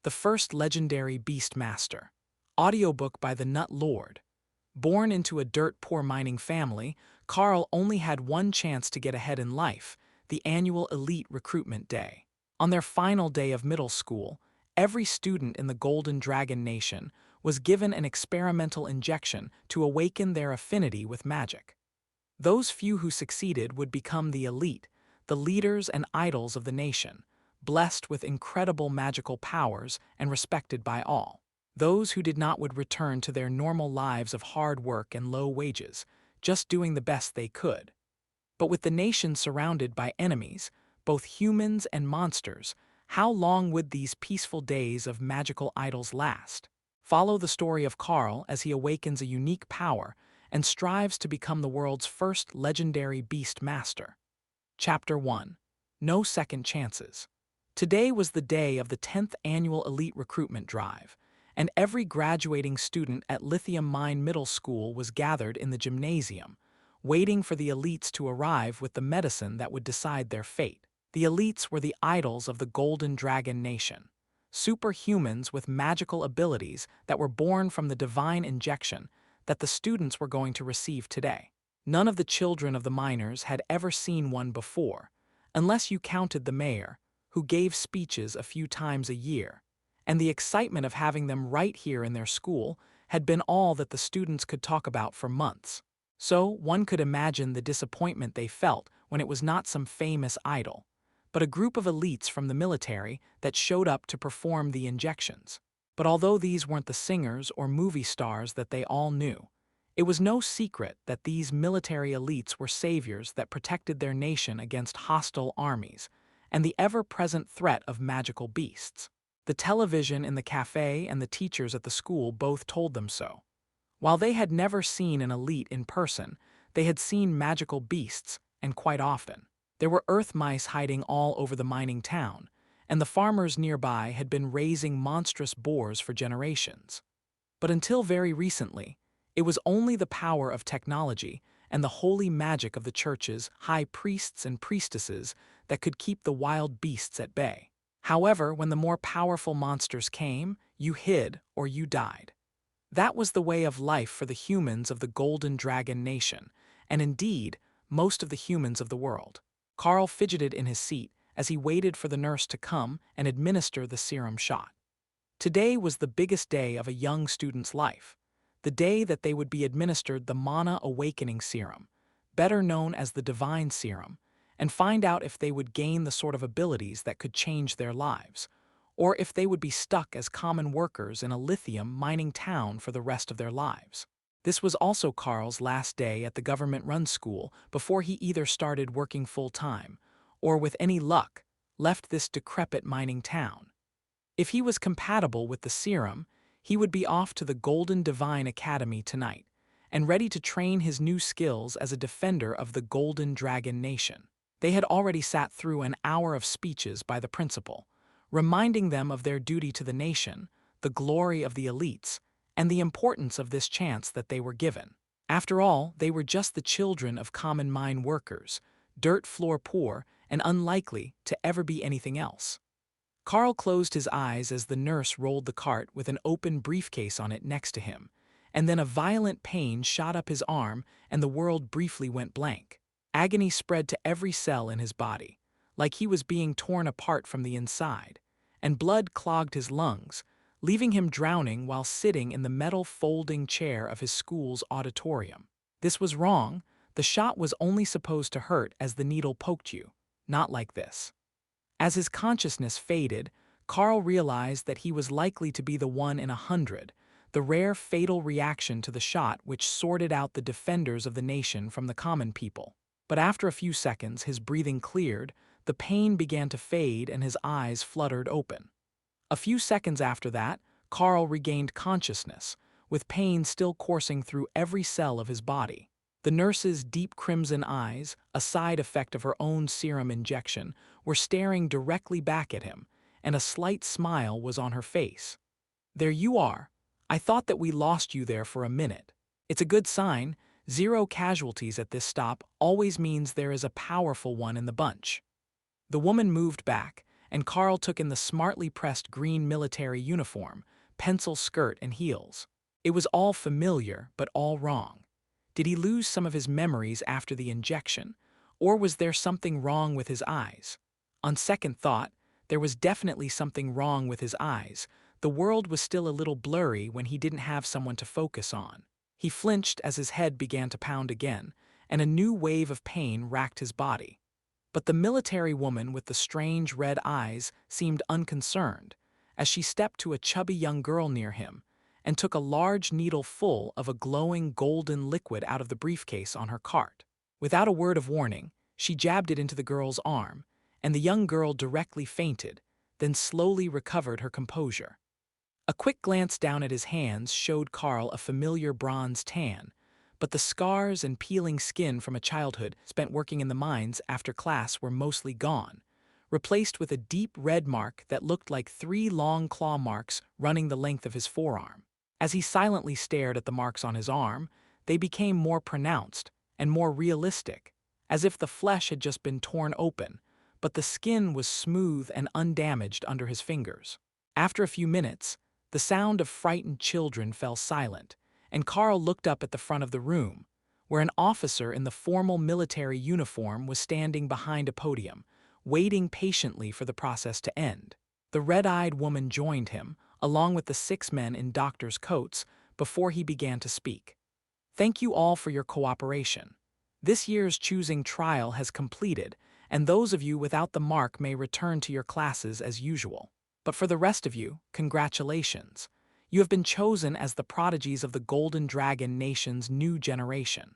The first legendary Beastmaster. Audiobook by the Nut Lord. Born into a dirt-poor mining family, Carl only had one chance to get ahead in life, the annual elite recruitment day. On their final day of middle school, every student in the Golden Dragon Nation was given an experimental injection to awaken their affinity with magic. Those few who succeeded would become the elite, the leaders and idols of the nation, blessed with incredible magical powers and respected by all. Those who did not would return to their normal lives of hard work and low wages, just doing the best they could. But with the nation surrounded by enemies, both humans and monsters, how long would these peaceful days of magical idols last? Follow the story of Carl as he awakens a unique power and strives to become the world's first legendary beast master. Chapter 1. No Second Chances. Today was the day of the 10th annual elite recruitment drive, and every graduating student at Lithium Mine Middle School was gathered in the gymnasium, waiting for the elites to arrive with the medicine that would decide their fate. The elites were the idols of the Golden Dragon Nation, superhumans with magical abilities that were born from the divine injection that the students were going to receive today. None of the children of the miners had ever seen one before, unless you counted the mayor, who gave speeches a few times a year, and the excitement of having them right here in their school had been all that the students could talk about for months. So one could imagine the disappointment they felt when it was not some famous idol, but a group of elites from the military that showed up to perform the injections. But although these weren't the singers or movie stars that they all knew, it was no secret that these military elites were saviors that protected their nation against hostile armies and the ever-present threat of magical beasts. The television in the cafe and the teachers at the school both told them so. While they had never seen an elite in person, they had seen magical beasts, and quite often. There were earth mice hiding all over the mining town, and the farmers nearby had been raising monstrous boars for generations. But until very recently, it was only the power of technology and the holy magic of the church's high priests and priestesses that could keep the wild beasts at bay. However, when the more powerful monsters came, you hid or you died. That was the way of life for the humans of the Golden Dragon Nation, and indeed, most of the humans of the world. Carl fidgeted in his seat as he waited for the nurse to come and administer the serum shot. Today was the biggest day of a young student's life, the day that they would be administered the Mana Awakening Serum, better known as the Divine Serum, and find out if they would gain the sort of abilities that could change their lives, or if they would be stuck as common workers in a lithium mining town for the rest of their lives. This was also Carl's last day at the government-run school before he either started working full-time, or with any luck, left this decrepit mining town. If he was compatible with the serum, he would be off to the Golden Divine Academy tonight, and ready to train his new skills as a defender of the Golden Dragon Nation. They had already sat through an hour of speeches by the principal, reminding them of their duty to the nation, the glory of the elites, and the importance of this chance that they were given. After all, they were just the children of common mine workers, dirt floor poor, and unlikely to ever be anything else. Carl closed his eyes as the nurse rolled the cart with an open briefcase on it next to him, and then a violent pain shot up his arm and the world briefly went blank. Agony spread to every cell in his body, like he was being torn apart from the inside, and blood clogged his lungs, leaving him drowning while sitting in the metal folding chair of his school's auditorium. This was wrong. The shot was only supposed to hurt as the needle poked you, not like this. As his consciousness faded, Carl realized that he was likely to be the 1 in 100, the rare fatal reaction to the shot which sorted out the defenders of the nation from the common people. But after a few seconds, his breathing cleared, the pain began to fade and his eyes fluttered open. A few seconds after that, Carl regained consciousness, with pain still coursing through every cell of his body. The nurse's deep crimson eyes, a side effect of her own serum injection, were staring directly back at him, and a slight smile was on her face. "There you are. I thought that we lost you there for a minute. It's a good sign. 0 casualties at this stop always means there is a powerful one in the bunch." The woman moved back, and Carl took in the smartly pressed green military uniform, pencil skirt and heels. It was all familiar, but all wrong. Did he lose some of his memories after the injection, or was there something wrong with his eyes? On second thought, there was definitely something wrong with his eyes. The world was still a little blurry when he didn't have someone to focus on. He flinched as his head began to pound again, and a new wave of pain racked his body. But the military woman with the strange red eyes seemed unconcerned, as she stepped to a chubby young girl near him and took a large needle full of a glowing golden liquid out of the briefcase on her cart. Without a word of warning, she jabbed it into the girl's arm, and the young girl directly fainted, then slowly recovered her composure. A quick glance down at his hands showed Carl a familiar bronze tan, but the scars and peeling skin from a childhood spent working in the mines after class were mostly gone, replaced with a deep red mark that looked like 3 long claw marks running the length of his forearm. As he silently stared at the marks on his arm, they became more pronounced and more realistic, as if the flesh had just been torn open, but the skin was smooth and undamaged under his fingers. After a few minutes, the sound of frightened children fell silent, and Carl looked up at the front of the room, where an officer in the formal military uniform was standing behind a podium, waiting patiently for the process to end. The red-eyed woman joined him, along with the 6 men in doctors' coats, before he began to speak. "Thank you all for your cooperation. This year's choosing trial has completed, and those of you without the mark may return to your classes as usual. But for the rest of you, congratulations. You have been chosen as the prodigies of the Golden Dragon Nation's new generation,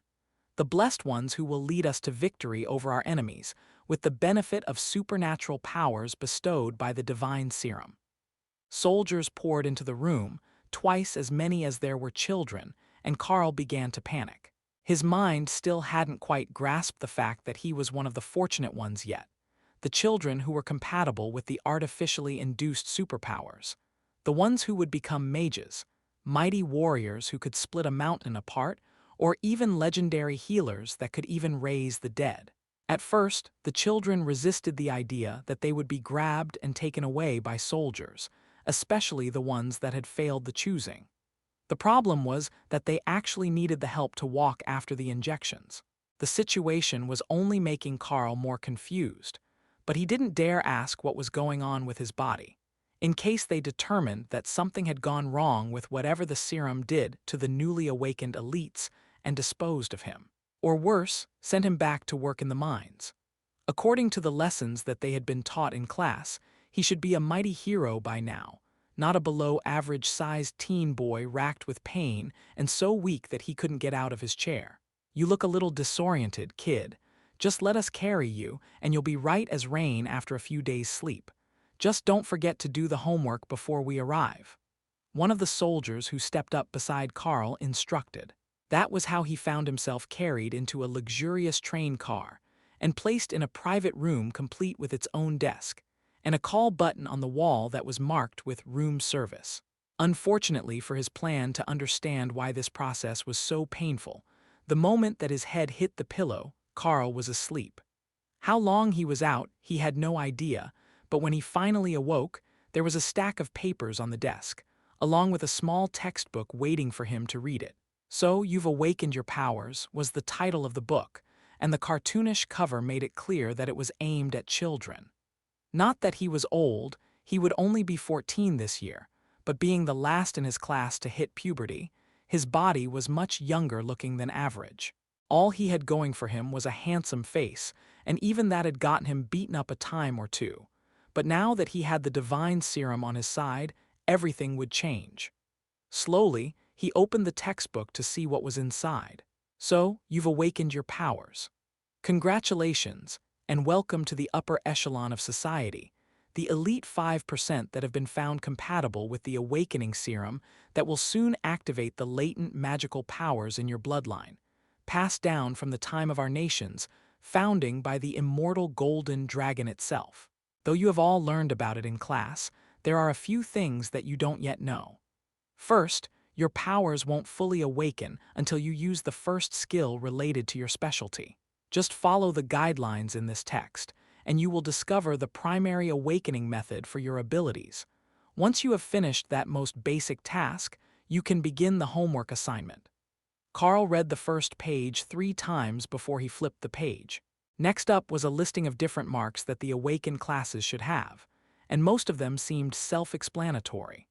the blessed ones who will lead us to victory over our enemies, with the benefit of supernatural powers bestowed by the divine serum." Soldiers poured into the room, twice as many as there were children, and Carl began to panic. His mind still hadn't quite grasped the fact that he was one of the fortunate ones yet, the children who were compatible with the artificially induced superpowers, the ones who would become mages, mighty warriors who could split a mountain apart, or even legendary healers that could even raise the dead. At first, the children resisted the idea that they would be grabbed and taken away by soldiers, especially the ones that had failed the choosing. The problem was that they actually needed the help to walk after the injections. The situation was only making Carl more confused, but he didn't dare ask what was going on with his body, in case they determined that something had gone wrong with whatever the serum did to the newly awakened elites and disposed of him. Or worse, sent him back to work in the mines. According to the lessons that they had been taught in class, he should be a mighty hero by now, not a below-average-sized teen boy racked with pain and so weak that he couldn't get out of his chair. "You look a little disoriented, kid. Just let us carry you, and you'll be right as rain after a few days' sleep. Just don't forget to do the homework before we arrive," one of the soldiers who stepped up beside Carl instructed. That was how he found himself carried into a luxurious train car and placed in a private room complete with its own desk and a call button on the wall that was marked with room service. Unfortunately for his plan to understand why this process was so painful, the moment that his head hit the pillow, Carl was asleep. How long he was out, he had no idea, but when he finally awoke, there was a stack of papers on the desk, along with a small textbook waiting for him to read it. "So You've Awakened Your Powers" was the title of the book, and the cartoonish cover made it clear that it was aimed at children. Not that he was old, he would only be 14 this year, but being the last in his class to hit puberty, his body was much younger looking than average. All he had going for him was a handsome face, and even that had gotten him beaten up a time or two. But now that he had the divine serum on his side, everything would change. Slowly, he opened the textbook to see what was inside. "So, you've awakened your powers. Congratulations, and welcome to the upper echelon of society, the elite 5% that have been found compatible with the awakening serum that will soon activate the latent magical powers in your bloodline, passed down from the time of our nation's founding by the immortal Golden Dragon itself. Though you have all learned about it in class, there are a few things that you don't yet know. First, your powers won't fully awaken until you use the first skill related to your specialty. Just follow the guidelines in this text, and you will discover the primary awakening method for your abilities. Once you have finished that most basic task, you can begin the homework assignment. Carl read the first page 3 times before he flipped the page. Next up was a listing of different marks that the awakened classes should have, and most of them seemed self-explanatory.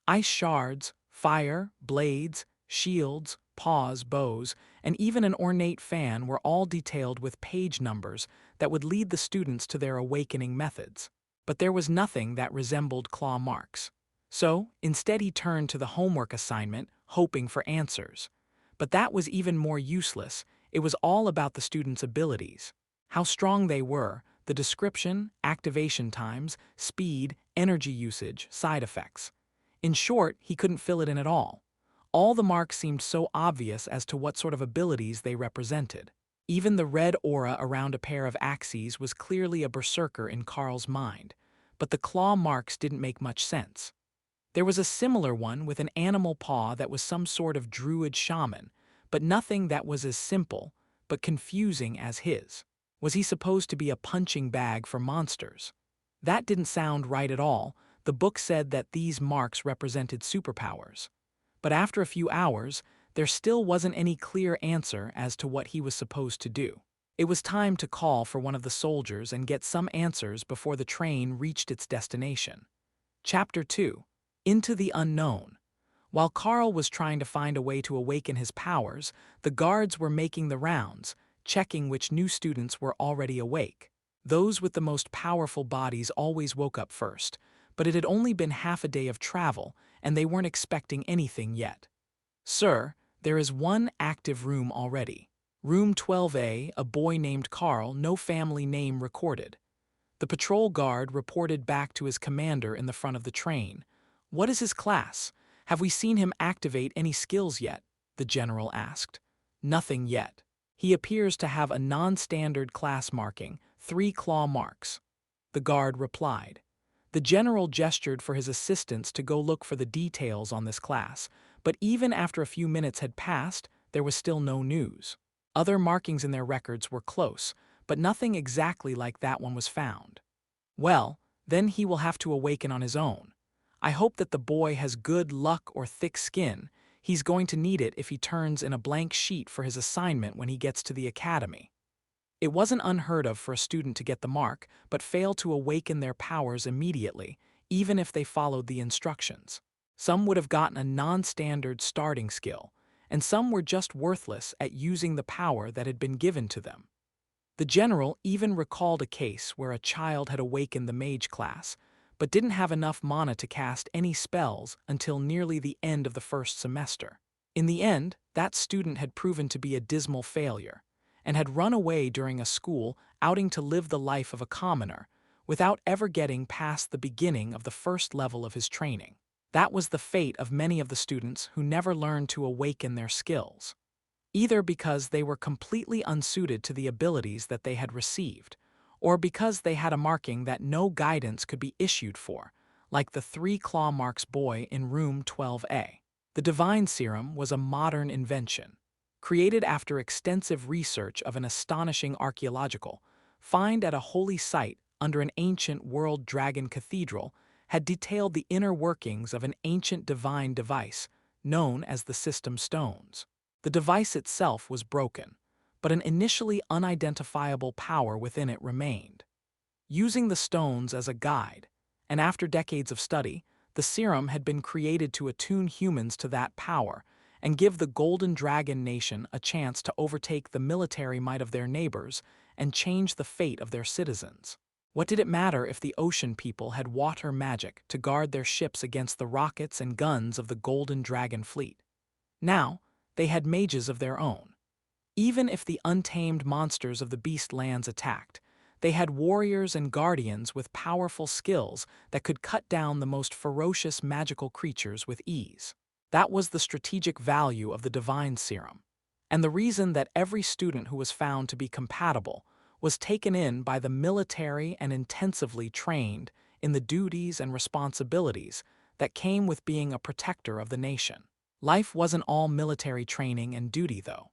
Ice shards, fire, blades, shields, paws, bows, and even an ornate fan were all detailed with page numbers that would lead the students to their awakening methods. But there was nothing that resembled claw marks. So, instead he turned to the homework assignment, hoping for answers. But that was even more useless. It was all about the students' abilities. How strong they were, the description, activation times, speed, energy usage, side effects. In short, he couldn't fill it in at all. All the marks seemed so obvious as to what sort of abilities they represented. Even the red aura around a pair of axes was clearly a berserker in Carl's mind, but the claw marks didn't make much sense. There was a similar one with an animal paw that was some sort of druid shaman, but nothing that was as simple, but confusing as his. Was he supposed to be a punching bag for monsters? That didn't sound right at all. The book said that these marks represented superpowers. But after a few hours, there still wasn't any clear answer as to what he was supposed to do. It was time to call for one of the soldiers and get some answers before the train reached its destination. Chapter 2. Into the Unknown. While Carl was trying to find a way to awaken his powers, the guards were making the rounds, checking which new students were already awake. Those with the most powerful bodies always woke up first, but it had only been half a day of travel, and they weren't expecting anything yet. "Sir, there is one active room already. Room 12A, a boy named Carl, no family name recorded." The patrol guard reported back to his commander in the front of the train. "What is his class? Have we seen him activate any skills yet?" the general asked. "Nothing yet. He appears to have a non-standard class marking, 3 claw marks," the guard replied. The general gestured for his assistants to go look for the details on this class, but even after a few minutes had passed, there was still no news. Other markings in their records were close, but nothing exactly like that one was found. "Well, then he will have to awaken on his own. I hope that the boy has good luck or thick skin. He's going to need it if he turns in a blank sheet for his assignment when he gets to the academy." It wasn't unheard of for a student to get the mark, but fail to awaken their powers immediately, even if they followed the instructions. Some would have gotten a non-standard starting skill, and some were just worthless at using the power that had been given to them. The general even recalled a case where a child had awakened the mage class, but didn't have enough mana to cast any spells until nearly the end of the first semester. In the end, that student had proven to be a dismal failure, and had run away during a school outing to live the life of a commoner, without ever getting past the beginning of the first level of his training. That was the fate of many of the students who never learned to awaken their skills, either because they were completely unsuited to the abilities that they had received, or because they had a marking that no guidance could be issued for, like the 3 claw marks boy in room 12A. The divine serum was a modern invention, created after extensive research of an astonishing archaeological find at a holy site under an ancient world dragon cathedral, had detailed the inner workings of an ancient divine device known as the System Stones. The device itself was broken, but an initially unidentifiable power within it remained. Using the stones as a guide, and after decades of study, the serum had been created to attune humans to that power and give the Golden Dragon Nation a chance to overtake the military might of their neighbors and change the fate of their citizens. What did it matter if the ocean people had water magic to guard their ships against the rockets and guns of the Golden Dragon fleet? Now, they had mages of their own. Even if the untamed monsters of the beast lands attacked, they had warriors and guardians with powerful skills that could cut down the most ferocious magical creatures with ease. That was the strategic value of the divine serum, and the reason that every student who was found to be compatible was taken in by the military and intensively trained in the duties and responsibilities that came with being a protector of the nation. Life wasn't all military training and duty, though.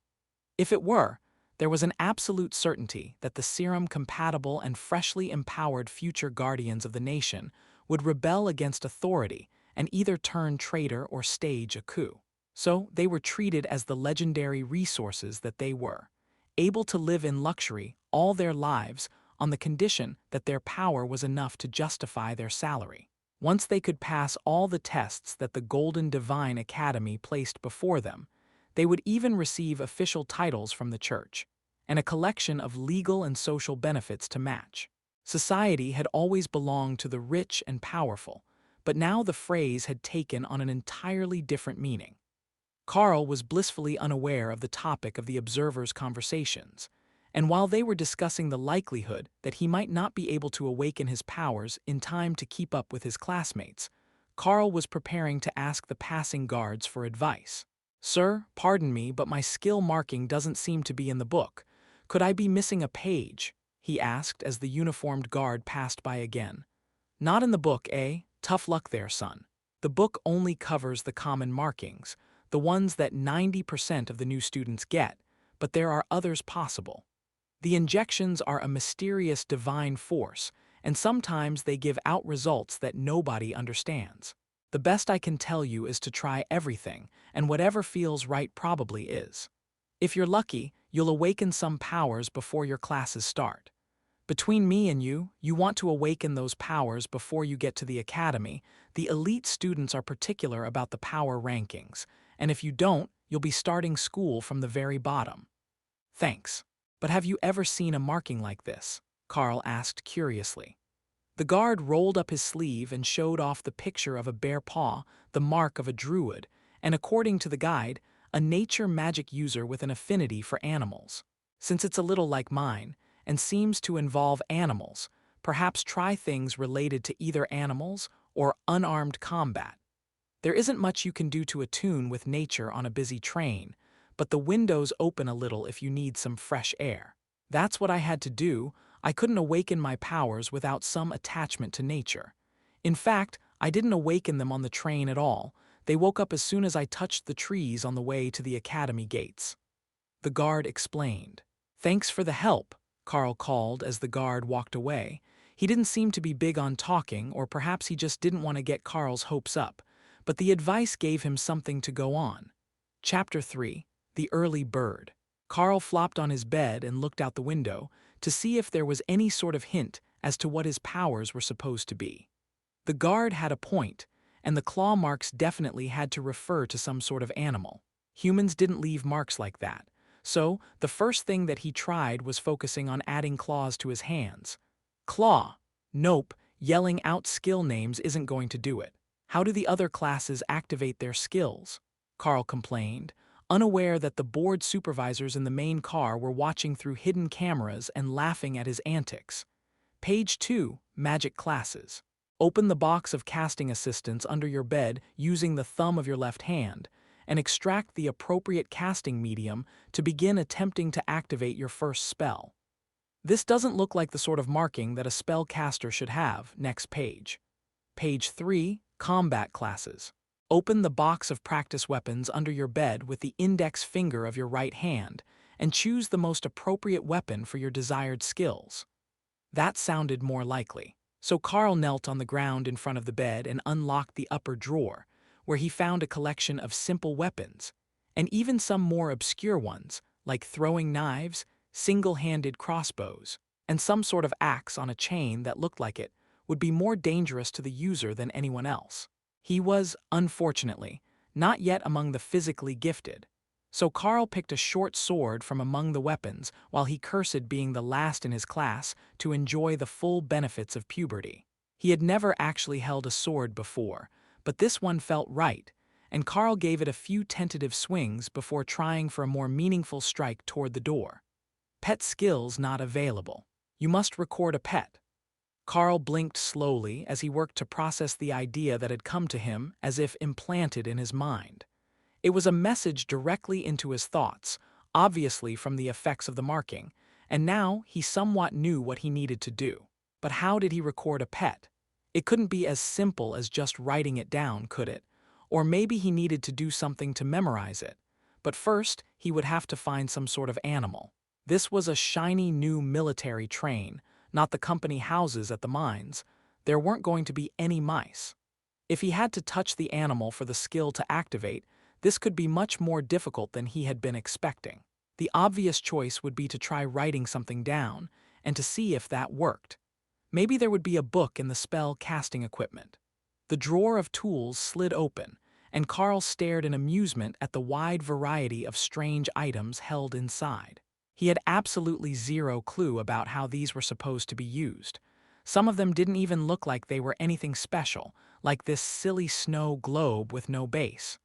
If it were, There was an absolute certainty that the serum-compatible and freshly empowered future guardians of the nation would rebel against authority and either turn traitor or stage a coup. So they were treated as the legendary resources that they were, able to live in luxury all their lives on the condition that their power was enough to justify their salary. Once they could pass all the tests that the Golden Divine Academy placed before them, they would even receive official titles from the church, and a collection of legal and social benefits to match. Society had always belonged to the rich and powerful, but now the phrase had taken on an entirely different meaning. Carl was blissfully unaware of the topic of the observers' conversations, and while they were discussing the likelihood that he might not be able to awaken his powers in time to keep up with his classmates, Carl was preparing to ask the passing guards for advice. "Sir, pardon me, but my skill marking doesn't seem to be in the book. Could I be missing a page?" he asked as the uniformed guard passed by again. "Not in the book, eh? Tough luck there, son. The book only covers the common markings, the ones that 90% of the new students get, but there are others possible. The injections are a mysterious divine force, and sometimes they give out results that nobody understands. The best I can tell you is to try everything, and whatever feels right probably is. If you're lucky, you'll awaken some powers before your classes start. Between me and you want to awaken those powers before you get to the academy. The elite students are particular about the power rankings, and if you don't, you'll be starting school from the very bottom." "Thanks. But have you ever seen a marking like this?" Carl asked curiously. The guard rolled up his sleeve and showed off the picture of a bare paw, the mark of a druid, and according to the guide, a nature magic user with an affinity for animals. "Since it's a little like mine, and seems to involve animals, perhaps try things related to either animals or unarmed combat. There isn't much you can do to attune with nature on a busy train, but the windows open a little if you need some fresh air. That's what I had to do. I couldn't awaken my powers without some attachment to nature. In fact, I didn't awaken them on the train at all. They woke up as soon as I touched the trees on the way to the academy gates." The guard explained. "Thanks for the help," Carl called as the guard walked away. He didn't seem to be big on talking, or perhaps he just didn't want to get Carl's hopes up, but the advice gave him something to go on. Chapter 3. The Early Bird. Carl flopped on his bed and looked out the window to see if there was any sort of hint as to what his powers were supposed to be. The guard had a point, and the claw marks definitely had to refer to some sort of animal. Humans didn't leave marks like that, so the first thing that he tried was focusing on adding claws to his hands. Claw. Nope, yelling out skill names isn't going to do it. How do the other classes activate their skills? Carl complained, unaware that the board supervisors in the main car were watching through hidden cameras and laughing at his antics. Page 2, Magic Classes. Open the box of casting assistants under your bed using the thumb of your left hand, and extract the appropriate casting medium to begin attempting to activate your first spell. This doesn't look like the sort of marking that a spellcaster should have. Next page. Page 3, Combat Classes. Open the box of practice weapons under your bed with the index finger of your right hand, and choose the most appropriate weapon for your desired skills. That sounded more likely. So Carl knelt on the ground in front of the bed and unlocked the upper drawer, where he found a collection of simple weapons, and even some more obscure ones, like throwing knives, single-handed crossbows, and some sort of axe on a chain that looked like it would be more dangerous to the user than anyone else. He was, unfortunately, not yet among the physically gifted, so Carl picked a short sword from among the weapons while he cursed being the last in his class to enjoy the full benefits of puberty. He had never actually held a sword before, but this one felt right, and Carl gave it a few tentative swings before trying for a more meaningful strike toward the door. Pet skills not available. You must record a pet. Carl blinked slowly as he worked to process the idea that had come to him as if implanted in his mind. It was a message directly into his thoughts, obviously from the effects of the marking, and now he somewhat knew what he needed to do. But how did he record a pet? It couldn't be as simple as just writing it down, could it? Or maybe he needed to do something to memorize it. But first, he would have to find some sort of animal. This was a shiny new military train, not the company houses at the mines. There weren't going to be any mice. If he had to touch the animal for the skill to activate, this could be much more difficult than he had been expecting. The obvious choice would be to try writing something down, and to see if that worked. Maybe there would be a book in the spell casting equipment. The drawer of tools slid open, and Carl stared in amusement at the wide variety of strange items held inside. He had absolutely zero clue about how these were supposed to be used. Some of them didn't even look like they were anything special, like this silly snow globe with no base.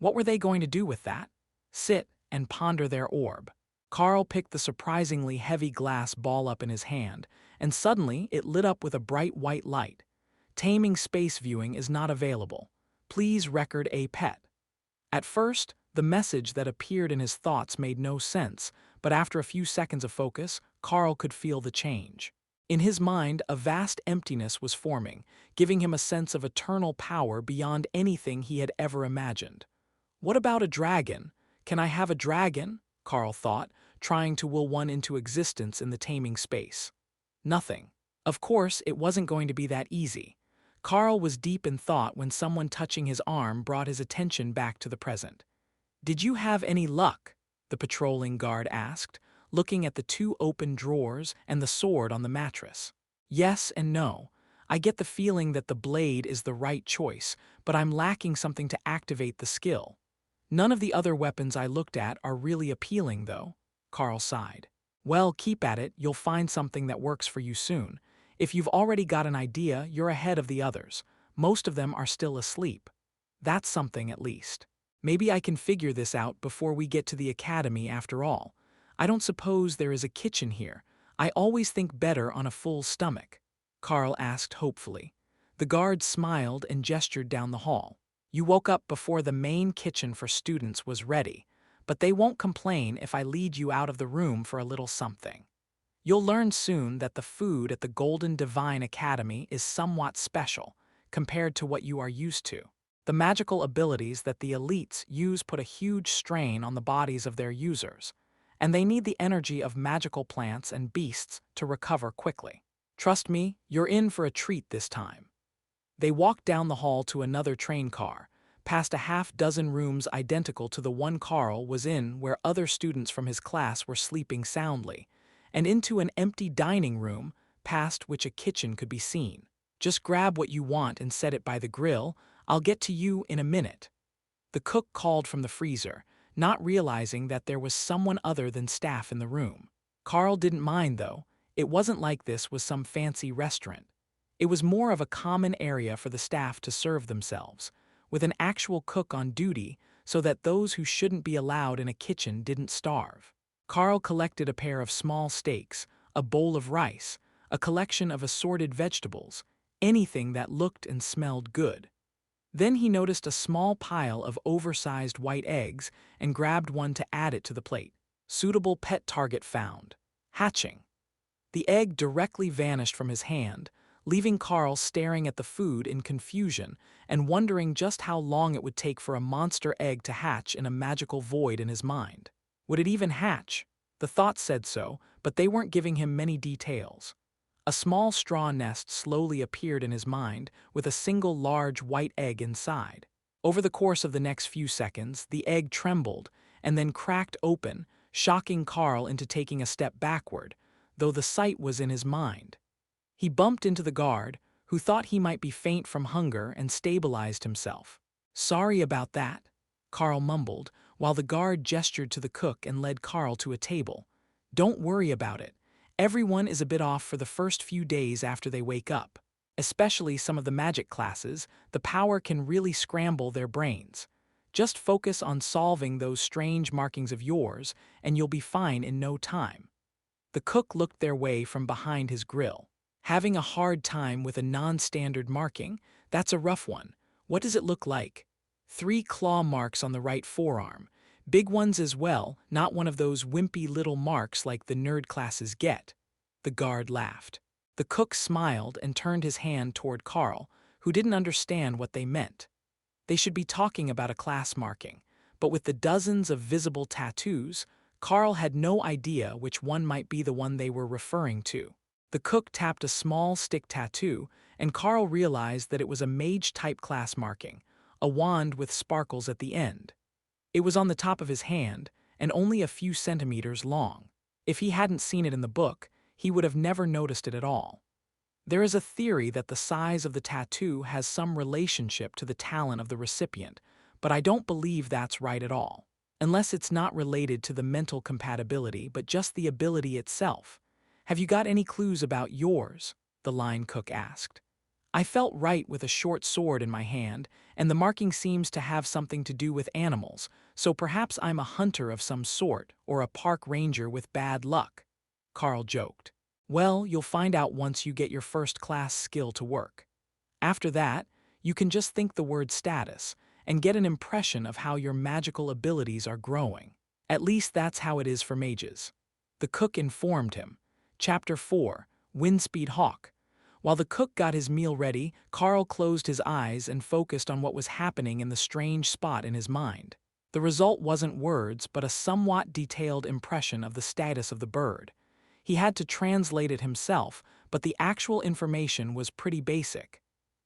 What were they going to do with that? Sit and ponder their orb. Carl picked the surprisingly heavy glass ball up in his hand, and suddenly it lit up with a bright white light. Taming space viewing is not available. Please record a pet. At first, the message that appeared in his thoughts made no sense, but after a few seconds of focus, Carl could feel the change. In his mind, a vast emptiness was forming, giving him a sense of eternal power beyond anything he had ever imagined. What about a dragon? Can I have a dragon? Carl thought, trying to will one into existence in the taming space. Nothing. Of course, it wasn't going to be that easy. Carl was deep in thought when someone touching his arm brought his attention back to the present. "Did you have any luck?" the patrolling guard asked, looking at the two open drawers and the sword on the mattress. "Yes and no. I get the feeling that the blade is the right choice, but I'm lacking something to activate the skill. None of the other weapons I looked at are really appealing, though," Carl sighed. "Well, keep at it, you'll find something that works for you soon. If you've already got an idea, you're ahead of the others. Most of them are still asleep. That's something at least. Maybe I can figure this out before we get to the academy after all. I don't suppose there is a kitchen here. I always think better on a full stomach," Carl asked hopefully. The guard smiled and gestured down the hall. "You woke up before the main kitchen for students was ready, but they won't complain if I lead you out of the room for a little something. You'll learn soon that the food at the Golden Divine Academy is somewhat special compared to what you are used to. The magical abilities that the elites use put a huge strain on the bodies of their users, and they need the energy of magical plants and beasts to recover quickly. Trust me, you're in for a treat this time." They walked down the hall to another train car, past a half-dozen rooms identical to the one Carl was in where other students from his class were sleeping soundly, and into an empty dining room past which a kitchen could be seen. "Just grab what you want and set it by the grill. I'll get to you in a minute," the cook called from the freezer, not realizing that there was someone other than staff in the room. Carl didn't mind, though. It wasn't like this was some fancy restaurant. It was more of a common area for the staff to serve themselves, with an actual cook on duty so that those who shouldn't be allowed in a kitchen didn't starve. Carl collected a pair of small steaks, a bowl of rice, a collection of assorted vegetables, anything that looked and smelled good. Then he noticed a small pile of oversized white eggs and grabbed one to add it to the plate. Suitable pet target found. Hatching. The egg directly vanished from his hand, leaving Carl staring at the food in confusion and wondering just how long it would take for a monster egg to hatch in a magical void in his mind. Would it even hatch? The thought said so, but they weren't giving him many details. A small straw nest slowly appeared in his mind, with a single large white egg inside. Over the course of the next few seconds, the egg trembled and then cracked open, shocking Carl into taking a step backward, though the sight was in his mind. He bumped into the guard, who thought he might be faint from hunger and stabilized himself. "Sorry about that," Carl mumbled, while the guard gestured to the cook and led Carl to a table. "Don't worry about it. Everyone is a bit off for the first few days after they wake up. Especially some of the magic classes, the power can really scramble their brains. Just focus on solving those strange markings of yours, and you'll be fine in no time." The cook looked their way from behind his grill. "Having a hard time with a non-standard marking? That's a rough one. What does it look like?" 3 claw marks on the right forearm. Big ones as well, not one of those wimpy little marks like the nerd classes get. The guard laughed. The cook smiled and turned his hand toward Carl, who didn't understand what they meant. They should be talking about a class marking, but with the dozens of visible tattoos, Carl had no idea which one might be the one they were referring to. The cook tapped a small stick tattoo, and Carl realized that it was a mage-type class marking, a wand with sparkles at the end. It was on the top of his hand, and only a few centimeters long. If he hadn't seen it in the book, he would have never noticed it at all. There is a theory that the size of the tattoo has some relationship to the talent of the recipient, but I don't believe that's right at all. Unless it's not related to the mental compatibility, but just the ability itself. Have you got any clues about yours? The line cook asked. I felt right with a short sword in my hand, and the marking seems to have something to do with animals, so perhaps I'm a hunter of some sort, or a park ranger with bad luck. Carl joked. Well, you'll find out once you get your first-class skill to work. After that, you can just think the word status, and get an impression of how your magical abilities are growing. At least that's how it is for mages. The cook informed him. Chapter 4, Windspeed Hawk. While the cook got his meal ready, Carl closed his eyes and focused on what was happening in the strange spot in his mind. The result wasn't words, but a somewhat detailed impression of the status of the bird. He had to translate it himself, but the actual information was pretty basic.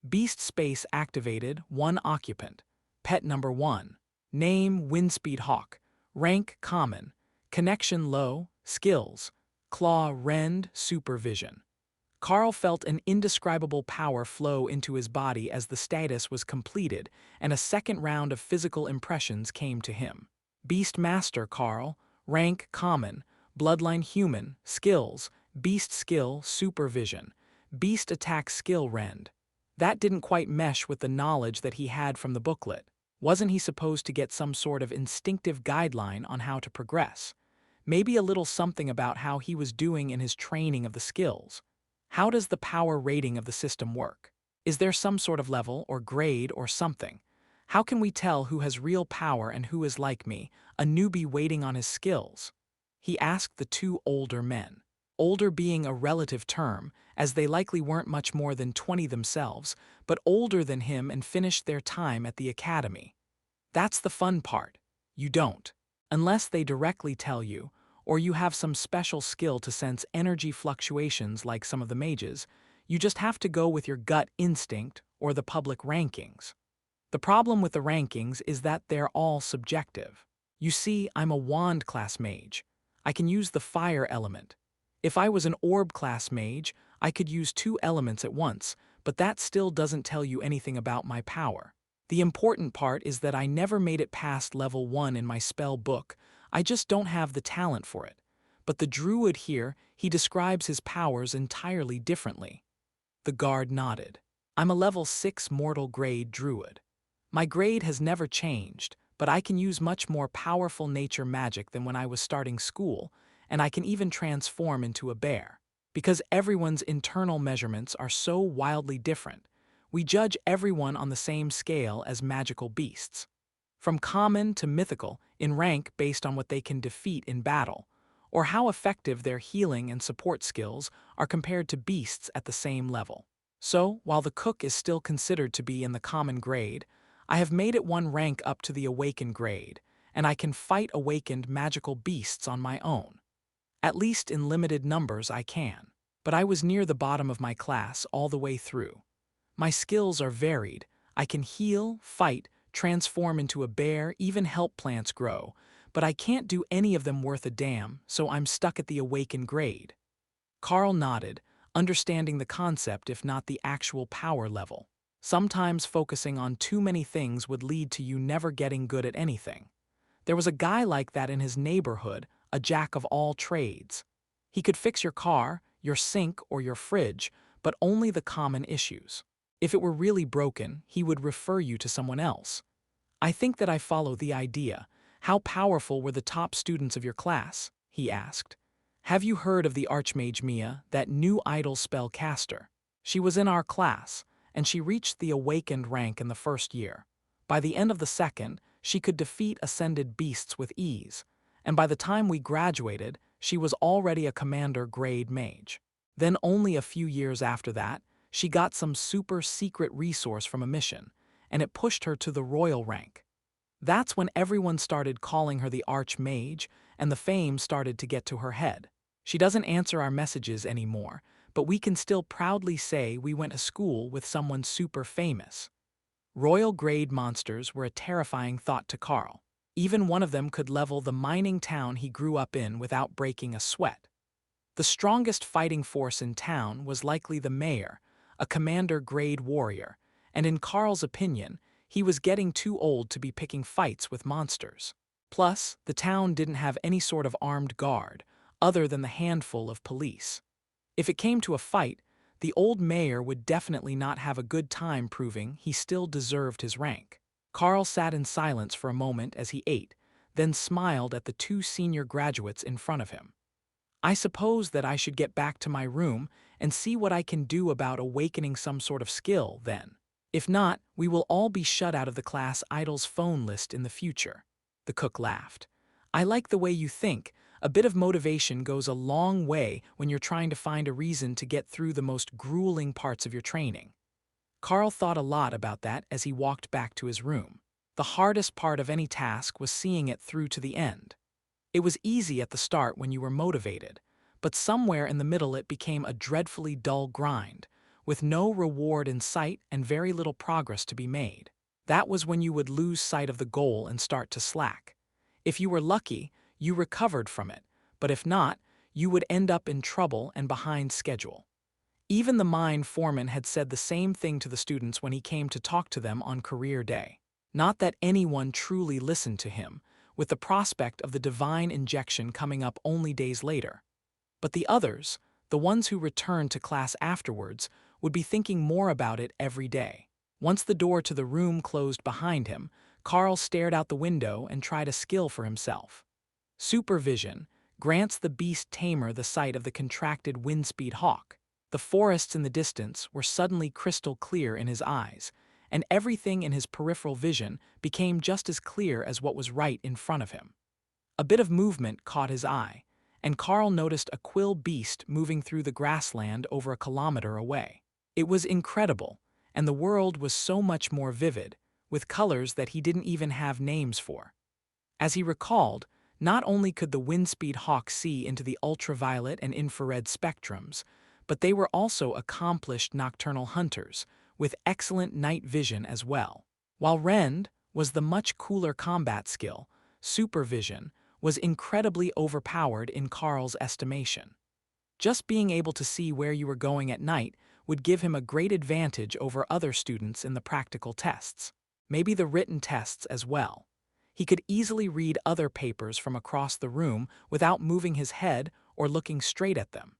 Beast space activated, 1 occupant. Pet number 1. Name Windspeed Hawk. Rank common. Connection low. Skills. Claw rend supervision. Carl felt an indescribable power flow into his body as the status was completed, and a second round of physical impressions came to him. Beast Master Carl. Rank common. Bloodline human. Skills. Beast skill supervision. Beast attack skill rend. That didn't quite mesh with the knowledge that he had from the booklet. Wasn't he supposed to get some sort of instinctive guideline on how to progress? Maybe a little something about how he was doing in his training of the skills. How does the power rating of the system work? Is there some sort of level or grade or something? How can we tell who has real power and who is like me, a newbie waiting on his skills? He asked the 2 older men. Older being a relative term, as they likely weren't much more than 20 themselves, but older than him and finished their time at the academy. That's the fun part. You don't. Unless they directly tell you, or you have some special skill to sense energy fluctuations like some of the mages, you just have to go with your gut instinct or the public rankings. The problem with the rankings is that they're all subjective. You see, I'm a wand class mage. I can use the fire element. If I was an orb class mage, I could use 2 elements at once, but that still doesn't tell you anything about my power. The important part is that I never made it past level 1 in my spell book. I just don't have the talent for it. But the druid here, he describes his powers entirely differently. The guard nodded. I'm a level 6 mortal grade druid. My grade has never changed, but I can use much more powerful nature magic than when I was starting school, and I can even transform into a bear. Because everyone's internal measurements are so wildly different, we judge everyone on the same scale as magical beasts. From common to mythical, in rank based on what they can defeat in battle, or how effective their healing and support skills are compared to beasts at the same level. So, while the cook is still considered to be in the common grade, I have made it 1 rank up to the awakened grade, and I can fight awakened magical beasts on my own. At least in limited numbers I can. But I was near the bottom of my class all the way through. My skills are varied. I can heal, fight, transform into a bear, even help plants grow, but I can't do any of them worth a damn, so I'm stuck at the awakened grade. Carl nodded, understanding the concept if not the actual power level. Sometimes focusing on too many things would lead to you never getting good at anything. There was a guy like that in his neighborhood, a jack of all trades. He could fix your car, your sink, or your fridge, but only the common issues. If it were really broken, he would refer you to someone else. I think that I follow the idea. How powerful were the top students of your class? He asked. Have you heard of the Archmage Mia, that new idol spell caster? She was in our class, and she reached the awakened rank in the first year. By the end of the second, she could defeat ascended beasts with ease, and by the time we graduated, she was already a commander grade mage. Then only a few years after that, she got some super secret resource from a mission, and it pushed her to the royal rank. That's when everyone started calling her the Archmage, and the fame started to get to her head. She doesn't answer our messages anymore, but we can still proudly say we went to school with someone super famous. Royal grade monsters were a terrifying thought to Carl. Even one of them could level the mining town he grew up in without breaking a sweat. The strongest fighting force in town was likely the mayor, a commander-grade warrior, and in Carl's opinion, he was getting too old to be picking fights with monsters. Plus, the town didn't have any sort of armed guard, other than the handful of police. If it came to a fight, the old mayor would definitely not have a good time proving he still deserved his rank. Carl sat in silence for a moment as he ate, then smiled at the two senior graduates in front of him. I suppose that I should get back to my room and see what I can do about awakening some sort of skill, then. If not, we will all be shut out of the class idol's phone list in the future. The cook laughed. I like the way you think. A bit of motivation goes a long way when you're trying to find a reason to get through the most grueling parts of your training. Carl thought a lot about that as he walked back to his room. The hardest part of any task was seeing it through to the end. It was easy at the start when you were motivated, but somewhere in the middle it became a dreadfully dull grind, with no reward in sight and very little progress to be made. That was when you would lose sight of the goal and start to slack. If you were lucky, you recovered from it, but if not, you would end up in trouble and behind schedule. Even the mine foreman had said the same thing to the students when he came to talk to them on career day. Not that anyone truly listened to him, with the prospect of the divine injection coming up only days later. But the others, the ones who returned to class afterwards, would be thinking more about it every day. Once the door to the room closed behind him, Carl stared out the window and tried a skill for himself. Supervision grants the beast tamer the sight of the contracted windspeed hawk. The forests in the distance were suddenly crystal clear in his eyes, and everything in his peripheral vision became just as clear as what was right in front of him. A bit of movement caught his eye, and Carl noticed a quill beast moving through the grassland over a kilometer away. It was incredible, and the world was so much more vivid, with colors that he didn't even have names for. As he recalled, not only could the windspeed hawk see into the ultraviolet and infrared spectrums, but they were also accomplished nocturnal hunters, with excellent night vision as well. While Rend was the much cooler combat skill, supervision was incredibly overpowered in Carl's estimation. Just being able to see where you were going at night would give him a great advantage over other students in the practical tests, maybe the written tests as well. He could easily read other papers from across the room without moving his head or looking straight at them.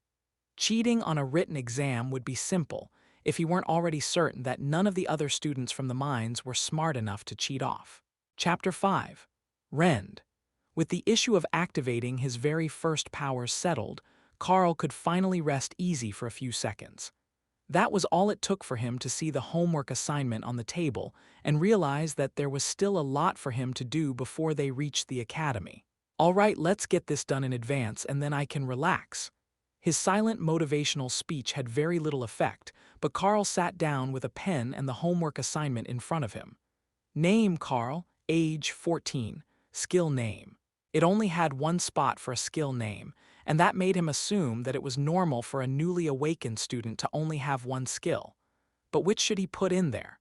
Cheating on a written exam would be simple if he weren't already certain that none of the other students from the mines were smart enough to cheat off. Chapter 5. Rend. With the issue of activating his very first powers settled, Carl could finally rest easy for a few seconds. That was all it took for him to see the homework assignment on the table and realize that there was still a lot for him to do before they reached the academy. All right, let's get this done in advance and then I can relax. His silent motivational speech had very little effect, but Carl sat down with a pen and the homework assignment in front of him. Name, Carl, age 14, skill name. It only had one spot for a skill name, and that made him assume that it was normal for a newly awakened student to only have one skill. But which should he put in there?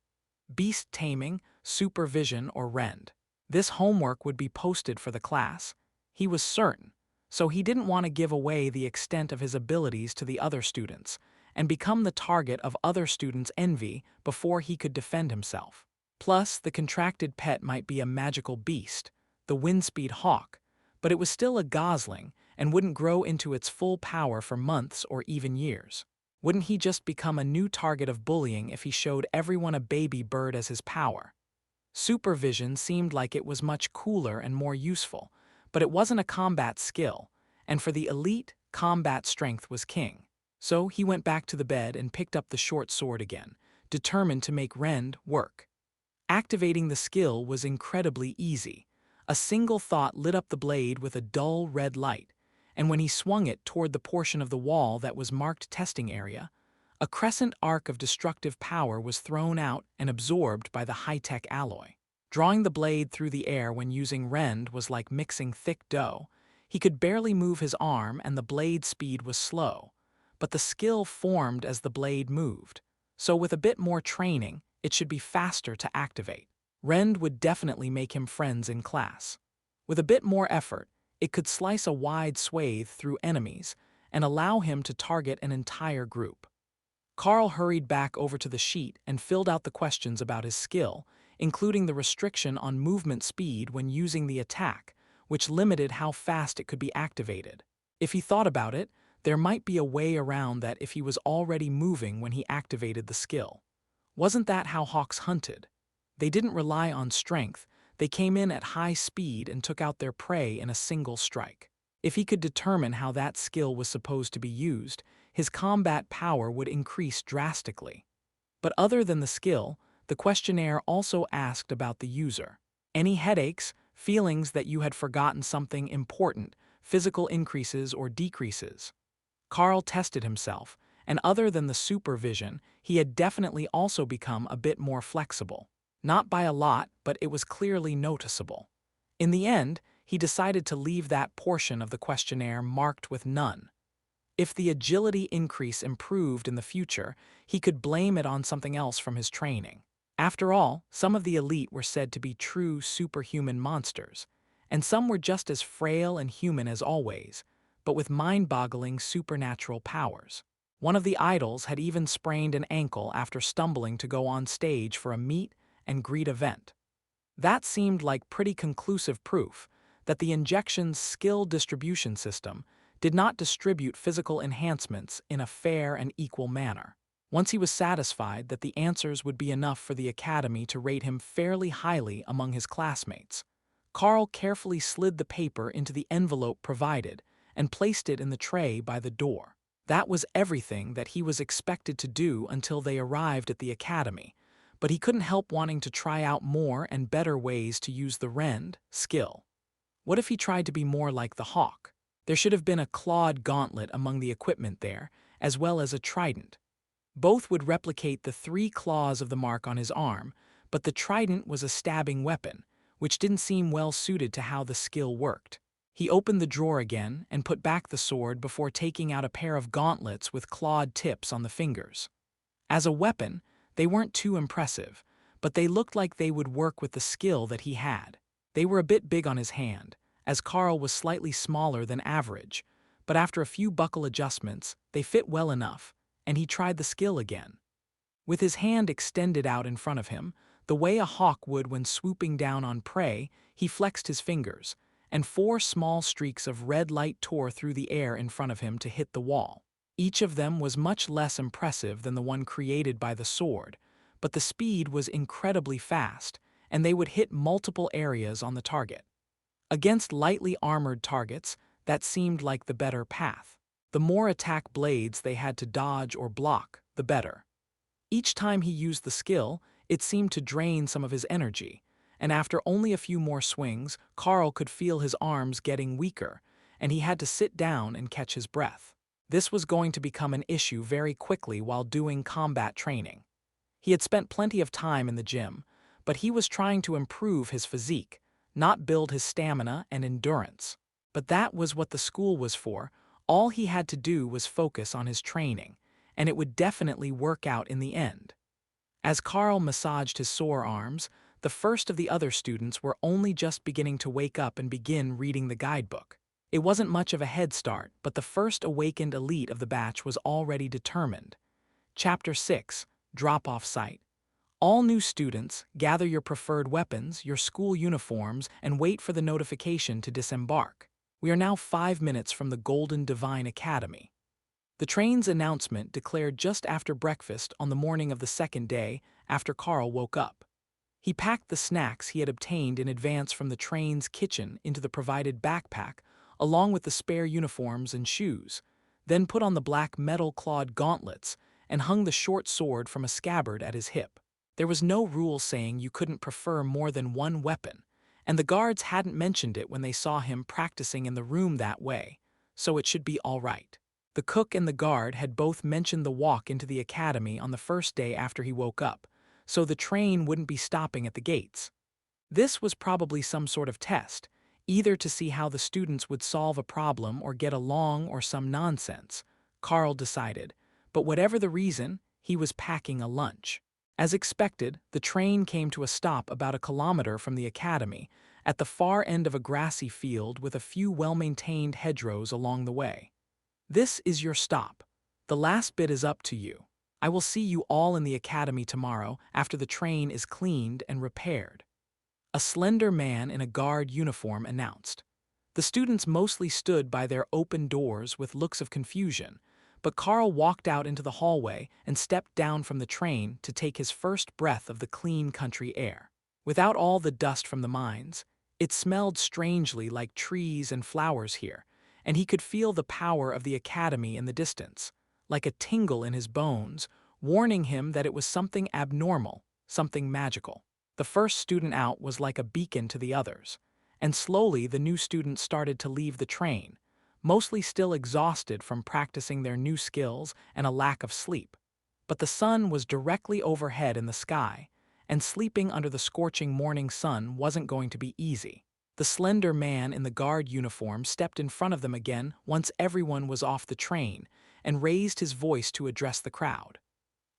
Beast taming, supervision, or rend? This homework would be posted for the class. He was certain, so he didn't want to give away the extent of his abilities to the other students and become the target of other students' envy before he could defend himself. Plus, the contracted pet might be a magical beast, the windspeed hawk, but it was still a gosling and wouldn't grow into its full power for months or even years. Wouldn't he just become a new target of bullying if he showed everyone a baby bird as his power? Supervision seemed like it was much cooler and more useful, but it wasn't a combat skill, and for the elite, combat strength was king. So he went back to the bed and picked up the short sword again, determined to make Rend work. Activating the skill was incredibly easy. A single thought lit up the blade with a dull red light, and when he swung it toward the portion of the wall that was marked testing area, a crescent arc of destructive power was thrown out and absorbed by the high-tech alloy. Drawing the blade through the air when using rend was like mixing thick dough. He could barely move his arm and the blade speed was slow, but the skill formed as the blade moved. So with a bit more training, it should be faster to activate. Rend would definitely make him friends in class. With a bit more effort, it could slice a wide swathe through enemies and allow him to target an entire group. Carl hurried back over to the sheet and filled out the questions about his skill, including the restriction on movement speed when using the attack, which limited how fast it could be activated. If he thought about it, there might be a way around that if he was already moving when he activated the skill. Wasn't that how hawks hunted? They didn't rely on strength, they came in at high speed and took out their prey in a single strike. If he could determine how that skill was supposed to be used, his combat power would increase drastically. But other than the skill, the questionnaire also asked about the user. Any headaches, feelings that you had forgotten something important, physical increases or decreases? Carl tested himself, and other than the supervision, he had definitely also become a bit more flexible. Not by a lot, but it was clearly noticeable. In the end, he decided to leave that portion of the questionnaire marked with none. If the agility increase improved in the future, he could blame it on something else from his training. After all, some of the elite were said to be true superhuman monsters, and some were just as frail and human as always, but with mind-boggling supernatural powers. One of the idols had even sprained an ankle after stumbling to go on stage for a meet and greet event. That seemed like pretty conclusive proof that the injection's skill distribution system did not distribute physical enhancements in a fair and equal manner. Once he was satisfied that the answers would be enough for the academy to rate him fairly highly among his classmates, Carl carefully slid the paper into the envelope provided and placed it in the tray by the door. That was everything that he was expected to do until they arrived at the academy, but he couldn't help wanting to try out more and better ways to use the rend skill. What if he tried to be more like the hawk? There should have been a clawed gauntlet among the equipment there, as well as a trident. Both would replicate the 3 claws of the mark on his arm, but the trident was a stabbing weapon, which didn't seem well suited to how the skill worked. He opened the drawer again and put back the sword before taking out a pair of gauntlets with clawed tips on the fingers. As a weapon, they weren't too impressive, but they looked like they would work with the skill that he had. They were a bit big on his hand, as Carl was slightly smaller than average, but after a few buckle adjustments, they fit well enough, and he tried the skill again. With his hand extended out in front of him, the way a hawk would when swooping down on prey, he flexed his fingers, and 4 small streaks of red light tore through the air in front of him to hit the wall. Each of them was much less impressive than the one created by the sword, but the speed was incredibly fast, and they would hit multiple areas on the target. Against lightly armored targets, that seemed like the better path. The more attack blades they had to dodge or block, the better. Each time he used the skill, it seemed to drain some of his energy, and after only a few more swings, Carl could feel his arms getting weaker, and he had to sit down and catch his breath. This was going to become an issue very quickly while doing combat training. He had spent plenty of time in the gym, but he was trying to improve his physique, not build his stamina and endurance. But that was what the school was for. All he had to do was focus on his training, and it would definitely work out in the end. As Carl massaged his sore arms, the first of the other students were only just beginning to wake up and begin reading the guidebook. It wasn't much of a head start, but the first awakened elite of the batch was already determined. Chapter 6, Drop-Off Site. All new students, gather your preferred weapons, your school uniforms, and wait for the notification to disembark. We are now 5 minutes from the Golden Divine Academy. The train's announcement declared just after breakfast on the morning of the second day after Carl woke up. He packed the snacks he had obtained in advance from the train's kitchen into the provided backpack, along with the spare uniforms and shoes, then put on the black metal-clawed gauntlets and hung the short sword from a scabbard at his hip. There was no rule saying you couldn't prefer more than one weapon, and the guards hadn't mentioned it when they saw him practicing in the room that way, so it should be all right. The cook and the guard had both mentioned the walk into the academy on the first day after he woke up, so the train wouldn't be stopping at the gates. This was probably some sort of test, either to see how the students would solve a problem or get along or some nonsense, Carl decided, but whatever the reason, he was packing a lunch. As expected, the train came to a stop about a kilometer from the academy, at the far end of a grassy field with a few well-maintained hedgerows along the way. This is your stop. The last bit is up to you. I will see you all in the academy tomorrow after the train is cleaned and repaired. A slender man in a guard uniform announced. The students mostly stood by their open doors with looks of confusion, but Carl walked out into the hallway and stepped down from the train to take his first breath of the clean country air. Without all the dust from the mines, it smelled strangely like trees and flowers here, and he could feel the power of the academy in the distance, like a tingle in his bones, warning him that it was something abnormal, something magical. The first student out was like a beacon to the others, and slowly the new students started to leave the train, mostly still exhausted from practicing their new skills and a lack of sleep. But the sun was directly overhead in the sky, and sleeping under the scorching morning sun wasn't going to be easy. The slender man in the guard uniform stepped in front of them again once everyone was off the train and raised his voice to address the crowd.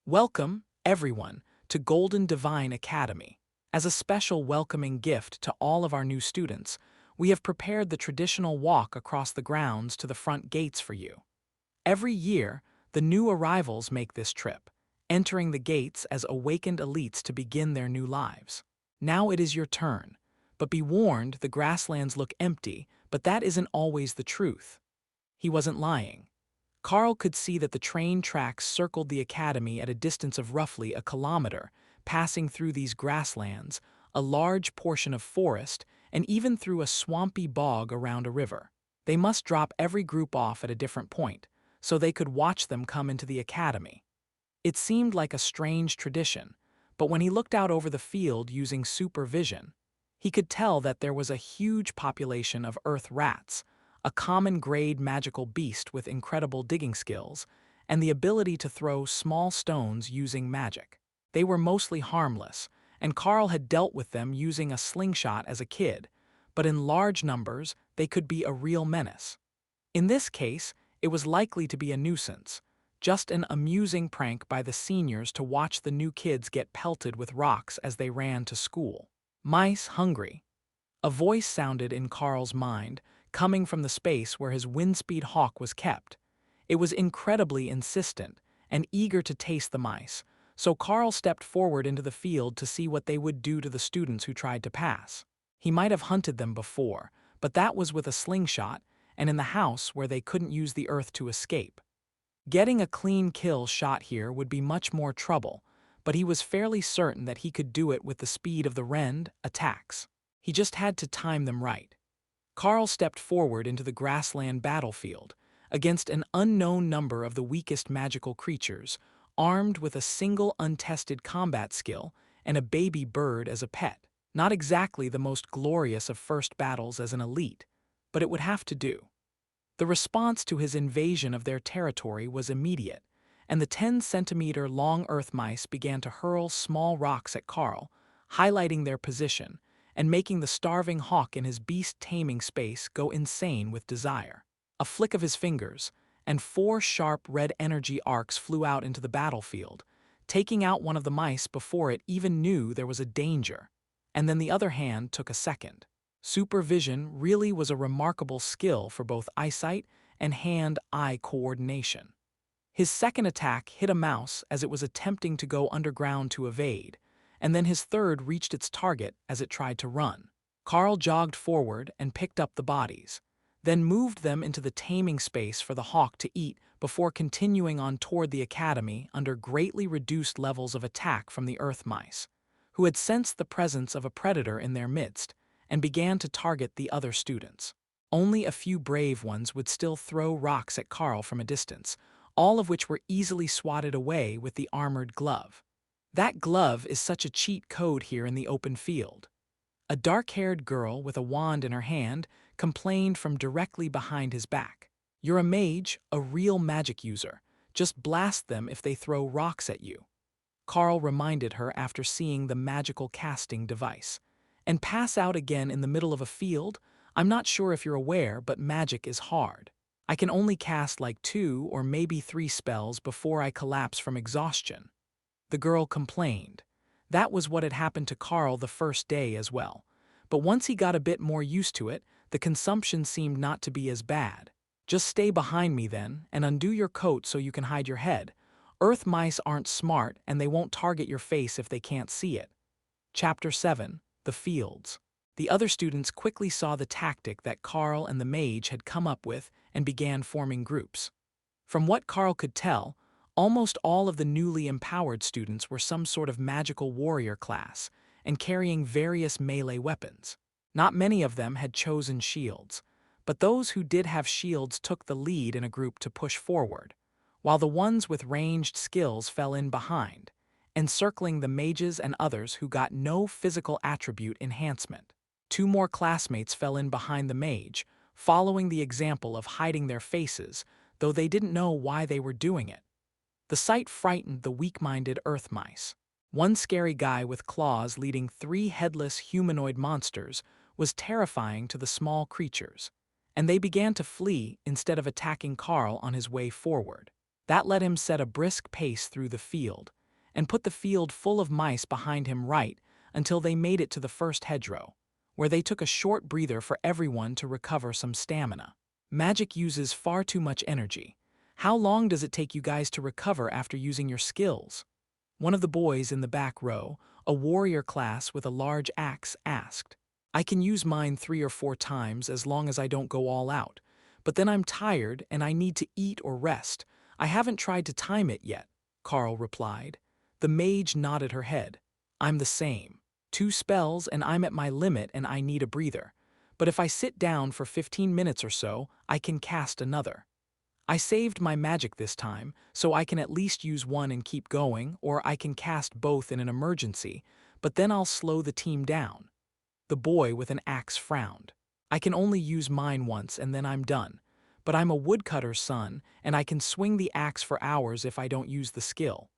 Welcome, everyone, to Golden Divine Academy. As a special welcoming gift to all of our new students, we have prepared the traditional walk across the grounds to the front gates for you. Every year, the new arrivals make this trip, entering the gates as awakened elites to begin their new lives. Now it is your turn, but be warned, the grasslands look empty, but that isn't always the truth. He wasn't lying. Carl could see that the train tracks circled the academy at a distance of roughly a kilometer, passing through these grasslands, a large portion of forest, and even through a swampy bog around a river. They must drop every group off at a different point, so they could watch them come into the academy. It seemed like a strange tradition, but when he looked out over the field using supervision, he could tell that there was a huge population of earth rats, a common-grade magical beast with incredible digging skills, and the ability to throw small stones using magic. They were mostly harmless, and Carl had dealt with them using a slingshot as a kid, but in large numbers, they could be a real menace. In this case, it was likely to be a nuisance, just an amusing prank by the seniors to watch the new kids get pelted with rocks as they ran to school. Mice hungry. A voice sounded in Carl's mind, coming from the space where his windspeed hawk was kept. It was incredibly insistent and eager to taste the mice, so Carl stepped forward into the field to see what they would do to the students who tried to pass. He might have hunted them before, but that was with a slingshot and in the house where they couldn't use the earth to escape. Getting a clean kill shot here would be much more trouble, but he was fairly certain that he could do it with the speed of the rend attacks. He just had to time them right. Carl stepped forward into the grassland battlefield, against an unknown number of the weakest magical creatures, armed with a single untested combat skill and a baby bird as a pet. Not exactly the most glorious of first battles as an elite, but it would have to do. The response to his invasion of their territory was immediate, and the 10-centimeter long earth mice began to hurl small rocks at Carl, highlighting their position and making the starving hawk in his beast-taming space go insane with desire. A flick of his fingers, and 4 sharp red energy arcs flew out into the battlefield, taking out one of the mice before it even knew there was a danger, and then the other hand took a second. Supervision really was a remarkable skill for both eyesight and hand-eye coordination. His second attack hit a mouse as it was attempting to go underground to evade, and then his third reached its target as it tried to run. Carl jogged forward and picked up the bodies, then moved them into the taming space for the hawk to eat before continuing on toward the academy under greatly reduced levels of attack from the earth mice, who had sensed the presence of a predator in their midst and began to target the other students. Only a few brave ones would still throw rocks at Carl from a distance, all of which were easily swatted away with the armored glove. That glove is such a cheat code here in the open field. A dark-haired girl with a wand in her hand complained from directly behind his back. You're a mage, a real magic user. Just blast them if they throw rocks at you. Carl reminded her after seeing the magical casting device. and pass out again in the middle of a field? I'm not sure if you're aware, but magic is hard. I can only cast like 2 or maybe 3 spells before I collapse from exhaustion. The girl complained. That was what had happened to Carl the first day as well. But once he got a bit more used to it, the consumption seemed not to be as bad. Just stay behind me then, and undo your coat so you can hide your head. Earth mice aren't smart, and they won't target your face if they can't see it. Chapter 7. The Fields. The other students quickly saw the tactic that Carl and the mage had come up with and began forming groups. From what Carl could tell, almost all of the newly empowered students were some sort of magical warrior class and carrying various melee weapons. Not many of them had chosen shields, but those who did have shields took the lead in a group to push forward, while the ones with ranged skills fell in behind, encircling the mages and others who got no physical attribute enhancement. 2 more classmates fell in behind the mage, following the example of hiding their faces, though they didn't know why they were doing it. The sight frightened the weak-minded earth mice. One scary guy with claws leading 3 headless humanoid monsters was terrifying to the small creatures, and they began to flee instead of attacking Carl on his way forward. That let him set a brisk pace through the field, and put the field full of mice behind him right until they made it to the first hedgerow, where they took a short breather for everyone to recover some stamina. Magic uses far too much energy. How long does it take you guys to recover after using your skills? One of the boys in the back row, a warrior class with a large axe, asked. I can use mine 3 or 4 times as long as I don't go all out, but then I'm tired and I need to eat or rest. I haven't tried to time it yet, Carl replied. The mage nodded her head. I'm the same. 2 spells and I'm at my limit and I need a breather. But if I sit down for 15 minutes or so, I can cast another. I saved my magic this time, so I can at least use one and keep going, or I can cast both in an emergency, but then I'll slow the team down. The boy with an axe frowned. I can only use mine once and then I'm done. But I'm a woodcutter's son, and I can swing the axe for hours if I don't use the skill.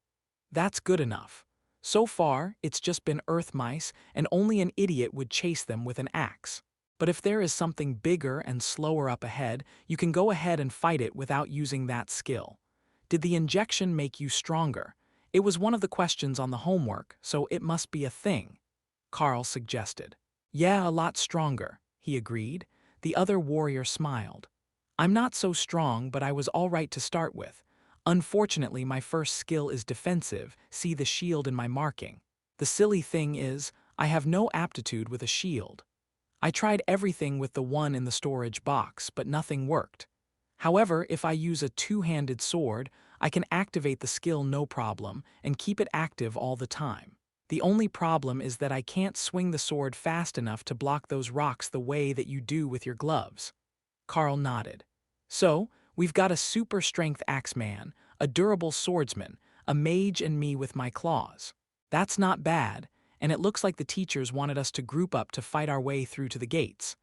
That's good enough. So far, it's just been earth mice, and only an idiot would chase them with an axe. But if there is something bigger and slower up ahead, you can go ahead and fight it without using that skill. Did the injection make you stronger? It was one of the questions on the homework, so it must be a thing, Carl suggested. Yeah, a lot stronger, he agreed. The other warrior smiled. I'm not so strong, but I was all right to start with. Unfortunately, my first skill is defensive, see the shield in my marking. The silly thing is, I have no aptitude with a shield. I tried everything with the one in the storage box, but nothing worked. However, if I use a 2-handed sword, I can activate the skill no problem and keep it active all the time. The only problem is that I can't swing the sword fast enough to block those rocks the way that you do with your gloves. Carl nodded. So, we've got a super strength axeman, a durable swordsman, a mage and me with my claws. That's not bad, and it looks like the teachers wanted us to group up to fight our way through to the gates.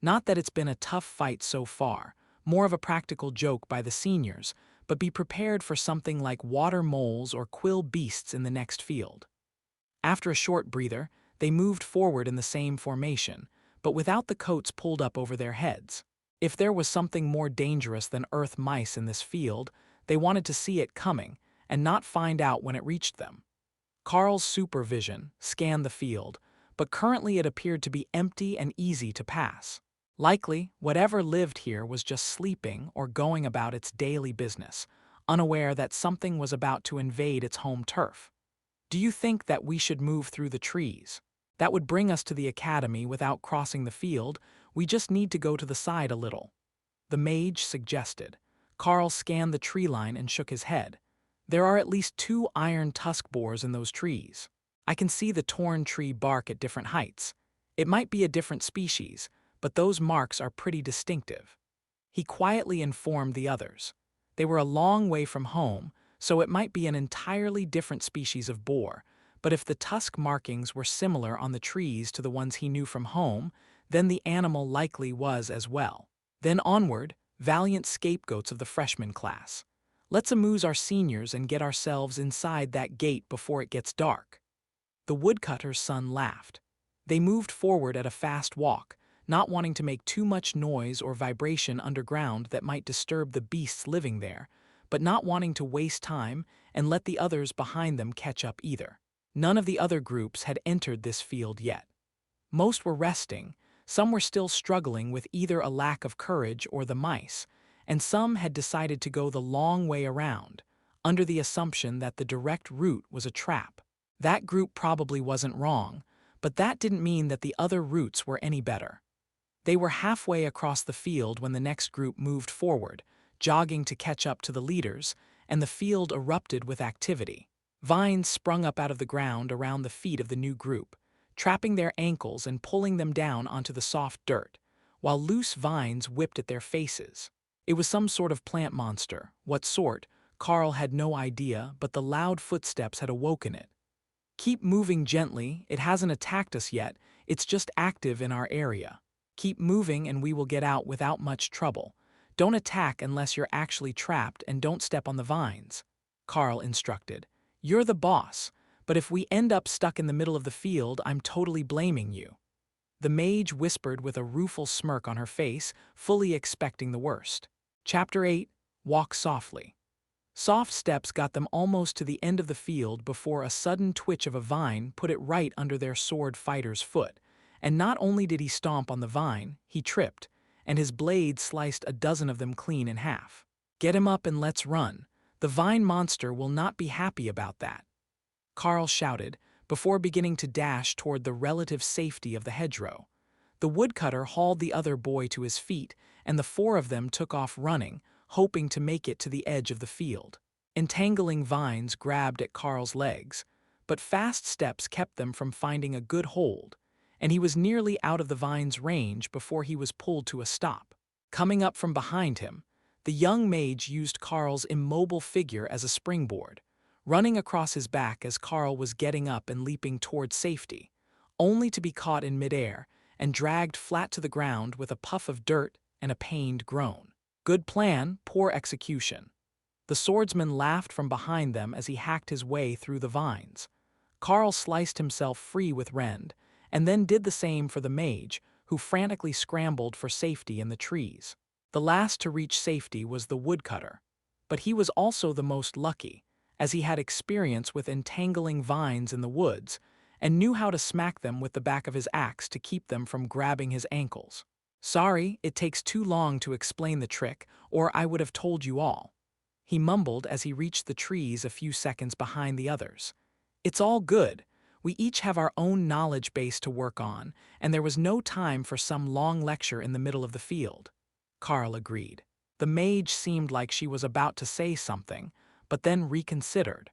Not that it's been a tough fight so far, more of a practical joke by the seniors, but be prepared for something like water moles or quill beasts in the next field. After a short breather, they moved forward in the same formation, but without the coats pulled up over their heads. If there was something more dangerous than earth mice in this field, they wanted to see it coming and not find out when it reached them. Carl's supervision scanned the field, but currently it appeared to be empty and easy to pass. Likely, whatever lived here was just sleeping or going about its daily business, unaware that something was about to invade its home turf. Do you think that we should move through the trees? That would bring us to the academy without crossing the field. We just need to go to the side a little. The mage suggested. Carl scanned the tree line and shook his head. There are at least 2 iron tusk borers in those trees. I can see the torn tree bark at different heights. It might be a different species, but those marks are pretty distinctive. He quietly informed the others. They were a long way from home, so it might be an entirely different species of boar, but if the tusk markings were similar on the trees to the ones he knew from home, then the animal likely was as well. Then onward, valiant scapegoats of the freshman class. Let's amuse our seniors and get ourselves inside that gate before it gets dark. The woodcutter's son laughed. They moved forward at a fast walk, not wanting to make too much noise or vibration underground that might disturb the beasts living there, but not wanting to waste time and let the others behind them catch up either. None of the other groups had entered this field yet. Most were resting, some were still struggling with either a lack of courage or the mice, and some had decided to go the long way around, under the assumption that the direct route was a trap. That group probably wasn't wrong, but that didn't mean that the other routes were any better. They were halfway across the field when the next group moved forward, jogging to catch up to the leaders, and the field erupted with activity. Vines sprung up out of the ground around the feet of the new group, trapping their ankles and pulling them down onto the soft dirt, while loose vines whipped at their faces. It was some sort of plant monster. What sort, Carl had no idea, but the loud footsteps had awoken it. "Keep moving gently, it hasn't attacked us yet, it's just active in our area. Keep moving and we will get out without much trouble. Don't attack unless you're actually trapped and don't step on the vines," Carl instructed. "You're the boss, but if we end up stuck in the middle of the field, I'm totally blaming you." The mage whispered with a rueful smirk on her face, fully expecting the worst. Chapter 8. Walk Softly. Soft steps got them almost to the end of the field before a sudden twitch of a vine put it right under their sword fighter's foot, and not only did he stomp on the vine, he tripped, and his blade sliced a dozen of them clean in half. "Get him up and let's run. The vine monster will not be happy about that," Carl shouted, before beginning to dash toward the relative safety of the hedgerow. The woodcutter hauled the other boy to his feet, and the four of them took off running, hoping to make it to the edge of the field. Entangling vines grabbed at Carl's legs, but fast steps kept them from finding a good hold, and he was nearly out of the vine's range before he was pulled to a stop. Coming up from behind him, the young mage used Carl's immobile figure as a springboard, running across his back as Carl was getting up and leaping toward safety, only to be caught in midair and dragged flat to the ground with a puff of dirt and a pained groan. Good plan, poor execution. The swordsman laughed from behind them as he hacked his way through the vines. Carl sliced himself free with rend, and then did the same for the mage, who frantically scrambled for safety in the trees. The last to reach safety was the woodcutter, but he was also the most lucky, as he had experience with entangling vines in the woods, and knew how to smack them with the back of his axe to keep them from grabbing his ankles. "Sorry, it takes too long to explain the trick, or I would have told you all," he mumbled as he reached the trees a few seconds behind the others. "It's all good. We each have our own knowledge base to work on, and there was no time for some long lecture in the middle of the field." Carl agreed. The mage seemed like she was about to say something, but then reconsidered.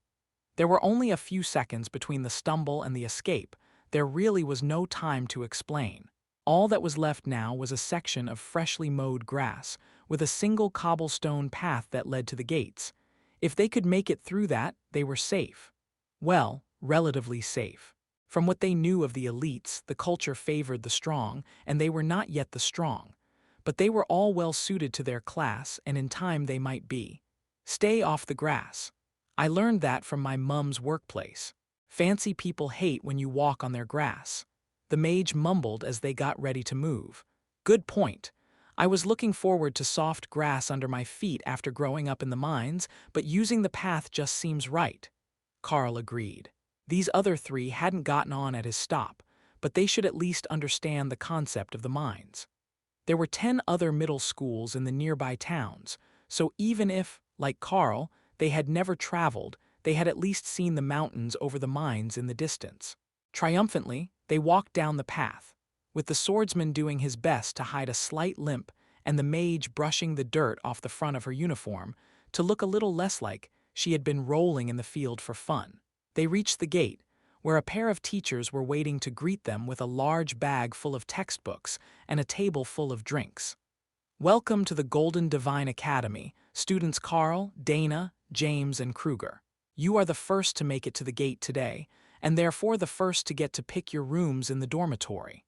There were only a few seconds between the stumble and the escape. There really was no time to explain. All that was left now was a section of freshly mowed grass, with a single cobblestone path that led to the gates. If they could make it through that, they were safe. Well, relatively safe. From what they knew of the elites, the culture favored the strong, and they were not yet the strong. But they were all well suited to their class, and in time they might be. "Stay off the grass. I learned that from my mum's workplace. Fancy people hate when you walk on their grass." The mage mumbled as they got ready to move. "Good point. I was looking forward to soft grass under my feet after growing up in the mines, but using the path just seems right," Carl agreed. These other three hadn't gotten on at his stop, but they should at least understand the concept of the mines. There were 10 other middle schools in the nearby towns, so even if, like Carl, they had never traveled, they had at least seen the mountains over the mines in the distance. Triumphantly, they walked down the path, with the swordsman doing his best to hide a slight limp and the mage brushing the dirt off the front of her uniform to look a little less like she had been rolling in the field for fun. They reached the gate, where a pair of teachers were waiting to greet them with a large bag full of textbooks and a table full of drinks. "Welcome to the Golden Divine Academy, students Carl, Dana, James, and Kruger. You are the first to make it to the gate today, and therefore the first to get to pick your rooms in the dormitory.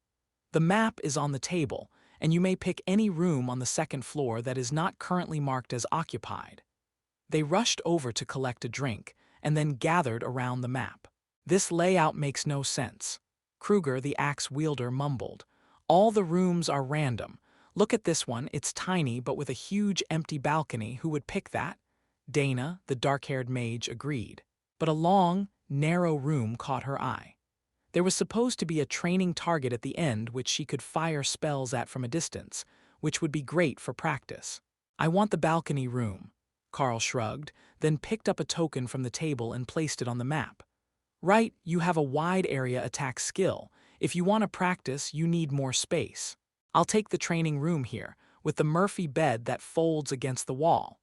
The map is on the table, and you may pick any room on the second floor that is not currently marked as occupied." They rushed over to collect a drink, and then gathered around the map. "This layout makes no sense," Kruger, the axe wielder, mumbled. All the rooms are random. Look at this one, it's tiny but with a huge empty balcony. Who would pick that? Dana, the dark-haired mage, agreed. But a long, narrow room caught her eye. There was supposed to be a training target at the end which she could fire spells at from a distance, which would be great for practice. I want the balcony room. Carl shrugged, then picked up a token from the table and placed it on the map. Right, you have a wide area attack skill. If you want to practice, you need more space. I'll take the training room here, with the Murphy bed that folds against the wall.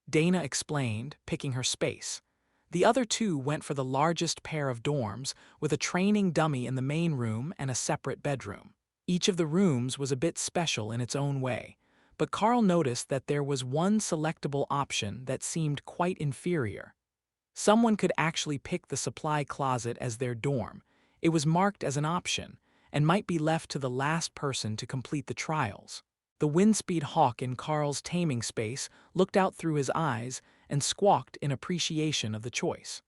Dana explained, picking her space. The other two went for the largest pair of dorms, with a training dummy in the main room and a separate bedroom. Each of the rooms was a bit special in its own way, but Carl noticed that there was one selectable option that seemed quite inferior. Someone could actually pick the supply closet as their dorm. It was marked as an option, and might be left to the last person to complete the trials. The windspeed hawk in Carl's taming space looked out through his eyes and squawked in appreciation of the choice.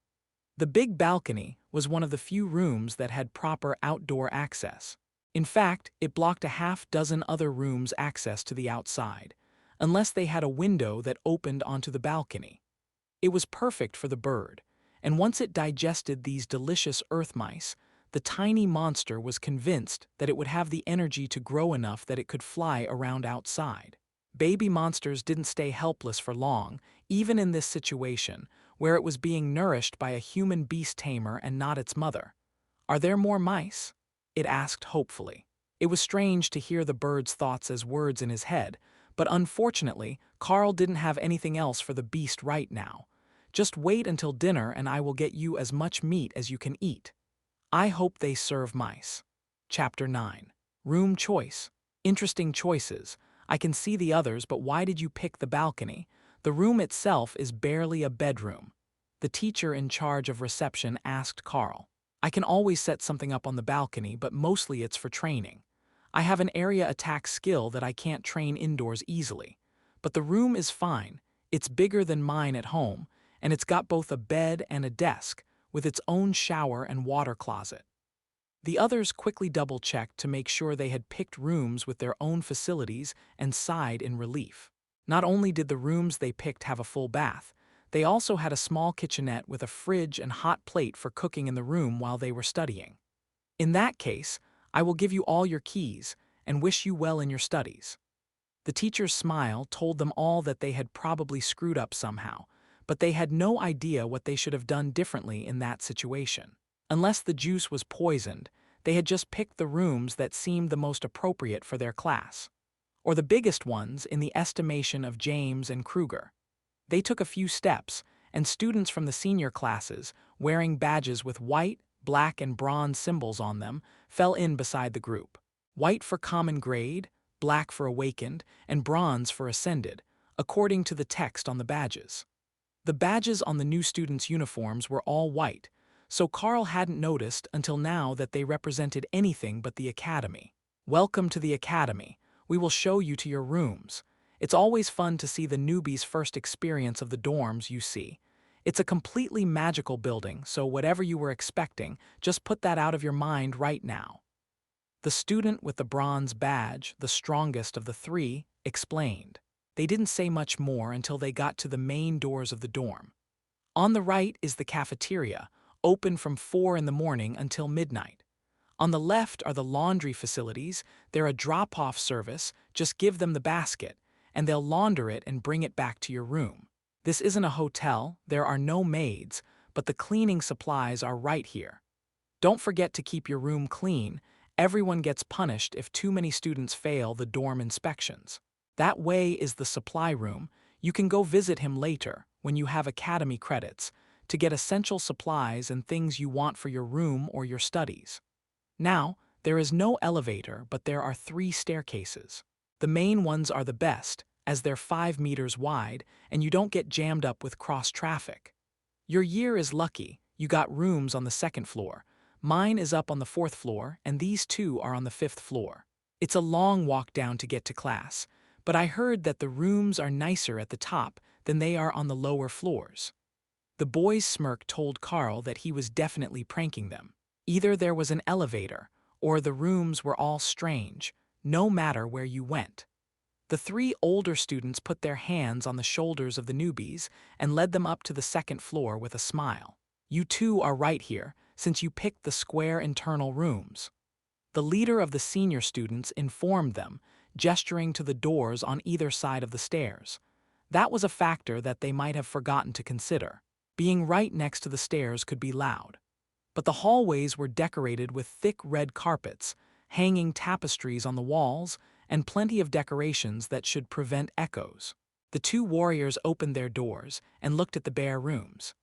The big balcony was one of the few rooms that had proper outdoor access. In fact, it blocked a half-dozen other rooms' access to the outside, unless they had a window that opened onto the balcony. It was perfect for the bird, and once it digested these delicious earth mice, the tiny monster was convinced that it would have the energy to grow enough that it could fly around outside. Baby monsters didn't stay helpless for long, even in this situation, where it was being nourished by a human beast tamer and not its mother. "Are there more mice?" it asked hopefully. It was strange to hear the bird's thoughts as words in his head, but unfortunately, Carl didn't have anything else for the beast right now. "Just wait until dinner and I will get you as much meat as you can eat. I hope they serve mice." Chapter 9. Room Choice. Interesting choices. I can see the others, but why did you pick the balcony? The room itself is barely a bedroom. The teacher in charge of reception asked Carl. "I can always set something up on the balcony, but mostly it's for training. I have an area attack skill that I can't train indoors easily. But the room is fine. It's bigger than mine at home, and it's got both a bed and a desk, with its own shower and water closet." The others quickly double-checked to make sure they had picked rooms with their own facilities and sighed in relief. Not only did the rooms they picked have a full bath, they also had a small kitchenette with a fridge and hot plate for cooking in the room while they were studying. "In that case, I will give you all your keys and wish you well in your studies." The teacher's smile told them all that they had probably screwed up somehow, but they had no idea what they should have done differently in that situation. Unless the juice was poisoned, they had just picked the rooms that seemed the most appropriate for their class, or the biggest ones in the estimation of James and Kruger. They took a few steps, and students from the senior classes, wearing badges with white, black, and bronze symbols on them, fell in beside the group. White for common grade, black for awakened, and bronze for ascended, according to the text on the badges. The badges on the new students' uniforms were all white, so Carl hadn't noticed until now that they represented anything but the academy. "Welcome to the academy. We will show you to your rooms. It's always fun to see the newbies' first experience of the dorms, you see. It's a completely magical building, so whatever you were expecting, just put that out of your mind right now." The student with the bronze badge, the strongest of the three, explained. They didn't say much more until they got to the main doors of the dorm. On the right is the cafeteria, open from 4 in the morning until midnight. On the left are the laundry facilities. They're a drop-off service. Just give them the basket, and they'll launder it and bring it back to your room. This isn't a hotel, there are no maids, but the cleaning supplies are right here. Don't forget to keep your room clean. Everyone gets punished if too many students fail the dorm inspections. That way is the supply room. You can go visit him later, when you have academy credits, to get essential supplies and things you want for your room or your studies. Now, there is no elevator, but there are 3 staircases. The main ones are the best, as they're 5 meters wide, and you don't get jammed up with cross-traffic. Your year is lucky, you got rooms on the 2nd floor. Mine is up on the 4th floor, and these 2 are on the 5th floor. It's a long walk down to get to class, but I heard that the rooms are nicer at the top than they are on the lower floors. The boy's smirk told Carl that he was definitely pranking them. Either there was an elevator, or the rooms were all strange, no matter where you went. The three older students put their hands on the shoulders of the newbies and led them up to the second floor with a smile. You two are right here, since you picked the square internal rooms. The leader of the senior students informed them, gesturing to the doors on either side of the stairs. That was a factor that they might have forgotten to consider. Being right next to the stairs could be loud. But the hallways were decorated with thick red carpets, hanging tapestries on the walls, and plenty of decorations that should prevent echoes. The two warriors opened their doors and looked at the bare rooms.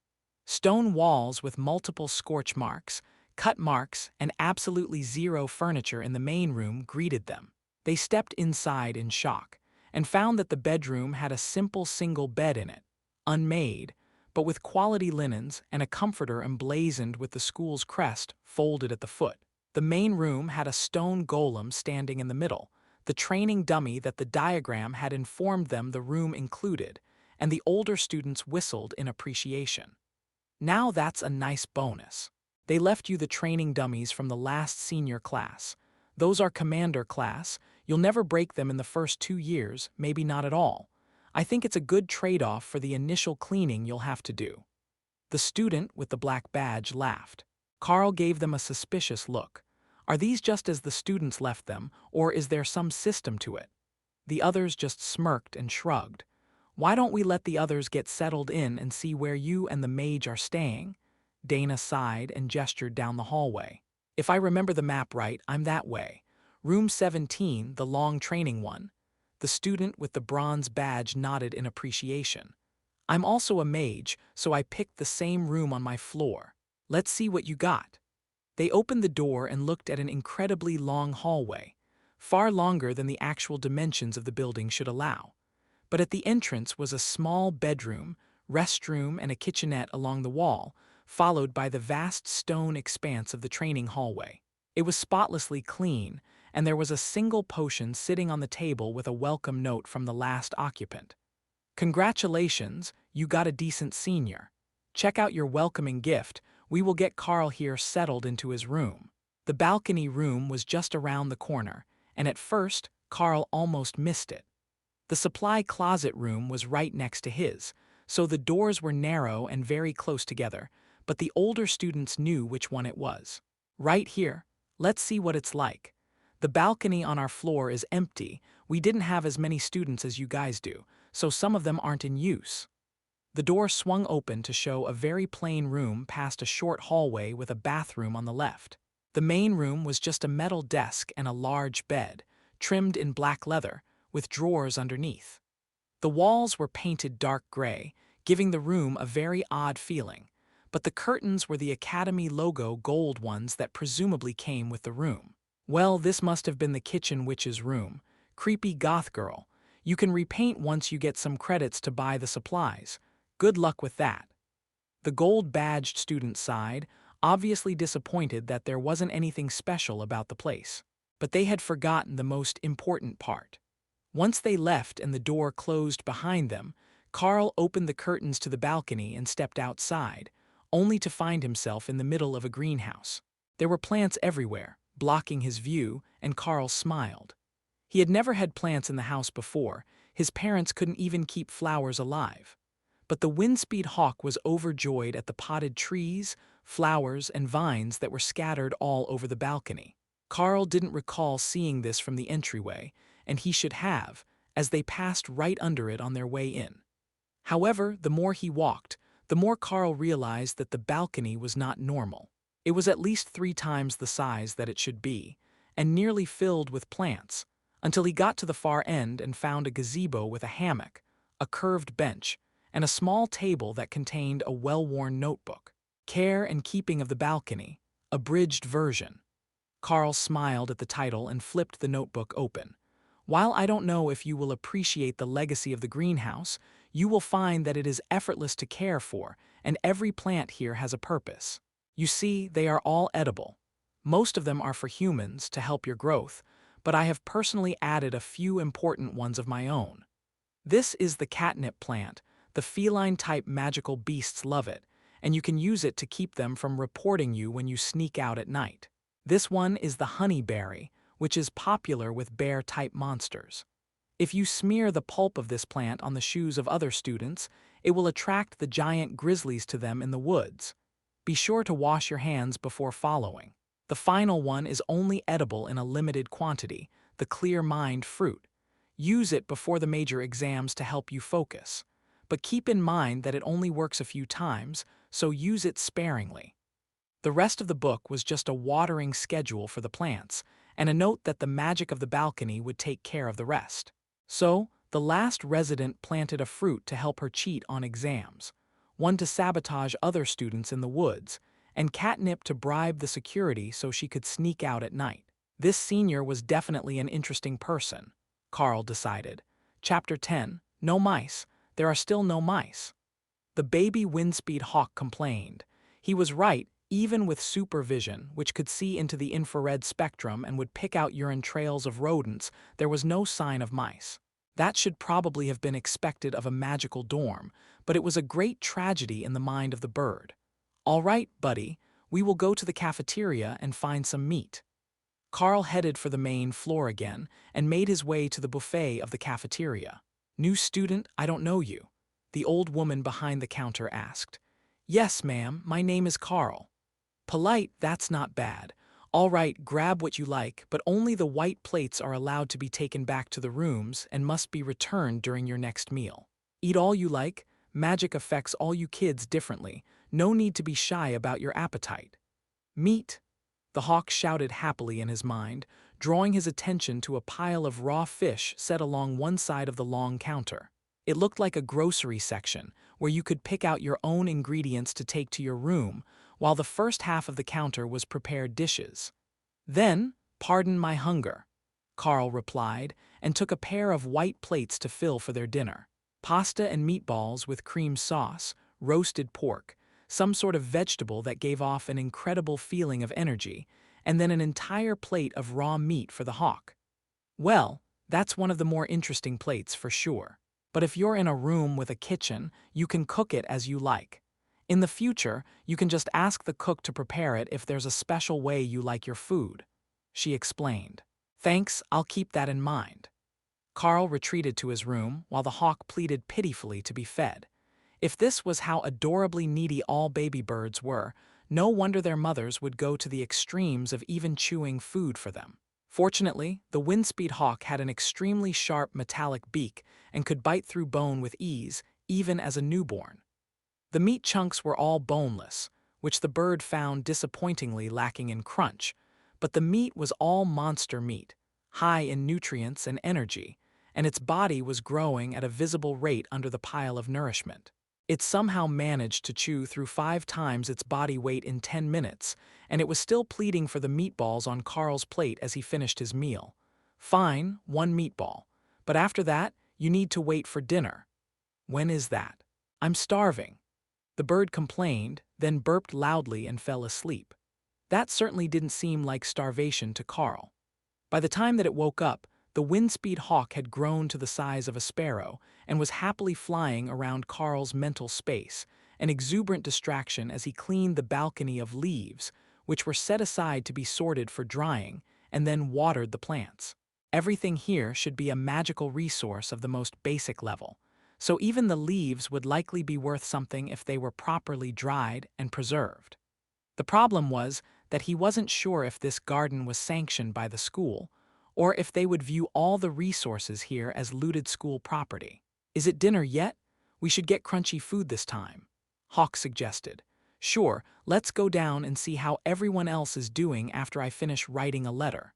Stone walls with multiple scorch marks, cut marks, and absolutely zero furniture in the main room greeted them. They stepped inside in shock and found that the bedroom had a simple single bed in it, unmade, but with quality linens and a comforter emblazoned with the school's crest folded at the foot. The main room had a stone golem standing in the middle, the training dummy that the diagram had informed them the room included, and the older students whistled in appreciation. Now that's a nice bonus. They left you the training dummies from the last senior class. Those are commander class. You'll never break them in the first 2 years, maybe not at all. I think it's a good trade-off for the initial cleaning you'll have to do. The student with the black badge laughed. Carl gave them a suspicious look. Are these just as the students left them, or is there some system to it? The others just smirked and shrugged. Why don't we let the others get settled in and see where you and the mage are staying? Dana sighed and gestured down the hallway. If I remember the map right, I'm that way. Room 17, the long training one. The student with the bronze badge nodded in appreciation. I'm also a mage, so I picked the same room on my floor. Let's see what you got. They opened the door and looked at an incredibly long hallway, far longer than the actual dimensions of the building should allow. But at the entrance was a small bedroom, restroom, and a kitchenette along the wall, followed by the vast stone expanse of the training hallway. It was spotlessly clean, and there was a single potion sitting on the table with a welcome note from the last occupant. Congratulations, you got a decent senior. Check out your welcoming gift. We will get Carl here settled into his room. The balcony room was just around the corner, and at first, Carl almost missed it. The supply closet room was right next to his, so the doors were narrow and very close together, but the older students knew which one it was. Right here, let's see what it's like. The balcony on our floor is empty. We didn't have as many students as you guys do, so some of them aren't in use. The door swung open to show a very plain room past a short hallway with a bathroom on the left. The main room was just a metal desk and a large bed, trimmed in black leather, with drawers underneath. The walls were painted dark gray, giving the room a very odd feeling, but the curtains were the Academy logo gold ones that presumably came with the room. Well, this must have been the kitchen witch's room. Creepy goth girl. You can repaint once you get some credits to buy the supplies. Good luck with that. The gold-badged student sighed, obviously disappointed that there wasn't anything special about the place. But they had forgotten the most important part. Once they left and the door closed behind them, Carl opened the curtains to the balcony and stepped outside, only to find himself in the middle of a greenhouse. There were plants everywhere, blocking his view, and Carl smiled. He had never had plants in the house before. His parents couldn't even keep flowers alive. But the windspeed hawk was overjoyed at the potted trees, flowers, and vines that were scattered all over the balcony. Carl didn't recall seeing this from the entryway, and he should have, as they passed right under it on their way in. However, the more he walked, the more Carl realized that the balcony was not normal. It was at least 3 times the size that it should be, and nearly filled with plants, until he got to the far end and found a gazebo with a hammock, a curved bench, and a small table that contained a well-worn notebook. Care and Keeping of the Balcony, abridged version. Carl smiled at the title and flipped the notebook open. While I don't know if you will appreciate the legacy of the greenhouse, you will find that it is effortless to care for, and every plant here has a purpose. You see, they are all edible. Most of them are for humans to help your growth, but I have personally added a few important ones of my own. This is the catnip plant. The feline-type magical beasts love it, and you can use it to keep them from reporting you when you sneak out at night. This one is the honeyberry, which is popular with bear-type monsters. If you smear the pulp of this plant on the shoes of other students, it will attract the giant grizzlies to them in the woods. Be sure to wash your hands before following. The final one is only edible in a limited quantity, the clear mind fruit. Use it before the major exams to help you focus. But keep in mind that it only works a few times, so use it sparingly. The rest of the book was just a watering schedule for the plants, and a note that the magic of the balcony would take care of the rest. So, the last resident planted a fruit to help her cheat on exams, one to sabotage other students in the woods, and catnip to bribe the security so she could sneak out at night. This senior was definitely an interesting person, Carl decided. Chapter 10, No Mice. There are still no mice. The baby windspeed hawk complained. He was right, even with supervision, which could see into the infrared spectrum and would pick out urine trails of rodents, there was no sign of mice. That should probably have been expected of a magical dorm, but it was a great tragedy in the mind of the bird. All right, buddy, we will go to the cafeteria and find some meat. Carl headed for the main floor again and made his way to the buffet of the cafeteria. New student, I don't know you, the old woman behind the counter asked. Yes, ma'am, my name is Carl. Polite, that's not bad. All right, grab what you like, but only the white plates are allowed to be taken back to the rooms and must be returned during your next meal. Eat all you like. Magic affects all you kids differently. No need to be shy about your appetite. Meat, the hawk shouted happily in his mind, drawing his attention to a pile of raw fish set along one side of the long counter. It looked like a grocery section, where you could pick out your own ingredients to take to your room, while the first half of the counter was prepared dishes. Then, pardon my hunger, Carl replied, and took a pair of white plates to fill for their dinner. Pasta and meatballs with cream sauce, roasted pork, some sort of vegetable that gave off an incredible feeling of energy, and then an entire plate of raw meat for the hawk. Well, that's one of the more interesting plates for sure. But if you're in a room with a kitchen, you can cook it as you like. In the future, you can just ask the cook to prepare it if there's a special way you like your food, she explained. Thanks, I'll keep that in mind. Carl retreated to his room while the hawk pleaded pitifully to be fed. If this was how adorably needy all baby birds were, no wonder their mothers would go to the extremes of even chewing food for them. Fortunately, the windspeed hawk had an extremely sharp metallic beak and could bite through bone with ease, even as a newborn. The meat chunks were all boneless, which the bird found disappointingly lacking in crunch, but the meat was all monster meat, high in nutrients and energy, and its body was growing at a visible rate under the pile of nourishment. It somehow managed to chew through 5 times its body weight in 10 minutes, and it was still pleading for the meatballs on Carl's plate as he finished his meal. Fine, 1 meatball, but after that, you need to wait for dinner. When is that? I'm starving. The bird complained, then burped loudly and fell asleep. That certainly didn't seem like starvation to Carl. By the time that it woke up, the windspeed hawk had grown to the size of a sparrow and was happily flying around Carl's mental space, an exuberant distraction as he cleaned the balcony of leaves, which were set aside to be sorted for drying, and then watered the plants. Everything here should be a magical resource of the most basic level, so even the leaves would likely be worth something if they were properly dried and preserved. The problem was that he wasn't sure if this garden was sanctioned by the school, or if they would view all the resources here as looted school property. Is it dinner yet? We should get crunchy food this time, Hawk suggested. Sure, let's go down and see how everyone else is doing after I finish writing a letter.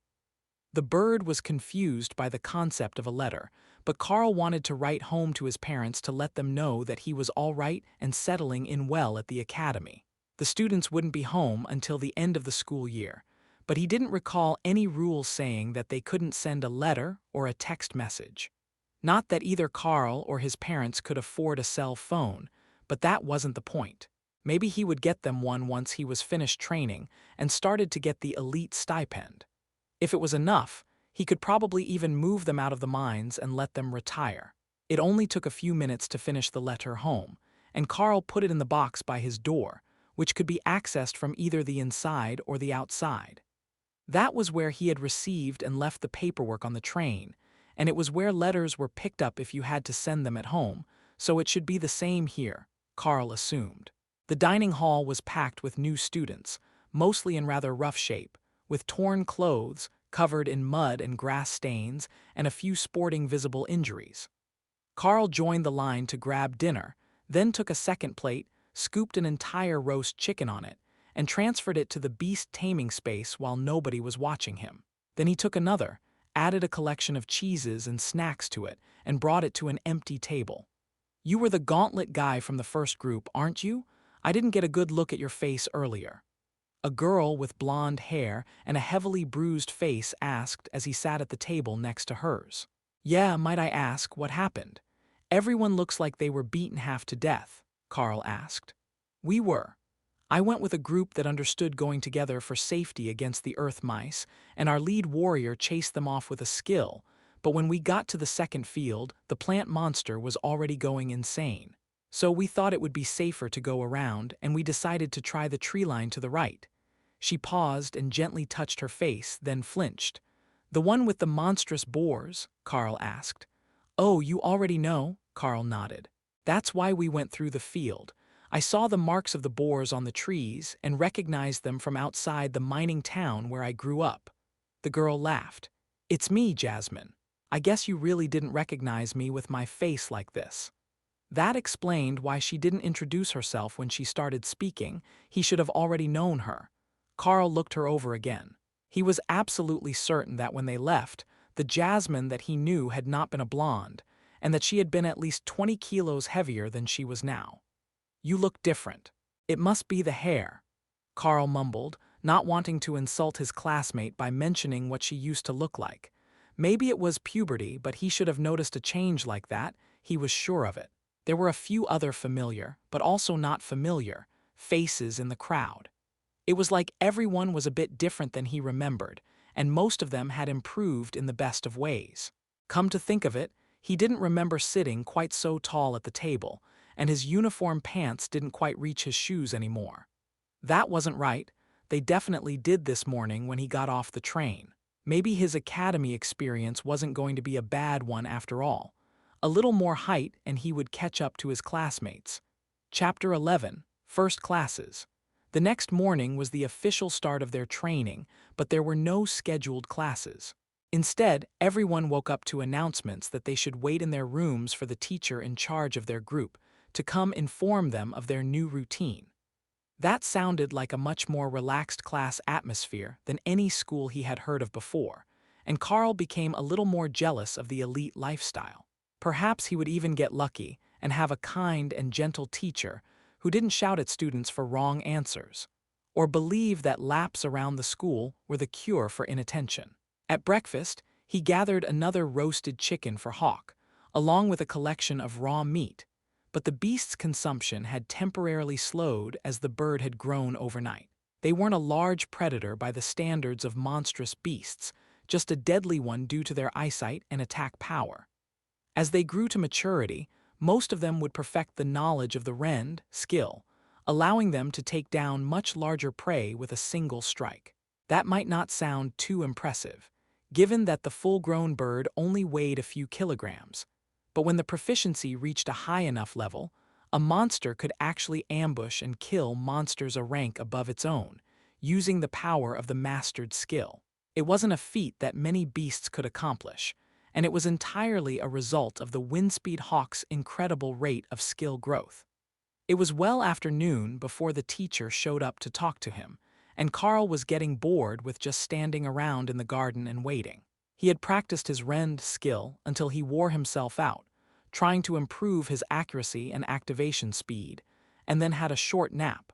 The bird was confused by the concept of a letter, but Carl wanted to write home to his parents to let them know that he was all right and settling in well at the academy. The students wouldn't be home until the end of the school year, but he didn't recall any rules saying that they couldn't send a letter or a text message. Not that either Carl or his parents could afford a cell phone, but that wasn't the point. Maybe he would get them one once he was finished training and started to get the elite stipend. If it was enough, he could probably even move them out of the mines and let them retire. It only took a few minutes to finish the letter home, and Carl put it in the box by his door, which could be accessed from either the inside or the outside. That was where he had received and left the paperwork on the train, and it was where letters were picked up if you had to send them at home, so it should be the same here, Carl assumed. The dining hall was packed with new students, mostly in rather rough shape, with torn clothes, covered in mud and grass stains, and a few sporting visible injuries. Carl joined the line to grab dinner, then took a second plate, scooped an entire roast chicken on it, and transferred it to the beast taming space while nobody was watching him. Then he took another, added a collection of cheeses and snacks to it, and brought it to an empty table. "You were the gauntlet guy from the first group, aren't you? I didn't get a good look at your face earlier." A girl with blonde hair and a heavily bruised face asked as he sat at the table next to hers. "Yeah, might I ask, what happened? Everyone looks like they were beaten half to death," Carl asked. "We were. I went with a group that understood going together for safety against the earth mice, and our lead warrior chased them off with a skill, but when we got to the second field, the plant monster was already going insane. So we thought it would be safer to go around, and we decided to try the tree line to the right." She paused and gently touched her face, then flinched. "The one with the monstrous boars?" Carl asked. "Oh, you already know?" Carl nodded. "That's why we went through the field. I saw the marks of the boars on the trees and recognized them from outside the mining town where I grew up." The girl laughed. "It's me, Jasmine. I guess you really didn't recognize me with my face like this." That explained why she didn't introduce herself when she started speaking. He should have already known her. Carl looked her over again. He was absolutely certain that when they left, the Jasmine that he knew had not been a blonde, and that she had been at least 20 kilos heavier than she was now. "You look different. It must be the hair," Carl mumbled, not wanting to insult his classmate by mentioning what she used to look like. Maybe it was puberty, but he should have noticed a change like that, he was sure of it. There were a few other familiar, but also not familiar, faces in the crowd. It was like everyone was a bit different than he remembered, and most of them had improved in the best of ways. Come to think of it, he didn't remember sitting quite so tall at the table, and his uniform pants didn't quite reach his shoes anymore. That wasn't right. They definitely did this morning when he got off the train. Maybe his academy experience wasn't going to be a bad one after all. A little more height and he would catch up to his classmates. Chapter 11, First Classes. The next morning was the official start of their training, but there were no scheduled classes. Instead, everyone woke up to announcements that they should wait in their rooms for the teacher in charge of their group to come inform them of their new routine. That sounded like a much more relaxed class atmosphere than any school he had heard of before, and Carl became a little more jealous of the elite lifestyle. Perhaps he would even get lucky and have a kind and gentle teacher who didn't shout at students for wrong answers, or believe that laps around the school were the cure for inattention. At breakfast, he gathered another roasted chicken for Hawk, along with a collection of raw meat, but the beast's consumption had temporarily slowed as the bird had grown overnight. They weren't a large predator by the standards of monstrous beasts, just a deadly one due to their eyesight and attack power. As they grew to maturity, most of them would perfect the knowledge of the rend skill, allowing them to take down much larger prey with a single strike. That might not sound too impressive, given that the full-grown bird only weighed a few kilograms, but when the proficiency reached a high enough level, a monster could actually ambush and kill monsters a rank above its own, using the power of the mastered skill. It wasn't a feat that many beasts could accomplish, and it was entirely a result of the Windspeed Hawk's incredible rate of skill growth. It was well after noon before the teacher showed up to talk to him, and Carl was getting bored with just standing around in the garden and waiting. He had practiced his rend skill until he wore himself out, trying to improve his accuracy and activation speed, and then had a short nap.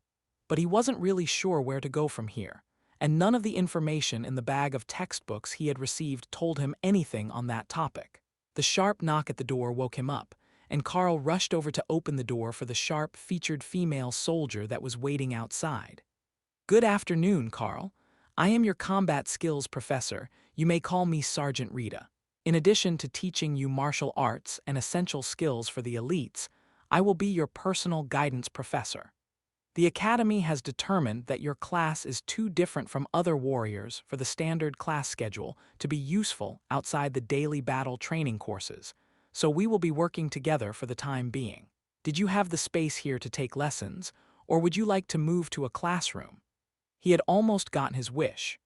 But he wasn't really sure where to go from here, and none of the information in the bag of textbooks he had received told him anything on that topic. The sharp knock at the door woke him up, and Carl rushed over to open the door for the sharp-featured female soldier that was waiting outside. "Good afternoon, Carl. I am your combat skills professor. You may call me Sergeant Rita. In addition to teaching you martial arts and essential skills for the elites, I will be your personal guidance professor." The Academy has determined that your class is too different from other warriors for the standard class schedule to be useful outside the daily battle training courses, so we will be working together for the time being. Did you have the space here to take lessons, or would you like to move to a classroom? He had almost gotten his wish.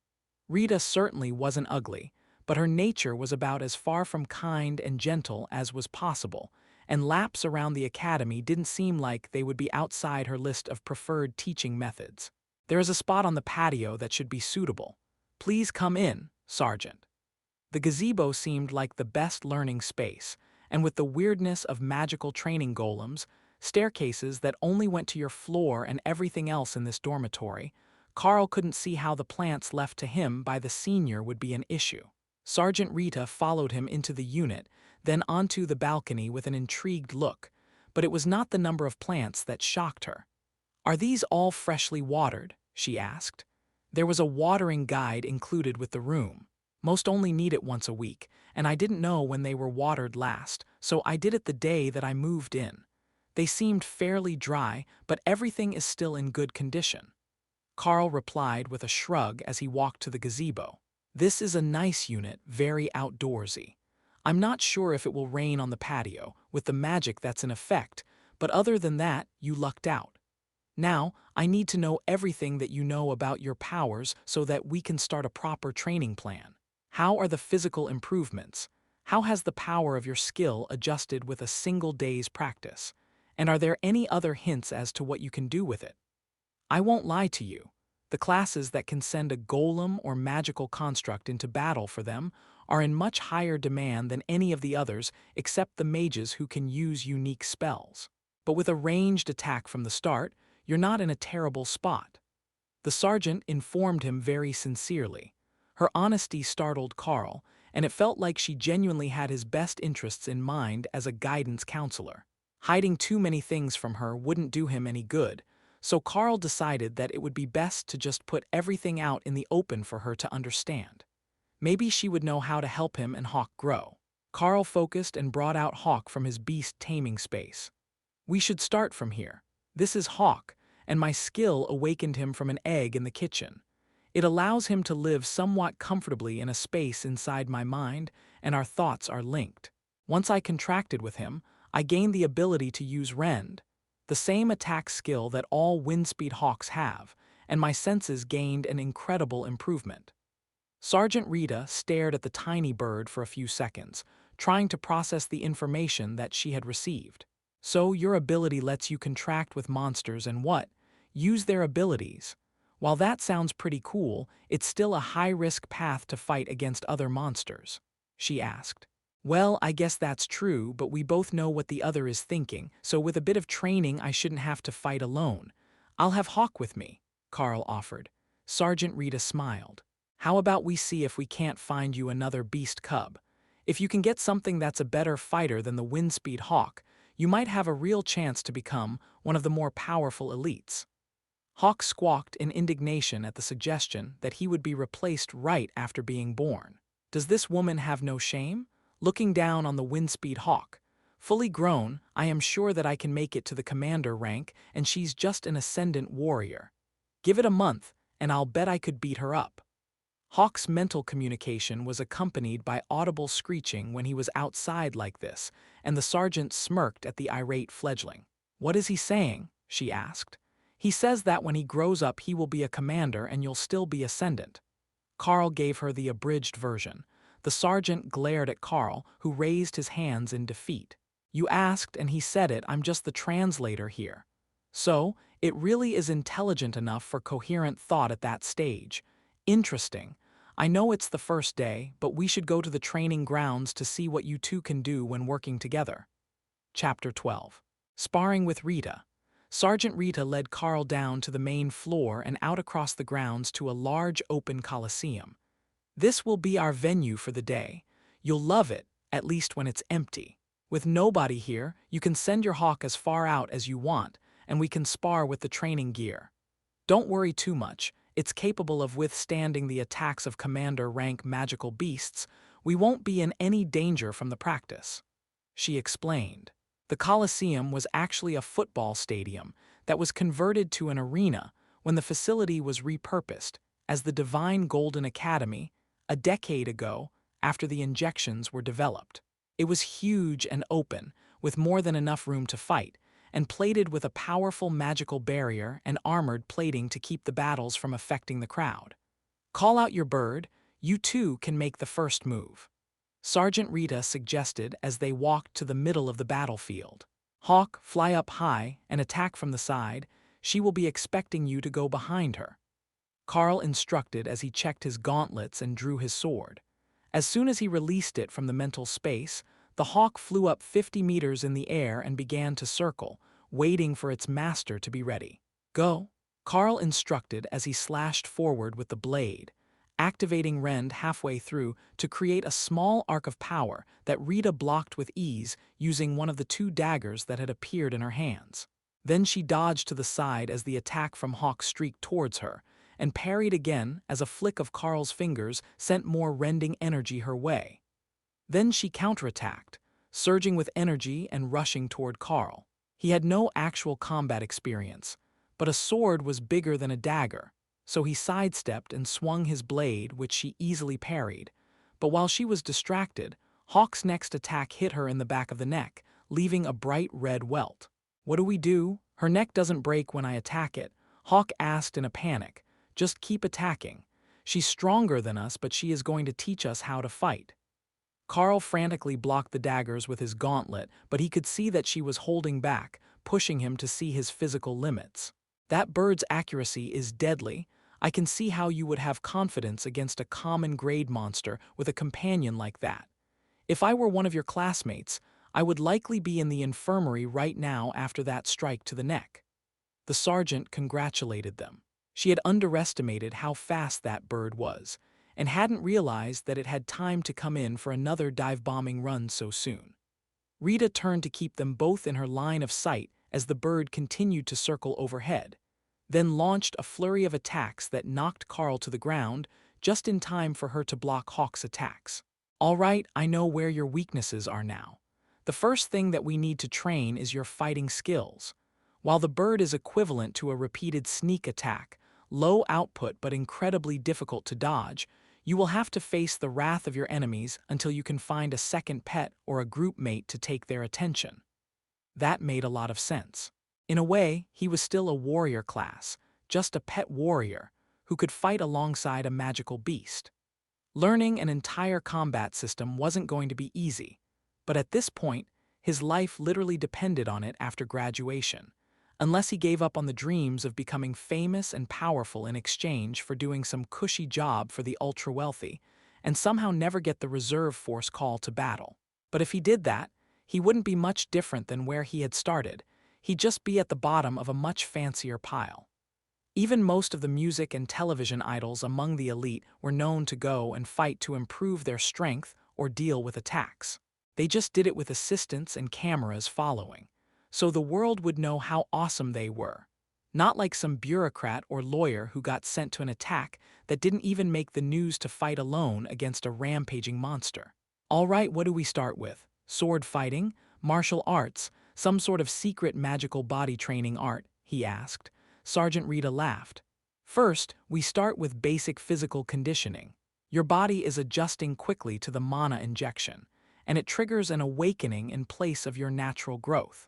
Rita certainly wasn't ugly, but her nature was about as far from kind and gentle as was possible, and laps around the academy didn't seem like they would be outside her list of preferred teaching methods. There is a spot on the patio that should be suitable. Please come in, Sergeant. The gazebo seemed like the best learning space, and with the weirdness of magical training golems, staircases that only went to your floor and everything else in this dormitory, Carl couldn't see how the plants left to him by the senior would be an issue. Sergeant Rita followed him into the unit, then onto the balcony with an intrigued look, but it was not the number of plants that shocked her. "Are these all freshly watered?" she asked. There was a watering guide included with the room. Most only need it once a week, and I didn't know when they were watered last, so I did it the day that I moved in. They seemed fairly dry, but everything is still in good condition. Carl replied with a shrug as he walked to the gazebo. This is a nice unit, very outdoorsy. I'm not sure if it will rain on the patio, with the magic that's in effect, but other than that, you lucked out. Now, I need to know everything that you know about your powers so that we can start a proper training plan. How are the physical improvements? How has the power of your skill adjusted with a single day's practice? And are there any other hints as to what you can do with it? I won't lie to you. The classes that can send a golem or magical construct into battle for them are in much higher demand than any of the others except the mages who can use unique spells. But with a ranged attack from the start, you're not in a terrible spot. The sergeant informed him very sincerely. Her honesty startled Carl, and it felt like she genuinely had his best interests in mind as a guidance counselor. Hiding too many things from her wouldn't do him any good, so Carl decided that it would be best to just put everything out in the open for her to understand. Maybe she would know how to help him and Hawk grow. Carl focused and brought out Hawk from his beast taming space. We should start from here. This is Hawk, and my skill awakened him from an egg in the kitchen. It allows him to live somewhat comfortably in a space inside my mind, and our thoughts are linked. Once I contracted with him, I gained the ability to use Rend, the same attack skill that all Windspeed Hawks have, and my senses gained an incredible improvement. Sergeant Rita stared at the tiny bird for a few seconds, trying to process the information that she had received. So your ability lets you contract with monsters and what? Use their abilities. While that sounds pretty cool, it's still a high-risk path to fight against other monsters, she asked. Well, I guess that's true, but we both know what the other is thinking, so with a bit of training I shouldn't have to fight alone. I'll have Hawk with me, Carl offered. Sergeant Rita smiled. How about we see if we can't find you another beast cub? If you can get something that's a better fighter than the Windspeed Hawk, you might have a real chance to become one of the more powerful elites. Hawk squawked in indignation at the suggestion that he would be replaced right after being born. Does this woman have no shame? Looking down on the Windspeed Hawk. Fully grown, I am sure that I can make it to the commander rank, and she's just an ascendant warrior. Give it a month, and I'll bet I could beat her up. Hawk's mental communication was accompanied by audible screeching when he was outside like this, and the sergeant smirked at the irate fledgling. What is he saying? She asked. He says that when he grows up he will be a commander and you'll still be ascendant. Carl gave her the abridged version. The sergeant glared at Carl, who raised his hands in defeat. You asked and he said it, I'm just the translator here. So, it really is intelligent enough for coherent thought at that stage. Interesting. I know it's the first day, but we should go to the training grounds to see what you two can do when working together. Chapter 12. Sparring with Rita. Sergeant Rita led Carl down to the main floor and out across the grounds to a large open coliseum. This will be our venue for the day. You'll love it, at least when it's empty. With nobody here, you can send your Hawk as far out as you want, and we can spar with the training gear. Don't worry too much. It's capable of withstanding the attacks of commander-rank magical beasts. We won't be in any danger from the practice, she explained. The Colosseum was actually a football stadium, that was converted to an arena when the facility was repurposed as the Divine Golden Academy a decade ago after the injections were developed. It was huge and open, with more than enough room to fight, and plated with a powerful magical barrier and armored plating to keep the battles from affecting the crowd. Call out your bird, you too can make the first move, Sergeant Rita suggested as they walked to the middle of the battlefield. Hawk, fly up high and attack from the side. She will be expecting you to go behind her, Carl instructed as he checked his gauntlets and drew his sword. As soon as he released it from the mental space, the hawk flew up 50 meters in the air and began to circle, waiting for its master to be ready. Go, Carl instructed as he slashed forward with the blade, activating Rend halfway through to create a small arc of power that Rita blocked with ease using one of the 2 daggers that had appeared in her hands. Then she dodged to the side as the attack from Hawk streaked towards her, and parried again as a flick of Carl's fingers sent more rending energy her way. Then she counterattacked, surging with energy and rushing toward Carl. He had no actual combat experience, but a sword was bigger than a dagger, so he sidestepped and swung his blade, which she easily parried. But while she was distracted, Hawk's next attack hit her in the back of the neck, leaving a bright red welt. What do we do? Her neck doesn't break when I attack it, Hawk asked in a panic. Just keep attacking. She's stronger than us, but she is going to teach us how to fight. Carl frantically blocked the daggers with his gauntlet, but he could see that she was holding back, pushing him to see his physical limits. That bird's accuracy is deadly. I can see how you would have confidence against a common grade monster with a companion like that. If I were one of your classmates, I would likely be in the infirmary right now after that strike to the neck. The sergeant congratulated them. She had underestimated how fast that bird was, and hadn't realized that it had time to come in for another dive-bombing run so soon. Rita turned to keep them both in her line of sight as the bird continued to circle overhead, then launched a flurry of attacks that knocked Carl to the ground just in time for her to block Hawk's attacks. All right, I know where your weaknesses are now. The first thing that we need to train is your fighting skills. While the bird is equivalent to a repeated sneak attack, low output but incredibly difficult to dodge, you will have to face the wrath of your enemies until you can find a second pet or a group mate to take their attention. That made a lot of sense. In a way, he was still a warrior class, just a pet warrior, who could fight alongside a magical beast. Learning an entire combat system wasn't going to be easy, but at this point, his life literally depended on it after graduation, unless he gave up on the dreams of becoming famous and powerful in exchange for doing some cushy job for the ultra-wealthy, and somehow never get the reserve force call to battle. But if he did that, he wouldn't be much different than where he had started. He'd just be at the bottom of a much fancier pile. Even most of the music and television idols among the elite were known to go and fight to improve their strength or deal with attacks. They just did it with assistants and cameras following, so the world would know how awesome they were. Not like some bureaucrat or lawyer who got sent to an attack that didn't even make the news to fight alone against a rampaging monster. All right, what do we start with? Sword fighting? Martial arts? Some sort of secret magical body training art? He asked. Sergeant Rita laughed. First, we start with basic physical conditioning. Your body is adjusting quickly to the mana injection, and it triggers an awakening in place of your natural growth.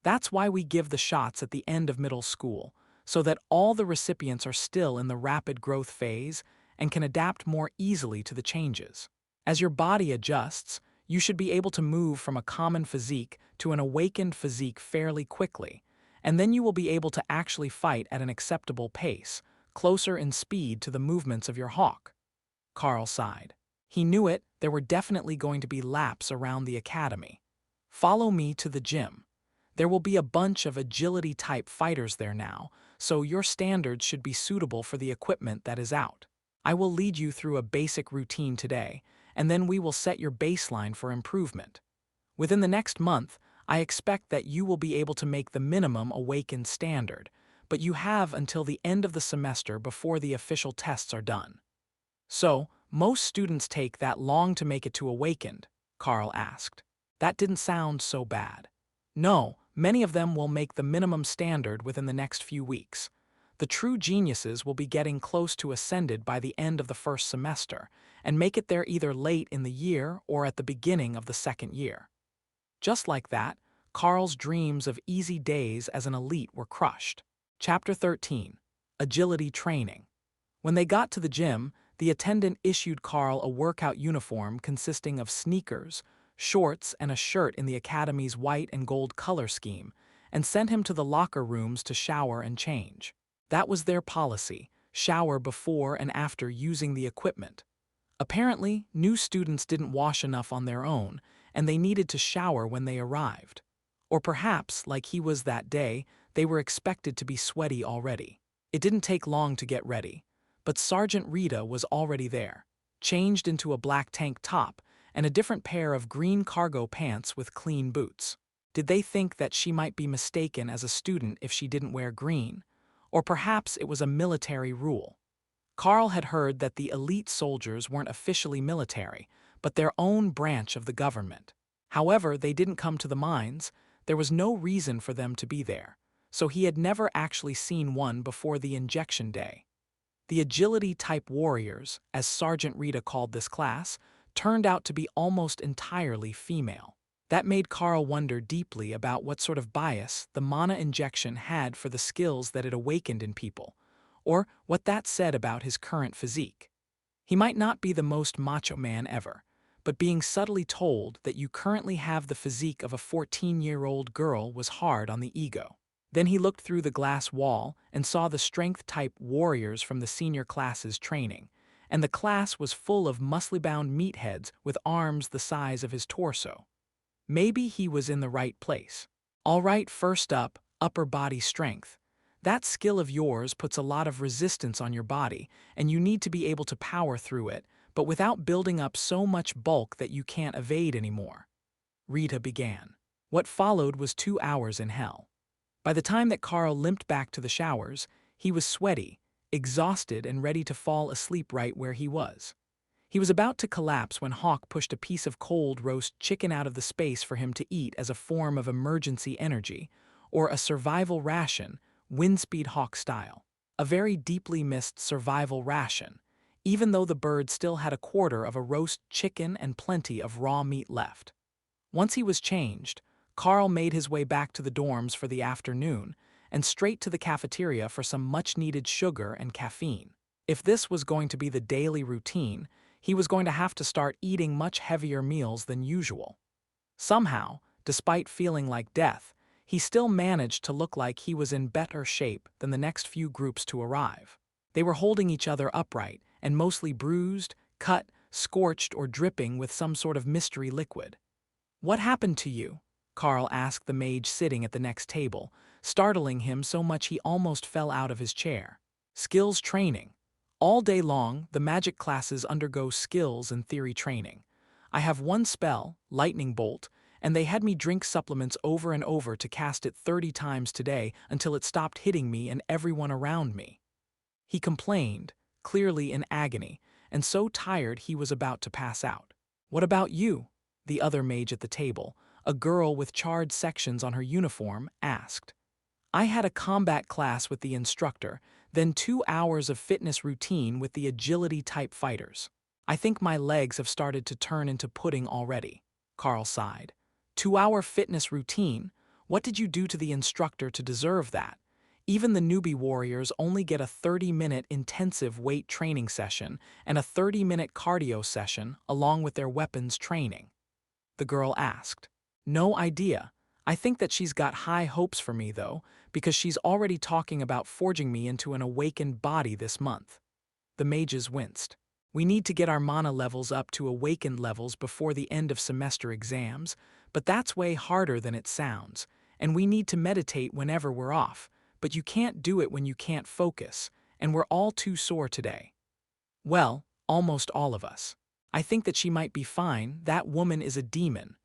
That's why we give the shots at the end of middle school, so that all the recipients are still in the rapid growth phase and can adapt more easily to the changes. As your body adjusts, you should be able to move from a common physique to an awakened physique fairly quickly, and then you will be able to actually fight at an acceptable pace, closer in speed to the movements of your hawk. Carl sighed. He knew it, there were definitely going to be laps around the academy. Follow me to the gym. There will be a bunch of agility-type fighters there now, so your standards should be suitable for the equipment that is out. I will lead you through a basic routine today, and then we will set your baseline for improvement. Within the next month, I expect that you will be able to make the minimum awakened standard, but you have until the end of the semester before the official tests are done. So, most students take that long to make it to awakened? Carl asked. That didn't sound so bad. No, Many of them will make the minimum standard within the next few weeks. The true geniuses will be getting close to ascended by the end of the first semester, and make it there either late in the year or at the beginning of the second year. Just like that, Carl's dreams of easy days as an elite were crushed. Chapter 13. Agility Training. When they got to the gym, the attendant issued Carl a workout uniform consisting of sneakers, shorts, and a shirt in the academy's white and gold color scheme, and sent him to the locker rooms to shower and change. That was their policy: shower before and after using the equipment. Apparently, new students didn't wash enough on their own, and they needed to shower when they arrived. Or perhaps, like he was that day, they were expected to be sweaty already. It didn't take long to get ready, but Sergeant Rita was already there, changed into a black tank top and a different pair of green cargo pants with clean boots. Did they think that she might be mistaken as a student if she didn't wear green? Or perhaps it was a military rule. Carl had heard that the elite soldiers weren't officially military, but their own branch of the government. However, they didn't come to the mines. There was no reason for them to be there, so he had never actually seen one before the injection day. The agility-type warriors, as Sergeant Rita called this class, turned out to be almost entirely female. That made Carl wonder deeply about what sort of bias the mana injection had for the skills that it awakened in people, or what that said about his current physique. He might not be the most macho man ever, but being subtly told that you currently have the physique of a 14-year-old girl was hard on the ego. Then he looked through the glass wall and saw the strength-type warriors from the senior classes training, and the class was full of muscly-bound meatheads with arms the size of his torso. Maybe he was in the right place. All right, first up, upper body strength. That skill of yours puts a lot of resistance on your body, and you need to be able to power through it, but without building up so much bulk that you can't evade anymore. Rita began. What followed was 2 hours in hell. By the time that Carl limped back to the showers, he was sweaty, exhausted, and ready to fall asleep right where he was. He was about to collapse when Hawk pushed a piece of cold roast chicken out of the space for him to eat as a form of emergency energy, or a survival ration, Windspeed Hawk style. A very deeply missed survival ration, even though the bird still had a quarter of a roast chicken and plenty of raw meat left. Once he was changed, Carl made his way back to the dorms for the afternoon and straight to the cafeteria for some much-needed sugar and caffeine. If this was going to be the daily routine, he was going to have to start eating much heavier meals than usual. Somehow, despite feeling like death, he still managed to look like he was in better shape than the next few groups to arrive. They were holding each other upright and mostly bruised, cut, scorched, or dripping with some sort of mystery liquid. "What happened to you?" Carl asked the mage sitting at the next table, startling him so much he almost fell out of his chair. Skills training. All day long, the magic classes undergo skills and theory training. I have one spell, Lightning Bolt, and they had me drink supplements over and over to cast it 30 times today until it stopped hitting me and everyone around me. He complained, clearly in agony, and so tired he was about to pass out. "What about you?" the other mage at the table, a girl with charred sections on her uniform, asked. "I had a combat class with the instructor, then 2 hours of fitness routine with the agility-type fighters. I think my legs have started to turn into pudding already," Carl sighed. 2-hour fitness routine? What did you do to the instructor to deserve that? Even the newbie warriors only get a 30-minute intensive weight training session and a 30-minute cardio session along with their weapons training. The girl asked. "No idea. I think that she's got high hopes for me, though, because she's already talking about forging me into an awakened body this month." The mages winced. "We need to get our mana levels up to awakened levels before the end of semester exams, but that's way harder than it sounds, and we need to meditate whenever we're off, but you can't do it when you can't focus, and we're all too sore today." "Well, almost all of us. I think that she might be fine. That woman is a demon."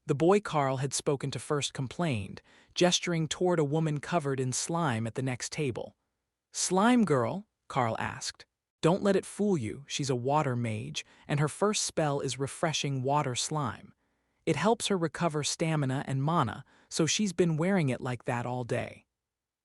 The boy Carl had spoken to first complained, gesturing toward a woman covered in slime at the next table. "Slime girl?" Carl asked. "Don't let it fool you. She's a water mage, and her first spell is refreshing water slime. It helps her recover stamina and mana, so she's been wearing it like that all day.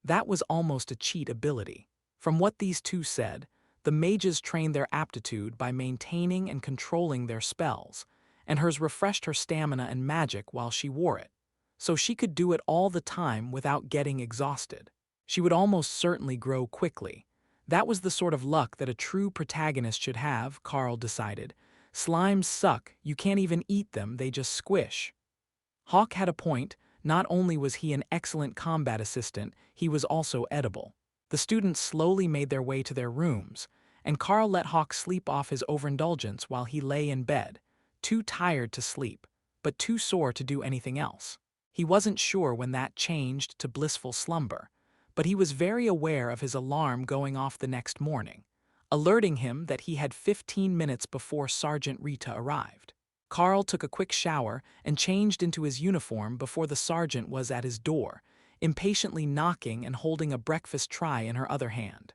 That was almost a cheat ability. From what these two said, the mages trained their aptitude by maintaining and controlling their spells, and hers refreshed her stamina and magic while she wore it, so she could do it all the time without getting exhausted. She would almost certainly grow quickly. That was the sort of luck that a true protagonist should have, Carl decided. Slimes suck, you can't even eat them, they just squish. Hawk had a point. Not only was he an excellent combat assistant, he was also edible. The students slowly made their way to their rooms, and Carl let Hawk sleep off his overindulgence while he lay in bed, too tired to sleep, but too sore to do anything else. He wasn't sure when that changed to blissful slumber, but he was very aware of his alarm going off the next morning, alerting him that he had 15 minutes before Sergeant Rita arrived. Carl took a quick shower and changed into his uniform before the sergeant was at his door, impatiently knocking and holding a breakfast tray in her other hand.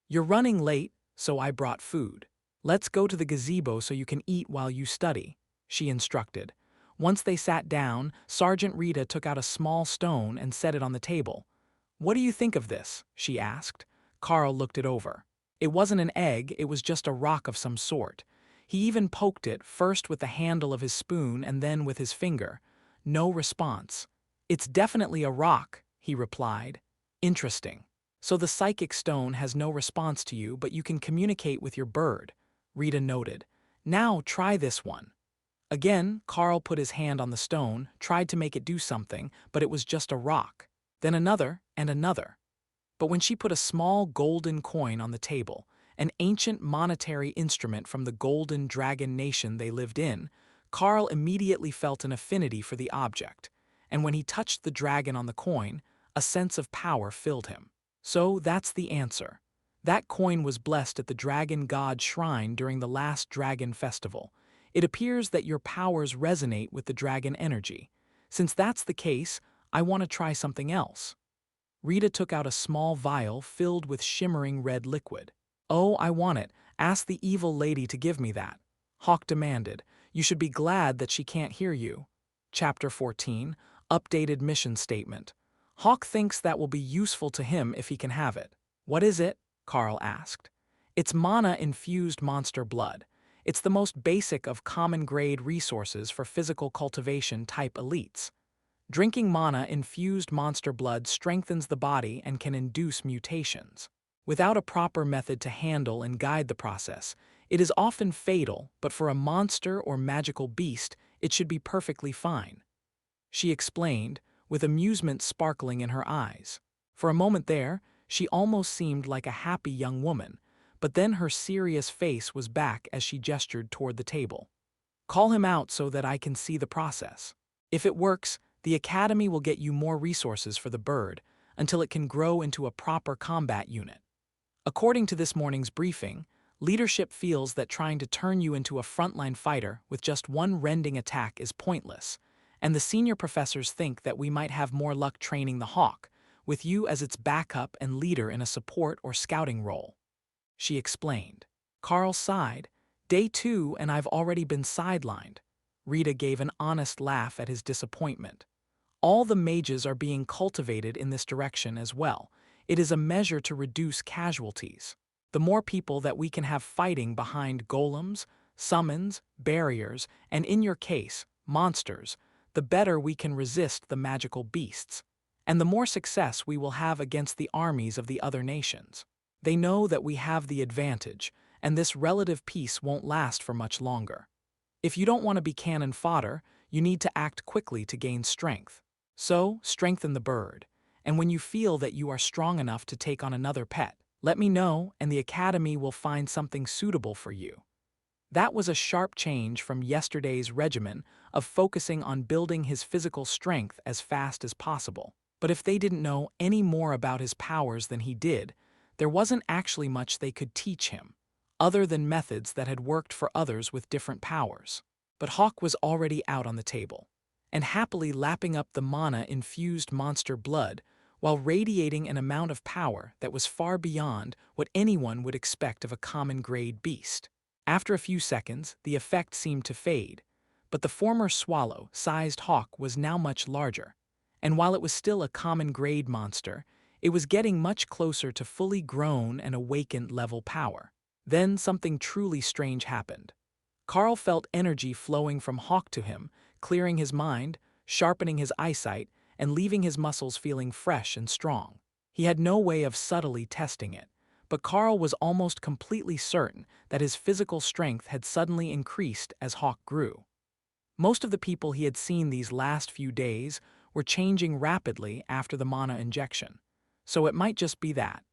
"You're running late, so I brought food. Let's go to the gazebo so you can eat while you study," she instructed. Once they sat down, Sergeant Rita took out a small stone and set it on the table. "What do you think of this?" she asked. Carl looked it over. It wasn't an egg, it was just a rock of some sort. He even poked it, first with the handle of his spoon and then with his finger. No response. "It's definitely a rock," he replied. "Interesting. So the psychic stone has no response to you, but you can communicate with your bird," Rita noted. "Now try this one." Again, Carl put his hand on the stone, tried to make it do something, but it was just a rock. Then another and another. But when she put a small golden coin on the table, an ancient monetary instrument from the Golden Dragon nation they lived in, Carl immediately felt an affinity for the object, and when he touched the dragon on the coin, a sense of power filled him. So that's the answer. That coin was blessed at the Dragon God Shrine during the last Dragon Festival. It appears that your powers resonate with the dragon energy. Since that's the case, I want to try something else. Rita took out a small vial filled with shimmering red liquid. "Oh, I want it. Ask the evil lady to give me that," Hawk demanded. "You should be glad that she can't hear you." Chapter 14, Updated Mission Statement. Hawk thinks that will be useful to him if he can have it. "What is it?" Carl asked. "It's mana-infused monster blood. It's the most basic of common-grade resources for physical cultivation type elites. Drinking mana-infused monster blood strengthens the body and can induce mutations. Without a proper method to handle and guide the process, it is often fatal, but for a monster or magical beast, it should be perfectly fine," she explained, with amusement sparkling in her eyes. For a moment there, she almost seemed like a happy young woman, but then her serious face was back as she gestured toward the table. "Call him out so that I can see the process. If it works, the Academy will get you more resources for the bird until it can grow into a proper combat unit. According to this morning's briefing, leadership feels that trying to turn you into a frontline fighter with just one rending attack is pointless, and the senior professors think that we might have more luck training the Hawk, with you as its backup and leader in a support or scouting role," she explained. Carl sighed. "Day 2 and I've already been sidelined." Rita gave an honest laugh at his disappointment. "All the mages are being cultivated in this direction as well. It is a measure to reduce casualties. The more people that we can have fighting behind golems, summons, barriers, and in your case, monsters, the better we can resist the magical beasts, and the more success we will have against the armies of the other nations. They know that we have the advantage, and this relative peace won't last for much longer. If you don't want to be cannon fodder, you need to act quickly to gain strength. So, strengthen the bird, and when you feel that you are strong enough to take on another pet, let me know and the Academy will find something suitable for you." That was a sharp change from yesterday's regimen of focusing on building his physical strength as fast as possible. But if they didn't know any more about his powers than he did, there wasn't actually much they could teach him, other than methods that had worked for others with different powers. But Hawk was already out on the table, and happily lapping up the mana-infused monster blood while radiating an amount of power that was far beyond what anyone would expect of a common-grade beast. After a few seconds, the effect seemed to fade, but the former swallow-sized hawk was now much larger, and while it was still a common grade monster, it was getting much closer to fully grown and awakened level power. Then something truly strange happened. Carl felt energy flowing from Hawk to him, clearing his mind, sharpening his eyesight, and leaving his muscles feeling fresh and strong. He had no way of subtly testing it, but Carl was almost completely certain that his physical strength had suddenly increased as Hawk grew. Most of the people he had seen these last few days were changing rapidly after the mana injection, so it might just be that.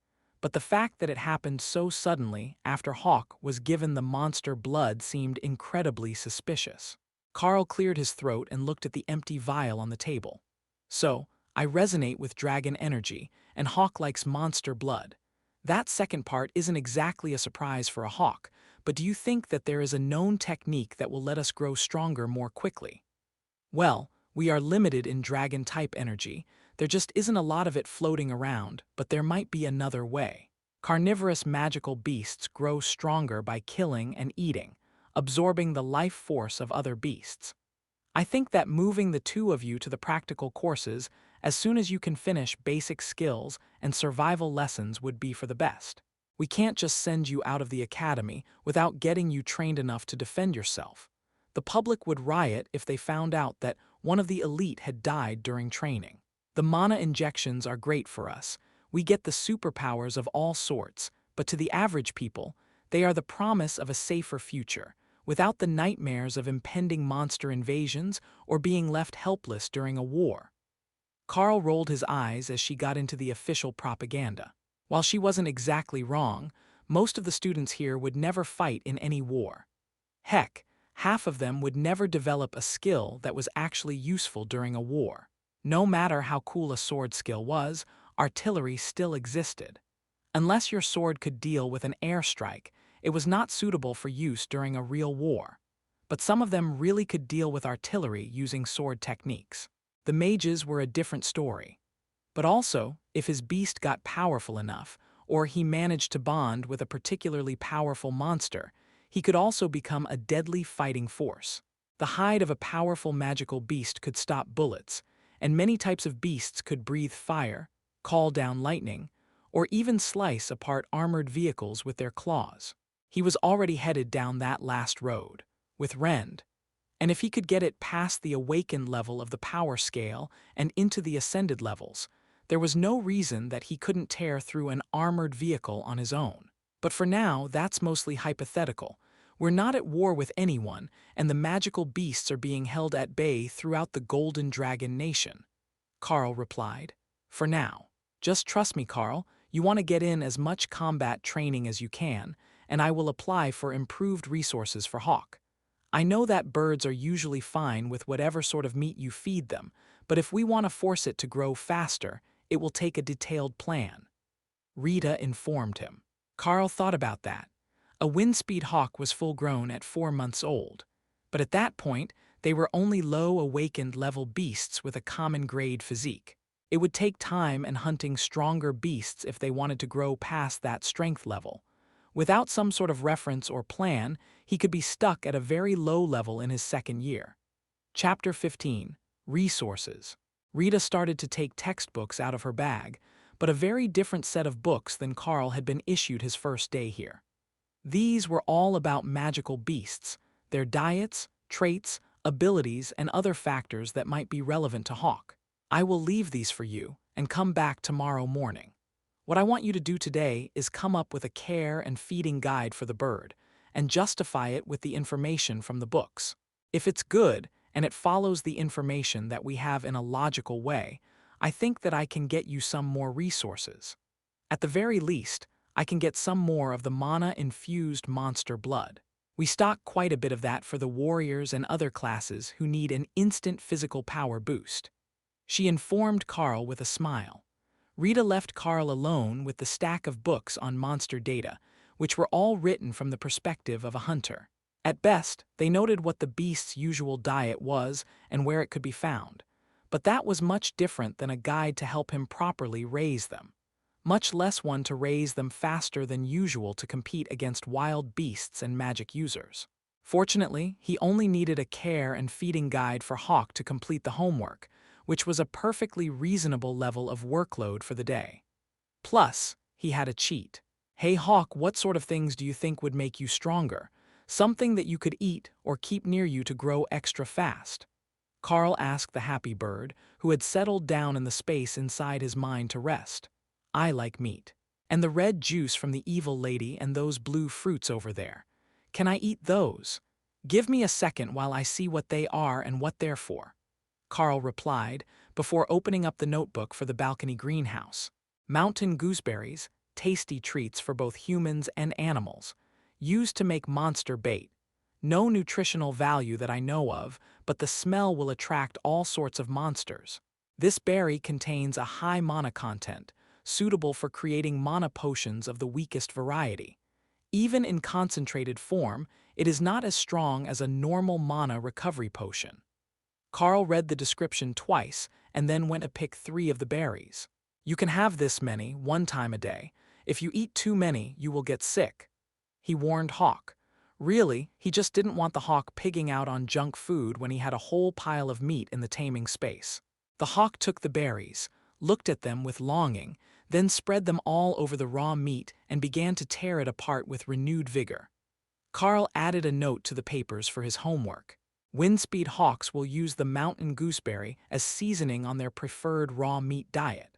But the fact that it happened so suddenly after Hawk was given the monster blood seemed incredibly suspicious. Carl cleared his throat and looked at the empty vial on the table. So, I resonate with dragon energy, and Hawk likes monster blood. That second part isn't exactly a surprise for a hawk, but do you think that there is a known technique that will let us grow stronger more quickly? Well, we are limited in dragon-type energy. There just isn't a lot of it floating around, but there might be another way. Carnivorous magical beasts grow stronger by killing and eating, absorbing the life force of other beasts. I think that moving the two of you to the practical courses as soon as you can finish basic skills and survival lessons would be for the best. We can't just send you out of the academy without getting you trained enough to defend yourself. The public would riot if they found out that one of the elite had died during training. The mana injections are great for us. We get the superpowers of all sorts, but to the average people, they are the promise of a safer future, without the nightmares of impending monster invasions or being left helpless during a war. Carl rolled his eyes as she got into the official propaganda. While she wasn't exactly wrong, most of the students here would never fight in any war. Heck, half of them would never develop a skill that was actually useful during a war. No matter how cool a sword skill was, artillery still existed. Unless your sword could deal with an airstrike, it was not suitable for use during a real war. But some of them really could deal with artillery using sword techniques. The mages were a different story. But also, if his beast got powerful enough, or he managed to bond with a particularly powerful monster, he could also become a deadly fighting force. The hide of a powerful magical beast could stop bullets, and many types of beasts could breathe fire, call down lightning, or even slice apart armored vehicles with their claws. He was already headed down that last road, with Rend, and if he could get it past the awakened level of the power scale and into the ascended levels, there was no reason that he couldn't tear through an armored vehicle on his own. But for now, that's mostly hypothetical. We're not at war with anyone, and the magical beasts are being held at bay throughout the Golden Dragon Nation. Carl replied. For now. Just trust me, Carl. You want to get in as much combat training as you can, and I will apply for improved resources for Hawk. I know that birds are usually fine with whatever sort of meat you feed them, but if we want to force it to grow faster, it will take a detailed plan. Rita informed him. Carl thought about that. A windspeed hawk was full-grown at 4 months old, but at that point, they were only low-awakened level beasts with a common grade physique. It would take time and hunting stronger beasts if they wanted to grow past that strength level. Without some sort of reference or plan, he could be stuck at a very low level in his second year. Chapter 15. Resources. Rita started to take textbooks out of her bag, but a very different set of books than Carl had been issued his first day here. These were all about magical beasts, their diets, traits, abilities, and other factors that might be relevant to Hawk. I will leave these for you and come back tomorrow morning. What I want you to do today is come up with a care and feeding guide for the bird and justify it with the information from the books. If it's good and it follows the information that we have in a logical way, I think that I can get you some more resources. At the very least, I can get some more of the mana-infused monster blood. We stock quite a bit of that for the warriors and other classes who need an instant physical power boost. She informed Carl with a smile. Rita left Carl alone with the stack of books on monster data, which were all written from the perspective of a hunter. At best, they noted what the beast's usual diet was and where it could be found, but that was much different than a guide to help him properly raise them, much less one to raise them faster than usual to compete against wild beasts and magic users. Fortunately, he only needed a care and feeding guide for Hawk to complete the homework, which was a perfectly reasonable level of workload for the day. Plus, he had a cheat. "Hey Hawk, what sort of things do you think would make you stronger? Something that you could eat or keep near you to grow extra fast?" Carl asked the happy bird, who had settled down in the space inside his mind to rest. "I like meat. And the red juice from the evil lady and those blue fruits over there. Can I eat those? Give me a second while I see what they are and what they're for," Carl replied, before opening up the notebook for the balcony greenhouse. Mountain gooseberries, tasty treats for both humans and animals, used to make monster bait. No nutritional value that I know of, but the smell will attract all sorts of monsters. This berry contains a high mana content, suitable for creating mana potions of the weakest variety. Even in concentrated form, it is not as strong as a normal mana recovery potion. Carl read the description twice and then went to pick 3 of the berries. "You can have this many, 1 time a day. If you eat too many, you will get sick," he warned Hawk. Really, he just didn't want the hawk pigging out on junk food when he had a whole pile of meat in the taming space. The hawk took the berries, looked at them with longing, then spread them all over the raw meat and began to tear it apart with renewed vigor. Carl added a note to the papers for his homework. Windspeed hawks will use the mountain gooseberry as seasoning on their preferred raw meat diet.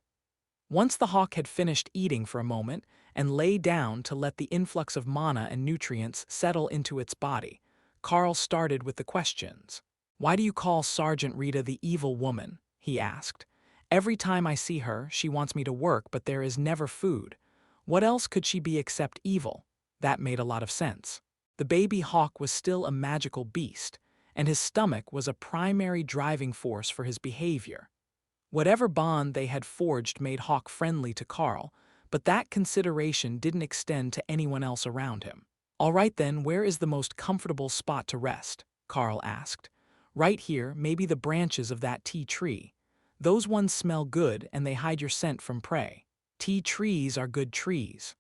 Once the hawk had finished eating for a moment and lay down to let the influx of mana and nutrients settle into its body, Carl started with the questions. "Why do you call Sergeant Rita the evil woman?" he asked. "Every time I see her, she wants me to work, but there is never food. What else could she be except evil?" That made a lot of sense. The baby hawk was still a magical beast, and his stomach was a primary driving force for his behavior. Whatever bond they had forged made Hawk friendly to Carl, but that consideration didn't extend to anyone else around him. "All right then, where is the most comfortable spot to rest?" Carl asked. "Right here, maybe the branches of that tea tree. Those ones smell good and they hide your scent from prey. Tea trees are good trees."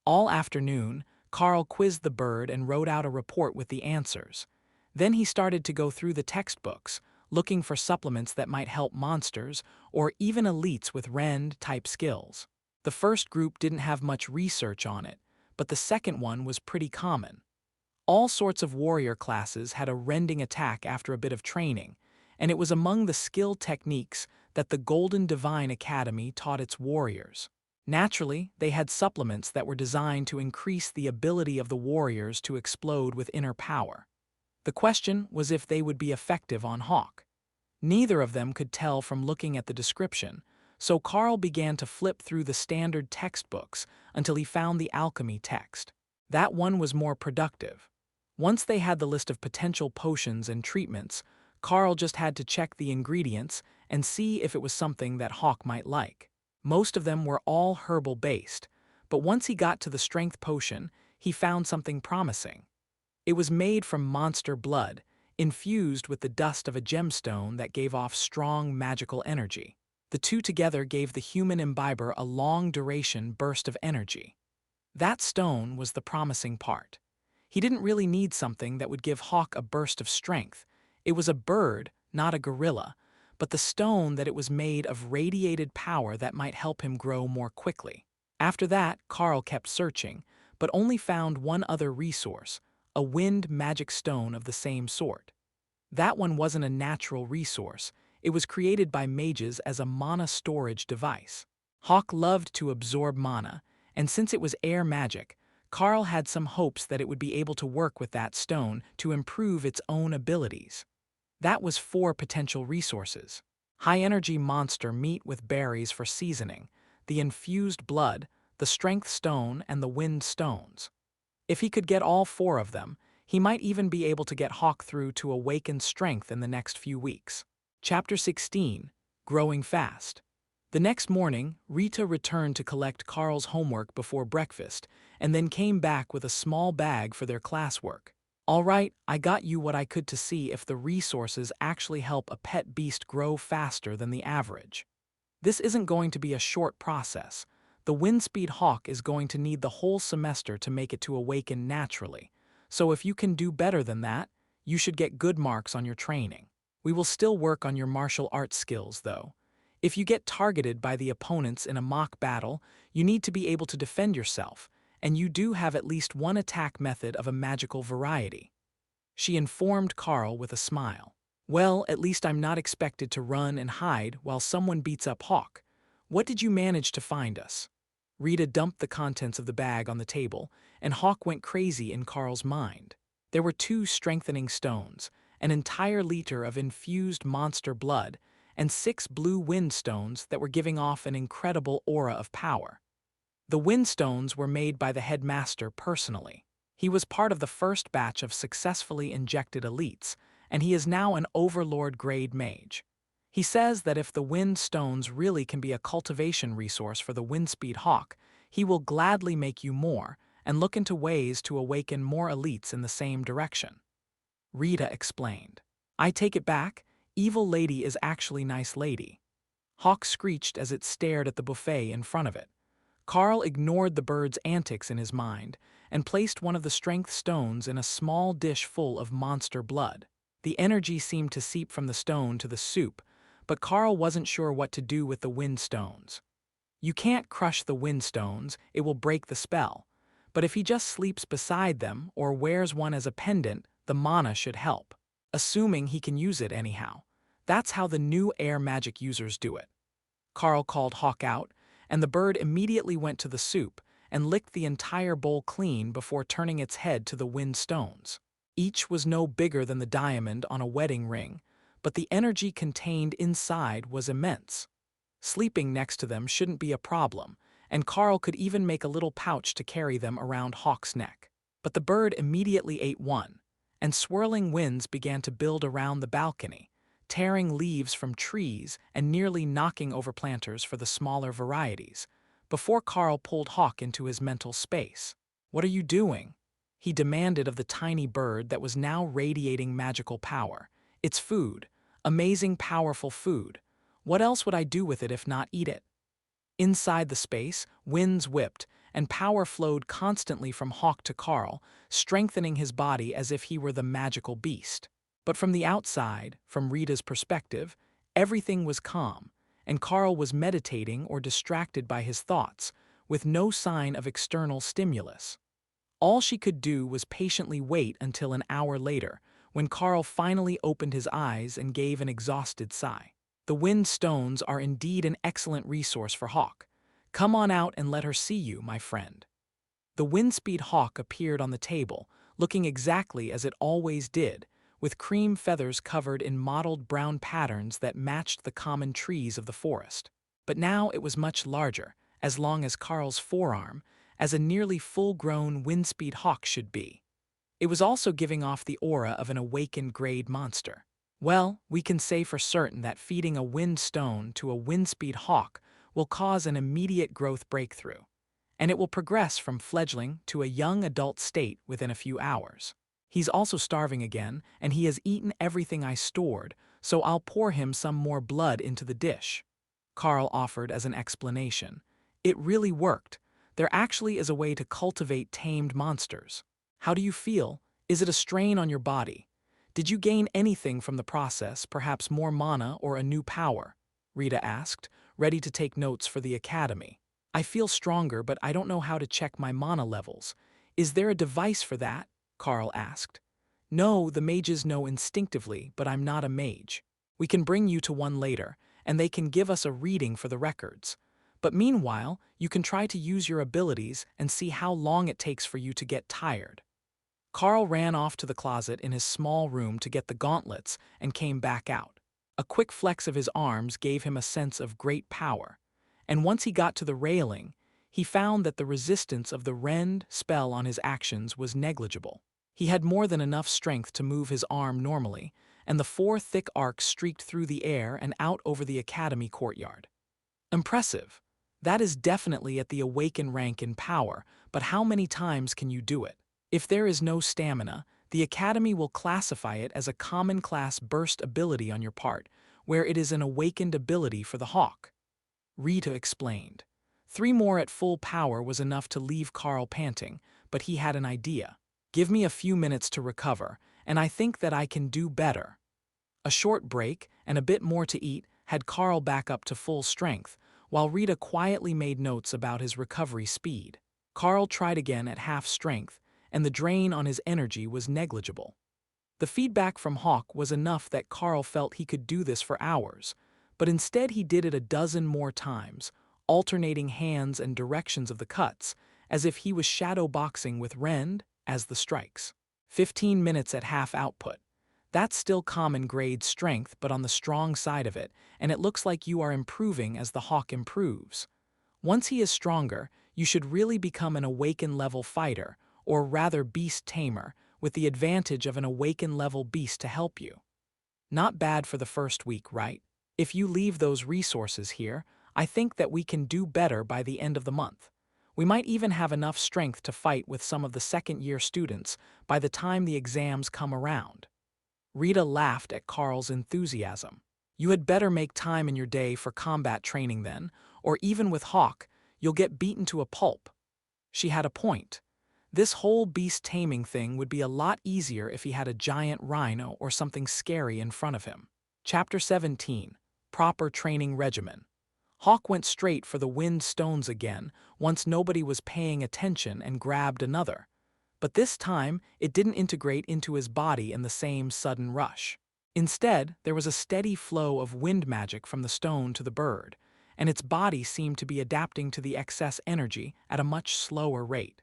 All afternoon, Carl quizzed the bird and wrote out a report with the answers. Then he started to go through the textbooks, looking for supplements that might help monsters or even elites with Rend-type skills. The first group didn't have much research on it, but the second one was pretty common. All sorts of warrior classes had a rending attack after a bit of training, and it was among the skill techniques that the Golden Divine Academy taught its warriors. Naturally, they had supplements that were designed to increase the ability of the warriors to explode with inner power. The question was if they would be effective on Hawk. Neither of them could tell from looking at the description, so Carl began to flip through the standard textbooks until he found the alchemy text. That one was more productive. Once they had the list of potential potions and treatments, Carl just had to check the ingredients and see if it was something that Hawk might like. Most of them were all herbal-based, but once he got to the strength potion, he found something promising. It was made from monster blood, infused with the dust of a gemstone that gave off strong magical energy. The two together gave the human imbiber a long-duration burst of energy. That stone was the promising part. He didn't really need something that would give Hawk a burst of strength. It was a bird, not a gorilla, but the stone that it was made of radiated power that might help him grow more quickly. After that, Carl kept searching, but only found one other resource, a wind magic stone of the same sort. That one wasn't a natural resource. It was created by mages as a mana storage device. Hawk loved to absorb mana, and since it was air magic, Carl had some hopes that it would be able to work with that stone to improve its own abilities. That was 4 potential resources. High-energy monster meat with berries for seasoning, the infused blood, the strength stone, and the wind stones. If he could get all 4 of them, he might even be able to get Hawk through to awakened strength in the next few weeks. Chapter 16, Growing Fast. The next morning, Rita returned to collect Carl's homework before breakfast, and then came back with a small bag for their classwork. "All right, I got you what I could to see if the resources actually help a pet beast grow faster than the average. This isn't going to be a short process. The Windspeed Hawk is going to need the whole semester to make it to awaken naturally, so if you can do better than that, you should get good marks on your training. We will still work on your martial arts skills, though. If you get targeted by the opponents in a mock battle, you need to be able to defend yourself, and you do have at least one attack method of a magical variety. She informed Carl with a smile. Well, at least I'm not expected to run and hide while someone beats up Hawk. What did you manage to find us? Rita dumped the contents of the bag on the table, and Hawk went crazy in Carl's mind. There were 2 strengthening stones, an entire liter of infused monster blood, and 6 blue wind stones that were giving off an incredible aura of power. The wind stones were made by the headmaster personally. He was part of the first batch of successfully injected elites, and he is now an overlord-grade mage. He says that if the wind stones really can be a cultivation resource for the Windspeed Hawk, he will gladly make you more and look into ways to awaken more elites in the same direction. Rita explained. I take it back, evil lady is actually nice lady. Hawk screeched as it stared at the buffet in front of it. Carl ignored the bird's antics in his mind and placed one of the strength stones in a small dish full of monster blood. The energy seemed to seep from the stone to the soup, but Carl wasn't sure what to do with the wind stones. You can't crush the wind stones, it will break the spell. But if he just sleeps beside them or wears one as a pendant, the mana should help. Assuming he can use it anyhow. That's how the new air magic users do it. Carl called Hawk out, and the bird immediately went to the soup and licked the entire bowl clean before turning its head to the wind stones. Each was no bigger than the diamond on a wedding ring, but the energy contained inside was immense. Sleeping next to them shouldn't be a problem, and Carl could even make a little pouch to carry them around Hawk's neck. But the bird immediately ate one, and swirling winds began to build around the balcony, tearing leaves from trees and nearly knocking over planters for the smaller varieties, before Carl pulled Hawk into his mental space. What are you doing? He demanded of the tiny bird that was now radiating magical power. It's food. Amazing, powerful food. What else would I do with it if not eat it? Inside the space, winds whipped, and power flowed constantly from Hawk to Carl, strengthening his body as if he were the magical beast. But from the outside, from Rita's perspective, everything was calm, and Carl was meditating or distracted by his thoughts, with no sign of external stimulus. All she could do was patiently wait until an hour later, when Carl finally opened his eyes and gave an exhausted sigh. The wind stones are indeed an excellent resource for Hawk. Come on out and let her see you, my friend. The Windspeed Hawk appeared on the table, looking exactly as it always did, with cream feathers covered in mottled brown patterns that matched the common trees of the forest. But now it was much larger, as long as Carl's forearm, as a nearly full-grown Windspeed Hawk should be. It was also giving off the aura of an awakened grade monster. Well, we can say for certain that feeding a wind stone to a Windspeed Hawk will cause an immediate growth breakthrough, and it will progress from fledgling to a young adult state within a few hours. He's also starving again, and he has eaten everything I stored, so I'll pour him some more blood into the dish. Carl offered as an explanation. It really worked. There actually is a way to cultivate tamed monsters. How do you feel? Is it a strain on your body? Did you gain anything from the process, perhaps more mana or a new power? Rita asked, ready to take notes for the academy. I feel stronger, but I don't know how to check my mana levels. Is there a device for that? Carl asked. No, the mages know instinctively, but I'm not a mage. We can bring you to one later, and they can give us a reading for the records. But meanwhile, you can try to use your abilities and see how long it takes for you to get tired. Carl ran off to the closet in his small room to get the gauntlets and came back out. A quick flex of his arms gave him a sense of great power, and once he got to the railing, he found that the resistance of the rend spell on his actions was negligible. He had more than enough strength to move his arm normally, and the 4 thick arcs streaked through the air and out over the academy courtyard. Impressive. That is definitely at the awakened rank in power, but how many times can you do it? If there is no stamina, the Academy will classify it as a common class burst ability on your part, where it is an awakened ability for the Hawk. Rita explained. 3 more at full power was enough to leave Carl panting, but he had an idea. Give me a few minutes to recover, and I think that I can do better. A short break and a bit more to eat had Carl back up to full strength, while Rita quietly made notes about his recovery speed. Carl tried again at half strength, and the drain on his energy was negligible. The feedback from Hawk was enough that Carl felt he could do this for hours, but instead he did it a dozen more times, alternating hands and directions of the cuts, as if he was shadow boxing with Rend as the strikes. 15 minutes at half output. That's still common grade strength, but on the strong side of it, and it looks like you are improving as the Hawk improves. Once he is stronger, you should really become an Awaken-level fighter, or rather beast tamer, with the advantage of an Awaken-level beast to help you. Not bad for the first week, right? If you leave those resources here, I think that we can do better by the end of the month. We might even have enough strength to fight with some of the second-year students by the time the exams come around. Rita laughed at Carl's enthusiasm. You had better make time in your day for combat training then, or even with Hawk, you'll get beaten to a pulp. She had a point. This whole beast taming thing would be a lot easier if he had a giant rhino or something scary in front of him. Chapter 17. Proper Training Regimen. Hawk went straight for the wind stones again once nobody was paying attention and grabbed another. But this time, it didn't integrate into his body in the same sudden rush. Instead, there was a steady flow of wind magic from the stone to the bird, and its body seemed to be adapting to the excess energy at a much slower rate.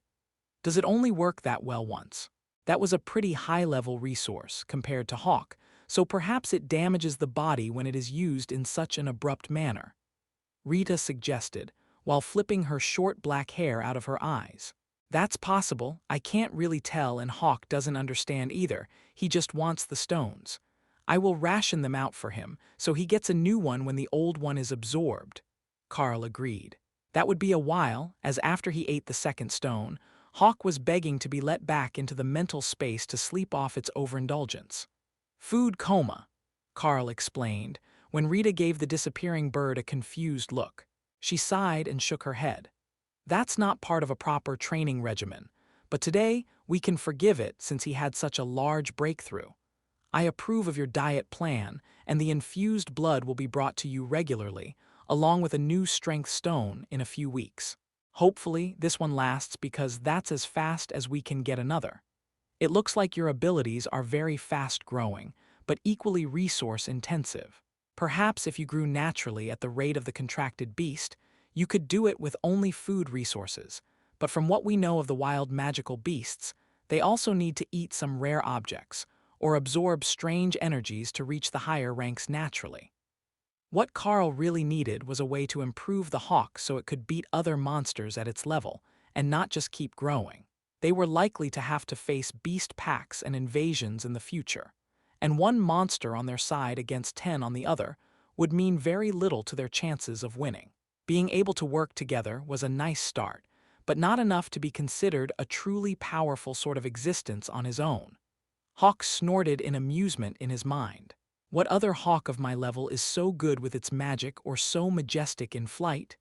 Does it only work that well once? That was a pretty high-level resource compared to Hawk, so perhaps it damages the body when it is used in such an abrupt manner. Rita suggested, while flipping her short black hair out of her eyes. That's possible, I can't really tell, and Hawk doesn't understand either, he just wants the stones. I will ration them out for him, so he gets a new one when the old one is absorbed. Carl agreed. That would be a while, as after he ate the second stone, Hawk was begging to be let back into the mental space to sleep off its overindulgence. Food coma, Carl explained, when Rita gave the disappearing bird a confused look. She sighed and shook her head. That's not part of a proper training regimen, but today we can forgive it since he had such a large breakthrough. I approve of your diet plan, and the infused blood will be brought to you regularly, along with a new strength stone in a few weeks. Hopefully, this one lasts because that's as fast as we can get another. It looks like your abilities are very fast-growing, but equally resource-intensive. Perhaps if you grew naturally at the rate of the contracted beast, you could do it with only food resources, but from what we know of the wild magical beasts, they also need to eat some rare objects, or absorb strange energies to reach the higher ranks naturally. What Carl really needed was a way to improve the Hawk so it could beat other monsters at its level, and not just keep growing. They were likely to have to face beast packs and invasions in the future, and one monster on their side against 10 on the other would mean very little to their chances of winning. Being able to work together was a nice start, but not enough to be considered a truly powerful sort of existence on his own. Hawk snorted in amusement in his mind. What other Hawk of my level is so good with its magic or so majestic in flight?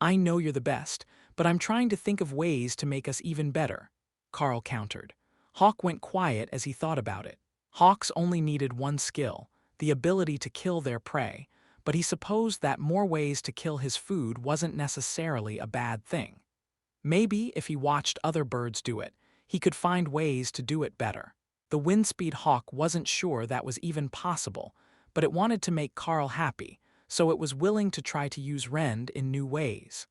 I know you're the best, but I'm trying to think of ways to make us even better, Carl countered. Hawk went quiet as he thought about it. Hawks only needed one skill, the ability to kill their prey, but he supposed that more ways to kill his food wasn't necessarily a bad thing. Maybe if he watched other birds do it, he could find ways to do it better. The Windspeed Hawk wasn't sure that was even possible, but it wanted to make Carl happy, so it was willing to try to use Rend in new ways.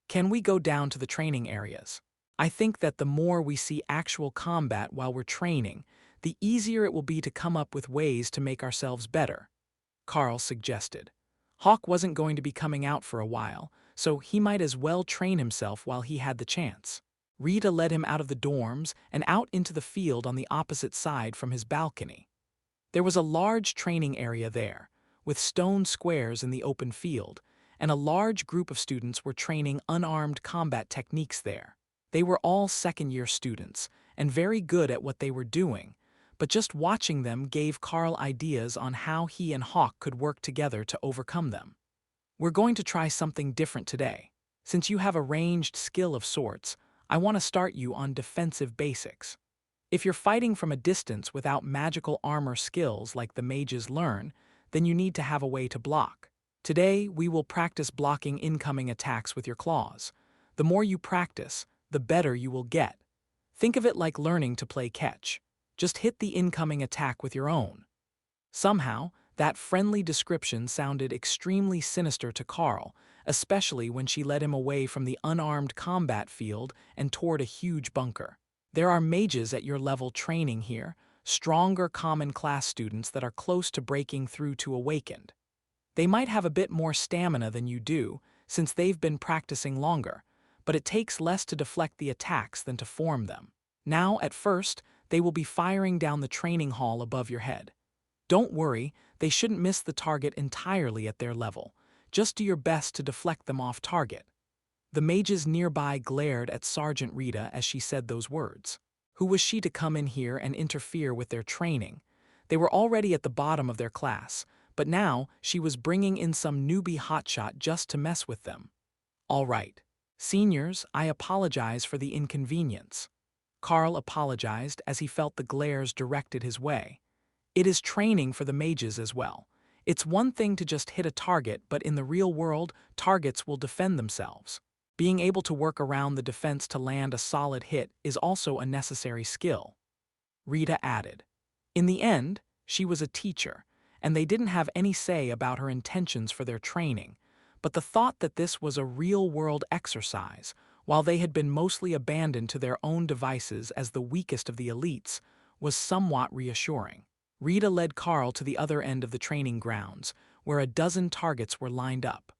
Can we go down to the training areas? I think that the more we see actual combat while we're training, the easier it will be to come up with ways to make ourselves better, Carl suggested. Hawk wasn't going to be coming out for a while, so he might as well train himself while he had the chance. Rita led him out of the dorms and out into the field on the opposite side from his balcony. There was a large training area there, with stone squares in the open field, and a large group of students were training unarmed combat techniques there. They were all second-year students, and very good at what they were doing, but just watching them gave Carl ideas on how he and Hawk could work together to overcome them. We're going to try something different today. Since you have a ranged skill of sorts, I want to start you on defensive basics. If you're fighting from a distance without magical armor skills like the mages learn, then you need to have a way to block. Today, we will practice blocking incoming attacks with your claws. The more you practice, the better you will get. Think of it like learning to play catch. Just hit the incoming attack with your own. Somehow, that friendly description sounded extremely sinister to Carl, especially when she led him away from the unarmed combat field and toward a huge bunker. There are mages at your level training here, stronger common class students that are close to breaking through to awakened. They might have a bit more stamina than you do, since they've been practicing longer, but it takes less to deflect the attacks than to form them. Now, at first, they will be firing down the training hall above your head. Don't worry, they shouldn't miss the target entirely at their level. Just do your best to deflect them off target. The mages nearby glared at Sergeant Rita as she said those words. Who was she to come in here and interfere with their training? They were already at the bottom of their class, but now she was bringing in some newbie hotshot just to mess with them. All right. Seniors, I apologize for the inconvenience. Carl apologized as he felt the glares directed his way. It is training for the mages as well. It's one thing to just hit a target, but in the real world, targets will defend themselves. Being able to work around the defense to land a solid hit is also a necessary skill. Rita added. In the end, she was a teacher, and they didn't have any say about her intentions for their training, but the thought that this was a real-world exercise, while they had been mostly abandoned to their own devices as the weakest of the elites, was somewhat reassuring. Rita led Carl to the other end of the training grounds, where a dozen targets were lined up.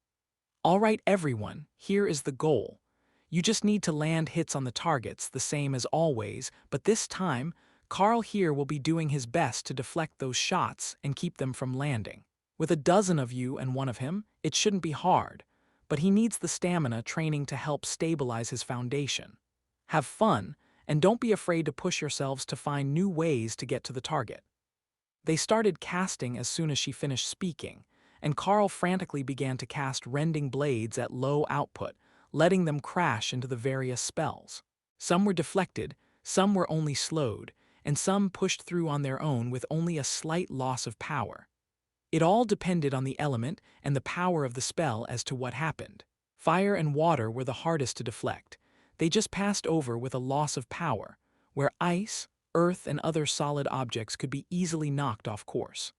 All right, everyone, here is the goal. You just need to land hits on the targets, the same as always, but this time, Carl here will be doing his best to deflect those shots and keep them from landing. With a dozen of you and one of him, it shouldn't be hard, but he needs the stamina training to help stabilize his foundation. Have fun, and don't be afraid to push yourselves to find new ways to get to the target. They started casting as soon as she finished speaking, and Carl frantically began to cast rending blades at low output, letting them crash into the various spells. Some were deflected, some were only slowed, and some pushed through on their own with only a slight loss of power. It all depended on the element and the power of the spell as to what happened. Fire and water were the hardest to deflect. They just passed over with a loss of power, where ice, earth, and other solid objects could be easily knocked off course.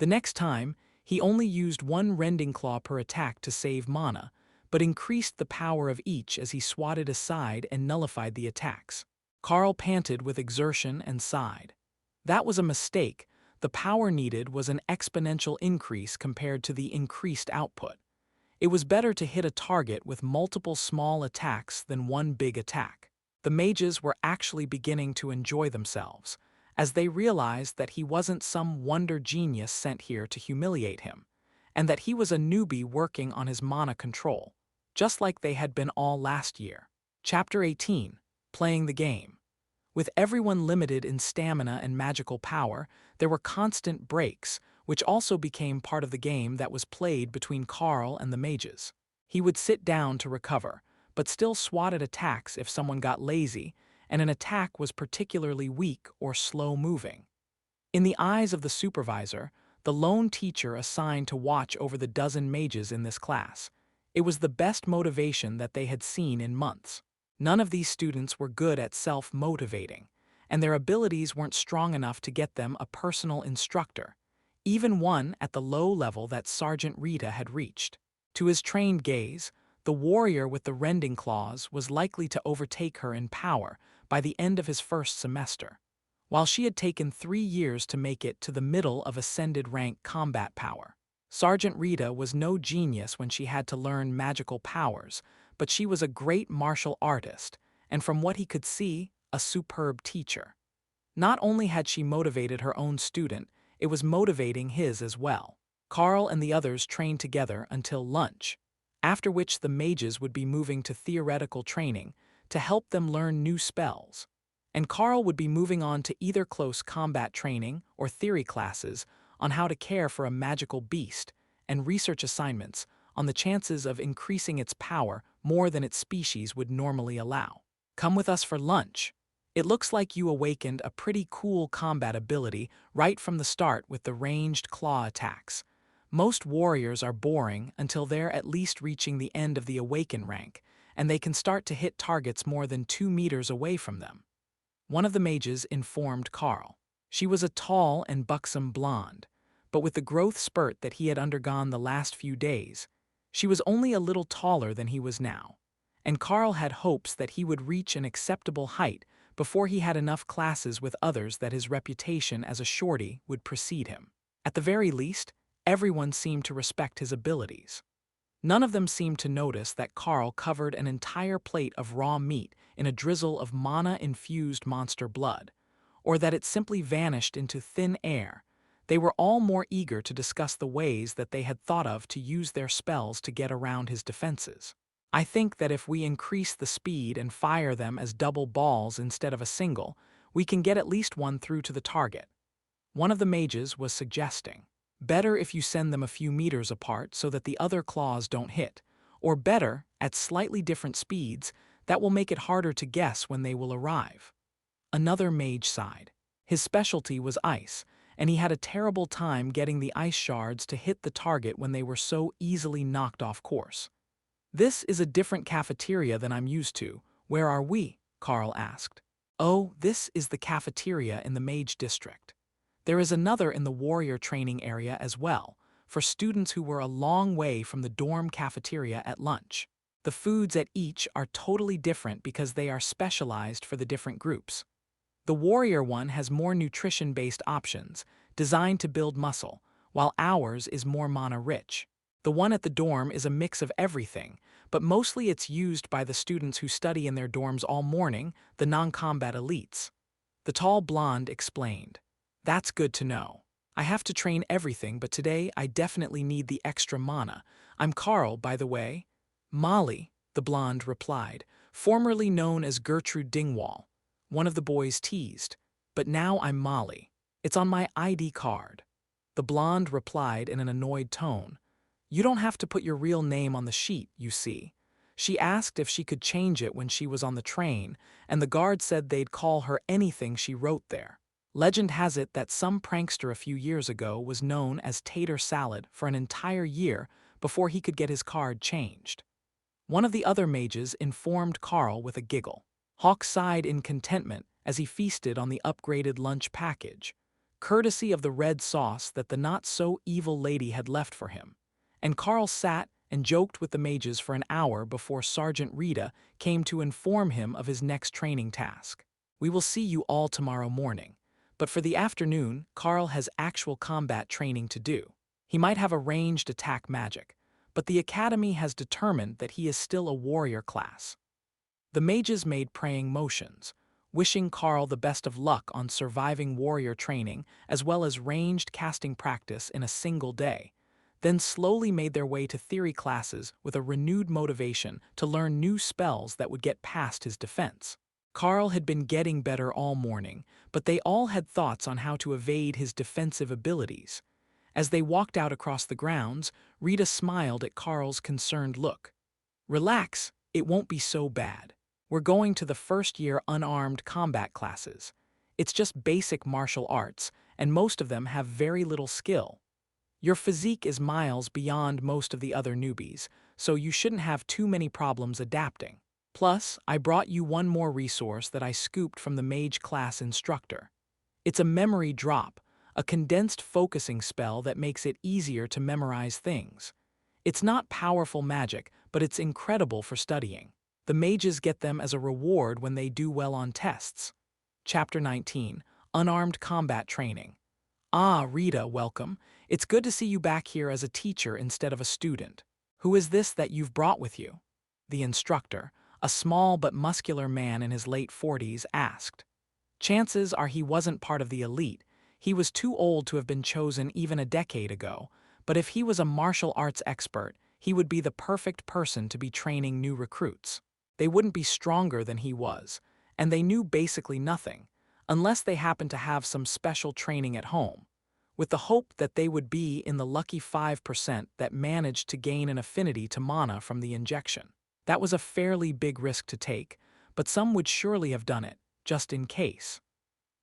The next time, he only used one rending claw per attack to save mana, but increased the power of each as he swatted aside and nullified the attacks. Carl panted with exertion and sighed. That was a mistake. The power needed was an exponential increase compared to the increased output. It was better to hit a target with multiple small attacks than one big attack. The mages were actually beginning to enjoy themselves, as they realized that he wasn't some wonder genius sent here to humiliate him, and that he was a newbie working on his mana control, just like they had been all last year. Chapter 18. Playing the Game. With everyone limited in stamina and magical power, there were constant breaks, which also became part of the game that was played between Carl and the mages. He would sit down to recover, but still swatted attacks if someone got lazy, and an attack was particularly weak or slow-moving. In the eyes of the supervisor, the lone teacher assigned to watch over the dozen mages in this class, it was the best motivation that they had seen in months. None of these students were good at self-motivating, and their abilities weren't strong enough to get them a personal instructor, even one at the low level that Sergeant Rita had reached. To his trained gaze, the warrior with the rending claws was likely to overtake her in power by the end of his first semester, while she had taken 3 years to make it to the middle of ascended rank combat power. Sergeant Rita was no genius when she had to learn magical powers, but she was a great martial artist, and from what he could see, a superb teacher. Not only had she motivated her own student, it was motivating his as well. Carl and the others trained together until lunch, after which the mages would be moving to theoretical training to help them learn new spells, and Carl would be moving on to either close combat training or theory classes on how to care for a magical beast and research assignments on the chances of increasing its power more than its species would normally allow. Come with us for lunch. It looks like you awakened a pretty cool combat ability right from the start with the ranged claw attacks. Most warriors are boring until they're at least reaching the end of the awaken rank, and they can start to hit targets more than 2 meters away from them. One of the mages informed Carl. She was a tall and buxom blonde, but with the growth spurt that he had undergone the last few days, she was only a little taller than he was now, and Carl had hopes that he would reach an acceptable height before he had enough classes with others that his reputation as a shorty would precede him. At the very least, everyone seemed to respect his abilities. None of them seemed to notice that Carl covered an entire plate of raw meat in a drizzle of mana-infused monster blood, or that it simply vanished into thin air. They were all more eager to discuss the ways that they had thought of to use their spells to get around his defenses. I think that if we increase the speed and fire them as double balls instead of a single, we can get at least one through to the target. One of the mages was suggesting. Better if you send them a few meters apart so that the other claws don't hit, or better, at slightly different speeds, that will make it harder to guess when they will arrive. Another mage sighed. His specialty was ice, and he had a terrible time getting the ice shards to hit the target when they were so easily knocked off course. This is a different cafeteria than I'm used to. Where are we? Carl asked. Oh, this is the cafeteria in the mage district. There is another in the warrior training area as well, for students who were a long way from the dorm cafeteria at lunch. The foods at each are totally different because they are specialized for the different groups. The warrior one has more nutrition-based options, designed to build muscle, while ours is more mana-rich. The one at the dorm is a mix of everything, but mostly it's used by the students who study in their dorms all morning, the non-combat elites. The tall blonde explained. That's good to know. I have to train everything, but today I definitely need the extra mana. I'm Carl, by the way. Molly, the blonde replied, formerly known as Gertrude Dingwall. One of the boys teased. But now I'm Molly. It's on my ID card. The blonde replied in an annoyed tone. You don't have to put your real name on the sheet, you see. She asked if she could change it when she was on the train, and the guard said they'd call her anything she wrote there. Legend has it that some prankster a few years ago was known as Tater Salad for an entire year before he could get his card changed. One of the other mages informed Carl with a giggle. Hawk sighed in contentment as he feasted on the upgraded lunch package, courtesy of the red sauce that the not-so-evil lady had left for him. And Carl sat and joked with the mages for an hour before Sergeant Rita came to inform him of his next training task. We will see you all tomorrow morning. But for the afternoon, Carl has actual combat training to do. He might have a ranged attack magic, but the Academy has determined that he is still a warrior class. The mages made praying motions, wishing Carl the best of luck on surviving warrior training as well as ranged casting practice in a single day, then slowly made their way to theory classes with a renewed motivation to learn new spells that would get past his defense. Carl had been getting better all morning, but they all had thoughts on how to evade his defensive abilities. As they walked out across the grounds, Rita smiled at Carl's concerned look. Relax, it won't be so bad. We're going to the first-year unarmed combat classes. It's just basic martial arts, and most of them have very little skill. Your physique is miles beyond most of the other newbies, so you shouldn't have too many problems adapting. Plus, I brought you one more resource that I scooped from the mage class instructor. It's a memory drop, a condensed focusing spell that makes it easier to memorize things. It's not powerful magic, but it's incredible for studying. The mages get them as a reward when they do well on tests. Chapter 19, Unarmed Combat Training. Ah, Rita, welcome. It's good to see you back here as a teacher instead of a student. Who is this that you've brought with you? The instructor, a small but muscular man in his late 40s, asked. Chances are he wasn't part of the elite. He was too old to have been chosen even a decade ago, but if he was a martial arts expert, he would be the perfect person to be training new recruits. They wouldn't be stronger than he was, and they knew basically nothing, unless they happened to have some special training at home, with the hope that they would be in the lucky 5% that managed to gain an affinity to mana from the injection. That was a fairly big risk to take, but some would surely have done it, just in case.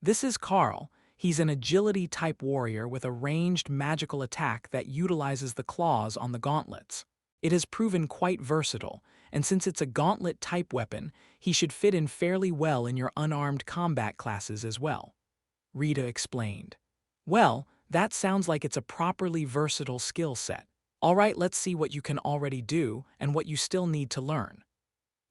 This is Carl. He's an agility-type warrior with a ranged magical attack that utilizes the claws on the gauntlets. It has proven quite versatile, and since it's a gauntlet-type weapon, he should fit in fairly well in your unarmed combat classes as well. Rita explained. Well, that sounds like it's a properly versatile skill set. All right, let's see what you can already do and what you still need to learn.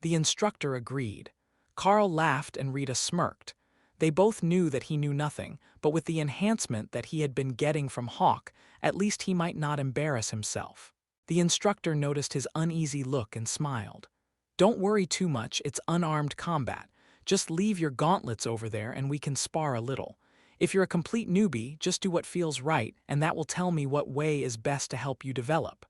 The instructor agreed. Carl laughed and Rita smirked. They both knew that he knew nothing, but with the enhancement that he had been getting from Hawk, at least he might not embarrass himself. The instructor noticed his uneasy look and smiled. Don't worry too much, it's unarmed combat. Just leave your gauntlets over there and we can spar a little. If you're a complete newbie, just do what feels right, and that will tell me what way is best to help you develop.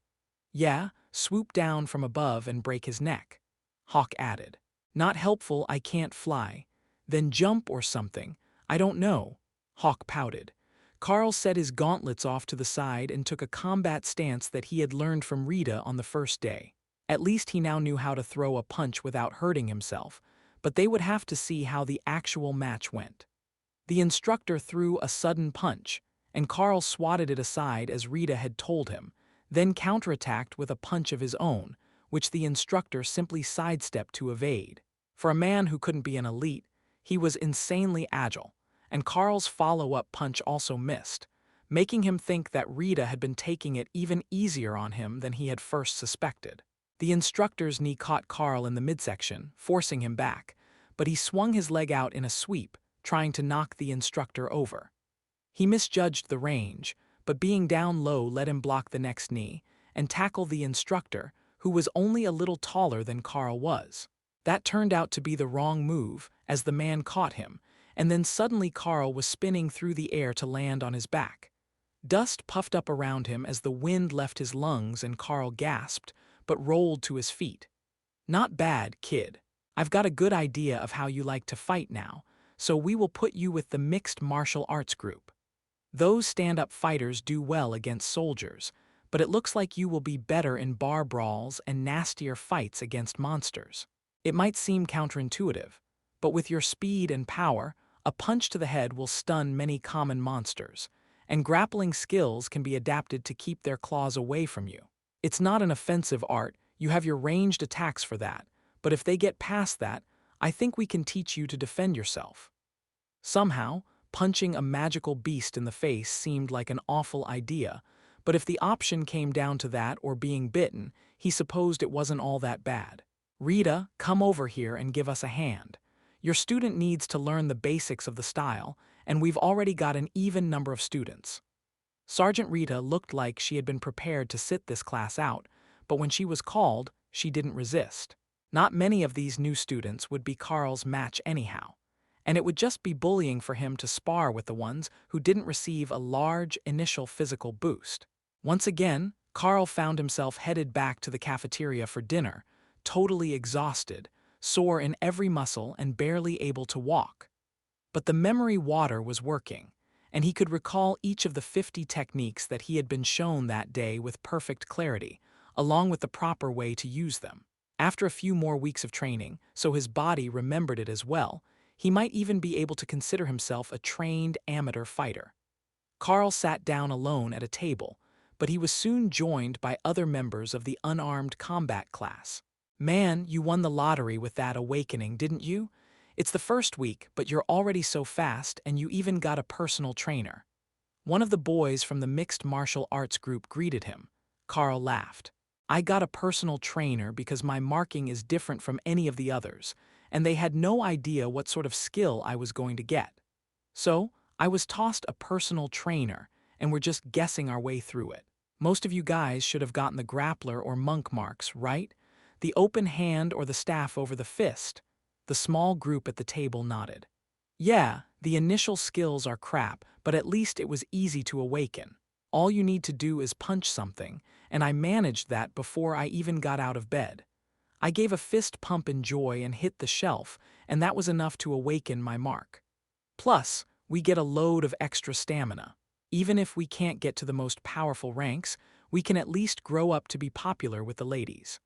Yeah, swoop down from above and break his neck. Hawk added. Not helpful, I can't fly. Then jump or something. I don't know. Hawk pouted. Carl set his gauntlets off to the side and took a combat stance that he had learned from Rita on the first day. At least he now knew how to throw a punch without hurting himself, but they would have to see how the actual match went. The instructor threw a sudden punch, and Carl swatted it aside as Rita had told him, then counterattacked with a punch of his own, which the instructor simply sidestepped to evade. For a man who couldn't be an elite, he was insanely agile, and Carl's follow-up punch also missed, making him think that Rita had been taking it even easier on him than he had first suspected. The instructor's knee caught Carl in the midsection, forcing him back, but he swung his leg out in a sweep, trying to knock the instructor over. He misjudged the range, but being down low let him block the next knee and tackle the instructor, who was only a little taller than Carl was. That turned out to be the wrong move, as the man caught him, and then suddenly Carl was spinning through the air to land on his back. Dust puffed up around him as the wind left his lungs and Carl gasped, but rolled to his feet. Not bad, kid. I've got a good idea of how you like to fight now, so we will put you with the mixed martial arts group. Those stand-up fighters do well against soldiers, but it looks like you will be better in bar brawls and nastier fights against monsters. It might seem counterintuitive, but with your speed and power, a punch to the head will stun many common monsters, and grappling skills can be adapted to keep their claws away from you. It's not an offensive art, you have your ranged attacks for that, but if they get past that, I think we can teach you to defend yourself. Somehow, punching a magical beast in the face seemed like an awful idea, but if the option came down to that or being bitten, he supposed it wasn't all that bad. Rita, come over here and give us a hand. Your student needs to learn the basics of the style, and we've already got an even number of students. Sergeant Rita looked like she had been prepared to sit this class out, but when she was called, she didn't resist. Not many of these new students would be Carl's match anyhow, and it would just be bullying for him to spar with the ones who didn't receive a large initial physical boost. Once again, Carl found himself headed back to the cafeteria for dinner, totally exhausted, sore in every muscle and barely able to walk. But the memory water was working, and he could recall each of the 50 techniques that he had been shown that day with perfect clarity, along with the proper way to use them. After a few more weeks of training, so his body remembered it as well, he might even be able to consider himself a trained amateur fighter. Carl sat down alone at a table, but he was soon joined by other members of the unarmed combat class. Man, you won the lottery with that awakening, didn't you? It's the first week, but you're already so fast and you even got a personal trainer. One of the boys from the mixed martial arts group greeted him. Carl laughed. I got a personal trainer because my marking is different from any of the others, and they had no idea what sort of skill I was going to get. So, I was tossed a personal trainer, and we're just guessing our way through it. Most of you guys should have gotten the grappler or monk marks, right? The open hand or the staff over the fist. The small group at the table nodded. Yeah, the initial skills are crap, but at least it was easy to awaken. All you need to do is punch something, and I managed that before I even got out of bed. I gave a fist pump in joy and hit the shelf, and that was enough to awaken my mark. Plus, we get a load of extra stamina. Even if we can't get to the most powerful ranks, we can at least grow up to be popular with the ladies.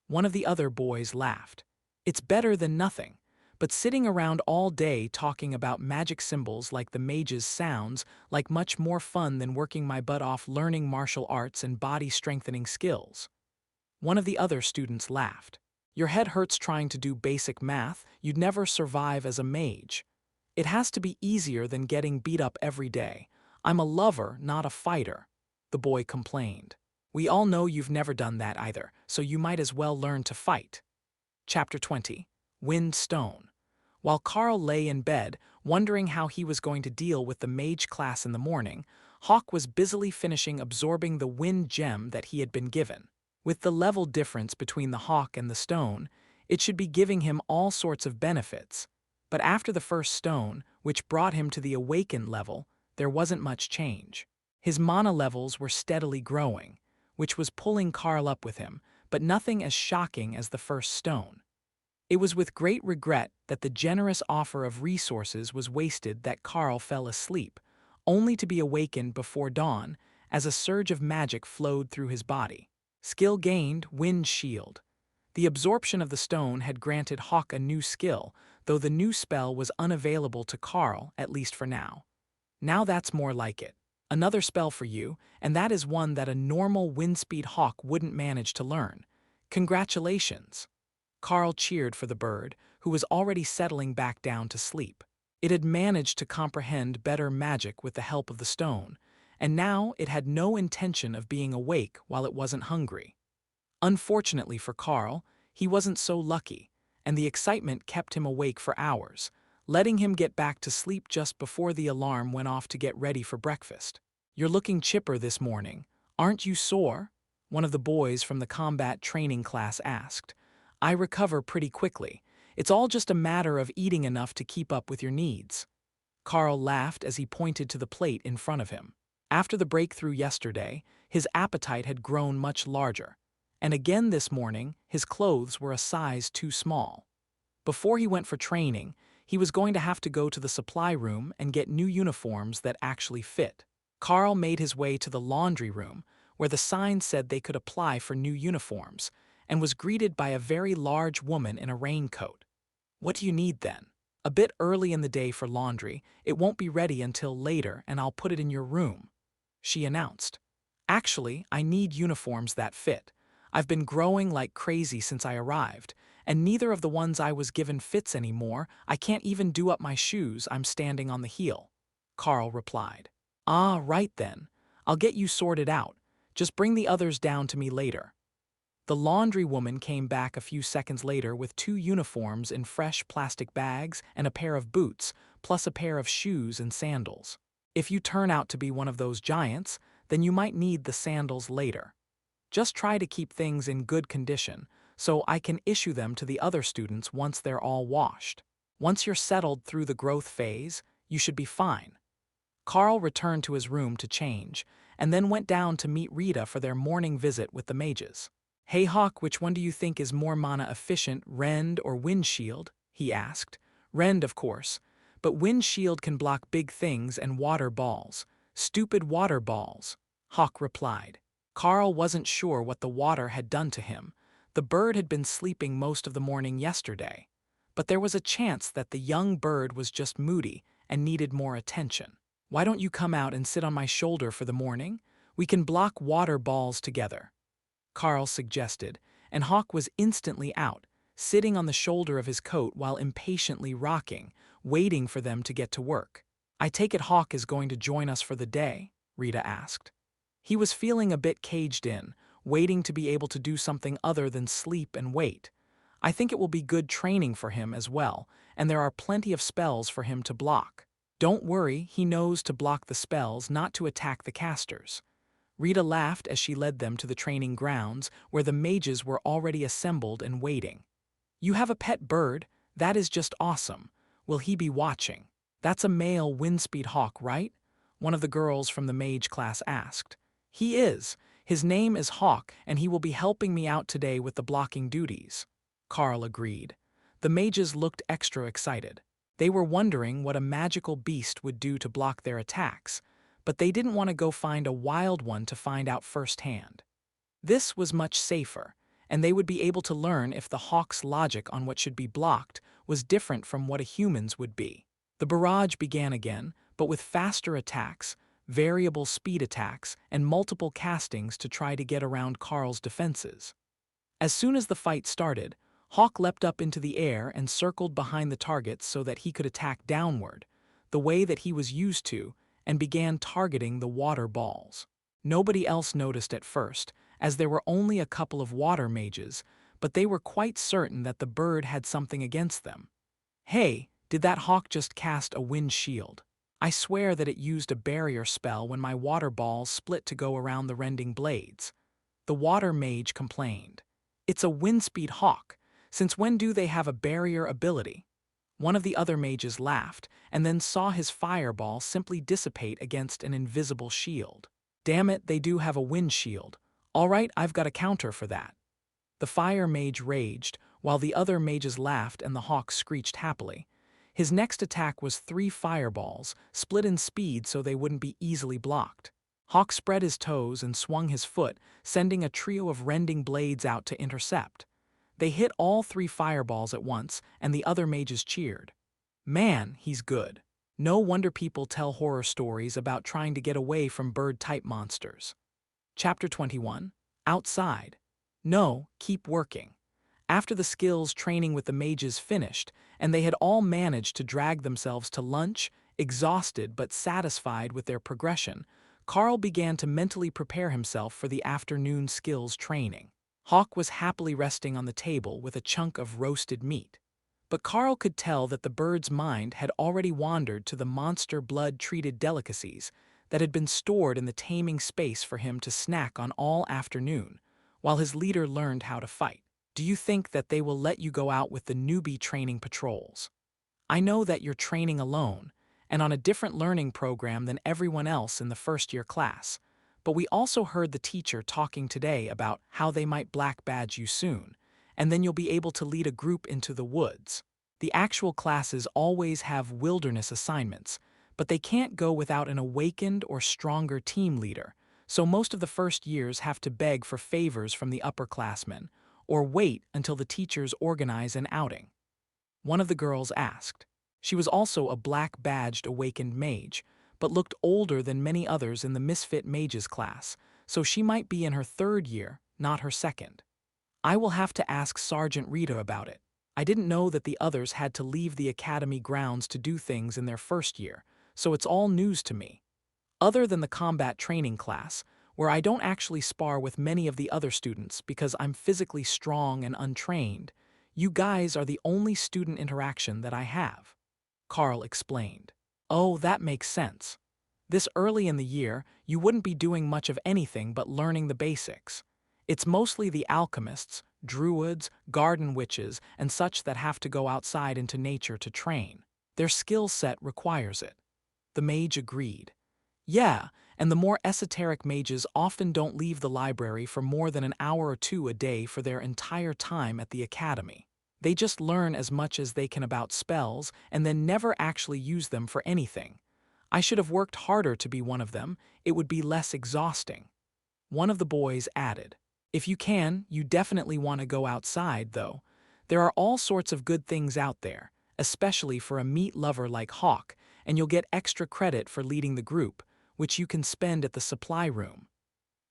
One of the other boys laughed. It's better than nothing, but sitting around all day talking about magic symbols like the mages sounds like much more fun than working my butt off learning martial arts and body-strengthening skills. One of the other students laughed. Your head hurts trying to do basic math, you'd never survive as a mage. It has to be easier than getting beat up every day. I'm a lover, not a fighter, the boy complained. We all know you've never done that either, so you might as well learn to fight. Chapter 20. Wind Stone. While Carl lay in bed, wondering how he was going to deal with the mage class in the morning, Hawk was busily finishing absorbing the wind gem that he had been given. With the level difference between the hawk and the stone, it should be giving him all sorts of benefits. But after the first stone, which brought him to the awakened level, there wasn't much change. His mana levels were steadily growing, which was pulling Carl up with him, but nothing as shocking as the first stone. It was with great regret that the generous offer of resources was wasted that Carl fell asleep, only to be awakened before dawn as a surge of magic flowed through his body. Skill gained, Wind Shield. The absorption of the stone had granted Hawk a new skill, though the new spell was unavailable to Carl, at least for now. Now that's more like it. Another spell for you, and that is one that a normal windspeed hawk wouldn't manage to learn. Congratulations! Carl cheered for the bird, who was already settling back down to sleep. It had managed to comprehend better magic with the help of the stone, and now it had no intention of being awake while it wasn't hungry. Unfortunately for Carl, he wasn't so lucky, and the excitement kept him awake for hours, letting him get back to sleep just before the alarm went off to get ready for breakfast. You're looking chipper this morning. Aren't you sore? One of the boys from the combat training class asked. I recover pretty quickly. It's all just a matter of eating enough to keep up with your needs. Carl laughed as he pointed to the plate in front of him. After the breakthrough yesterday, his appetite had grown much larger, and again this morning, his clothes were a size too small. Before he went for training, he was going to have to go to the supply room and get new uniforms that actually fit. Carl made his way to the laundry room, where the sign said they could apply for new uniforms, and was greeted by a very large woman in a raincoat. What do you need then? A bit early in the day for laundry, it won't be ready until later and I'll put it in your room, she announced. Actually, I need uniforms that fit. I've been growing like crazy since I arrived, and neither of the ones I was given fits anymore. I can't even do up my shoes, I'm standing on the heel, Carl replied. Ah, right then. I'll get you sorted out. Just bring the others down to me later. The laundry woman came back a few seconds later with 2 uniforms in fresh plastic bags and a pair of boots, plus a pair of shoes and sandals. If you turn out to be one of those giants, then you might need the sandals later. Just try to keep things in good condition, so I can issue them to the other students once they're all washed. Once you're settled through the growth phase, you should be fine. Carl returned to his room to change, and then went down to meet Rita for their morning visit with the mages. Hey Hawk, which one do you think is more mana efficient, Rend or Wind Shield? He asked. Rend, of course, but Wind Shield can block big things and water balls. Stupid water balls, Hawk replied. Carl wasn't sure what the water had done to him. The bird had been sleeping most of the morning yesterday, but there was a chance that the young bird was just moody and needed more attention. Why don't you come out and sit on my shoulder for the morning? We can block water balls together, Carl suggested, and Hawk was instantly out, sitting on the shoulder of his coat while impatiently rocking, waiting for them to get to work. I take it Hawk is going to join us for the day? Rita asked. He was feeling a bit caged in, waiting to be able to do something other than sleep and wait. I think it will be good training for him as well, and there are plenty of spells for him to block. Don't worry, he knows to block the spells, not to attack the casters. Rita laughed as she led them to the training grounds, where the mages were already assembled and waiting. You have a pet bird? That is just awesome. Will he be watching? That's a male windspeed hawk, right? One of the girls from the mage class asked. He is. His name is Hawk, and he will be helping me out today with the blocking duties. Carl agreed. The mages looked extra excited. They were wondering what a magical beast would do to block their attacks, but they didn't want to go find a wild one to find out firsthand. This was much safer, and they would be able to learn if the hawk's logic on what should be blocked was different from what a human's would be. The barrage began again, but with faster attacks, variable speed attacks, and multiple castings to try to get around Carl's defenses. As soon as the fight started, Hawk leapt up into the air and circled behind the targets so that he could attack downward, the way that he was used to, and began targeting the water balls. Nobody else noticed at first, as there were only a couple of water mages, but they were quite certain that the bird had something against them. Hey, did that hawk just cast a wind shield? I swear that it used a barrier spell when my water balls split to go around the rending blades. The water mage complained. It's a windspeed hawk. Since when do they have a barrier ability? One of the other mages laughed, and then saw his fireball simply dissipate against an invisible shield. Damn it, they do have a wind shield. All right, I've got a counter for that. The fire mage raged, while the other mages laughed and the hawk screeched happily. His next attack was 3 fireballs, split in speed so they wouldn't be easily blocked. Hawk spread his toes and swung his foot, sending a trio of rending blades out to intercept. They hit all 3 fireballs at once, and the other mages cheered. Man, he's good. No wonder people tell horror stories about trying to get away from bird-type monsters. Chapter 21. Outside. No, keep working. After the skills training with the mages finished, and they had all managed to drag themselves to lunch, exhausted but satisfied with their progression, Carl began to mentally prepare himself for the afternoon skills training. Hawk was happily resting on the table with a chunk of roasted meat. But Carl could tell that the bird's mind had already wandered to the monster blood-treated delicacies that had been stored in the taming space for him to snack on all afternoon, while his leader learned how to fight. Do you think that they will let you go out with the newbie training patrols? I know that you're training alone, and on a different learning program than everyone else in the first-year class, but we also heard the teacher talking today about how they might black badge you soon, and then you'll be able to lead a group into the woods. The actual classes always have wilderness assignments, but they can't go without an awakened or stronger team leader, so most of the first years have to beg for favors from the upperclassmen, or wait until the teachers organize an outing. One of the girls asked. She was also a black-badged awakened mage, but looked older than many others in the Misfit Mages class, so she might be in her 3rd year, not her 2nd. I will have to ask Sergeant Rita about it. I didn't know that the others had to leave the academy grounds to do things in their 1st year, so it's all news to me. Other than the combat training class, where I don't actually spar with many of the other students because I'm physically strong and untrained, you guys are the only student interaction that I have. Carl explained. Oh, that makes sense. This early in the year, you wouldn't be doing much of anything but learning the basics. It's mostly the alchemists, druids, garden witches, and such that have to go outside into nature to train. Their skill set requires it. The mage agreed. Yeah, and the more esoteric mages often don't leave the library for more than an hour or 2 a day for their entire time at the academy. They just learn as much as they can about spells and then never actually use them for anything. I should have worked harder to be one of them. It would be less exhausting. One of the boys added. If you can, you definitely want to go outside, though. There are all sorts of good things out there, especially for a meat lover like Hawk, and you'll get extra credit for leading the group, which you can spend at the supply room.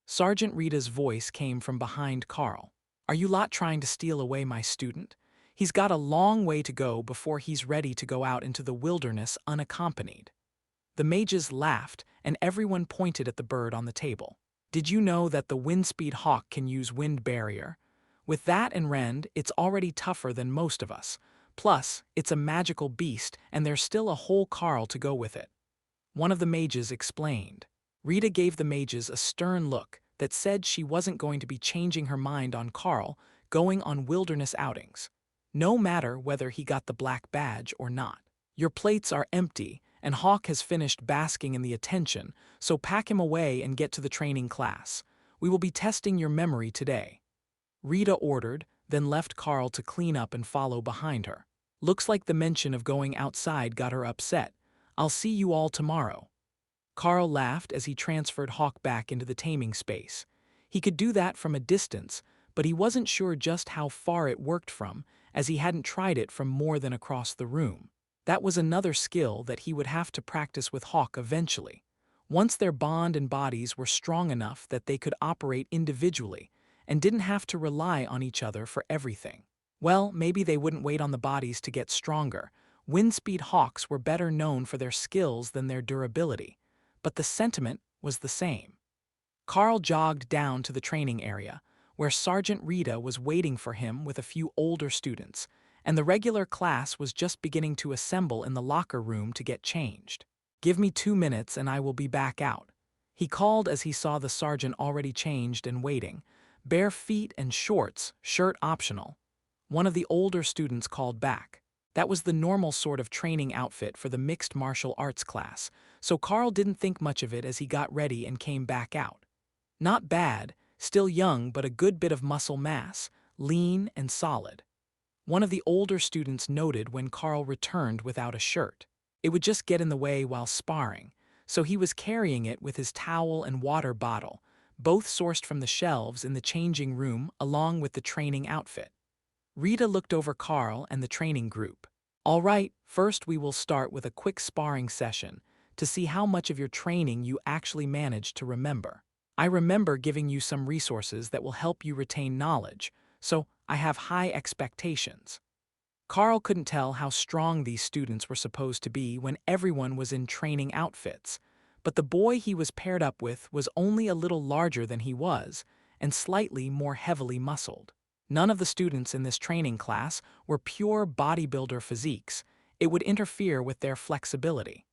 Sergeant Rita's voice came from behind Carl. Are you lot trying to steal away my student? He's got a long way to go before he's ready to go out into the wilderness unaccompanied. The mages laughed, and everyone pointed at the bird on the table. Did you know that the windspeed hawk can use wind barrier? With that and rend, it's already tougher than most of us. Plus, it's a magical beast, and there's still a whole Carl to go with it. One of the mages explained. Rita gave the mages a stern look that said she wasn't going to be changing her mind on Carl going on wilderness outings, no matter whether he got the black badge or not. Your plates are empty, and Hawk has finished basking in the attention, so pack him away and get to the training class. We will be testing your memory today. Rita ordered, then left Carl to clean up and follow behind her. Looks like the mention of going outside got her upset. I'll see you all tomorrow. Carl laughed as he transferred Hawk back into the taming space. He could do that from a distance, but he wasn't sure just how far it worked from, as he hadn't tried it from more than across the room. That was another skill that he would have to practice with Hawk eventually, once their bond and bodies were strong enough that they could operate individually and didn't have to rely on each other for everything. Well, maybe they wouldn't wait on the bodies to get stronger. Windspeed Hawks were better known for their skills than their durability, but the sentiment was the same. Carl jogged down to the training area, where Sergeant Rita was waiting for him with a few older students, and the regular class was just beginning to assemble in the locker room to get changed. "Give me 2 minutes and I will be back out," he called as he saw the sergeant already changed and waiting, bare feet and shorts, shirt optional. One of the older students called back. That was the normal sort of training outfit for the mixed martial arts class, so Carl didn't think much of it as he got ready and came back out. Not bad, still young but a good bit of muscle mass, lean and solid. One of the older students noted when Carl returned without a shirt. It would just get in the way while sparring, so he was carrying it with his towel and water bottle, both sourced from the shelves in the changing room along with the training outfit. Rita looked over Carl and the training group. "All right, first we will start with a quick sparring session to see how much of your training you actually managed to remember. I remember giving you some resources that will help you retain knowledge, so I have high expectations." Carl couldn't tell how strong these students were supposed to be when everyone was in training outfits, but the boy he was paired up with was only a little larger than he was and slightly more heavily muscled. None of the students in this training class were pure bodybuilder physiques. It would interfere with their flexibility.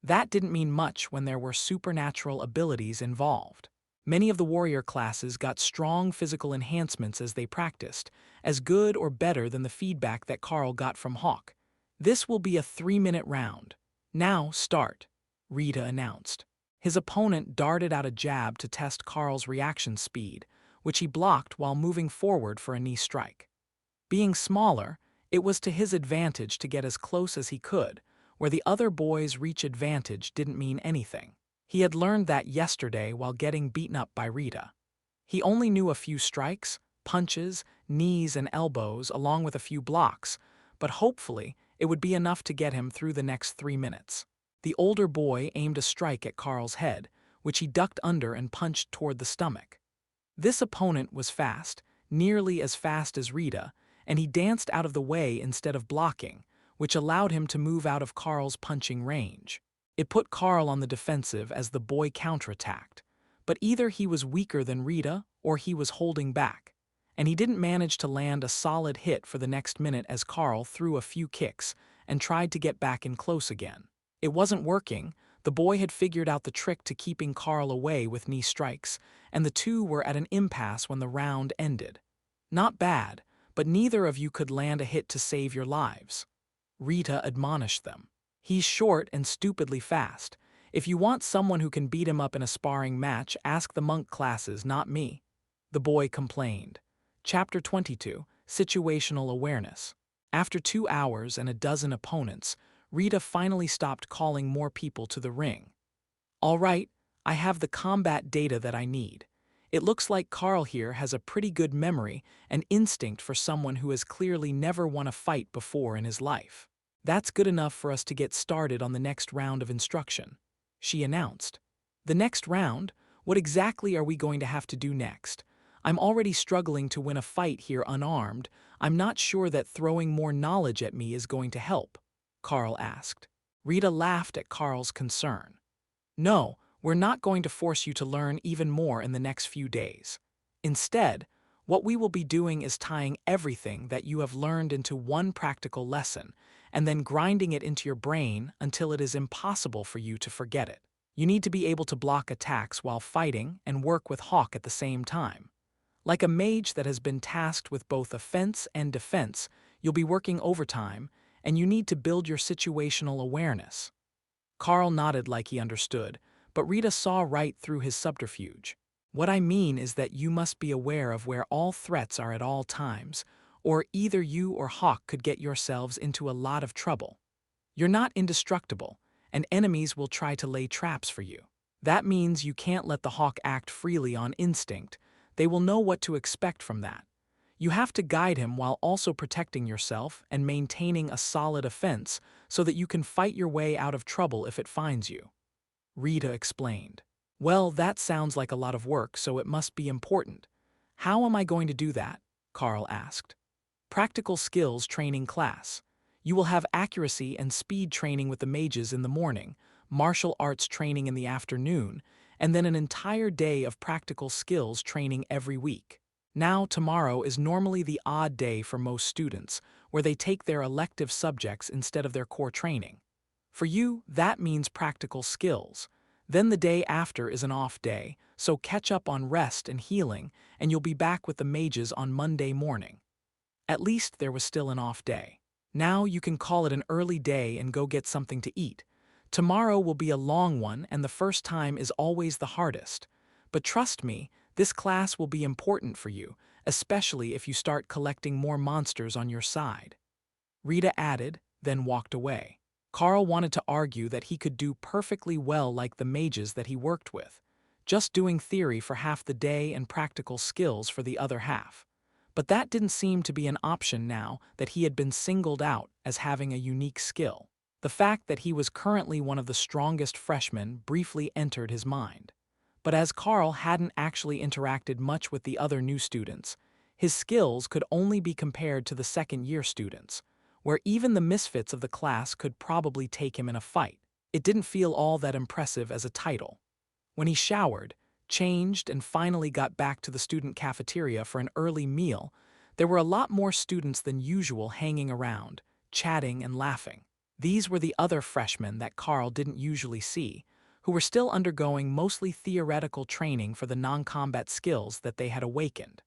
That didn't mean much when there were supernatural abilities involved. Many of the warrior classes got strong physical enhancements as they practiced, as good or better than the feedback that Carl got from Hawk. "This will be a 3-minute round. Now start," Rita announced. His opponent darted out a jab to test Carl's reaction speed, which he blocked while moving forward for a knee strike. Being smaller, it was to his advantage to get as close as he could, where the other boys' reach advantage didn't mean anything. He had learned that yesterday while getting beaten up by Rita. He only knew a few strikes, punches, knees, and elbows, along with a few blocks, but hopefully it would be enough to get him through the next 3 minutes. The older boy aimed a strike at Carl's head, which he ducked under and punched toward the stomach. This opponent was fast, nearly as fast as Rita, and he danced out of the way instead of blocking, which allowed him to move out of Carl's punching range. It put Carl on the defensive as the boy counterattacked, but either he was weaker than Rita or he was holding back, and he didn't manage to land a solid hit for the next minute as Carl threw a few kicks and tried to get back in close again. It wasn't working. The boy had figured out the trick to keeping Carl away with knee strikes, and the two were at an impasse when the round ended. "Not bad, but neither of you could land a hit to save your lives," Rita admonished them. "He's short and stupidly fast. If you want someone who can beat him up in a sparring match, ask the monk classes, not me," the boy complained. Chapter 22, Situational Awareness. After 2 hours and a dozen opponents, Rita finally stopped calling more people to the ring. "All right, I have the combat data that I need. It looks like Carl here has a pretty good memory and instinct for someone who has clearly never won a fight before in his life. That's good enough for us to get started on the next round of instruction," she announced. "The next round? What exactly are we going to have to do next? I'm already struggling to win a fight here unarmed. I'm not sure that throwing more knowledge at me is going to help," Carl asked. Rita laughed at Carl's concern. "No, we're not going to force you to learn even more in the next few days. Instead, what we will be doing is tying everything that you have learned into one practical lesson and then grinding it into your brain until it is impossible for you to forget it. You need to be able to block attacks while fighting and work with Hawk at the same time. Like a mage that has been tasked with both offense and defense, you'll be working overtime, and you need to build your situational awareness." Carl nodded like he understood, but Rita saw right through his subterfuge. "What I mean is that you must be aware of where all threats are at all times, or either you or Hawk could get yourselves into a lot of trouble. You're not indestructible, and enemies will try to lay traps for you. That means you can't let the Hawk act freely on instinct. They will know what to expect from that. You have to guide him while also protecting yourself and maintaining a solid offense so that you can fight your way out of trouble if it finds you. Rita explained. Well, that sounds like a lot of work, so it must be important. How am I going to do that? Carl asked. Practical skills training class. You will have accuracy and speed training with the mages in the morning, martial arts training in the afternoon, and then an entire day of practical skills training every week. Now, tomorrow is normally the odd day for most students, where they take their elective subjects instead of their core training. For you, that means practical skills. Then the day after is an off day, so catch up on rest and healing, and you'll be back with the mages on Monday morning. At least there was still an off day. Now you can call it an early day and go get something to eat. Tomorrow will be a long one, and the first time is always the hardest. But trust me, this class will be important for you, especially if you start collecting more monsters on your side. Rita added, then walked away. Carl wanted to argue that he could do perfectly well like the mages that he worked with, just doing theory for half the day and practical skills for the other half. But that didn't seem to be an option now that he had been singled out as having a unique skill. The fact that he was currently one of the strongest freshmen briefly entered his mind. But as Carl hadn't actually interacted much with the other new students, his skills could only be compared to the second-year students, where even the misfits of the class could probably take him in a fight. It didn't feel all that impressive as a title. When he showered, changed, and finally got back to the student cafeteria for an early meal, there were a lot more students than usual hanging around, chatting and laughing. These were the other freshmen that Carl didn't usually see, who were still undergoing mostly theoretical training for the non-combat skills that they had awakened.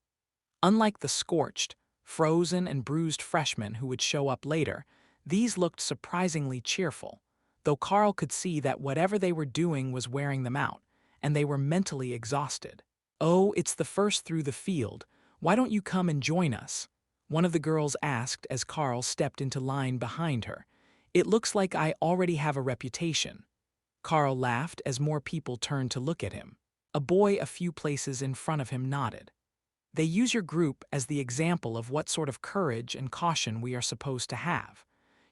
Unlike the scorched, frozen, and bruised freshmen who would show up later, these looked surprisingly cheerful, though Carl could see that whatever they were doing was wearing them out, and they were mentally exhausted. "Oh, it's the first through the field. Why don't you come and join us?" one of the girls asked as Carl stepped into line behind her. "It looks like I already have a reputation." Carl laughed as more people turned to look at him. A boy a few places in front of him nodded. "They use your group as the example of what sort of courage and caution we are supposed to have.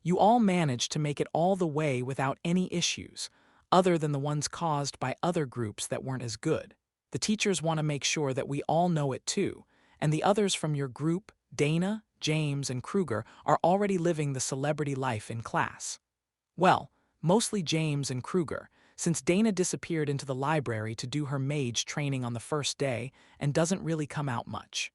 You all managed to make it all the way without any issues, other than the ones caused by other groups that weren't as good. The teachers want to make sure that we all know it too, and the others from your group, Dana, James, and Kruger, are already living the celebrity life in class." Well, mostly James and Kruger, since Dana disappeared into the library to do her mage training on the first day and doesn't really come out much.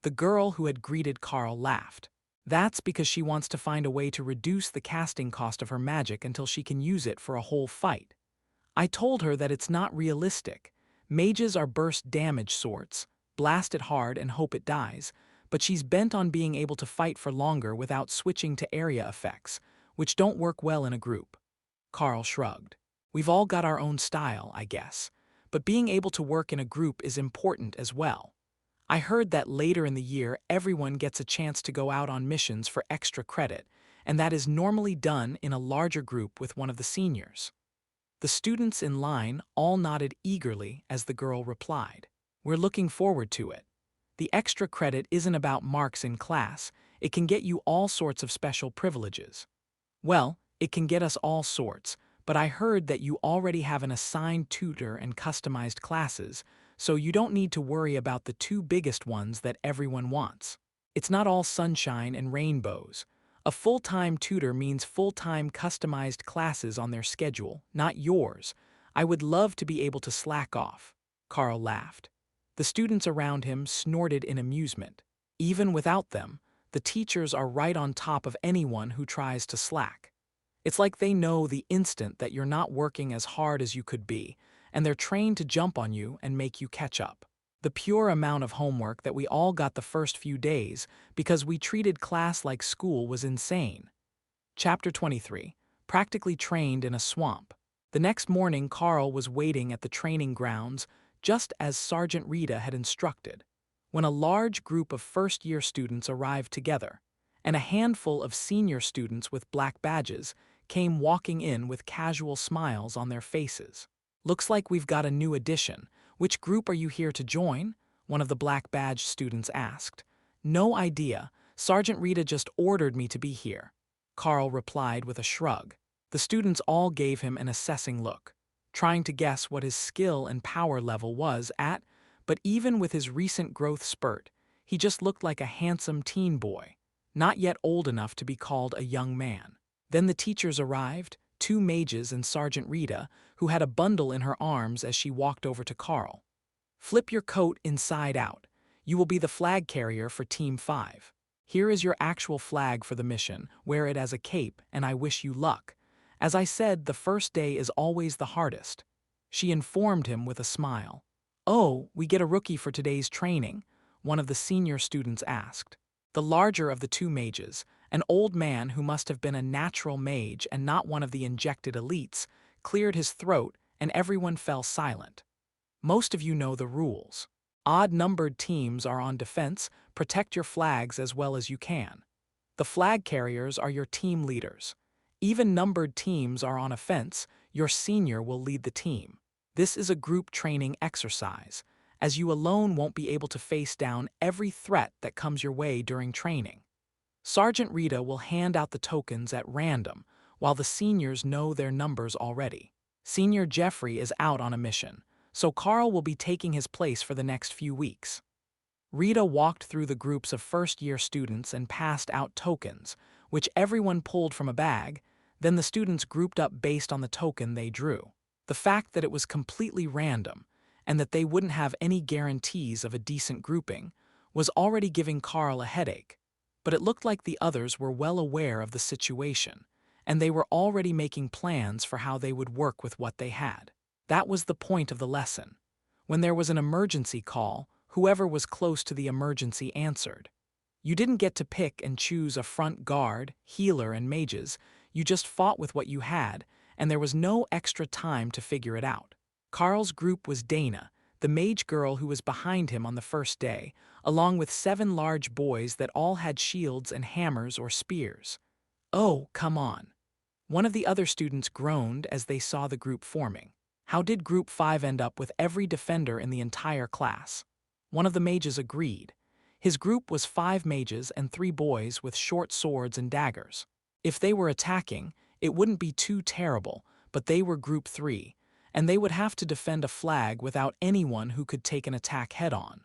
The girl who had greeted Carl laughed. That's because she wants to find a way to reduce the casting cost of her magic until she can use it for a whole fight. I told her that it's not realistic. Mages are burst damage sorts, blast it hard and hope it dies, but she's bent on being able to fight for longer without switching to area effects, which don't work well in a group. Carl shrugged. We've all got our own style, I guess, but being able to work in a group is important as well. I heard that later in the year everyone gets a chance to go out on missions for extra credit, and that is normally done in a larger group with one of the seniors. The students in line all nodded eagerly as the girl replied. We're looking forward to it. The extra credit isn't about marks in class, it can get you all sorts of special privileges. Well, it can get us all sorts, but I heard that you already have an assigned tutor and customized classes, so you don't need to worry about the two biggest ones that everyone wants. It's not all sunshine and rainbows. A full-time tutor means full-time customized classes on their schedule, not yours. I would love to be able to slack off. Carl laughed. The students around him snorted in amusement. Even without them, the teachers are right on top of anyone who tries to slack. It's like they know the instant that you're not working as hard as you could be, and they're trained to jump on you and make you catch up. The pure amount of homework that we all got the first few days because we treated class like school was insane. Chapter 23. Practically trained in a swamp. The next morning, Carl was waiting at the training grounds just as Sergeant Rita had instructed, when a large group of first-year students arrived together, and a handful of senior students with black badges came walking in with casual smiles on their faces. "Looks like we've got a new addition. Which group are you here to join?" one of the black badge students asked. No idea. Sergeant Rita just ordered me to be here, Carl replied with a shrug. The students all gave him an assessing look, trying to guess what his skill and power level was at, but even with his recent growth spurt, he just looked like a handsome teen boy, not yet old enough to be called a young man. Then the teachers arrived, two mages and Sergeant Rita, who had a bundle in her arms as she walked over to Carl. Flip your coat inside out. You will be the flag carrier for Team 5. Here is your actual flag for the mission. Wear it as a cape, and I wish you luck. As I said, the first day is always the hardest. She informed him with a smile. Oh, we get a rookie for today's training, one of the senior students asked. The larger of the two mages, an old man who must have been a natural mage and not one of the injected elites, cleared his throat and everyone fell silent. Most of you know the rules. Odd-numbered teams are on defense, protect your flags as well as you can. The flag carriers are your team leaders. Even-numbered teams are on offense, your senior will lead the team. This is a group training exercise, as you alone won't be able to face down every threat that comes your way during training. Sergeant Rita will hand out the tokens at random, while the seniors know their numbers already. Senior Jeffrey is out on a mission, so Carl will be taking his place for the next few weeks. Rita walked through the groups of first-year students and passed out tokens, which everyone pulled from a bag, then the students grouped up based on the token they drew. The fact that it was completely random, and that they wouldn't have any guarantees of a decent grouping, was already giving Carl a headache. But it looked like the others were well aware of the situation, and they were already making plans for how they would work with what they had. That was the point of the lesson. When there was an emergency call, whoever was close to the emergency answered. You didn't get to pick and choose a front guard, healer, and mages, you just fought with what you had, and there was no extra time to figure it out. Carl's group was Dana, the mage girl who was behind him on the first day, along with 7 large boys that all had shields and hammers or spears. Oh, come on. One of the other students groaned as they saw the group forming. How did Group 5 end up with every defender in the entire class? One of the mages agreed. His group was 5 mages and 3 boys with short swords and daggers. If they were attacking, it wouldn't be too terrible, but they were Group 3, and they would have to defend a flag without anyone who could take an attack head-on.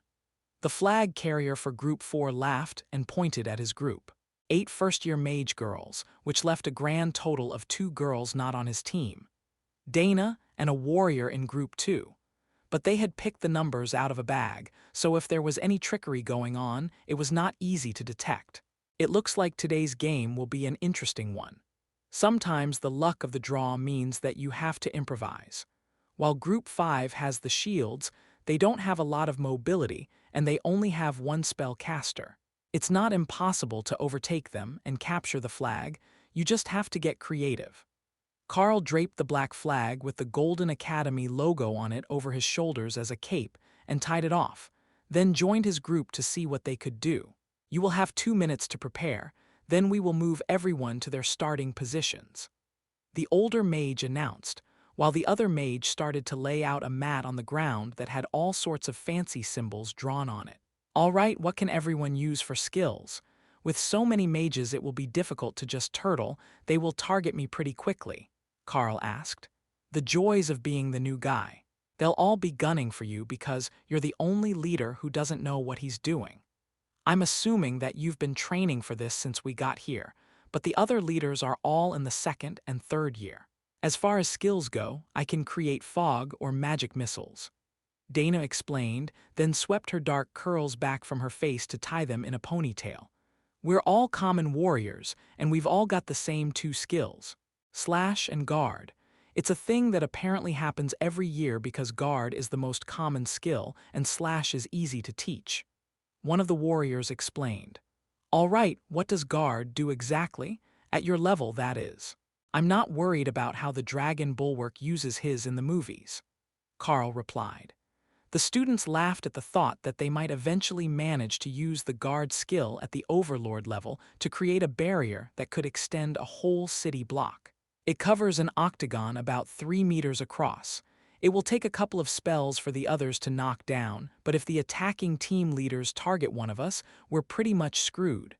The flag carrier for Group 4 laughed and pointed at his group. 8 first-year mage girls, which left a grand total of 2 girls not on his team. Dana and a warrior in Group 2. But they had picked the numbers out of a bag, so if there was any trickery going on, it was not easy to detect. It looks like today's game will be an interesting one. Sometimes the luck of the draw means that you have to improvise. While Group 5 has the shields, they don't have a lot of mobility, and they only have 1 spell caster. It's not impossible to overtake them and capture the flag, you just have to get creative. Carl draped the black flag with the Golden Academy logo on it over his shoulders as a cape and tied it off, then joined his group to see what they could do. You will have 2 minutes to prepare, then we will move everyone to their starting positions. The older mage announced, while the other mage started to lay out a mat on the ground that had all sorts of fancy symbols drawn on it. All right, what can everyone use for skills? With so many mages it will be difficult to just turtle, they will target me pretty quickly, Carl asked. The joys of being the new guy. They'll all be gunning for you because you're the only leader who doesn't know what he's doing. I'm assuming that you've been training for this since we got here, but the other leaders are all in the 2nd and 3rd year. As far as skills go, I can create fog or magic missiles. Dana explained, then swept her dark curls back from her face to tie them in a ponytail. We're all common warriors, and we've all got the same 2 skills. Slash and guard. It's a thing that apparently happens every year because guard is the most common skill and slash is easy to teach. One of the warriors explained. All right, what does guard do exactly? At your level, that is. I'm not worried about how the dragon bulwark uses his in the movies, Carl replied. The students laughed at the thought that they might eventually manage to use the guard skill at the overlord level to create a barrier that could extend a whole city block. It covers an octagon about 3 meters across. It will take a couple of spells for the others to knock down, but if the attacking team leaders target one of us, we're pretty much screwed.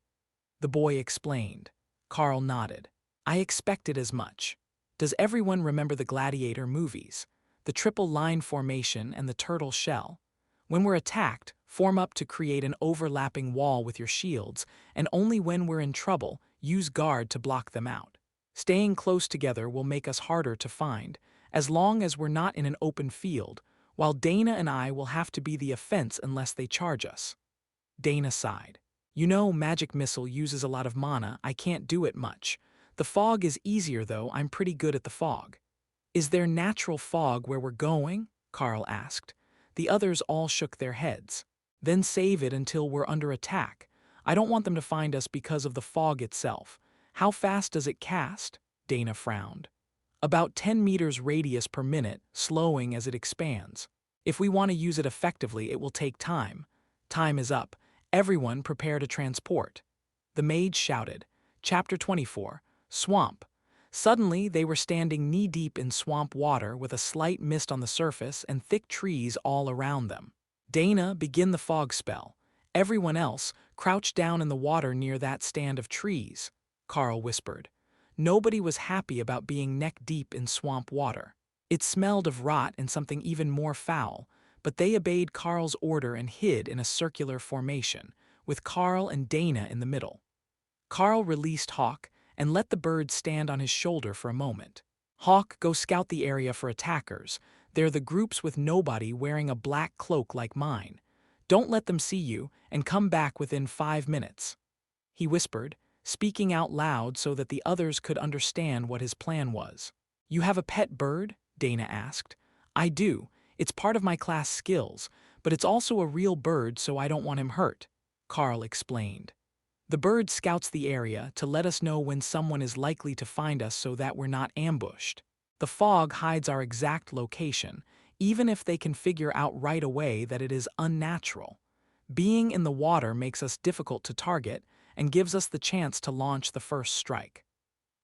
The boy explained. Carl nodded. I expected as much. Does everyone remember the Gladiator movies? The triple line formation and the turtle shell? When we're attacked, form up to create an overlapping wall with your shields, and only when we're in trouble, use guard to block them out. Staying close together will make us harder to find, as long as we're not in an open field, while Dana and I will have to be the offense unless they charge us. Dana sighed. You know, magic missile uses a lot of mana, I can't do it much. The fog is easier though, I'm pretty good at the fog. Is there natural fog where we're going? Carl asked. The others all shook their heads. Then save it until we're under attack. I don't want them to find us because of the fog itself. How fast does it cast? Dana frowned. About 10 meters radius per minute, slowing as it expands. If we want to use it effectively, it will take time. Time is up. Everyone prepare to transport. The mage shouted. Chapter 24. Swamp. Suddenly, they were standing knee-deep in swamp water with a slight mist on the surface and thick trees all around them. Dana, begin the fog spell. Everyone else, crouch down in the water near that stand of trees, Carl whispered. Nobody was happy about being neck-deep in swamp water. It smelled of rot and something even more foul, but they obeyed Carl's order and hid in a circular formation, with Carl and Dana in the middle. Carl released Hawk and let the bird stand on his shoulder for a moment. Hawk, go scout the area for attackers. They're the groups with nobody wearing a black cloak like mine. Don't let them see you, and come back within 5 minutes. He whispered, speaking out loud so that the others could understand what his plan was. You have a pet bird? Dana asked. I do. It's part of my class skills, but it's also a real bird so I don't want him hurt, Carl explained. The bird scouts the area to let us know when someone is likely to find us so that we're not ambushed. The fog hides our exact location, even if they can figure out right away that it is unnatural. Being in the water makes us difficult to target and gives us the chance to launch the first strike.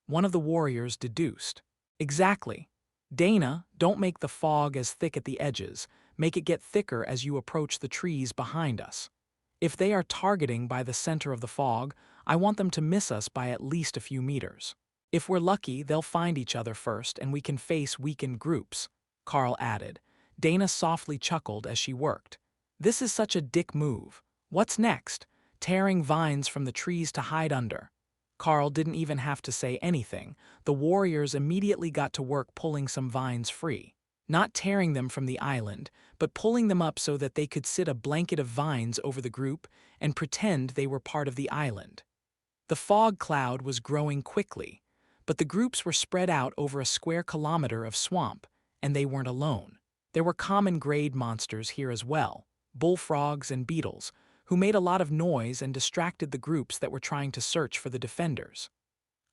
One of the warriors deduced. Exactly. Dana, don't make the fog as thick at the edges. Make it get thicker as you approach the trees behind us. If they are targeting by the center of the fog, I want them to miss us by at least a few meters. If we're lucky, they'll find each other first and we can face weakened groups, Carl added. Dana softly chuckled as she worked. This is such a dick move. What's next? Tearing vines from the trees to hide under. Carl didn't even have to say anything. The warriors immediately got to work pulling some vines free. Not tearing them from the island, but pulling them up so that they could sit a blanket of vines over the group and pretend they were part of the island. The fog cloud was growing quickly, but the groups were spread out over a square kilometer of swamp, and they weren't alone. There were common grade monsters here as well, bullfrogs and beetles, who made a lot of noise and distracted the groups that were trying to search for the defenders.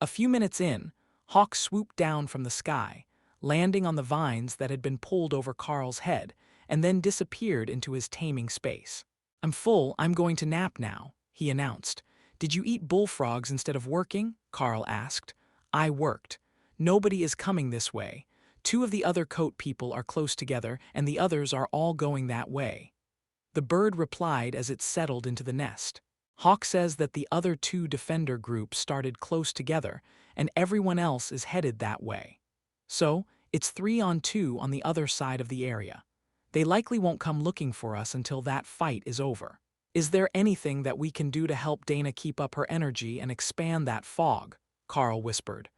A few minutes in, Hawk swooped down from the sky, landing on the vines that had been pulled over Carl's head, and then disappeared into his taming space. I'm full, I'm going to nap now, he announced. Did you eat bullfrogs instead of working? Carl asked. I worked. Nobody is coming this way. 2 of the other coat people are close together, and the others are all going that way. The bird replied as it settled into the nest. Hawk says that the other 2 defender groups started close together, and everyone else is headed that way. So, it's 3 on 2 on the other side of the area. They likely won't come looking for us until that fight is over. Is there anything that we can do to help Dana keep up her energy and expand that fog? Carl whispered.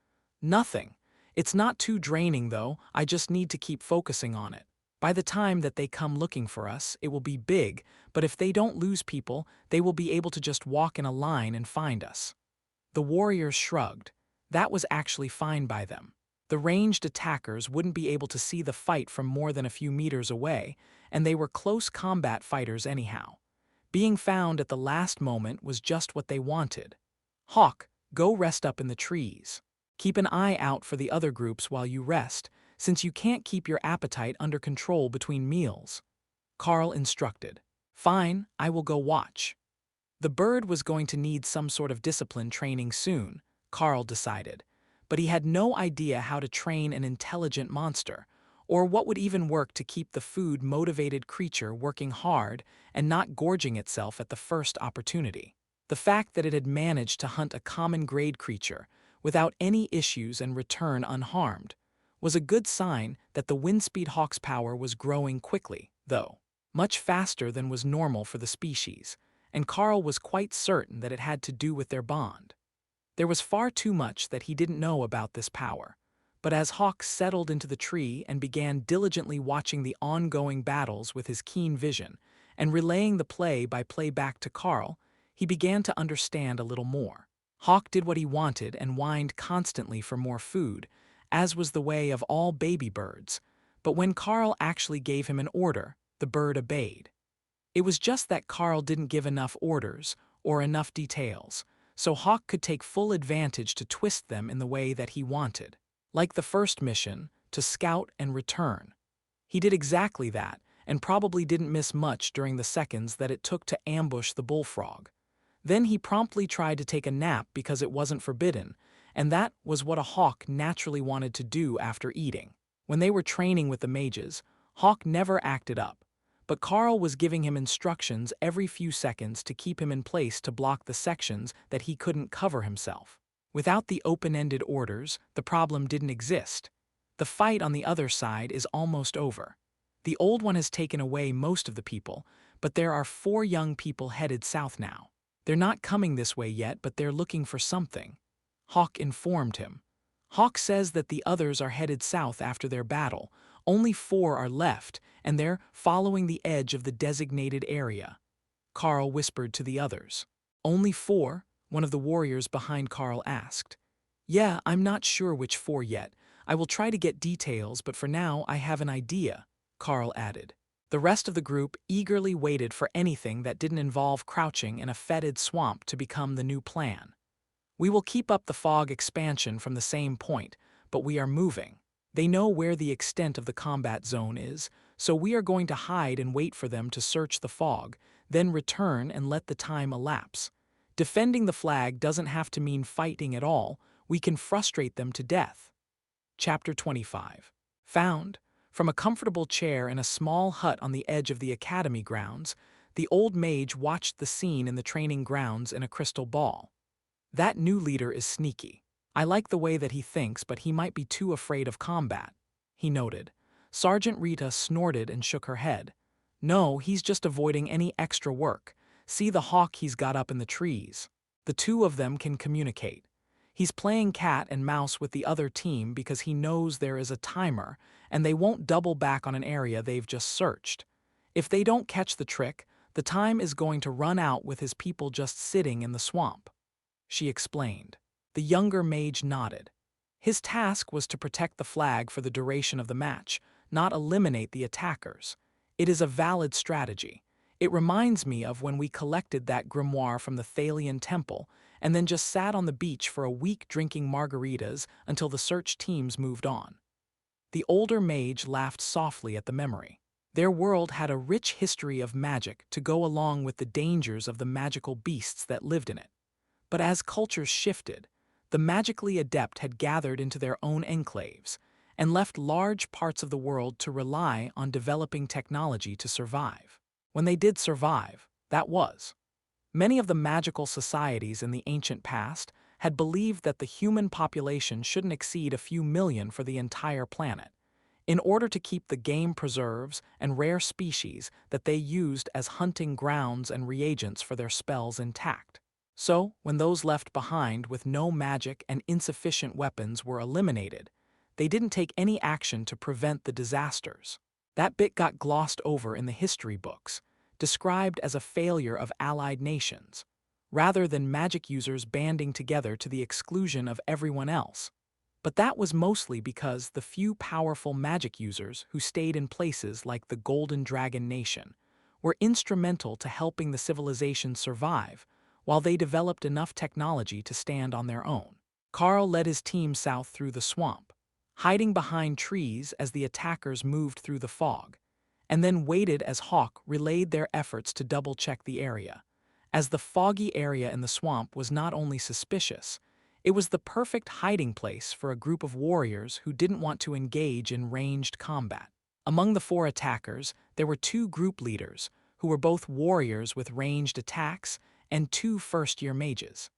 Nothing. It's not too draining though, I just need to keep focusing on it. By the time that they come looking for us, it will be big, but if they don't lose people, they will be able to just walk in a line and find us. The warriors shrugged. That was actually fine by them. The ranged attackers wouldn't be able to see the fight from more than a few meters away, and they were close combat fighters anyhow. Being found at the last moment was just what they wanted. Hawk, go rest up in the trees. Keep an eye out for the other groups while you rest, since you can't keep your appetite under control between meals. Carl instructed. Fine, I will go watch. The bird was going to need some sort of discipline training soon, Carl decided. But he had no idea how to train an intelligent monster, Or what would even work to keep the food-motivated creature working hard and not gorging itself at the first opportunity? The fact that it had managed to hunt a common grade creature without any issues and return unharmed was a good sign that the Windspeed hawk's power was growing quickly, though much faster than was normal for the species, and Carl was quite certain that it had to do with their bond. There was far too much that he didn't know about this power, but as Hawk settled into the tree and began diligently watching the ongoing battles with his keen vision and relaying the play-by-play back to Carl, he began to understand a little more. Hawk did what he wanted and whined constantly for more food, as was the way of all baby birds, but when Carl actually gave him an order, the bird obeyed. It was just that Carl didn't give enough orders or enough details, so Hawk could take full advantage to twist them in the way that he wanted. Like the first mission, to scout and return. He did exactly that, and probably didn't miss much during the seconds that it took to ambush the bullfrog. Then he promptly tried to take a nap because it wasn't forbidden, and that was what a hawk naturally wanted to do after eating. When they were training with the mages, Hawk never acted up, but Carl was giving him instructions every few seconds to keep him in place to block the sections that he couldn't cover himself. Without the open-ended orders, the problem didn't exist. The fight on the other side is almost over. The old one has taken away most of the people, but there are 4 young people headed south now. They're not coming this way yet, but they're looking for something. Hawk informed him. Hawk says that the others are headed south after their battle. Only 4 are left, and they're following the edge of the designated area. Carl whispered to the others. Only 4? One of the warriors behind Carl asked. Yeah, I'm not sure which 4 yet. I will try to get details, but for now I have an idea, Carl added. The rest of the group eagerly waited for anything that didn't involve crouching in a fetid swamp to become the new plan. We will keep up the fog expansion from the same point, but we are moving. They know where the extent of the combat zone is, so we are going to hide and wait for them to search the fog, then return and let the time elapse. Defending the flag doesn't have to mean fighting at all. We can frustrate them to death. Chapter 25. Found. From a comfortable chair in a small hut on the edge of the academy grounds, the old mage watched the scene in the training grounds in a crystal ball. That new leader is sneaky. I like the way that he thinks, but he might be too afraid of combat, he noted. Sergeant Rita snorted and shook her head. No, he's just avoiding any extra work. See the hawk he's got up in the trees. The 2 of them can communicate. He's playing cat and mouse with the other team because he knows there is a timer and they won't double back on an area they've just searched. If they don't catch the trick, the time is going to run out with his people just sitting in the swamp, she explained. The younger mage nodded. His task was to protect the flag for the duration of the match, not eliminate the attackers. It is a valid strategy. It reminds me of when we collected that grimoire from the Thalian temple and then just sat on the beach for a week drinking margaritas until the search teams moved on. The older mage laughed softly at the memory. Their world had a rich history of magic to go along with the dangers of the magical beasts that lived in it. But as cultures shifted, the magically adept had gathered into their own enclaves and left large parts of the world to rely on developing technology to survive. When they did survive, that was. Many of the magical societies in the ancient past had believed that the human population shouldn't exceed a few million for the entire planet, in order to keep the game preserves and rare species that they used as hunting grounds and reagents for their spells intact. So, when those left behind with no magic and insufficient weapons were eliminated, they didn't take any action to prevent the disasters. That bit got glossed over in the history books, described as a failure of allied nations, rather than magic users banding together to the exclusion of everyone else. But that was mostly because the few powerful magic users who stayed in places like the Golden Dragon Nation were instrumental to helping the civilization survive, while they developed enough technology to stand on their own. Carl led his team south through the swamp, hiding behind trees as the attackers moved through the fog, and then waited as Hawk relayed their efforts to double-check the area, as the foggy area in the swamp was not only suspicious, It was the perfect hiding place for a group of warriors who didn't want to engage in ranged combat. Among the four attackers, there were two group leaders, who were both warriors with ranged attacks, and two first-year mages.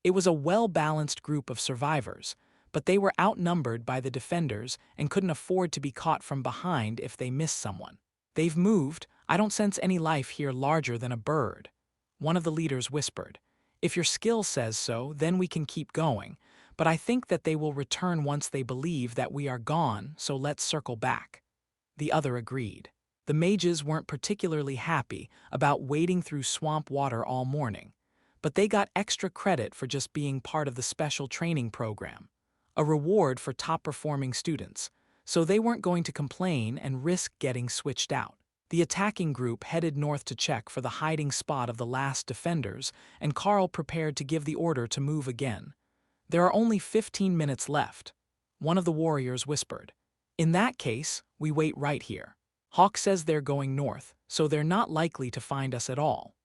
It was a well-balanced group of survivors, but they were outnumbered by the defenders and couldn't afford to be caught from behind if they missed someone. "They've moved. I don't sense any life here larger than a bird," one of the leaders whispered. "If your skill says so, then we can keep going, but I think that they will return once they believe that we are gone, so let's circle back." The other agreed. The mages weren't particularly happy about wading through swamp water all morning, but they got extra credit for just being part of the special training program, a reward for top-performing students, so they weren't going to complain and risk getting switched out. The attacking group headed north to check for the hiding spot of the last defenders, and Carl prepared to give the order to move again. "There are only 15 minutes left," one of the warriors whispered. "In that case, we wait right here. Hawk says they're going north, so they're not likely to find us at all."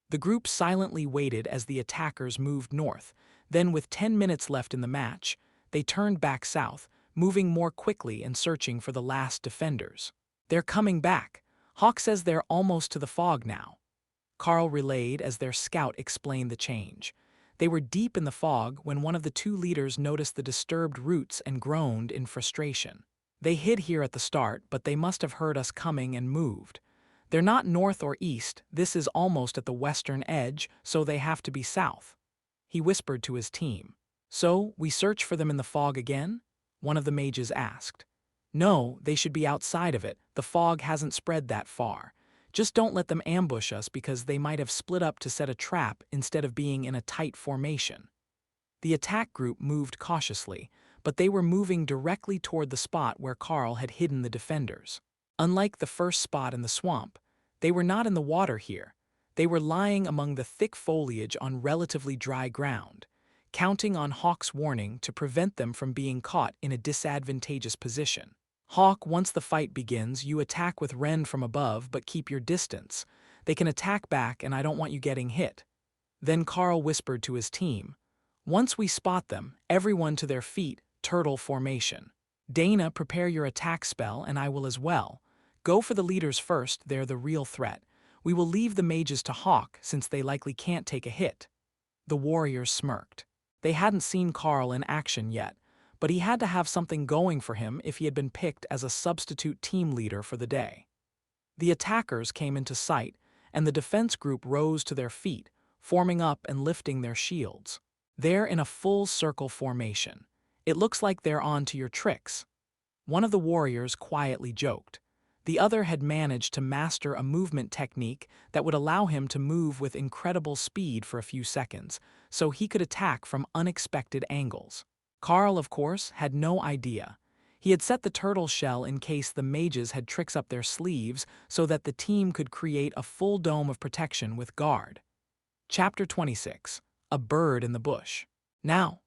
The group silently waited as the attackers moved north, then with 10 minutes left in the match, they turned back south, moving more quickly and searching for the last defenders. "They're coming back. Hawk says they're almost to the fog now," Carl relayed as their scout explained the change. They were deep in the fog when one of the two leaders noticed the disturbed routes and groaned in frustration. "They hid here at the start, but they must have heard us coming and moved. They're not north or east, this is almost at the western edge, so they have to be south," he whispered to his team. "So, we search for them in the fog again?" one of the mages asked. "No, they should be outside of it, the fog hasn't spread that far. Just don't let them ambush us because they might have split up to set a trap instead of being in a tight formation." The attack group moved cautiously, but they were moving directly toward the spot where Carl had hidden the defenders. Unlike the first spot in the swamp, they were not in the water here. They were lying among the thick foliage on relatively dry ground, counting on Hawk's warning to prevent them from being caught in a disadvantageous position. "Hawk, once the fight begins, you attack with Ren from above, but keep your distance. They can attack back and I don't want you getting hit." Then Carl whispered to his team, "Once we spot them, everyone to their feet, turtle formation. Dana, prepare your attack spell and I will as well. Go for the leaders first, they're the real threat. We will leave the mages to Hawk since they likely can't take a hit." The warriors smirked. They hadn't seen Carl in action yet, but he had to have something going for him if he had been picked as a substitute team leader for the day. The attackers came into sight, and the defense group rose to their feet, forming up and lifting their shields. "They're in a full circle formation. It looks like they're on to your tricks," one of the warriors quietly joked. The other had managed to master a movement technique that would allow him to move with incredible speed for a few seconds, so he could attack from unexpected angles. Carl, of course, had no idea. He had set the turtle shell in case the mages had tricks up their sleeves so that the team could create a full dome of protection with guard. Chapter 26. A Bird in the Bush. "Now!"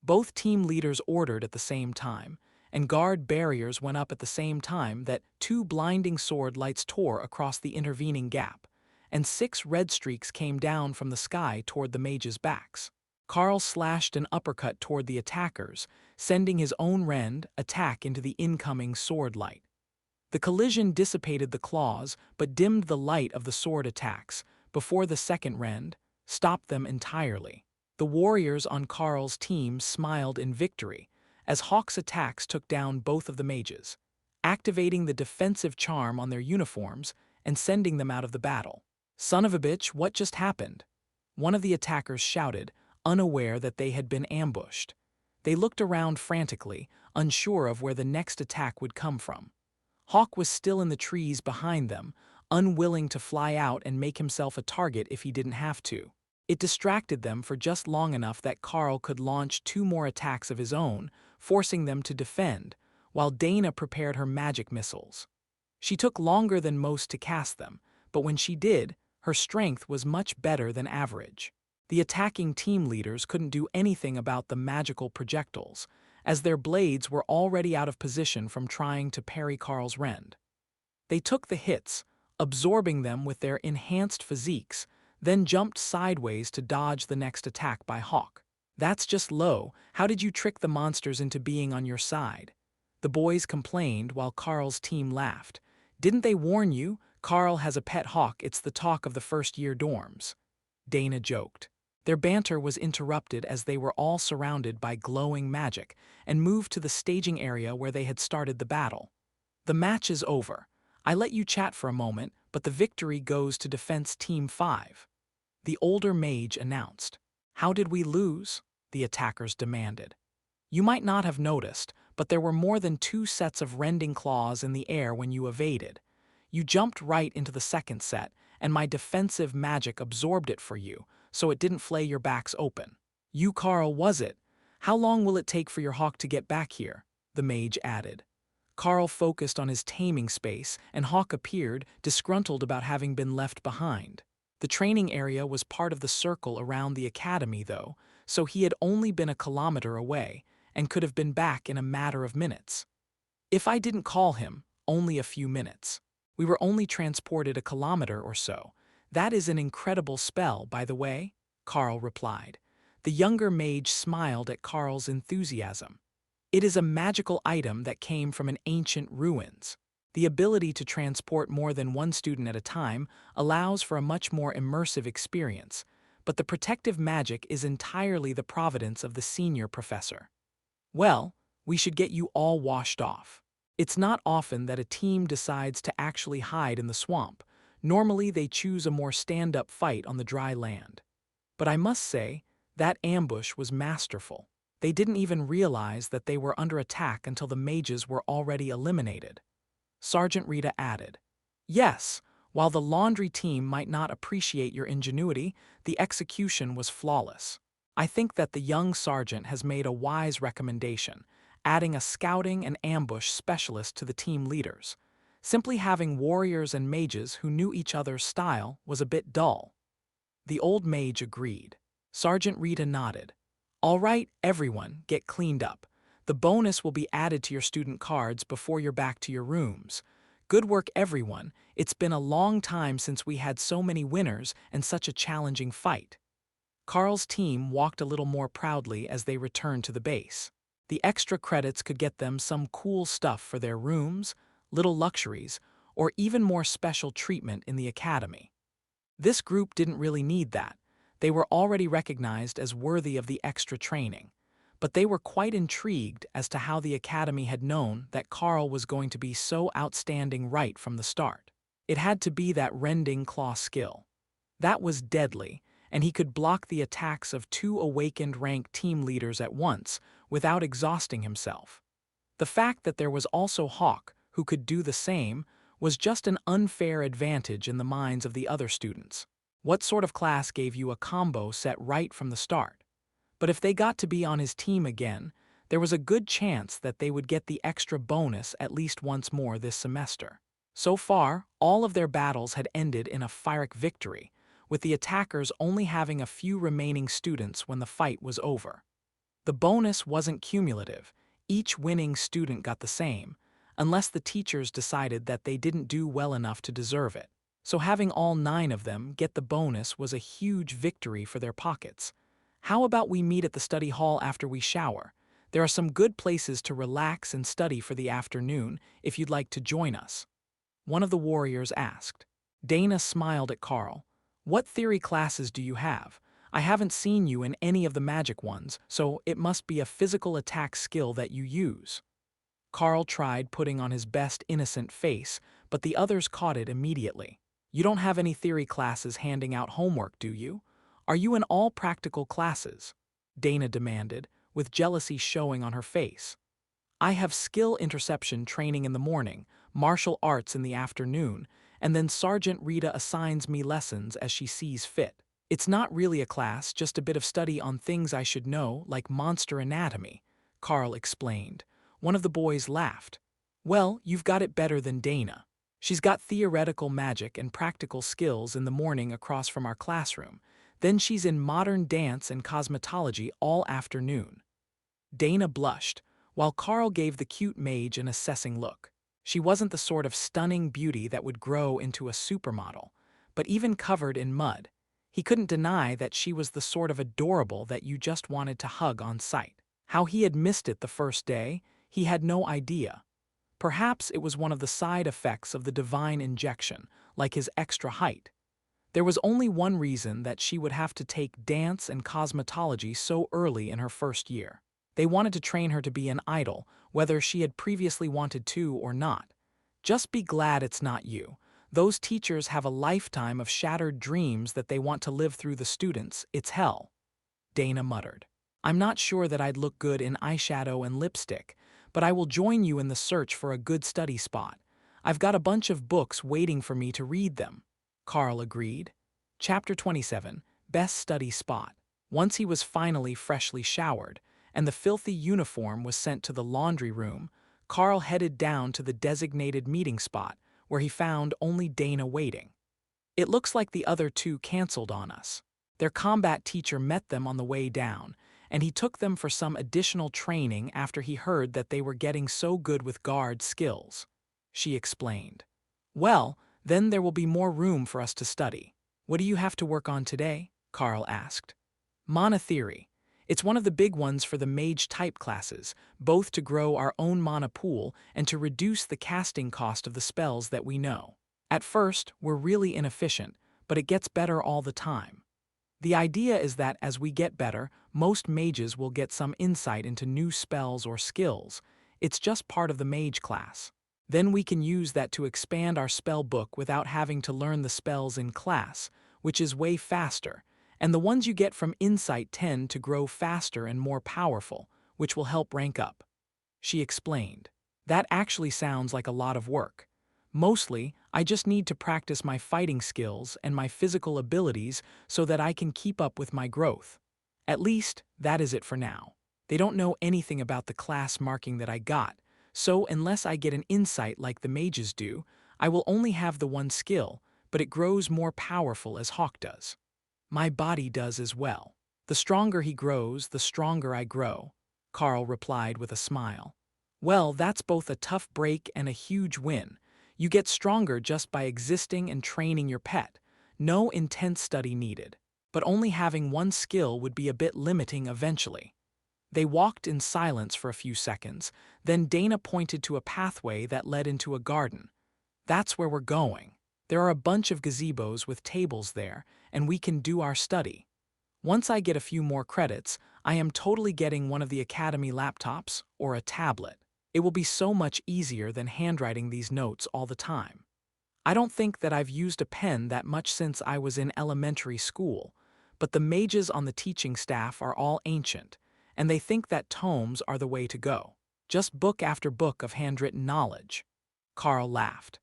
Both team leaders ordered at the same time, and guard barriers went up at the same time that two blinding sword lights tore across the intervening gap, and 6 red streaks came down from the sky toward the mages' backs. Carl slashed an uppercut toward the attackers, sending his own rend attack into the incoming sword light. The collision dissipated the claws but dimmed the light of the sword attacks before the second rend stopped them entirely. The warriors on Carl's team smiled in victory as Hawk's attacks took down both of the mages, activating the defensive charm on their uniforms and sending them out of the battle. "Son of a bitch, what just happened?" one of the attackers shouted, unaware that they had been ambushed. They looked around frantically, unsure of where the next attack would come from. Hawk was still in the trees behind them, unwilling to fly out and make himself a target if he didn't have to. It distracted them for just long enough that Carl could launch 2 more attacks of his own, forcing them to defend, while Dana prepared her magic missiles. She took longer than most to cast them, but when she did, her strength was much better than average. The attacking team leaders couldn't do anything about the magical projectiles, as their blades were already out of position from trying to parry Carl's rend. They took the hits, absorbing them with their enhanced physiques, then jumped sideways to dodge the next attack by Hawk. That's just low. How did you trick the monsters into being on your side? The boys complained while Carl's team laughed. Didn't they warn you? Carl has a pet hawk, it's the talk of the first-year dorms. Dana joked. Their banter was interrupted as they were all surrounded by glowing magic and moved to the staging area where they had started the battle. The match is over. I let you chat for a moment, but the victory goes to Defense Team 5. The older mage announced. How did we lose? The attackers demanded. You might not have noticed, but there were more than 2 sets of rending claws in the air when you evaded. You jumped right into the second set, and my defensive magic absorbed it for you, so it didn't flay your backs open. You, Carl, was it? How long will it take for your hawk to get back here? The mage added. Carl focused on his taming space, and Hawk appeared, disgruntled about having been left behind. The training area was part of the circle around the academy, though, so he had only been a kilometer away, and could have been back in a matter of minutes. If I didn't call him, only a few minutes. We were only transported a kilometer or so. That is an incredible spell, by the way, Carl replied. The younger mage smiled at Carl's enthusiasm. It is a magical item that came from an ancient ruins. The ability to transport more than one student at a time allows for a much more immersive experience, but the protective magic is entirely the providence of the senior professor. Well, we should get you all washed off. It's not often that a team decides to actually hide in the swamp. Normally they choose a more stand-up fight on the dry land. But I must say, that ambush was masterful. They didn't even realize that they were under attack until the mages were already eliminated. Sergeant Rita added, Yes, while the laundry team might not appreciate your ingenuity, the execution was flawless. I think that the young sergeant has made a wise recommendation, adding a scouting and ambush specialist to the team leaders. Simply having warriors and mages who knew each other's style was a bit dull. The old mage agreed. Sergeant Rita nodded. All right, everyone, get cleaned up. The bonus will be added to your student cards before you're back to your rooms. Good work, everyone. It's been a long time since we had so many winners and such a challenging fight. Carl's team walked a little more proudly as they returned to the base. The extra credits could get them some cool stuff for their rooms, little luxuries, or even more special treatment in the academy. This group didn't really need that. They were already recognized as worthy of the extra training, but they were quite intrigued as to how the academy had known that Carl was going to be so outstanding right from the start. It had to be that rending claw skill. That was deadly, and he could block the attacks of 2 awakened rank team leaders at once without exhausting himself. The fact that there was also Hawk, who could do the same, was just an unfair advantage in the minds of the other students. What sort of class gave you a combo set right from the start? But if they got to be on his team again, there was a good chance that they would get the extra bonus at least once more this semester. So far, all of their battles had ended in a Pyrrhic victory, with the attackers only having a few remaining students when the fight was over. The bonus wasn't cumulative. Each winning student got the same, unless the teachers decided that they didn't do well enough to deserve it. So having all 9 of them get the bonus was a huge victory for their pockets. How about we meet at the study hall after we shower? There are some good places to relax and study for the afternoon if you'd like to join us. One of the warriors asked. Dana smiled at Carl. What theory classes do you have? I haven't seen you in any of the magic ones, so it must be a physical attack skill that you use. Carl tried putting on his best innocent face, but the others caught it immediately. You don't have any theory classes handing out homework, do you? Are you in all practical classes? Dana demanded, with jealousy showing on her face. I have skill interception training in the morning, martial arts in the afternoon, and then Sergeant Rita assigns me lessons as she sees fit. It's not really a class, just a bit of study on things I should know, like monster anatomy, Carl explained. One of the boys laughed. Well, you've got it better than Dana. She's got theoretical magic and practical skills in the morning across from our classroom. Then she's in modern dance and cosmetology all afternoon. Dana blushed, while Carl gave the cute mage an assessing look. She wasn't the sort of stunning beauty that would grow into a supermodel, but even covered in mud, He couldn't deny that she was the sort of adorable that you just wanted to hug on sight. How he had missed it the first day, he had no idea. Perhaps it was one of the side effects of the divine injection, like his extra height. There was only one reason that she would have to take dance and cosmetology so early in her first year. They wanted to train her to be an idol, whether she had previously wanted to or not. Just be glad it's not you. Those teachers have a lifetime of shattered dreams that they want to live through the students. It's hell. Dana muttered. I'm not sure that I'd look good in eyeshadow and lipstick, but I will join you in the search for a good study spot. I've got a bunch of books waiting for me to read them. Carl agreed. Chapter 27, Best Study Spot. Once he was finally freshly showered, and the filthy uniform was sent to the laundry room, Carl headed down to the designated meeting spot, where he found only Dana waiting. It looks like the other two canceled on us. Their combat teacher met them on the way down, and he took them for some additional training after he heard that they were getting so good with guard skills. She explained. Well, then there will be more room for us to study. What do you have to work on today? Carl asked. Mana theory. It's one of the big ones for the mage type classes, both to grow our own mana pool and to reduce the casting cost of the spells that we know. At first, we're really inefficient, but it gets better all the time. The idea is that as we get better, most mages will get some insight into new spells or skills. It's just part of the mage class. Then we can use that to expand our spell book without having to learn the spells in class, which is way faster, and the ones you get from insight tend to grow faster and more powerful, which will help rank up. She explained. That actually sounds like a lot of work. Mostly, I just need to practice my fighting skills and my physical abilities so that I can keep up with my growth. At least, that is it for now. They don't know anything about the class marking that I got, so unless I get an insight like the mages do, I will only have the one skill, but it grows more powerful as Hawk does. My body does as well. The stronger he grows, the stronger I grow, Carl replied with a smile. Well, that's both a tough break and a huge win. You get stronger just by existing and training your pet. No intense study needed. But only having one skill would be a bit limiting eventually. They walked in silence for a few seconds, then Dana pointed to a pathway that led into a garden. That's where we're going. There are a bunch of gazebos with tables there, and we can do our study. Once I get a few more credits, I am totally getting one of the academy laptops or a tablet. It will be so much easier than handwriting these notes all the time. I don't think that I've used a pen that much since I was in elementary school, but the mages on the teaching staff are all ancient, and they think that tomes are the way to go. Just book after book of handwritten knowledge. Carl laughed.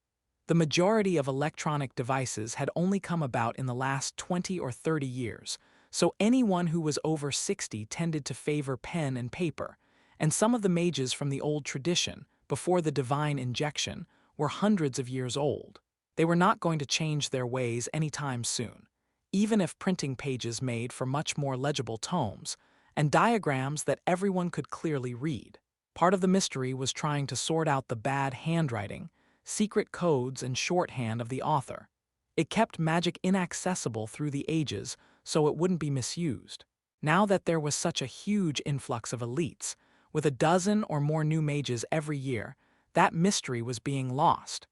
The majority of electronic devices had only come about in the last 20 or 30 years, so anyone who was over 60 tended to favor pen and paper, and some of the mages from the old tradition, before the divine injection, were hundreds of years old. They were not going to change their ways anytime soon, even if printing pages made for much more legible tomes, and diagrams that everyone could clearly read. Part of the mystery was trying to sort out the bad handwriting, secret codes and shorthand of the author. It kept magic inaccessible through the ages so it wouldn't be misused. Now that there was such a huge influx of elites, with a dozen or more new mages every year, that mystery was being lost.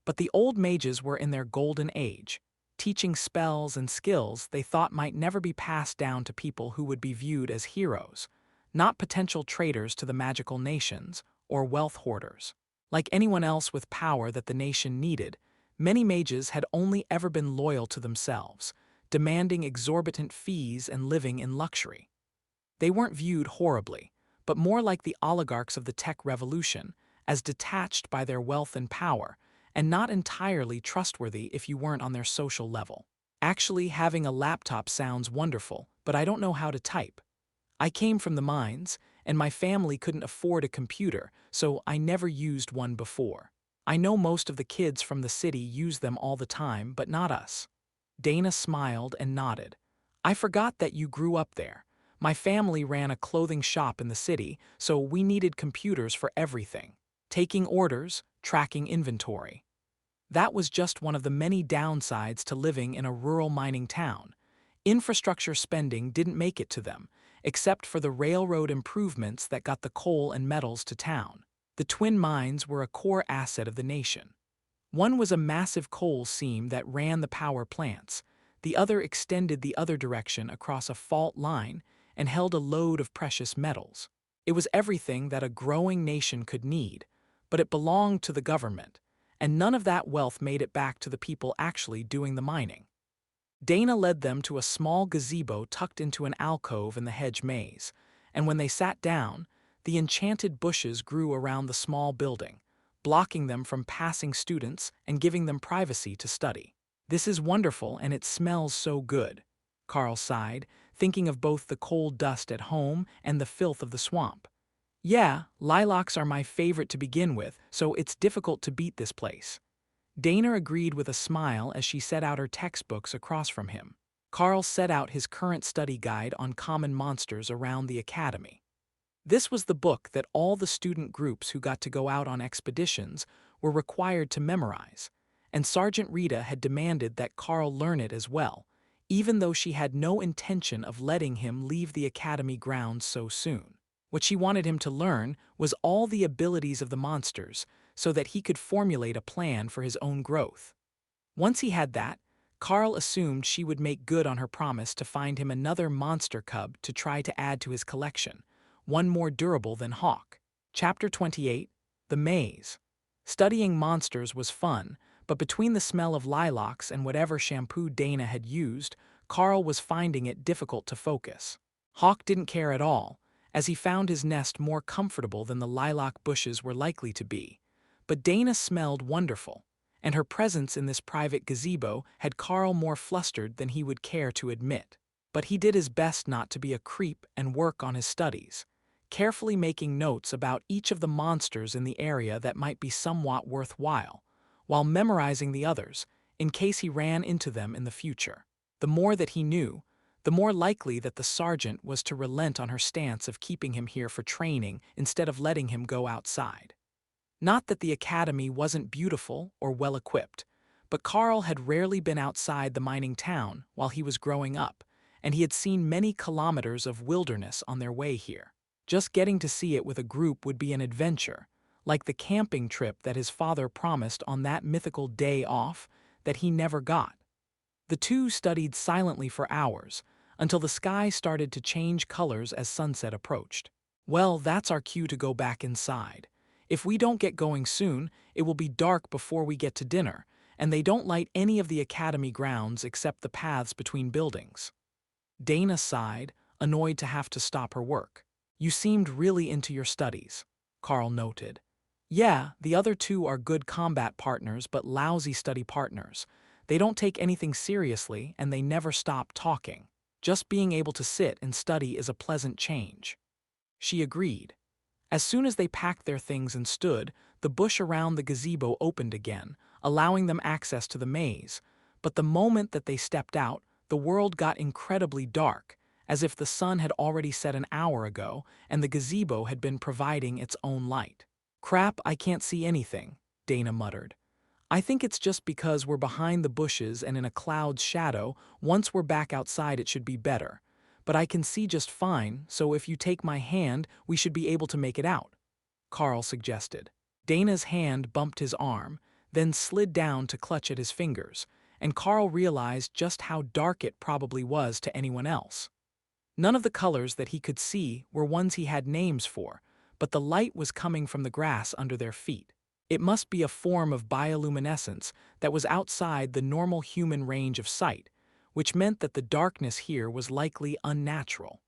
But the old mages were in their golden age, teaching spells and skills they thought might never be passed down to people who would be viewed as heroes, not potential traitors to the magical nations or wealth hoarders. Like anyone else with power that the nation needed, many mages had only ever been loyal to themselves, demanding exorbitant fees and living in luxury. They weren't viewed horribly, but more like the oligarchs of the tech revolution, as detached by their wealth and power, and not entirely trustworthy if you weren't on their social level. Actually, having a laptop sounds wonderful, but I don't know how to type. I came from the mines, and my family couldn't afford a computer, so I never used one before. I know most of the kids from the city use them all the time, but not us. Dana smiled and nodded. I forgot that you grew up there. My family ran a clothing shop in the city, so we needed computers for everything. Taking orders, tracking inventory. That was just one of the many downsides to living in a rural mining town. Infrastructure spending didn't make it to them, except for the railroad improvements that got the coal and metals to town. The twin mines were a core asset of the nation. One was a massive coal seam that ran the power plants. The other extended the other direction across a fault line and held a load of precious metals. It was everything that a growing nation could need, but it belonged to the government, and none of that wealth made it back to the people actually doing the mining. Dana led them to a small gazebo tucked into an alcove in the hedge maze, and when they sat down, the enchanted bushes grew around the small building, blocking them from passing students and giving them privacy to study. "This is wonderful and it smells so good," Carl sighed, thinking of both the coal dust at home and the filth of the swamp. "Yeah, lilacs are my favorite to begin with, so it's difficult to beat this place." Dana agreed with a smile as she set out her textbooks across from him. Carl set out his current study guide on common monsters around the academy. This was the book that all the student groups who got to go out on expeditions were required to memorize, and Sergeant Rita had demanded that Carl learn it as well, even though she had no intention of letting him leave the academy grounds so soon. What she wanted him to learn was all the abilities of the monsters, so that he could formulate a plan for his own growth. Once he had that, Carl assumed she would make good on her promise to find him another monster cub to try to add to his collection, one more durable than Hawk. Chapter 28, The Maze. Studying monsters was fun, but between the smell of lilacs and whatever shampoo Dana had used, Carl was finding it difficult to focus. Hawk didn't care at all, as he found his nest more comfortable than the lilac bushes were likely to be. But Dana smelled wonderful, and her presence in this private gazebo had Carl more flustered than he would care to admit. But he did his best not to be a creep and work on his studies, carefully making notes about each of the monsters in the area that might be somewhat worthwhile, while memorizing the others, in case he ran into them in the future. The more that he knew, the more likely that the sergeant was to relent on her stance of keeping him here for training instead of letting him go outside. Not that the academy wasn't beautiful or well-equipped, but Carl had rarely been outside the mining town while he was growing up, and he had seen many kilometers of wilderness on their way here. Just getting to see it with a group would be an adventure, like the camping trip that his father promised on that mythical day off that he never got. The two studied silently for hours, until the sky started to change colors as sunset approached. "Well, that's our cue to go back inside. If we don't get going soon, it will be dark before we get to dinner, and they don't light any of the academy grounds except the paths between buildings." Dana sighed, annoyed to have to stop her work. "You seemed really into your studies," Carl noted. "Yeah, the other two are good combat partners but lousy study partners. They don't take anything seriously and they never stop talking. Just being able to sit and study is a pleasant change." She agreed. As soon as they packed their things and stood, the bush around the gazebo opened again, allowing them access to the maze. But the moment that they stepped out, the world got incredibly dark, as if the sun had already set an hour ago and the gazebo had been providing its own light. "Crap, I can't see anything," Dana muttered. "I think it's just because we're behind the bushes and in a cloud's shadow. Once we're back outside it should be better. But I can see just fine, so if you take my hand, we should be able to make it out," Carl suggested. Dana's hand bumped his arm, then slid down to clutch at his fingers, and Carl realized just how dark it probably was to anyone else. None of the colors that he could see were ones he had names for, but the light was coming from the grass under their feet. It must be a form of bioluminescence that was outside the normal human range of sight, which meant that the darkness here was likely unnatural.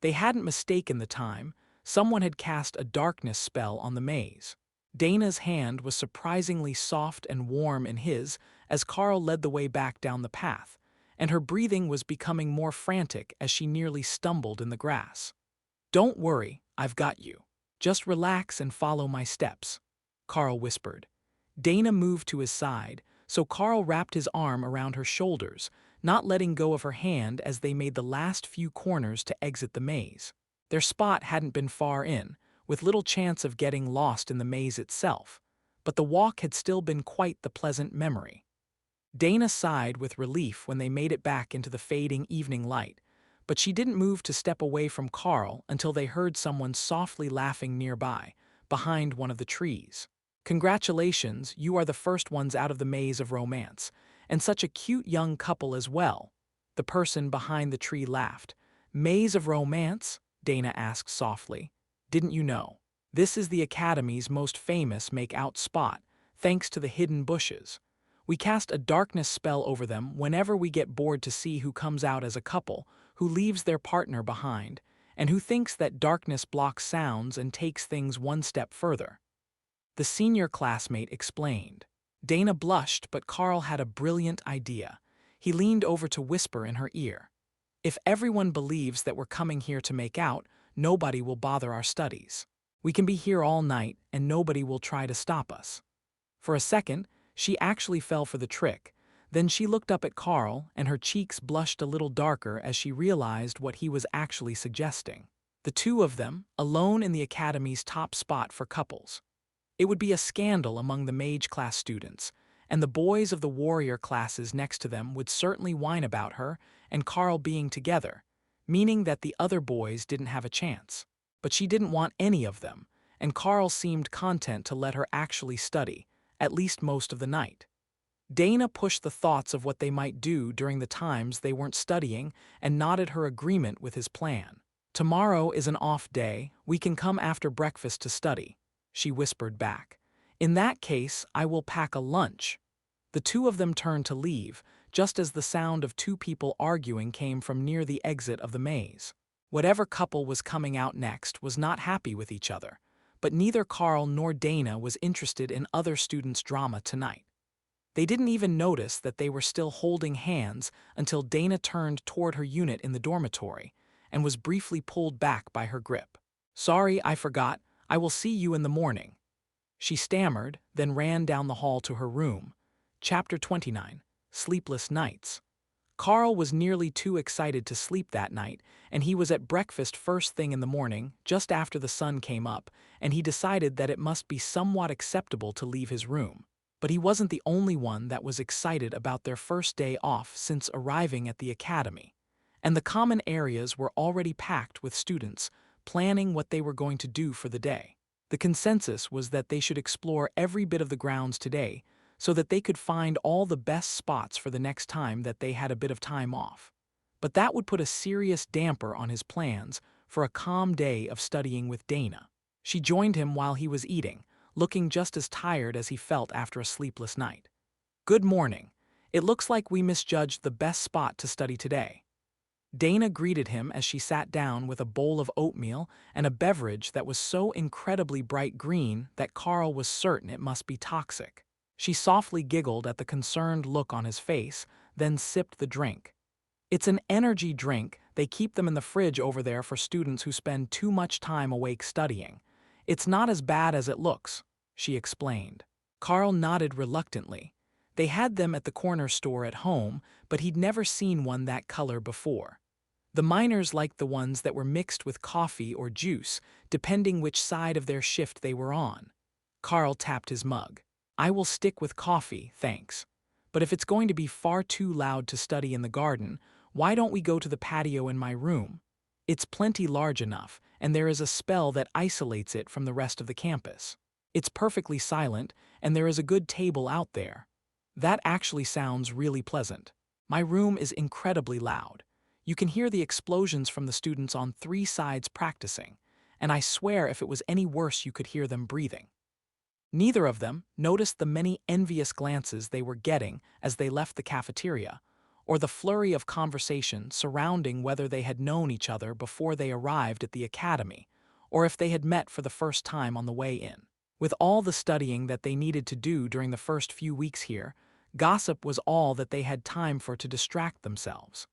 They hadn't mistaken the time. Someone had cast a darkness spell on the maze. Dana's hand was surprisingly soft and warm in his as Carl led the way back down the path, and her breathing was becoming more frantic as she nearly stumbled in the grass. "Don't worry, I've got you. Just relax and follow my steps," Carl whispered. Dana moved to his side, so Carl wrapped his arm around her shoulders, not letting go of her hand as they made the last few corners to exit the maze. Their spot hadn't been far in, with little chance of getting lost in the maze itself, but the walk had still been quite the pleasant memory. Dana sighed with relief when they made it back into the fading evening light, but she didn't move to step away from Carl until they heard someone softly laughing nearby, behind one of the trees. "Congratulations, you are the first ones out of the maze of romance, and such a cute young couple as well." The person behind the tree laughed. "Maze of romance?" Dana asked softly. "Didn't you know? This is the Academy's most famous make-out spot, thanks to the hidden bushes. We cast a darkness spell over them whenever we get bored to see who comes out as a couple, who leaves their partner behind, and who thinks that darkness blocks sounds and takes things one step further." The senior classmate explained. Dana blushed, but Carl had a brilliant idea. He leaned over to whisper in her ear. "If everyone believes that we're coming here to make out, nobody will bother our studies. We can be here all night, and nobody will try to stop us." For a second, she actually fell for the trick. Then she looked up at Carl, and her cheeks blushed a little darker as she realized what he was actually suggesting. The two of them, alone in the Academy's top spot for couples. It would be a scandal among the mage class students, and the boys of the warrior classes next to them would certainly whine about her and Carl being together, meaning that the other boys didn't have a chance. But she didn't want any of them, and Carl seemed content to let her actually study, at least most of the night. Dana pushed the thoughts of what they might do during the times they weren't studying and nodded her agreement with his plan. "Tomorrow is an off day, we can come after breakfast to study," she whispered back. "In that case, I will pack a lunch." The two of them turned to leave, just as the sound of two people arguing came from near the exit of the maze. Whatever couple was coming out next was not happy with each other, but neither Carl nor Dana was interested in other students' drama tonight. They didn't even notice that they were still holding hands until Dana turned toward her unit in the dormitory and was briefly pulled back by her grip. "Sorry, I forgot. I will see you in the morning," she stammered, then ran down the hall to her room. Chapter 29. Sleepless Nights. Carl was nearly too excited to sleep that night, and he was at breakfast first thing in the morning, just after the sun came up, and he decided that it must be somewhat acceptable to leave his room. But he wasn't the only one that was excited about their first day off since arriving at the Academy. And the common areas were already packed with students, planning what they were going to do for the day. The consensus was that they should explore every bit of the grounds today, so that they could find all the best spots for the next time that they had a bit of time off. But that would put a serious damper on his plans for a calm day of studying with Dana. She joined him while he was eating, looking just as tired as he felt after a sleepless night. "Good morning. It looks like we misjudged the best spot to study today." Dana greeted him as she sat down with a bowl of oatmeal and a beverage that was so incredibly bright green that Carl was certain it must be toxic. She softly giggled at the concerned look on his face, then sipped the drink. "It's an energy drink. They keep them in the fridge over there for students who spend too much time awake studying. It's not as bad as it looks," she explained. Carl nodded reluctantly. They had them at the corner store at home, but he'd never seen one that color before. The miners liked the ones that were mixed with coffee or juice, depending which side of their shift they were on. Carl tapped his mug. "I will stick with coffee, thanks. But if it's going to be far too loud to study in the garden, why don't we go to the patio in my room? It's plenty large enough, and there is a spell that isolates it from the rest of the campus. It's perfectly silent, and there is a good table out there." "That actually sounds really pleasant. My room is incredibly loud. You can hear the explosions from the students on 3 sides practicing, and I swear if it was any worse you could hear them breathing." Neither of them noticed the many envious glances they were getting as they left the cafeteria, or the flurry of conversation surrounding whether they had known each other before they arrived at the Academy, or if they had met for the first time on the way in. With all the studying that they needed to do during the first few weeks here, gossip was all that they had time for to distract themselves.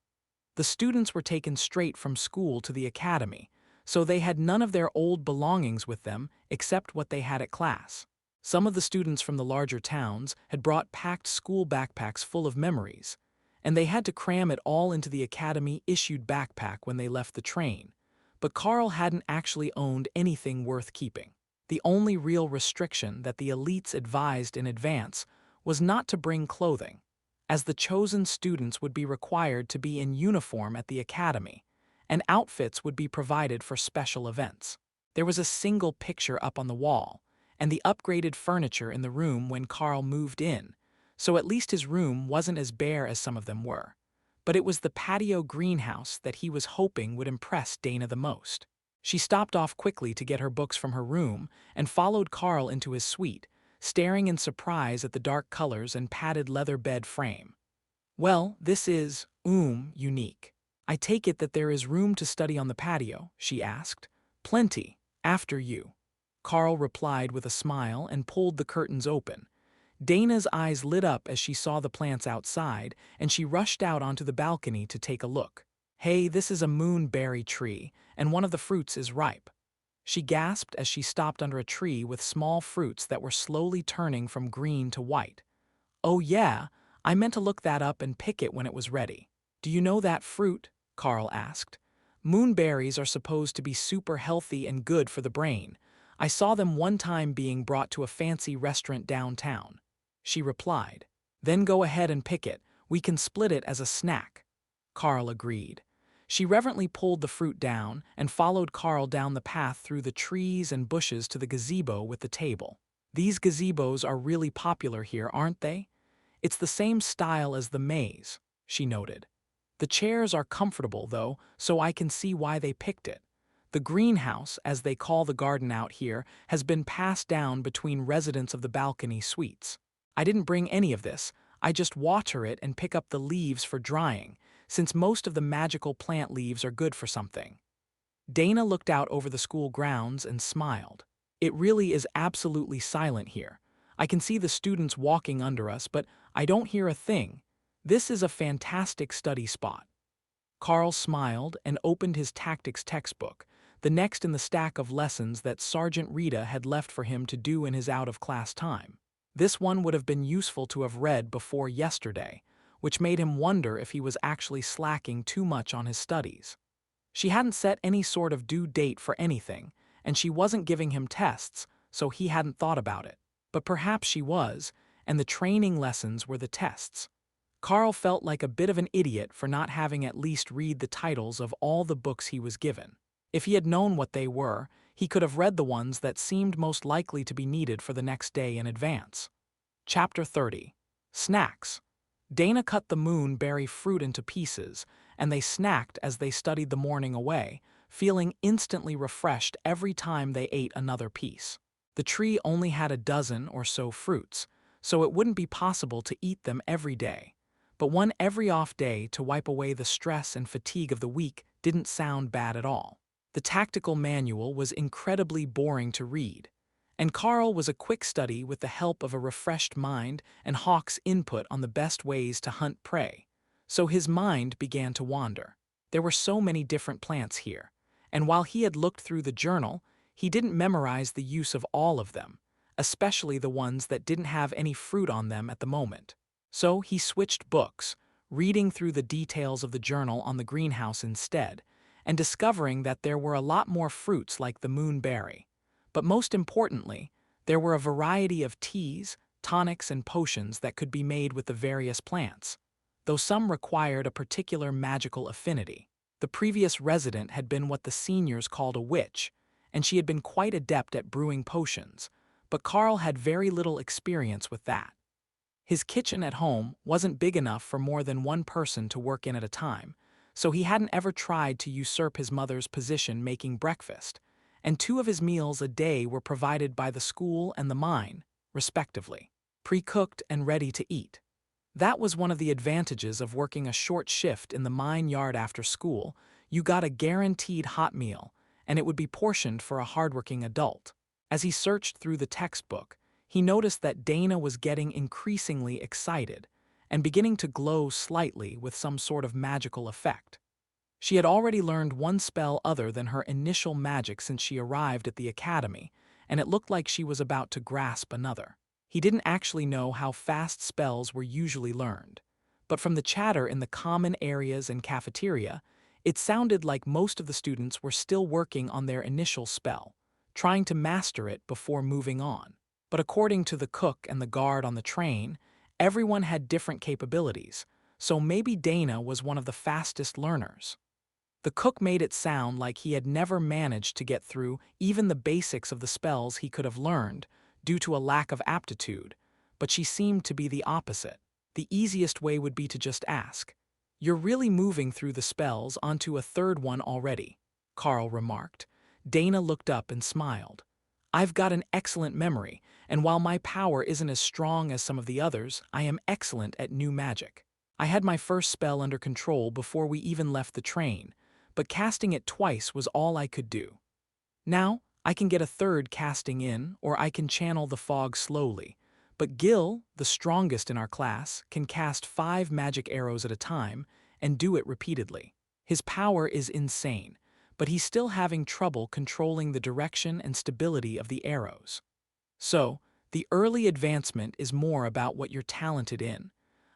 The students were taken straight from school to the Academy, so they had none of their old belongings with them except what they had at class. Some of the students from the larger towns had brought packed school backpacks full of memories, and they had to cram it all into the Academy-issued backpack when they left the train. But Carl hadn't actually owned anything worth keeping. The only real restriction that the elites advised in advance was not to bring clothing, as the chosen students would be required to be in uniform at the academy, and outfits would be provided for special events. There was a single picture up on the wall, and the upgraded furniture in the room when Carl moved in, so at least his room wasn't as bare as some of them were. But it was the patio greenhouse that he was hoping would impress Dana the most. She stopped off quickly to get her books from her room and followed Carl into his suite, staring in surprise at the dark colors and padded leather bed frame. "Well, this is, unique. I take it that there is room to study on the patio," she asked. "Plenty. After you." Carl replied with a smile and pulled the curtains open. Dana's eyes lit up as she saw the plants outside, and she rushed out onto the balcony to take a look. "Hey, this is a moonberry tree, and one of the fruits is ripe." She gasped as she stopped under a tree with small fruits that were slowly turning from green to white. "Oh yeah, I meant to look that up and pick it when it was ready." "Do you know that fruit?" Carl asked. "Moonberries are supposed to be super healthy and good for the brain. I saw them one time being brought to a fancy restaurant downtown." She replied. "Then go ahead and pick it. We can split it as a snack." Carl agreed. She reverently pulled the fruit down and followed Carl down the path through the trees and bushes to the gazebo with the table. "These gazebos are really popular here, aren't they? It's the same style as the maze," she noted. "The chairs are comfortable, though, so I can see why they picked it. The greenhouse, as they call the garden out here, has been passed down between residents of the balcony suites. I didn't bring any of this. I just water it and pick up the leaves for drying, since most of the magical plant leaves are good for something." Dana looked out over the school grounds and smiled. "It really is absolutely silent here. I can see the students walking under us, but I don't hear a thing. This is a fantastic study spot." Carl smiled and opened his tactics textbook, the next in the stack of lessons that Sergeant Rita had left for him to do in his out-of-class time. This one would have been useful to have read before yesterday, which made him wonder if he was actually slacking too much on his studies. She hadn't set any sort of due date for anything, and she wasn't giving him tests, so he hadn't thought about it. But perhaps she was, and the training lessons were the tests. Carl felt like a bit of an idiot for not having at least read the titles of all the books he was given. If he had known what they were, he could have read the ones that seemed most likely to be needed for the next day in advance. Chapter 30. Snacks. Dana cut the moonberry fruit into pieces, and they snacked as they studied the morning away, feeling instantly refreshed every time they ate another piece. The tree only had a dozen or so fruits, so it wouldn't be possible to eat them every day. But one every off day to wipe away the stress and fatigue of the week didn't sound bad at all. The tactical manual was incredibly boring to read, and Carl was a quick study with the help of a refreshed mind and Hawk's input on the best ways to hunt prey. So his mind began to wander. There were so many different plants here, and while he had looked through the journal, he didn't memorize the use of all of them, especially the ones that didn't have any fruit on them at the moment. So he switched books, reading through the details of the journal on the greenhouse instead, and discovering that there were a lot more fruits like the moonberry. But most importantly, there were a variety of teas, tonics, and potions that could be made with the various plants, though some required a particular magical affinity. The previous resident had been what the seniors called a witch, and she had been quite adept at brewing potions, but Carl had very little experience with that. His kitchen at home wasn't big enough for more than one person to work in at a time, so he hadn't ever tried to usurp his mother's position making breakfast, and 2 of his meals a day were provided by the school and the mine, respectively, pre-cooked and ready to eat. That was one of the advantages of working a short shift in the mine yard after school. You got a guaranteed hot meal, and it would be portioned for a hardworking adult. As he searched through the textbook, he noticed that Dana was getting increasingly excited and beginning to glow slightly with some sort of magical effect. She had already learned one spell other than her initial magic since she arrived at the academy, and it looked like she was about to grasp another. He didn't actually know how fast spells were usually learned, but from the chatter in the common areas and cafeteria, it sounded like most of the students were still working on their initial spell, trying to master it before moving on. But according to the cook and the guard on the train, Everyone had different capabilities, so maybe Dana was one of the fastest learners. The cook made it sound like he had never managed to get through even the basics of the spells he could have learned due to a lack of aptitude, but she seemed to be the opposite. The easiest way would be to just ask, "You're really moving through the spells onto a third one already," Carl remarked. Dana looked up and smiled. "I've got an excellent memory, and while my power isn't as strong as some of the others, I am excellent at new magic. I had my first spell under control before we even left the train, but casting it twice was all I could do. Now, I can get a third casting in, or I can channel the fog slowly. But Gil, the strongest in our class, can cast 5 magic arrows at a time and do it repeatedly. His power is insane, but he's still having trouble controlling the direction and stability of the arrows. So, the early advancement is more about what you're talented in.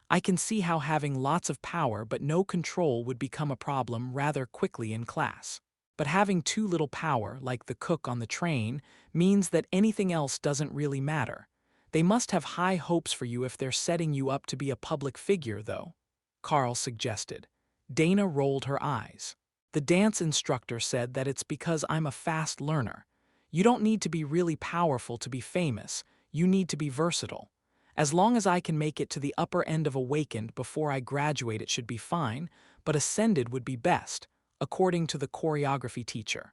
I can see how having lots of power but no control would become a problem rather quickly in class. But having too little power, like the cook on the train, means that anything else doesn't really matter. They must have high hopes for you if they're setting you up to be a public figure, though," Carl suggested. Dana rolled her eyes. "The dance instructor said that it's because I'm a fast learner. You don't need to be really powerful to be famous, you need to be versatile. As long as I can make it to the upper end of Awakened before I graduate, it should be fine, but Ascended would be best, according to the choreography teacher."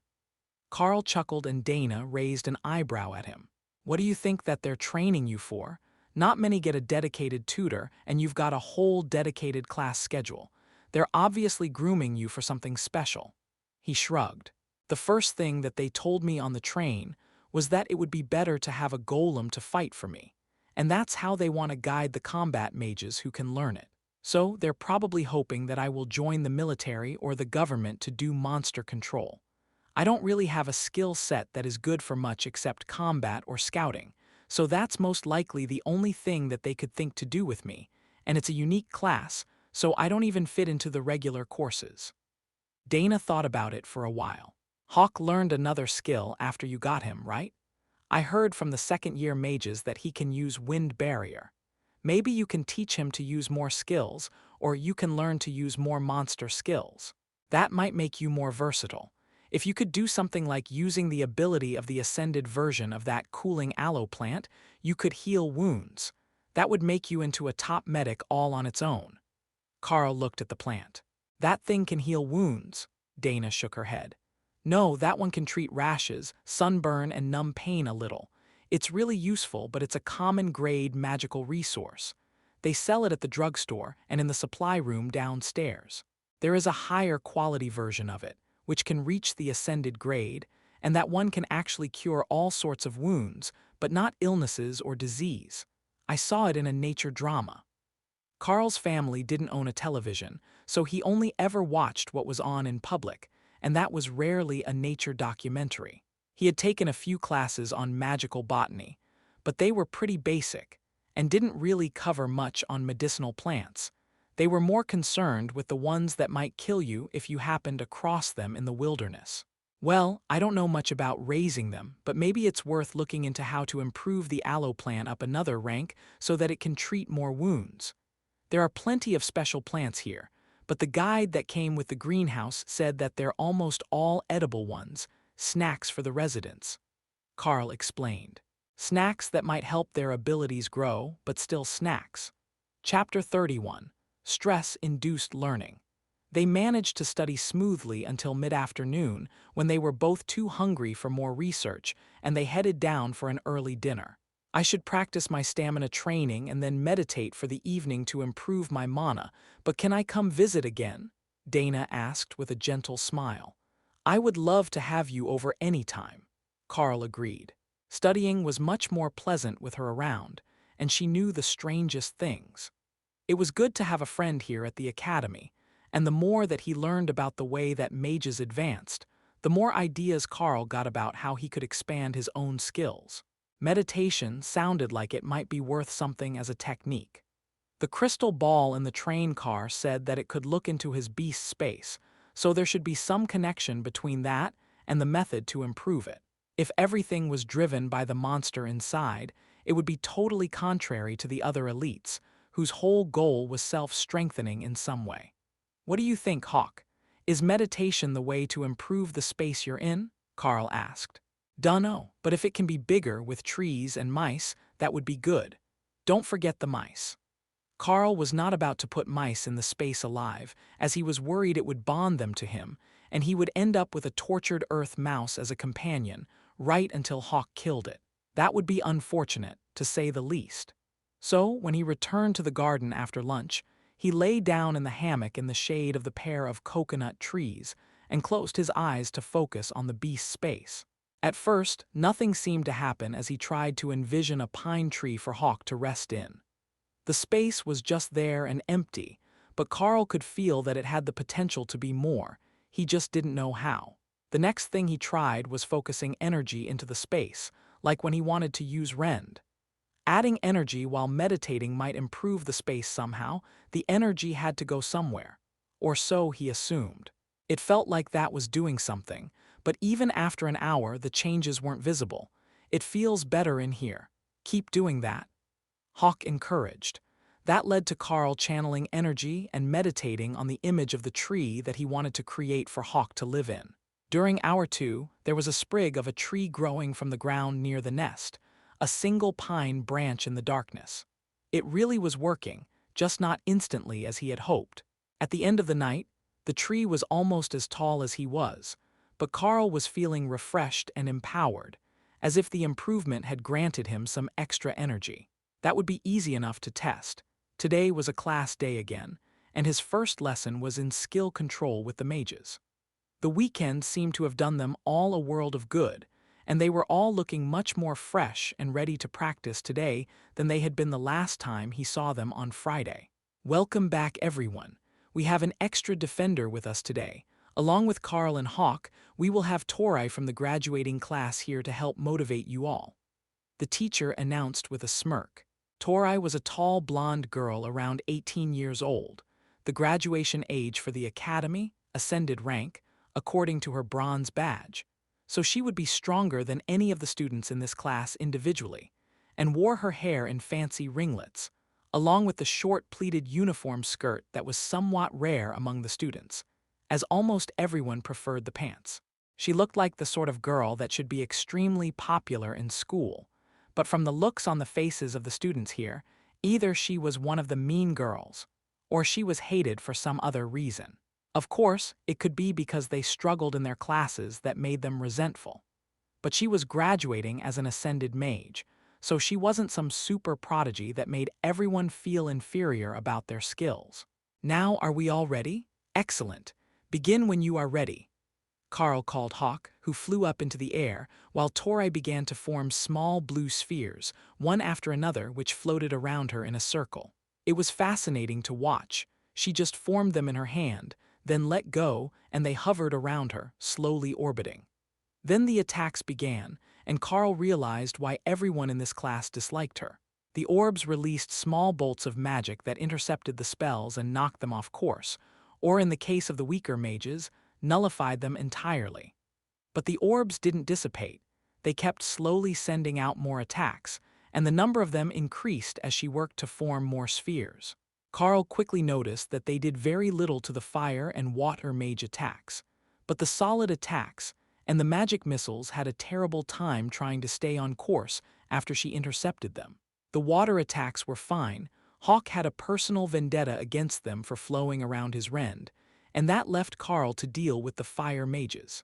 Carl chuckled and Dana raised an eyebrow at him. "What do you think that they're training you for? Not many get a dedicated tutor, and you've got a whole dedicated class schedule. They're obviously grooming you for something special." He shrugged. "The first thing that they told me on the train was that it would be better to have a golem to fight for me. And that's how they want to guide the combat mages who can learn it. So they're probably hoping that I will join the military or the government to do monster control. I don't really have a skill set that is good for much except combat or scouting, so that's most likely the only thing that they could think to do with me, and it's a unique class, so I don't even fit into the regular courses." Dana thought about it for a while. "Hawk learned another skill after you got him, right? I heard from the second-year mages that he can use Wind Barrier. Maybe you can teach him to use more skills, or you can learn to use more monster skills. That might make you more versatile. If you could do something like using the ability of the Ascended version of that cooling aloe plant, you could heal wounds. That would make you into a top medic all on its own." Carl looked at the plant. "That thing can heal wounds." Dana shook her head. "No, that one can treat rashes, sunburn, and numb pain a little. It's really useful, but it's a common-grade magical resource. They sell it at the drugstore and in the supply room downstairs. There is a higher-quality version of it, which can reach the Ascended grade, and that one can actually cure all sorts of wounds, but not illnesses or disease. I saw it in a nature drama." Carl's family didn't own a television, so he only ever watched what was on in public, and that was rarely a nature documentary. He had taken a few classes on magical botany, but they were pretty basic and didn't really cover much on medicinal plants. They were more concerned with the ones that might kill you if you happened across them in the wilderness. "Well, I don't know much about raising them, but maybe it's worth looking into how to improve the aloe plant up another rank so that it can treat more wounds. There are plenty of special plants here, but the guide that came with the greenhouse said that they're almost all edible ones, snacks for the residents," Carl explained. "Snacks that might help their abilities grow, but still snacks." Chapter 31. Stress-Induced Learning. They managed to study smoothly until mid-afternoon when they were both too hungry for more research, and they headed down for an early dinner. "I should practice my stamina training and then meditate for the evening to improve my mana, but can I come visit again?" Dana asked with a gentle smile. "I would love to have you over any time," Carl agreed. Studying was much more pleasant with her around, and she knew the strangest things. It was good to have a friend here at the academy, and the more that he learned about the way that mages advanced, the more ideas Carl got about how he could expand his own skills. Meditation sounded like it might be worth something as a technique. The crystal ball in the train car said that it could look into his beast space, so there should be some connection between that and the method to improve it. If everything was driven by the monster inside, it would be totally contrary to the other elites, whose whole goal was self-strengthening in some way. What do you think, Hawk? Is meditation the way to improve the space you're in? Carl asked. Dunno, but if it can be bigger with trees and mice, that would be good. Don't forget the mice. Carl was not about to put mice in the space alive, as he was worried it would bond them to him, and he would end up with a tortured Earth mouse as a companion, right until Hawk killed it. That would be unfortunate, to say the least. So, when he returned to the garden after lunch, he lay down in the hammock in the shade of the pair of coconut trees and closed his eyes to focus on the beast's space. At first, nothing seemed to happen as he tried to envision a pine tree for Hawk to rest in. The space was just there and empty, but Carl could feel that it had the potential to be more. He just didn't know how. The next thing he tried was focusing energy into the space, like when he wanted to use Rend. Adding energy while meditating might improve the space somehow. The energy had to go somewhere. Or so he assumed. It felt like that was doing something, but even after an hour the changes weren't visible. It feels better in here. Keep doing that. Hawk encouraged. That led to Carl channeling energy and meditating on the image of the tree that he wanted to create for Hawk to live in. During hour 2, there was a sprig of a tree growing from the ground near the nest, a single pine branch in the darkness. It really was working, just not instantly as he had hoped. At the end of the night, the tree was almost as tall as he was, but Carl was feeling refreshed and empowered, as if the improvement had granted him some extra energy. That would be easy enough to test. Today was a class day again, and his first lesson was in skill control with the mages. The weekend seemed to have done them all a world of good, and they were all looking much more fresh and ready to practice today than they had been the last time he saw them on Friday. Welcome back, everyone. We have an extra defender with us today. Along with Carl and Hawk, we will have Tori from the graduating class here to help motivate you all. The teacher announced with a smirk. Tori was a tall blonde girl around 18 years old, the graduation age for the academy, ascended rank, according to her bronze badge. So she would be stronger than any of the students in this class individually, and wore her hair in fancy ringlets, along with the short pleated uniform skirt that was somewhat rare among the students, as almost everyone preferred the pants. She looked like the sort of girl that should be extremely popular in school, but from the looks on the faces of the students here, either she was one of the mean girls, or she was hated for some other reason. Of course, it could be because they struggled in their classes that made them resentful. But she was graduating as an ascended mage, so she wasn't some super prodigy that made everyone feel inferior about their skills. Now, are we all ready? Excellent. Begin when you are ready. Carl called Hawk, who flew up into the air, while Tori began to form small blue spheres, one after another, which floated around her in a circle. It was fascinating to watch. She just formed them in her hand, then let go, and they hovered around her, slowly orbiting. Then the attacks began, and Carl realized why everyone in this class disliked her. The orbs released small bolts of magic that intercepted the spells and knocked them off course, or in the case of the weaker mages, nullified them entirely. But the orbs didn't dissipate. They kept slowly sending out more attacks, and the number of them increased as she worked to form more spheres. Carl quickly noticed that they did very little to the fire and water mage attacks, but the solid attacks and the magic missiles had a terrible time trying to stay on course after she intercepted them. The water attacks were fine. Hawk had a personal vendetta against them for flowing around his rend, and that left Carl to deal with the fire mages.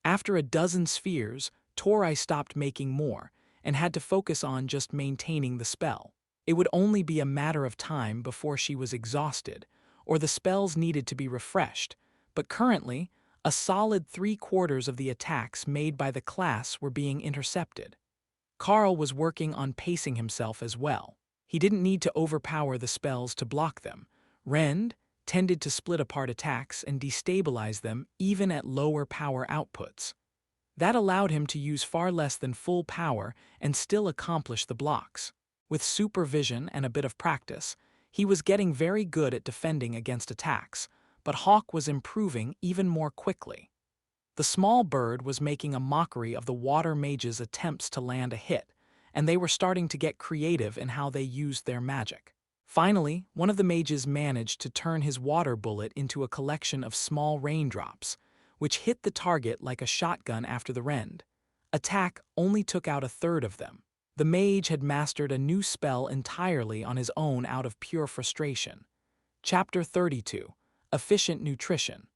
After a dozen spheres, Tori stopped making more and had to focus on just maintaining the spell. It would only be a matter of time before she was exhausted, or the spells needed to be refreshed, but currently, a solid 3/4 of the attacks made by the class were being intercepted. Carl was working on pacing himself as well. He didn't need to overpower the spells to block them. Rend tended to split apart attacks and destabilize them even at lower power outputs. That allowed him to use far less than full power and still accomplish the blocks. With supervision and a bit of practice, he was getting very good at defending against attacks, but Hawk was improving even more quickly. The small bird was making a mockery of the water mage's attempts to land a hit, and they were starting to get creative in how they used their magic. Finally, one of the mages managed to turn his water bullet into a collection of small raindrops, which hit the target like a shotgun after the rend. Attack only took out a third of them. The mage had mastered a new spell entirely on his own out of pure frustration. Chapter 32. Efficient Nutrition.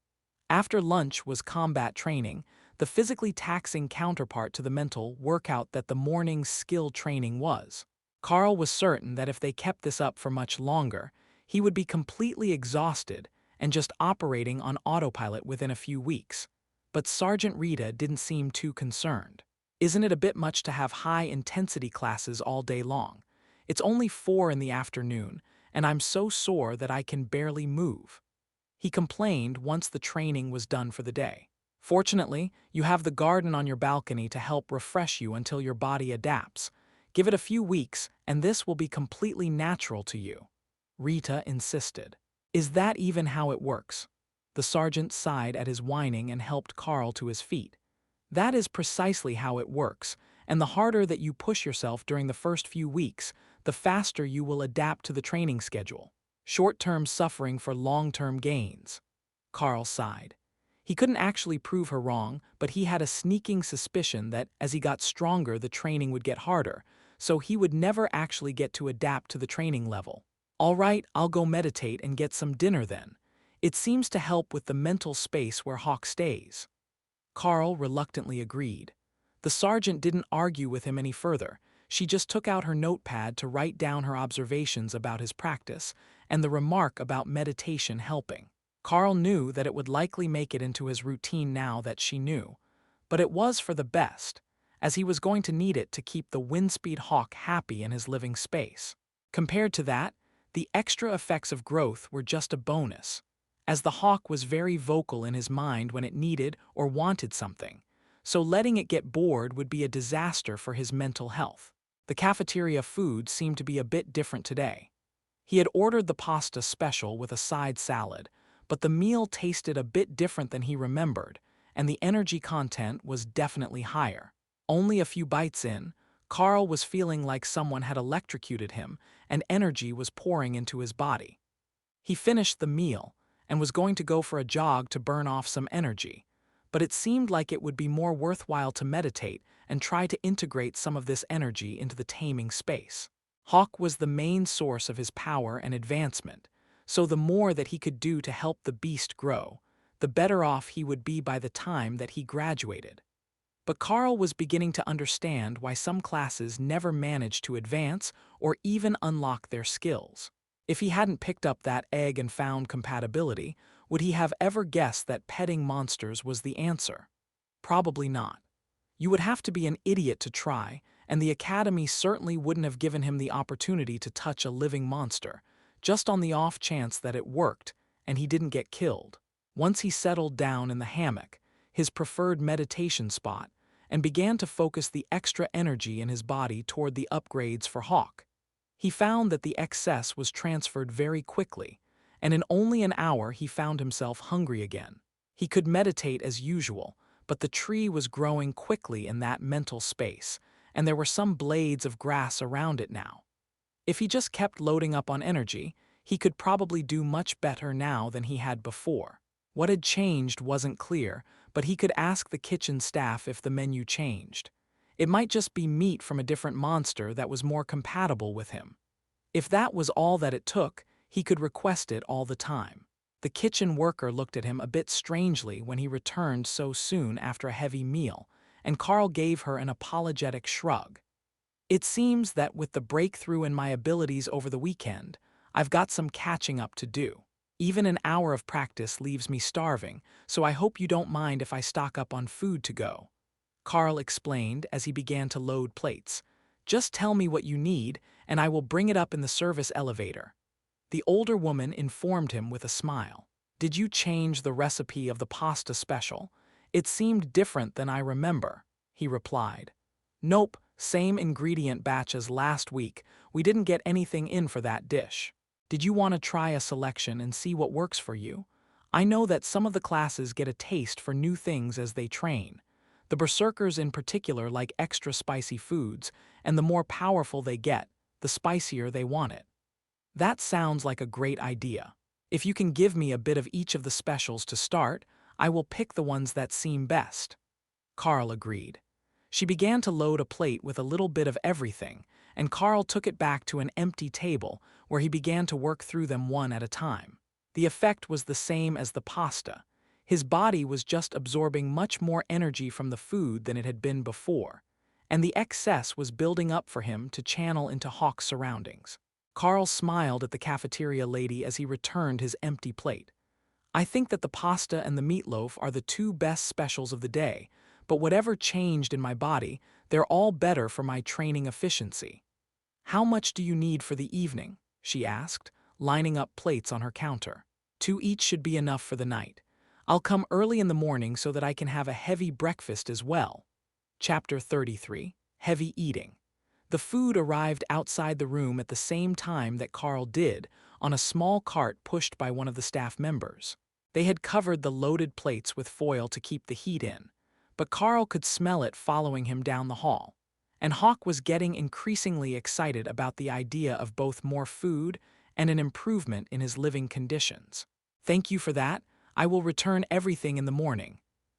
After lunch was combat training, the physically taxing counterpart to the mental workout that the morning's skill training was. Carl was certain that if they kept this up for much longer, he would be completely exhausted and just operating on autopilot within a few weeks. But Sergeant Rita didn't seem too concerned. "Isn't it a bit much to have high-intensity classes all day long? It's only 4 in the afternoon, and I'm so sore that I can barely move," he complained once the training was done for the day. "Fortunately, you have the garden on your balcony to help refresh you until your body adapts. Give it a few weeks, and this will be completely natural to you," Rita insisted. "Is that even how it works?" The sergeant sighed at his whining and helped Carl to his feet. "That is precisely how it works, and the harder that you push yourself during the first few weeks, the faster you will adapt to the training schedule. Short-term suffering for long-term gains." Carl sighed. He couldn't actually prove her wrong, but he had a sneaking suspicion that as he got stronger the training would get harder, so he would never actually get to adapt to the training level. "All right, I'll go meditate and get some dinner then. It seems to help with the mental space where Hawk stays." Carl reluctantly agreed. The sergeant didn't argue with him any further. She just took out her notepad to write down her observations about his practice and the remark about meditation helping. Carl knew that it would likely make it into his routine now that she knew, but it was for the best, as he was going to need it to keep the Windspeed Hawk happy in his living space. Compared to that, the extra effects of growth were just a bonus, as the Hawk was very vocal in his mind when it needed or wanted something, so letting it get bored would be a disaster for his mental health. The cafeteria food seemed to be a bit different today. He had ordered the pasta special with a side salad, but the meal tasted a bit different than he remembered, and the energy content was definitely higher. Only a few bites in, Carl was feeling like someone had electrocuted him and energy was pouring into his body. He finished the meal and was going to go for a jog to burn off some energy, but it seemed like it would be more worthwhile to meditate and try to integrate some of this energy into the taming space. Hawk was the main source of his power and advancement, so the more that he could do to help the beast grow, the better off he would be by the time that he graduated. But Carl was beginning to understand why some classes never managed to advance or even unlock their skills. If he hadn't picked up that egg and found compatibility, would he have ever guessed that petting monsters was the answer? Probably not. You would have to be an idiot to try, and the academy certainly wouldn't have given him the opportunity to touch a living monster, just on the off chance that it worked and he didn't get killed. Once he settled down in the hammock, his preferred meditation spot, and began to focus the extra energy in his body toward the upgrades for Hawk, he found that the excess was transferred very quickly, and in only an hour he found himself hungry again. He could meditate as usual, but the tree was growing quickly in that mental space, and there were some blades of grass around it now. If he just kept loading up on energy, he could probably do much better now than he had before. What had changed wasn't clear, but he could ask the kitchen staff if the menu changed. It might just be meat from a different monster that was more compatible with him. If that was all that it took, he could request it all the time. The kitchen worker looked at him a bit strangely when he returned so soon after a heavy meal, and Carl gave her an apologetic shrug. "It seems that with the breakthrough in my abilities over the weekend, I've got some catching up to do. Even an hour of practice leaves me starving, so I hope you don't mind if I stock up on food to go," Carl explained as he began to load plates. "Just tell me what you need, and I will bring it up in the service elevator." The older woman informed him with a smile. "Did you change the recipe of the pasta special? It seemed different than I remember," he replied. "Nope, same ingredient batch as last week. We didn't get anything in for that dish. Did you want to try a selection and see what works for you? I know that some of the classes get a taste for new things as they train. The berserkers in particular like extra spicy foods, and the more powerful they get, the spicier they want it." That sounds like a great idea. If you can give me a bit of each of the specials to start, I will pick the ones that seem best. Carl agreed. She began to load a plate with a little bit of everything, and Carl took it back to an empty table where he began to work through them one at a time. The effect was the same as the pasta. His body was just absorbing much more energy from the food than it had been before, and the excess was building up for him to channel into Hawk's surroundings. Carl smiled at the cafeteria lady as he returned his empty plate. I think that the pasta and the meatloaf are the two best specials of the day, but whatever changed in my body, they're all better for my training efficiency. How much do you need for the evening? She asked, lining up plates on her counter. 2 each should be enough for the night. I'll come early in the morning so that I can have a heavy breakfast as well. Chapter 33. Heavy Eating. The food arrived outside the room at the same time that Carl did, on a small cart pushed by one of the staff members. They had covered the loaded plates with foil to keep the heat in, but Carl could smell it following him down the hall. And Hawk was getting increasingly excited about the idea of both more food and an improvement in his living conditions. Thank you for that. I will return everything in the morning,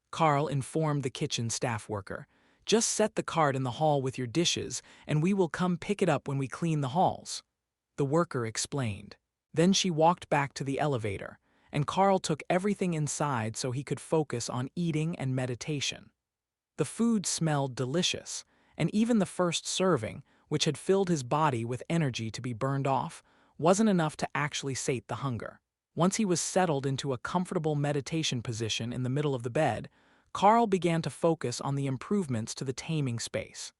Carl informed the kitchen staff worker. Just set the cart in the hall with your dishes, and we will come pick it up when we clean the halls. The worker explained. Then she walked back to the elevator, and Carl took everything inside so he could focus on eating and meditation. The food smelled delicious, and even the first serving, which had filled his body with energy to be burned off, wasn't enough to actually sate the hunger. Once he was settled into a comfortable meditation position in the middle of the bed, Carl began to focus on the improvements to the taming space.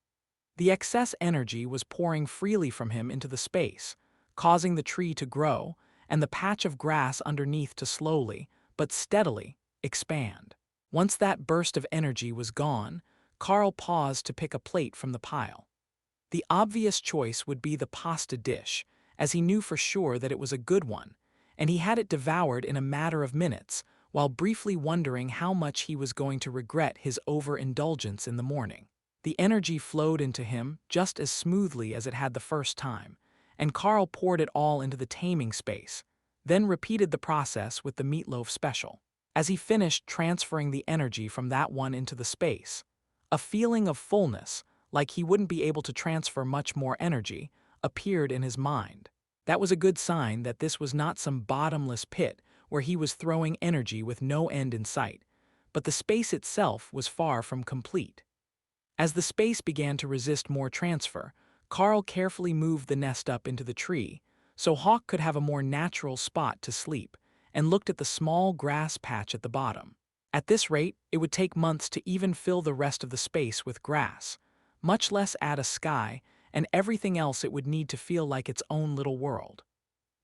The excess energy was pouring freely from him into the space, causing the tree to grow and the patch of grass underneath to slowly, but steadily, expand. Once that burst of energy was gone, Carl paused to pick a plate from the pile. The obvious choice would be the pasta dish, as he knew for sure that it was a good one, and he had it devoured in a matter of minutes, while briefly wondering how much he was going to regret his overindulgence in the morning. The energy flowed into him just as smoothly as it had the first time, and Carl poured it all into the taming space, then repeated the process with the meatloaf special. As he finished transferring the energy from that one into the space, a feeling of fullness, like he wouldn't be able to transfer much more energy, appeared in his mind. That was a good sign that this was not some bottomless pit where he was throwing energy with no end in sight, but the space itself was far from complete. As the space began to resist more transfer, Carl carefully moved the nest up into the tree so Hawk could have a more natural spot to sleep, and looked at the small grass patch at the bottom. At this rate, it would take months to even fill the rest of the space with grass, much less add a sky and everything else it would need to feel like its own little world.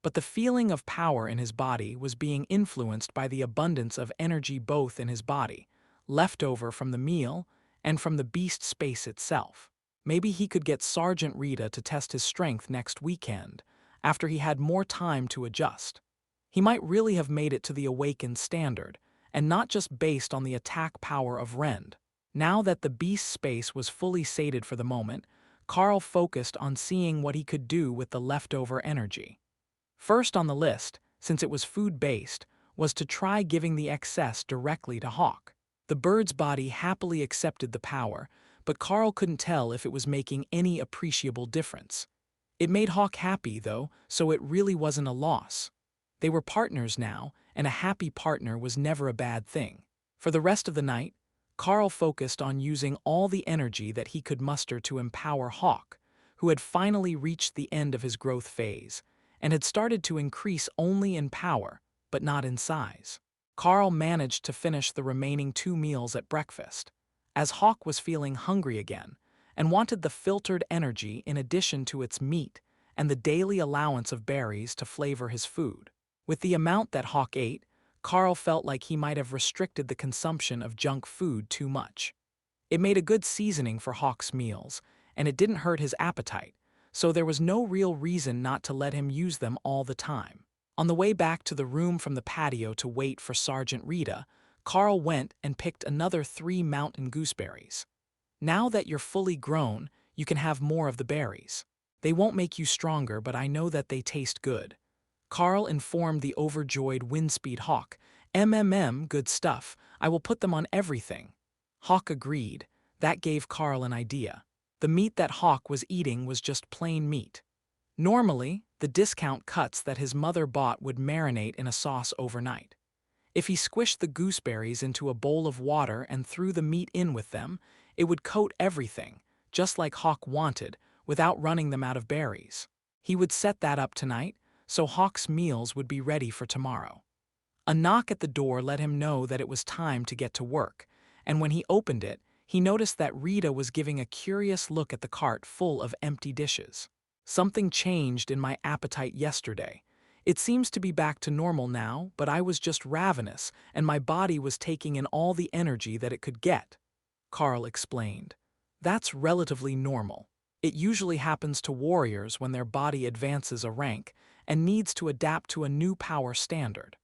But the feeling of power in his body was being influenced by the abundance of energy both in his body, left over from the meal, and from the beast space itself. Maybe he could get Sergeant Rita to test his strength next weekend, after he had more time to adjust. He might really have made it to the awakened standard, and not just based on the attack power of Rend. Now that the beast space was fully sated for the moment, Carl focused on seeing what he could do with the leftover energy. First on the list, since it was food-based, was to try giving the excess directly to Hawk. The bird's body happily accepted the power, but Carl couldn't tell if it was making any appreciable difference. It made Hawk happy, though, so it really wasn't a loss. They were partners now, and a happy partner was never a bad thing. For the rest of the night, Carl focused on using all the energy that he could muster to empower Hawk, who had finally reached the end of his growth phase, and had started to increase only in power, but not in size. Carl managed to finish the remaining 2 meals at breakfast, as Hawk was feeling hungry again, and wanted the filtered energy in addition to its meat and the daily allowance of berries to flavor his food. With the amount that Hawk ate, Carl felt like he might have restricted the consumption of junk food too much. It made a good seasoning for Hawk's meals, and it didn't hurt his appetite, so there was no real reason not to let him use them all the time. On the way back to the room from the patio to wait for Sergeant Rita, Carl went and picked another 3 mountain gooseberries. Now that you're fully grown, you can have more of the berries. They won't make you stronger, but I know that they taste good. Carl informed the overjoyed Windspeed Hawk. Good stuff. I will put them on everything. Hawk agreed. That gave Carl an idea. The meat that Hawk was eating was just plain meat. Normally, the discount cuts that his mother bought would marinate in a sauce overnight. If he squished the gooseberries into a bowl of water and threw the meat in with them, it would coat everything, just like Hawk wanted, without running them out of berries. He would set that up tonight, so Hawk's meals would be ready for tomorrow. A knock at the door let him know that it was time to get to work, and when he opened it, he noticed that Rita was giving a curious look at the cart full of empty dishes. Something changed in my appetite yesterday. It seems to be back to normal now, but I was just ravenous, and my body was taking in all the energy that it could get. Carl explained. That's relatively normal. It usually happens to warriors when their body advances a rank and needs to adapt to a new power standard.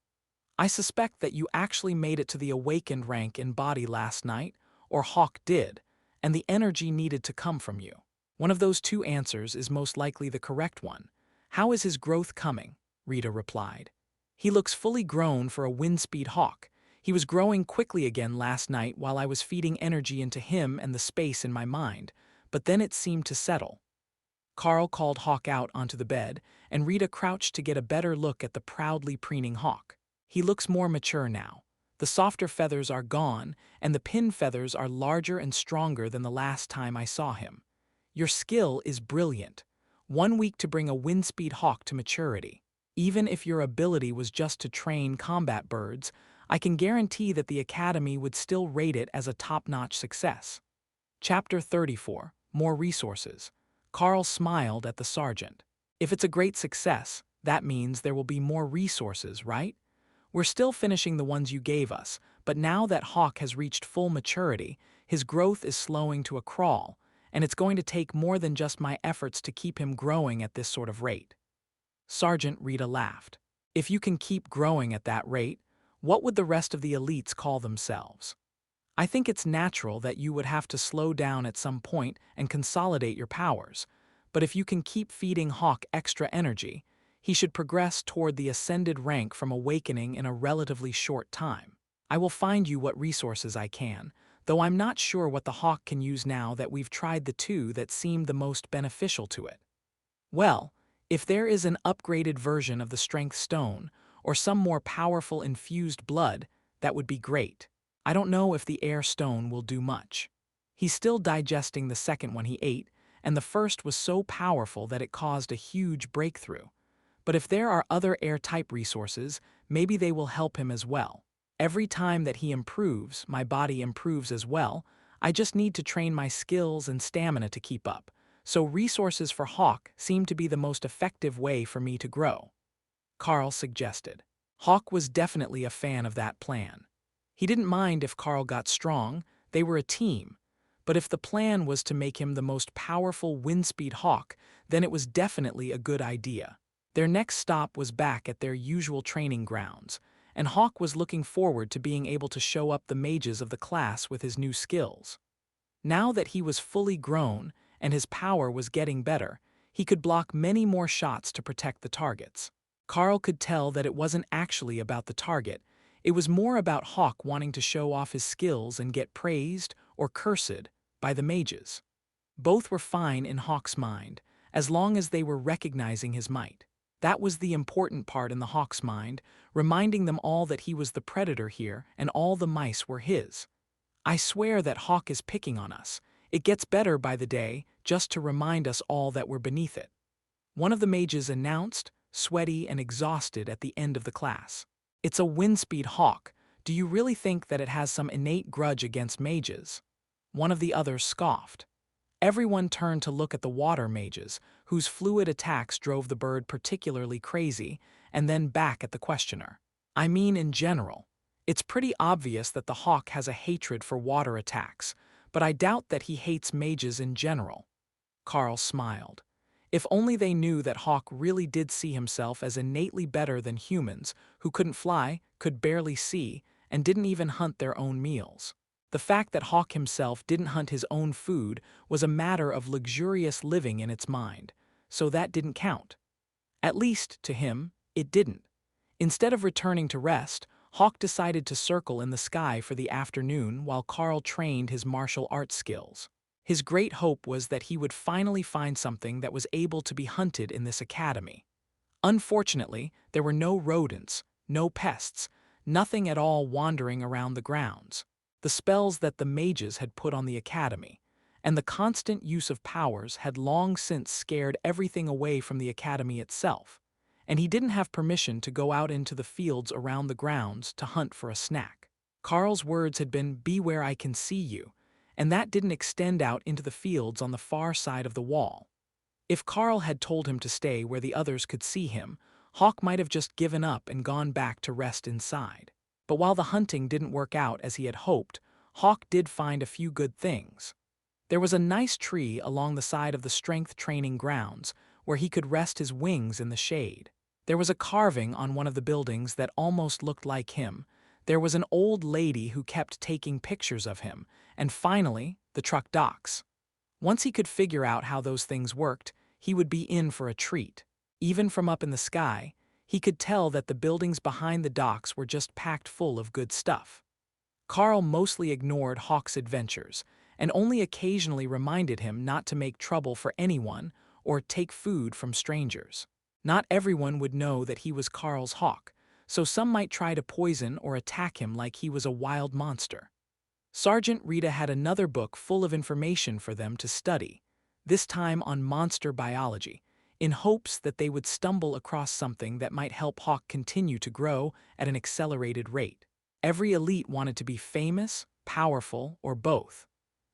I suspect that you actually made it to the awakened rank in body last night, or Hawk did, and the energy needed to come from you. One of those two answers is most likely the correct one. How is his growth coming? Rita replied. He looks fully grown for a Windspeed Hawk. He was growing quickly again last night while I was feeding energy into him and the space in my mind, but then it seemed to settle. Carl called Hawk out onto the bed, and Rita crouched to get a better look at the proudly preening Hawk. He looks more mature now. The softer feathers are gone, and the pin feathers are larger and stronger than the last time I saw him. Your skill is brilliant. 1 week to bring a Windspeed Hawk to maturity. Even if your ability was just to train combat birds, I can guarantee that the Academy would still rate it as a top-notch success. Chapter 34. More Resources. Carl smiled at the sergeant. If it's a great success, that means there will be more resources, right? We're still finishing the ones you gave us, but now that Hawk has reached full maturity, his growth is slowing to a crawl, and it's going to take more than just my efforts to keep him growing at this sort of rate. Sergeant Rita laughed. If you can keep growing at that rate, what would the rest of the elites call themselves? I think it's natural that you would have to slow down at some point and consolidate your powers, but if you can keep feeding Hawk extra energy, he should progress toward the ascended rank from awakening in a relatively short time. I will find you what resources I can, though I'm not sure what the Hawk can use now that we've tried the two that seemed the most beneficial to it. Well, if there is an upgraded version of the Strength Stone, or some more powerful infused blood, that would be great. I don't know if the Air Stone will do much. He's still digesting the second one he ate, and the first was so powerful that it caused a huge breakthrough. But if there are other air-type resources, maybe they will help him as well. Every time that he improves, my body improves as well. I just need to train my skills and stamina to keep up. So resources for Hawk seem to be the most effective way for me to grow. Carl suggested. Hawk was definitely a fan of that plan. He didn't mind if Carl got strong, they were a team. But if the plan was to make him the most powerful Windspeed Hawk, then it was definitely a good idea. Their next stop was back at their usual training grounds, and Hawk was looking forward to being able to show up the mages of the class with his new skills. Now that he was fully grown and his power was getting better, he could block many more shots to protect the targets. Carl could tell that it wasn't actually about the target, it was more about Hawk wanting to show off his skills and get praised or cursed by the mages. Both were fine in Hawk's mind, as long as they were recognizing his might. That was the important part in the Hawk's mind, reminding them all that he was the predator here and all the mice were his. I swear that Hawk is picking on us. It gets better by the day, just to remind us all that we're beneath it. One of the mages announced, sweaty and exhausted at the end of the class. It's a Windspeed Hawk. Do you really think that it has some innate grudge against mages? One of the others scoffed. Everyone turned to look at the water mages, whose fluid attacks drove the bird particularly crazy, and then back at the questioner. I mean in general. It's pretty obvious that the Hawk has a hatred for water attacks, but I doubt that he hates mages in general. Carl smiled. If only they knew that Hawk really did see himself as innately better than humans, who couldn't fly, could barely see, and didn't even hunt their own meals. The fact that Hawk himself didn't hunt his own food was a matter of luxurious living in its mind. so that didn't count. At least, to him, it didn't. Instead of returning to rest, Hawk decided to circle in the sky for the afternoon while Carl trained his martial arts skills. His great hope was that he would finally find something that was able to be hunted in this academy. Unfortunately, there were no rodents, no pests, nothing at all wandering around the grounds. The spells that the mages had put on the academy, and the constant use of powers had long since scared everything away from the academy itself, and he didn't have permission to go out into the fields around the grounds to hunt for a snack. Carl's words had been, "Beware, I can see you," and that didn't extend out into the fields on the far side of the wall. If Carl had told him to stay where the others could see him, Hawk might have just given up and gone back to rest inside. But while the hunting didn't work out as he had hoped, Hawk did find a few good things. There was a nice tree along the side of the strength training grounds where he could rest his wings in the shade. There was a carving on one of the buildings that almost looked like him. There was an old lady who kept taking pictures of him, and finally, the truck docks. Once he could figure out how those things worked, he would be in for a treat. Even from up in the sky, he could tell that the buildings behind the docks were just packed full of good stuff. Carl mostly ignored Hawk's adventures, and only occasionally reminded him not to make trouble for anyone or take food from strangers. Not everyone would know that he was Carl's Hawk, so some might try to poison or attack him like he was a wild monster. Sergeant Rita had another book full of information for them to study, this time on monster biology, in hopes that they would stumble across something that might help Hawk continue to grow at an accelerated rate. Every elite wanted to be famous, powerful, or both.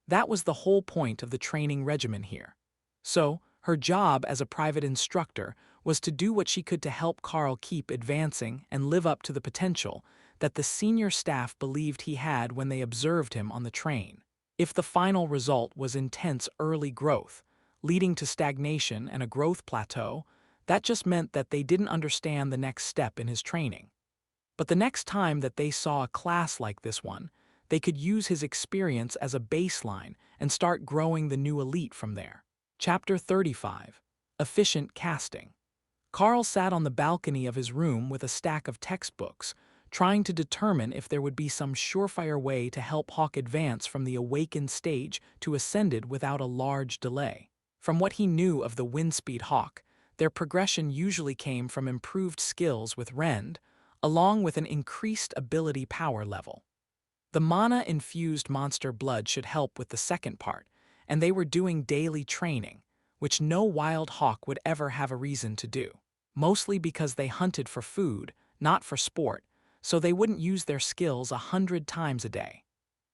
That was the whole point of the training regimen here. So, her job as a private instructor was to do what she could to help Carl keep advancing and live up to the potential that the senior staff believed he had when they observed him on the train. If the final result was intense early growth, leading to stagnation and a growth plateau, that just meant that they didn't understand the next step in his training. But the next time that they saw a class like this one, they could use his experience as a baseline and start growing the new elite from there. Chapter 35. Efficient Casting. Carl sat on the balcony of his room with a stack of textbooks, trying to determine if there would be some surefire way to help Hawk advance from the awakened stage to ascended without a large delay. From what he knew of the Windspeed Hawk, their progression usually came from improved skills with Rend, along with an increased ability power level. The mana-infused monster blood should help with the second part, and they were doing daily training, which no wild hawk would ever have a reason to do. Mostly because they hunted for food, not for sport, so they wouldn't use their skills 100 times a day.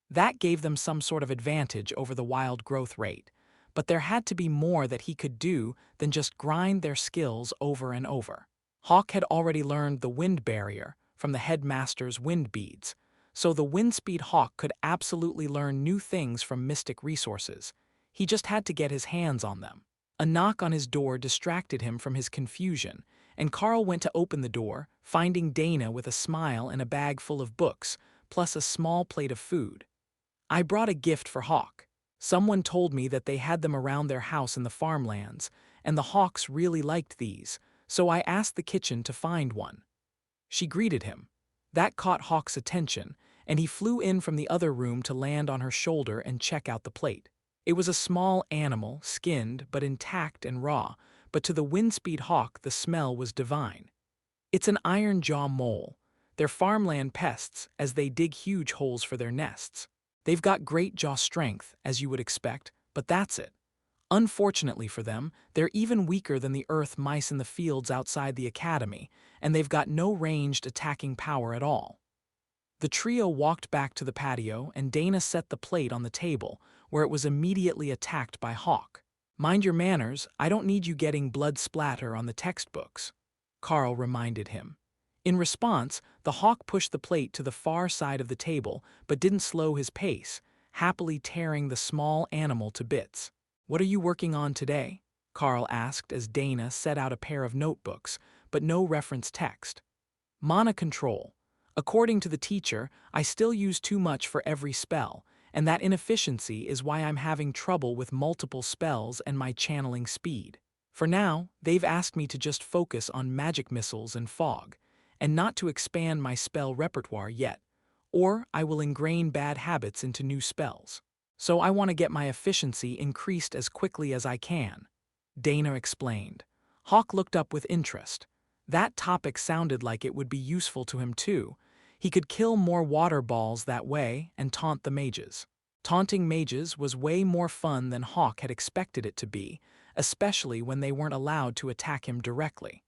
That gave them some sort of advantage over the wild growth rate, but there had to be more that he could do than just grind their skills over and over. Hawk had already learned the wind barrier from the headmaster's wind beads, so the Windspeed Hawk could absolutely learn new things from mystic resources. He just had to get his hands on them. A knock on his door distracted him from his confusion, and Carl went to open the door, finding Dana with a smile and a bag full of books, plus a small plate of food. "I brought a gift for Hawk. Someone told me that they had them around their house in the farmlands, and the Hawks really liked these, so I asked the kitchen to find one." She greeted him. That caught Hawk's attention, and he flew in from the other room to land on her shoulder and check out the plate. It was a small animal, skinned but intact and raw, but to the Windspeed Hawk the smell was divine. It's an iron jaw mole. They're farmland pests as they dig huge holes for their nests. They've got great jaw strength, as you would expect, but that's it. Unfortunately for them, they're even weaker than the earth mice in the fields outside the academy, and they've got no ranged attacking power at all. The trio walked back to the patio, and Dana set the plate on the table, where it was immediately attacked by Hawk. "Mind your manners, I don't need you getting blood splatter on the textbooks," Carl reminded him. In response, the Hawk pushed the plate to the far side of the table, but didn't slow his pace, happily tearing the small animal to bits. "What are you working on today?" Carl asked as Dana set out a pair of notebooks, but no reference text. "Mana control. According to the teacher, I still use too much for every spell, and that inefficiency is why I'm having trouble with multiple spells and my channeling speed." For now, they've asked me to just focus on magic missiles and fog, and not to expand my spell repertoire yet, or I will ingrain bad habits into new spells. So I want to get my efficiency increased as quickly as I can, Dana explained. Hawk looked up with interest. That topic sounded like it would be useful to him too. He could kill more water balls that way and taunt the mages. Taunting mages was way more fun than Hawk had expected it to be, especially when they weren't allowed to attack him directly.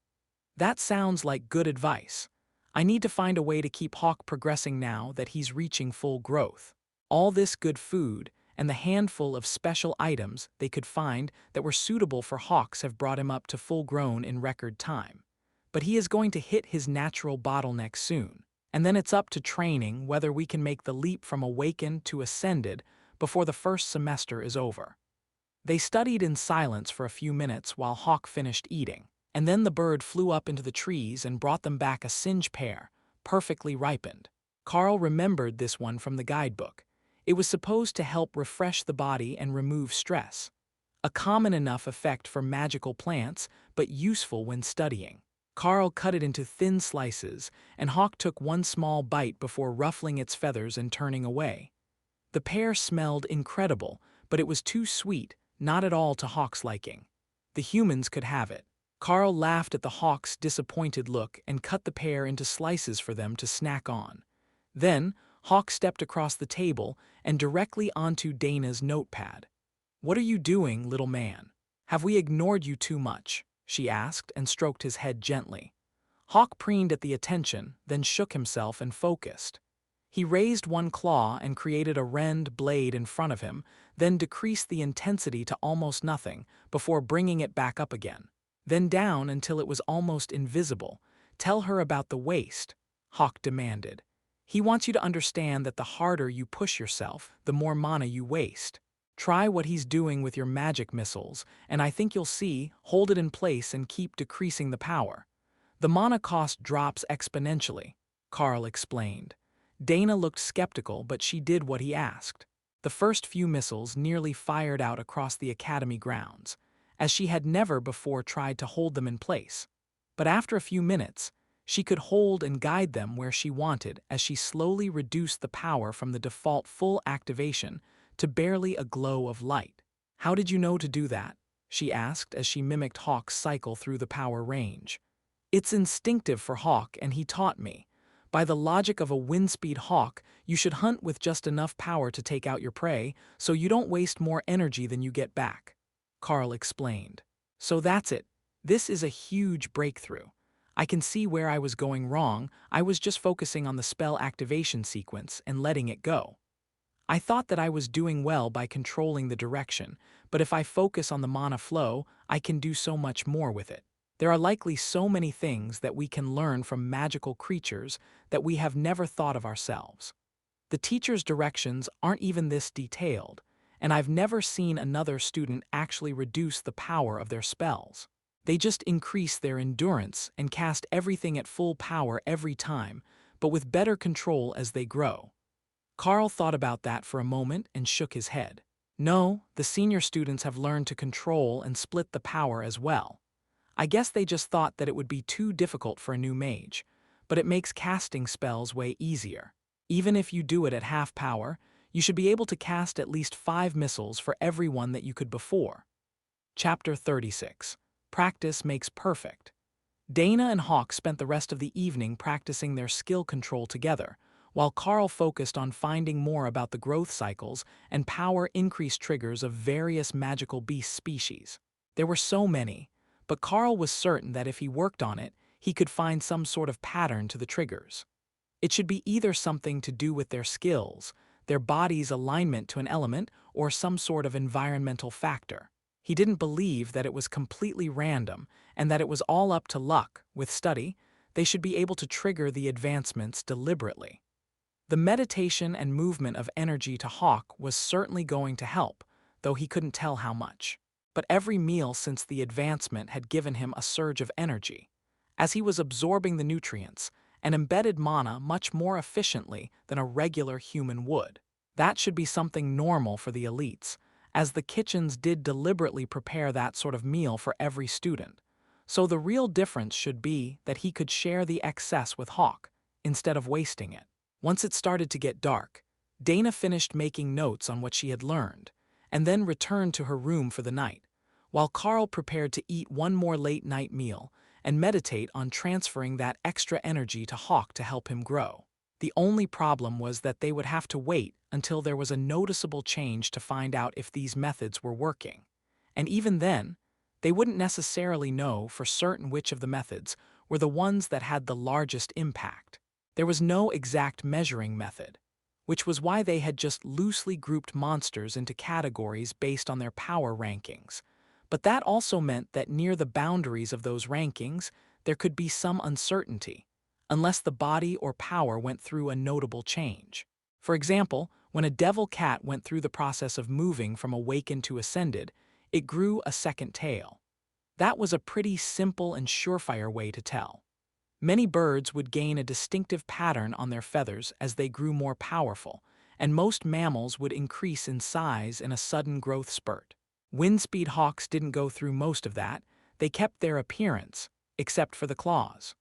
That sounds like good advice. I need to find a way to keep Hawk progressing now that he's reaching full growth. All this good food and the handful of special items they could find that were suitable for Hawks have brought him up to full grown in record time. But he is going to hit his natural bottleneck soon, and then it's up to training whether we can make the leap from awakened to ascended before the first semester is over. They studied in silence for a few minutes while Hawk finished eating, and then the bird flew up into the trees and brought them back a singe pear, perfectly ripened. Carl remembered this one from the guidebook. It was supposed to help refresh the body and remove stress. A common enough effect for magical plants, but useful when studying. Carl cut it into thin slices, and Hawk took one small bite before ruffling its feathers and turning away. The pear smelled incredible, but it was too sweet, not at all to Hawk's liking. The humans could have it. Carl laughed at the Hawk's disappointed look and cut the pear into slices for them to snack on. Then, Hawk stepped across the table and directly onto Dana's notepad. "What are you doing, little man? Have we ignored you too much?" she asked and stroked his head gently. Hawk preened at the attention, then shook himself and focused. He raised one claw and created a rend blade in front of him, then decreased the intensity to almost nothing before bringing it back up again. Then down until it was almost invisible. "Tell her about the waste," Hawk demanded. "He wants you to understand that the harder you push yourself, the more mana you waste. Try what he's doing with your magic missiles, and I think you'll see, hold it in place and keep decreasing the power. The mana cost drops exponentially," Carl explained. Dana looked skeptical, but she did what he asked. The first few missiles nearly fired out across the academy grounds, as she had never before tried to hold them in place. But after a few minutes, she could hold and guide them where she wanted as she slowly reduced the power from the default full activation to barely a glow of light. "How did you know to do that?" she asked as she mimicked Hawk's cycle through the power range. "It's instinctive for Hawk, and he taught me. By the logic of a windspeed hawk, you should hunt with just enough power to take out your prey, so you don't waste more energy than you get back," Carl explained. "So that's it. This is a huge breakthrough. I can see where I was going wrong. I was just focusing on the spell activation sequence and letting it go. I thought that I was doing well by controlling the direction, but if I focus on the mana flow, I can do so much more with it. There are likely so many things that we can learn from magical creatures that we have never thought of ourselves. The teacher's directions aren't even this detailed, and I've never seen another student actually reduce the power of their spells. They just increase their endurance and cast everything at full power every time, but with better control as they grow." Carl thought about that for a moment and shook his head. "No, the senior students have learned to control and split the power as well. I guess they just thought that it would be too difficult for a new mage, but it makes casting spells way easier. Even if you do it at half power, you should be able to cast at least 5 missiles for every one that you could before." Chapter 36. Practice Makes Perfect. Dana and Hawk spent the rest of the evening practicing their skill control together, while Carl focused on finding more about the growth cycles and power increase triggers of various magical beast species. There were so many, but Carl was certain that if he worked on it, he could find some sort of pattern to the triggers. It should be either something to do with their skills, their body's alignment to an element, or some sort of environmental factor. He didn't believe that it was completely random and that it was all up to luck. With study, they should be able to trigger the advancements deliberately. The meditation and movement of energy to Hawk was certainly going to help, though he couldn't tell how much. But every meal since the advancement had given him a surge of energy, as he was absorbing the nutrients and embedded mana much more efficiently than a regular human would. That should be something normal for the elites, as the kitchens did deliberately prepare that sort of meal for every student. So the real difference should be that he could share the excess with Hawk, instead of wasting it. Once it started to get dark, Dana finished making notes on what she had learned, and then returned to her room for the night, while Carl prepared to eat one more late-night meal and meditate on transferring that extra energy to Hawk to help him grow. The only problem was that they would have to wait until there was a noticeable change to find out if these methods were working. And even then, they wouldn't necessarily know for certain which of the methods were the ones that had the largest impact. There was no exact measuring method, which was why they had just loosely grouped monsters into categories based on their power rankings. But that also meant that near the boundaries of those rankings, there could be some uncertainty, unless the body or power went through a notable change. For example, when a devil cat went through the process of moving from awakened to ascended, it grew a second tail. That was a pretty simple and surefire way to tell. Many birds would gain a distinctive pattern on their feathers as they grew more powerful, and most mammals would increase in size in a sudden growth spurt. Windspeed hawks didn't go through most of that. They kept their appearance, except for the claws.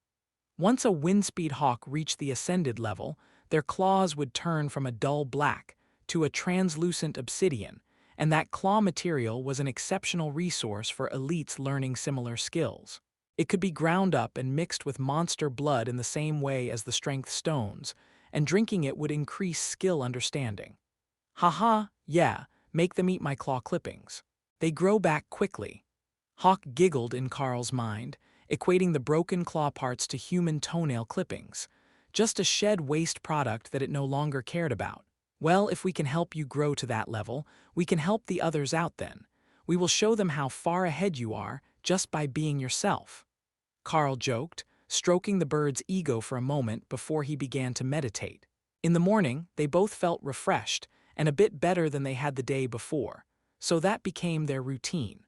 Once a windspeed hawk reached the ascended level, their claws would turn from a dull black to a translucent obsidian, and that claw material was an exceptional resource for elites learning similar skills. It could be ground up and mixed with monster blood in the same way as the strength stones, and drinking it would increase skill understanding. Haha, yeah, make them eat my claw clippings. They grow back quickly. Hawk giggled in Carl's mind, equating the broken claw parts to human toenail clippings, just a shed waste product that it no longer cared about. Well, if we can help you grow to that level, we can help the others out then. We will show them how far ahead you are just by being yourself. Carl joked, stroking the bird's ego for a moment before he began to meditate. In the morning, they both felt refreshed and a bit better than they had the day before, so that became their routine.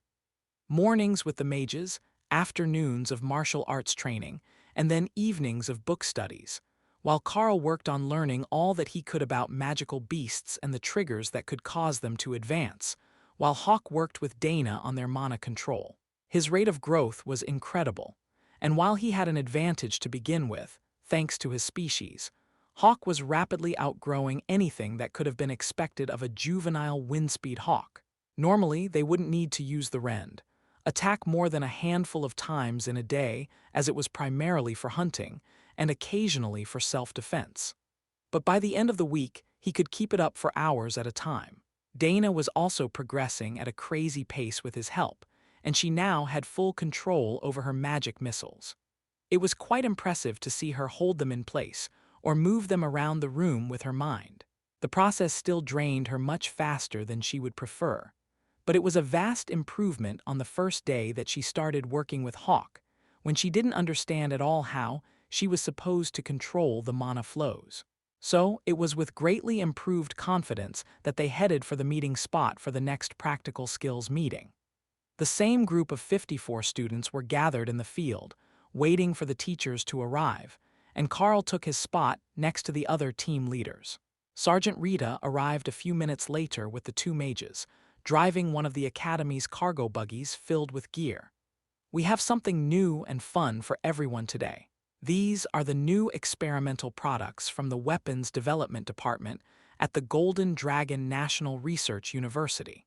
Mornings with the mages, afternoons of martial arts training, and then evenings of book studies, while Carl worked on learning all that he could about magical beasts and the triggers that could cause them to advance, while Hawk worked with Dana on their mana control. His rate of growth was incredible, and while he had an advantage to begin with, thanks to his species, Hawk was rapidly outgrowing anything that could have been expected of a juvenile windspeed hawk. Normally, they wouldn't need to use the rend, attack more than a handful of times in a day, as it was primarily for hunting and occasionally for self-defense. But by the end of the week, he could keep it up for hours at a time. Dana was also progressing at a crazy pace with his help, and she now had full control over her magic missiles. It was quite impressive to see her hold them in place or move them around the room with her mind. The process still drained her much faster than she would prefer, but it was a vast improvement on the first day that she started working with Hawk, when she didn't understand at all how she was supposed to control the mana flows. So, it was with greatly improved confidence that they headed for the meeting spot for the next practical skills meeting. The same group of 54 students were gathered in the field, waiting for the teachers to arrive, and Carl took his spot next to the other team leaders. Sergeant Rita arrived a few minutes later with the two mages, driving one of the Academy's cargo buggies filled with gear. We have something new and fun for everyone today. These are the new experimental products from the Weapons Development Department at the Golden Dragon National Research University.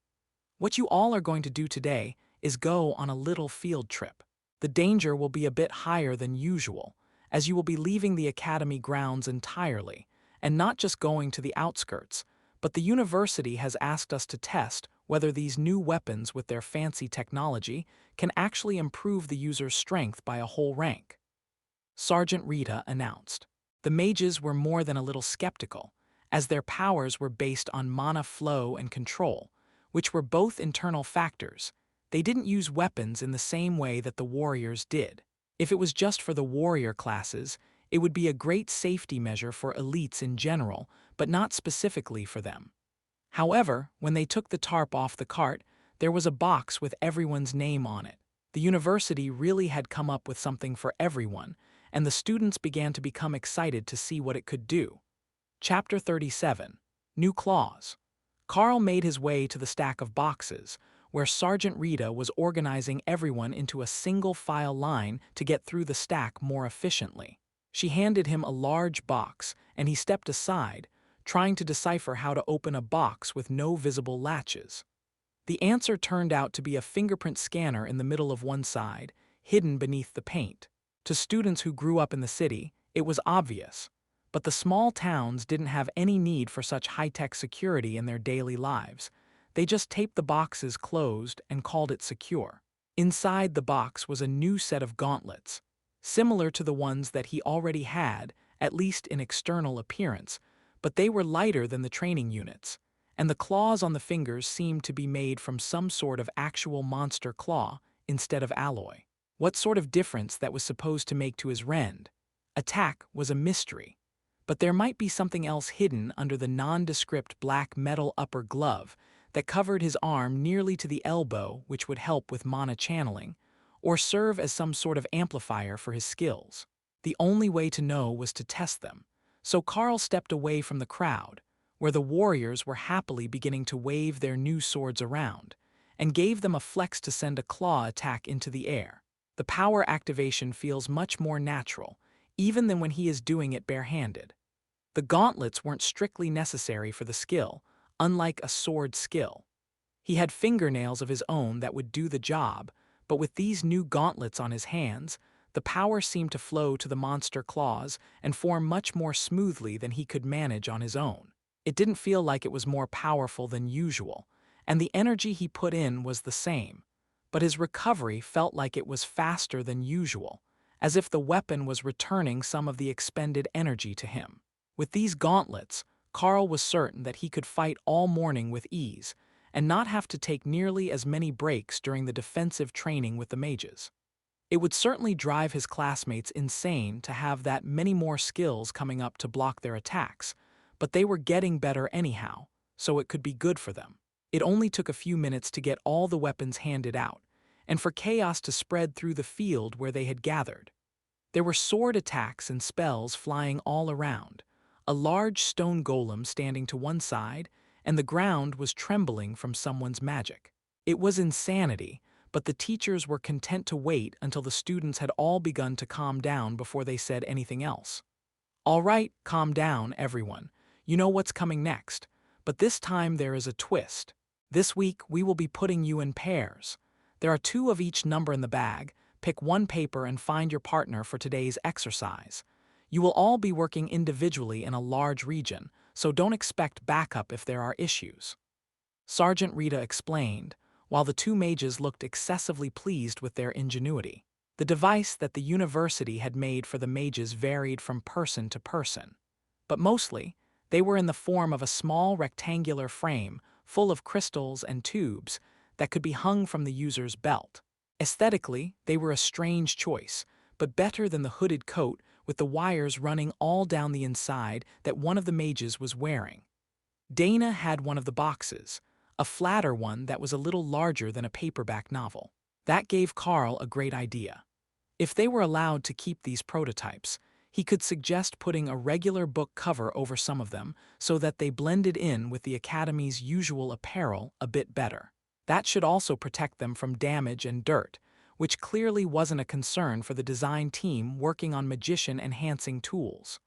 What you all are going to do today is go on a little field trip. The danger will be a bit higher than usual, as you will be leaving the Academy grounds entirely, and not just going to the outskirts, but the university has asked us to test whether these new weapons with their fancy technology can actually improve the user's strength by a whole rank. Sergeant Rita announced. The mages were more than a little skeptical, as their powers were based on mana flow and control, which were both internal factors. They didn't use weapons in the same way that the warriors did. If it was just for the warrior classes, it would be a great safety measure for elites in general, but not specifically for them. However, when they took the tarp off the cart, there was a box with everyone's name on it. The university really had come up with something for everyone, and the students began to become excited to see what it could do. Chapter 37. New Claws. Carl made his way to the stack of boxes, where Sergeant Rita was organizing everyone into a single file line to get through the stack more efficiently. She handed him a large box, and he stepped aside, trying to decipher how to open a box with no visible latches. The answer turned out to be a fingerprint scanner in the middle of one side, hidden beneath the paint. To students who grew up in the city, it was obvious, but the small towns didn't have any need for such high-tech security in their daily lives. They just taped the boxes closed and called it secure. Inside the box was a new set of gauntlets, similar to the ones that he already had, at least in external appearance, but they were lighter than the training units, and the claws on the fingers seemed to be made from some sort of actual monster claw instead of alloy. What sort of difference that was supposed to make to his rend attack was a mystery, but there might be something else hidden under the nondescript black metal upper glove that covered his arm nearly to the elbow, which would help with mana channeling, or serve as some sort of amplifier for his skills. The only way to know was to test them, so Carl stepped away from the crowd, where the warriors were happily beginning to wave their new swords around, and gave them a flex to send a claw attack into the air. The power activation feels much more natural, even than when he is doing it barehanded. The gauntlets weren't strictly necessary for the skill, unlike a sword skill. He had fingernails of his own that would do the job, but with these new gauntlets on his hands, the power seemed to flow to the monster claws and form much more smoothly than he could manage on his own. It didn't feel like it was more powerful than usual, and the energy he put in was the same, but his recovery felt like it was faster than usual, as if the weapon was returning some of the expended energy to him. With these gauntlets, Carl was certain that he could fight all morning with ease, and not have to take nearly as many breaks during the defensive training with the mages. It would certainly drive his classmates insane to have that many more skills coming up to block their attacks, but they were getting better anyhow, so it could be good for them. It only took a few minutes to get all the weapons handed out, and for chaos to spread through the field where they had gathered. There were sword attacks and spells flying all around, a large stone golem standing to one side, and the ground was trembling from someone's magic. It was insanity, but the teachers were content to wait until the students had all begun to calm down before they said anything else. "All right, calm down, everyone. You know what's coming next, but this time there is a twist. This week we will be putting you in pairs. There are 2 of each number in the bag. Pick one paper and find your partner for today's exercise. You will all be working individually in a large region, so don't expect backup if there are issues." Sergeant Rita explained, while the 2 mages looked excessively pleased with their ingenuity. The device that the university had made for the mages varied from person to person, but mostly, they were in the form of a small rectangular frame full of crystals and tubes that could be hung from the user's belt. Aesthetically, they were a strange choice, but better than the hooded coat with the wires running all down the inside that one of the mages was wearing. Dana had one of the boxes, a flatter one that was a little larger than a paperback novel. That gave Carl a great idea. If they were allowed to keep these prototypes, he could suggest putting a regular book cover over some of them so that they blended in with the Academy's usual apparel a bit better. That should also protect them from damage and dirt, which clearly wasn't a concern for the design team working on magician-enhancing tools.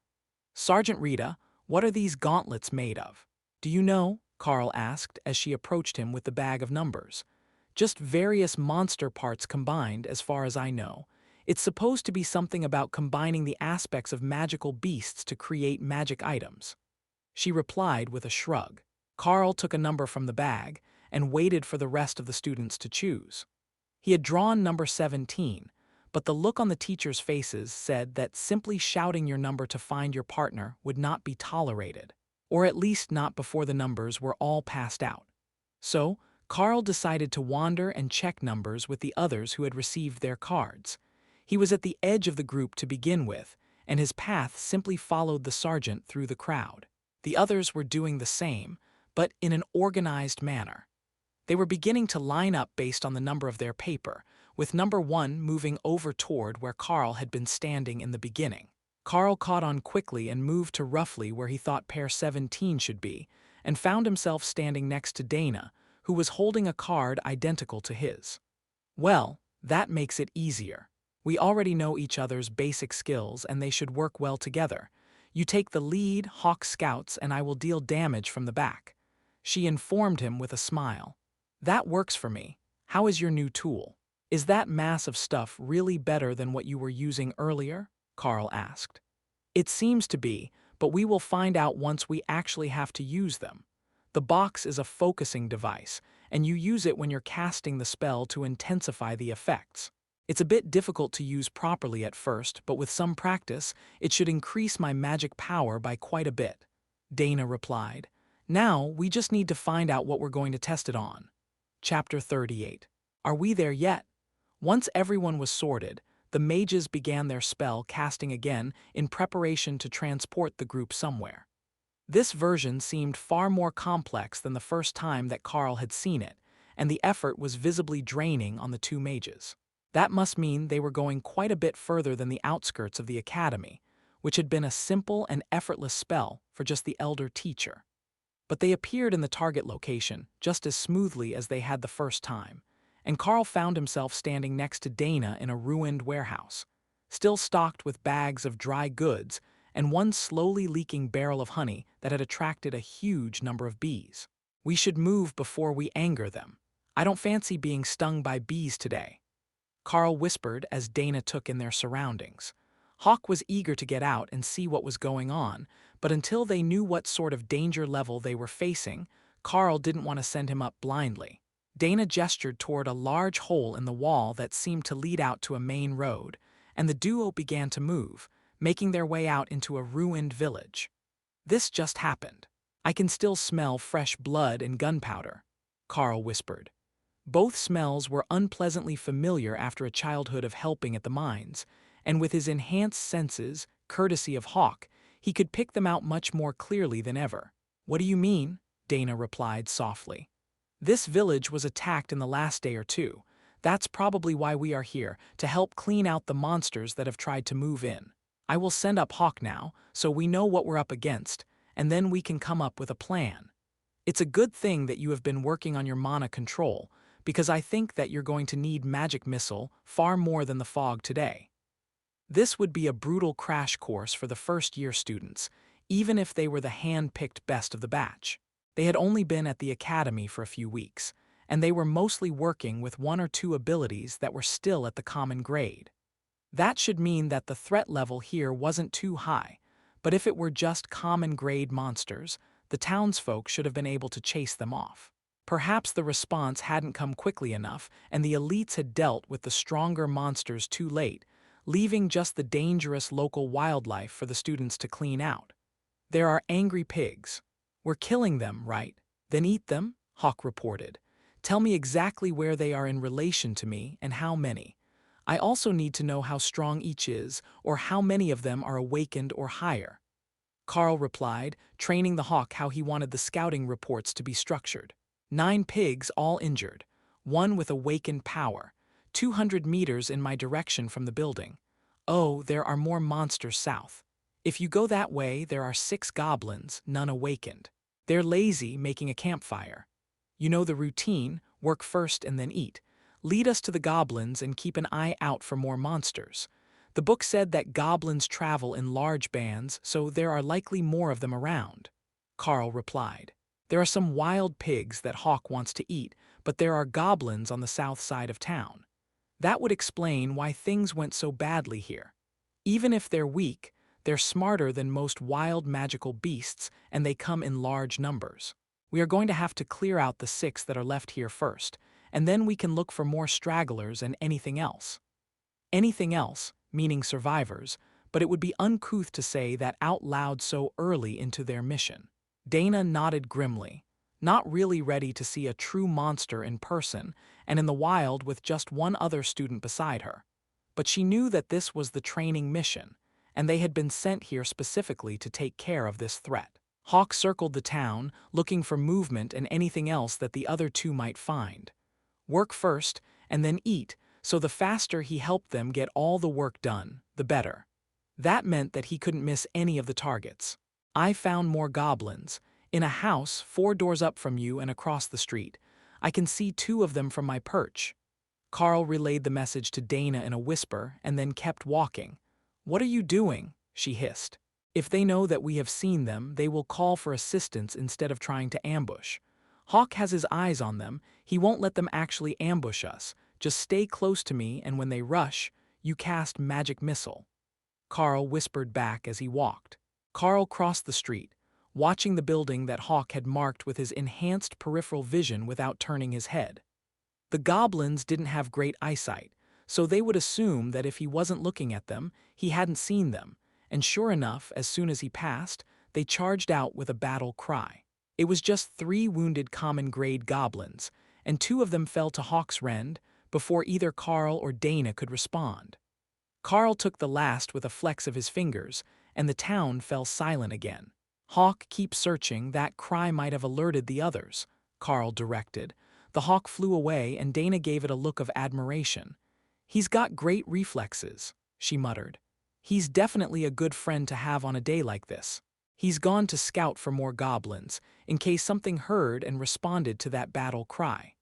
"Sergeant Rita, what are these gauntlets made of?" "Do you know?" Carl asked as she approached him with the bag of numbers. "Just various monster parts combined, as far as I know. It's supposed to be something about combining the aspects of magical beasts to create magic items." She replied with a shrug. Carl took a number from the bag and waited for the rest of the students to choose. He had drawn number 17, but the look on the teachers' faces said that simply shouting your number to find your partner would not be tolerated, or at least not before the numbers were all passed out. So, Carl decided to wander and check numbers with the others who had received their cards. He was at the edge of the group to begin with, and his path simply followed the sergeant through the crowd. The others were doing the same, but in an organized manner. They were beginning to line up based on the number of their paper, with number 1 moving over toward where Carl had been standing in the beginning. Carl caught on quickly and moved to roughly where he thought pair 17 should be, and found himself standing next to Dana, who was holding a card identical to his. Well, that makes it easier. We already know each other's basic skills and they should work well together. You take the lead, Hawk Scouts, and I will deal damage from the back. She informed him with a smile. That works for me. How is your new tool? Is that mass of stuff really better than what you were using earlier? Carl asked. It seems to be, but we will find out once we actually have to use them. The box is a focusing device, and you use it when you're casting the spell to intensify the effects. It's a bit difficult to use properly at first, but with some practice, it should increase my magic power by quite a bit. Dana replied. Now, we just need to find out what we're going to test it on. Chapter 38. Are we there yet? Once everyone was sorted, the mages began their spell casting again in preparation to transport the group somewhere. This version seemed far more complex than the first time that Carl had seen it, and the effort was visibly draining on the two mages. That must mean they were going quite a bit further than the outskirts of the academy, which had been a simple and effortless spell for just the elder teacher. But they appeared in the target location just as smoothly as they had the first time, and Carl found himself standing next to Dana in a ruined warehouse, still stocked with bags of dry goods and one slowly leaking barrel of honey that had attracted a huge number of bees. We should move before we anger them. I don't fancy being stung by bees today, Carl whispered as Dana took in their surroundings. Hawk was eager to get out and see what was going on, but until they knew what sort of danger level they were facing, Carl didn't want to send him up blindly. Dana gestured toward a large hole in the wall that seemed to lead out to a main road, and the duo began to move, making their way out into a ruined village. This just happened. I can still smell fresh blood and gunpowder, Carl whispered. Both smells were unpleasantly familiar after a childhood of helping at the mines, and with his enhanced senses, courtesy of Hawk, he could pick them out much more clearly than ever. What do you mean? Dana replied softly. This village was attacked in the last day or two. That's probably why we are here, to help clean out the monsters that have tried to move in. I will send up Hawk now, so we know what we're up against, and then we can come up with a plan. It's a good thing that you have been working on your mana control, because I think that you're going to need Magic Missile far more than the fog today. This would be a brutal crash course for the first-year students, even if they were the hand-picked best of the batch. They had only been at the academy for a few weeks, and they were mostly working with one or two abilities that were still at the common grade. That should mean that the threat level here wasn't too high, but if it were just common grade monsters, the townsfolk should have been able to chase them off. Perhaps the response hadn't come quickly enough, and the elites had dealt with the stronger monsters too late, leaving just the dangerous local wildlife for the students to clean out. There are angry pigs. We're killing them, right? Then eat them, Hawk reported. Tell me exactly where they are in relation to me and how many. I also need to know how strong each is, or how many of them are awakened or higher. Carl replied, training the Hawk how he wanted the scouting reports to be structured. 9 pigs all injured, 1 with awakened power, 200 meters in my direction from the building. Oh, there are more monsters south. If you go that way, there are 6 goblins, none awakened. They're lazy, making a campfire. You know the routine, work first and then eat. Lead us to the goblins and keep an eye out for more monsters. The book said that goblins travel in large bands, so there are likely more of them around. Carl replied. There are some wild pigs that Hawk wants to eat, but there are goblins on the south side of town. That would explain why things went so badly here. Even if they're weak, they're smarter than most wild magical beasts, and they come in large numbers. We are going to have to clear out the 6 that are left here first, and then we can look for more stragglers and anything else. Anything else, meaning survivors, but it would be uncouth to say that out loud so early into their mission. Dana nodded grimly, not really ready to see a true monster in person and in the wild with just one other student beside her. But she knew that this was the training mission, and they had been sent here specifically to take care of this threat. Hawk circled the town, looking for movement and anything else that the other 2 might find. Work first, and then eat, so the faster he helped them get all the work done, the better. That meant that he couldn't miss any of the targets. I found more goblins, In a house 4 doors up from you and across the street. I can see 2 of them from my perch." Carl relayed the message to Dana in a whisper and then kept walking. "What are you doing?" she hissed. "If they know that we have seen them, they will call for assistance instead of trying to ambush. Hawk has his eyes on them. He won't let them actually ambush us. Just stay close to me, and when they rush, you cast magic missile." Carl whispered back as he walked. Carl crossed the street, watching the building that Hawk had marked with his enhanced peripheral vision without turning his head. The goblins didn't have great eyesight, so they would assume that if he wasn't looking at them, he hadn't seen them, and sure enough, as soon as he passed, they charged out with a battle cry. It was just 3 wounded common-grade goblins, and 2 of them fell to Hawk's rend before either Carl or Dana could respond. Carl took the last with a flex of his fingers, and the town fell silent again. "Hawk, keep searching, that cry might have alerted the others," Carl directed. The hawk flew away and Dana gave it a look of admiration. "He's got great reflexes," she muttered. "He's definitely a good friend to have on a day like this. He's gone to scout for more goblins, in case something heard and responded to that battle cry."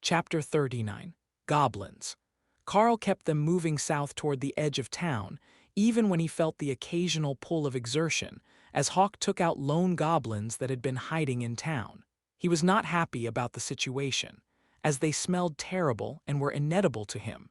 Chapter 39. Goblins. Carl kept them moving south toward the edge of town, even when he felt the occasional pull of exertion, as Hawk took out lone goblins that had been hiding in town. He was not happy about the situation, as they smelled terrible and were inedible to him.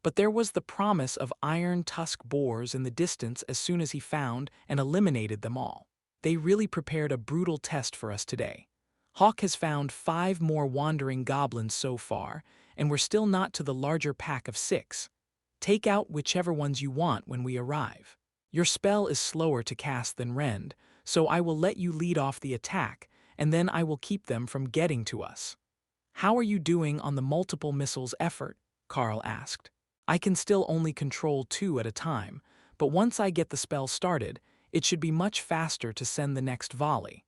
But there was the promise of iron tusk boars in the distance as soon as he found and eliminated them all. They really prepared a brutal test for us today. Hawk has found 5 more wandering goblins so far, and we're still not to the larger pack of 6. Take out whichever ones you want when we arrive. Your spell is slower to cast than Rend, so I will let you lead off the attack, and then I will keep them from getting to us. "How are you doing on the multiple missiles effort?" Carl asked. "I can still only control 2 at a time, but once I get the spell started, it should be much faster to send the next volley."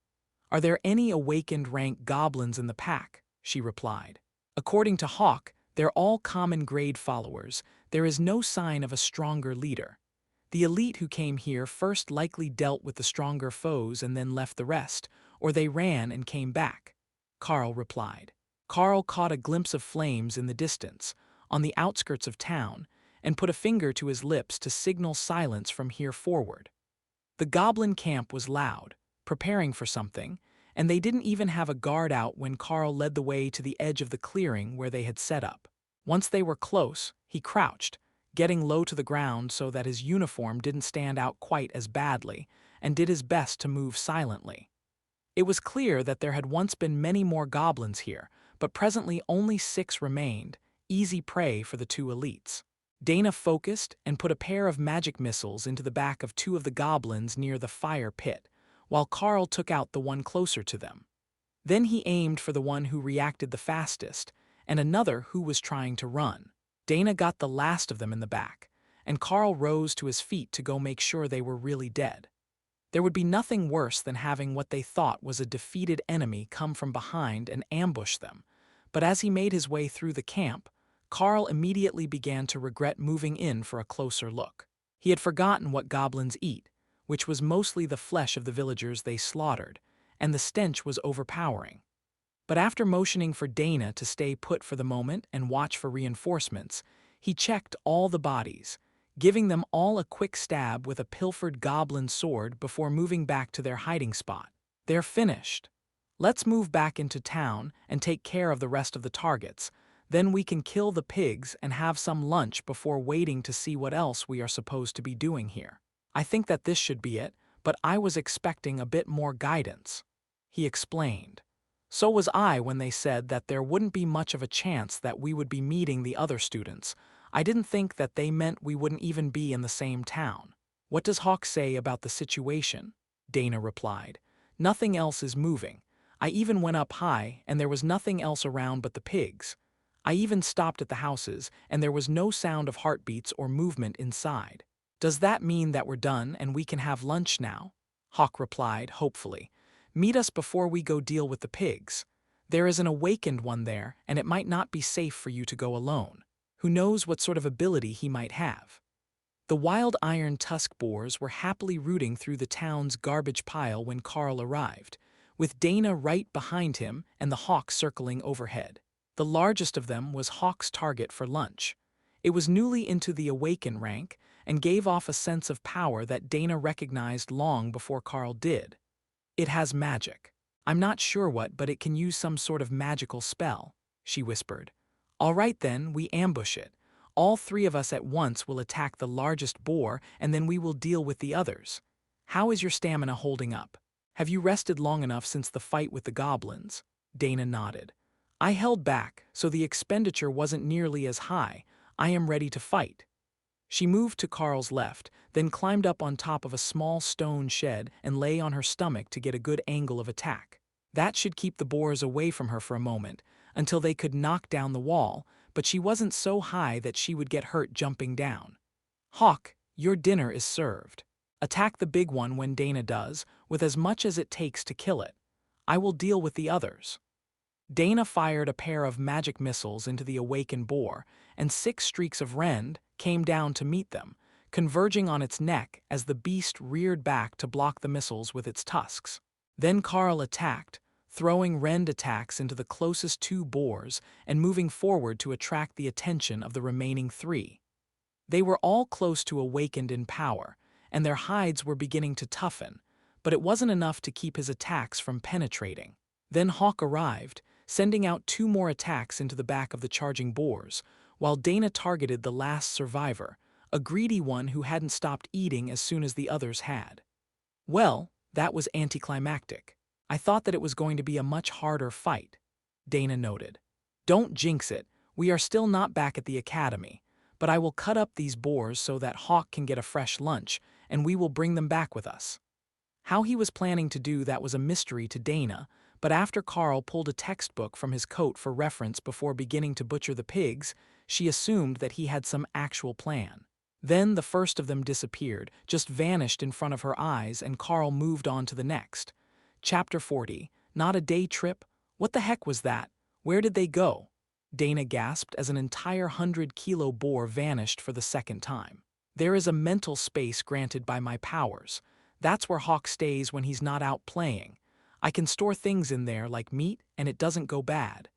"Are there any awakened rank goblins in the pack?" she replied. "According to Hawk, they're all common grade followers. There is no sign of a stronger leader. The elite who came here first likely dealt with the stronger foes and then left the rest, or they ran and came back," Carl replied. Carl caught a glimpse of flames in the distance, on the outskirts of town, and put a finger to his lips to signal silence from here forward. The goblin camp was loud, preparing for something, and they didn't even have a guard out when Carl led the way to the edge of the clearing where they had set up. Once they were close, he crouched, getting low to the ground so that his uniform didn't stand out quite as badly, and did his best to move silently. It was clear that there had once been many more goblins here, but presently only 6 remained, easy prey for the 2 elites. Dana focused and put a pair of magic missiles into the back of 2 of the goblins near the fire pit, while Carl took out the one closer to them. Then he aimed for the one who reacted the fastest, and another who was trying to run. Dana got the last of them in the back, and Carl rose to his feet to go make sure they were really dead. There would be nothing worse than having what they thought was a defeated enemy come from behind and ambush them, but as he made his way through the camp, Carl immediately began to regret moving in for a closer look. He had forgotten what goblins eat, which was mostly the flesh of the villagers they slaughtered, and the stench was overpowering. But after motioning for Dana to stay put for the moment and watch for reinforcements, he checked all the bodies, giving them all a quick stab with a pilfered goblin sword before moving back to their hiding spot. "They're finished. Let's move back into town and take care of the rest of the targets. Then we can kill the pigs and have some lunch before waiting to see what else we are supposed to be doing here. I think that this should be it, but I was expecting a bit more guidance," he explained. "So was I when they said that there wouldn't be much of a chance that we would be meeting the other students. I didn't think that they meant we wouldn't even be in the same town." "What does Hawk say about the situation?" Dana replied. "Nothing else is moving. I even went up high, and there was nothing else around but the pigs. I even stopped at the houses, and there was no sound of heartbeats or movement inside." "Does that mean that we're done and we can have lunch now?" Hawk replied, hopefully. "Meet us before we go deal with the pigs. There is an awakened one there, and it might not be safe for you to go alone. Who knows what sort of ability he might have." The wild iron tusk boars were happily rooting through the town's garbage pile when Carl arrived, with Dana right behind him and the hawk circling overhead. The largest of them was Hawk's target for lunch. It was newly into the Awaken rank and gave off a sense of power that Dana recognized long before Carl did. It has magic. I'm not sure what, but it can use some sort of magical spell, she whispered. All right then, we ambush it. All three of us at once will attack the largest boar, and then we will deal with the others. How is your stamina holding up? Have you rested long enough since the fight with the goblins? Dana nodded. I held back, so the expenditure wasn't nearly as high. I am ready to fight. She moved to Carl's left, then climbed up on top of a small stone shed and lay on her stomach to get a good angle of attack. That should keep the boars away from her for a moment, until they could knock down the wall, but she wasn't so high that she would get hurt jumping down. Hawk, your dinner is served. Attack the big one when Dana does, with as much as it takes to kill it. I will deal with the others. Dana fired a pair of magic missiles into the awakened boar, and 6 streaks of rend came down to meet them, converging on its neck as the beast reared back to block the missiles with its tusks. Then Carl attacked, throwing rend attacks into the closest 2 boars and moving forward to attract the attention of the remaining 3. They were all close to awakened in power, and their hides were beginning to toughen, but it wasn't enough to keep his attacks from penetrating. Then Hawk arrived, sending out 2 more attacks into the back of the charging boars, while Dana targeted the last survivor, a greedy one who hadn't stopped eating as soon as the others had. Well, that was anticlimactic. I thought that it was going to be a much harder fight, Dana noted. Don't jinx it, we are still not back at the academy, but I will cut up these boars so that Hawk can get a fresh lunch, and we will bring them back with us. How he was planning to do that was a mystery to Dana, but after Carl pulled a textbook from his coat for reference before beginning to butcher the pigs, she assumed that he had some actual plan. Then the first of them disappeared, just vanished in front of her eyes, and Carl moved on to the next. Chapter 40, Not a Day Trip? What the heck was that? Where did they go? Dana gasped as an entire 100-kilo boar vanished for the second time. There is a mental space granted by my powers. That's where Hawk stays when he's not out playing. I can store things in there like meat and it doesn't go bad.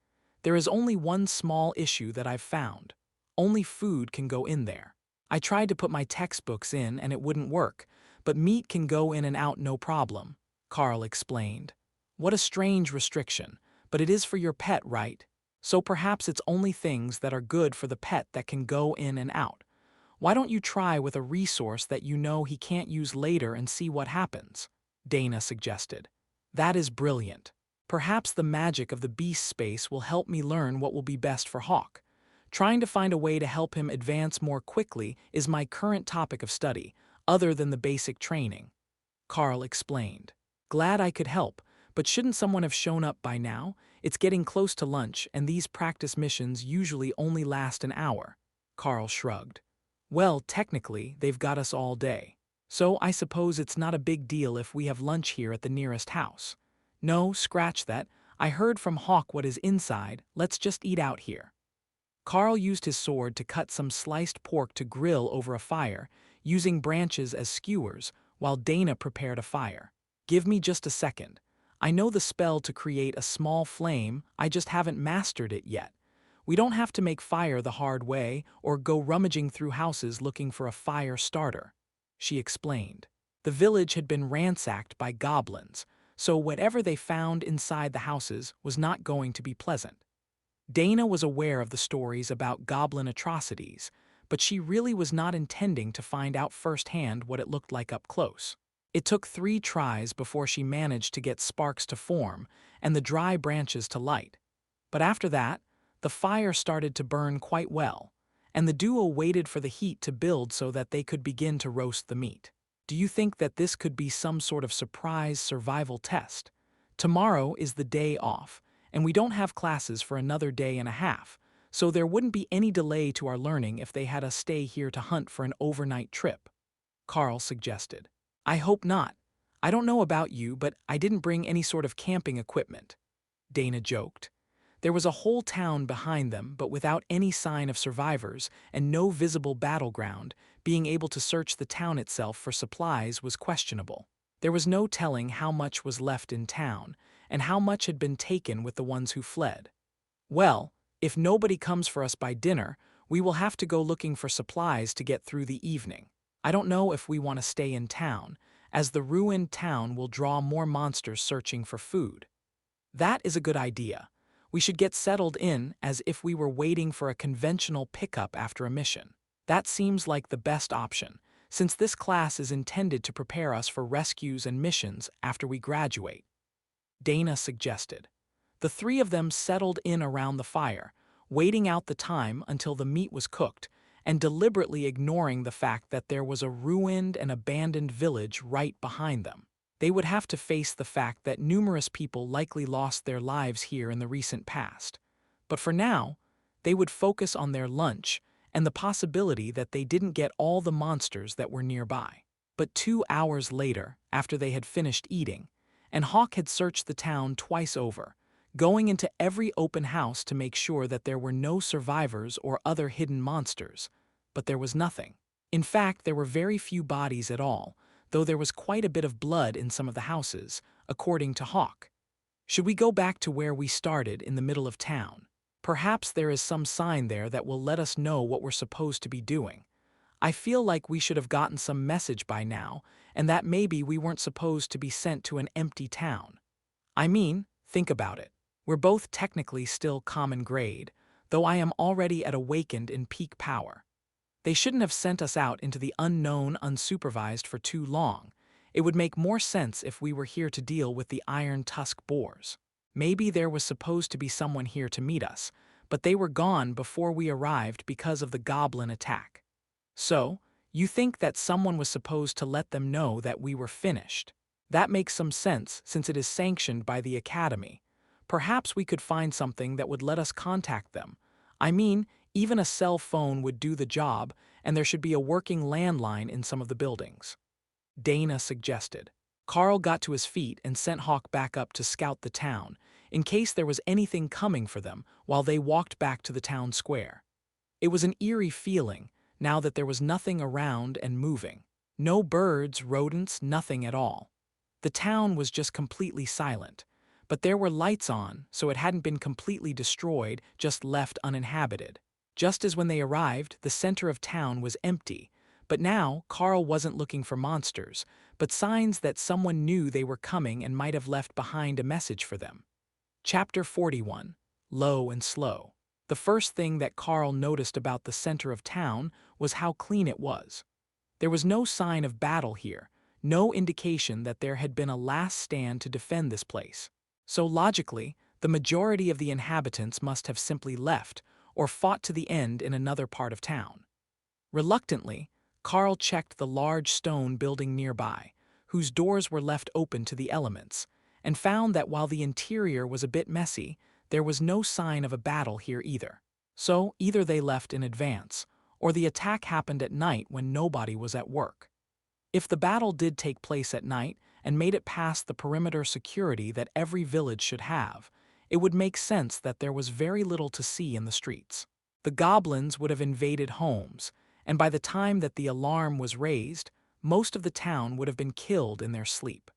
There is only one small issue that I've found. Only food can go in there. I tried to put my textbooks in and it wouldn't work, but meat can go in and out no problem, Carl explained. What a strange restriction, but it is for your pet, right? So perhaps it's only things that are good for the pet that can go in and out. Why don't you try with a resource that you know he can't use later and see what happens? Dana suggested. That is brilliant. Perhaps the magic of the beast space will help me learn what will be best for Hawk. Trying to find a way to help him advance more quickly is my current topic of study, other than the basic training. Carl explained. Glad I could help, but shouldn't someone have shown up by now? It's getting close to lunch, and these practice missions usually only last an hour. Carl shrugged. Well, technically, they've got us all day. So I suppose it's not a big deal if we have lunch here at the nearest house. No, scratch that. I heard from Hawk what is inside. Let's just eat out here. Carl used his sword to cut some sliced pork to grill over a fire, using branches as skewers, while Dana prepared a fire. Give me just a second. I know the spell to create a small flame, I just haven't mastered it yet. We don't have to make fire the hard way or go rummaging through houses looking for a fire starter, she explained. The village had been ransacked by goblins, so whatever they found inside the houses was not going to be pleasant. Dana was aware of the stories about goblin atrocities, but she really was not intending to find out firsthand what it looked like up close. It took 3 tries before she managed to get sparks to form and the dry branches to light. But after that, the fire started to burn quite well, and the duo waited for the heat to build so that they could begin to roast the meat. Do you think that this could be some sort of surprise survival test? Tomorrow is the day off, and we don't have classes for another day and a half, so there wouldn't be any delay to our learning if they had us stay here to hunt for an overnight trip, Carl suggested. I hope not. I don't know about you, but I didn't bring any sort of camping equipment, Dana joked. There was a whole town behind them, but without any sign of survivors and no visible battleground, being able to search the town itself for supplies was questionable. There was no telling how much was left in town, and how much had been taken with the ones who fled. Well, if nobody comes for us by dinner, we will have to go looking for supplies to get through the evening. I don't know if we want to stay in town, as the ruined town will draw more monsters searching for food. That is a good idea. We should get settled in as if we were waiting for a conventional pickup after a mission. That seems like the best option, since this class is intended to prepare us for rescues and missions after we graduate. Dana suggested. The three of them settled in around the fire, waiting out the time until the meat was cooked, and deliberately ignoring the fact that there was a ruined and abandoned village right behind them. They would have to face the fact that numerous people likely lost their lives here in the recent past. But for now, they would focus on their lunch and the possibility that they didn't get all the monsters that were nearby. But 2 hours later, after they had finished eating, and Hawk had searched the town twice over, going into every open house to make sure that there were no survivors or other hidden monsters, but there was nothing. In fact, there were very few bodies at all, though there was quite a bit of blood in some of the houses, according to Hawk. Should we go back to where we started in the middle of town? Perhaps there is some sign there that will let us know what we're supposed to be doing. I feel like we should have gotten some message by now, and that maybe we weren't supposed to be sent to an empty town. I mean, think about it. We're both technically still common grade, though I am already at awakened in peak power. They shouldn't have sent us out into the unknown unsupervised for too long. It would make more sense if we were here to deal with the iron tusk boars. Maybe there was supposed to be someone here to meet us, but they were gone before we arrived because of the goblin attack. So, you think that someone was supposed to let them know that we were finished? That makes some sense since it is sanctioned by the Academy. Perhaps we could find something that would let us contact them. I mean, even a cell phone would do the job, and there should be a working landline in some of the buildings. Dana suggested. Carl got to his feet and sent Hawk back up to scout the town, in case there was anything coming for them while they walked back to the town square. It was an eerie feeling, now that there was nothing around and moving. No birds, rodents, nothing at all. The town was just completely silent. But there were lights on, so it hadn't been completely destroyed, just left uninhabited. Just as when they arrived, the center of town was empty. But now, Carl wasn't looking for monsters, but signs that someone knew they were coming and might have left behind a message for them. Chapter 41. Low and Slow. The first thing that Carl noticed about the center of town was how clean it was. There was no sign of battle here, no indication that there had been a last stand to defend this place. So logically, the majority of the inhabitants must have simply left or fought to the end in another part of town. Reluctantly, Carl checked the large stone building nearby, whose doors were left open to the elements, and found that while the interior was a bit messy, there was no sign of a battle here either. So either they left in advance, or the attack happened at night when nobody was at work. If the battle did take place at night and made it past the perimeter security that every village should have, it would make sense that there was very little to see in the streets. The goblins would have invaded homes, and by the time that the alarm was raised, most of the town would have been killed in their sleep.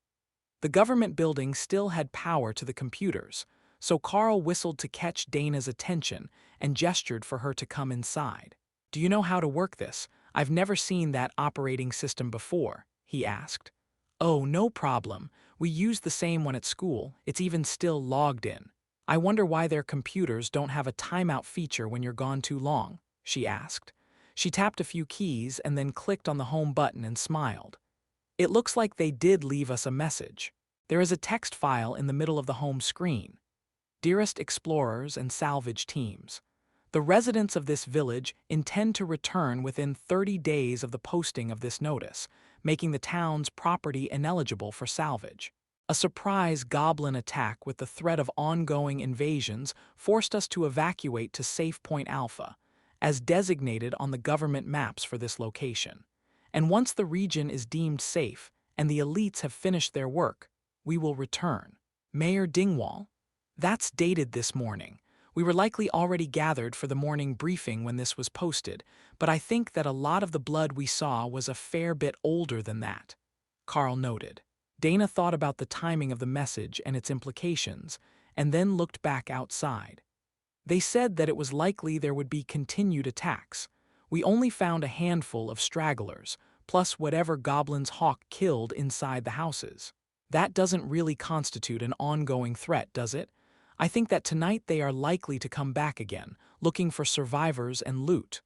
The government building still had power to the computers, so Carl whistled to catch Dana's attention and gestured for her to come inside. "Do you know how to work this? I've never seen that operating system before," he asked. "Oh, no problem. We use the same one at school. It's even still logged in. I wonder why their computers don't have a timeout feature when you're gone too long," she asked. She tapped a few keys and then clicked on the home button and smiled. "It looks like they did leave us a message. There is a text file in the middle of the home screen. Dearest explorers and salvage teams, the residents of this village intend to return within 30 days of the posting of this notice, making the town's property ineligible for salvage. A surprise goblin attack with the threat of ongoing invasions forced us to evacuate to Safe Point Alpha, as designated on the government maps for this location. And once the region is deemed safe and the elites have finished their work, we will return. Mayor Dingwall." That's dated this morning. We were likely already gathered for the morning briefing when this was posted, but I think that a lot of the blood we saw was a fair bit older than that," Carl noted. Dana thought about the timing of the message and its implications, and then looked back outside. They said that it was likely there would be continued attacks. We only found a handful of stragglers, plus whatever goblins Hawk killed inside the houses. That doesn't really constitute an ongoing threat, does it? I think that tonight they are likely to come back again, looking for survivors and loot.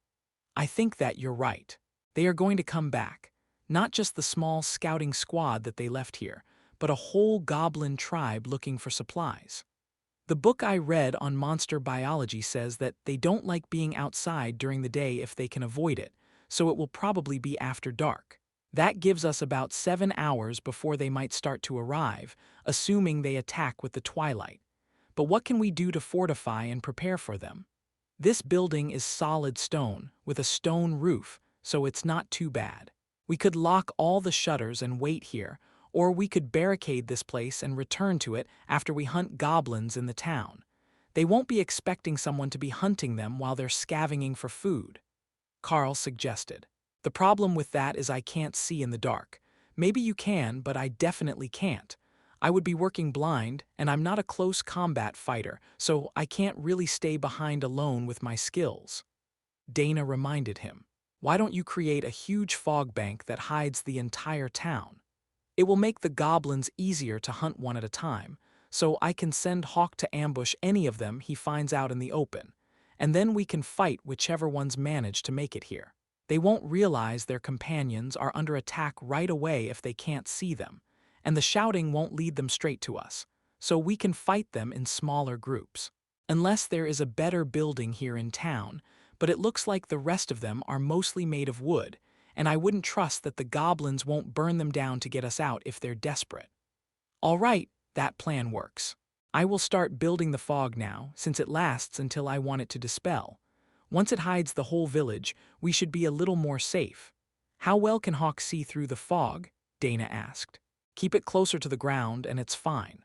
I think that you're right. They are going to come back. Not just the small scouting squad that they left here, but a whole goblin tribe looking for supplies. The book I read on monster biology says that they don't like being outside during the day if they can avoid it, so it will probably be after dark. That gives us about 7 hours before they might start to arrive, assuming they attack with the twilight. But what can we do to fortify and prepare for them? This building is solid stone, with a stone roof, so it's not too bad. We could lock all the shutters and wait here, or we could barricade this place and return to it after we hunt goblins in the town. They won't be expecting someone to be hunting them while they're scavenging for food, Carl suggested. The problem with that is I can't see in the dark. Maybe you can, but I definitely can't. I would be working blind, and I'm not a close combat fighter, so I can't really stay behind alone with my skills. Dana reminded him. Why don't you create a huge fog bank that hides the entire town? It will make the goblins easier to hunt one at a time, so I can send Hawk to ambush any of them he finds out in the open, and then we can fight whichever ones manage to make it here. They won't realize their companions are under attack right away if they can't see them, and the shouting won't lead them straight to us, so we can fight them in smaller groups. Unless there is a better building here in town, but it looks like the rest of them are mostly made of wood, and I wouldn't trust that the goblins won't burn them down to get us out if they're desperate. All right, that plan works. I will start building the fog now, since it lasts until I want it to dispel. Once it hides the whole village, we should be a little more safe. How well can Hawk see through the fog? Dana asked. Keep it closer to the ground and it's fine.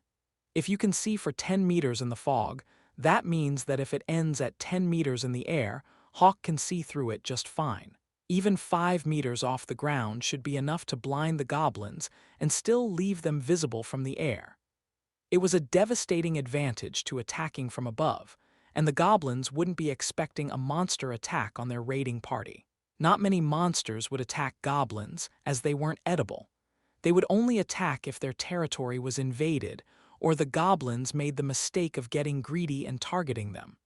If you can see for 10 meters in the fog, that means that if it ends at 10 meters in the air, Hawk can see through it just fine. Even 5 meters off the ground should be enough to blind the goblins and still leave them visible from the air. It was a devastating advantage to attacking from above, and the goblins wouldn't be expecting a monster attack on their raiding party. Not many monsters would attack goblins, as they weren't edible. They would only attack if their territory was invaded, or the goblins made the mistake of getting greedy and targeting them.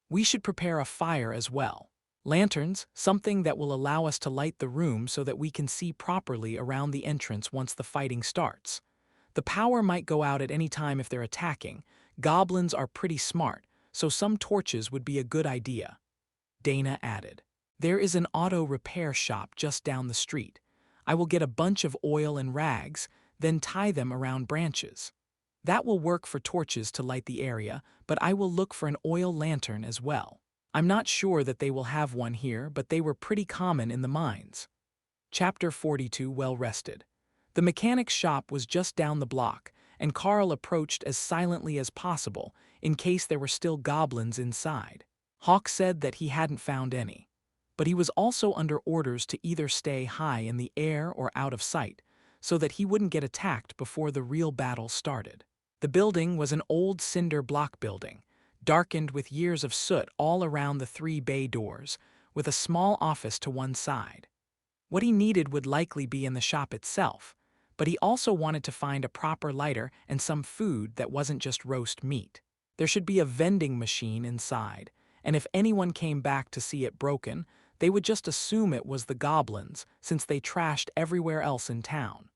We should prepare a fire as well. Lanterns, something that will allow us to light the room so that we can see properly around the entrance once the fighting starts. The power might go out at any time if they're attacking. Goblins are pretty smart, so some torches would be a good idea. Dana added. There is an auto repair shop just down the street. I will get a bunch of oil and rags, then tie them around branches. That will work for torches to light the area, but I will look for an oil lantern as well. I'm not sure that they will have one here, but they were pretty common in the mines. Chapter 42. Well rested. The mechanic's shop was just down the block, and Carl approached as silently as possible in case there were still goblins inside. Hawk said that he hadn't found any, but he was also under orders to either stay high in the air or out of sight, so that he wouldn't get attacked before the real battle started. The building was an old cinder block building, darkened with years of soot all around the 3 bay doors, with a small office to one side. What he needed would likely be in the shop itself, but he also wanted to find a proper lighter and some food that wasn't just roast meat. There should be a vending machine inside, and if anyone came back to see it broken, they would just assume it was the goblins, since they trashed everywhere else in town.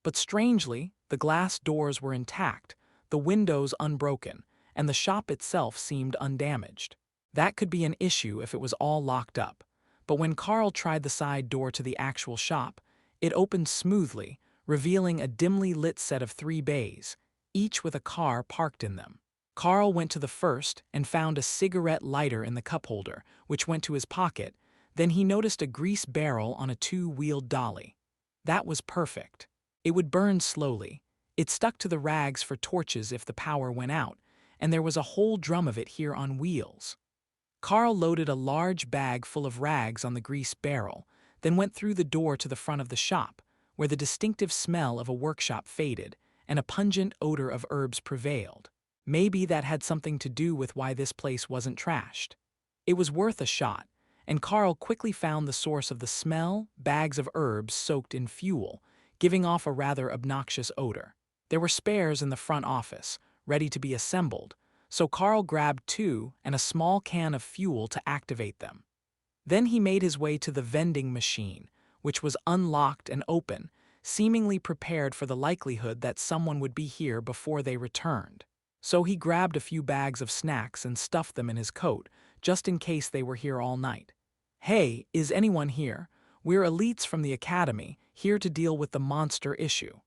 But strangely, the glass doors were intact, the windows unbroken, and the shop itself seemed undamaged. That could be an issue if it was all locked up, but when Carl tried the side door to the actual shop, it opened smoothly, revealing a dimly lit set of 3 bays, each with a car parked in them. Carl went to the first and found a cigarette lighter in the cup holder, which went to his pocket. Then he noticed a grease barrel on a 2-wheeled dolly. That was perfect. It would burn slowly. It stuck to the rags for torches if the power went out, and there was a whole drum of it here on wheels. Carl loaded a large bag full of rags on the grease barrel, then went through the door to the front of the shop, where the distinctive smell of a workshop faded and a pungent odor of herbs prevailed. Maybe that had something to do with why this place wasn't trashed. It was worth a shot, and Carl quickly found the source of the smell: bags of herbs soaked in fuel, giving off a rather obnoxious odor. There were spares in the front office, ready to be assembled, so Carl grabbed two and a small can of fuel to activate them. Then he made his way to the vending machine, which was unlocked and open, seemingly prepared for the likelihood that someone would be here before they returned. So he grabbed a few bags of snacks and stuffed them in his coat, just in case they were here all night. "Hey, is anyone here? We're elites from the academy, here to deal with the monster issue,"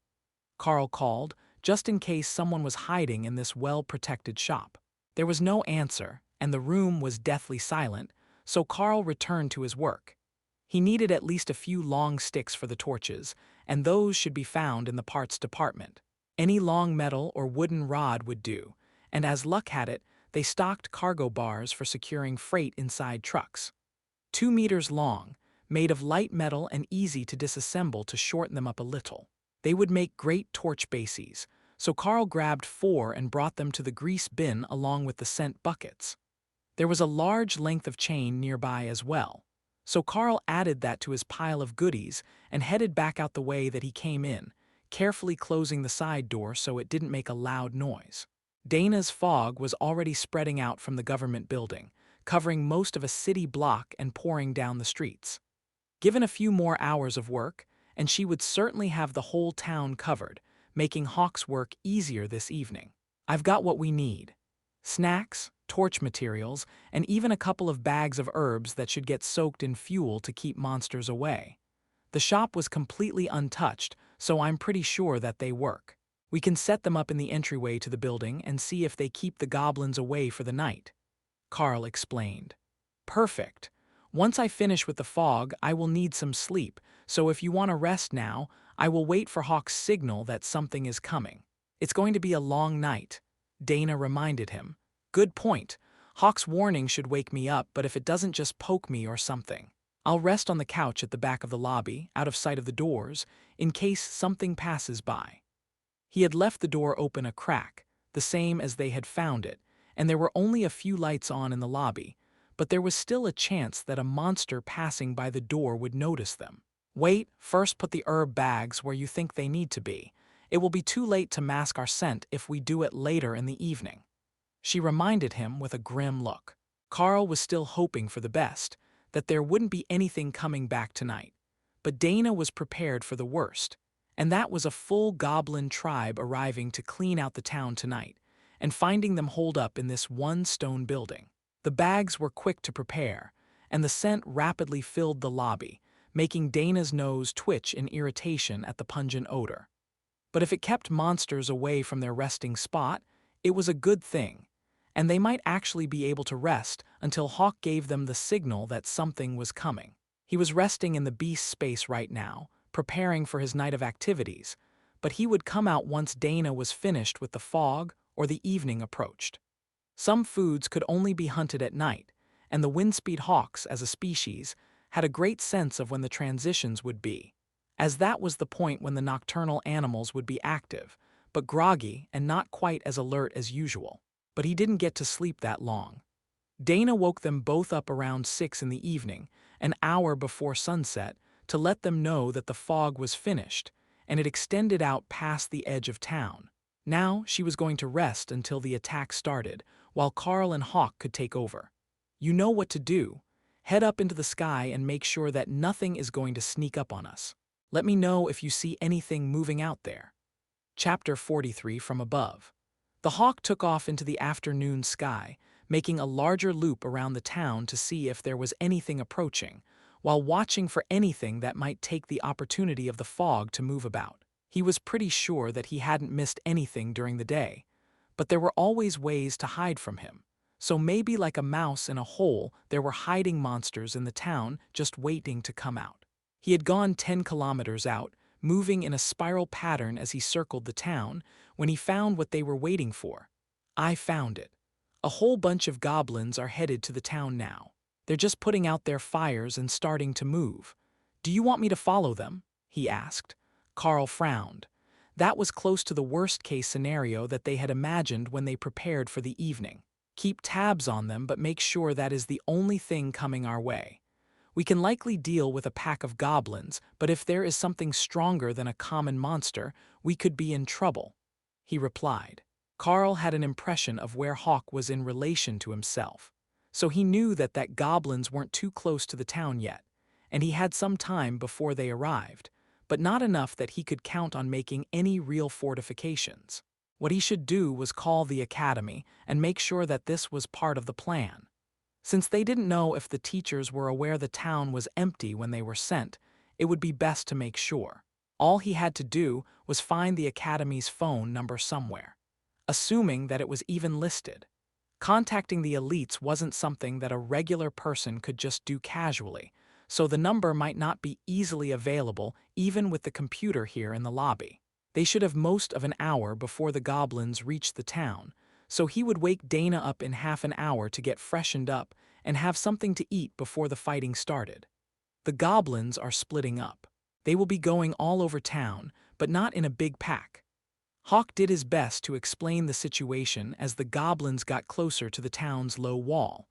Carl called, just in case someone was hiding in this well-protected shop. There was no answer, and the room was deathly silent, so Carl returned to his work. He needed at least a few long sticks for the torches, and those should be found in the parts department. Any long metal or wooden rod would do, and as luck had it, they stocked cargo bars for securing freight inside trucks. 2 meters long, made of light metal and easy to disassemble to shorten them up a little. They would make great torch bases, so Carl grabbed 4 and brought them to the grease bin along with the scent buckets. There was a large length of chain nearby as well, so Carl added that to his pile of goodies and headed back out the way that he came in, carefully closing the side door so it didn't make a loud noise. Dana's fog was already spreading out from the government building, covering most of a city block and pouring down the streets. Given a few more hours of work, and she would certainly have the whole town covered, making Hawk's work easier this evening. "I've got what we need: snacks, torch materials, and even a couple of bags of herbs that should get soaked in fuel to keep monsters away. The shop was completely untouched, so I'm pretty sure that they work. We can set them up in the entryway to the building and see if they keep the goblins away for the night," Carl explained. "Perfect. Once I finish with the fog, I will need some sleep, so if you want to rest now, I will wait for Hawk's signal that something is coming. It's going to be a long night," Dana reminded him. "Good point. Hawk's warning should wake me up, but if it doesn't, just poke me or something. I'll rest on the couch at the back of the lobby, out of sight of the doors, in case something passes by." He had left the door open a crack, the same as they had found it, and there were only a few lights on in the lobby, but there was still a chance that a monster passing by the door would notice them. "Wait, first put the herb bags where you think they need to be. It will be too late to mask our scent if we do it later in the evening," she reminded him with a grim look. Carl was still hoping for the best, that there wouldn't be anything coming back tonight, but Dana was prepared for the worst, and that was a full goblin tribe arriving to clean out the town tonight, and finding them holed up in this one stone building. The bags were quick to prepare, and the scent rapidly filled the lobby, making Dana's nose twitch in irritation at the pungent odor. But if it kept monsters away from their resting spot, it was a good thing, and they might actually be able to rest until Hawk gave them the signal that something was coming. He was resting in the beast space right now, preparing for his night of activities, but he would come out once Dana was finished with the fog or the evening approached. Some foods could only be hunted at night, and the windspeed hawks, as a species, had a great sense of when the transitions would be, as that was the point when the nocturnal animals would be active, but groggy and not quite as alert as usual. But he didn't get to sleep that long. Dana woke them both up around 6 in the evening, an hour before sunset, to let them know that the fog was finished, and it extended out past the edge of town. Now she was going to rest until the attack started, while Carl and Hawk could take over. "You know what to do. Head up into the sky and make sure that nothing is going to sneak up on us. Let me know if you see anything moving out there." Chapter 43 from above. The Hawk took off into the afternoon sky, making a larger loop around the town to see if there was anything approaching, while watching for anything that might take the opportunity of the fog to move about. He was pretty sure that he hadn't missed anything during the day, but there were always ways to hide from him, so maybe like a mouse in a hole, there were hiding monsters in the town just waiting to come out. He had gone 10 kilometers out, moving in a spiral pattern as he circled the town, when he found what they were waiting for. "I found it. A whole bunch of goblins are headed to the town now. They're just putting out their fires and starting to move. Do you want me to follow them?" he asked. Carl frowned. That was close to the worst-case scenario that they had imagined when they prepared for the evening. Keep tabs on them, but make sure that is the only thing coming our way. We can likely deal with a pack of goblins, but if there is something stronger than a common monster, we could be in trouble, he replied. Carl had an impression of where Hawk was in relation to himself, so he knew that goblins weren't too close to the town yet, and he had some time before they arrived, but not enough that he could count on making any real fortifications. What he should do was call the academy and make sure that this was part of the plan. Since they didn't know if the teachers were aware the town was empty when they were sent, it would be best to make sure. All he had to do was find the academy's phone number somewhere, assuming that it was even listed. Contacting the elites wasn't something that a regular person could just do casually, so the number might not be easily available even with the computer here in the lobby. They should have most of an hour before the goblins reached the town, so he would wake Dana up in half an hour to get freshened up and have something to eat before the fighting started. The goblins are splitting up. They will be going all over town, but not in a big pack. Hawk did his best to explain the situation as the goblins got closer to the town's low wall.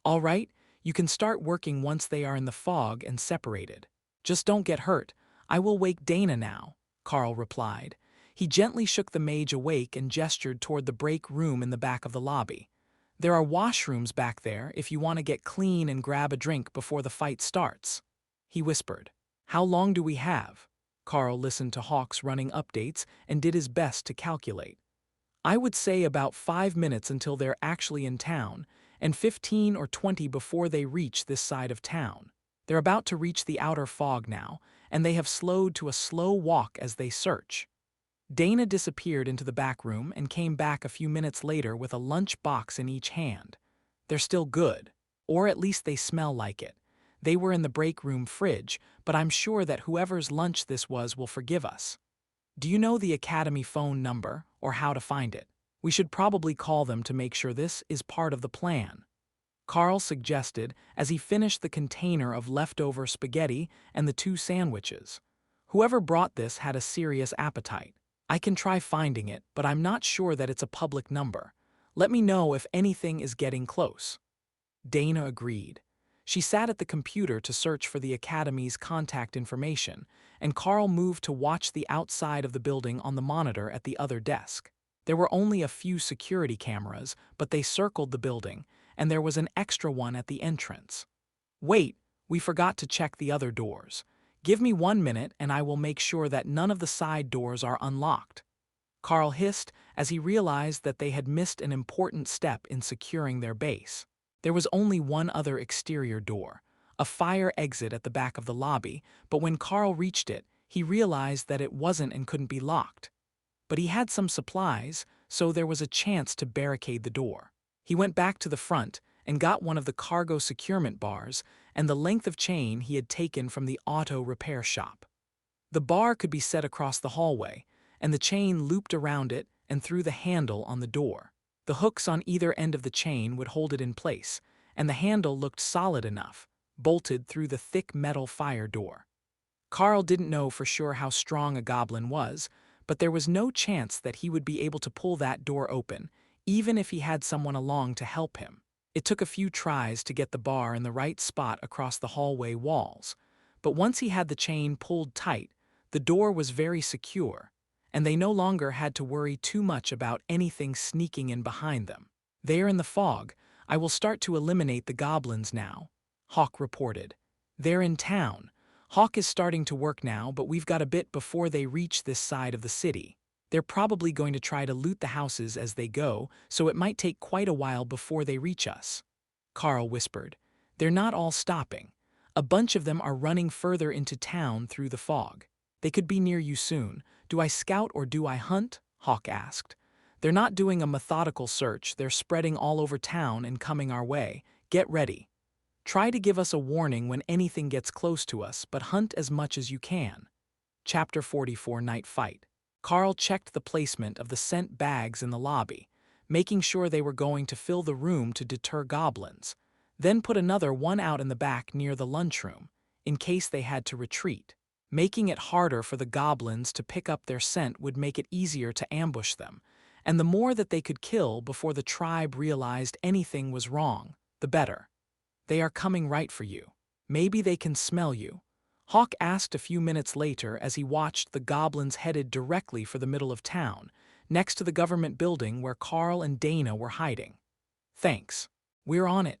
All right, you can start working once they are in the fog and separated. Just don't get hurt. I will wake Dana now, Carl replied. He gently shook the mage awake and gestured toward the break room in the back of the lobby. There are washrooms back there if you want to get clean and grab a drink before the fight starts, he whispered. How long do we have? Carl listened to Hawk's running updates and did his best to calculate. I would say about 5 minutes until they're actually in town, and 15 or 20 before they reach this side of town. They're about to reach the outer fog now, and they have slowed to a slow walk as they search. Dana disappeared into the back room and came back a few minutes later with a lunch box in each hand. They're still good, or at least they smell like it. They were in the break room fridge, but I'm sure that whoever's lunch this was will forgive us. Do you know the academy phone number or how to find it? We should probably call them to make sure this is part of the plan, Carl suggested as he finished the container of leftover spaghetti and the 2 sandwiches. Whoever brought this had a serious appetite. I can try finding it, but I'm not sure that it's a public number. Let me know if anything is getting close. Dana agreed. She sat at the computer to search for the academy's contact information, and Carl moved to watch the outside of the building on the monitor at the other desk. There were only a few security cameras, but they circled the building, and there was an extra one at the entrance. Wait, we forgot to check the other doors. Give me 1 minute and I will make sure that none of the side doors are unlocked, Carl hissed as he realized that they had missed an important step in securing their base. There was only one other exterior door, a fire exit at the back of the lobby, but when Carl reached it, he realized that it wasn't and couldn't be locked. But he had some supplies, so there was a chance to barricade the door. He went back to the front and got one of the cargo securement bars and the length of chain he had taken from the auto repair shop. The bar could be set across the hallway, and the chain looped around it and through the handle on the door. The hooks on either end of the chain would hold it in place, and the handle looked solid enough, bolted through the thick metal fire door. Carl didn't know for sure how strong a goblin was, but there was no chance that he would be able to pull that door open, even if he had someone along to help him. It took a few tries to get the bar in the right spot across the hallway walls, but once he had the chain pulled tight, the door was very secure, and they no longer had to worry too much about anything sneaking in behind them. There in the fog, I will start to eliminate the goblins now, Hawk reported. They're in town. Hawk is starting to work now, but we've got a bit before they reach this side of the city. They're probably going to try to loot the houses as they go, so it might take quite a while before they reach us, Carl whispered. They're not all stopping. A bunch of them are running further into town through the fog. They could be near you soon. Do I scout or do I hunt? Hawk asked. They're not doing a methodical search. They're spreading all over town and coming our way. Get ready. Try to give us a warning when anything gets close to us, but hunt as much as you can. Chapter 44 Night Fight. Carl checked the placement of the scent bags in the lobby, making sure they were going to fill the room to deter goblins, then put another one out in the back near the lunchroom, in case they had to retreat. Making it harder for the goblins to pick up their scent would make it easier to ambush them, and the more that they could kill before the tribe realized anything was wrong, the better. They are coming right for you. Maybe they can smell you. Hawk asked a few minutes later as he watched the goblins headed directly for the middle of town, next to the government building where Carl and Dana were hiding. Thanks. We're on it.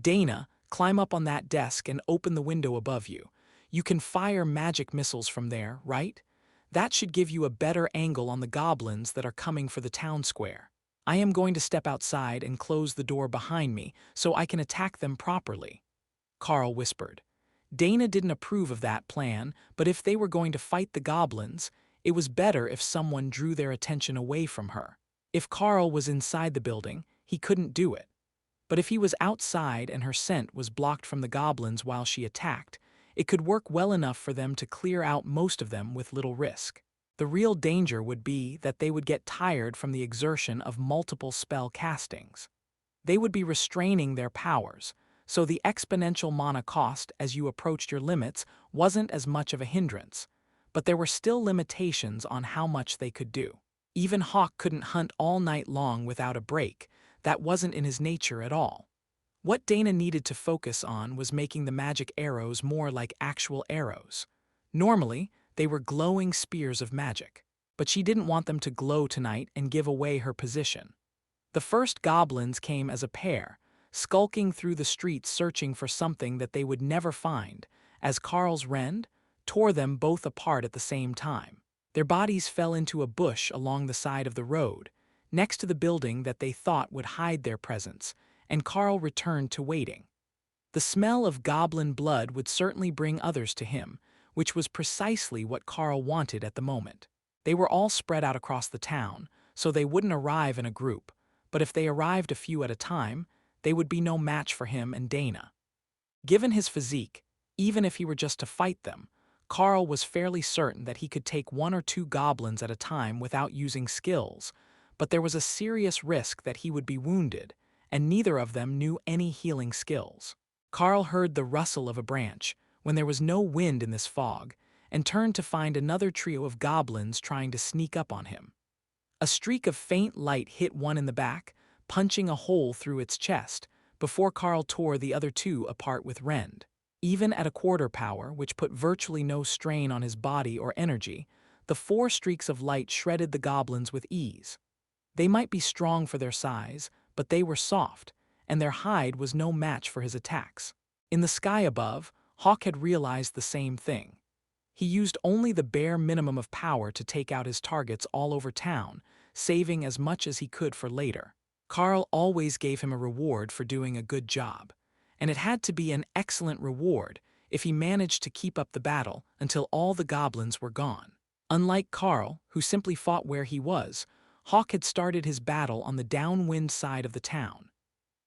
Dana, climb up on that desk and open the window above you. You can fire magic missiles from there, right? That should give you a better angle on the goblins that are coming for the town square. I am going to step outside and close the door behind me so I can attack them properly, Carl whispered. Dana didn't approve of that plan, but if they were going to fight the goblins, it was better if someone drew their attention away from her. If Carl was inside the building, he couldn't do it. But if he was outside and her scent was blocked from the goblins while she attacked, it could work well enough for them to clear out most of them with little risk. The real danger would be that they would get tired from the exertion of multiple spell castings. They would be restraining their powers, so the exponential mana cost as you approached your limits wasn't as much of a hindrance, but there were still limitations on how much they could do. Even Hawk couldn't hunt all night long without a break. That wasn't in his nature at all. What Dana needed to focus on was making the magic arrows more like actual arrows. Normally, they were glowing spears of magic, but she didn't want them to glow tonight and give away her position. The first goblins came as a pair, skulking through the streets searching for something that they would never find, as Carl's rend tore them both apart at the same time. Their bodies fell into a bush along the side of the road, next to the building that they thought would hide their presence, and Carl returned to waiting. The smell of goblin blood would certainly bring others to him, which was precisely what Carl wanted at the moment. They were all spread out across the town, so they wouldn't arrive in a group, but if they arrived a few at a time, they would be no match for him and Dana. Given his physique, even if he were just to fight them, Carl was fairly certain that he could take one or two goblins at a time without using skills, but there was a serious risk that he would be wounded, and neither of them knew any healing skills. Carl heard the rustle of a branch, when there was no wind in this fog, and turned to find another trio of goblins trying to sneak up on him. A streak of faint light hit one in the back, punching a hole through its chest, before Carl tore the other two apart with rend. Even at a quarter power, which put virtually no strain on his body or energy, the 4 streaks of light shredded the goblins with ease. They might be strong for their size, but they were soft, and their hide was no match for his attacks. In the sky above, Hawk had realized the same thing. He used only the bare minimum of power to take out his targets all over town, saving as much as he could for later. Carl always gave him a reward for doing a good job, and it had to be an excellent reward if he managed to keep up the battle until all the goblins were gone. Unlike Carl, who simply fought where he was, Hawk had started his battle on the downwind side of the town.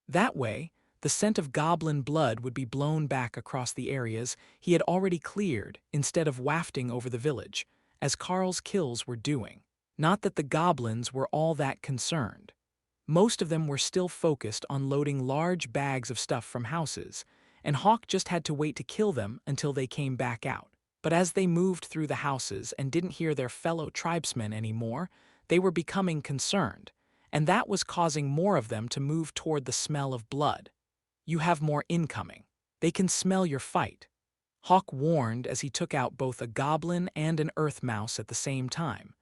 That way, the scent of goblin blood would be blown back across the areas he had already cleared instead of wafting over the village, as Carl's kills were doing. Not that the goblins were all that concerned. Most of them were still focused on loading large bags of stuff from houses, and Hawk just had to wait to kill them until they came back out. But as they moved through the houses and didn't hear their fellow tribesmen anymore, they were becoming concerned, and that was causing more of them to move toward the smell of blood. You have more incoming. They can smell your fight, Hawk warned as he took out both a goblin and an earth mouse at the same time.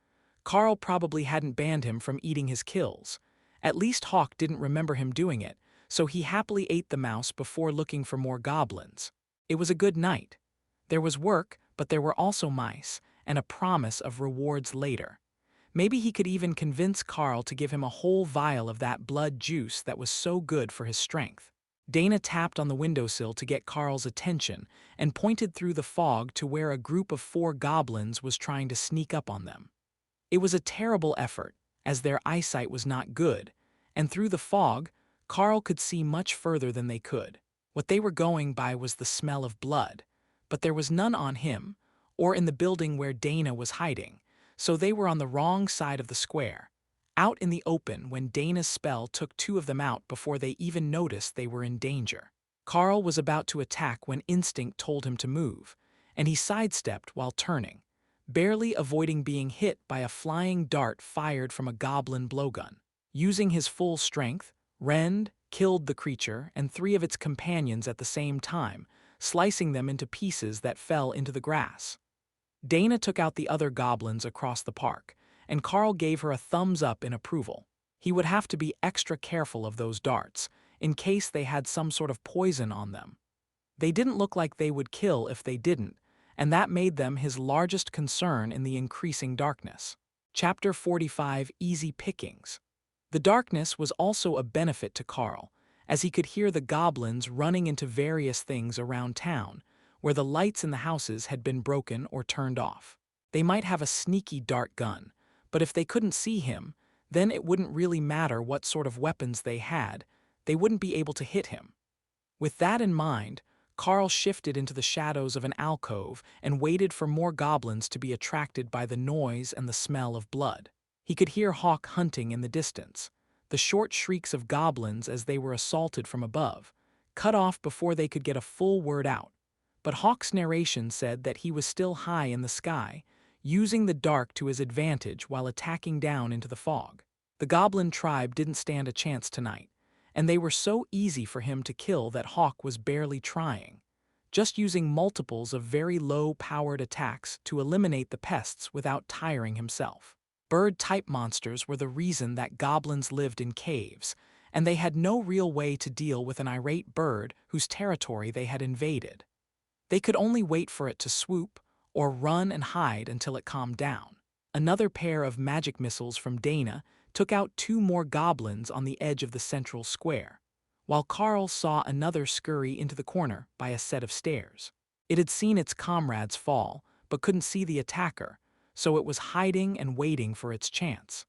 Carl probably hadn't banned him from eating his kills. At least Hawk didn't remember him doing it, so he happily ate the mouse before looking for more goblins. It was a good night. There was work, but there were also mice, and a promise of rewards later. Maybe he could even convince Carl to give him a whole vial of that blood juice that was so good for his strength. Dana tapped on the windowsill to get Carl's attention and pointed through the fog to where a group of 4 goblins was trying to sneak up on them. It was a terrible effort, as their eyesight was not good, and through the fog, Carl could see much further than they could. What they were going by was the smell of blood, but there was none on him, or in the building where Dana was hiding, so they were on the wrong side of the square, out in the open when Dana's spell took 2 of them out before they even noticed they were in danger. Carl was about to attack when instinct told him to move, and he sidestepped while turning, barely avoiding being hit by a flying dart fired from a goblin blowgun. Using his full strength, Rend killed the creature and three of its companions at the same time, slicing them into pieces that fell into the grass. Dana took out the other goblins across the park, and Carl gave her a thumbs up in approval. He would have to be extra careful of those darts, in case they had some sort of poison on them. They didn't look like they would kill if they didn't, and that made them his largest concern in the increasing darkness. Chapter 45: Easy Pickings. The darkness was also a benefit to Carl, as he could hear the goblins running into various things around town, where the lights in the houses had been broken or turned off. They might have a sneaky dart gun, but if they couldn't see him, then it wouldn't really matter what sort of weapons they had, they wouldn't be able to hit him. With that in mind, Carl shifted into the shadows of an alcove and waited for more goblins to be attracted by the noise and the smell of blood. He could hear Hawk hunting in the distance, the short shrieks of goblins as they were assaulted from above, cut off before they could get a full word out. But Hawk's narration said that he was still high in the sky, using the dark to his advantage while attacking down into the fog. The goblin tribe didn't stand a chance tonight, and they were so easy for him to kill that Hawk was barely trying, just using multiples of very low-powered attacks to eliminate the pests without tiring himself. Bird-type monsters were the reason that goblins lived in caves, and they had no real way to deal with an irate bird whose territory they had invaded. They could only wait for it to swoop or run and hide until it calmed down. Another pair of magic missiles from Dana took out two more goblins on the edge of the central square, while Carl saw another scurry into the corner by a set of stairs. It had seen its comrades fall, but couldn't see the attacker, so it was hiding and waiting for its chance.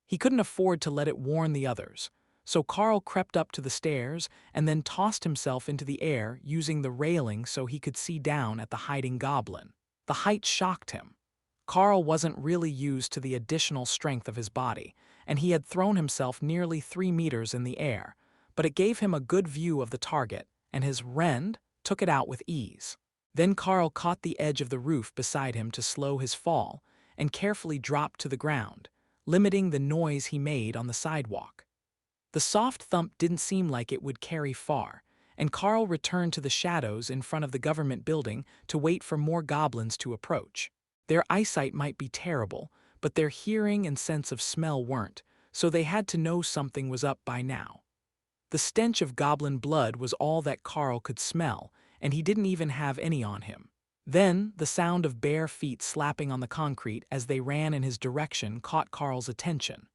He couldn't afford to let it warn the others, so Carl crept up to the stairs and then tossed himself into the air using the railing so he could see down at the hiding goblin. The height shocked him. Carl wasn't really used to the additional strength of his body, and he had thrown himself nearly 3 meters in the air, but it gave him a good view of the target, and his Rend took it out with ease. Then Carl caught the edge of the roof beside him to slow his fall, and carefully dropped to the ground, limiting the noise he made on the sidewalk. The soft thump didn't seem like it would carry far, and Carl returned to the shadows in front of the government building to wait for more goblins to approach. Their eyesight might be terrible, but their hearing and sense of smell weren't, so they had to know something was up by now. The stench of goblin blood was all that Carl could smell, and he didn't even have any on him. Then, the sound of bare feet slapping on the concrete as they ran in his direction caught Carl's attention.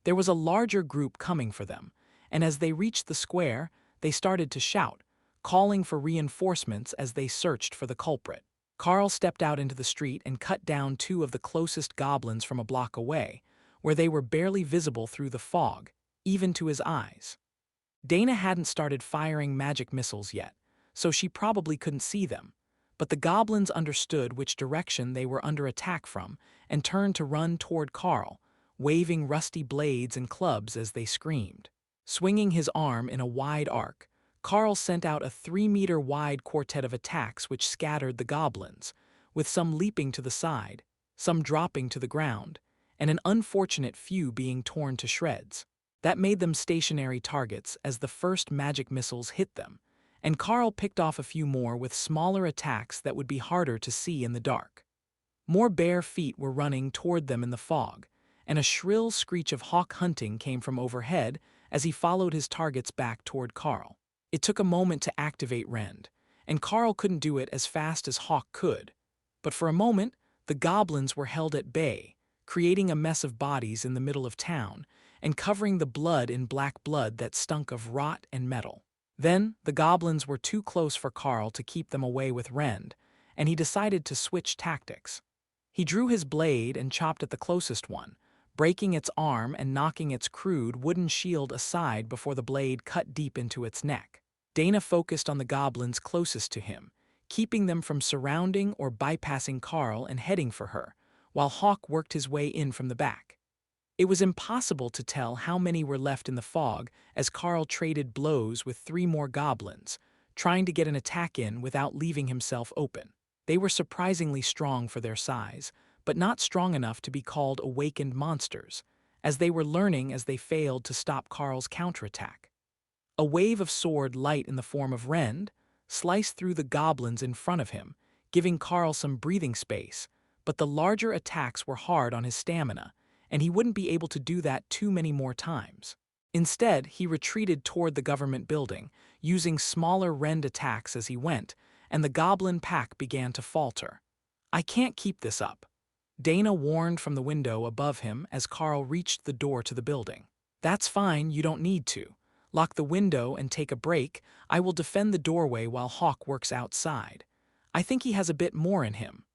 There was a larger group coming for them, and as they reached the square, they started to shout, calling for reinforcements as they searched for the culprit. Carl stepped out into the street and cut down two of the closest goblins from a block away, where they were barely visible through the fog, even to his eyes. Dana hadn't started firing magic missiles yet, so she probably couldn't see them, but the goblins understood which direction they were under attack from and turned to run toward Carl, waving rusty blades and clubs as they screamed. Swinging his arm in a wide arc, Carl sent out a 3-meter-wide quartet of attacks which scattered the goblins, with some leaping to the side, some dropping to the ground, and an unfortunate few being torn to shreds. That made them stationary targets as the first magic missiles hit them, and Carl picked off a few more with smaller attacks that would be harder to see in the dark. More bare feet were running toward them in the fog, and a shrill screech of Hawk hunting came from overhead as he followed his targets back toward Carl. It took a moment to activate Rend, and Carl couldn't do it as fast as Hawk could, but for a moment the goblins were held at bay, creating a mess of bodies in the middle of town and covering the blood in black blood that stunk of rot and metal. Then the goblins were too close for Carl to keep them away with Rend, and he decided to switch tactics. He drew his blade and chopped at the closest one, breaking its arm and knocking its crude wooden shield aside before the blade cut deep into its neck. Dana focused on the goblins closest to him, keeping them from surrounding or bypassing Carl and heading for her, while Hawk worked his way in from the back. It was impossible to tell how many were left in the fog as Carl traded blows with 3 more goblins, trying to get an attack in without leaving himself open. They were surprisingly strong for their size, but not strong enough to be called awakened monsters, as they were learning as they failed to stop Carl's counterattack. A wave of sword light in the form of Rend sliced through the goblins in front of him, giving Carl some breathing space, but the larger attacks were hard on his stamina, and he wouldn't be able to do that too many more times. Instead, he retreated toward the government building, using smaller Rend attacks as he went, and the goblin pack began to falter. "I can't keep this up," Dana warned from the window above him as Carl reached the door to the building. "That's fine, you don't need to. Lock the window and take a break. I will defend the doorway while Hawk works outside. I think he has a bit more in him,"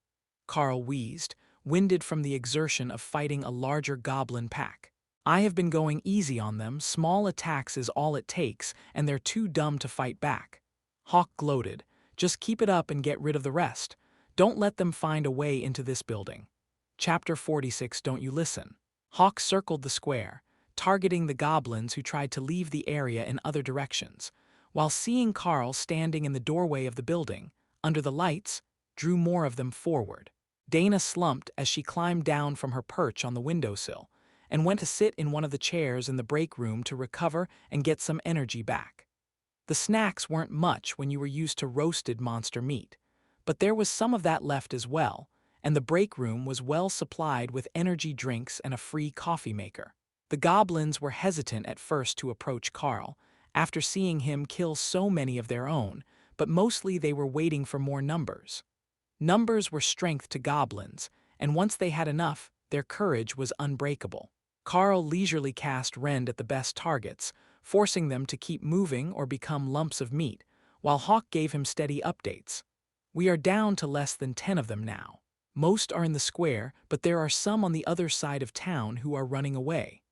Carl wheezed, winded from the exertion of fighting a larger goblin pack. "I have been going easy on them. Small attacks is all it takes, and they're too dumb to fight back." Hawk gloated. "Just keep it up and get rid of the rest. Don't let them find a way into this building." Chapter 46. Don't you listen. Hawk circled the square, targeting the goblins who tried to leave the area in other directions, while seeing Carl standing in the doorway of the building, under the lights, drew more of them forward. Dana slumped as she climbed down from her perch on the windowsill, and went to sit in one of the chairs in the break room to recover and get some energy back. The snacks weren't much when you were used to roasted monster meat, but there was some of that left as well, and the break room was well supplied with energy drinks and a free coffee maker. The goblins were hesitant at first to approach Carl, after seeing him kill so many of their own, but mostly they were waiting for more numbers. Numbers were strength to goblins, and once they had enough, their courage was unbreakable. Carl leisurely cast Rend at the best targets, forcing them to keep moving or become lumps of meat, while Hawk gave him steady updates. "We are down to less than 10 of them now. Most are in the square, but there are some on the other side of town who are running away,"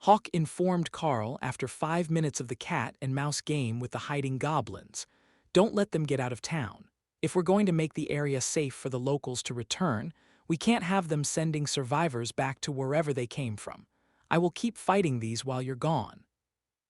Hawk informed Carl after 5 minutes of the cat and mouse game with the hiding goblins. "Don't let them get out of town. If we're going to make the area safe for the locals to return, we can't have them sending survivors back to wherever they came from. I will keep fighting these while you're gone."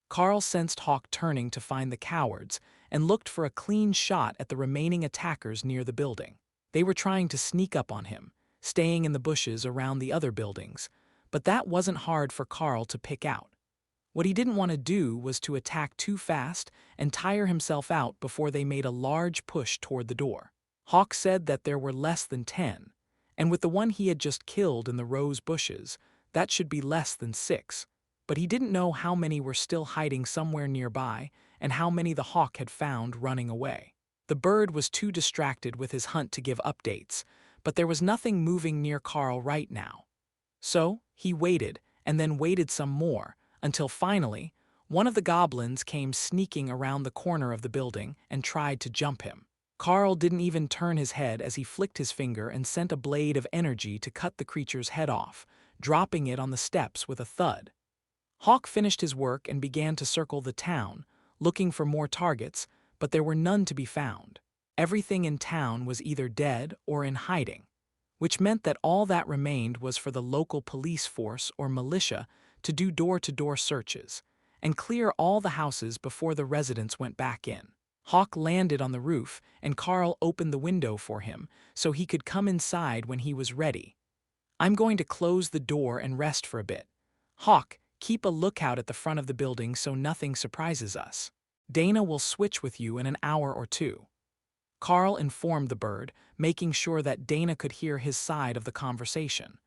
Carl sensed Hawk turning to find the cowards and looked for a clean shot at the remaining attackers near the building. They were trying to sneak up on him, staying in the bushes around the other buildings, but that wasn't hard for Carl to pick out. What he didn't want to do was to attack too fast and tire himself out before they made a large push toward the door. Hawk said that there were less than 10, and with the one he had just killed in the rose bushes, that should be less than 6, but he didn't know how many were still hiding somewhere nearby and how many the hawk had found running away. The bird was too distracted with his hunt to give updates, but there was nothing moving near Carl right now. So he waited, and then waited some more, until finally, one of the goblins came sneaking around the corner of the building and tried to jump him. Carl didn't even turn his head as he flicked his finger and sent a blade of energy to cut the creature's head off, dropping it on the steps with a thud. Hawk finished his work and began to circle the town, looking for more targets, but there were none to be found. Everything in town was either dead or in hiding, which meant that all that remained was for the local police force or militia to do door-to-door searches and clear all the houses before the residents went back in. Hawk landed on the roof, and Carl opened the window for him so he could come inside when he was ready. "I'm going to close the door and rest for a bit. Hawk, keep a lookout at the front of the building so nothing surprises us. Dana will switch with you in an hour or two." Carl informed the bird, making sure that Dana could hear his side of the conversation.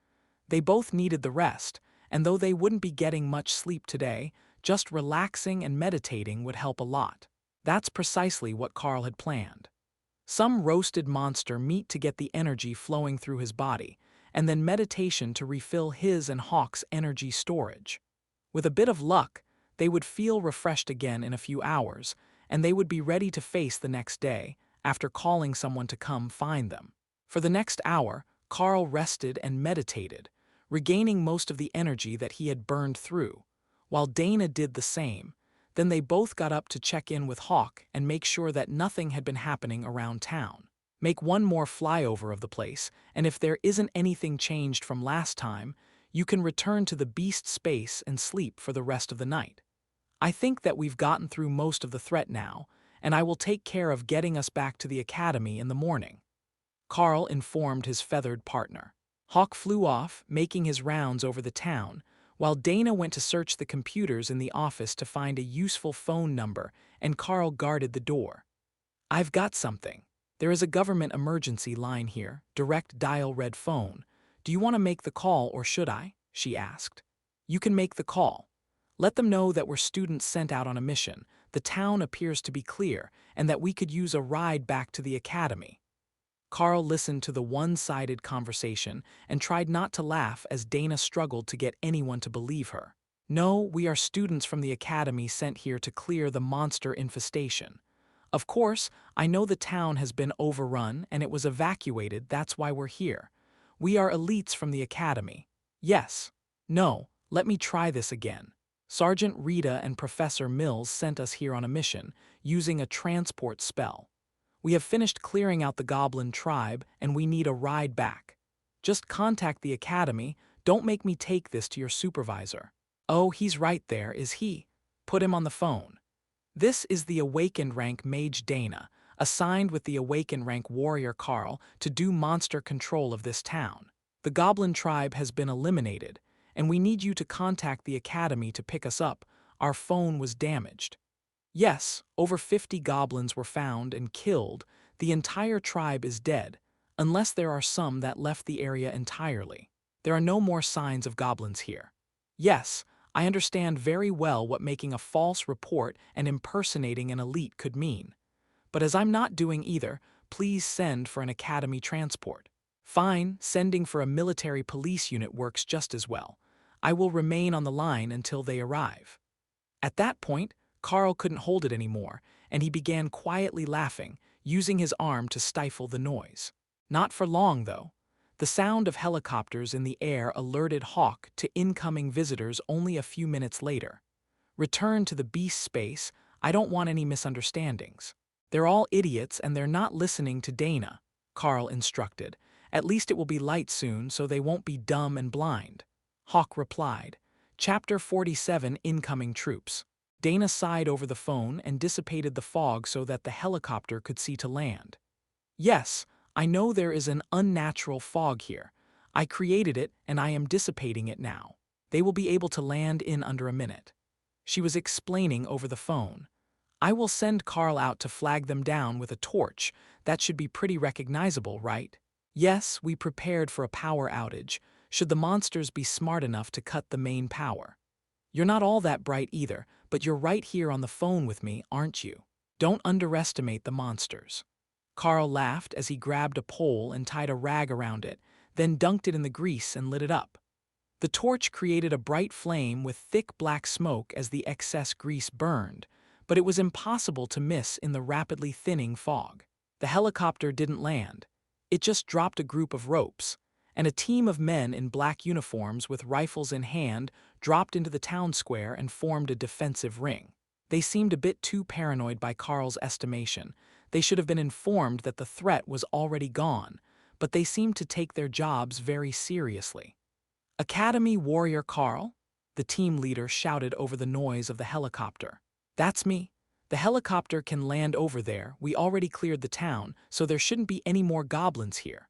They both needed the rest, and though they wouldn't be getting much sleep today, just relaxing and meditating would help a lot. That's precisely what Carl had planned. Some roasted monster meat to get the energy flowing through his body, and then meditation to refill his and Hawk's energy storage. With a bit of luck, they would feel refreshed again in a few hours, and they would be ready to face the next day, after calling someone to come find them. For the next hour, Carl rested and meditated, regaining most of the energy that he had burned through, while Dana did the same. Then they both got up to check in with Hawk and make sure that nothing had been happening around town. Make one more flyover of the place, and if there isn't anything changed from last time, you can return to the beast space and sleep for the rest of the night. I think that we've gotten through most of the threat now, and I will take care of getting us back to the academy in the morning." Carl informed his feathered partner. Hawk flew off, making his rounds over the town, while Dana went to search the computers in the office to find a useful phone number, and Carl guarded the door. "I've got something. There is a government emergency line here, direct dial red phone. Do you want to make the call or should I?" she asked. "You can make the call. Let them know that we're students sent out on a mission. The town appears to be clear, and that we could use a ride back to the academy." Carl listened to the one-sided conversation and tried not to laugh as Dana struggled to get anyone to believe her. "No, we are students from the academy sent here to clear the monster infestation. Of course, I know the town has been overrun and it was evacuated, that's why we're here. We are elites from the academy. Yes. No, let me try this again. Sergeant Rita and Professor Mills sent us here on a mission, using a transport spell. We have finished clearing out the goblin tribe and we need a ride back. Just contact the academy, don't make me take this to your supervisor." "Oh, he's right there, is he? Put him on the phone." "This is the Awakened Rank Mage Dana, assigned with the Awakened Rank Warrior Carl to do monster control of this town. The Goblin Tribe has been eliminated, and we need you to contact the Academy to pick us up. Our phone was damaged." "Yes, over 50 goblins were found and killed. The entire tribe is dead, unless there are some that left the area entirely. There are no more signs of goblins here." "Yes, I understand very well what making a false report and impersonating an elite could mean. But as I'm not doing either, please send for an academy transport." "Fine, sending for a military police unit works just as well. I will remain on the line until they arrive." At that point, Carl couldn't hold it anymore, and he began quietly laughing, using his arm to stifle the noise. Not for long, though. The sound of helicopters in the air alerted Hawk to incoming visitors only a few minutes later. "Return to the beast space, I don't want any misunderstandings. They're all idiots and they're not listening to Dana," Carl instructed. "At least it will be light soon, so they won't be dumb and blind." Hawk replied. Chapter 47, Incoming Troops. Dana sighed over the phone and dissipated the fog so that the helicopter could see to land. "Yes, I know there is an unnatural fog here. I created it and I am dissipating it now. They will be able to land in under a minute." She was explaining over the phone. "I will send Carl out to flag them down with a torch. That should be pretty recognizable, right?" "Yes, we prepared for a power outage, should the monsters be smart enough to cut the main power. You're not all that bright either, but you're right here on the phone with me, aren't you? Don't underestimate the monsters." Carl laughed as he grabbed a pole and tied a rag around it, then dunked it in the grease and lit it up. The torch created a bright flame with thick black smoke as the excess grease burned, but it was impossible to miss in the rapidly thinning fog. The helicopter didn't land. It just dropped a group of ropes, and a team of men in black uniforms with rifles in hand dropped into the town square and formed a defensive ring. They seemed a bit too paranoid by Carl's estimation. They should have been informed that the threat was already gone, but they seemed to take their jobs very seriously. "Academy Warrior Carl?" the team leader shouted over the noise of the helicopter. "That's me. The helicopter can land over there. We already cleared the town, so there shouldn't be any more goblins here."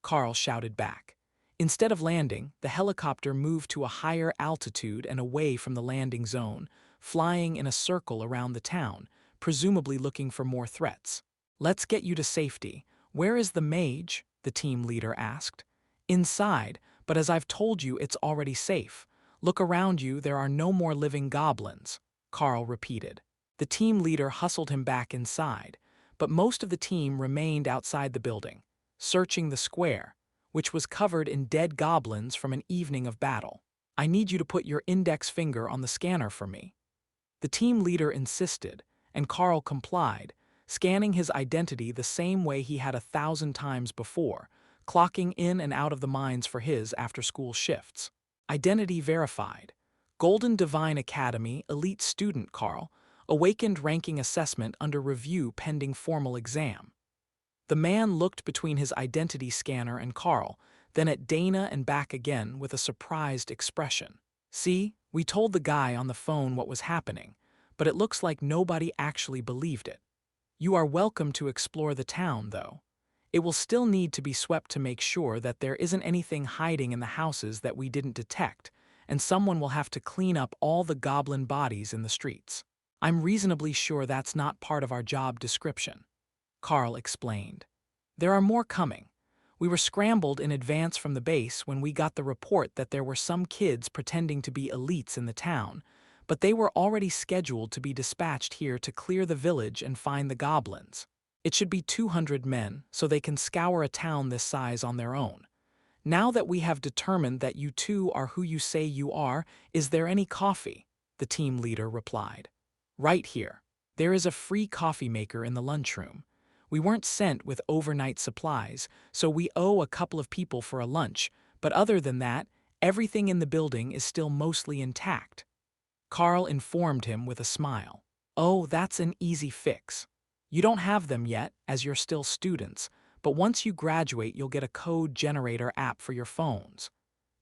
Carl shouted back. Instead of landing, the helicopter moved to a higher altitude and away from the landing zone, flying in a circle around the town, presumably looking for more threats. "Let's get you to safety. Where is the mage?" the team leader asked. "Inside, but as I've told you, it's already safe. Look around you, there are no more living goblins," Carl repeated. The team leader hustled him back inside, but most of the team remained outside the building, searching the square, which was covered in dead goblins from an evening of battle. "I need you to put your index finger on the scanner for me." The team leader insisted, and Carl complied, scanning his identity the same way he had 1,000 times before, clocking in and out of the mines for his after-school shifts. Identity verified. Golden Divine Academy, elite student Carl, awakened ranking assessment under review pending formal exam. The man looked between his identity scanner and Carl, then at Dana and back again with a surprised expression. "See, we told the guy on the phone what was happening, but it looks like nobody actually believed it. You are welcome to explore the town, though. It will still need to be swept to make sure that there isn't anything hiding in the houses that we didn't detect, and someone will have to clean up all the goblin bodies in the streets. I'm reasonably sure that's not part of our job description, Carl explained. There are more coming. We were scrambled in advance from the base when we got the report that there were some kids pretending to be elites in the town, but they were already scheduled to be dispatched here to clear the village and find the goblins. It should be 200 men, so they can scour a town this size on their own. Now that we have determined that you two are who you say you are, is there any coffee? The team leader replied. Right here. There is a free coffee maker in the lunchroom. We weren't sent with overnight supplies, so we owe a couple of people for a lunch, but other than that, everything in the building is still mostly intact. Carl informed him with a smile. Oh, that's an easy fix. You don't have them yet, as you're still students, but once you graduate you'll get a code generator app for your phones.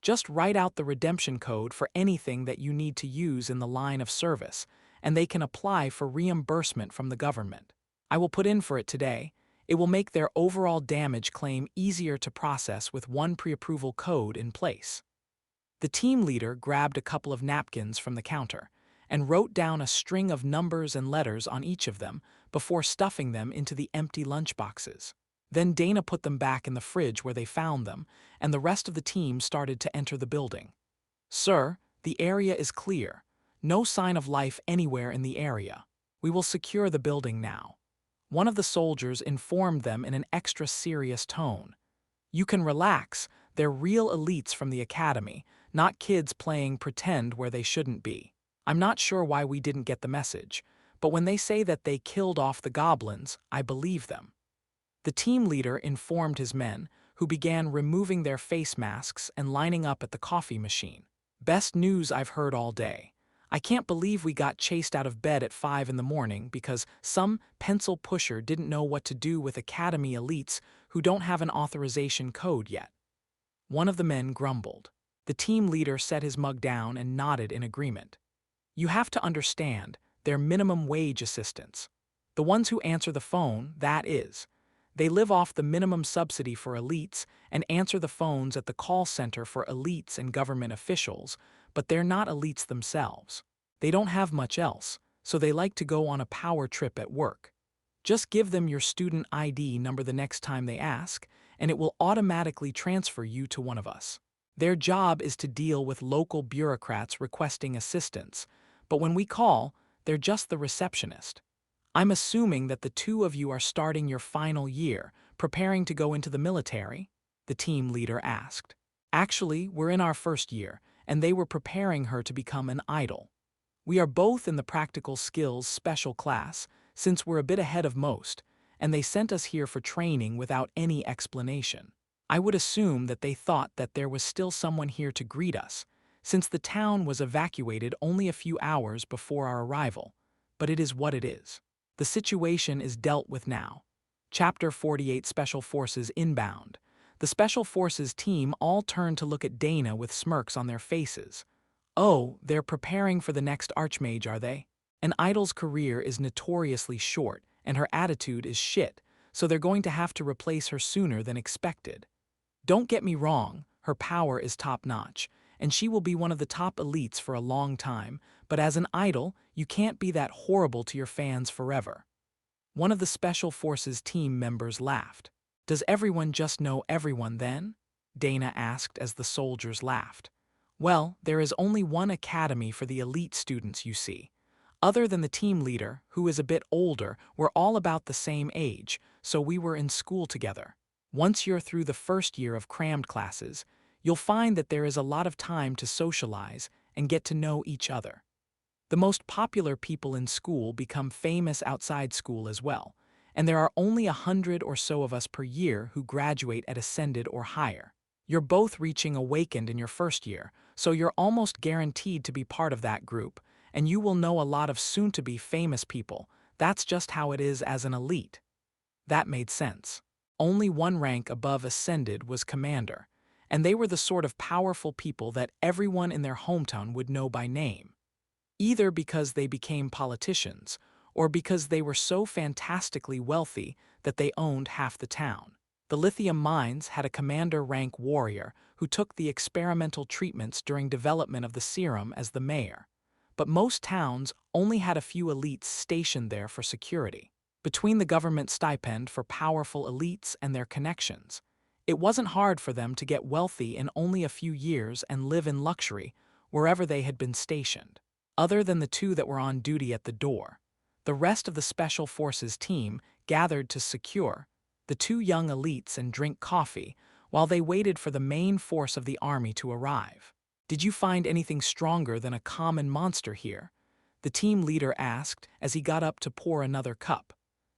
Just write out the redemption code for anything that you need to use in the line of service, and they can apply for reimbursement from the government. I will put in for it today. It will make their overall damage claim easier to process with one pre-approval code in place. The team leader grabbed a couple of napkins from the counter and wrote down a string of numbers and letters on each of them before stuffing them into the empty lunchboxes. Then Dana put them back in the fridge where they found them, and the rest of the team started to enter the building. Sir, the area is clear. No sign of life anywhere in the area. We will secure the building now. One of the soldiers informed them in an extra serious tone. You can relax, they're real elites from the academy, not kids playing pretend where they shouldn't be. I'm not sure why we didn't get the message, but when they say that they killed off the goblins, I believe them. The team leader informed his men, who began removing their face masks and lining up at the coffee machine. Best news I've heard all day. I can't believe we got chased out of bed at 5 in the morning because some pencil pusher didn't know what to do with academy elites who don't have an authorization code yet. One of the men grumbled. The team leader set his mug down and nodded in agreement. You have to understand, they're minimum wage assistants. The ones who answer the phone, that is. They live off the minimum subsidy for elites and answer the phones at the call center for elites and government officials, but they're not elites themselves. They don't have much else, so they like to go on a power trip at work. Just give them your student ID number the next time they ask, and it will automatically transfer you to one of us. Their job is to deal with local bureaucrats requesting assistance, but when we call, they're just the receptionist. I'm assuming that the two of you are starting your final year, preparing to go into the military? The team leader asked. Actually, we're in our first year, and they were preparing her to become an idol. We are both in the practical skills special class, since we're a bit ahead of most, and they sent us here for training without any explanation. I would assume that they thought that there was still someone here to greet us, since the town was evacuated only a few hours before our arrival, but it is what it is. The situation is dealt with now. Chapter 48 Special Forces inbound. The Special Forces team all turned to look at Dana with smirks on their faces. Oh, they're preparing for the next Archmage, are they? An idol's career is notoriously short, and her attitude is shit, so they're going to have to replace her sooner than expected. Don't get me wrong, her power is top-notch, and she will be one of the top elites for a long time, but as an idol, you can't be that horrible to your fans forever. One of the Special Forces team members laughed. Does everyone just know everyone then? Dana asked as the soldiers laughed. Well, there is only one academy for the elite students, you see. Other than the team leader, who is a bit older, we're all about the same age, so we were in school together. Once you're through the first year of crammed classes, you'll find that there is a lot of time to socialize and get to know each other. The most popular people in school become famous outside school as well, and there are only 100 or so of us per year who graduate at Ascended or higher. You're both reaching Awakened in your first year, so you're almost guaranteed to be part of that group, and you will know a lot of soon-to-be famous people. That's just how it is as an elite. That made sense. Only one rank above Ascended was Commander, and they were the sort of powerful people that everyone in their hometown would know by name. Either because they became politicians, or because they were so fantastically wealthy that they owned half the town. The lithium mines had a commander-rank warrior who took the experimental treatments during development of the serum as the mayor. But most towns only had a few elites stationed there for security. Between the government stipend for powerful elites and their connections, it wasn't hard for them to get wealthy in only a few years and live in luxury wherever they had been stationed. Other than the two that were on duty at the door, the rest of the Special Forces team gathered to secure the two young elites and drink coffee while they waited for the main force of the army to arrive. "Did you find anything stronger than a common monster here?" the team leader asked as he got up to pour another cup.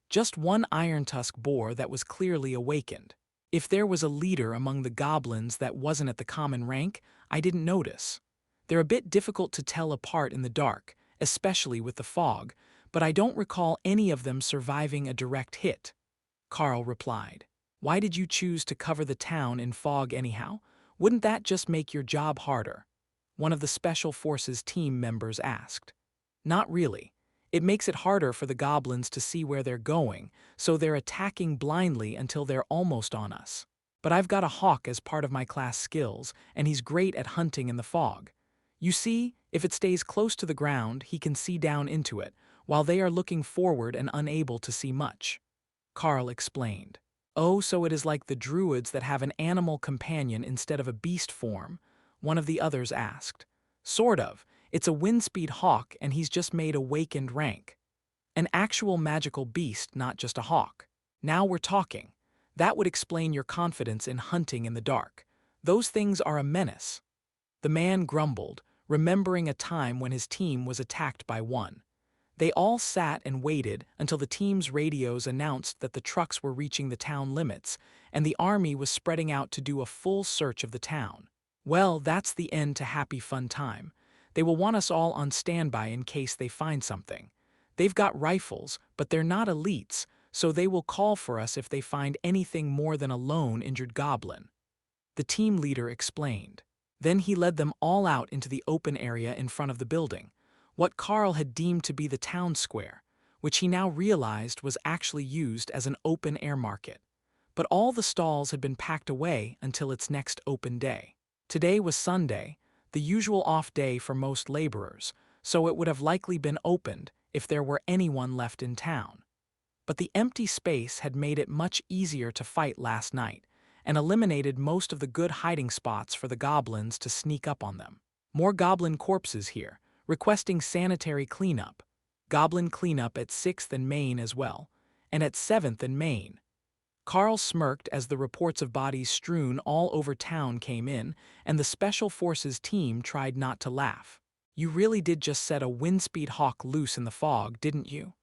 "Just one iron-tusk boar that was clearly awakened. If there was a leader among the goblins that wasn't at the common rank, I didn't notice. They're a bit difficult to tell apart in the dark, especially with the fog, but I don't recall any of them surviving a direct hit," Carl replied. "Why did you choose to cover the town in fog anyhow? Wouldn't that just make your job harder?" one of the Special Forces team members asked. "Not really. It makes it harder for the goblins to see where they're going, so they're attacking blindly until they're almost on us. But I've got a hawk as part of my class skills, and he's great at hunting in the fog. You see, if it stays close to the ground, he can see down into it, while they are looking forward and unable to see much," Carl explained. "Oh, so it is like the druids that have an animal companion instead of a beast form?" one of the others asked. "Sort of. It's a windspeed hawk and he's just made awakened rank. An actual magical beast, not just a hawk. Now we're talking. That would explain your confidence in hunting in the dark. Those things are a menace." The man grumbled, remembering a time when his team was attacked by one. They all sat and waited until the team's radios announced that the trucks were reaching the town limits and the army was spreading out to do a full search of the town. Well, that's the end to happy fun time. They will want us all on standby in case they find something. They've got rifles, but they're not elites, so they will call for us if they find anything more than a lone injured goblin," the team leader explained. Then he led them all out into the open area in front of the building, what Carl had deemed to be the town square, which he now realized was actually used as an open-air market. But all the stalls had been packed away until its next open day. Today was Sunday, the usual off day for most laborers, so it would have likely been opened if there were anyone left in town. But the empty space had made it much easier to fight last night, and eliminated most of the good hiding spots for the goblins to sneak up on them. More goblin corpses here, requesting sanitary cleanup. Goblin cleanup at 6th and Main as well, and at 7th and Main. Carl smirked as the reports of bodies strewn all over town came in, and the Special Forces team tried not to laugh. "You really did just set a windspeed hawk loose in the fog, didn't you?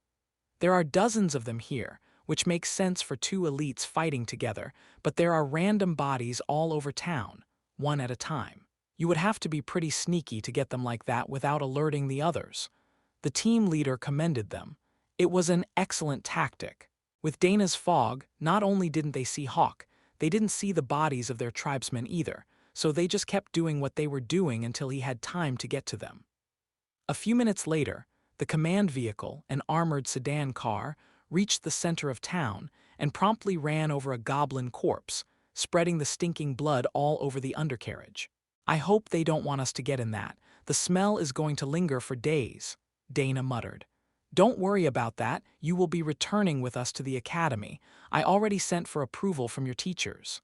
There are dozens of them here, which makes sense for two elites fighting together, but there are random bodies all over town, one at a time. You would have to be pretty sneaky to get them like that without alerting the others." The team leader commended them. It was an excellent tactic. With Dana's fog, not only didn't they see Hawk, they didn't see the bodies of their tribesmen either, so they just kept doing what they were doing until he had time to get to them. A few minutes later, the command vehicle, an armored sedan car, reached the center of town and promptly ran over a goblin corpse, spreading the stinking blood all over the undercarriage. "I hope they don't want us to get in that. The smell is going to linger for days," Dana muttered. "Don't worry about that. You will be returning with us to the academy. I already sent for approval from your teachers,"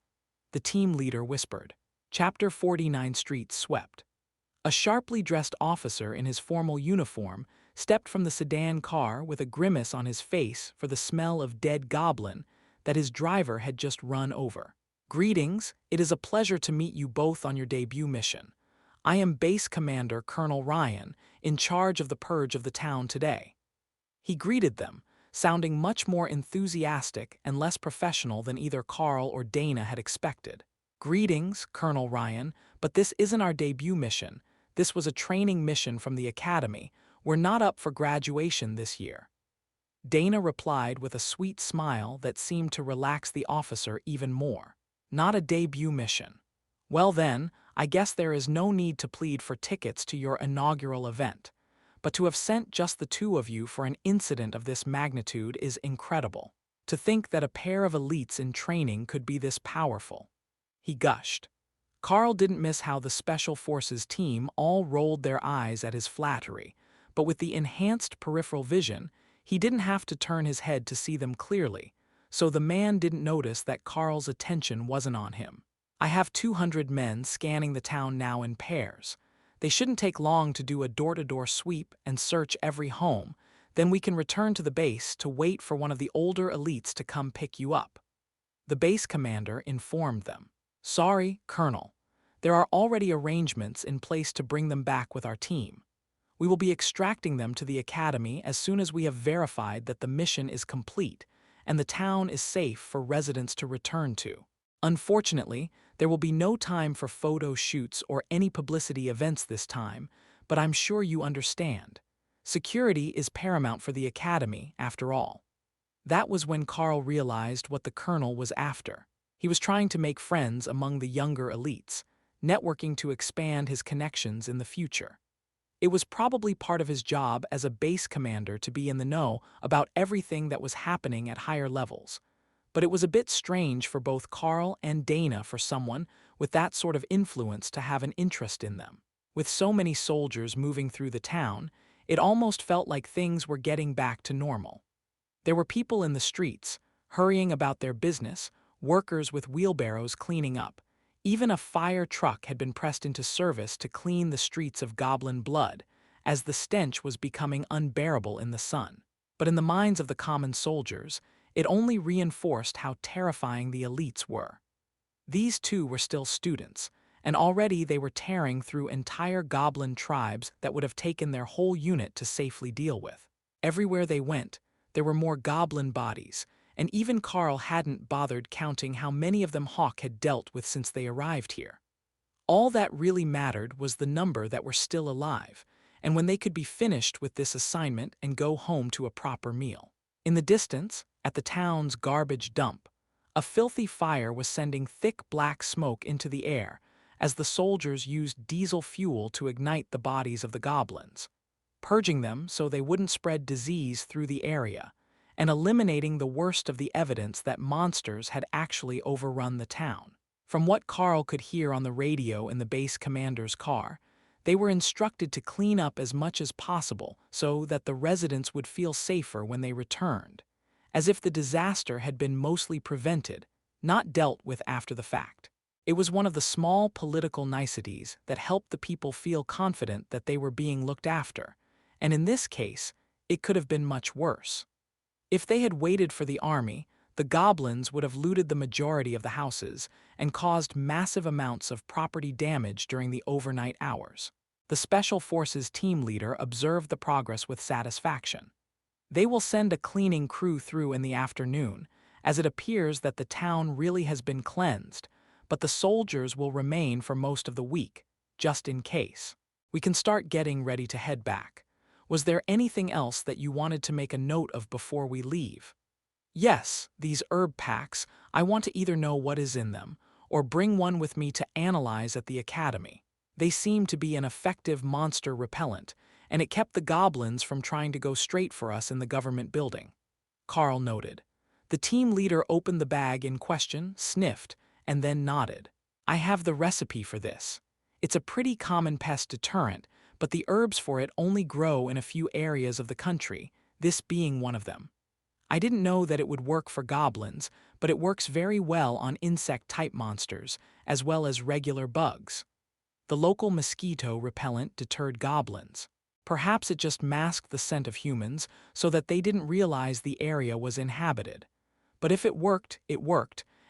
the team leader whispered. Chapter 49 Streets swept. A sharply dressed officer in his formal uniform stepped from the sedan car with a grimace on his face for the smell of dead goblin that his driver had just run over. "Greetings, it is a pleasure to meet you both on your debut mission. I am Base Commander Colonel Ryan, in charge of the purge of the town today." He greeted them, sounding much more enthusiastic and less professional than either Carl or Dana had expected. "Greetings, Colonel Ryan, but this isn't our debut mission. This was a training mission from the academy. We're not up for graduation this year," Dana replied with a sweet smile that seemed to relax the officer even more. "Not a debut mission. Well then, I guess there is no need to plead for tickets to your inaugural event. But to have sent just the two of you for an incident of this magnitude is incredible." To think that a pair of elites in training could be this powerful. He gushed. Carl didn't miss how the Special Forces team all rolled their eyes at his flattery, but with the enhanced peripheral vision, he didn't have to turn his head to see them clearly, so the man didn't notice that Carl's attention wasn't on him. I have 200 men scanning the town now in pairs. They shouldn't take long to do a door-to-door sweep and search every home. Then we can return to the base to wait for one of the older elites to come pick you up. The base commander informed them. Sorry, Colonel. There are already arrangements in place to bring them back with our team. We will be extracting them to the academy as soon as we have verified that the mission is complete and the town is safe for residents to return to. Unfortunately, there will be no time for photo shoots or any publicity events this time, but I'm sure you understand. Security is paramount for the academy, after all. That was when Carl realized what the colonel was after. He was trying to make friends among the younger elites, networking to expand his connections in the future. It was probably part of his job as a base commander to be in the know about everything that was happening at higher levels. But it was a bit strange for both Carl and Dana for someone with that sort of influence to have an interest in them. With so many soldiers moving through the town, it almost felt like things were getting back to normal. There were people in the streets, hurrying about their business, workers with wheelbarrows cleaning up. Even a fire truck had been pressed into service to clean the streets of goblin blood, as the stench was becoming unbearable in the sun. But in the minds of the common soldiers, it only reinforced how terrifying the elites were. These two were still students, and already they were tearing through entire goblin tribes that would have taken their whole unit to safely deal with. Everywhere they went, there were more goblin bodies, and even Carl hadn't bothered counting how many of them Hawk had dealt with since they arrived here. All that really mattered was the number that were still alive, and when they could be finished with this assignment and go home to a proper meal. In the distance, at the town's garbage dump, a filthy fire was sending thick black smoke into the air as the soldiers used diesel fuel to ignite the bodies of the goblins, purging them so they wouldn't spread disease through the area, and eliminating the worst of the evidence that monsters had actually overrun the town. From what Carl could hear on the radio in the base commander's car, they were instructed to clean up as much as possible so that the residents would feel safer when they returned, as if the disaster had been mostly prevented, not dealt with after the fact. It was one of the small political niceties that helped the people feel confident that they were being looked after, and in this case, it could have been much worse. If they had waited for the army, the goblins would have looted the majority of the houses and caused massive amounts of property damage during the overnight hours. The Special Forces team leader observed the progress with satisfaction. They will send a cleaning crew through in the afternoon, as it appears that the town really has been cleansed, but the soldiers will remain for most of the week, just in case. We can start getting ready to head back. Was there anything else that you wanted to make a note of before we leave? Yes, these herb packs, I want to either know what is in them, or bring one with me to analyze at the academy. They seem to be an effective monster repellent, and it kept the goblins from trying to go straight for us in the government building. Carl noted. The team leader opened the bag in question, sniffed, and then nodded. I have the recipe for this. It's a pretty common pest deterrent, but the herbs for it only grow in a few areas of the country, this being one of them. I didn't know that it would work for goblins, but it works very well on insect-type monsters, as well as regular bugs. The local mosquito repellent deterred goblins. Perhaps it just masked the scent of humans so that they didn't realize the area was inhabited. But if it worked,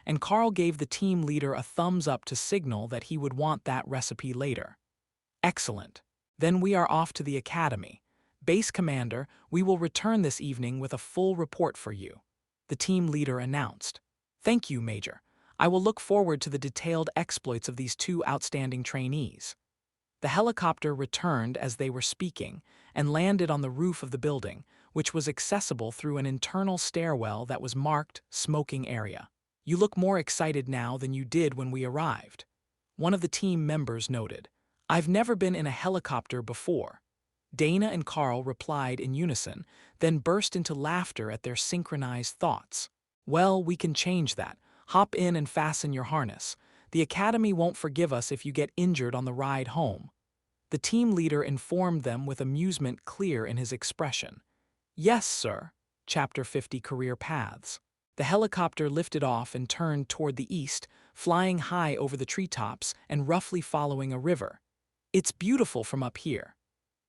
and Carl gave the team leader a thumbs up to signal that he would want that recipe later. Excellent. Then we are off to the academy. Base Commander, we will return this evening with a full report for you, the team leader announced. Thank you, Major. I will look forward to the detailed exploits of these two outstanding trainees. The helicopter returned as they were speaking and landed on the roof of the building, which was accessible through an internal stairwell that was marked Smoking Area. You look more excited now than you did when we arrived, one of the team members noted. I've never been in a helicopter before. Dana and Carl replied in unison, then burst into laughter at their synchronized thoughts. Well, we can change that. Hop in and fasten your harness. The Academy won't forgive us if you get injured on the ride home. The team leader informed them with amusement clear in his expression. Yes, sir. Chapter 50 Career Paths. The helicopter lifted off and turned toward the east, flying high over the treetops and roughly following a river. It's beautiful from up here.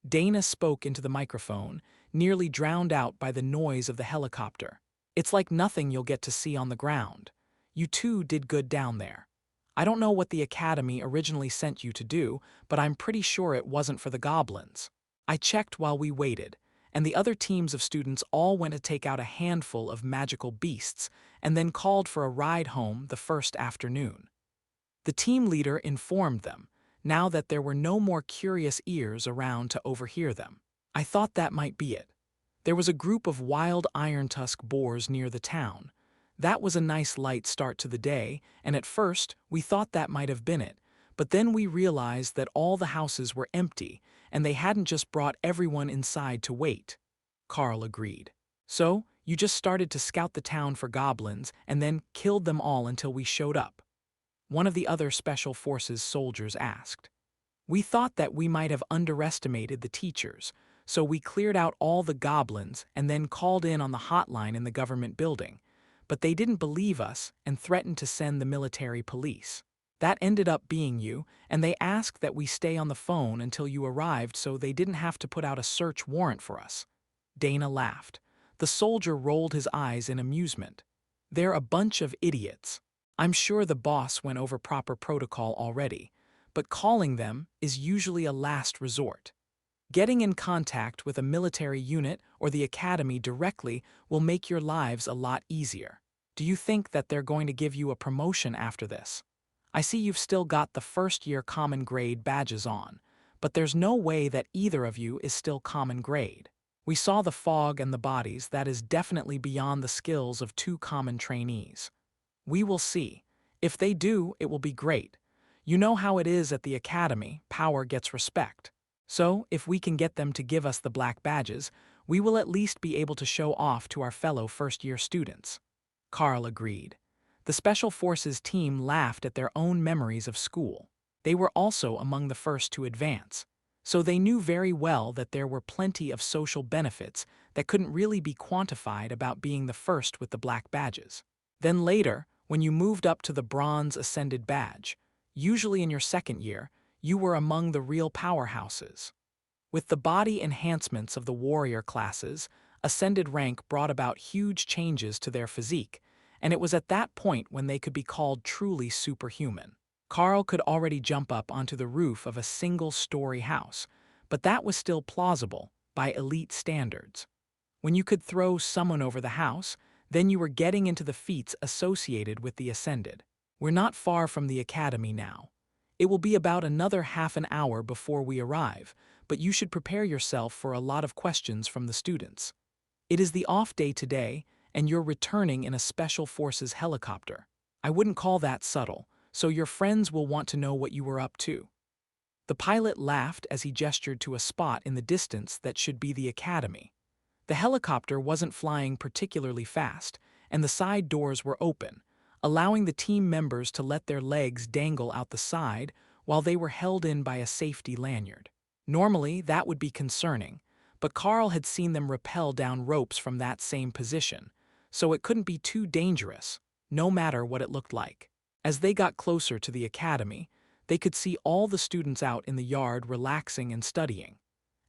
Dana spoke into the microphone, nearly drowned out by the noise of the helicopter. It's like nothing you'll get to see on the ground. You two did good down there. I don't know what the Academy originally sent you to do, but I'm pretty sure it wasn't for the goblins. I checked while we waited, and the other teams of students all went to take out a handful of magical beasts and then called for a ride home the first afternoon. The team leader informed them, now that there were no more curious ears around to overhear them. I thought that might be it. There was a group of wild iron-tusk boars near the town. That was a nice light start to the day, and at first we thought that might have been it, but then we realized that all the houses were empty, and they hadn't just brought everyone inside to wait. Carl agreed. So, you just started to scout the town for goblins and then killed them all until we showed up? One of the other Special Forces soldiers asked. We thought that we might have underestimated the teachers, so we cleared out all the goblins and then called in on the hotline in the government building. But they didn't believe us and threatened to send the military police. That ended up being you, and they asked that we stay on the phone until you arrived so they didn't have to put out a search warrant for us. Dana laughed. The soldier rolled his eyes in amusement. They're a bunch of idiots. I'm sure the boss went over proper protocol already, but calling them is usually a last resort. Getting in contact with a military unit or the academy directly will make your lives a lot easier. Do you think that they're going to give you a promotion after this? I see you've still got the first-year common grade badges on, but there's no way that either of you is still common grade. We saw the fog and the bodies. That is definitely beyond the skills of two common trainees. We will see. If they do, it will be great. You know how it is at the academy, power gets respect. So, if we can get them to give us the black badges, we will at least be able to show off to our fellow first-year students. Carl agreed. The Special Forces team laughed at their own memories of school. They were also among the first to advance, so they knew very well that there were plenty of social benefits that couldn't really be quantified about being the first with the black badges. Then later, when you moved up to the Bronze Ascended badge, usually in your second year, you were among the real powerhouses. With the body enhancements of the warrior classes, Ascended rank brought about huge changes to their physique, and it was at that point when they could be called truly superhuman. Carl could already jump up onto the roof of a single-story house, but that was still plausible by elite standards. When you could throw someone over the house, then you were getting into the feats associated with the Ascended. We're not far from the academy now. It will be about another half an hour before we arrive, but you should prepare yourself for a lot of questions from the students. It is the off day today, and you're returning in a Special Forces helicopter. I wouldn't call that subtle, so your friends will want to know what you were up to. The pilot laughed as he gestured to a spot in the distance that should be the academy. The helicopter wasn't flying particularly fast, and the side doors were open, allowing the team members to let their legs dangle out the side while they were held in by a safety lanyard. Normally, that would be concerning, but Carl had seen them rappel down ropes from that same position, so it couldn't be too dangerous, no matter what it looked like. As they got closer to the academy, they could see all the students out in the yard relaxing and studying.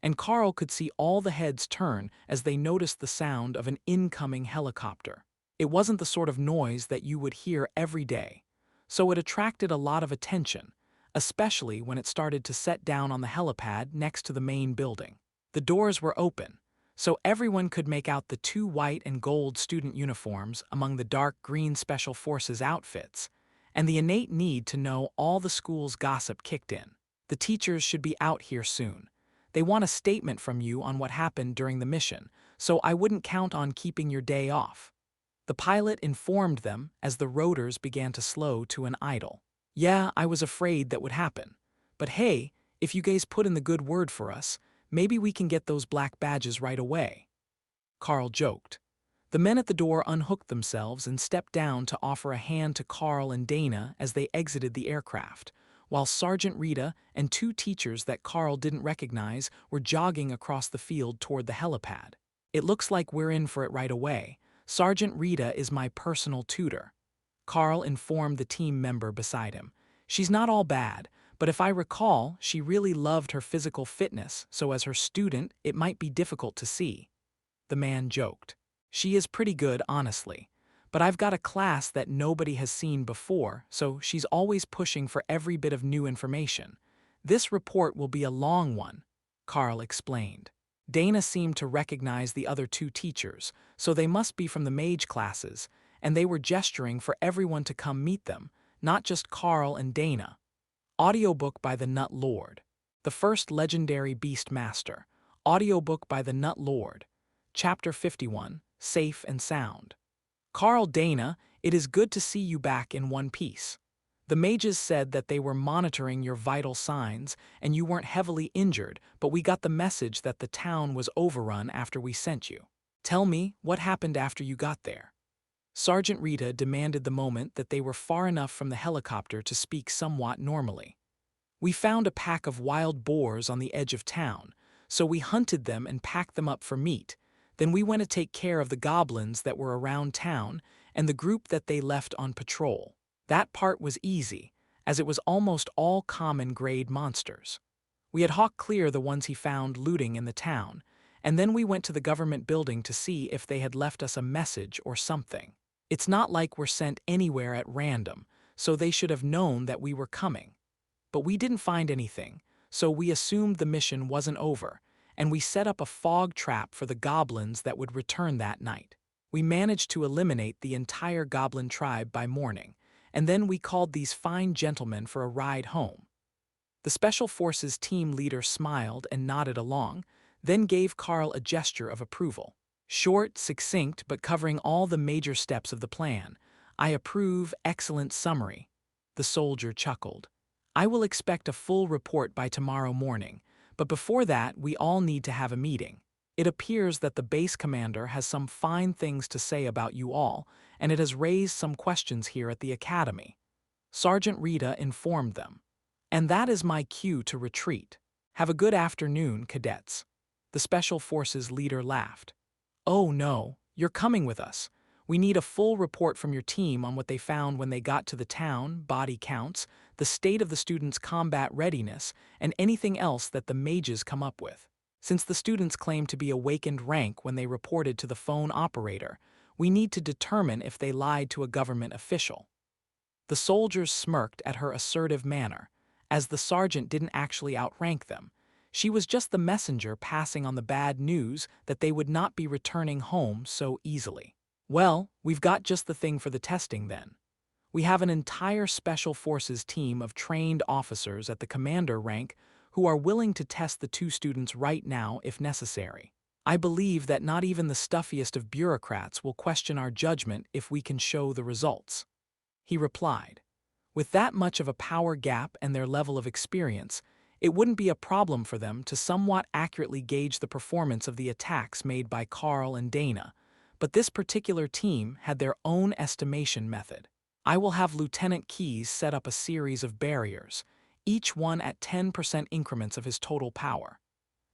And Carl could see all the heads turn as they noticed the sound of an incoming helicopter. It wasn't the sort of noise that you would hear every day, so it attracted a lot of attention, especially when it started to set down on the helipad next to the main building. The doors were open, so everyone could make out the two white and gold student uniforms among the dark green Special Forces outfits, and the innate need to know all the school's gossip kicked in. The teachers should be out here soon. They want a statement from you on what happened during the mission, so I wouldn't count on keeping your day off. The pilot informed them as the rotors began to slow to an idle. Yeah, I was afraid that would happen. But hey, if you guys put in the good word for us, maybe we can get those black badges right away. Carl joked. The men at the door unhooked themselves and stepped down to offer a hand to Carl and Dana as they exited the aircraft, while Sergeant Rita and two teachers that Carl didn't recognize were jogging across the field toward the helipad. "It looks like we're in for it right away. Sergeant Rita is my personal tutor," Carl informed the team member beside him. "She's not all bad, but if I recall, she really loved her physical fitness, so as her student, it might be difficult to see." The man joked. "She is pretty good, honestly. But I've got a class that nobody has seen before, so she's always pushing for every bit of new information. This report will be a long one," Carl explained. Dana seemed to recognize the other two teachers, so they must be from the mage classes, and they were gesturing for everyone to come meet them, not just Carl and Dana. Audiobook by the Nut Lord. The First Legendary Beast Master. Audiobook by the Nut Lord. Chapter 51, Safe and Sound. "Carl, Dana, it is good to see you back in one piece. The mages said that they were monitoring your vital signs and you weren't heavily injured, but we got the message that the town was overrun after we sent you. Tell me, what happened after you got there?" Sergeant Rita demanded the moment that they were far enough from the helicopter to speak somewhat normally. "We found a pack of wild boars on the edge of town, so we hunted them and packed them up for meat. Then we went to take care of the goblins that were around town and the group that they left on patrol. That part was easy, as it was almost all common grade monsters. We had hawked clear the ones he found looting in the town, and then we went to the government building to see if they had left us a message or something. It's not like we're sent anywhere at random, so they should have known that we were coming. But we didn't find anything, so we assumed the mission wasn't over, and we set up a fog trap for the goblins that would return that night. We managed to eliminate the entire goblin tribe by morning, and then we called these fine gentlemen for a ride home." The Special Forces team leader smiled and nodded along, then gave Carl a gesture of approval. "Short, succinct, but covering all the major steps of the plan. I approve, excellent summary." The soldier chuckled. "I will expect a full report by tomorrow morning, but before that we all need to have a meeting. It appears that the base commander has some fine things to say about you all, and it has raised some questions here at the academy." Sergeant Rita informed them. "And that is my cue to retreat. Have a good afternoon, cadets." The Special Forces leader laughed. "Oh no, you're coming with us. We need a full report from your team on what they found when they got to the town, body counts, the state of the students' combat readiness, and anything else that the mages come up with. Since the students claim to be awakened rank when they reported to the phone operator, we need to determine if they lied to a government official." The soldiers smirked at her assertive manner, as the sergeant didn't actually outrank them. She was just the messenger passing on the bad news that they would not be returning home so easily. "Well, we've got just the thing for the testing then. We have an entire Special Forces team of trained officers at the commander rank who are willing to test the two students right now if necessary. I believe that not even the stuffiest of bureaucrats will question our judgment if we can show the results," he replied. With that much of a power gap and their level of experience, it wouldn't be a problem for them to somewhat accurately gauge the performance of the attacks made by Carl and Dana, but this particular team had their own estimation method. "I will have Lieutenant Keyes set up a series of barriers, each one at 10% increments of his total power.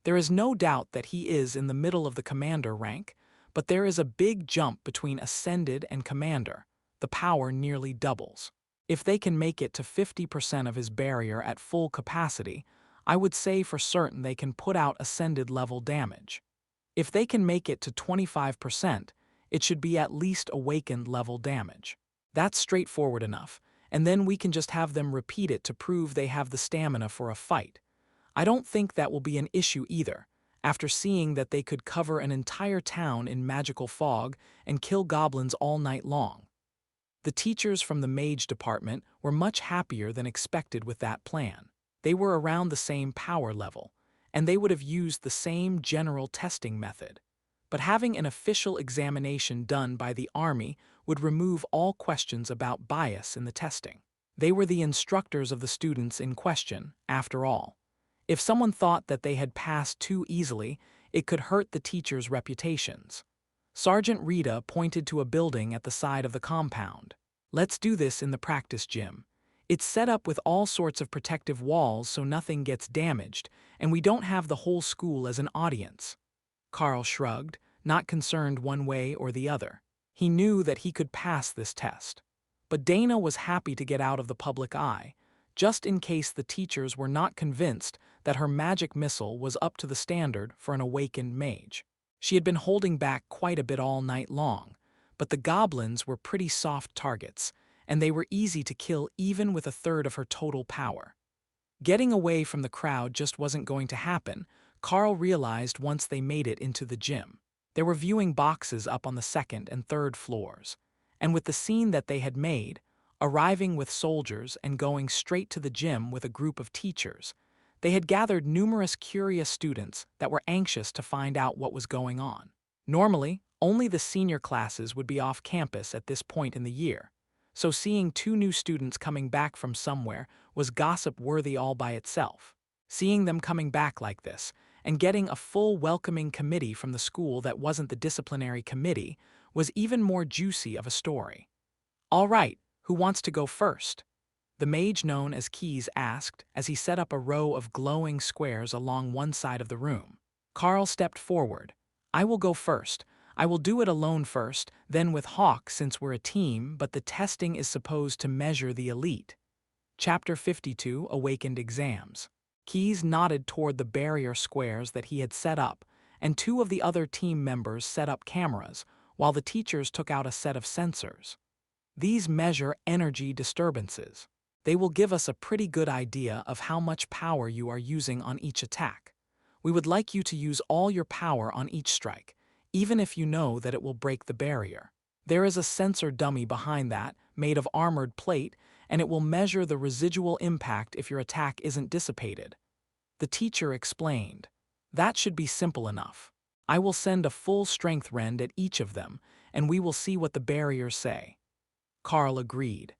There is no doubt that he is in the middle of the commander rank, but there is a big jump between ascended and commander. The power nearly doubles. If they can make it to 50% of his barrier at full capacity, I would say for certain they can put out ascended level damage. If they can make it to 25%, it should be at least awakened level damage. That's straightforward enough, and then we can just have them repeat it to prove they have the stamina for a fight. I don't think that will be an issue either, after seeing that they could cover an entire town in magical fog and kill goblins all night long." The teachers from the mage department were much happier than expected with that plan. They were around the same power level, and they would have used the same general testing method. But having an official examination done by the Army would remove all questions about bias in the testing. They were the instructors of the students in question, after all. If someone thought that they had passed too easily, it could hurt the teachers' reputations. Sergeant Rita pointed to a building at the side of the compound. Let's do this in the practice gym. It's set up with all sorts of protective walls so nothing gets damaged, and we don't have the whole school as an audience. Carl shrugged, not concerned one way or the other. He knew that he could pass this test. But Dana was happy to get out of the public eye, just in case the teachers were not convinced that her magic missile was up to the standard for an awakened mage. She had been holding back quite a bit all night long, but the goblins were pretty soft targets, and they were easy to kill even with a third of her total power. Getting away from the crowd just wasn't going to happen, Carl realized once they made it into the gym. There were viewing boxes up on the second and third floors, and with the scene that they had made, arriving with soldiers and going straight to the gym with a group of teachers, they had gathered numerous curious students that were anxious to find out what was going on. Normally, only the senior classes would be off campus at this point in the year, so seeing two new students coming back from somewhere was gossip-worthy all by itself. Seeing them coming back like this, and getting a full welcoming committee from the school that wasn't the disciplinary committee, was even more juicy of a story. "All right, who wants to go first?" The mage known as Keys asked as he set up a row of glowing squares along one side of the room. Carl stepped forward. "I will go first. I will do it alone first, then with Hawk since we're a team, but the testing is supposed to measure the elite." Chapter 52, Awakened Exams. Keys nodded toward the barrier squares that he had set up, and two of the other team members set up cameras, while the teachers took out a set of sensors. These measure energy disturbances. They will give us a pretty good idea of how much power you are using on each attack. We would like you to use all your power on each strike, even if you know that it will break the barrier. There is a sensor dummy behind that, made of armored plate, and it will measure the residual impact if your attack isn't dissipated. The teacher explained. That should be simple enough. I will send a full strength rend at each of them, and we will see what the barriers say. Carl agreed.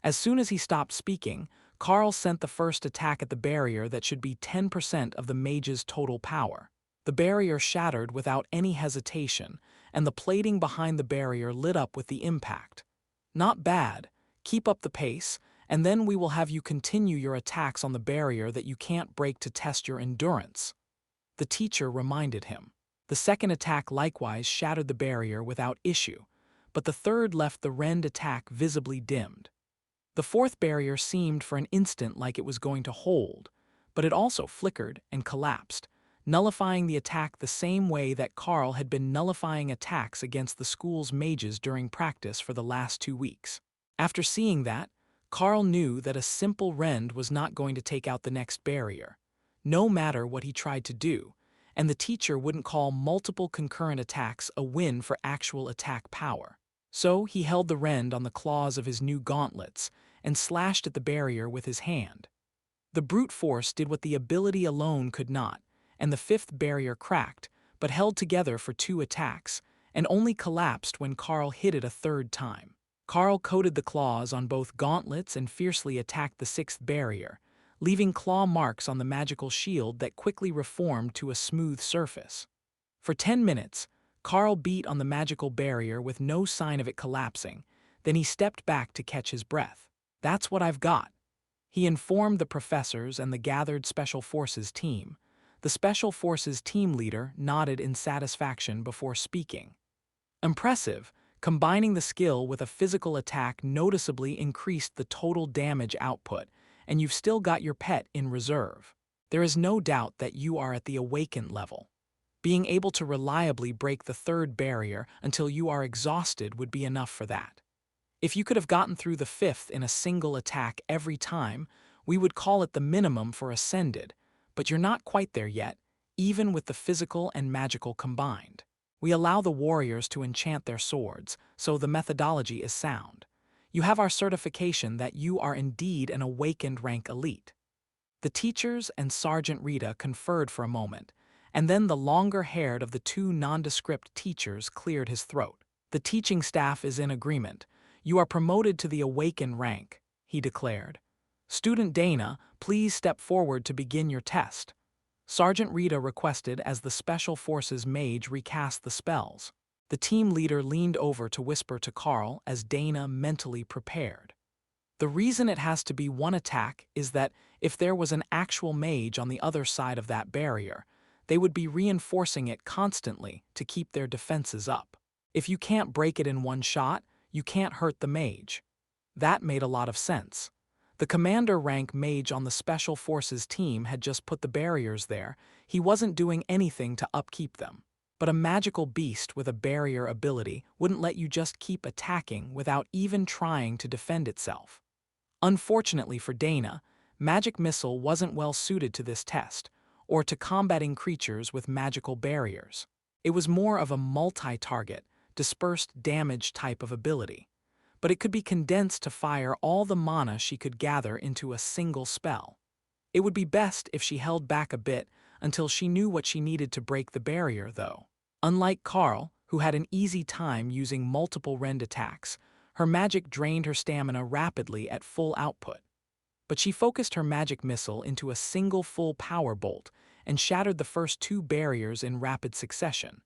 As soon as he stopped speaking, Carl sent the first attack at the barrier that should be 10% of the mage's total power. The barrier shattered without any hesitation, and the plating behind the barrier lit up with the impact. "Not bad. Keep up the pace, and then we will have you continue your attacks on the barrier that you can't break to test your endurance," the teacher reminded him. The second attack likewise shattered the barrier without issue, but the third left the rend attack visibly dimmed. The fourth barrier seemed for an instant like it was going to hold, but it also flickered and collapsed, nullifying the attack the same way that Carl had been nullifying attacks against the school's mages during practice for the last 2 weeks. After seeing that, Carl knew that a simple rend was not going to take out the next barrier, no matter what he tried to do, and the teacher wouldn't call multiple concurrent attacks a win for actual attack power. So he held the rend on the claws of his new gauntlets and slashed at the barrier with his hand. The brute force did what the ability alone could not, and the fifth barrier cracked, but held together for 2 attacks, and only collapsed when Carl hit it a third time. Carl coated the claws on both gauntlets and fiercely attacked the 6th barrier, leaving claw marks on the magical shield that quickly reformed to a smooth surface. For 10 minutes, Carl beat on the magical barrier with no sign of it collapsing, then he stepped back to catch his breath. "That's what I've got," he informed the professors and the gathered Special Forces team. The Special Forces team leader nodded in satisfaction before speaking. "Impressive. Combining the skill with a physical attack noticeably increased the total damage output, and you've still got your pet in reserve. There is no doubt that you are at the awakened level. Being able to reliably break the 3rd barrier until you are exhausted would be enough for that. If you could have gotten through the 5th in a single attack every time, we would call it the minimum for ascended, but you're not quite there yet, even with the physical and magical combined. We allow the warriors to enchant their swords, so the methodology is sound. You have our certification that you are indeed an awakened rank elite." The teachers and Sergeant Rita conferred for a moment, and then the longer-haired of the 2 nondescript teachers cleared his throat. "The teaching staff is in agreement. You are promoted to the awakened rank," he declared. "Student Dana, please step forward to begin your test," Sergeant Rita requested as the Special Forces mage recast the spells. The team leader leaned over to whisper to Carl as Dana mentally prepared. The reason it has to be one attack is that if there was an actual mage on the other side of that barrier, they would be reinforcing it constantly to keep their defenses up. If you can't break it in one shot, you can't hurt the mage. That made a lot of sense. The commander rank mage on the Special Forces team had just put the barriers there. He wasn't doing anything to upkeep them. But a magical beast with a barrier ability wouldn't let you just keep attacking without even trying to defend itself. Unfortunately for Dana, Magic Missile wasn't well suited to this test, or to combating creatures with magical barriers. It was more of a multi-target, dispersed damage type of ability, but it could be condensed to fire all the mana she could gather into a single spell. It would be best if she held back a bit until she knew what she needed to break the barrier, though. Unlike Carl, who had an easy time using multiple rend attacks, her magic drained her stamina rapidly at full output. But she focused her magic missile into a single full power bolt and shattered the first two barriers in rapid succession.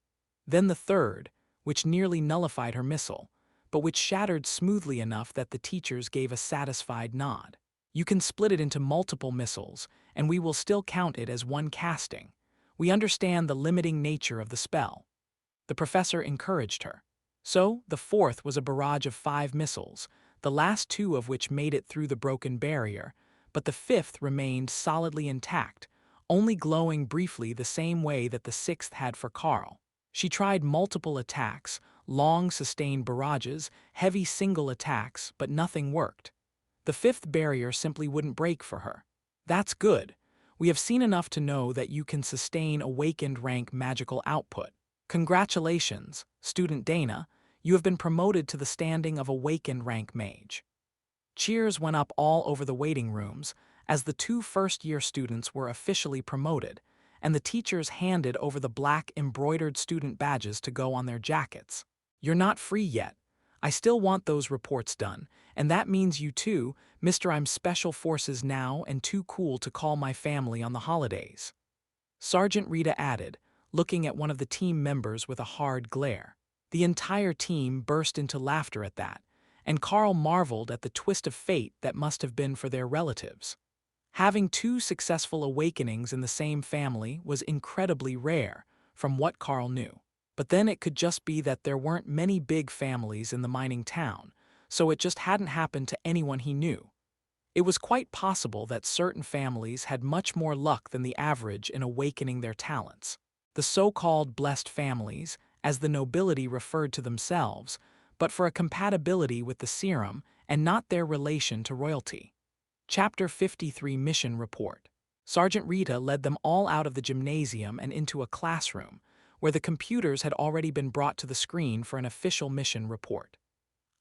Then the third, which nearly nullified her missile, but which shattered smoothly enough that the teachers gave a satisfied nod. You can split it into multiple missiles, and we will still count it as one casting. We understand the limiting nature of the spell. The professor encouraged her. So, the fourth was a barrage of 5 missiles, the last 2 of which made it through the broken barrier, but the fifth remained solidly intact, only glowing briefly the same way that the sixth had for Carl. She tried multiple attacks, long sustained barrages, heavy single attacks, but nothing worked. The fifth barrier simply wouldn't break for her. That's good. We have seen enough to know that you can sustain awakened rank magical output. Congratulations, Student Dana, you have been promoted to the standing of Awakened Rank Mage. Cheers went up all over the waiting rooms as the 2 first-year students were officially promoted, and the teachers handed over the black embroidered student badges to go on their jackets. You're not free yet. I still want those reports done, and that means you too, Mr. I'm Special Forces now and too cool to call my family on the holidays. Sergeant Rita added, looking at one of the team members with a hard glare. The entire team burst into laughter at that, and Carl marveled at the twist of fate that must have been for their relatives. Having 2 successful awakenings in the same family was incredibly rare, from what Carl knew. But then it could just be that there weren't many big families in the mining town, so it just hadn't happened to anyone he knew. It was quite possible that certain families had much more luck than the average in awakening their talents. The so-called blessed families, as the nobility referred to themselves, but for a compatibility with the serum and not their relation to royalty. Chapter 53 Mission Report. Sergeant Rita led them all out of the gymnasium and into a classroom, where the computers had already been brought to the screen for an official mission report.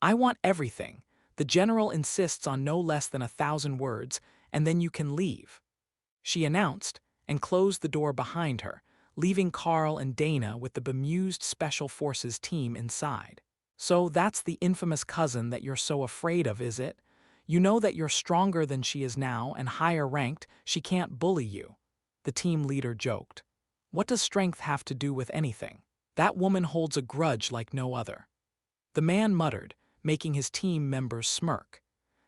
I want everything. The general insists on no less than 1,000 words, and then you can leave, she announced, and closed the door behind her, leaving Carl and Dana with the bemused Special Forces team inside. So that's the infamous cousin that you're so afraid of, is it? You know that you're stronger than she is now and higher ranked, she can't bully you, the team leader joked. What does strength have to do with anything? That woman holds a grudge like no other. The man muttered, making his team members smirk.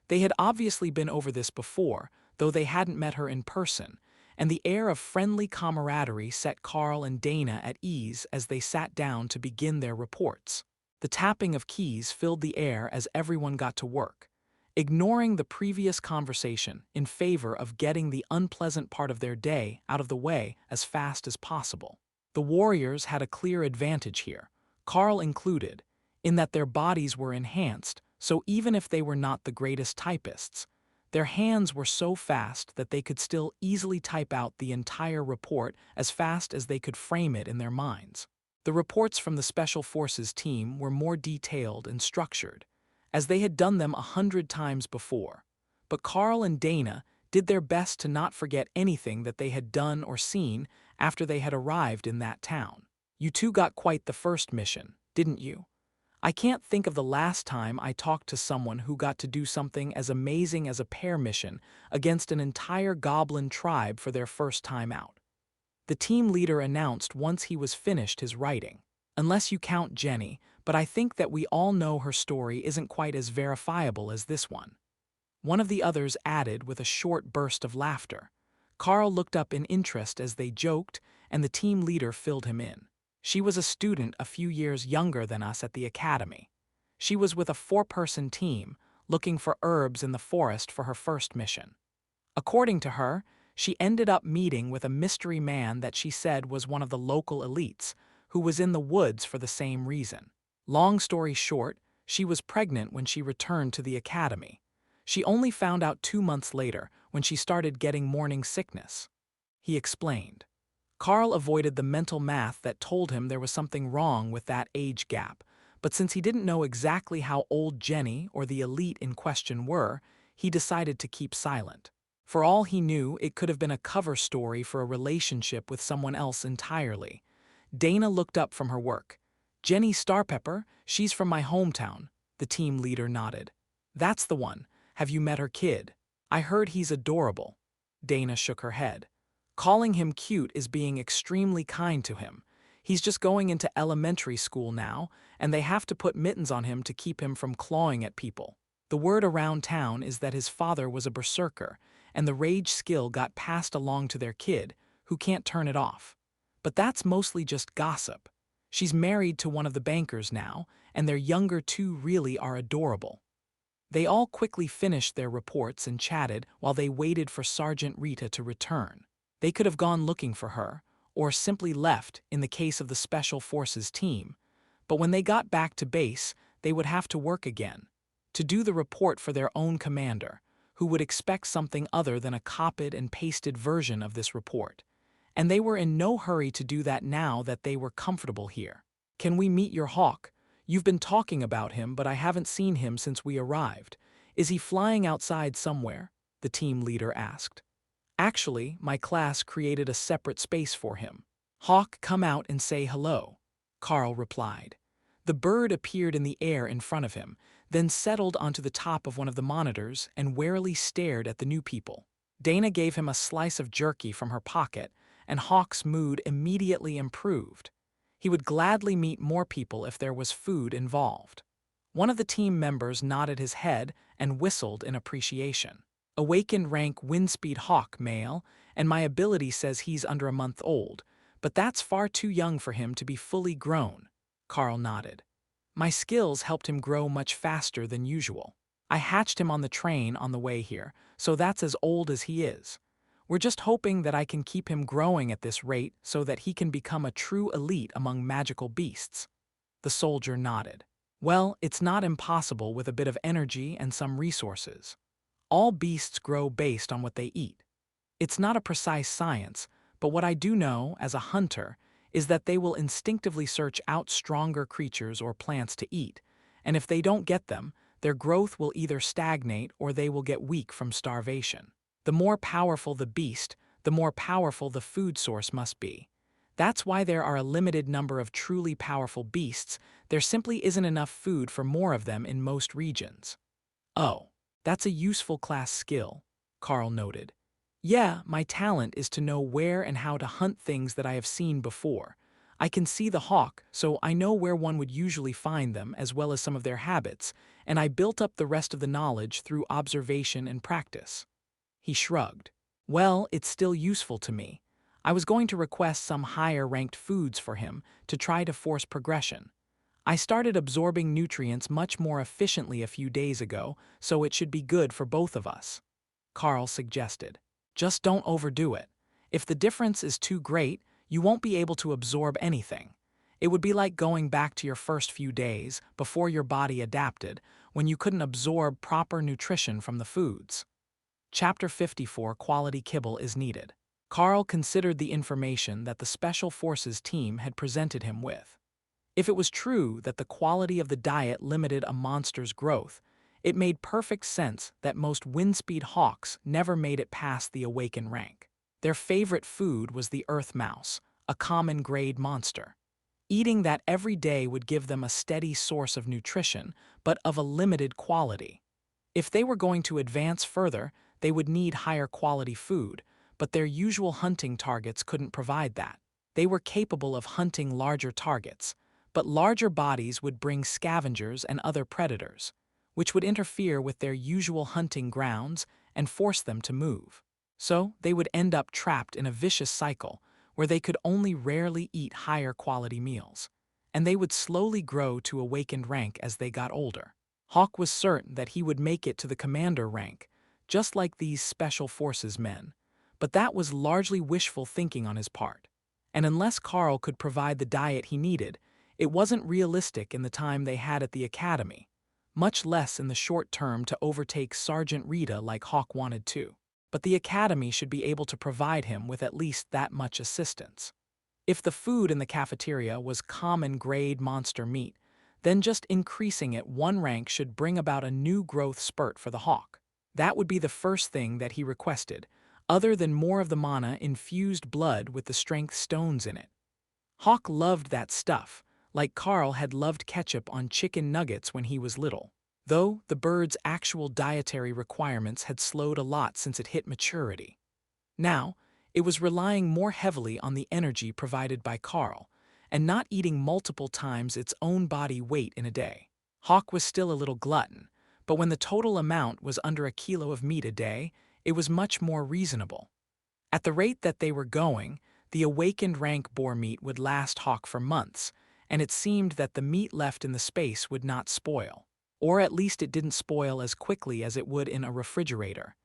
They had obviously been over this before, though they hadn't met her in person, and the air of friendly camaraderie set Carl and Dana at ease as they sat down to begin their reports. The tapping of keys filled the air as everyone got to work, ignoring the previous conversation in favor of getting the unpleasant part of their day out of the way as fast as possible. The warriors had a clear advantage here, Carl included, in that their bodies were enhanced, so even if they were not the greatest typists, their hands were so fast that they could still easily type out the entire report as fast as they could frame it in their minds. The reports from the Special Forces team were more detailed and structured, as they had done them 100 times before, but Carl and Dana did their best to not forget anything that they had done or seen after they had arrived in that town. You two got quite the first mission, didn't you? I can't think of the last time I talked to someone who got to do something as amazing as a pair mission against an entire goblin tribe for their first time out. The team leader announced once he was finished his writing. Unless you count Jenny, but I think that we all know her story isn't quite as verifiable as this one. One of the others added with a short burst of laughter. Carl looked up in interest as they joked, and the team leader filled him in. She was a student a few years younger than us at the academy. She was with a four-person team, looking for herbs in the forest for her first mission. According to her, she ended up meeting with a mystery man that she said was one of the local elites, who was in the woods for the same reason. Long story short, she was pregnant when she returned to the academy. She only found out 2 months later when she started getting morning sickness. He explained. Carl avoided the mental math that told him there was something wrong with that age gap, but since he didn't know exactly how old Jenny or the elite in question were, he decided to keep silent. For all he knew, it could have been a cover story for a relationship with someone else entirely. Dana looked up from her work. Jenny Starpepper, she's from my hometown, the team leader nodded. That's the one. Have you met her kid? I heard he's adorable. Dana shook her head. Calling him cute is being extremely kind to him. He's just going into elementary school now, and they have to put mittens on him to keep him from clawing at people. The word around town is that his father was a berserker, and the rage skill got passed along to their kid, who can't turn it off. But that's mostly just gossip. She's married to one of the bankers now, and their younger two really are adorable. They all quickly finished their reports and chatted while they waited for Sergeant Rita to return. They could have gone looking for her, or simply left in the case of the Special Forces team, but when they got back to base, they would have to work again, to do the report for their own commander, who would expect something other than a copied and pasted version of this report. And they were in no hurry to do that now that they were comfortable here. Can we meet your hawk? You've been talking about him, but I haven't seen him since we arrived. Is he flying outside somewhere? The team leader asked. Actually, my class created a separate space for him. Hawk, come out and say hello, Carl replied. The bird appeared in the air in front of him, then settled onto the top of one of the monitors and warily stared at the new people. Dana gave him a slice of jerky from her pocket, and Hawk's mood immediately improved. He would gladly meet more people if there was food involved. One of the team members nodded his head and whistled in appreciation. Awakened rank Windspeed Hawk male, and my ability says he's under a month old, but that's far too young for him to be fully grown. Carl nodded. My skills helped him grow much faster than usual. I hatched him on the train on the way here, so that's as old as he is. We're just hoping that I can keep him growing at this rate so that he can become a true elite among magical beasts. The soldier nodded. Well, it's not impossible with a bit of energy and some resources. All beasts grow based on what they eat. It's not a precise science, but what I do know, as a hunter, is that they will instinctively search out stronger creatures or plants to eat, and if they don't get them, their growth will either stagnate or they will get weak from starvation. The more powerful the beast, the more powerful the food source must be. That's why there are a limited number of truly powerful beasts. There simply isn't enough food for more of them in most regions. Oh, that's a useful class skill, Carl noted. Yeah, my talent is to know where and how to hunt things that I have seen before. I can see the hawk, so I know where one would usually find them as well as some of their habits, and I built up the rest of the knowledge through observation and practice. He shrugged. Well, it's still useful to me. I was going to request some higher-ranked foods for him to try to force progression. I started absorbing nutrients much more efficiently a few days ago, so it should be good for both of us. Carl suggested. Just don't overdo it. If the difference is too great, you won't be able to absorb anything. It would be like going back to your first few days, before your body adapted, when you couldn't absorb proper nutrition from the foods. Chapter 54 Quality Kibble is needed. Carl considered the information that the Special Forces team had presented him with. If it was true that the quality of the diet limited a monster's growth, it made perfect sense that most Windspeed Hawks never made it past the Awakened rank. Their favorite food was the Earth Mouse, a common grade monster. Eating that every day would give them a steady source of nutrition, but of a limited quality. If they were going to advance further, they would need higher quality food, but their usual hunting targets couldn't provide that. They were capable of hunting larger targets, but larger bodies would bring scavengers and other predators, which would interfere with their usual hunting grounds and force them to move. So they would end up trapped in a vicious cycle where they could only rarely eat higher quality meals, and they would slowly grow to awakened rank as they got older. Hawk was certain that he would make it to the commander rank, just like these special forces men, but that was largely wishful thinking on his part. And unless Carl could provide the diet he needed, it wasn't realistic in the time they had at the academy, much less in the short term to overtake Sergeant Rita like Hawk wanted to. But the academy should be able to provide him with at least that much assistance. If the food in the cafeteria was common grade monster meat, then just increasing it one rank should bring about a new growth spurt for the Hawk. That would be the first thing that he requested, other than more of the mana-infused blood with the strength stones in it. Hawk loved that stuff, like Carl had loved ketchup on chicken nuggets when he was little. Though the bird's actual dietary requirements had slowed a lot since it hit maturity. Now, it was relying more heavily on the energy provided by Carl, and not eating multiple times its own body weight in a day. Hawk was still a little glutton, but when the total amount was under a kilo of meat a day, it was much more reasonable. At the rate that they were going, the awakened rank boar meat would last Hawk for months, and it seemed that the meat left in the space would not spoil. Or at least it didn't spoil as quickly as it would in a refrigerator.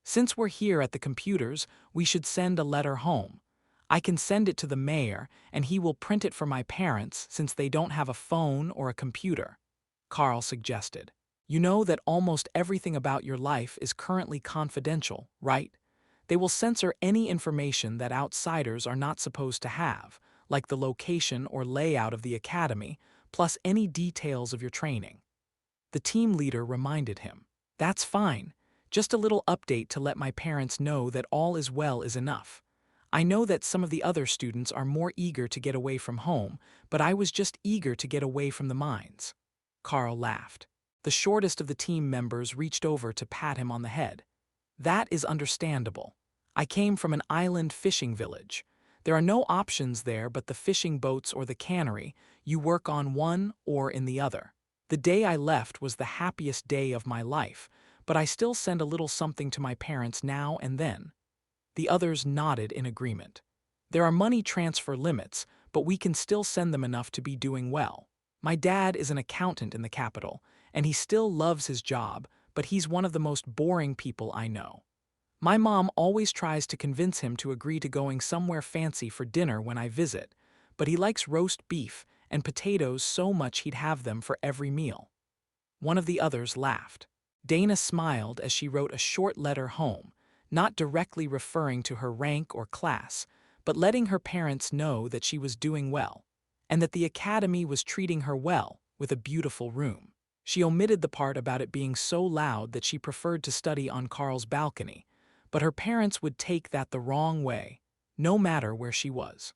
Since we're here at the computers, we should send a letter home. I can send it to the mayor, and he will print it for my parents since they don't have a phone or a computer, Carl suggested. You know that almost everything about your life is currently confidential, right? They will censor any information that outsiders are not supposed to have, like the location or layout of the academy, plus any details of your training. The team leader reminded him. That's fine. Just a little update to let my parents know that all is well is enough. I know that some of the other students are more eager to get away from home, but I was just eager to get away from the mines. Carl laughed. The shortest of the team members reached over to pat him on the head. That is understandable. I came from an island fishing village. There are no options there but the fishing boats or the cannery. You work on one or in the other. The day I left was the happiest day of my life, but I still send a little something to my parents now and then. The others nodded in agreement. There are money transfer limits, but we can still send them enough to be doing well. My dad is an accountant in the capital, and he still loves his job, but he's one of the most boring people I know. My mom always tries to convince him to agree to going somewhere fancy for dinner when I visit, but he likes roast beef and potatoes so much he'd have them for every meal. One of the others laughed. Dana smiled as she wrote a short letter home, not directly referring to her rank or class, but letting her parents know that she was doing well, and that the academy was treating her well, with a beautiful room. She omitted the part about it being so loud that she preferred to study on Carl's balcony, but her parents would take that the wrong way, no matter where she was.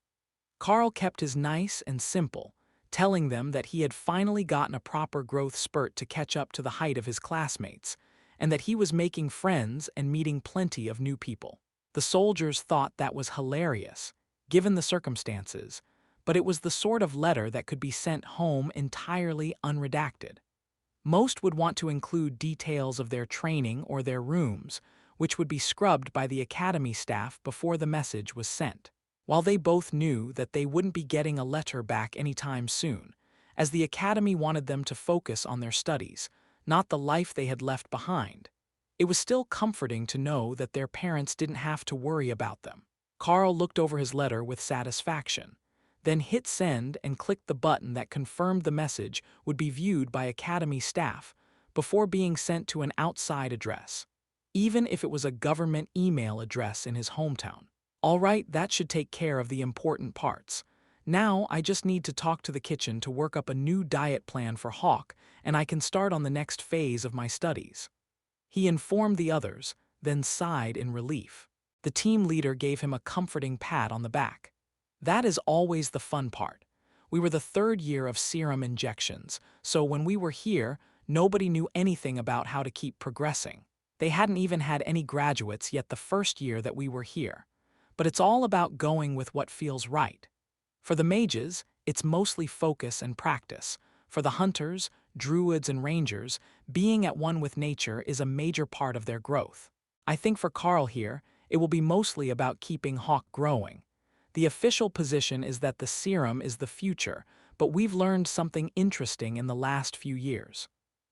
Carl kept his nice and simple, telling them that he had finally gotten a proper growth spurt to catch up to the height of his classmates, and that he was making friends and meeting plenty of new people. The soldiers thought that was hilarious, given the circumstances, but it was the sort of letter that could be sent home entirely unredacted. Most would want to include details of their training or their rooms, which would be scrubbed by the academy staff before the message was sent. While they both knew that they wouldn't be getting a letter back anytime soon, as the academy wanted them to focus on their studies, not the life they had left behind, it was still comforting to know that their parents didn't have to worry about them. Carl looked over his letter with satisfaction, then hit send and clicked the button that confirmed the message would be viewed by academy staff before being sent to an outside address, even if it was a government email address in his hometown. All right, that should take care of the important parts. Now I just need to talk to the kitchen to work up a new diet plan for Hawk, and I can start on the next phase of my studies. He informed the others, then sighed in relief. The team leader gave him a comforting pat on the back. That is always the fun part. We were the third year of serum injections, so when we were here, nobody knew anything about how to keep progressing. They hadn't even had any graduates yet the first year that we were here. But it's all about going with what feels right. For the mages, It's mostly focus and practice. For the hunters, druids, and rangers, being at one with nature is a major part of their growth. I think for Carl here, it will be mostly about keeping Hawk growing. The official position is that the serum is the future, but we've learned something interesting in the last few years.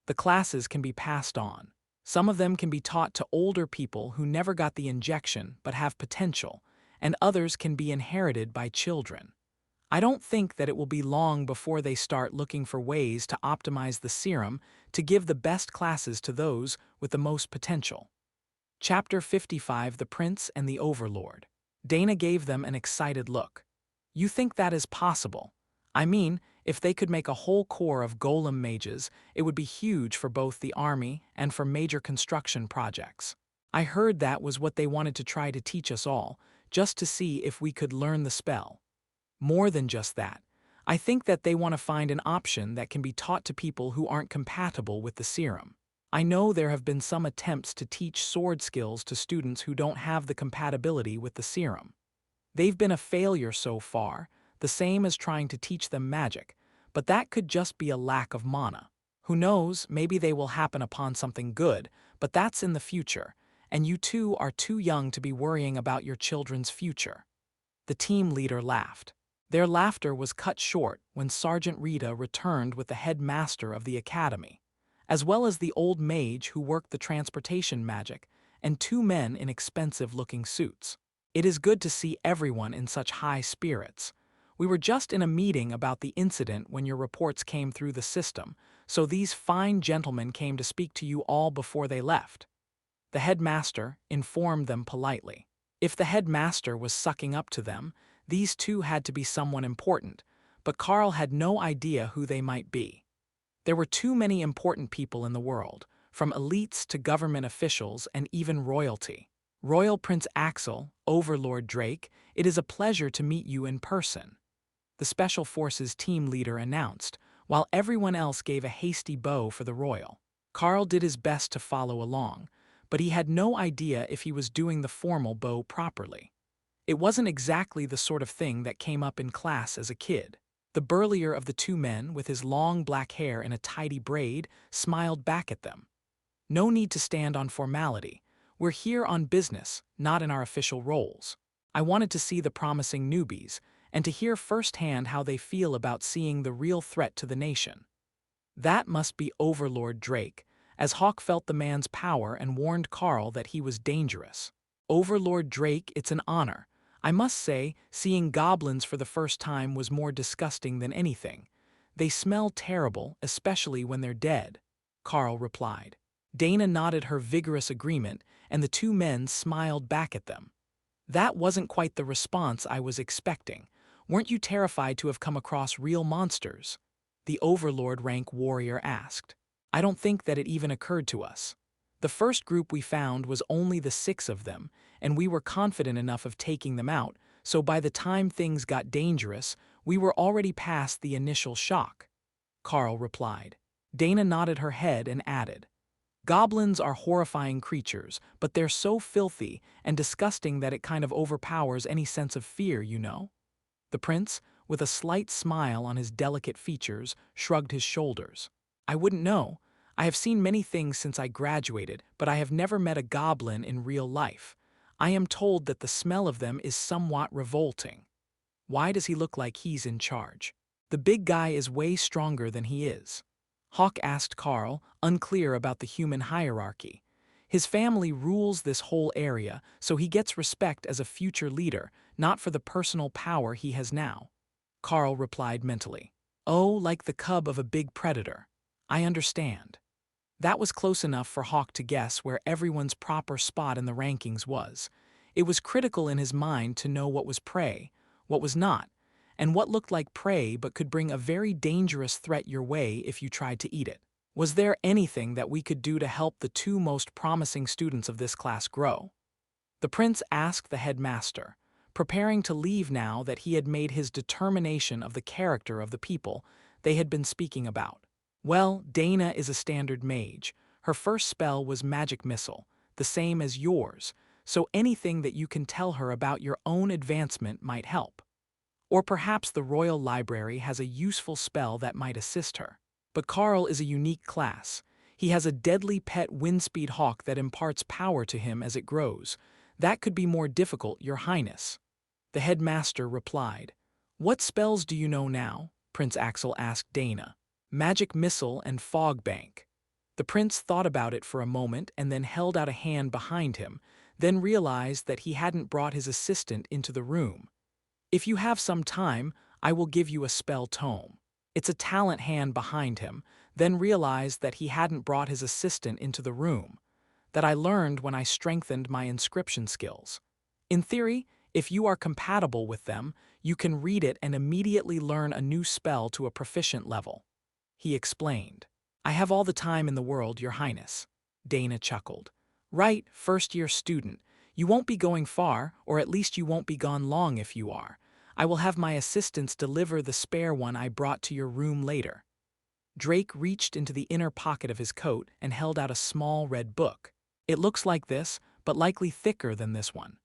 The classes can be passed on. Some of them can be taught to older people who never got the injection but have potential, and others can be inherited by children. I don't think that it will be long before they start looking for ways to optimize the serum to give the best classes to those with the most potential. Chapter 55: The Prince and the Overlord. Dana gave them an excited look. You think that is possible? I mean, if they could make a whole corps of golem mages, it would be huge for both the army and for major construction projects. I heard that was what they wanted to try to teach us all, just to see if we could learn the spell. More than just that, I think that they want to find an option that can be taught to people who aren't compatible with the serum. I know there have been some attempts to teach sword skills to students who don't have the compatibility with the serum. They've been a failure so far, the same as trying to teach them magic, but that could just be a lack of mana. Who knows, maybe they will happen upon something good, but that's in the future, and you two are too young to be worrying about your children's future. The team leader laughed. Their laughter was cut short when Sergeant Rita returned with the headmaster of the academy, as well as the old mage who worked the transportation magic, and two men in expensive-looking suits. It is good to see everyone in such high spirits. We were just in a meeting about the incident when your reports came through the system, so these fine gentlemen came to speak to you all before they left. The headmaster informed them politely. If the headmaster was sucking up to them, these two had to be someone important, but Carl had no idea who they might be. There were too many important people in the world, from elites to government officials and even royalty. Royal Prince Axel, Overlord Drake, it is a pleasure to meet you in person, the Special Forces team leader announced, while everyone else gave a hasty bow for the royal. Carl did his best to follow along, but he had no idea if he was doing the formal bow properly. It wasn't exactly the sort of thing that came up in class as a kid. The burlier of the two men, with his long black hair in a tidy braid, smiled back at them. No need to stand on formality. We're here on business, not in our official roles. I wanted to see the promising newbies, and to hear firsthand how they feel about seeing the real threat to the nation. That must be Overlord Drake, as Hawk felt the man's power and warned Carl that he was dangerous. Overlord Drake, it's an honor. I must say, seeing goblins for the first time was more disgusting than anything. They smell terrible, especially when they're dead, Carl replied. Dana nodded her vigorous agreement, and the two men smiled back at them. That wasn't quite the response I was expecting. Weren't you terrified to have come across real monsters? The Overlord rank warrior asked. I don't think that it even occurred to us. The first group we found was only the 6 of them, and we were confident enough of taking them out, so by the time things got dangerous, we were already past the initial shock, Carl replied. Dana nodded her head and added, Goblins are horrifying creatures, but they're so filthy and disgusting that it kind of overpowers any sense of fear, you know? The prince, with a slight smile on his delicate features, shrugged his shoulders. I wouldn't know. I have seen many things since I graduated, but I have never met a goblin in real life. I am told that the smell of them is somewhat revolting. Why does he look like he's in charge? The big guy is way stronger than he is. Hawk asked Carl, unclear about the human hierarchy. His family rules this whole area, so he gets respect as a future leader, not for the personal power he has now. Carl replied mentally. Oh, like the cub of a big predator. I understand. That was close enough for Hawk to guess where everyone's proper spot in the rankings was. It was critical in his mind to know what was prey, what was not, and what looked like prey but could bring a very dangerous threat your way if you tried to eat it. Was there anything that we could do to help the 2 most promising students of this class grow? The prince asked the headmaster, preparing to leave now that he had made his determination of the character of the people they had been speaking about. Well, Dana is a standard mage. Her first spell was Magic Missile, the same as yours, so anything that you can tell her about your own advancement might help. Or perhaps the Royal Library has a useful spell that might assist her. But Carl is a unique class. He has a deadly pet windspeed hawk that imparts power to him as it grows. That could be more difficult, Your Highness. The headmaster replied. What spells do you know now? Prince Axel asked Dana. Magic Missile and Fog Bank. The prince thought about it for a moment and then held out a hand behind him, then realized that he hadn't brought his assistant into the room. If you have some time, I will give you a spell tome. It's a talent hand behind him, then realized that he hadn't brought his assistant into the room, that I learned when I strengthened my inscription skills. In theory, if you are compatible with them, you can read it and immediately learn a new spell to a proficient level. He explained. I have all the time in the world, Your Highness. Dana chuckled. Right, first-year student. You won't be going far, or at least you won't be gone long if you are. I will have my assistants deliver the spare one I brought to your room later. Drake reached into the inner pocket of his coat and held out a small red book. It looks like this, but likely thicker than this one.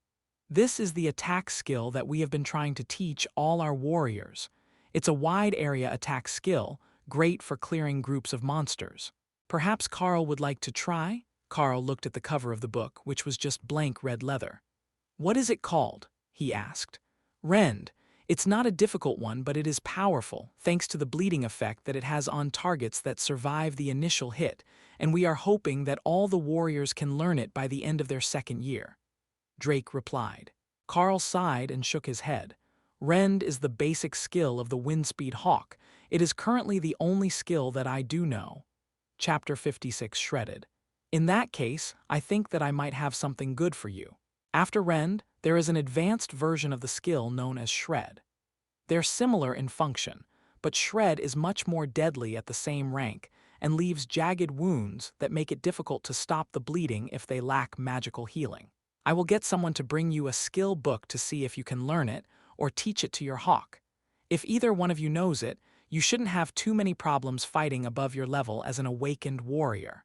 This is the attack skill that we have been trying to teach all our warriors. It's a wide area attack skill, great for clearing groups of monsters. Perhaps Carl would like to try? Carl looked at the cover of the book, which was just blank red leather. What is it called? He asked. Rend. It's not a difficult one, but it is powerful, thanks to the bleeding effect that it has on targets that survive the initial hit, and we are hoping that all the warriors can learn it by the end of their second year. Drake replied. Carl sighed and shook his head. Rend is the basic skill of the Windspeed Hawk. It is currently the only skill that I do know. Chapter 56 Shredded. In that case, I think that I might have something good for you. After Rend, there is an advanced version of the skill known as Shred. They're similar in function, but Shred is much more deadly at the same rank and leaves jagged wounds that make it difficult to stop the bleeding if they lack magical healing. I will get someone to bring you a skill book to see if you can learn it or teach it to your hawk. If either one of you knows it, you shouldn't have too many problems fighting above your level as an awakened warrior.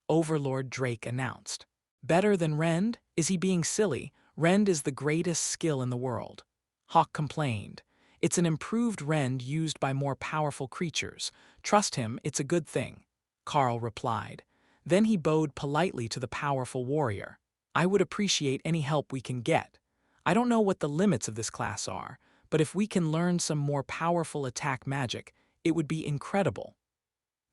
Overlord Drake announced. Better than Rend? Is he being silly? Rend is the greatest skill in the world. Hawk complained. It's an improved Rend used by more powerful creatures. Trust him, it's a good thing. Carl replied. Then he bowed politely to the powerful warrior. I would appreciate any help we can get. I don't know what the limits of this class are, but if we can learn some more powerful attack magic, it would be incredible.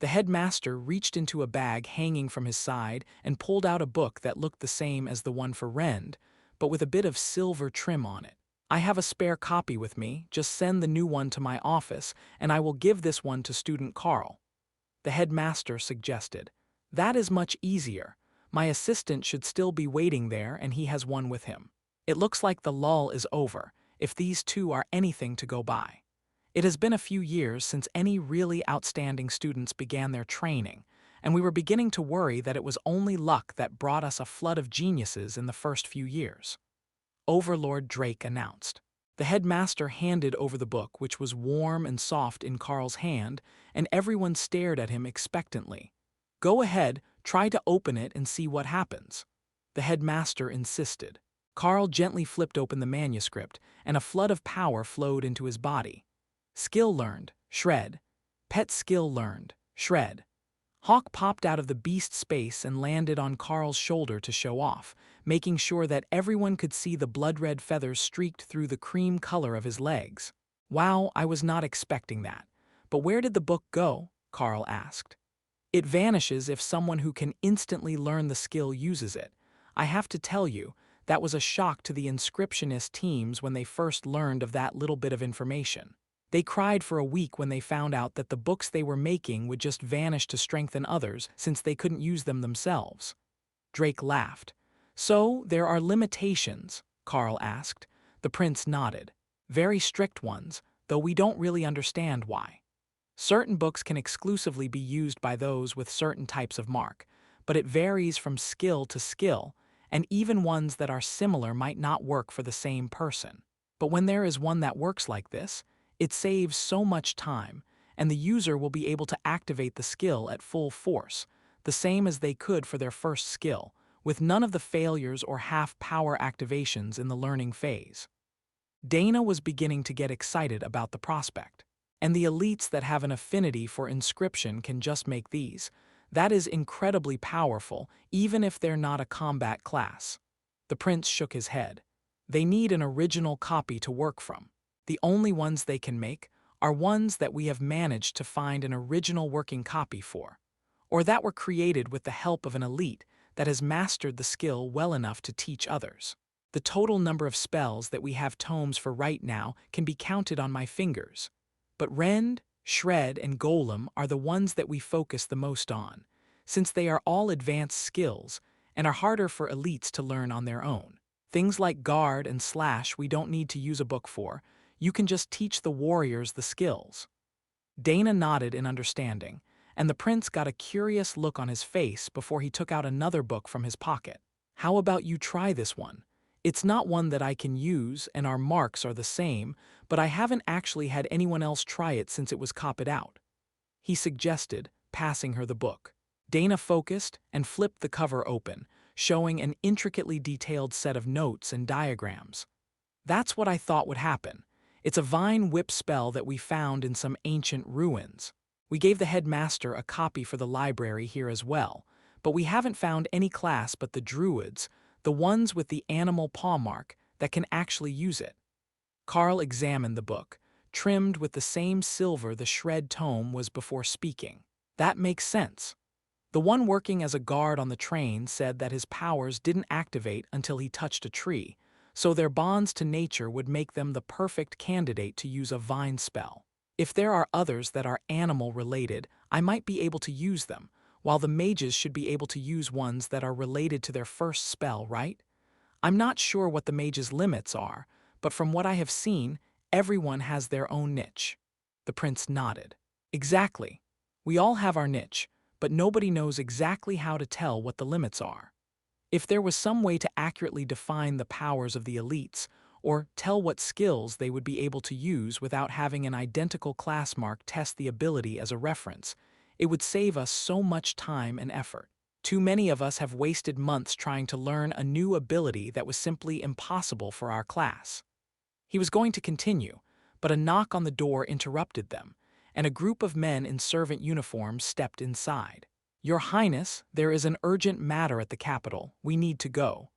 The headmaster reached into a bag hanging from his side and pulled out a book that looked the same as the one for Rend, but with a bit of silver trim on it. I have a spare copy with me, just send the new one to my office, and I will give this one to student Carl. The headmaster suggested. That is much easier. My assistant should still be waiting there and he has one with him. It looks like the lull is over, if these two are anything to go by. It has been a few years since any really outstanding students began their training, and we were beginning to worry that it was only luck that brought us a flood of geniuses in the first few years. Overlord Drake announced. The headmaster handed over the book, which was warm and soft in Carl's hand, and everyone stared at him expectantly. Go ahead, try to open it and see what happens. The headmaster insisted. Carl gently flipped open the manuscript, and a flood of power flowed into his body. Skill learned, Shred. Pet skill learned, Shred. Hawk popped out of the beast space and landed on Carl's shoulder to show off, making sure that everyone could see the blood-red feathers streaked through the cream color of his legs. Wow, I was not expecting that. But where did the book go? Carl asked. It vanishes if someone who can instantly learn the skill uses it. I have to tell you, that was a shock to the inscriptionist teams when they first learned of that little bit of information. They cried for a week when they found out that the books they were making would just vanish to strengthen others since they couldn't use them themselves. Drake laughed. So, there are limitations? Carl asked. The prince nodded. Very strict ones, though we don't really understand why. Certain books can exclusively be used by those with certain types of mark, but it varies from skill to skill, and even ones that are similar might not work for the same person. But when there is one that works like this, it saves so much time, and the user will be able to activate the skill at full force, the same as they could for their first skill, with none of the failures or half-power activations in the learning phase. Dana was beginning to get excited about the prospect. And the elites that have an affinity for inscription can just make these. That is incredibly powerful, even if they're not a combat class. The prince shook his head. They need an original copy to work from. The only ones they can make are ones that we have managed to find an original working copy for, or that were created with the help of an elite that has mastered the skill well enough to teach others. The total number of spells that we have tomes for right now can be counted on my fingers. But Rend, Shred, and Golem are the ones that we focus the most on, since they are all advanced skills and are harder for elites to learn on their own. Things like Guard and Slash we don't need to use a book for. You can just teach the warriors the skills. Dana nodded in understanding, and the prince got a curious look on his face before he took out another book from his pocket. How about you try this one? It's not one that I can use, and our marks are the same, but I haven't actually had anyone else try it since it was copied out, he suggested, passing her the book. Dana focused and flipped the cover open, showing an intricately detailed set of notes and diagrams. That's what I thought would happen. It's a vine whip spell that we found in some ancient ruins. We gave the headmaster a copy for the library here as well, but we haven't found any class but the druids, the ones with the animal paw mark, that can actually use it. Carl examined the book, trimmed with the same silver the shred tome was before speaking. That makes sense. The one working as a guard on the train said that his powers didn't activate until he touched a tree, so their bonds to nature would make them the perfect candidate to use a vine spell. If there are others that are animal-related, I might be able to use them, while the mages should be able to use ones that are related to their first spell, right? I'm not sure what the mage's limits are, but from what I have seen, everyone has their own niche. The prince nodded. Exactly. We all have our niche, but nobody knows exactly how to tell what the limits are. If there was some way to accurately define the powers of the elites, or tell what skills they would be able to use without having an identical class mark test the ability as a reference, it would save us so much time and effort. Too many of us have wasted months trying to learn a new ability that was simply impossible for our class. He was going to continue, but a knock on the door interrupted them, and a group of men in servant uniforms stepped inside. Your Highness, there is an urgent matter at the capital. We need to go.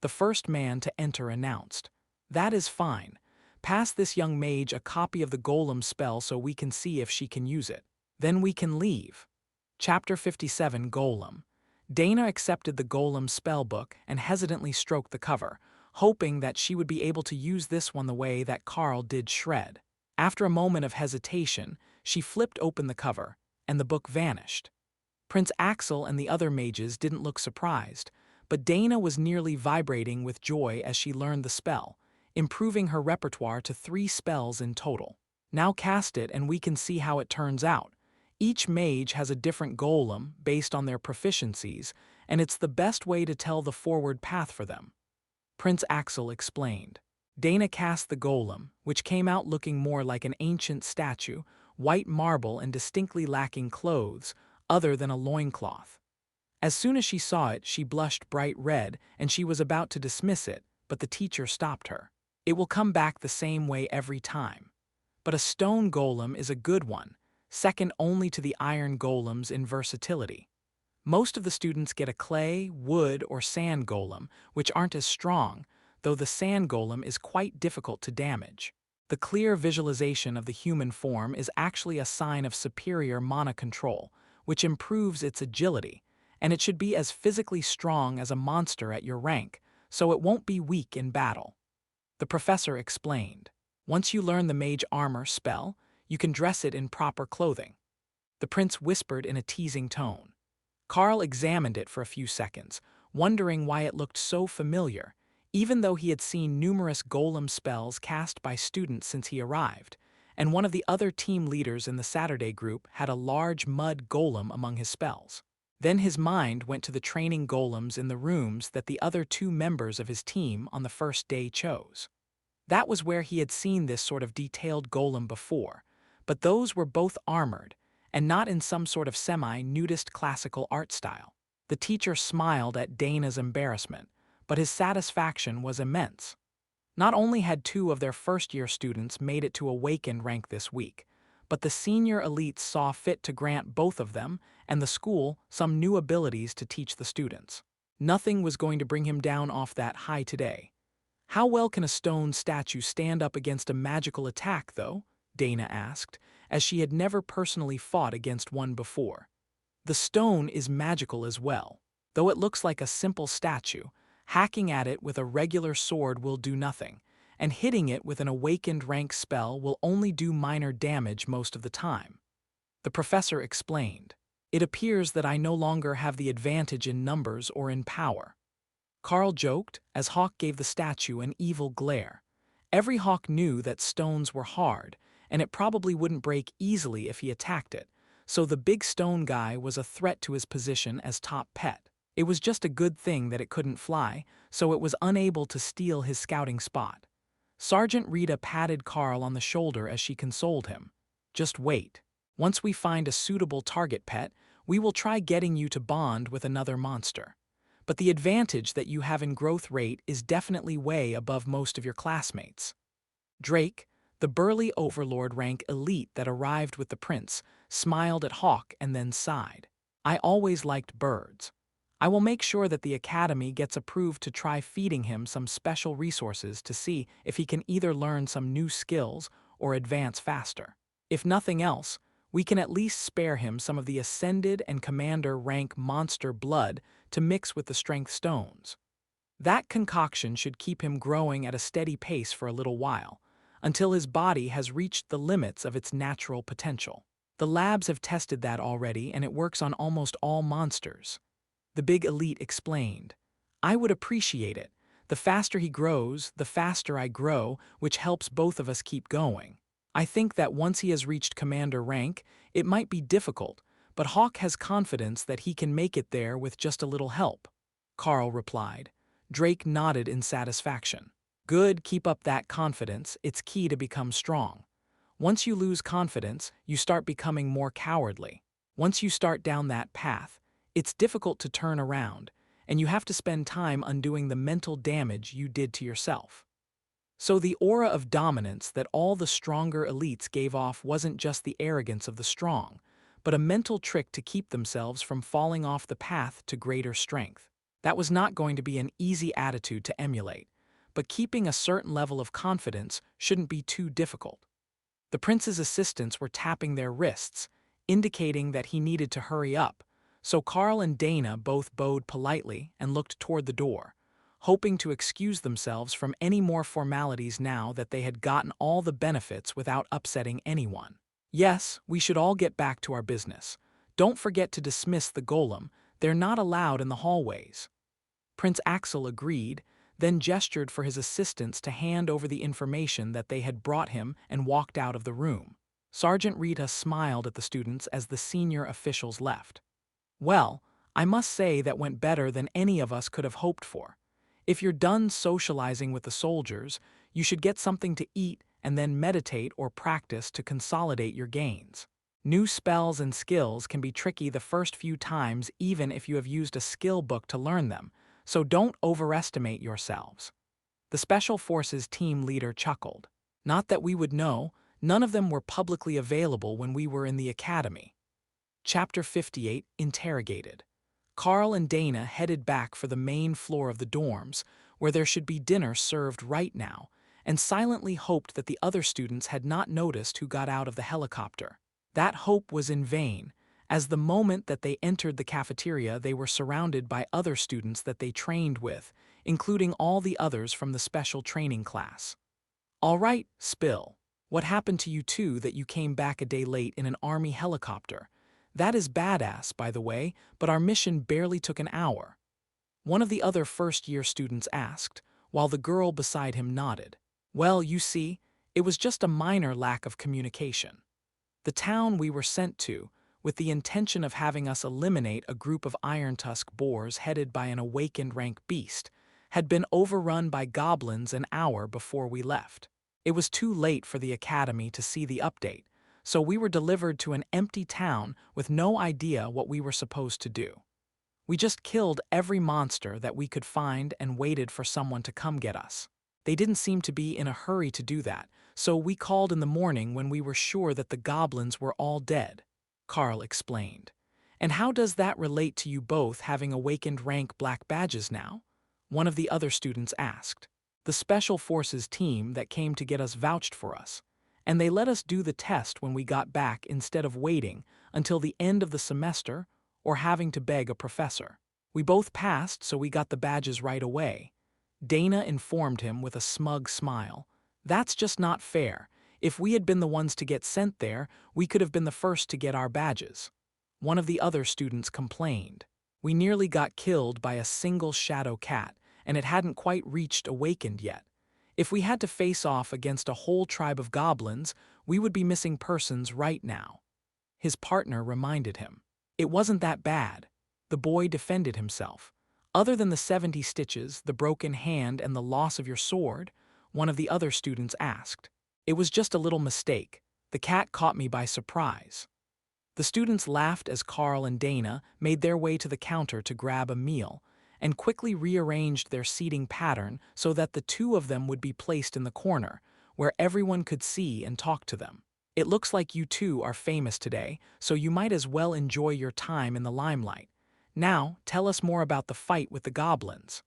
The first man to enter announced. That is fine. Pass this young mage a copy of the Golem spell so we can see if she can use it. Then we can leave. Chapter 57 Golem. Dana accepted the Golem spellbook and hesitantly stroked the cover, hoping that she would be able to use this one the way that Carl did Shred. After a moment of hesitation, she flipped open the cover, and the book vanished. Prince Axel and the other mages didn't look surprised, but Dana was nearly vibrating with joy as she learned the spell, improving her repertoire to 3 spells in total. Now cast it and we can see how it turns out. Each mage has a different golem based on their proficiencies, and it's the best way to tell the forward path for them. Prince Axel explained. Dana cast the golem, which came out looking more like an ancient statue, white marble and distinctly lacking clothes, other than a loincloth. As soon as she saw it, she blushed bright red, and she was about to dismiss it, but the teacher stopped her. It will come back the same way every time. But a stone golem is a good one, second only to the iron golems in versatility. Most of the students get a clay, wood, or sand golem, which aren't as strong, though the sand golem is quite difficult to damage. The clear visualization of the human form is actually a sign of superior mana control, which improves its agility, and it should be as physically strong as a monster at your rank, so it won't be weak in battle. The professor explained. Once you learn the mage armor spell, you can dress it in proper clothing. The prince whispered in a teasing tone. Carl examined it for a few seconds, wondering why it looked so familiar, even though he had seen numerous golem spells cast by students since he arrived, and one of the other team leaders in the Saturday group had a large mud golem among his spells. Then his mind went to the training golems in the rooms that the other 2 members of his team on the first day chose. That was where he had seen this sort of detailed golem before, but those were both armored, and not in some sort of semi-nudist classical art style. The teacher smiled at Dana's embarrassment, but his satisfaction was immense. Not only had two of their first-year students made it to awakened rank this week, but the senior elites saw fit to grant both of them and the school some new abilities to teach the students. Nothing was going to bring him down off that high today. How well can a stone statue stand up against a magical attack, though? Dana asked, as she had never personally fought against one before. The stone is magical as well. Though it looks like a simple statue, hacking at it with a regular sword will do nothing, and hitting it with an awakened rank spell will only do minor damage most of the time. The professor explained. It appears that I no longer have the advantage in numbers or in power. Carl joked as Hawk gave the statue an evil glare. Every Hawk knew that stones were hard, and it probably wouldn't break easily if he attacked it, so the big stone guy was a threat to his position as top pet. It was just a good thing that it couldn't fly, so it was unable to steal his scouting spot. Sergeant Rita patted Carl on the shoulder as she consoled him. Just wait. Once we find a suitable target pet, we will try getting you to bond with another monster. But the advantage that you have in growth rate is definitely way above most of your classmates. Drake, the burly overlord rank elite that arrived with the prince, smiled at Hawk and then sighed. I always liked birds. I will make sure that the academy gets approved to try feeding him some special resources to see if he can either learn some new skills or advance faster. If nothing else, we can at least spare him some of the ascended and commander rank monster blood to mix with the strength stones. That concoction should keep him growing at a steady pace for a little while, until his body has reached the limits of its natural potential. The labs have tested that already, and it works on almost all monsters. The big elite explained. I would appreciate it. The faster he grows, the faster I grow, which helps both of us keep going. I think that once he has reached commander rank, it might be difficult, but Hawk has confidence that he can make it there with just a little help. Carl replied. Drake nodded in satisfaction. Good, keep up that confidence, it's key to become strong. Once you lose confidence, you start becoming more cowardly. Once you start down that path, it's difficult to turn around, and you have to spend time undoing the mental damage you did to yourself. So the aura of dominance that all the stronger elites gave off wasn't just the arrogance of the strong, but a mental trick to keep themselves from falling off the path to greater strength. That was not going to be an easy attitude to emulate, but keeping a certain level of confidence shouldn't be too difficult. The prince's assistants were tapping their wrists, indicating that he needed to hurry up, so Carl and Dana both bowed politely and looked toward the door, hoping to excuse themselves from any more formalities now that they had gotten all the benefits without upsetting anyone. Yes, we should all get back to our business. Don't forget to dismiss the golem, they're not allowed in the hallways. Prince Axel agreed, then gestured for his assistants to hand over the information that they had brought him and walked out of the room. Sergeant Rita smiled at the students as the senior officials left. Well, I must say that went better than any of us could have hoped for. If you're done socializing with the soldiers, you should get something to eat and then meditate or practice to consolidate your gains. New spells and skills can be tricky the first few times even if you have used a skill book to learn them, so don't overestimate yourselves. The Special Forces team leader chuckled. Not that we would know, none of them were publicly available when we were in the academy. Chapter 58, Interrogated. Carl and Dana headed back for the main floor of the dorms, where there should be dinner served right now, and silently hoped that the other students had not noticed who got out of the helicopter. That hope was in vain, as the moment that they entered the cafeteria they were surrounded by other students that they trained with, including all the others from the special training class. All right, Spill. What happened to you two that you came back a day late in an army helicopter? That is badass, by the way, but our mission barely took an hour. One of the other first-year students asked, while the girl beside him nodded. Well, you see, it was just a minor lack of communication. The town we were sent to, with the intention of having us eliminate a group of Iron Tusk boars headed by an awakened rank beast, had been overrun by goblins an hour before we left. It was too late for the academy to see the update, so we were delivered to an empty town with no idea what we were supposed to do. We just killed every monster that we could find and waited for someone to come get us. They didn't seem to be in a hurry to do that, so we called in the morning when we were sure that the goblins were all dead, Carl explained. And how does that relate to you both having awakened rank black badges now? One of the other students asked. The Special Forces team that came to get us vouched for us, and they let us do the test when we got back instead of waiting until the end of the semester or having to beg a professor. We both passed, so we got the badges right away. Dana informed him with a smug smile. That's just not fair. If we had been the ones to get sent there, we could have been the first to get our badges. One of the other students complained. We nearly got killed by a single shadow cat, and it hadn't quite reached awakened yet. If we had to face off against a whole tribe of goblins, we would be missing persons right now. His partner reminded him. It wasn't that bad. The boy defended himself. Other than the 70 stitches, the broken hand, and the loss of your sword, one of the other students asked. It was just a little mistake. The cat caught me by surprise. The students laughed as Carl and Dana made their way to the counter to grab a meal, and quickly rearranged their seating pattern so that the two of them would be placed in the corner, where everyone could see and talk to them. It looks like you two are famous today, so you might as well enjoy your time in the limelight. Now, tell us more about the fight with the goblins.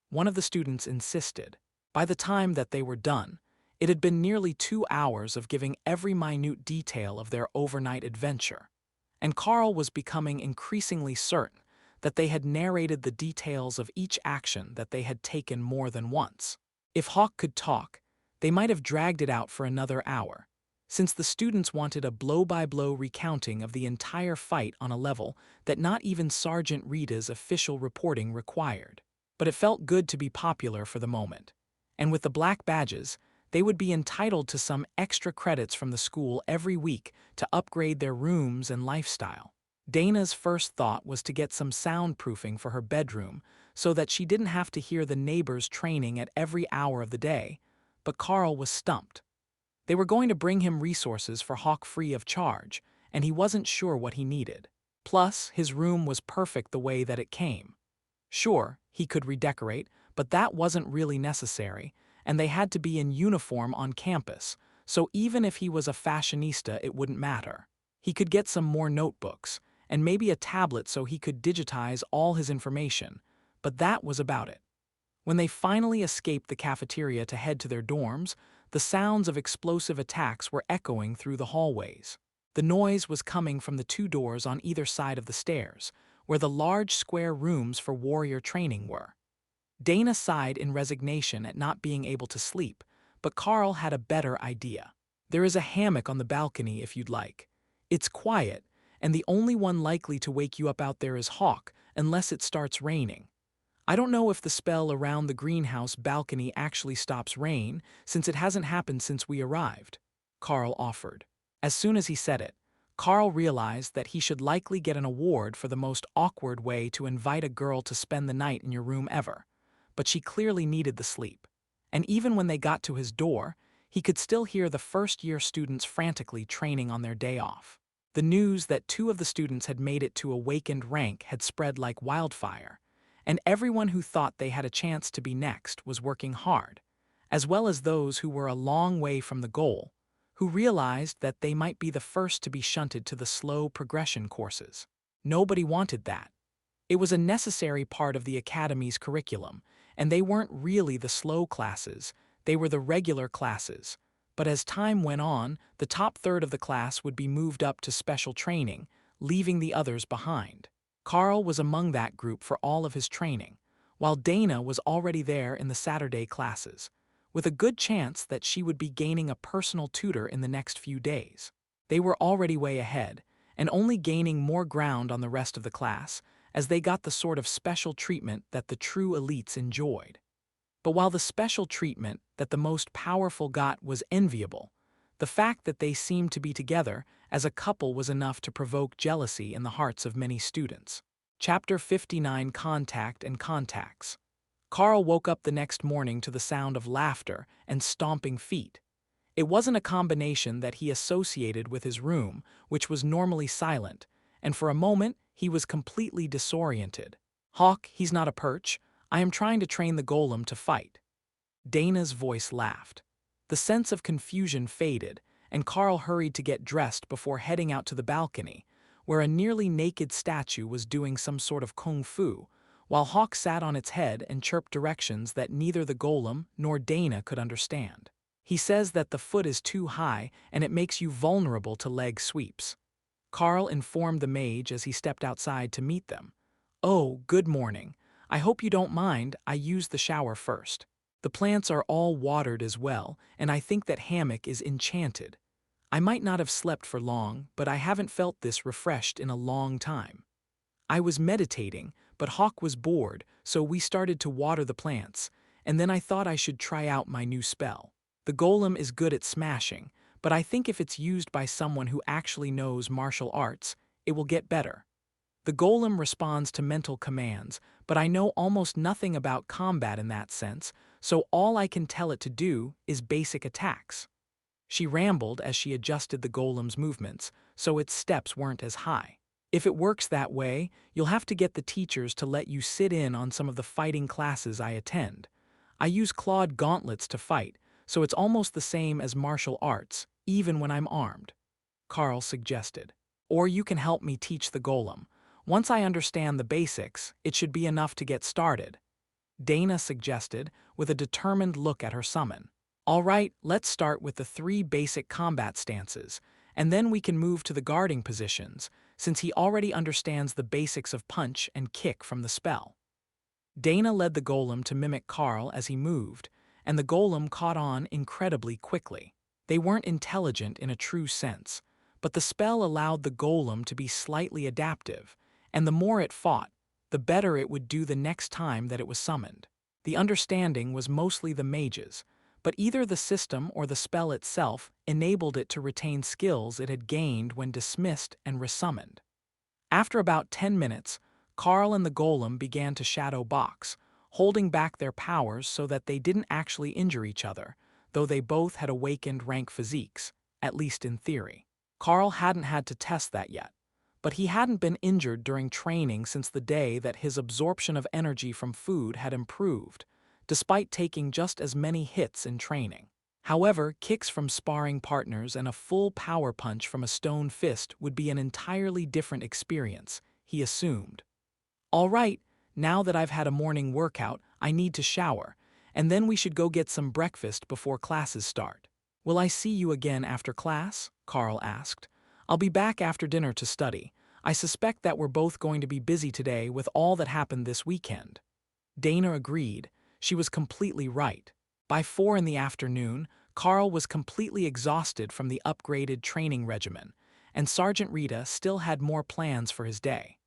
One of the students insisted. By the time that they were done, it had been nearly 2 hours of giving every minute detail of their overnight adventure, and Carl was becoming increasingly certain that they had narrated the details of each action that they had taken more than once. If Hawk could talk, they might have dragged it out for another hour, since the students wanted a blow-by-blow recounting of the entire fight on a level that not even Sergeant Rita's official reporting required. But it felt good to be popular for the moment, and with the black badges, they would be entitled to some extra credits from the school every week to upgrade their rooms and lifestyle. Dana's first thought was to get some soundproofing for her bedroom so that she didn't have to hear the neighbors training at every hour of the day, but Carl was stumped. They were going to bring him resources for Hawk free of charge, and he wasn't sure what he needed. Plus, his room was perfect the way that it came. Sure, he could redecorate, but that wasn't really necessary, and they had to be in uniform on campus, so even if he was a fashionista, it wouldn't matter. He could get some more notebooks, and maybe a tablet so he could digitize all his information, but that was about it. When they finally escaped the cafeteria to head to their dorms, the sounds of explosive attacks were echoing through the hallways. The noise was coming from the 2 doors on either side of the stairs, where the large square rooms for warrior training were. Dana sighed in resignation at not being able to sleep, but Carl had a better idea. There is a hammock on the balcony if you'd like. It's quiet, and the only one likely to wake you up out there is Hawk, unless it starts raining. I don't know if the spell around the greenhouse balcony actually stops rain, since it hasn't happened since we arrived, Carl offered. As soon as he said it, Carl realized that he should likely get an award for the most awkward way to invite a girl to spend the night in your room ever. But she clearly needed the sleep. And even when they got to his door, he could still hear the first-year students frantically training on their day off. The news that 2 of the students had made it to awakened rank had spread like wildfire, and everyone who thought they had a chance to be next was working hard, as well as those who were a long way from the goal, who realized that they might be the first to be shunted to the slow progression courses. Nobody wanted that. It was a necessary part of the academy's curriculum, and they weren't really the slow classes, they were the regular classes. But as time went on, the top third of the class would be moved up to special training, leaving the others behind. Carl was among that group for all of his training, while Dana was already there in the Saturday classes, with a good chance that she would be gaining a personal tutor in the next few days. They were already way ahead, and only gaining more ground on the rest of the class, as they got the sort of special treatment that the true elites enjoyed. But while the special treatment that the most powerful got was enviable, the fact that they seemed to be together as a couple was enough to provoke jealousy in the hearts of many students. Chapter 59: Contact and Contacts. Carl woke up the next morning to the sound of laughter and stomping feet. It wasn't a combination that he associated with his room, which was normally silent, and for a moment he was completely disoriented. Hawk, he's not a perch. I am trying to train the golem to fight. Dana's voice laughed. The sense of confusion faded, and Carl hurried to get dressed before heading out to the balcony, where a nearly naked statue was doing some sort of kung fu, while Hawk sat on its head and chirped directions that neither the golem nor Dana could understand. He says that the foot is too high and it makes you vulnerable to leg sweeps. Carl informed the mage as he stepped outside to meet them. "Oh, good morning. I hope you don't mind, I used the shower first. The plants are all watered as well, and I think that hammock is enchanted. I might not have slept for long, but I haven't felt this refreshed in a long time. I was meditating, but Hawk was bored, so we started to water the plants, and then I thought I should try out my new spell. The golem is good at smashing, but I think if it's used by someone who actually knows martial arts, it will get better. The golem responds to mental commands, but I know almost nothing about combat in that sense, so all I can tell it to do is basic attacks." She rambled as she adjusted the golem's movements, so its steps weren't as high. "If it works that way, you'll have to get the teachers to let you sit in on some of the fighting classes I attend. I use clawed gauntlets to fight, so it's almost the same as martial arts, even when I'm armed," Carl suggested. "Or you can help me teach the golem. Once I understand the basics, it should be enough to get started," Dana suggested, with a determined look at her summon. "All right, let's start with the 3 basic combat stances, and then we can move to the guarding positions, since he already understands the basics of punch and kick from the spell." Dana led the golem to mimic Carl as he moved, and the golem caught on incredibly quickly. They weren't intelligent in a true sense, but the spell allowed the golem to be slightly adaptive, and the more it fought, the better it would do the next time that it was summoned. The understanding was mostly the mage's, but either the system or the spell itself enabled it to retain skills it had gained when dismissed and resummoned. After about 10 minutes, Carl and the golem began to shadow box, holding back their powers so that they didn't actually injure each other, though they both had awakened rank physiques, at least in theory. Carl hadn't had to test that yet, but he hadn't been injured during training since the day that his absorption of energy from food had improved, despite taking just as many hits in training. However, kicks from sparring partners and a full power punch from a stone fist would be an entirely different experience, he assumed. "All right, now that I've had a morning workout, I need to shower, and then we should go get some breakfast before classes start." "Will I see you again after class?" Carl asked. "I'll be back after dinner to study. I suspect that we're both going to be busy today with all that happened this weekend." Dana agreed. She was completely right. By 4 in the afternoon, Carl was completely exhausted from the upgraded training regimen, and Sergeant Rita still had more plans for his day.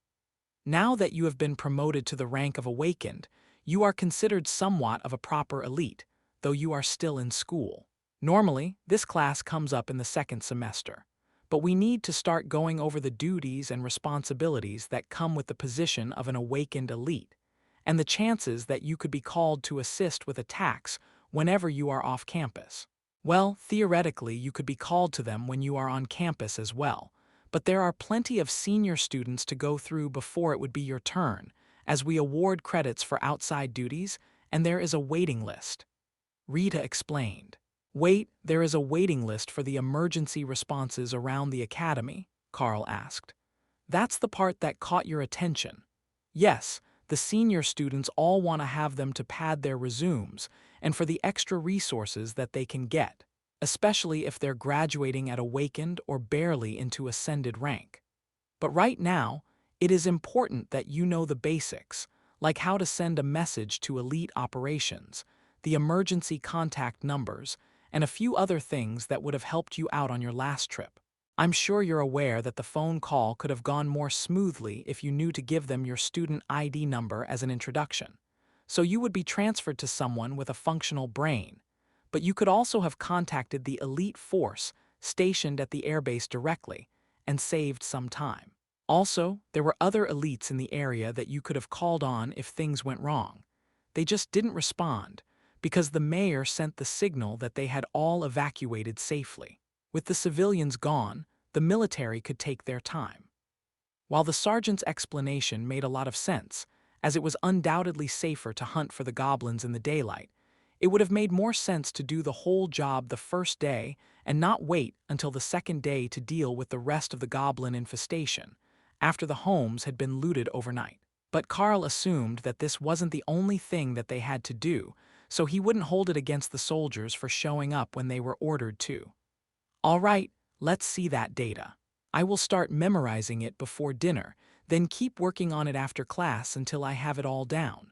"Now that you have been promoted to the rank of awakened, you are considered somewhat of a proper elite, though you are still in school. Normally, this class comes up in the 2nd semester, but we need to start going over the duties and responsibilities that come with the position of an awakened elite, and the chances that you could be called to assist with attacks whenever you are off campus. Well, theoretically, you could be called to them when you are on campus as well, but there are plenty of senior students to go through before it would be your turn, as we award credits for outside duties, and there is a waiting list," Rita explained. "Wait, there is a waiting list for the emergency responses around the academy?" Carl asked. "That's the part that caught your attention." "Yes, the senior students all want to have them to pad their resumes and for the extra resources that they can get, especially if they're graduating at awakened or barely into ascended rank. But right now, it is important that you know the basics, like how to send a message to elite operations, the emergency contact numbers, and a few other things that would have helped you out on your last trip. I'm sure you're aware that the phone call could have gone more smoothly if you knew to give them your student ID number as an introduction. So you would be transferred to someone with a functional brain, but you could also have contacted the elite force stationed at the airbase directly and saved some time. Also, there were other elites in the area that you could have called on if things went wrong. They just didn't respond, because the mayor sent the signal that they had all evacuated safely. With the civilians gone, the military could take their time." While the sergeant's explanation made a lot of sense, as it was undoubtedly safer to hunt for the goblins in the daylight, It would have made more sense to do the whole job the first day and not wait until the second day to deal with the rest of the goblin infestation, after the homes had been looted overnight. But Carl assumed that this wasn't the only thing that they had to do, so he wouldn't hold it against the soldiers for showing up when they were ordered to. All right, let's see that data. I will start memorizing it before dinner, then keep working on it after class until I have it all down.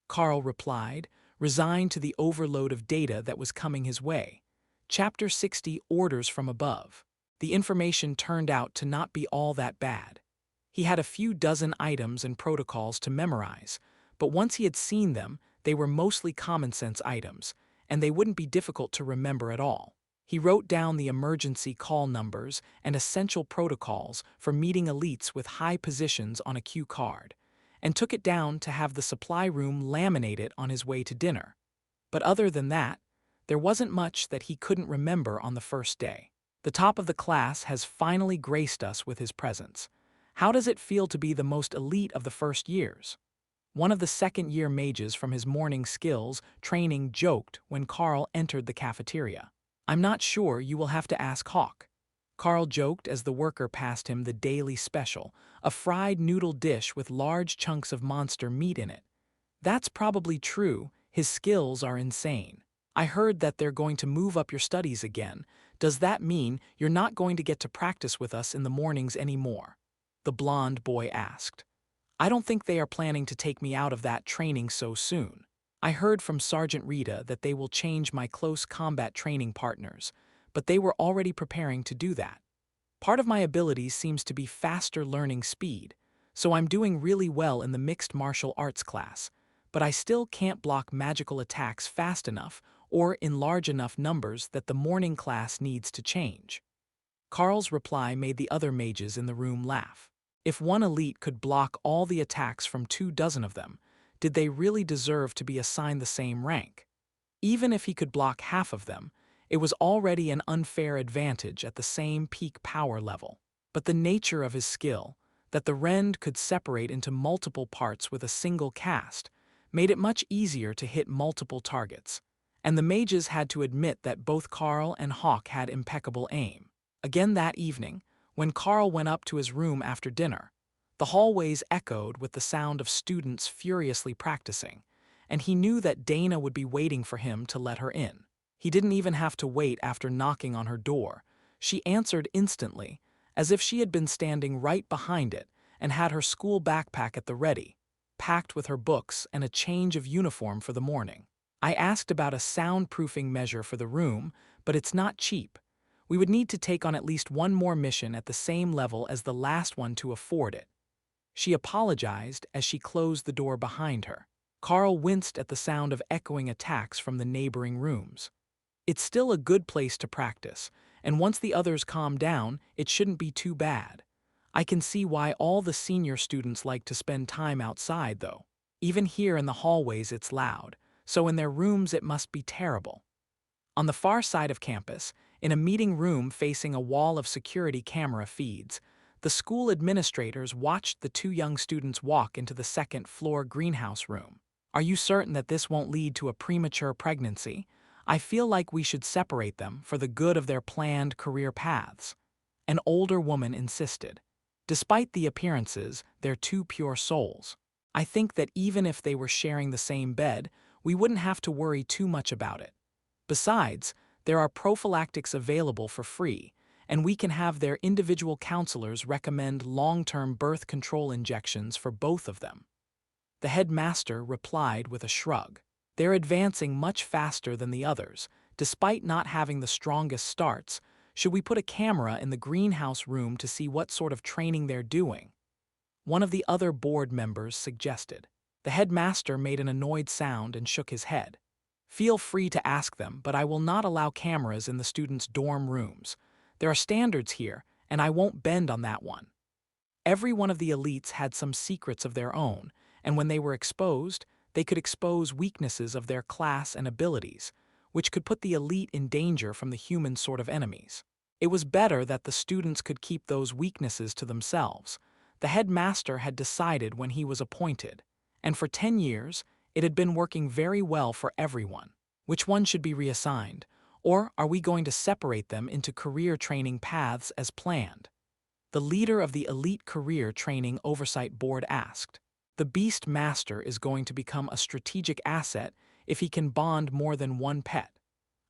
Carl replied, resigned to the overload of data that was coming his way. Chapter 60, Orders from Above. The information turned out to not be all that bad. He had a few dozen items and protocols to memorize, but once he had seen them, they were mostly common-sense items, and they wouldn't be difficult to remember at all. He wrote down the emergency call numbers and essential protocols for meeting elites with high positions on a cue card, and took it down to have the supply room laminate it on his way to dinner. But other than that, there wasn't much that he couldn't remember on the first day. The top of the class has finally graced us with his presence. How does it feel to be the most elite of the first years? One of the second-year mages from his morning skills training joked when Carl entered the cafeteria. I'm not sure, you will have to ask Hawk. Carl joked as the worker passed him the daily special, a fried noodle dish with large chunks of monster meat in it. That's probably true, his skills are insane. I heard that they're going to move up your studies again. Does that mean you're not going to get to practice with us in the mornings anymore? The blonde boy asked. I don't think they are planning to take me out of that training so soon. I heard from Sergeant Rita that they will change my close combat training partners, but they were already preparing to do that. Part of my abilities seems to be faster learning speed, so I'm doing really well in the mixed martial arts class, but I still can't block magical attacks fast enough or in large enough numbers that the morning class needs to change. Carl's reply made the other mages in the room laugh. If one elite could block all the attacks from 24 of them, did they really deserve to be assigned the same rank? Even if he could block half of them, it was already an unfair advantage at the same peak power level. But the nature of his skill, that the rend could separate into multiple parts with a single cast, made it much easier to hit multiple targets. And the mages had to admit that both Carl and Hawk had impeccable aim. Again that evening, when Carl went up to his room after dinner, the hallways echoed with the sound of students furiously practicing, and he knew that Dana would be waiting for him to let her in. He didn't even have to wait after knocking on her door. She answered instantly, as if she had been standing right behind it and had her school backpack at the ready, packed with her books and a change of uniform for the morning. I asked about a soundproofing measure for the room, but it's not cheap. We would need to take on at least one more mission at the same level as the last one to afford it. She apologized as she closed the door behind her. Carl winced at the sound of echoing attacks from the neighboring rooms. It's still a good place to practice, and once the others calm down, it shouldn't be too bad. I can see why all the senior students like to spend time outside, though. Even here in the hallways it's loud, so in their rooms it must be terrible. On the far side of campus, in a meeting room facing a wall of security camera feeds, the school administrators watched the two young students walk into the second-floor greenhouse room. Are you certain that this won't lead to a premature pregnancy? I feel like we should separate them for the good of their planned career paths. An older woman insisted. Despite the appearances, they're two pure souls. I think that even if they were sharing the same bed, we wouldn't have to worry too much about it. Besides, there are prophylactics available for free, and we can have their individual counselors recommend long-term birth control injections for both of them. The headmaster replied with a shrug. They're advancing much faster than the others, despite not having the strongest starts. Should we put a camera in the greenhouse room to see what sort of training they're doing? One of the other board members suggested. The headmaster made an annoyed sound and shook his head. Feel free to ask them, but I will not allow cameras in the students' dorm rooms. There are standards here, and I won't bend on that one. Every one of the elites had some secrets of their own, and when they were exposed, they could expose weaknesses of their class and abilities, which could put the elite in danger from the human sort of enemies. It was better that the students could keep those weaknesses to themselves. The headmaster had decided when he was appointed, and for 10 years, it had been working very well for everyone. Which one should be reassigned? Or are we going to separate them into career training paths as planned? The leader of the Elite Career Training Oversight Board asked. The Beast Master is going to become a strategic asset if he can bond more than one pet.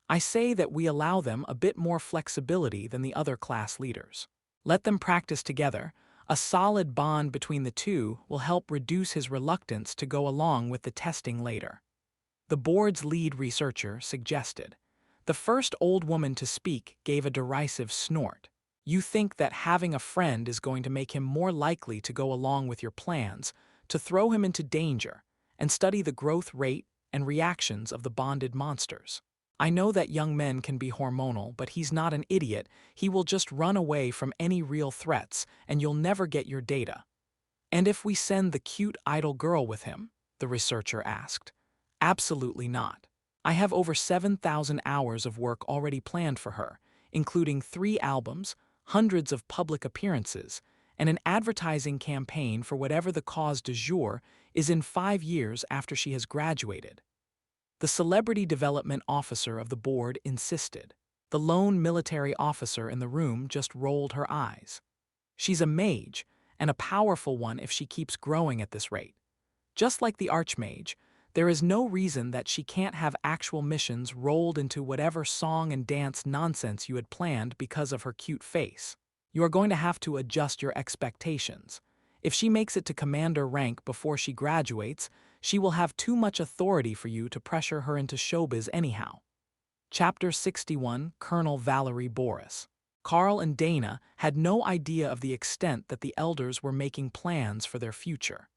I say that we allow them a bit more flexibility than the other class leaders. Let them practice together. A solid bond between the two will help reduce his reluctance to go along with the testing later. The board's lead researcher suggested. The first old woman to speak gave a derisive snort. You think that having a friend is going to make him more likely to go along with your plans, to throw him into danger, and study the growth rate and reactions of the bonded monsters. I know that young men can be hormonal, but he's not an idiot. He will just run away from any real threats, and you'll never get your data. And if we send the cute idle girl with him? The researcher asked. Absolutely not. I have over 7,000 hours of work already planned for her, including 3 albums, hundreds of public appearances, and an advertising campaign for whatever the cause du jour is in 5 years after she has graduated. The celebrity development officer of the board insisted. The lone military officer in the room just rolled her eyes. She's a mage, and a powerful one if she keeps growing at this rate. Just like the archmage, there is no reason that she can't have actual missions rolled into whatever song and dance nonsense you had planned because of her cute face. You are going to have to adjust your expectations. If she makes it to commander rank before she graduates, she will have too much authority for you to pressure her into showbiz anyhow. Chapter 61, Colonel Valerie Boris. Carl and Dana had no idea of the extent that the elders were making plans for their future.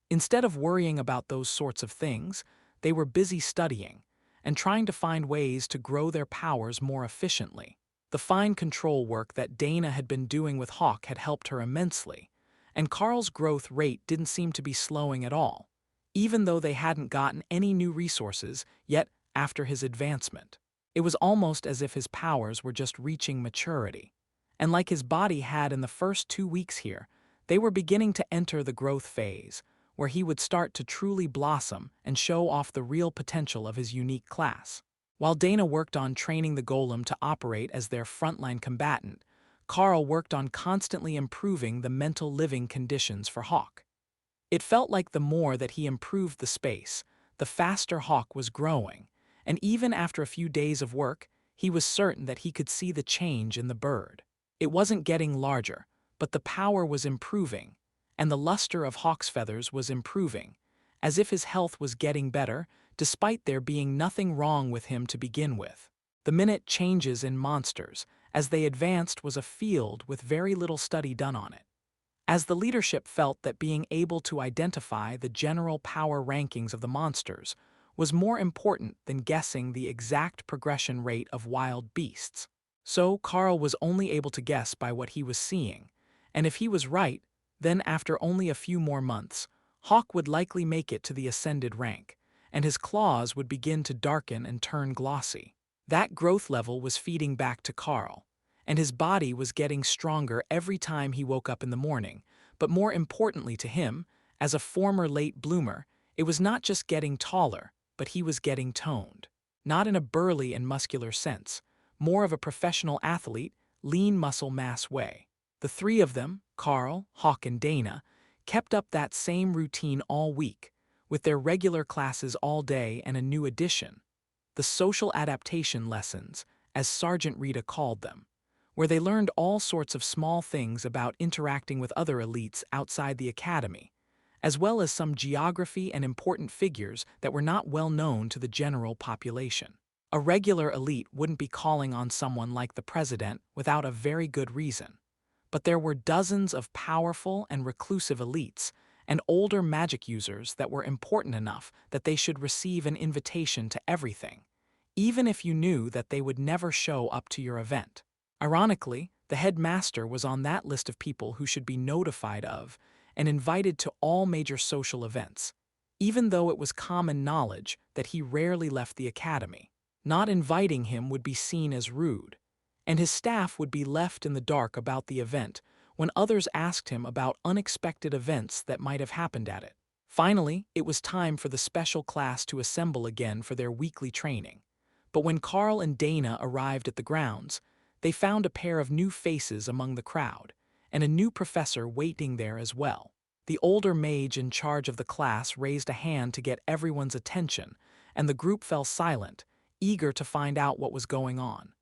Instead of worrying about those sorts of things, they were busy studying and trying to find ways to grow their powers more efficiently. The fine control work that Dana had been doing with Hawk had helped her immensely, and Carl's growth rate didn't seem to be slowing at all, even though they hadn't gotten any new resources yet after his advancement. It was almost as if his powers were just reaching maturity, and like his body had in the first 2 weeks here, they were beginning to enter the growth phase, where he would start to truly blossom and show off the real potential of his unique class. While Dana worked on training the golem to operate as their frontline combatant, Carl worked on constantly improving the mental living conditions for Hawk. It felt like the more that he improved the space, the faster Hawk was growing, and even after a few days of work, he was certain that he could see the change in the bird. It wasn't getting larger, but the power was improving, and the luster of Hawk's feathers was improving, as if his health was getting better, despite there being nothing wrong with him to begin with. The minute changes in monsters, as they advanced, was a field with very little study done on it. As the leadership felt that being able to identify the general power rankings of the monsters was more important than guessing the exact progression rate of wild beasts. So Carl was only able to guess by what he was seeing, and if he was right, then after only a few more months, Hawk would likely make it to the ascended rank, and his claws would begin to darken and turn glossy. That growth level was feeding back to Carl, and his body was getting stronger every time he woke up in the morning, but more importantly to him, as a former late bloomer, it was not just getting taller, but he was getting toned. Not in a burly and muscular sense, more of a professional athlete, lean muscle mass way. The 3 of them, Carl, Hawk, and Dana, kept up that same routine all week, with their regular classes all day and a new addition, the social adaptation lessons, as Sergeant Rita called them, where they learned all sorts of small things about interacting with other elites outside the academy, as well as some geography and important figures that were not well known to the general population. A regular elite wouldn't be calling on someone like the president without a very good reason. But there were dozens of powerful and reclusive elites and older magic users that were important enough that they should receive an invitation to everything, even if you knew that they would never show up to your event. Ironically, the headmaster was on that list of people who should be notified of and invited to all major social events, even though it was common knowledge that he rarely left the academy. Not inviting him would be seen as rude, and his staff would be left in the dark about the event when others asked him about unexpected events that might have happened at it. Finally, it was time for the special class to assemble again for their weekly training, But when Carl and Dana arrived at the grounds, they found a pair of new faces among the crowd, and a new professor waiting there as well. The older mage in charge of the class raised a hand to get everyone's attention, and the group fell silent, eager to find out what was going on.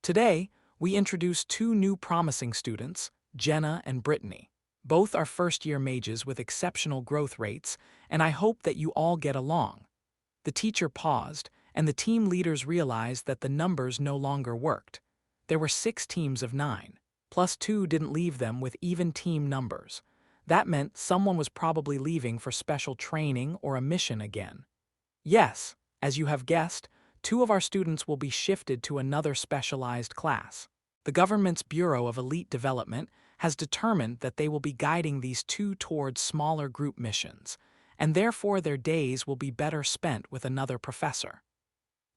Today, we introduce two new promising students, Jenna and Brittany. Both are first-year mages with exceptional growth rates, and I hope that you all get along. The teacher paused, and the team leaders realized that the numbers no longer worked. There were 6 teams of 9, plus 2 didn't leave them with even team numbers. That meant someone was probably leaving for special training or a mission again. Yes, as you have guessed, 2 of our students will be shifted to another specialized class. The government's Bureau of Elite Development has determined that they will be guiding these 2 towards smaller group missions, and therefore their days will be better spent with another professor.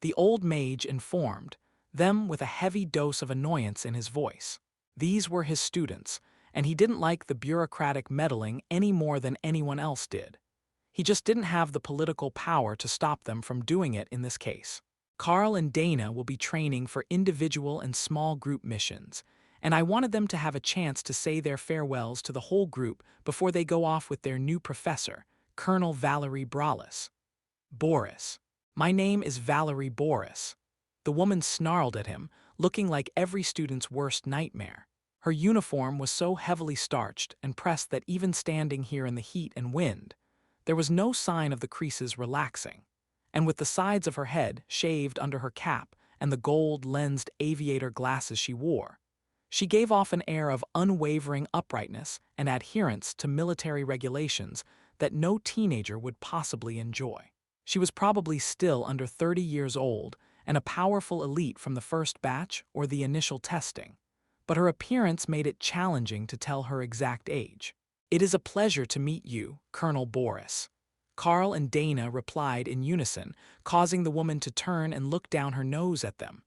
The old mage informed them with a heavy dose of annoyance in his voice. These were his students, and he didn't like the bureaucratic meddling any more than anyone else did. He just didn't have the political power to stop them from doing it in this case. Carl and Dana will be training for individual and small group missions, and I wanted them to have a chance to say their farewells to the whole group before they go off with their new professor, Colonel Valerie Brallis. Boris. My name is Valerie Boris. The woman snarled at him, looking like every student's worst nightmare. Her uniform was so heavily starched and pressed that even standing here in the heat and wind, there was no sign of the creases relaxing. And with the sides of her head shaved under her cap and the gold-lensed aviator glasses she wore, she gave off an air of unwavering uprightness and adherence to military regulations that no teenager would possibly enjoy. She was probably still under 30 years old and a powerful elite from the first batch or the initial testing, but her appearance made it challenging to tell her exact age. "It is a pleasure to meet you, Colonel Boris." Carl and Dana replied in unison, causing the woman to turn and look down her nose at them.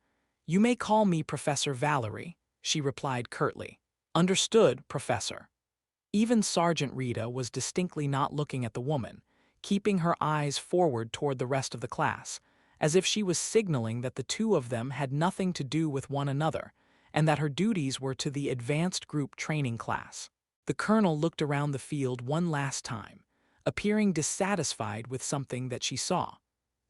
"You may call me Professor Valerie," she replied curtly. "Understood, Professor." Even Sergeant Rita was distinctly not looking at the woman, keeping her eyes forward toward the rest of the class, as if she was signaling that the 2 of them had nothing to do with one another, and that her duties were to the advanced group training class. The colonel looked around the field one last time, appearing dissatisfied with something that she saw,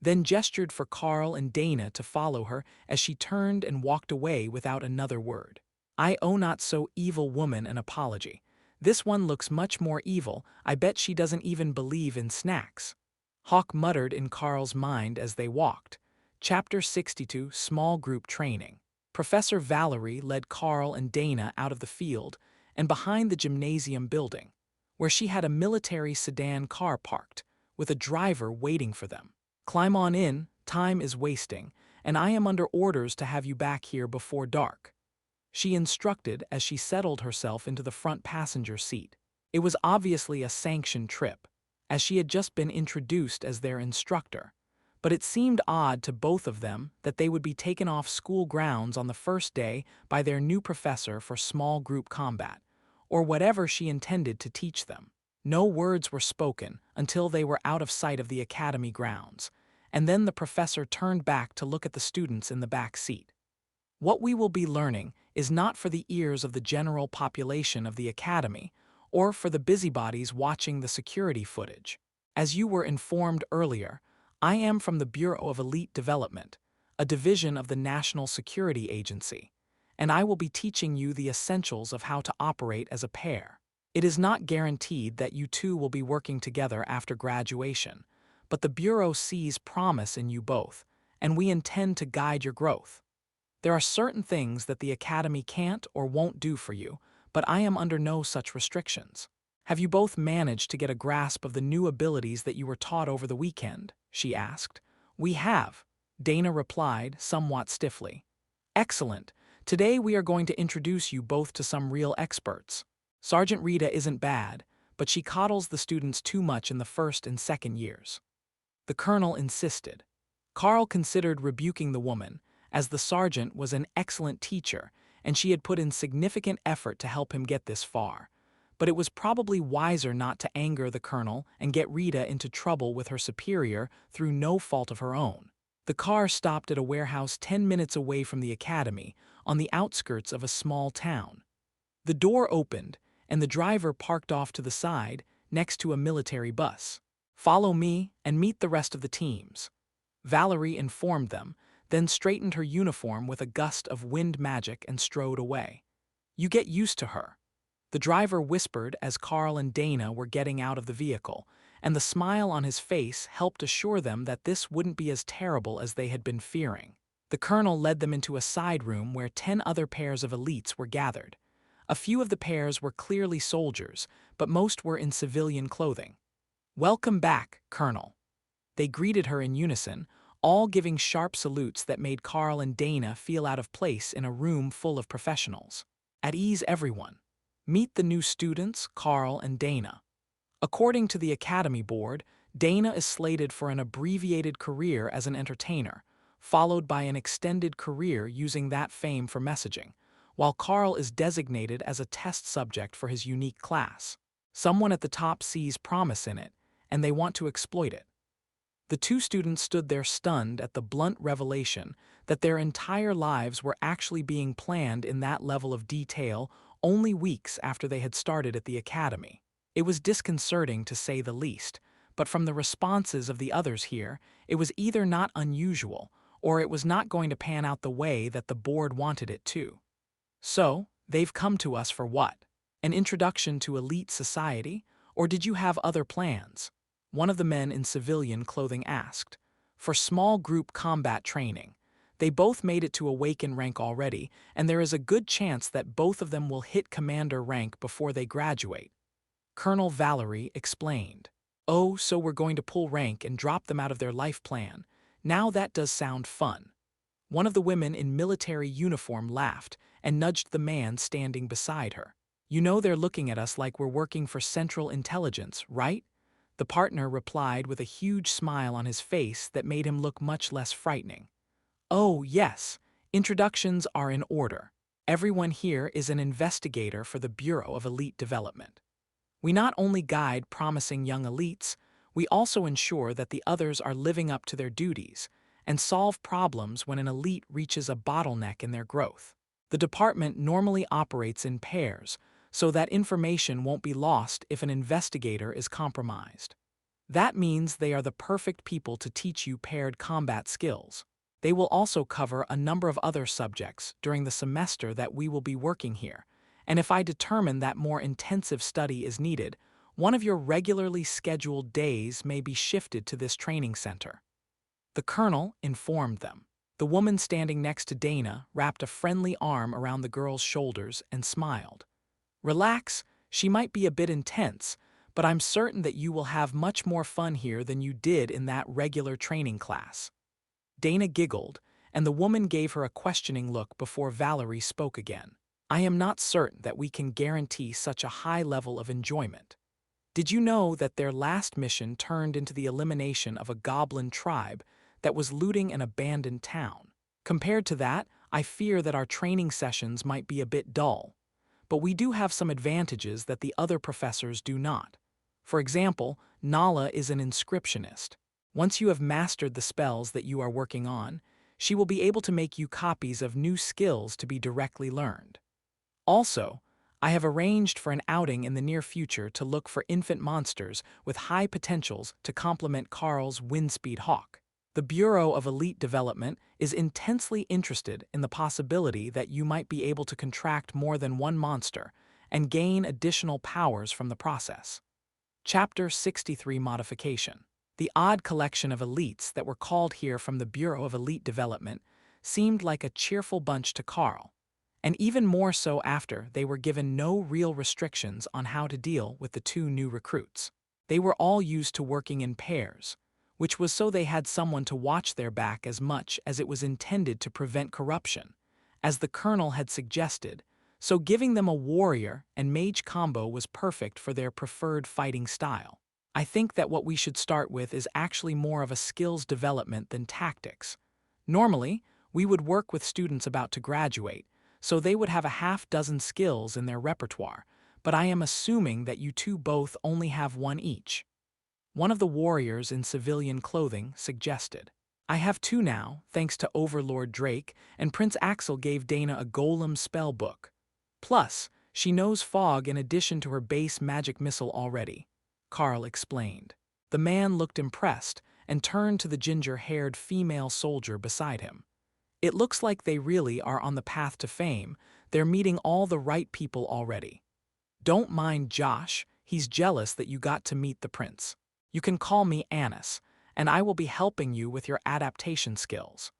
then gestured for Carl and Dana to follow her as she turned and walked away without another word. "I owe not so evil woman an apology. This one looks much more evil. I bet she doesn't even believe in snacks." Hawk muttered in Carl's mind as they walked. Chapter 62, Small Group Training. Professor Valerie led Carl and Dana out of the field and behind the gymnasium building, where she had a military sedan car parked, with a driver waiting for them. "Climb on in, time is wasting, and I am under orders to have you back here before dark," she instructed as she settled herself into the front passenger seat. It was obviously a sanctioned trip, as she had just been introduced as their instructor, but it seemed odd to both of them that they would be taken off school grounds on the first day by their new professor for small group combat, or whatever she intended to teach them. No words were spoken until they were out of sight of the academy grounds, and then the professor turned back to look at the students in the back seat. "What we will be learning is not for the ears of the general population of the academy, or for the busybodies watching the security footage. As you were informed earlier, I am from the Bureau of Elite Development, a division of the National Security Agency, and I will be teaching you the essentials of how to operate as a pair. It is not guaranteed that you 2 will be working together after graduation, but the Bureau sees promise in you both, and we intend to guide your growth. There are certain things that the Academy can't or won't do for you, but I am under no such restrictions. Have you both managed to get a grasp of the new abilities that you were taught over the weekend?" she asked. "We have," Dana replied, somewhat stiffly. "Excellent. Today we are going to introduce you both to some real experts. Sergeant Rita isn't bad, but she coddles the students too much in the first and second years." The colonel insisted. Carl considered rebuking the woman, as the sergeant was an excellent teacher and she had put in significant effort to help him get this far. But it was probably wiser not to anger the colonel and get Rita into trouble with her superior through no fault of her own. The car stopped at a warehouse 10 minutes away from the academy, on the outskirts of a small town. The door opened, and the driver parked off to the side, next to a military bus. "Follow me and meet the rest of the teams," Valerie informed them, then straightened her uniform with a gust of wind magic and strode away. "You get used to her," the driver whispered as Carl and Dana were getting out of the vehicle, and the smile on his face helped assure them that this wouldn't be as terrible as they had been fearing. The colonel led them into a side room where 10 other pairs of elites were gathered. A few of the pairs were clearly soldiers, but most were in civilian clothing. "Welcome back, Colonel." They greeted her in unison, all giving sharp salutes that made Carl and Dana feel out of place in a room full of professionals. "At ease, everyone. Meet the new students, Carl and Dana." According to the Academy Board, Dana is slated for an abbreviated career as an entertainer, followed by an extended career using that fame for messaging, while Carl is designated as a test subject for his unique class. Someone at the top sees promise in it, and they want to exploit it. The two students stood there stunned at the blunt revelation that their entire lives were actually being planned in that level of detail only weeks after they had started at the academy. It was disconcerting to say the least, but from the responses of the others here, it was either not unusual or it was not going to pan out the way that the board wanted it to. "So, they've come to us for what? An introduction to elite society? Or did you have other plans?" One of the men in civilian clothing asked. "For small group combat training. They both made it to awaken rank already, and there is a good chance that both of them will hit commander rank before they graduate," Colonel Valerie explained. "Oh, so we're going to pull rank and drop them out of their life plan. Now that does sound fun." One of the women in military uniform laughed and nudged the man standing beside her. "You know they're looking at us like we're working for Central Intelligence, right?" The partner replied with a huge smile on his face that made him look much less frightening. "Oh, yes, introductions are in order. Everyone here is an investigator for the Bureau of Elite Development. We not only guide promising young elites, we also ensure that the others are living up to their duties and solve problems when an elite reaches a bottleneck in their growth. The department normally operates in pairs, so that information won't be lost if an investigator is compromised. That means they are the perfect people to teach you paired combat skills. They will also cover a number of other subjects during the semester that we will be working here, and if I determine that more intensive study is needed, one of your regularly scheduled days may be shifted to this training center," the colonel informed them. The woman standing next to Dana wrapped a friendly arm around the girl's shoulders and smiled. "Relax, she might be a bit intense, but I'm certain that you will have much more fun here than you did in that regular training class." Dana giggled, and the woman gave her a questioning look before Valerie spoke again. "I am not certain that we can guarantee such a high level of enjoyment. Did you know that their last mission turned into the elimination of a goblin tribe that was looting an abandoned town? Compared to that, I fear that our training sessions might be a bit dull. But we do have some advantages that the other professors do not. For example, Nala is an inscriptionist. Once you have mastered the spells that you are working on, she will be able to make you copies of new skills to be directly learned. Also, I have arranged for an outing in the near future to look for infant monsters with high potentials to complement Carl's Windspeed Hawk. The Bureau of Elite Development is intensely interested in the possibility that you might be able to contract more than one monster and gain additional powers from the process." Chapter 63 Modification. The odd collection of elites that were called here from the Bureau of Elite Development seemed like a cheerful bunch to Carl, and even more so after they were given no real restrictions on how to deal with the two new recruits. They were all used to working in pairs, which was so they had someone to watch their back as much as it was intended to prevent corruption, as the colonel had suggested, so giving them a warrior and mage combo was perfect for their preferred fighting style. I think that what we should start with is actually more of a skills development than tactics. Normally, we would work with students about to graduate, so they would have a half-dozen skills in their repertoire, but I am assuming that you two both only have one each. One of the warriors in civilian clothing suggested. I have two now, thanks to Overlord Drake, and Prince Axel gave Dana a golem spell book. Plus, she knows fog in addition to her base magic missile already, Carl explained. The man looked impressed and turned to the ginger-haired female soldier beside him. It looks like they really are on the path to fame. They're meeting all the right people already. Don't mind Josh, he's jealous that you got to meet the prince. You can call me Annis, and I will be helping you with your adaptation skills.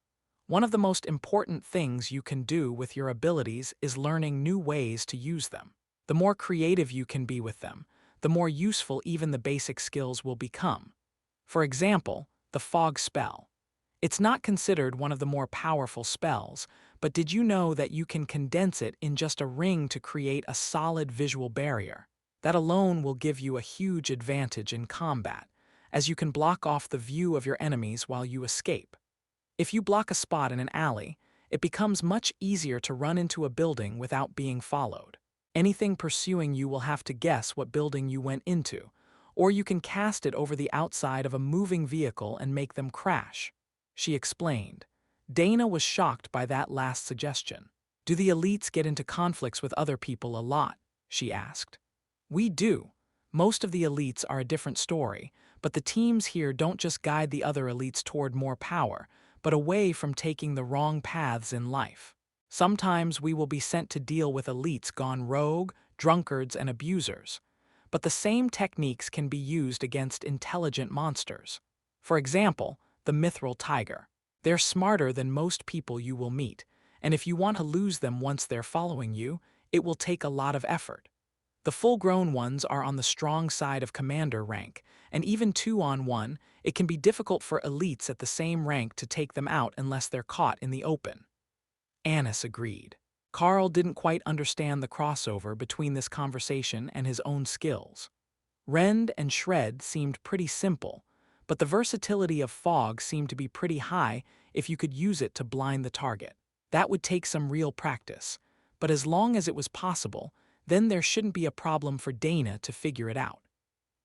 One of the most important things you can do with your abilities is learning new ways to use them. The more creative you can be with them, the more useful even the basic skills will become. For example, the fog spell. It's not considered one of the more powerful spells, but did you know that you can condense it in just a ring to create a solid visual barrier? That alone will give you a huge advantage in combat, as you can block off the view of your enemies while you escape. If you block a spot in an alley, it becomes much easier to run into a building without being followed. Anything pursuing you will have to guess what building you went into, or you can cast it over the outside of a moving vehicle and make them crash, she explained. Dana was shocked by that last suggestion. Do the elites get into conflicts with other people a lot? She asked. We do. Most of the elites are a different story, but the teams here don't just guide the other elites toward more power, but away from taking the wrong paths in life. Sometimes we will be sent to deal with elites gone rogue, drunkards, and abusers. But the same techniques can be used against intelligent monsters. For example, the mithril tiger. They're smarter than most people you will meet, and if you want to lose them once they're following you, it will take a lot of effort. The full-grown ones are on the strong side of commander rank, and even 2-on-1, it can be difficult for elites at the same rank to take them out unless they're caught in the open. Annis agreed. Carl didn't quite understand the crossover between this conversation and his own skills. Rend and Shred seemed pretty simple, but the versatility of fog seemed to be pretty high if you could use it to blind the target. That would take some real practice, but as long as it was possible, then there shouldn't be a problem for Dana to figure it out.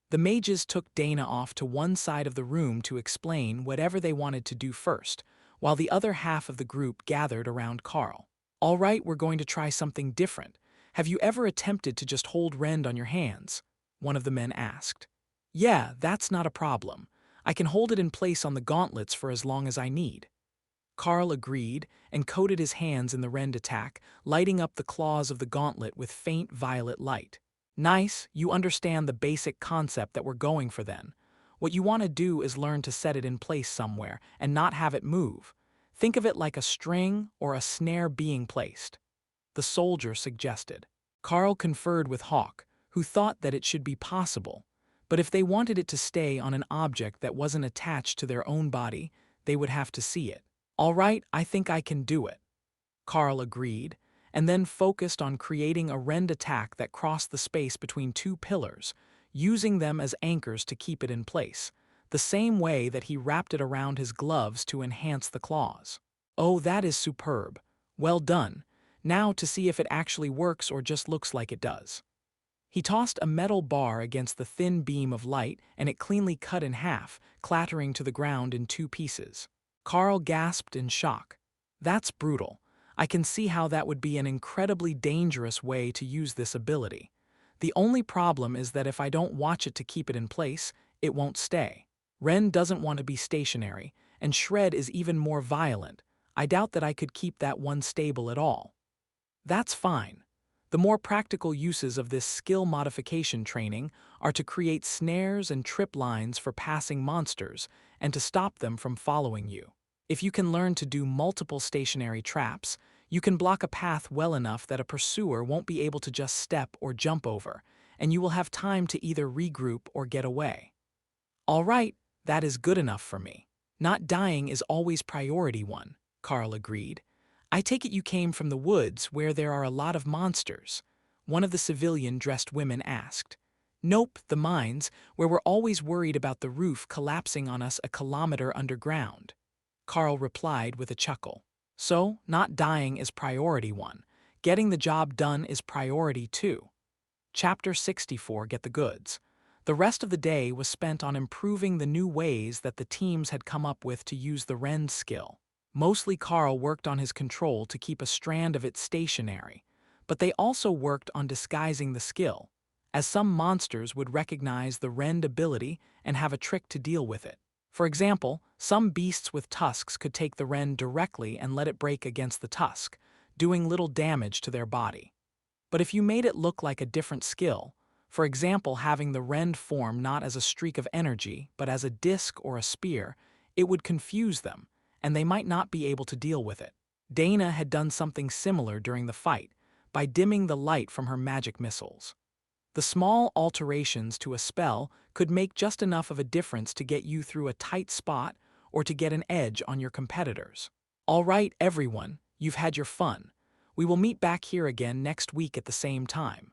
The mages took Dana off to one side of the room to explain whatever they wanted to do first, while the other half of the group gathered around Carl. All right, we're going to try something different. Have you ever attempted to just hold Rend on your hands? One of the men asked. Yeah, that's not a problem. I can hold it in place on the gauntlets for as long as I need. Carl agreed and coated his hands in the Rend attack, lighting up the claws of the gauntlet with faint violet light. Nice, you understand the basic concept that we're going for then. What you want to do is learn to set it in place somewhere and not have it move. Think of it like a string or a snare being placed. The soldier suggested. Carl conferred with Hawk, who thought that it should be possible, but if they wanted it to stay on an object that wasn't attached to their own body, they would have to see it. All right, I think I can do it. Carl agreed, and then focused on creating a Rend attack that crossed the space between two pillars, using them as anchors to keep it in place, the same way that he wrapped it around his gloves to enhance the claws. Oh, that is superb. Well done. Now to see if it actually works or just looks like it does. He tossed a metal bar against the thin beam of light, and it cleanly cut in half, clattering to the ground in two pieces. Carl gasped in shock. That's brutal. I can see how that would be an incredibly dangerous way to use this ability. The only problem is that if I don't watch it to keep it in place, it won't stay. Ren doesn't want to be stationary, and Shred is even more violent. I doubt that I could keep that one stable at all. That's fine. The more practical uses of this skill modification training are to create snares and trip lines for passing monsters and to stop them from following you. If you can learn to do multiple stationary traps, you can block a path well enough that a pursuer won't be able to just step or jump over, and you will have time to either regroup or get away. All right, that is good enough for me. Not dying is always priority one, Carl agreed. I take it you came from the woods where there are a lot of monsters, one of the civilian-dressed women asked. Nope, the mines, where we're always worried about the roof collapsing on us a kilometer underground. Carl replied with a chuckle. So, not dying is priority one. Getting the job done is priority two. Chapter 64, Get the Goods. The rest of the day was spent on improving the new ways that the teams had come up with to use the rend skill. Mostly Carl worked on his control to keep a strand of it stationary, but they also worked on disguising the skill, as some monsters would recognize the rend ability and have a trick to deal with it. For example, some beasts with tusks could take the rend directly and let it break against the tusk, doing little damage to their body. But if you made it look like a different skill, for example having the rend form not as a streak of energy but as a disc or a spear, it would confuse them, and they might not be able to deal with it. Dana had done something similar during the fight, by dimming the light from her magic missiles. The small alterations to a spell could make just enough of a difference to get you through a tight spot or to get an edge on your competitors. All right, everyone, you've had your fun. We will meet back here again next week at the same time.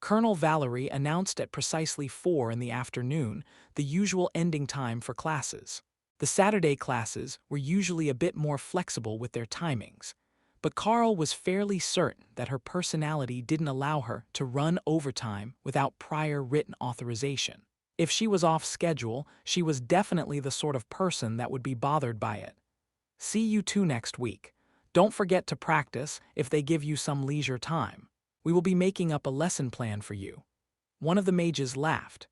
Colonel Valerie announced at precisely 4 in the afternoon, the usual ending time for classes. The Saturday classes were usually a bit more flexible with their timings, but Carl was fairly certain that her personality didn't allow her to run overtime without prior written authorization. If she was off schedule, she was definitely the sort of person that would be bothered by it. See you two next week. Don't forget to practice if they give you some leisure time. We will be making up a lesson plan for you. One of the mages laughed.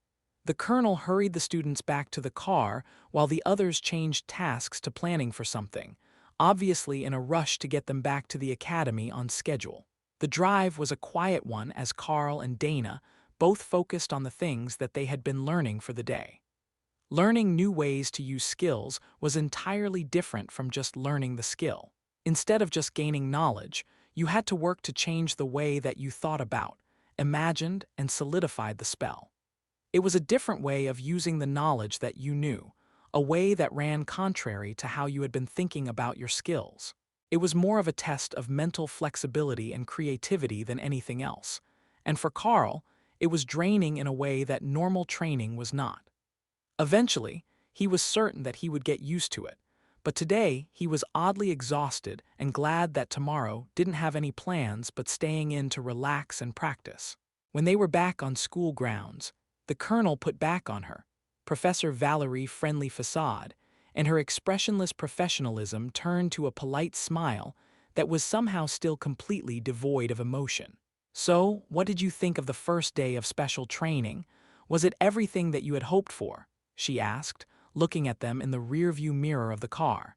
The colonel hurried the students back to the car while the others changed tasks to planning for something, obviously in a rush to get them back to the academy on schedule. The drive was a quiet one as Carl and Dana both focused on the things that they had been learning for the day. Learning new ways to use skills was entirely different from just learning the skill. Instead of just gaining knowledge, you had to work to change the way that you thought about, imagined, and solidified the spell. It was a different way of using the knowledge that you knew, a way that ran contrary to how you had been thinking about your skills. It was more of a test of mental flexibility and creativity than anything else, and for Carl, it was draining in a way that normal training was not. Eventually, he was certain that he would get used to it, but today he was oddly exhausted and glad that tomorrow didn't have any plans but staying in to relax and practice. When they were back on school grounds, the colonel put back on her, Professor Valerie's friendly facade, and her expressionless professionalism turned to a polite smile that was somehow still completely devoid of emotion. So, what did you think of the first day of special training? Was it everything that you had hoped for? She asked, looking at them in the rearview mirror of the car.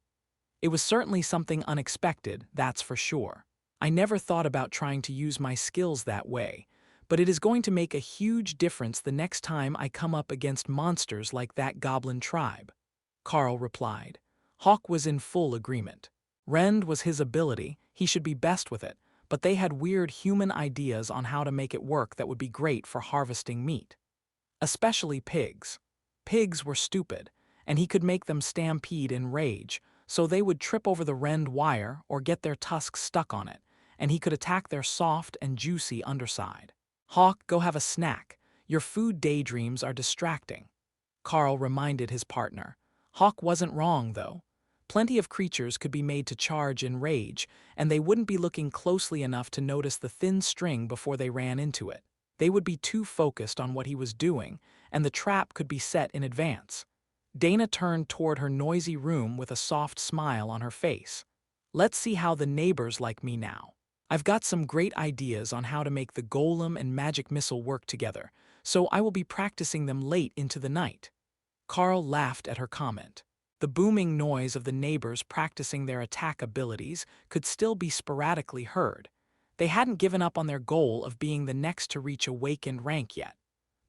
It was certainly something unexpected, that's for sure. I never thought about trying to use my skills that way, but it is going to make a huge difference the next time I come up against monsters like that goblin tribe. Carl replied. Hawk was in full agreement. Rend was his ability, he should be best with it, but they had weird human ideas on how to make it work that would be great for harvesting meat. Especially pigs. Pigs were stupid, and he could make them stampede in rage, so they would trip over the rend wire or get their tusks stuck on it, and he could attack their soft and juicy underside. Hawk, go have a snack. Your food daydreams are distracting. Carl reminded his partner. Hawk wasn't wrong, though. Plenty of creatures could be made to charge in rage, and they wouldn't be looking closely enough to notice the thin string before they ran into it. They would be too focused on what he was doing, and the trap could be set in advance. Dana turned toward her noisy room with a soft smile on her face. Let's see how the neighbors like me now. I've got some great ideas on how to make the golem and magic missile work together, so I will be practicing them late into the night. Carl laughed at her comment. The booming noise of the neighbors practicing their attack abilities could still be sporadically heard. They hadn't given up on their goal of being the next to reach awakened rank yet.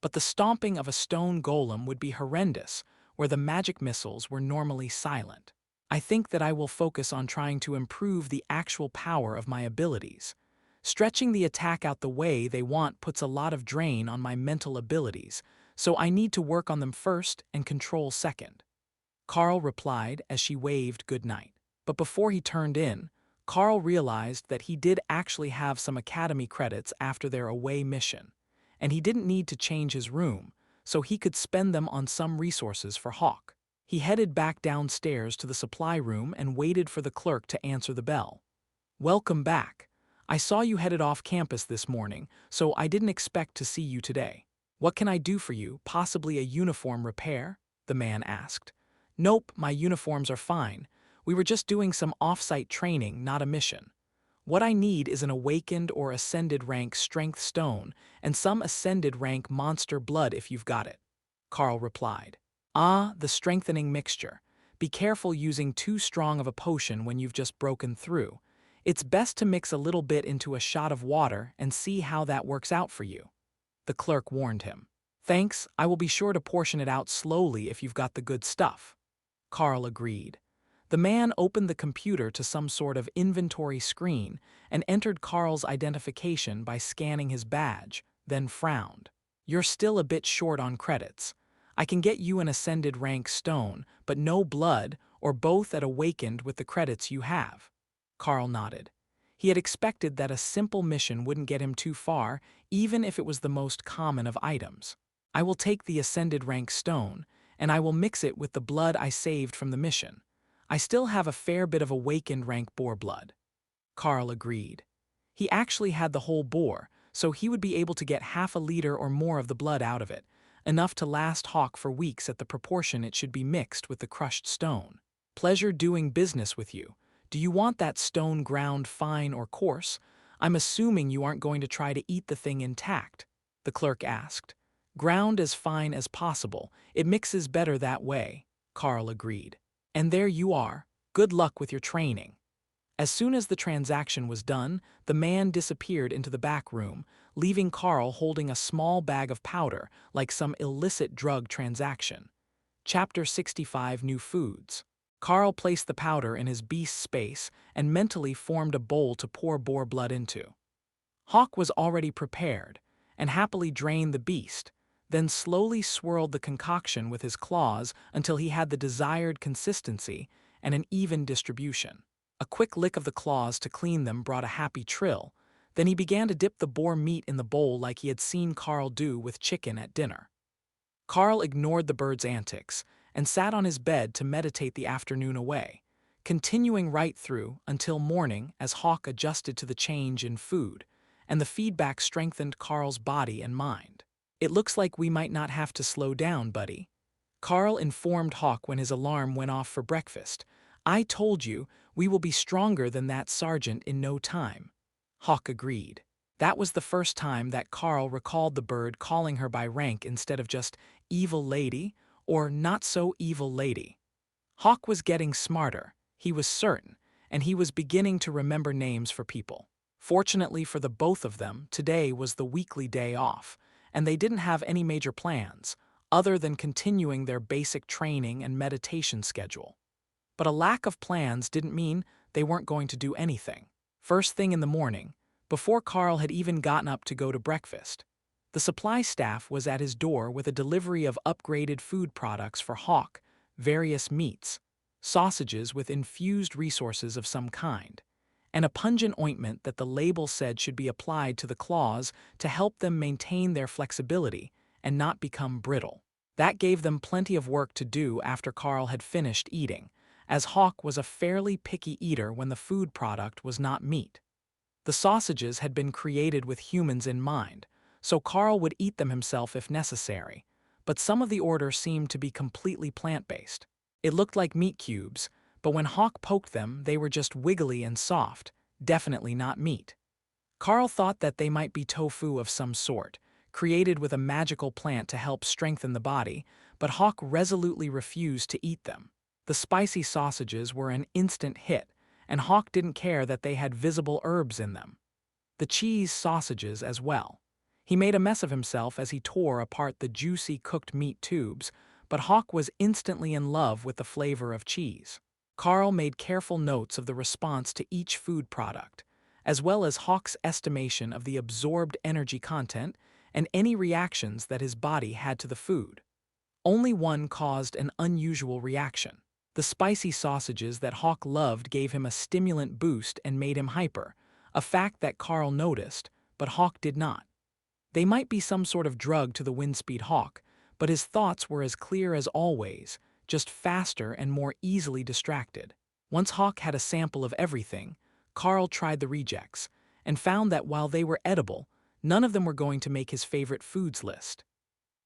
But the stomping of a stone golem would be horrendous, where the magic missiles were normally silent. I think that I will focus on trying to improve the actual power of my abilities. Stretching the attack out the way they want puts a lot of drain on my mental abilities, so I need to work on them first and control second. Carl replied as she waved goodnight. But before he turned in, Carl realized that he did actually have some academy credits after their away mission, and he didn't need to change his room, so he could spend them on some resources for Hawk. He headed back downstairs to the supply room and waited for the clerk to answer the bell. Welcome back. I saw you headed off campus this morning, so I didn't expect to see you today. "What can I do for you? Possibly a uniform repair?" the man asked. "Nope, my uniforms are fine. We were just doing some off-site training, not a mission. What I need is an awakened or ascended rank strength stone and some ascended rank monster blood if you've got it," Carl replied. "Ah, the strengthening mixture. Be careful using too strong of a potion when you've just broken through. It's best to mix a little bit into a shot of water and see how that works out for you," the clerk warned him. "Thanks, I will be sure to portion it out slowly if you've got the good stuff," Carl agreed. The man opened the computer to some sort of inventory screen and entered Carl's identification by scanning his badge, then frowned. "You're still a bit short on credits. I can get you an ascended rank stone, but no blood, or both at awakened with the credits you have." Carl nodded. He had expected that a simple mission wouldn't get him too far, even if it was the most common of items. "I will take the ascended rank stone, and I will mix it with the blood I saved from the mission. I still have a fair bit of awakened rank boar blood." Carl agreed. He actually had the whole boar, so he would be able to get half a liter or more of the blood out of it, enough to last Hawk for weeks at the proportion it should be mixed with the crushed stone. "Pleasure doing business with you. Do you want that stone ground fine or coarse? I'm assuming you aren't going to try to eat the thing intact," the clerk asked. "Ground as fine as possible. It mixes better that way," Carl agreed. "And there you are. Good luck with your training." As soon as the transaction was done, the man disappeared into the back room, leaving Carl holding a small bag of powder like some illicit drug transaction. Chapter 65 New Foods. Carl placed the powder in his beast space and mentally formed a bowl to pour boar blood into. Hawk was already prepared and happily drained the beast, then slowly swirled the concoction with his claws until he had the desired consistency and an even distribution. A quick lick of the claws to clean them brought a happy trill. Then he began to dip the boar meat in the bowl like he had seen Carl do with chicken at dinner. Carl ignored the bird's antics and sat on his bed to meditate the afternoon away, continuing right through until morning as Hawk adjusted to the change in food, and the feedback strengthened Carl's body and mind. "It looks like we might not have to slow down, buddy," Carl informed Hawk when his alarm went off for breakfast. "I told you, we will be stronger than that sergeant in no time." Hawk agreed. That was the first time that Carl recalled the bird calling her by rank instead of just "evil lady" or "not so evil lady." Hawk was getting smarter, he was certain, and he was beginning to remember names for people. Fortunately for the both of them, today was the weekly day off, and they didn't have any major plans, other than continuing their basic training and meditation schedule. But a lack of plans didn't mean they weren't going to do anything. First thing in the morning, before Carl had even gotten up to go to breakfast, the supply staff was at his door with a delivery of upgraded food products for Hawk, various meats, sausages with infused resources of some kind, and a pungent ointment that the label said should be applied to the claws to help them maintain their flexibility and not become brittle. That gave them plenty of work to do after Carl had finished eating, as Hawk was a fairly picky eater when the food product was not meat. The sausages had been created with humans in mind, so Carl would eat them himself if necessary, but some of the order seemed to be completely plant-based. It looked like meat cubes, but when Hawk poked them, they were just wiggly and soft, definitely not meat. Carl thought that they might be tofu of some sort, created with a magical plant to help strengthen the body, but Hawk resolutely refused to eat them. The spicy sausages were an instant hit, and Hawk didn't care that they had visible herbs in them. The cheese sausages as well. He made a mess of himself as he tore apart the juicy cooked meat tubes, but Hawk was instantly in love with the flavor of cheese. Carl made careful notes of the response to each food product, as well as Hawk's estimation of the absorbed energy content and any reactions that his body had to the food. Only one caused an unusual reaction. The spicy sausages that Hawk loved gave him a stimulant boost and made him hyper, a fact that Carl noticed, but Hawk did not. They might be some sort of drug to the Windspeed Hawk, but his thoughts were as clear as always, just faster and more easily distracted. Once Hawk had a sample of everything, Carl tried the rejects, and found that while they were edible, none of them were going to make his favorite foods list.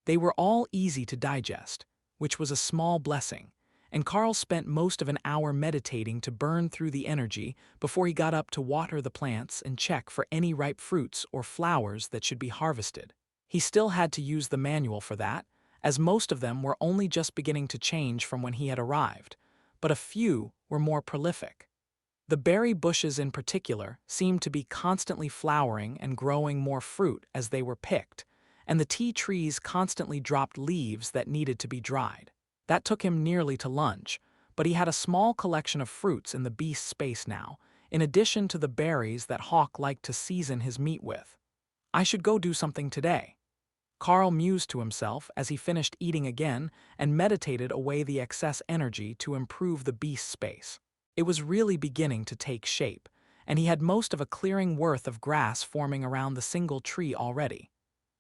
They were all easy to digest, which was a small blessing, and Carl spent most of an hour meditating to burn through the energy before he got up to water the plants and check for any ripe fruits or flowers that should be harvested. He still had to use the manual for that, as most of them were only just beginning to change from when he had arrived, but a few were more prolific. The berry bushes in particular seemed to be constantly flowering and growing more fruit as they were picked, and the tea trees constantly dropped leaves that needed to be dried. That took him nearly to lunch, but he had a small collection of fruits in the beast's space now, in addition to the berries that Hawk liked to season his meat with. I should go do something today. Carl mused to himself as he finished eating again and meditated away the excess energy to improve the beast's space. It was really beginning to take shape, and he had most of a clearing worth of grass forming around the single tree already.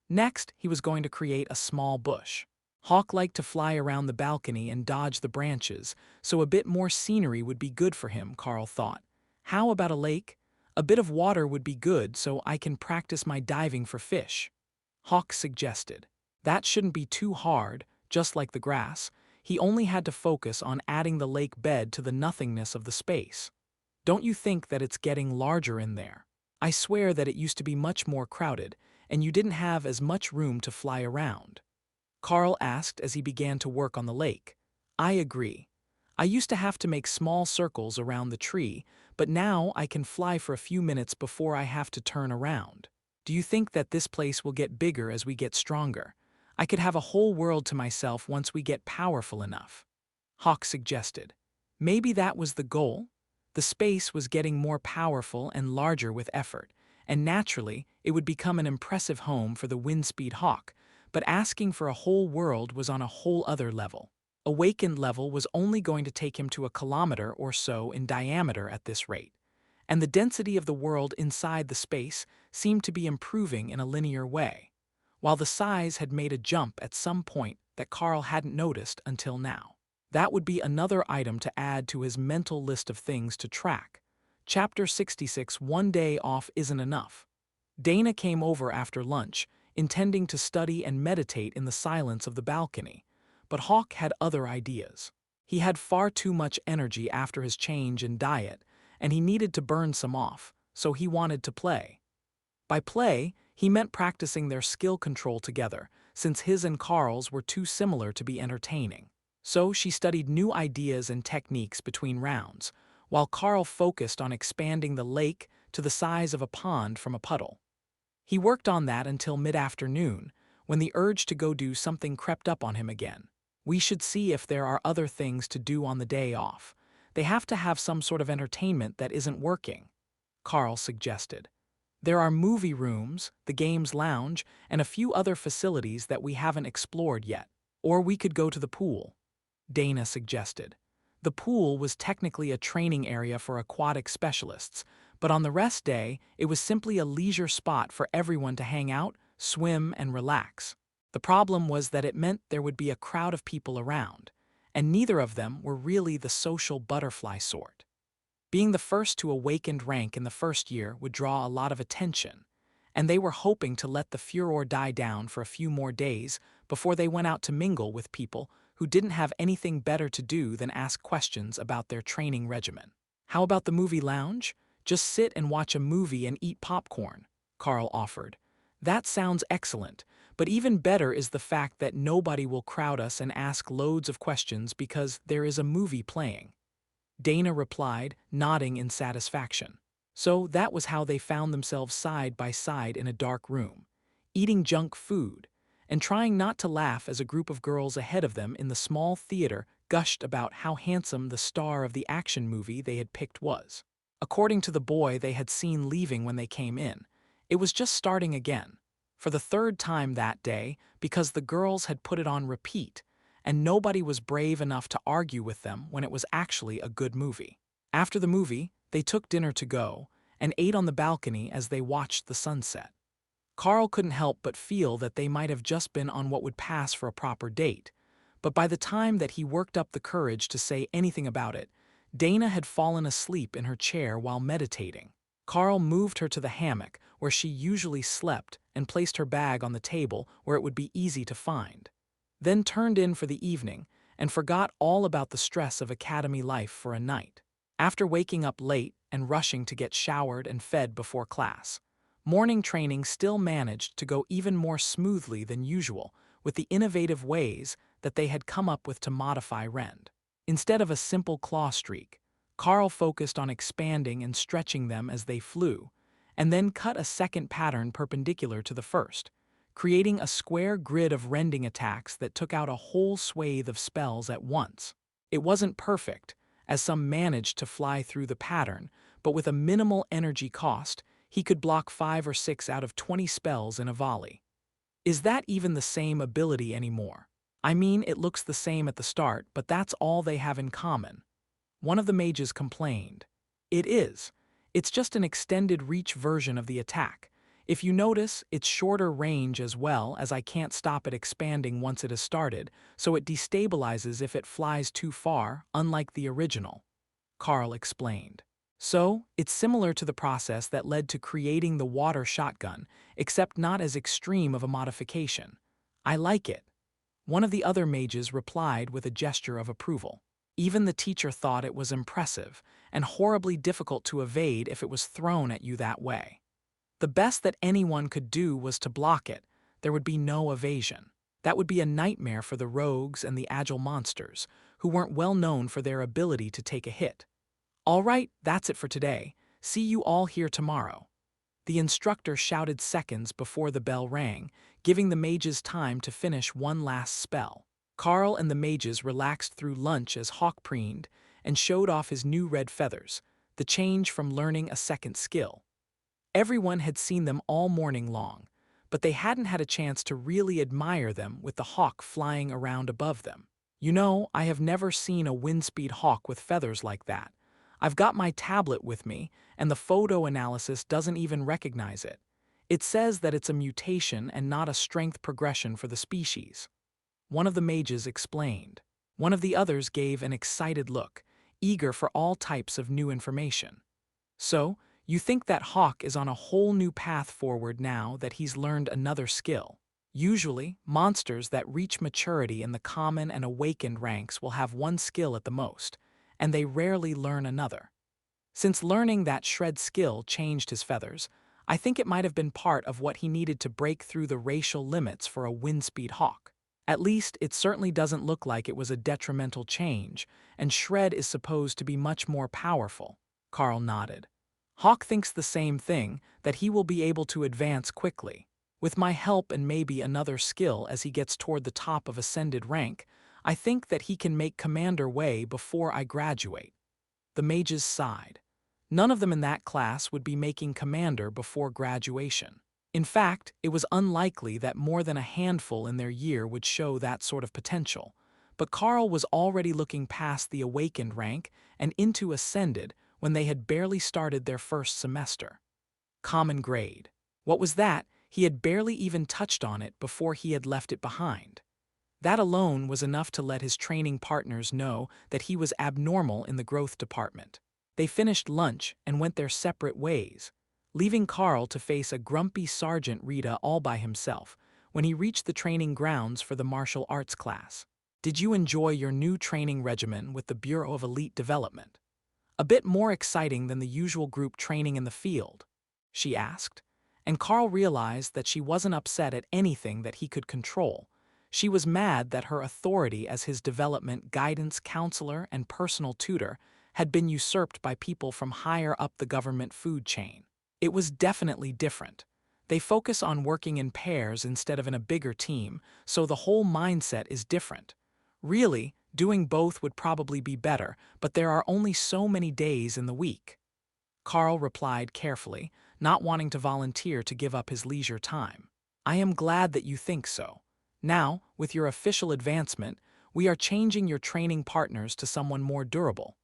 Next, he was going to create a small bush. Hawk liked to fly around the balcony and dodge the branches, so a bit more scenery would be good for him, Carl thought. How about a lake? A bit of water would be good so I can practice my diving for fish. Hawk suggested. That shouldn't be too hard, just like the grass. He only had to focus on adding the lake bed to the nothingness of the space. Don't you think that it's getting larger in there? I swear that it used to be much more crowded, and you didn't have as much room to fly around. Carl asked as he began to work on the lake. I agree. I used to have to make small circles around the tree, but now I can fly for a few minutes before I have to turn around. Do you think that this place will get bigger as we get stronger? I could have a whole world to myself once we get powerful enough. Hawk suggested. Maybe that was the goal? The space was getting more powerful and larger with effort, and naturally, it would become an impressive home for the Windspeed Hawk, but asking for a whole world was on a whole other level. Awakened level was only going to take him to a kilometer or so in diameter at this rate, and the density of the world inside the space seemed to be improving in a linear way, while the size had made a jump at some point that Carl hadn't noticed until now. That would be another item to add to his mental list of things to track. Chapter 66, One Day Off Isn't Enough. Dana came over after lunch, intending to study and meditate in the silence of the balcony, but Hawk had other ideas. He had far too much energy after his change in diet, and he needed to burn some off, so he wanted to play. By play, he meant practicing their skill control together, since his and Carl's were too similar to be entertaining. So she studied new ideas and techniques between rounds, while Carl focused on expanding the lake to the size of a pond from a puddle. He worked on that until mid-afternoon, when the urge to go do something crept up on him again. We should see if there are other things to do on the day off. They have to have some sort of entertainment that isn't working, Carl suggested. There are movie rooms, the games lounge, and a few other facilities that we haven't explored yet. Or we could go to the pool, Dana suggested. The pool was technically a training area for aquatic specialists, but on the rest day, it was simply a leisure spot for everyone to hang out, swim, and relax. The problem was that it meant there would be a crowd of people around, and neither of them were really the social butterfly sort. Being the first to awakened rank in the first year would draw a lot of attention, and they were hoping to let the furor die down for a few more days before they went out to mingle with people who didn't have anything better to do than ask questions about their training regimen. How about the movie lounge? Just sit and watch a movie and eat popcorn, Carl offered. That sounds excellent, but even better is the fact that nobody will crowd us and ask loads of questions because there is a movie playing. Dana replied, nodding in satisfaction. So that was how they found themselves side by side in a dark room, eating junk food, and trying not to laugh as a group of girls ahead of them in the small theater gushed about how handsome the star of the action movie they had picked was. According to the boy they had seen leaving when they came in, it was just starting again, for the third time that day, because the girls had put it on repeat, and nobody was brave enough to argue with them when it was actually a good movie. After the movie, they took dinner to go and ate on the balcony as they watched the sunset. Carl couldn't help but feel that they might have just been on what would pass for a proper date, but by the time that he worked up the courage to say anything about it, Dana had fallen asleep in her chair while meditating. Carl moved her to the hammock where she usually slept and placed her bag on the table where it would be easy to find. Then turned in for the evening and forgot all about the stress of academy life for a night. After waking up late and rushing to get showered and fed before class, morning training still managed to go even more smoothly than usual with the innovative ways that they had come up with to modify rend. Instead of a simple claw streak, Carl focused on expanding and stretching them as they flew, and then cut a second pattern perpendicular to the first, creating a square grid of rending attacks that took out a whole swathe of spells at once. It wasn't perfect, as some managed to fly through the pattern, but with a minimal energy cost, he could block 5 or 6 out of 20 spells in a volley. Is that even the same ability anymore? I mean, it looks the same at the start, but that's all they have in common. One of the mages complained. It is. It's just an extended reach version of the attack. If you notice, it's shorter range as well, as I can't stop it expanding once it has started, so it destabilizes if it flies too far, unlike the original. Carl explained. So, it's similar to the process that led to creating the water shotgun, except not as extreme of a modification. I like it. One of the other mages replied with a gesture of approval. Even the teacher thought it was impressive, and horribly difficult to evade if it was thrown at you that way. The best that anyone could do was to block it. There would be no evasion. That would be a nightmare for the rogues and the agile monsters, who weren't well known for their ability to take a hit. All right, that's it for today. See you all here tomorrow. The instructor shouted seconds before the bell rang, giving the mages time to finish one last spell. Carl and the mages relaxed through lunch as Hawk preened and showed off his new red feathers, the change from learning a second skill. Everyone had seen them all morning long, but they hadn't had a chance to really admire them with the hawk flying around above them. You know, I have never seen a windspeed hawk with feathers like that. I've got my tablet with me, and the photo analysis doesn't even recognize it. It says that it's a mutation and not a strength progression for the species. One of the mages explained. One of the others gave an excited look, eager for all types of new information. So, you think that Hawk is on a whole new path forward now that he's learned another skill. Usually, monsters that reach maturity in the common and awakened ranks will have one skill at the most, and they rarely learn another. Since learning that shred skill changed his feathers, I think it might have been part of what he needed to break through the racial limits for a windspeed hawk. At least, it certainly doesn't look like it was a detrimental change, and shred is supposed to be much more powerful. Carl nodded. Hawk thinks the same thing, that he will be able to advance quickly. With my help and maybe another skill as he gets toward the top of ascended rank, I think that he can make commander way before I graduate. The mages sighed. None of them in that class would be making commander before graduation. In fact, it was unlikely that more than a handful in their year would show that sort of potential. But Carl was already looking past the awakened rank and into ascended when they had barely started their first semester. Common grade. What was that? He had barely even touched on it before he had left it behind. That alone was enough to let his training partners know that he was abnormal in the growth department. They finished lunch and went their separate ways, leaving Carl to face a grumpy Sergeant Rita all by himself when he reached the training grounds for the martial arts class. Did you enjoy your new training regimen with the Bureau of Elite Development? A bit more exciting than the usual group training in the field, she asked, and Carl realized that she wasn't upset at anything that he could control. She was mad that her authority as his development guidance counselor and personal tutor had been usurped by people from higher up the government food chain. It was definitely different. They focus on working in pairs instead of in a bigger team, so the whole mindset is different. Really, doing both would probably be better, but there are only so many days in the week. Carl replied carefully, not wanting to volunteer to give up his leisure time. I am glad that you think so. Now, with your official advancement, we are changing your training partners to someone more durable.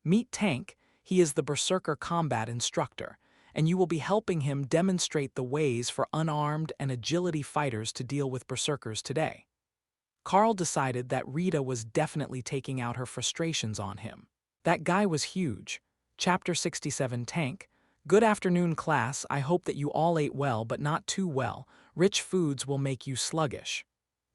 Meet Tank, he is the Berserker combat instructor, and you will be helping him demonstrate the ways for unarmed and agility fighters to deal with Berserkers today. Carl decided that Rita was definitely taking out her frustrations on him. That guy was huge. Chapter 67 Tank, Good afternoon, class. I hope that you all ate well, but not too well. Rich foods will make you sluggish.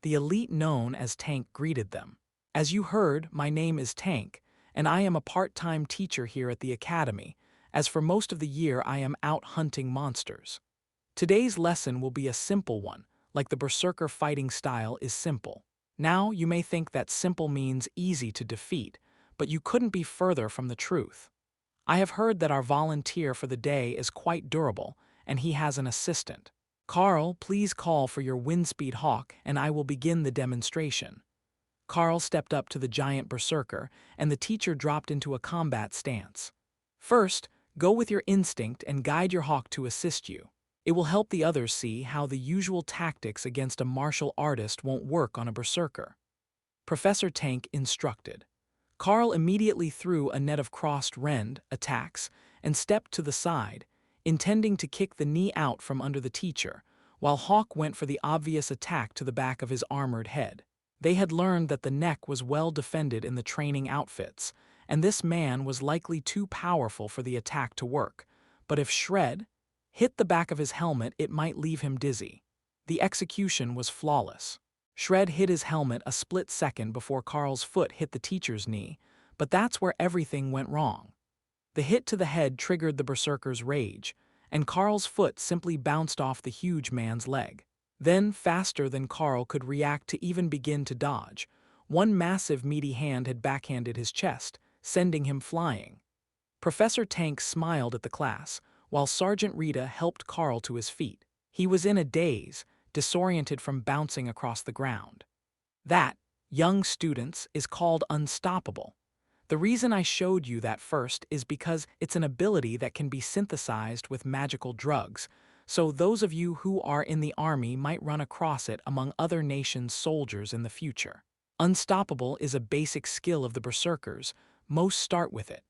The elite known as Tank greeted them. As you heard, my name is Tank, and I am a part-time teacher here at the academy, as for most of the year I am out hunting monsters. Today's lesson will be a simple one, like the berserker fighting style is simple. Now, you may think that simple means easy to defeat, but you couldn't be further from the truth. I have heard that our volunteer for the day is quite durable, and he has an assistant. Carl, please call for your windspeed hawk, and I will begin the demonstration. Carl stepped up to the giant berserker, and the teacher dropped into a combat stance. First, go with your instinct and guide your hawk to assist you. It will help the others see how the usual tactics against a martial artist won't work on a berserker. Professor Tank instructed. Carl immediately threw a net of crossed rend attacks and stepped to the side, intending to kick the knee out from under the teacher, while Hawk went for the obvious attack to the back of his armored head. They had learned that the neck was well defended in the training outfits, and this man was likely too powerful for the attack to work, but if Shred hit the back of his helmet, it might leave him dizzy. The execution was flawless. Shred hit his helmet a split second before Carl's foot hit the teacher's knee, but that's where everything went wrong. The hit to the head triggered the berserker's rage, and Carl's foot simply bounced off the huge man's leg. Then, faster than Carl could react to even begin to dodge, one massive meaty hand had backhanded his chest, sending him flying. Professor Tank smiled at the class, while Sergeant Rita helped Carl to his feet. He was in a daze, disoriented from bouncing across the ground. That, young students, is called unstoppable. The reason I showed you that first is because it's an ability that can be synthesized with magical drugs, so those of you who are in the army might run across it among other nations' soldiers in the future. Unstoppable is a basic skill of the berserkers. Most start with it.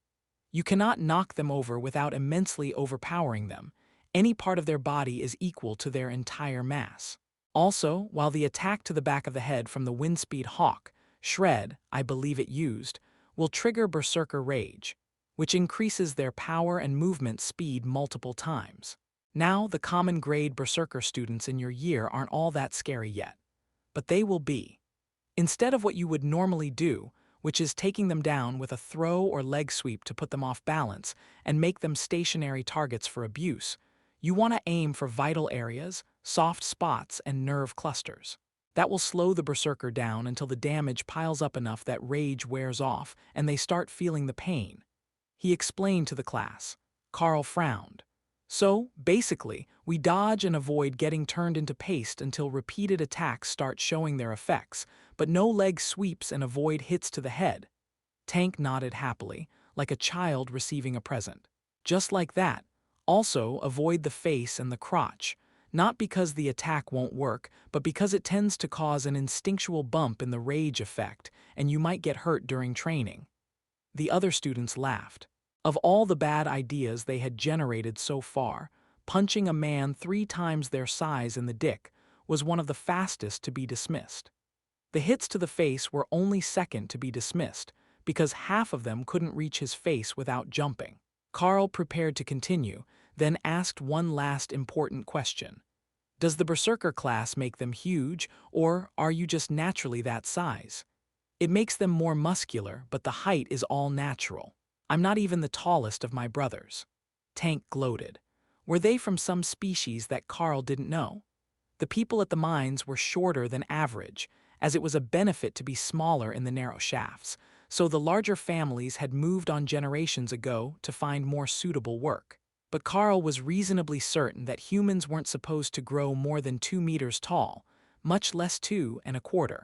You cannot knock them over without immensely overpowering them. Any part of their body is equal to their entire mass. Also, while the attack to the back of the head from the windspeed hawk, Shred, I believe it used, will trigger berserker rage, which increases their power and movement speed multiple times. Now, the common grade berserker students in your year aren't all that scary yet, but they will be. Instead of what you would normally do, which is taking them down with a throw or leg sweep to put them off balance and make them stationary targets for abuse, you want to aim for vital areas, soft spots, and nerve clusters. That will slow the berserker down until the damage piles up enough that rage wears off and they start feeling the pain. He explained to the class. Carl frowned. So, basically, we dodge and avoid getting turned into paste until repeated attacks start showing their effects, but no leg sweeps and avoid hits to the head. Tank nodded happily, like a child receiving a present. Just like that. Also, avoid the face and the crotch, not because the attack won't work, but because it tends to cause an instinctual bump in the rage effect, and you might get hurt during training. The other students laughed. Of all the bad ideas they had generated so far, punching a man 3 times their size in the dick was one of the fastest to be dismissed. The hits to the face were only second to be dismissed, because half of them couldn't reach his face without jumping. Carl prepared to continue, then asked one last important question. Does the berserker class make them huge, or are you just naturally that size? It makes them more muscular, but the height is all natural. I'm not even the tallest of my brothers. Tank gloated. Were they from some species that Carl didn't know? The people at the mines were shorter than average, as it was a benefit to be smaller in the narrow shafts, so the larger families had moved on generations ago to find more suitable work. But Carl was reasonably certain that humans weren't supposed to grow more than 2 meters tall, much less 2¼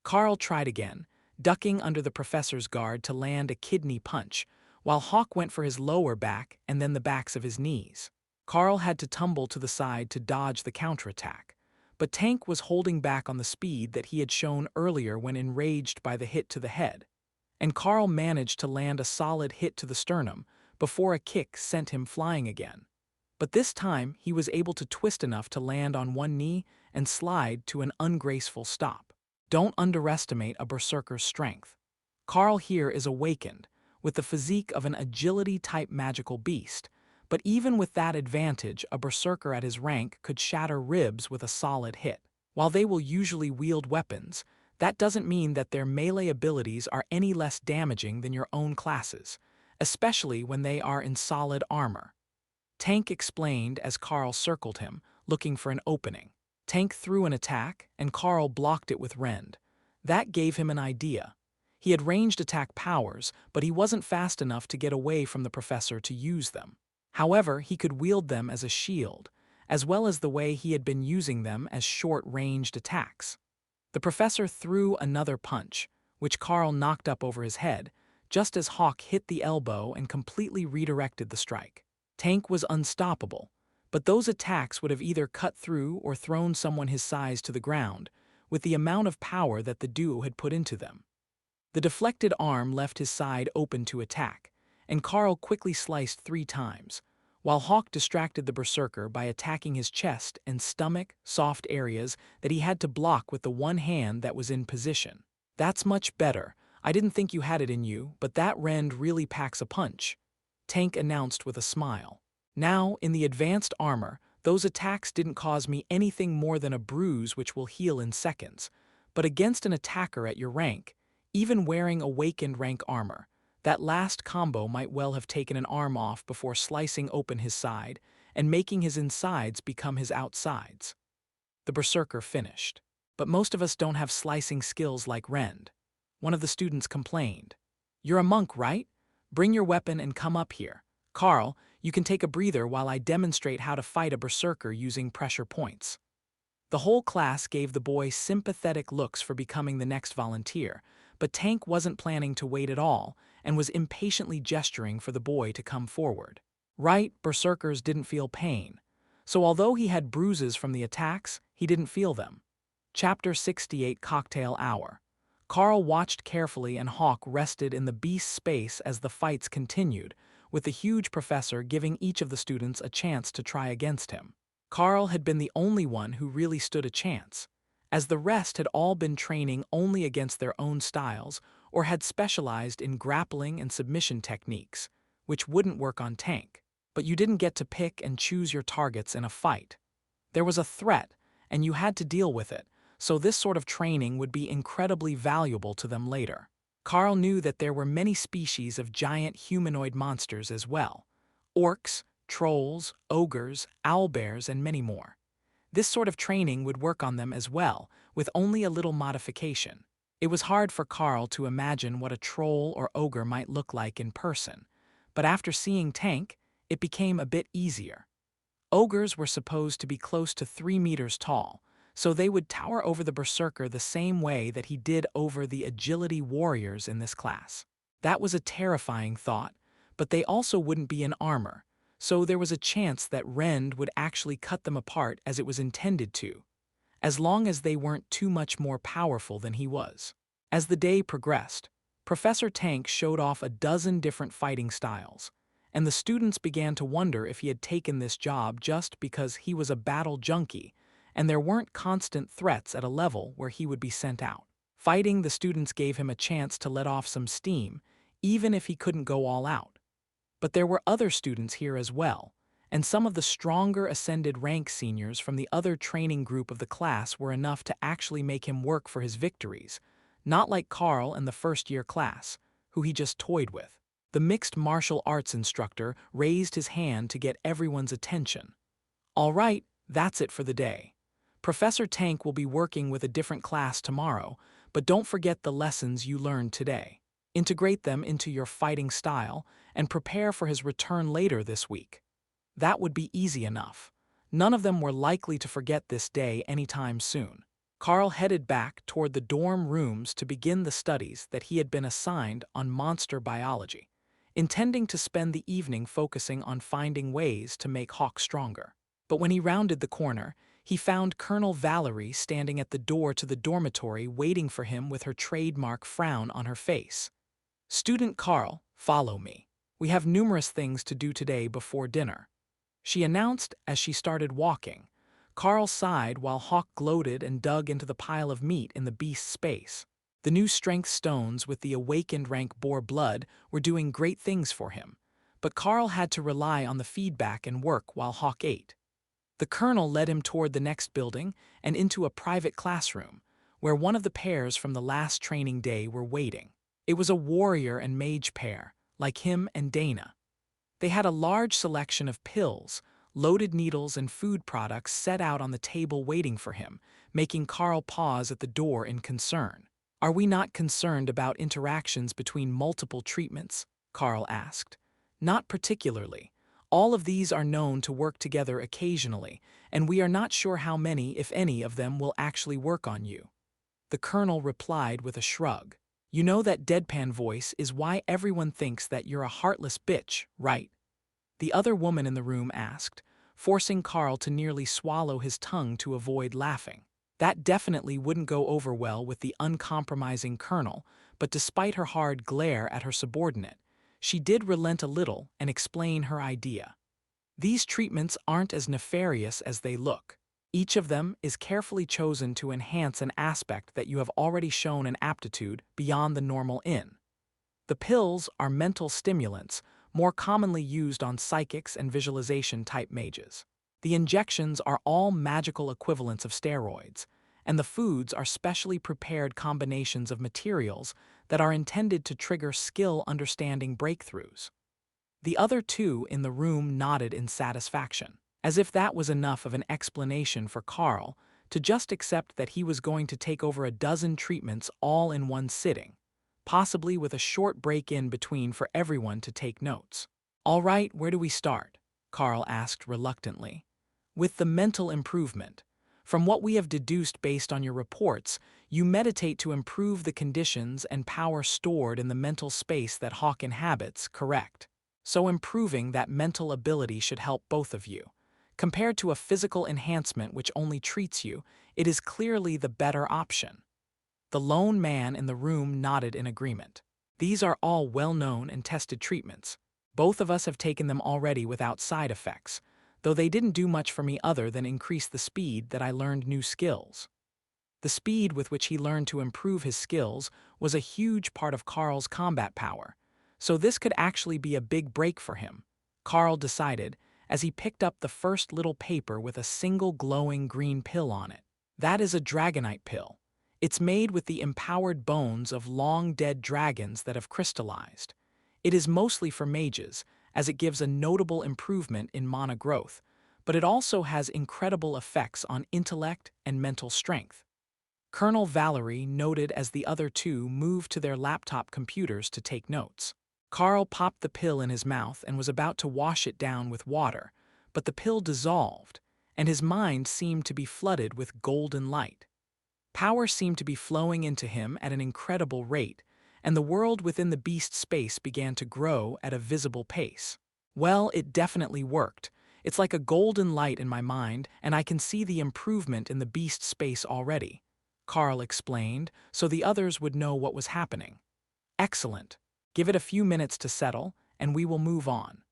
Carl tried again, ducking under the professor's guard to land a kidney punch, while Hawk went for his lower back and then the backs of his knees. Carl had to tumble to the side to dodge the counterattack, but Tank was holding back on the speed that he had shown earlier when enraged by the hit to the head, and Carl managed to land a solid hit to the sternum before a kick sent him flying again. But this time he was able to twist enough to land on one knee and slide to an ungraceful stop. Don't underestimate a berserker's strength. Carl here is awakened, with the physique of an agility-type magical beast, But even with that advantage, a berserker at his rank could shatter ribs with a solid hit. While they will usually wield weapons, that doesn't mean that their melee abilities are any less damaging than your own class's, especially when they are in solid armor. Tank explained as Carl circled him, looking for an opening. Tank threw an attack, and Carl blocked it with Rend. That gave him an idea. He had ranged attack powers, but he wasn't fast enough to get away from the professor to use them. However, he could wield them as a shield, as well as the way he had been using them as short-ranged attacks. The professor threw another punch, which Carl knocked up over his head, just as Hawk hit the elbow and completely redirected the strike. Tank was unstoppable, but those attacks would have either cut through or thrown someone his size to the ground, with the amount of power that the duo had put into them. The deflected arm left his side open to attack, and Carl quickly sliced 3 times, while Hawk distracted the berserker by attacking his chest and stomach, soft areas that he had to block with the one hand that was in position. "That's much better. I didn't think you had it in you, but that Rend really packs a punch," Tank announced with a smile. "Now, in the advanced armor, those attacks didn't cause me anything more than a bruise which will heal in seconds, but against an attacker at your rank, even wearing awakened rank armor, that last combo might well have taken an arm off before slicing open his side and making his insides become his outsides." The berserker finished. "But most of us don't have slicing skills like Rend," one of the students complained. "You're a monk, right? Bring your weapon and come up here. Carl, you can take a breather while I demonstrate how to fight a berserker using pressure points." The whole class gave the boy sympathetic looks for becoming the next volunteer, but Tank wasn't planning to wait at all and was impatiently gesturing for the boy to come forward. Right, berserkers didn't feel pain, so although he had bruises from the attacks, he didn't feel them. Chapter 68 Cocktail Hour. Carl watched carefully and Hawk rested in the beast's space as the fights continued, with the huge professor giving each of the students a chance to try against him. Carl had been the only one who really stood a chance, as the rest had all been training only against their own styles or had specialized in grappling and submission techniques, which wouldn't work on Tank. But you didn't get to pick and choose your targets in a fight. There was a threat, and you had to deal with it, so this sort of training would be incredibly valuable to them later. Carl knew that there were many species of giant humanoid monsters as well: orcs, trolls, ogres, owlbears, and many more. This sort of training would work on them as well, with only a little modification. It was hard for Carl to imagine what a troll or ogre might look like in person, but after seeing Tank, it became a bit easier. Ogres were supposed to be close to 3 meters tall, so they would tower over the berserker the same way that he did over the agility warriors in this class. That was a terrifying thought, but they also wouldn't be in armor, so there was a chance that Rend would actually cut them apart as it was intended to, as long as they weren't too much more powerful than he was. As the day progressed, Professor Tank showed off a dozen different fighting styles, and the students began to wonder if he had taken this job just because he was a battle junkie and there weren't constant threats at a level where he would be sent out. Fighting the students gave him a chance to let off some steam, even if he couldn't go all out. But there were other students here as well, and some of the stronger ascended rank seniors from the other training group of the class were enough to actually make him work for his victories, not like Carl and the first-year class, who he just toyed with. The mixed martial arts instructor raised his hand to get everyone's attention. "All right, that's it for the day. Professor Tank will be working with a different class tomorrow, but don't forget the lessons you learned today. Integrate them into your fighting style and prepare for his return later this week." That would be easy enough. None of them were likely to forget this day anytime soon. Carl headed back toward the dorm rooms to begin the studies that he had been assigned on monster biology, intending to spend the evening focusing on finding ways to make Hawk stronger. But when he rounded the corner, he found Colonel Valerie standing at the door to the dormitory waiting for him with her trademark frown on her face. "Student Carl, follow me. We have numerous things to do today before dinner," she announced as she started walking. Carl sighed while Hawk gloated and dug into the pile of meat in the beast's space. The new strength stones with the awakened rank boar blood were doing great things for him, but Carl had to rely on the feedback and work while Hawk ate. The colonel led him toward the next building and into a private classroom, where one of the pairs from the last training day were waiting. It was a warrior and mage pair, like him and Dana. They had a large selection of pills, loaded needles, and food products set out on the table waiting for him, making Carl pause at the door in concern. "Are we not concerned about interactions between multiple treatments?" Carl asked. "Not particularly. All of these are known to work together occasionally, and we are not sure how many, if any, of them will actually work on you." The colonel replied with a shrug. "You know that deadpan voice is why everyone thinks that you're a heartless bitch, right?" The other woman in the room asked, forcing Carl to nearly swallow his tongue to avoid laughing. That definitely wouldn't go over well with the uncompromising colonel, but despite her hard glare at her subordinate, she did relent a little and explain her idea. "These treatments aren't as nefarious as they look. Each of them is carefully chosen to enhance an aspect that you have already shown an aptitude beyond the normal in. The pills are mental stimulants, more commonly used on psychics and visualization-type mages. The injections are all magical equivalents of steroids, and the foods are specially prepared combinations of materials that are intended to trigger skill-understanding breakthroughs." The other two in the room nodded in satisfaction, as if that was enough of an explanation for Carl to just accept that he was going to take over a dozen treatments all in one sitting, possibly with a short break in between for everyone to take notes. "All right, where do we start?" Carl asked reluctantly. "With the mental improvement. From what we have deduced based on your reports, you meditate to improve the conditions and power stored in the mental space that Hawk inhabits, correct? So improving that mental ability should help both of you. Compared to a physical enhancement which only treats you, it is clearly the better option." The lone man in the room nodded in agreement. "These are all well-known and tested treatments. Both of us have taken them already without side effects, though they didn't do much for me other than increase the speed that I learned new skills." The speed with which he learned to improve his skills was a huge part of Carl's combat power, so this could actually be a big break for him, Carl decided as he picked up the first little paper with a single glowing green pill on it. "That is a dragonite pill. It's made with the empowered bones of long-dead dragons that have crystallized. It is mostly for mages, as it gives a notable improvement in mana growth, but it also has incredible effects on intellect and mental strength." Colonel Valerie noted as the other two moved to their laptop computers to take notes. Carl popped the pill in his mouth and was about to wash it down with water, but the pill dissolved, and his mind seemed to be flooded with golden light. Power seemed to be flowing into him at an incredible rate, and the world within the beast space began to grow at a visible pace. "Well, it definitely worked. It's like a golden light in my mind, and I can see the improvement in the beast space already," Carl explained, so the others would know what was happening. "Excellent. Give it a few minutes to settle, and we will move on."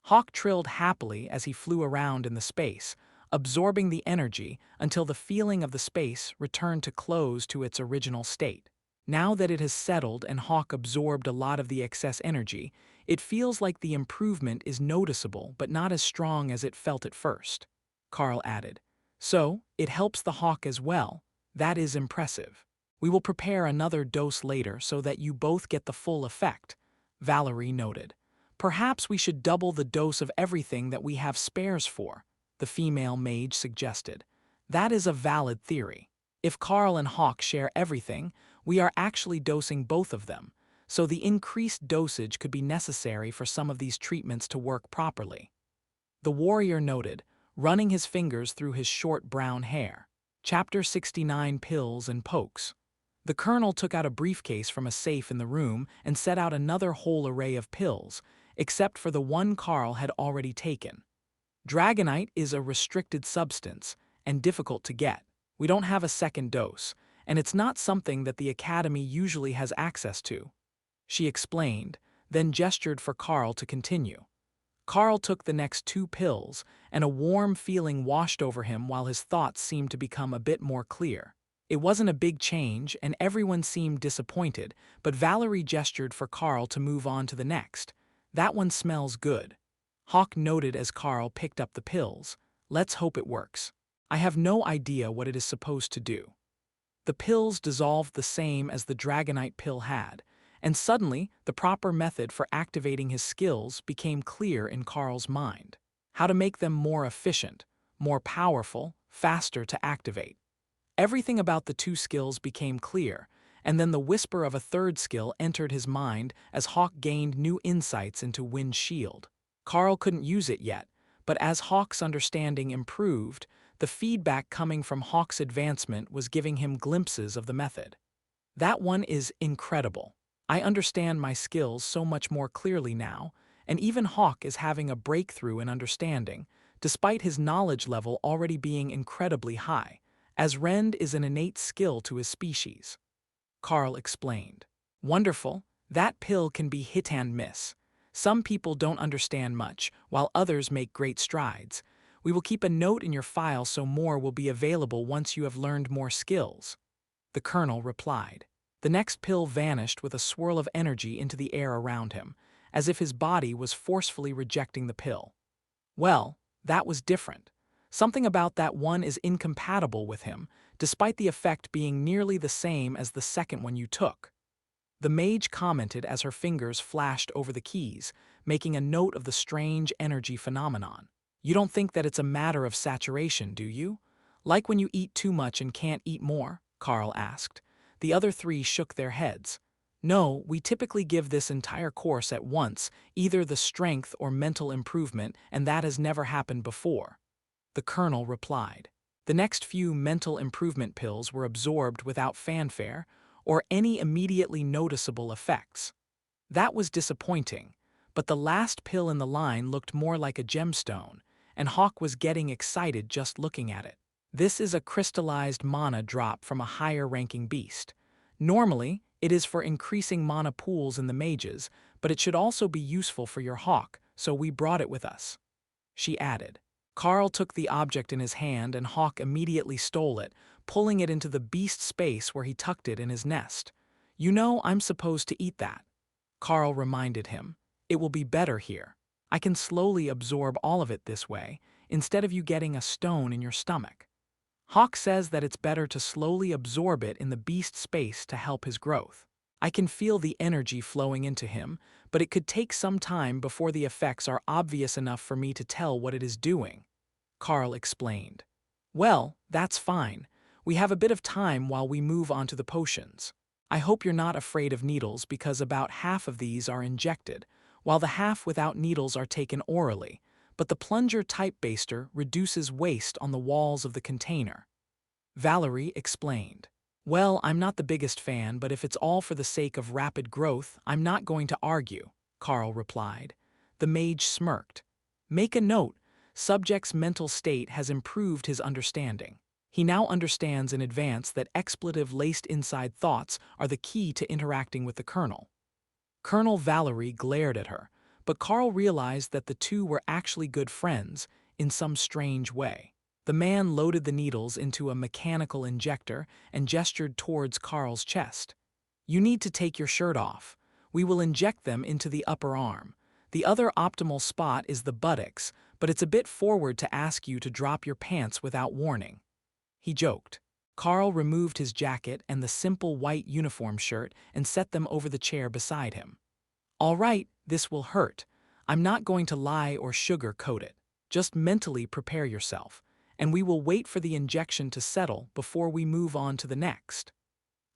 Hawk trilled happily as he flew around in the space, absorbing the energy until the feeling of the space returned to close to its original state. Now that it has settled and Hawk absorbed a lot of the excess energy, it feels like the improvement is noticeable but not as strong as it felt at first, Carl added. "So, it helps the Hawk as well. That is impressive. We will prepare another dose later so that you both get the full effect," Valerie noted. "Perhaps we should double the dose of everything that we have spares for," the female mage suggested. "That is a valid theory. If Carl and Hawk share everything, we are actually dosing both of them, so the increased dosage could be necessary for some of these treatments to work properly." The warrior noted, running his fingers through his short brown hair. Chapter 69 Pills and Pokes. The colonel took out a briefcase from a safe in the room and set out another whole array of pills, except for the one Carl had already taken. "Dragonite is a restricted substance and difficult to get. We don't have a second dose, and it's not something that the Academy usually has access to," she explained, then gestured for Carl to continue. Carl took the next two pills, and a warm feeling washed over him while his thoughts seemed to become a bit more clear. It wasn't a big change, and everyone seemed disappointed, but Valerie gestured for Carl to move on to the next, That one smells good. Hawk noted as Carl picked up the pills. Let's hope it works. I have no idea what it is supposed to do. The pills dissolved the same as the Dragonite pill had, and suddenly the proper method for activating his skills became clear in Carl's mind. How to make them more efficient, more powerful, faster to activate. Everything about the two skills became clear, and then the whisper of a third skill entered his mind as Hawk gained new insights into Wind's shield. Carl couldn't use it yet, but as Hawk's understanding improved, the feedback coming from Hawk's advancement was giving him glimpses of the method. That one is incredible. I understand my skills so much more clearly now, and even Hawk is having a breakthrough in understanding, despite his knowledge level already being incredibly high, as Rend is an innate skill to his species. Carl explained. Wonderful, that pill can be hit and miss. Some people don't understand much, while others make great strides. We will keep a note in your file so more will be available once you have learned more skills. The colonel replied. The next pill vanished with a swirl of energy into the air around him, as if his body was forcefully rejecting the pill. Well, that was different. Something about that one is incompatible with him, despite the effect being nearly the same as the second one you took. The mage commented as her fingers flashed over the keys, making a note of the strange energy phenomenon. You don't think that it's a matter of saturation, do you? Like when you eat too much and can't eat more? Carl asked. The other three shook their heads. No, we typically give this entire course at once, either the strength or mental improvement, and that has never happened before. The colonel replied. The next few mental improvement pills were absorbed without fanfare or any immediately noticeable effects. That was disappointing, but the last pill in the line looked more like a gemstone, and Hawk was getting excited just looking at it. This is a crystallized mana drop from a higher-ranking beast. Normally, it is for increasing mana pools in the mages, but it should also be useful for your Hawk, so we brought it with us. She added. Carl took the object in his hand and Hawk immediately stole it, pulling it into the beast space where he tucked it in his nest. You know I'm supposed to eat that. Carl reminded him. It will be better here. I can slowly absorb all of it this way, instead of you getting a stone in your stomach. Hawk says that it's better to slowly absorb it in the beast space to help his growth. I can feel the energy flowing into him, but it could take some time before the effects are obvious enough for me to tell what it is doing. Carl explained. Well, that's fine. We have a bit of time while we move on to the potions. I hope you're not afraid of needles because about half of these are injected, while the half without needles are taken orally, but the plunger type baster reduces waste on the walls of the container. Valerie explained. Well, I'm not the biggest fan, but if it's all for the sake of rapid growth, I'm not going to argue, Carl replied. The mage smirked. Make a note, subject's mental state has improved his understanding. He now understands in advance that expletive-laced inside thoughts are the key to interacting with the colonel. Colonel Valerie glared at her, but Carl realized that the two were actually good friends in some strange way. The man loaded the needles into a mechanical injector and gestured towards Carl's chest. You need to take your shirt off. We will inject them into the upper arm. The other optimal spot is the buttocks, but it's a bit forward to ask you to drop your pants without warning. He joked. Carl removed his jacket and the simple white uniform shirt and set them over the chair beside him. All right, this will hurt. I'm not going to lie or sugarcoat it. Just mentally prepare yourself, and we will wait for the injection to settle before we move on to the next.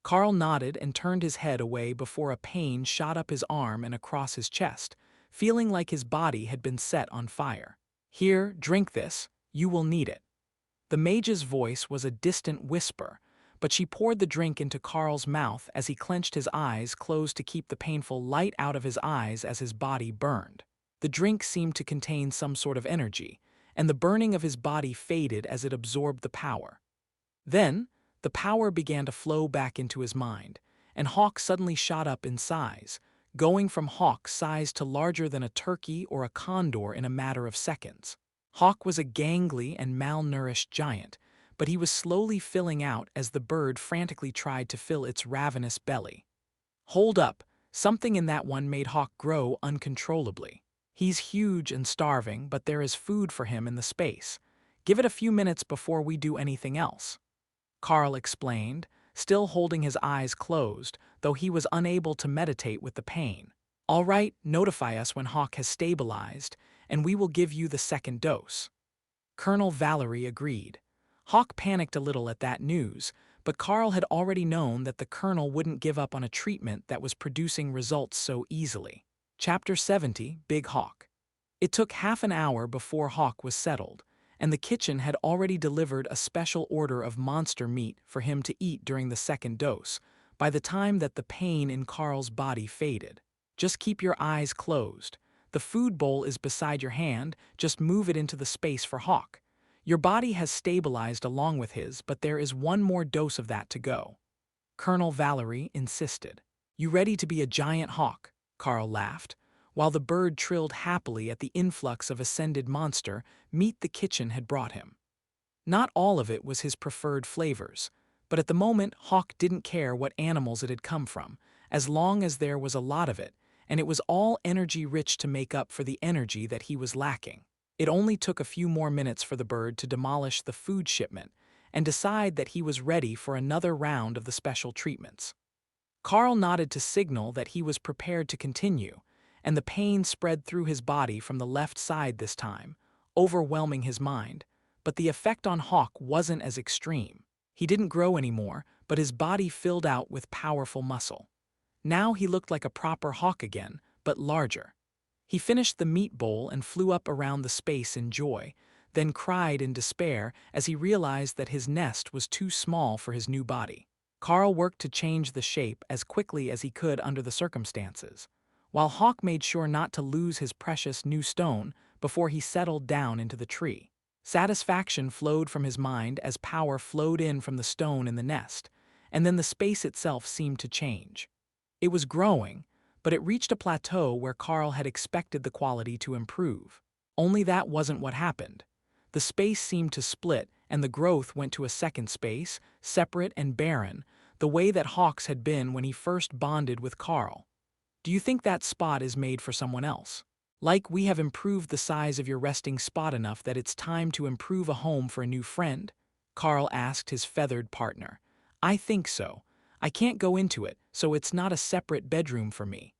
Carl nodded and turned his head away before a pain shot up his arm and across his chest, feeling like his body had been set on fire. Here, drink this. You will need it. The mage's voice was a distant whisper, but she poured the drink into Carl's mouth as he clenched his eyes closed to keep the painful light out of his eyes as his body burned. The drink seemed to contain some sort of energy, and the burning of his body faded as it absorbed the power. Then, the power began to flow back into his mind, and Hawk suddenly shot up in size, going from Hawk size to larger than a turkey or a condor in a matter of seconds. Hawk was a gangly and malnourished giant, but he was slowly filling out as the bird frantically tried to fill its ravenous belly. Hold up, Something in that one made Hawk grow uncontrollably. He's huge and starving, but there is food for him in the space. Give it a few minutes before we do anything else, Carl explained, still holding his eyes closed, though he was unable to meditate with the pain. All right, notify us when Hawk has stabilized, and we will give you the second dose. Colonel Valerie agreed. Hawk panicked a little at that news, but Carl had already known that the colonel wouldn't give up on a treatment that was producing results so easily. Chapter 70, Big Hawk. It took half an hour before Hawk was settled, and the kitchen had already delivered a special order of monster meat for him to eat during the second dose, by the time that the pain in Carl's body faded. Just keep your eyes closed. The food bowl is beside your hand, just move it into the space for Hawk. Your body has stabilized along with his, but there is one more dose of that to go. Colonel Valerie insisted. You ready to be a giant hawk? Carl laughed, while the bird trilled happily at the influx of ascended monster meat the kitchen had brought him. Not all of it was his preferred flavors, but at the moment Hawk didn't care what animals it had come from, as long as there was a lot of it, and it was all energy-rich to make up for the energy that he was lacking. It only took a few more minutes for the bird to demolish the food shipment and decide that he was ready for another round of the special treatments. Carl nodded to signal that he was prepared to continue, and the pain spread through his body from the left side this time, overwhelming his mind, but the effect on Hawk wasn't as extreme. He didn't grow anymore, but his body filled out with powerful muscle. Now he looked like a proper hawk again, but larger. He finished the meat bowl and flew up around the space in joy, then cried in despair as he realized that his nest was too small for his new body. Carl worked to change the shape as quickly as he could under the circumstances, while Hawk made sure not to lose his precious new stone before he settled down into the tree. Satisfaction flowed from his mind as power flowed in from the stone in the nest, and then the space itself seemed to change. It was growing, but it reached a plateau where Carl had expected the quality to improve. Only that wasn't what happened. The space seemed to split, and the growth went to a second space, separate and barren, the way that Hawk's had been when he first bonded with Carl. Do you think that spot is made for someone else? Like we have improved the size of your resting spot enough that it's time to improve a home for a new friend? Carl asked his feathered partner. I think so. I can't go into it, so it's not a separate bedroom for me.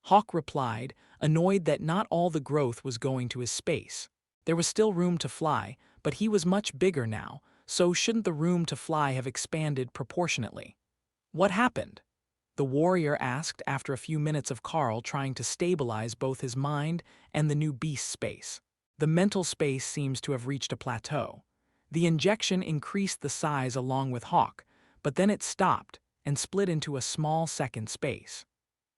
Hawk replied, annoyed that not all the growth was going to his space. There was still room to fly, but he was much bigger now, so shouldn't the room to fly have expanded proportionately? What happened? The warrior asked after a few minutes of Carl trying to stabilize both his mind and the new beast space. The mental space seems to have reached a plateau. The injection increased the size along with Hawk, but then it stopped and split into a small second space.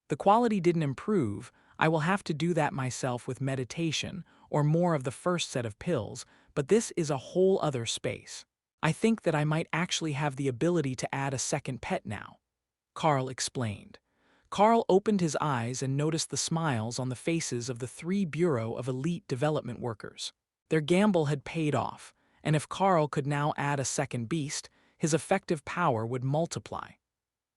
The quality didn't improve. I will have to do that myself with meditation or more of the first set of pills, but this is a whole other space. I think that I might actually have the ability to add a second pet now, Carl explained. Carl opened his eyes and noticed the smiles on the faces of the 3 Bureau of Elite Development workers. Their gamble had paid off, and if Carl could now add a second beast, his effective power would multiply.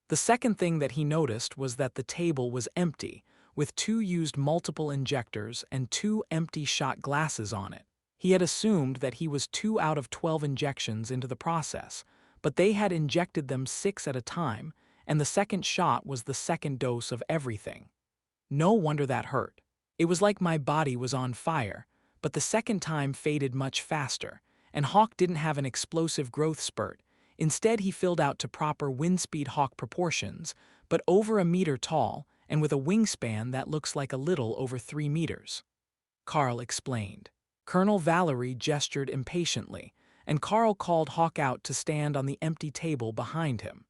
The second thing that he noticed was that the table was empty, with 2 used multiple injectors and 2 empty shot glasses on it. He had assumed that he was 2 out of 12 injections into the process, but they had injected them 6 at a time, and the second shot was the second dose of everything. No wonder that hurt. It was like my body was on fire, but the second time faded much faster, and Hawk didn't have an explosive growth spurt. Instead, he filled out to proper windspeed hawk proportions, but over a meter tall and with a wingspan that looks like a little over 3 meters. Carl explained. Colonel Valerie gestured impatiently, and Carl called Hawk out to stand on the empty table behind him.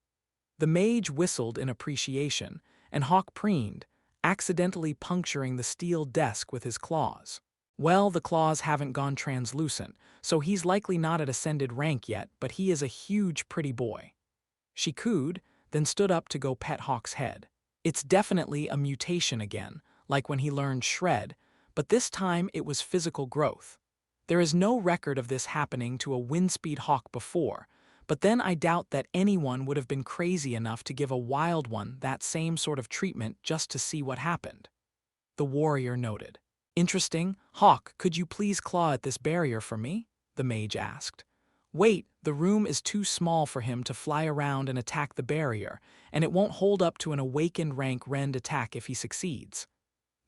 The mage whistled in appreciation, and Hawk preened, accidentally puncturing the steel desk with his claws. Well, the claws haven't gone translucent, so he's likely not at ascended rank yet, but he is a huge pretty boy. She cooed, then stood up to go pet Hawk's head. It's definitely a mutation again, like when he learned Shred, but this time it was physical growth. There is no record of this happening to a windspeed hawk before, But then I doubt that anyone would have been crazy enough to give a wild one that same sort of treatment just to see what happened. The warrior noted. Interesting. Hawk, could you please claw at this barrier for me? The mage asked. Wait, the room is too small for him to fly around and attack the barrier, and it won't hold up to an awakened rank rend attack if he succeeds.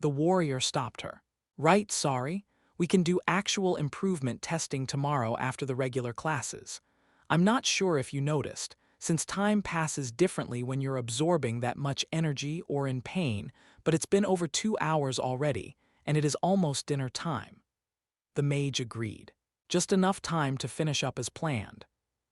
The warrior stopped her. Right, sorry. We can do actual improvement testing tomorrow after the regular classes. I'm not sure if you noticed, since time passes differently when you're absorbing that much energy or in pain, but it's been over 2 hours already, and it is almost dinner time. The mage agreed. Just enough time to finish up as planned.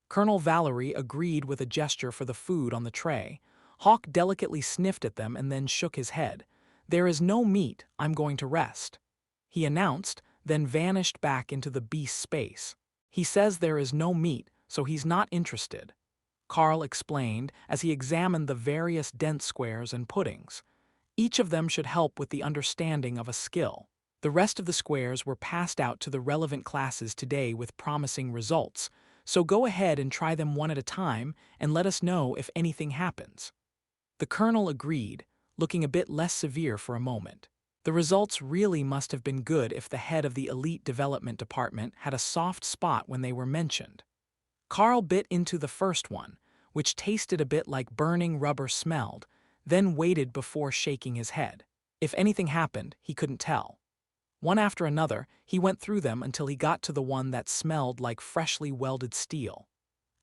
Colonel Valerie agreed with a gesture for the food on the tray. Hawk delicately sniffed at them and then shook his head. There is no meat, I'm going to rest. He announced, then vanished back into the beast's space. He says there is no meat, so he's not interested. Carl explained as he examined the various dent squares and puddings. Each of them should help with the understanding of a skill. The rest of the squares were passed out to the relevant classes today with promising results, so go ahead and try them one at a time and let us know if anything happens. The colonel agreed, looking a bit less severe for a moment. The results really must have been good if the head of the elite development department had a soft spot when they were mentioned. Carl bit into the first one, which tasted a bit like burning rubber smelled, then waited before shaking his head. If anything happened, he couldn't tell. One after another, he went through them until he got to the one that smelled like freshly welded steel.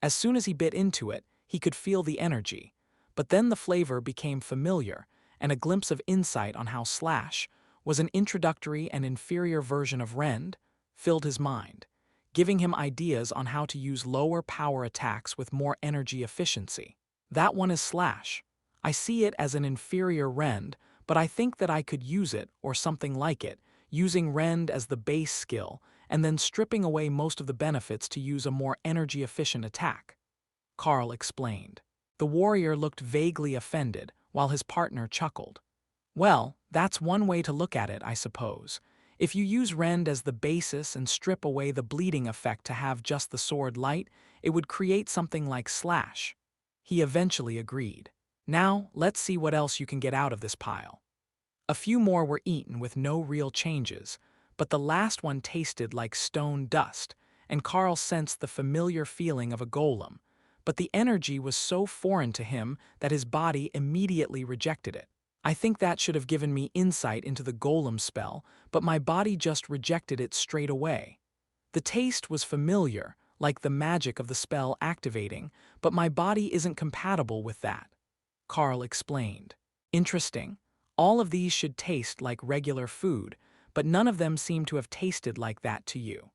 As soon as he bit into it, he could feel the energy, but then the flavor became familiar, and a glimpse of insight on how Slash was an introductory and inferior version of Rend filled his mind, giving him ideas on how to use lower power attacks with more energy efficiency. That one is Slash. I see it as an inferior Rend, but I think that I could use it, or something like it, using Rend as the base skill, and then stripping away most of the benefits to use a more energy-efficient attack. Carl explained. The warrior looked vaguely offended, while his partner chuckled. Well, that's one way to look at it, I suppose. If you use Rend as the basis and strip away the bleeding effect to have just the sword light, it would create something like Slash. He eventually agreed. Now, let's see what else you can get out of this pile. A few more were eaten with no real changes, but the last one tasted like stone dust, and Carl sensed the familiar feeling of a golem, but the energy was so foreign to him that his body immediately rejected it. I think that should have given me insight into the golem spell, but my body just rejected it straight away. The taste was familiar, like the magic of the spell activating, but my body isn't compatible with that. Carl explained. Interesting. All of these should taste like regular food, but none of them seem to have tasted like that to you.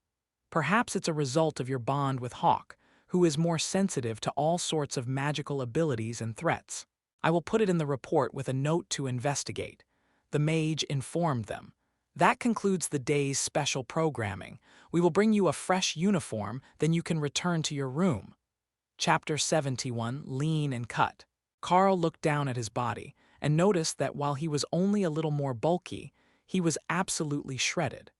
Perhaps it's a result of your bond with Hawk, who is more sensitive to all sorts of magical abilities and threats. I will put it in the report with a note to investigate. The mage informed them. That concludes the day's special programming. We will bring you a fresh uniform, then you can return to your room. Chapter 71, Lean and Cut. Carl looked down at his body and noticed that while he was only a little more bulky, he was absolutely shredded.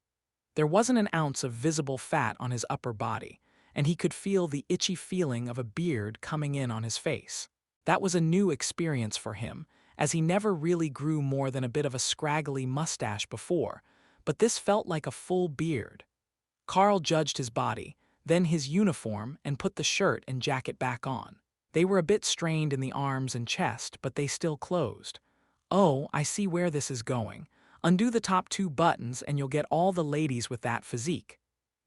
There wasn't an ounce of visible fat on his upper body, and he could feel the itchy feeling of a beard coming in on his face. That was a new experience for him, as he never really grew more than a bit of a scraggly mustache before, but this felt like a full beard. Carl judged his body, then his uniform, and put the shirt and jacket back on. They were a bit strained in the arms and chest, but they still closed. Oh, I see where this is going. Undo the top 2 buttons and you'll get all the ladies with that physique.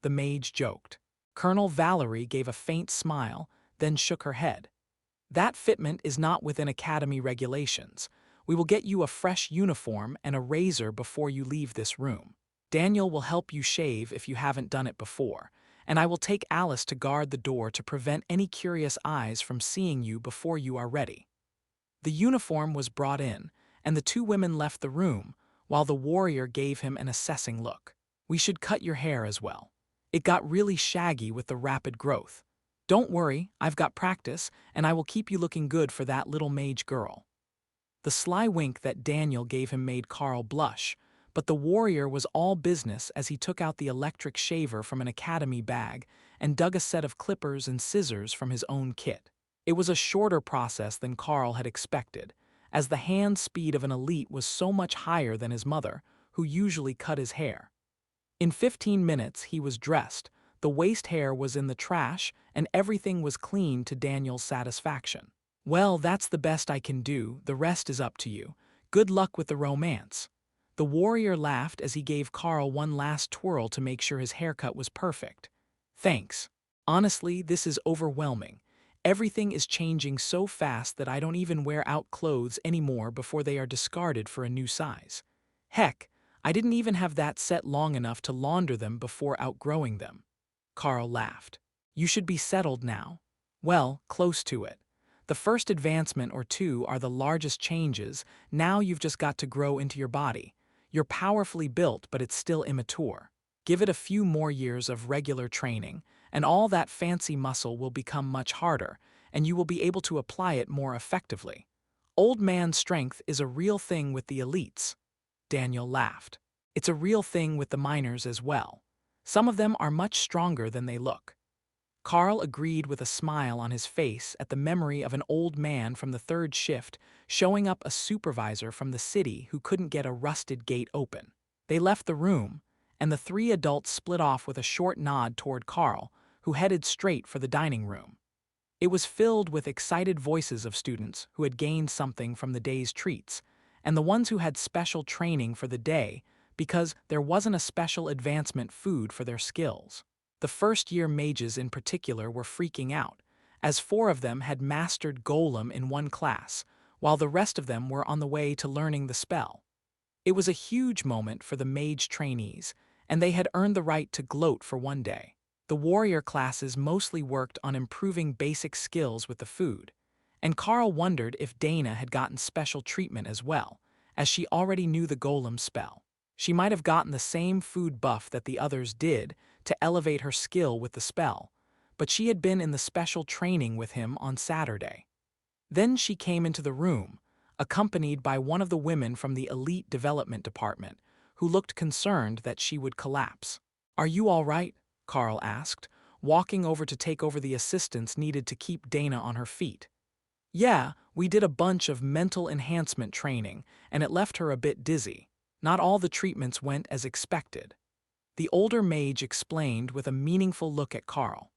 The mage joked. Colonel Valerie gave a faint smile, then shook her head. That fitment is not within Academy regulations. We will get you a fresh uniform and a razor before you leave this room. Daniel will help you shave if you haven't done it before, and I will take Alice to guard the door to prevent any curious eyes from seeing you before you are ready. The uniform was brought in, and the 2 women left the room, while the warrior gave him an assessing look. We should cut your hair as well. It got really shaggy with the rapid growth. Don't worry, I've got practice, and I will keep you looking good for that little mage girl. The sly wink that Daniel gave him made Carl blush, But the warrior was all business as he took out the electric shaver from an academy bag and dug a set of clippers and scissors from his own kit. It was a shorter process than Carl had expected, as the hand speed of an elite was so much higher than his mother, who usually cut his hair. In 15 minutes he was dressed, the waist hair was in the trash, and everything was clean to Daniel's satisfaction. "Well, that's the best I can do, the rest is up to you. Good luck with the romance." The warrior laughed as he gave Carl one last twirl to make sure his haircut was perfect. "Thanks. Honestly, this is overwhelming. Everything is changing so fast that I don't even wear out clothes anymore before they are discarded for a new size. Heck, I didn't even have that set long enough to launder them before outgrowing them." Carl laughed. "You should be settled now." "Well, close to it. The first advancement or two are the largest changes, now you've just got to grow into your body. You're powerfully built, but it's still immature. Give it a few more years of regular training, and all that fancy muscle will become much harder, and you will be able to apply it more effectively. Old man strength is a real thing with the elites." Daniel laughed. "It's a real thing with the miners as well. Some of them are much stronger than they look." Carl agreed with a smile on his face at the memory of an old man from the third shift showing up a supervisor from the city who couldn't get a rusted gate open. They left the room, and the three adults split off with a short nod toward Carl, who headed straight for the dining room. It was filled with excited voices of students who had gained something from the day's treats, and the ones who had special training for the day because there wasn't a special advancement food for their skills. The first-year mages in particular were freaking out, as 4 of them had mastered Golem in one class, while the rest of them were on the way to learning the spell. It was a huge moment for the mage trainees, and they had earned the right to gloat for one day. The warrior classes mostly worked on improving basic skills with the food, and Carl wondered if Dana had gotten special treatment as well, as she already knew the Golem spell. She might have gotten the same food buff that the others did to elevate her skill with the spell, but she had been in the special training with him on Saturday. Then she came into the room, accompanied by one of the women from the Elite Development Department, who looked concerned that she would collapse. "Are you all right?" Carl asked, walking over to take over the assistance needed to keep Dana on her feet. "Yeah, we did a bunch of mental enhancement training, and it left her a bit dizzy. Not all the treatments went as expected." The older mage explained with a meaningful look at Carl.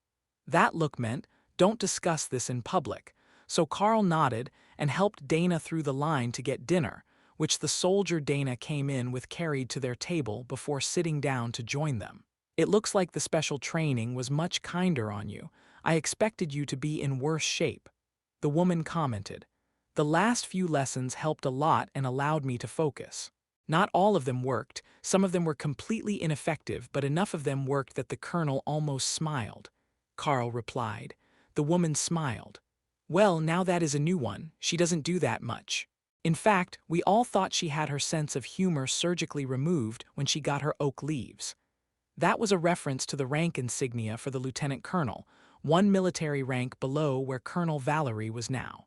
That look meant, "Don't discuss this in public," so Carl nodded and helped Dana through the line to get dinner, which the soldier Dana came in with carried to their table before sitting down to join them. "It looks like the special training was much kinder on you. I expected you to be in worse shape," the woman commented. "The last few lessons helped a lot and allowed me to focus. Not all of them worked, some of them were completely ineffective, but enough of them worked that the colonel almost smiled." Carl replied. The woman smiled. "Well, now that is a new one, she doesn't do that much. In fact, we all thought she had her sense of humor surgically removed when she got her oak leaves." That was a reference to the rank insignia for the lieutenant colonel, one military rank below where Colonel Valerie was now.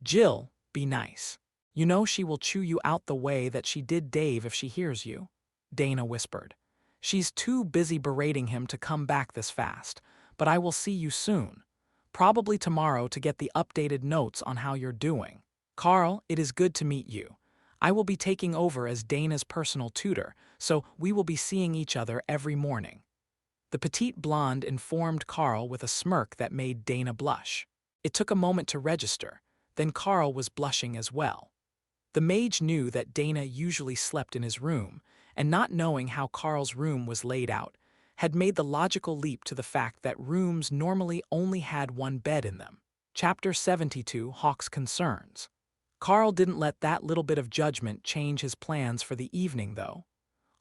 "Jill, be nice. You know she will chew you out the way that she did Dave if she hears you," Dana whispered. "She's too busy berating him to come back this fast, but I will see you soon. Probably tomorrow to get the updated notes on how you're doing. Carl, it is good to meet you. I will be taking over as Dana's personal tutor, so we will be seeing each other every morning." The petite blonde informed Carl with a smirk that made Dana blush. It took a moment to register, then Carl was blushing as well. The mage knew that Dana usually slept in his room, and not knowing how Carl's room was laid out, had made the logical leap to the fact that rooms normally only had one bed in them. Chapter 72, Hawk's Concerns. Carl didn't let that little bit of judgment change his plans for the evening, though.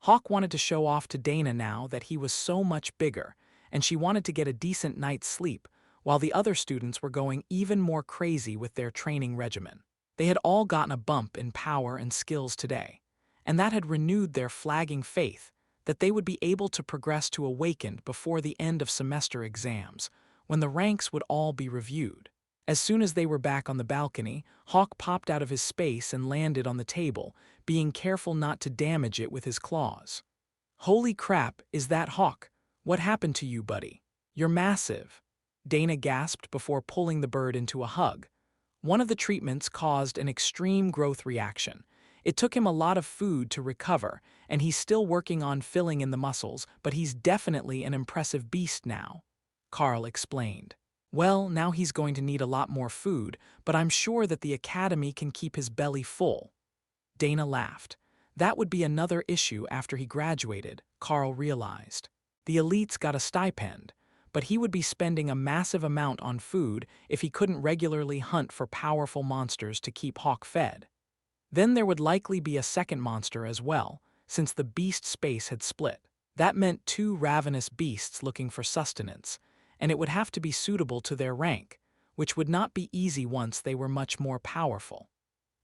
Hawk wanted to show off to Dana now that he was so much bigger, and she wanted to get a decent night's sleep, while the other students were going even more crazy with their training regimen. They had all gotten a bump in power and skills today, and that had renewed their flagging faith that they would be able to progress to Awakened before the end of semester exams, when the ranks would all be reviewed. As soon as they were back on the balcony, Hawk popped out of his space and landed on the table, being careful not to damage it with his claws. "Holy crap, is that Hawk? What happened to you, buddy? You're massive." Dana gasped before pulling the bird into a hug. One of the treatments caused an extreme growth reaction. It took him a lot of food to recover, and he's still working on filling in the muscles, but he's definitely an impressive beast now, Carl explained. "Well, now he's going to need a lot more food, but I'm sure that the academy can keep his belly full." Dana laughed. That would be another issue after he graduated, Carl realized. The elites got a stipend, but he would be spending a massive amount on food if he couldn't regularly hunt for powerful monsters to keep Hawk fed. Then there would likely be a second monster as well, since the beast space had split. That meant two ravenous beasts looking for sustenance, and it would have to be suitable to their rank, which would not be easy once they were much more powerful.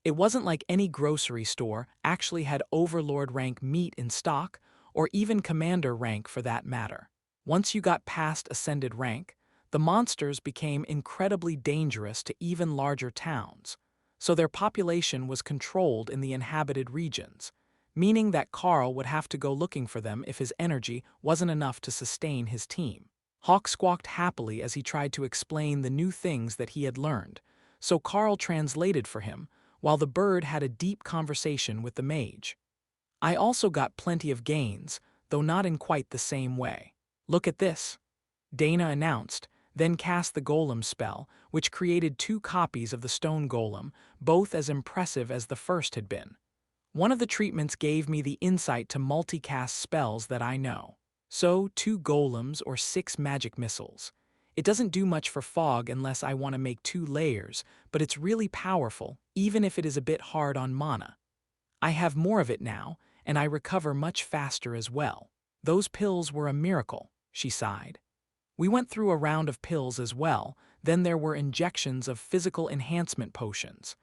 It wasn't like any grocery store actually had overlord rank meat in stock, or even commander rank for that matter. Once you got past ascended rank, the monsters became incredibly dangerous to even larger towns, so their population was controlled in the inhabited regions, meaning that Carl would have to go looking for them if his energy wasn't enough to sustain his team. Hawk squawked happily as he tried to explain the new things that he had learned, so Carl translated for him, while the bird had a deep conversation with the mage. "I also got plenty of gains, though not in quite the same way. Look at this," Dana announced, then cast the golem spell, which created two copies of the stone golem, both as impressive as the first had been. "One of the treatments gave me the insight to multicast spells that I know. So, 2 golems or 6 magic missiles. It doesn't do much for fog unless I want to make 2 layers, but it's really powerful, even if it is a bit hard on mana. I have more of it now, and I recover much faster as well. Those pills were a miracle," she sighed. "We went through a round of pills as well, then there were injections of physical enhancement potions.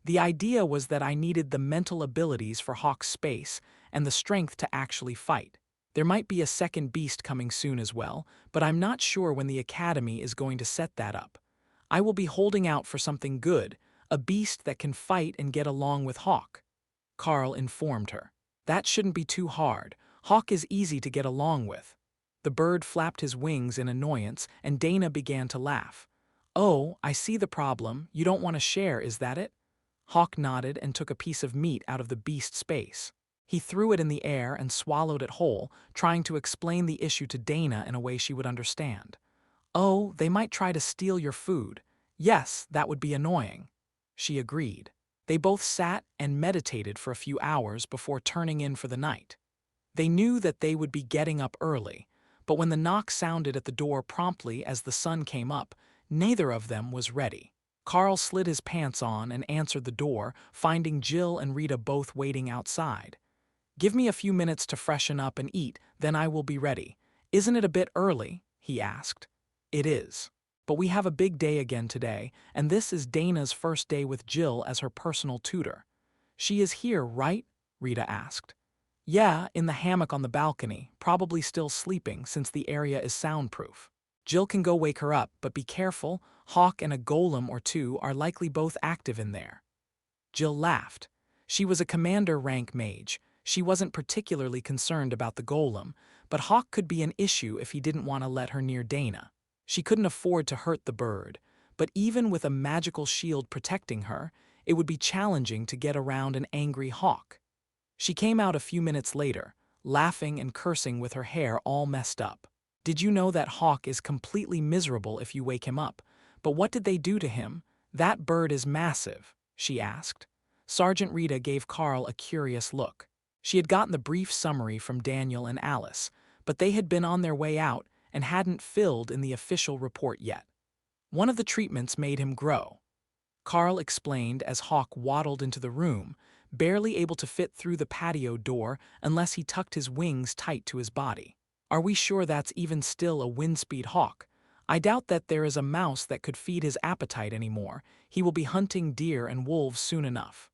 The idea was that I needed the mental abilities for Hawk's space and the strength to actually fight. There might be a second beast coming soon as well, but I'm not sure when the Academy is going to set that up. I will be holding out for something good, a beast that can fight and get along with Hawk," Carl informed her. "That shouldn't be too hard. Hawk is easy to get along with." The bird flapped his wings in annoyance, and Dana began to laugh. "Oh, I see the problem. You don't want to share, is that it?" Hawk nodded and took a piece of meat out of the beast's space. He threw it in the air and swallowed it whole, trying to explain the issue to Dana in a way she would understand. "Oh, they might try to steal your food. Yes, that would be annoying," she agreed. They both sat and meditated for a few hours before turning in for the night. They knew that they would be getting up early, but when the knock sounded at the door promptly as the sun came up, neither of them was ready. Carl slid his pants on and answered the door, finding Jill and Rita both waiting outside. "Give me a few minutes to freshen up and eat, then I will be ready. Isn't it a bit early?" he asked. "It is. But we have a big day again today, and this is Dana's first day with Jill as her personal tutor." "She is here, right?" Rita asked. "Yeah, in the hammock on the balcony, probably still sleeping since the area is soundproof. Jill can go wake her up, but be careful, Hawk and a golem or 2 are likely both active in there." Jill laughed. She was a commander rank mage. She wasn't particularly concerned about the golem, but Hawk could be an issue if he didn't want to let her near Dana. She couldn't afford to hurt the bird, but even with a magical shield protecting her, it would be challenging to get around an angry Hawk. She came out a few minutes later, laughing and cursing with her hair all messed up. "Did you know that Hawk is completely miserable if you wake him up? But what did they do to him? That bird is massive," she asked. Sergeant Rita gave Carl a curious look. She had gotten the brief summary from Daniel and Alice, but they had been on their way out and hadn't filled in the official report yet. "One of the treatments made him grow," Carl explained as Hawk waddled into the room, barely able to fit through the patio door unless he tucked his wings tight to his body. "Are we sure that's even still a windspeed Hawk? I doubt that there is a mouse that could feed his appetite anymore. He will be hunting deer and wolves soon enough,"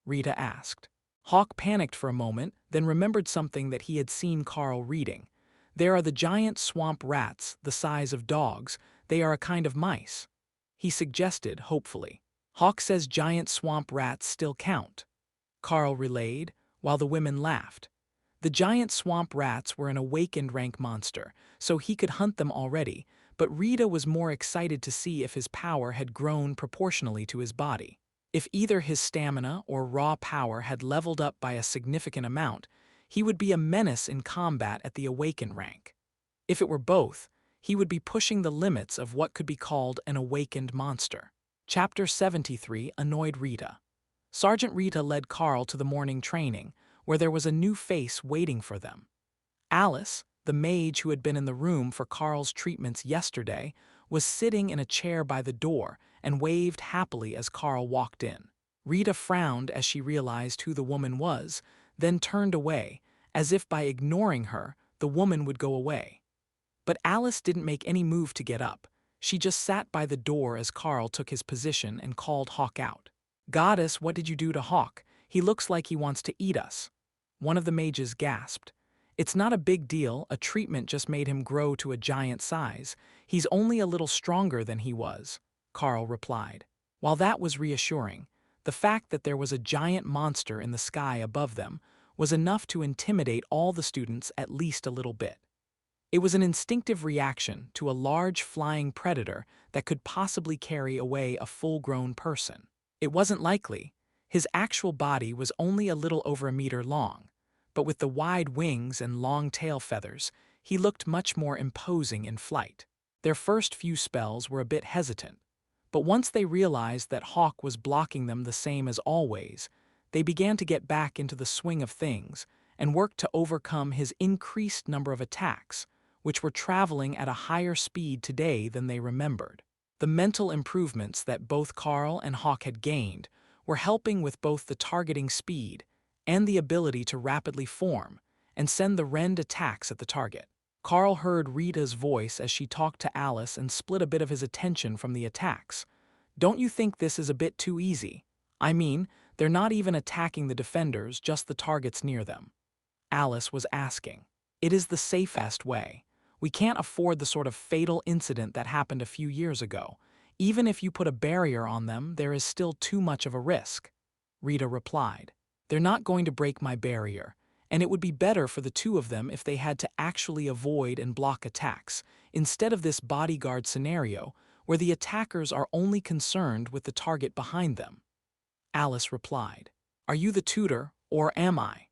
Rita asked. Hawk panicked for a moment, then remembered something that he had seen Carl reading. "There are the giant swamp rats, the size of dogs. They are a kind of mice," he suggested hopefully. "Hawk says giant swamp rats still count." Carl relayed, while the women laughed. The giant swamp rats were an awakened rank monster, so he could hunt them already, but Rita was more excited to see if his power had grown proportionally to his body. If either his stamina or raw power had leveled up by a significant amount, he would be a menace in combat at the awakened rank. If it were both, he would be pushing the limits of what could be called an awakened monster. Chapter 73 annoyed Rita. Sergeant Rita led Carl to the morning training, where there was a new face waiting for them. Alice, the mage who had been in the room for Carl's treatments yesterday, was sitting in a chair by the door and waved happily as Carl walked in. Rita frowned as she realized who the woman was, then turned away, as if by ignoring her, the woman would go away. But Alice didn't make any move to get up. She just sat by the door as Carl took his position and called Hawk out. "Goddess, what did you do to Hawk? He looks like he wants to eat us." One of the mages gasped. "It's not a big deal, a treatment just made him grow to a giant size. He's only a little stronger than he was," Carl replied. While that was reassuring, the fact that there was a giant monster in the sky above them was enough to intimidate all the students at least a little bit. It was an instinctive reaction to a large flying predator that could possibly carry away a full-grown person. It wasn't likely. His actual body was only a little over a meter long, but with the wide wings and long tail feathers, he looked much more imposing in flight. Their first few spells were a bit hesitant, but once they realized that Hawk was blocking them the same as always, they began to get back into the swing of things and worked to overcome his increased number of attacks, which were traveling at a higher speed today than they remembered. The mental improvements that both Carl and Hawk had gained were helping with both the targeting speed and the ability to rapidly form and send the rend attacks at the target. Carl heard Rita's voice as she talked to Alice and split a bit of his attention from the attacks. "Don't you think this is a bit too easy? I mean, they're not even attacking the defenders, just the targets near them." Alice was asking. "It is the safest way. We can't afford the sort of fatal incident that happened a few years ago. Even if you put a barrier on them, there is still too much of a risk," Rita replied. "They're not going to break my barrier, and it would be better for the two of them if they had to actually avoid and block attacks, instead of this bodyguard scenario where the attackers are only concerned with the target behind them." Alice replied. "Are you the tutor, or am I?"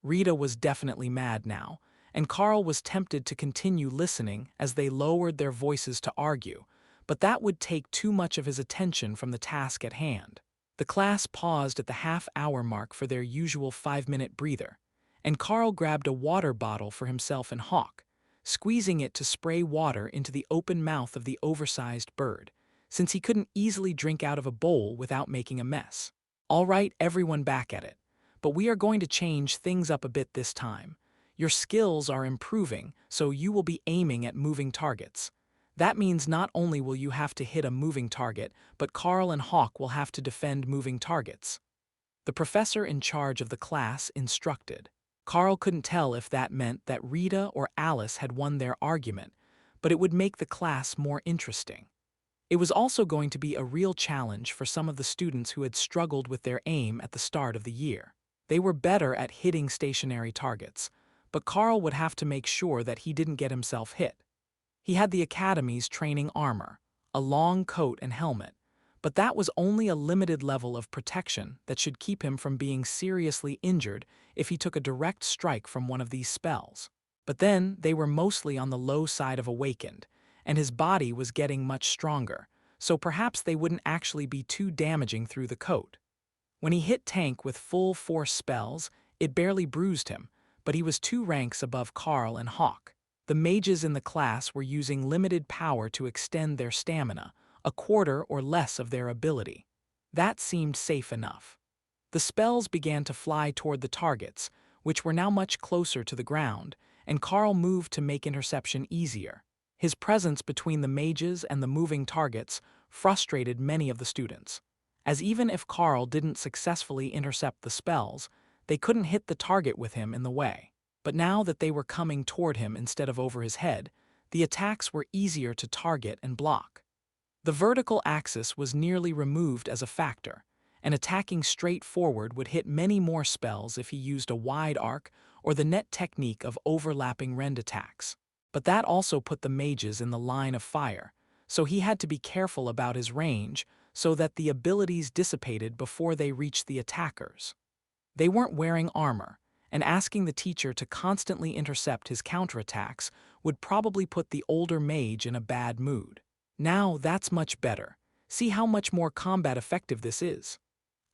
Rita was definitely mad now, and Carl was tempted to continue listening as they lowered their voices to argue, but that would take too much of his attention from the task at hand. The class paused at the half-hour mark for their usual 5-minute breather, and Carl grabbed a water bottle for himself and Hawk, squeezing it to spray water into the open mouth of the oversized bird, since he couldn't easily drink out of a bowl without making a mess. "All right, everyone back at it. But we are going to change things up a bit this time. Your skills are improving, so you will be aiming at moving targets. That means not only will you have to hit a moving target, but Carl and Hawk will have to defend moving targets." The professor in charge of the class instructed. Carl couldn't tell if that meant that Rita or Alice had won their argument, but it would make the class more interesting. It was also going to be a real challenge for some of the students who had struggled with their aim at the start of the year. They were better at hitting stationary targets, but Carl would have to make sure that he didn't get himself hit. He had the Academy's training armor, a long coat and helmet, but that was only a limited level of protection that should keep him from being seriously injured if he took a direct strike from one of these spells. But then they were mostly on the low side of awakened, and his body was getting much stronger, so perhaps they wouldn't actually be too damaging through the coat. When he hit tank with full force spells, it barely bruised him, but he was 2 ranks above Carl and Hawk. The mages in the class were using limited power to extend their stamina, a quarter or less of their ability. That seemed safe enough. The spells began to fly toward the targets, which were now much closer to the ground, and Carl moved to make interception easier. His presence between the mages and the moving targets frustrated many of the students, as even if Carl didn't successfully intercept the spells, they couldn't hit the target with him in the way. But now that they were coming toward him instead of over his head, the attacks were easier to target and block. The vertical axis was nearly removed as a factor, and attacking straight forward would hit many more spells if he used a wide arc or the net technique of overlapping rend attacks. But that also put the mages in the line of fire, so he had to be careful about his range so that the abilities dissipated before they reached the attackers. They weren't wearing armor, and asking the teacher to constantly intercept his counterattacks would probably put the older mage in a bad mood. Now that's much better. See how much more combat effective this is.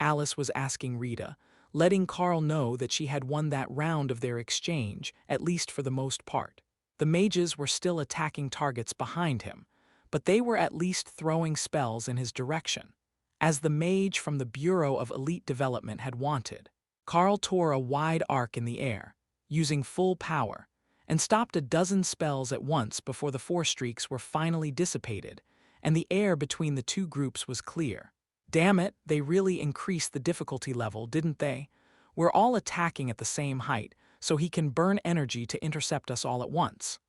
Alice was asking Rita, letting Carl know that she had won that round of their exchange, at least for the most part. The mages were still attacking targets behind him, but they were at least throwing spells in his direction, as the mage from the Bureau of Elite Development had wanted. Carl tore a wide arc in the air, using full power, and stopped a dozen spells at once before the four streaks were finally dissipated, and the air between the two groups was clear. Damn it, they really increased the difficulty level, didn't they? We're all attacking at the same height, so he can burn energy to intercept us all at once.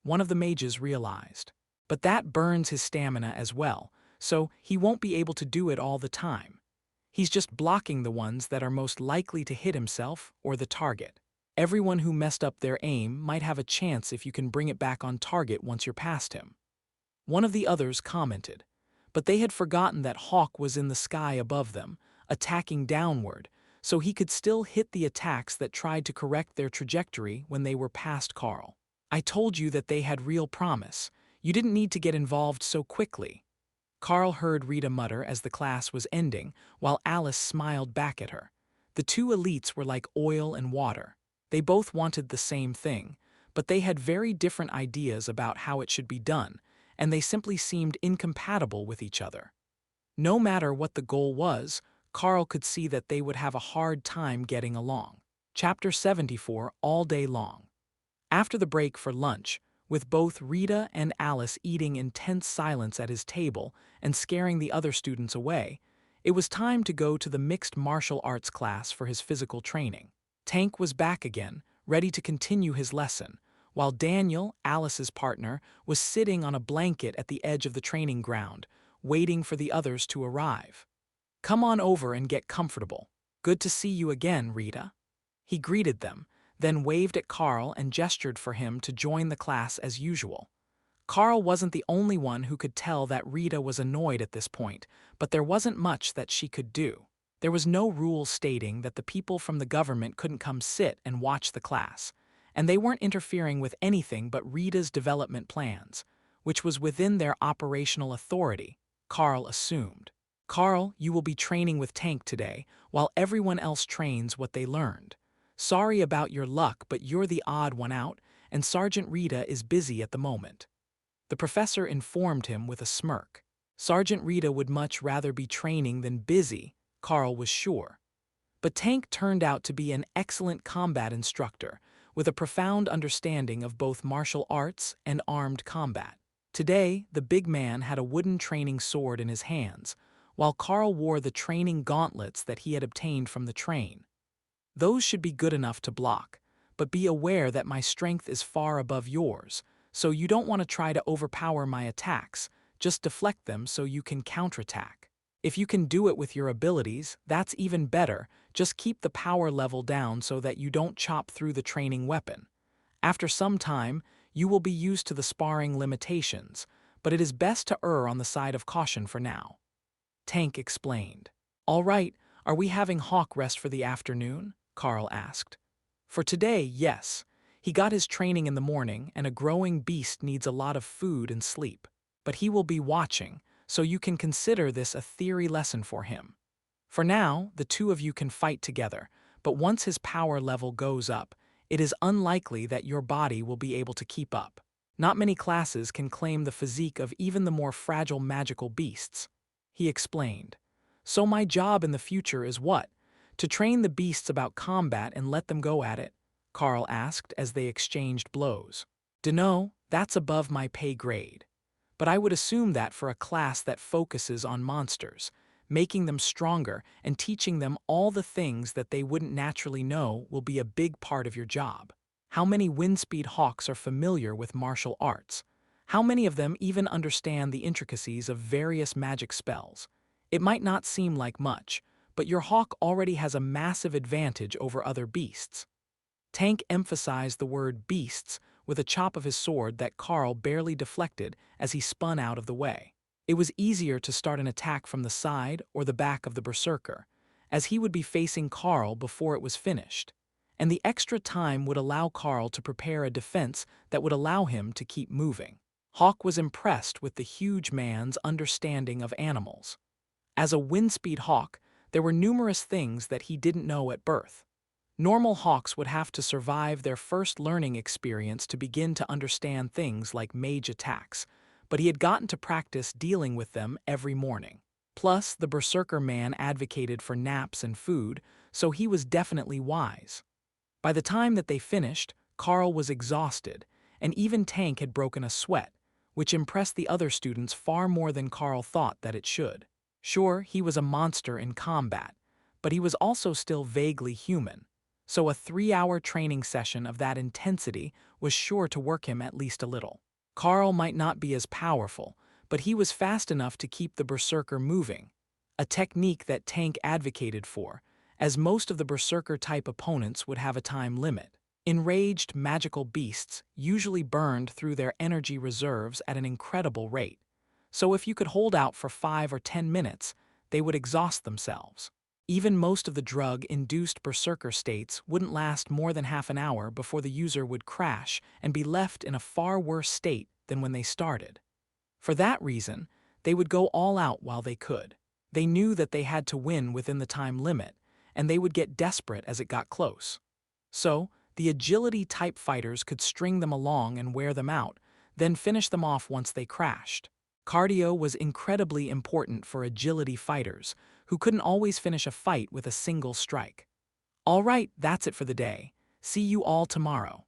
One of the mages realized. But that burns his stamina as well, so he won't be able to do it all the time. He's just blocking the ones that are most likely to hit himself or the target. Everyone who messed up their aim might have a chance if you can bring it back on target once you're past him. One of the others commented, but they had forgotten that Hawk was in the sky above them, attacking downward, so he could still hit the attacks that tried to correct their trajectory when they were past Carl. I told you that they had real promise. You didn't need to get involved so quickly. Carl heard Rita mutter as the class was ending, while Alice smiled back at her. The two elites were like oil and water. They both wanted the same thing, but they had very different ideas about how it should be done, and they simply seemed incompatible with each other. No matter what the goal was, Carl could see that they would have a hard time getting along. Chapter 74, All Day Long. After the break for lunch, with both Rita and Alice eating in tense silence at his table and scaring the other students away, it was time to go to the mixed martial arts class for his physical training. Tank was back again, ready to continue his lesson, while Daniel, Alice's partner, was sitting on a blanket at the edge of the training ground, waiting for the others to arrive. "Come on over and get comfortable. Good to see you again, Rita." He greeted them, then waved at Carl and gestured for him to join the class as usual. Carl wasn't the only one who could tell that Rita was annoyed at this point, but there wasn't much that she could do. There was no rule stating that the people from the government couldn't come sit and watch the class, and they weren't interfering with anything but Rita's development plans, which was within their operational authority, Carl assumed. "Carl, you will be training with Tank today, while everyone else trains what they learned. Sorry about your luck, but you're the odd one out, and Sergeant Rita is busy at the moment." The professor informed him with a smirk. Sergeant Rita would much rather be training than busy, Carl was sure. But Tank turned out to be an excellent combat instructor, with a profound understanding of both martial arts and armed combat. Today, the big man had a wooden training sword in his hands, while Carl wore the training gauntlets that he had obtained from the train. "Those should be good enough to block, but be aware that my strength is far above yours, so you don't want to try to overpower my attacks, just deflect them so you can counterattack. If you can do it with your abilities, that's even better, just keep the power level down so that you don't chop through the training weapon. After some time, you will be used to the sparring limitations, but it is best to err on the side of caution for now." Tank explained. "All right, are we having Hawk rest for the afternoon?" Carl asked. "For today, yes. He got his training in the morning, and a growing beast needs a lot of food and sleep. But he will be watching, so you can consider this a theory lesson for him. For now, the two of you can fight together, but once his power level goes up, it is unlikely that your body will be able to keep up. Not many classes can claim the physique of even the more fragile magical beasts," he explained. "So my job in the future is what? To train the beasts about combat and let them go at it?" Carl asked as they exchanged blows. "Dunno, that's above my pay grade. But I would assume that for a class that focuses on monsters, making them stronger and teaching them all the things that they wouldn't naturally know will be a big part of your job. How many Windspeed Hawks are familiar with martial arts? How many of them even understand the intricacies of various magic spells? It might not seem like much, but your hawk already has a massive advantage over other beasts. Tank emphasized the word beasts with a chop of his sword that Carl barely deflected as he spun out of the way. It was easier to start an attack from the side or the back of the berserker, as he would be facing Carl before it was finished, and the extra time would allow Carl to prepare a defense that would allow him to keep moving. Hawk was impressed with the huge man's understanding of animals. As a windspeed hawk, there were numerous things that he didn't know at birth. Normal hawks would have to survive their first learning experience to begin to understand things like mage attacks, but he had gotten to practice dealing with them every morning. Plus, the berserker man advocated for naps and food, so he was definitely wise. By the time that they finished, Carl was exhausted, and even Tank had broken a sweat, which impressed the other students far more than Carl thought that it should. Sure, he was a monster in combat, but he was also still vaguely human, so a 3-hour training session of that intensity was sure to work him at least a little. Carl might not be as powerful, but he was fast enough to keep the berserker moving, a technique that Tank advocated for, as most of the berserker-type opponents would have a time limit. Enraged magical beasts usually burned through their energy reserves at an incredible rate, so if you could hold out for 5 or 10 minutes, they would exhaust themselves. Even most of the drug-induced berserker states wouldn't last more than half an hour before the user would crash and be left in a far worse state than when they started. For that reason, they would go all out while they could. They knew that they had to win within the time limit, and they would get desperate as it got close. So, the agility-type fighters could string them along and wear them out, then finish them off once they crashed. Cardio was incredibly important for agility fighters, who couldn't always finish a fight with a single strike. "All right, that's it for the day. See you all tomorrow,"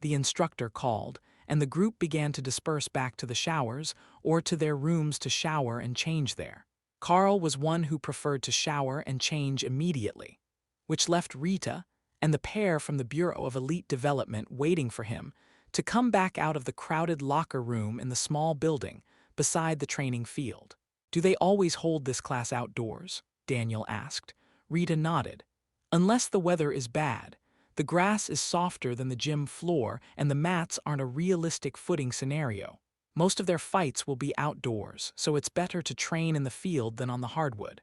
the instructor called, and the group began to disperse back to the showers or to their rooms to shower and change there. Carl was one who preferred to shower and change immediately, which left Rita and the pair from the Bureau of Elite Development waiting for him to come back out of the crowded locker room in the small building beside the training field. "Do they always hold this class outdoors?" Daniel asked. Rita nodded. "Unless the weather is bad. The grass is softer than the gym floor and the mats aren't a realistic footing scenario. Most of their fights will be outdoors, so it's better to train in the field than on the hardwood."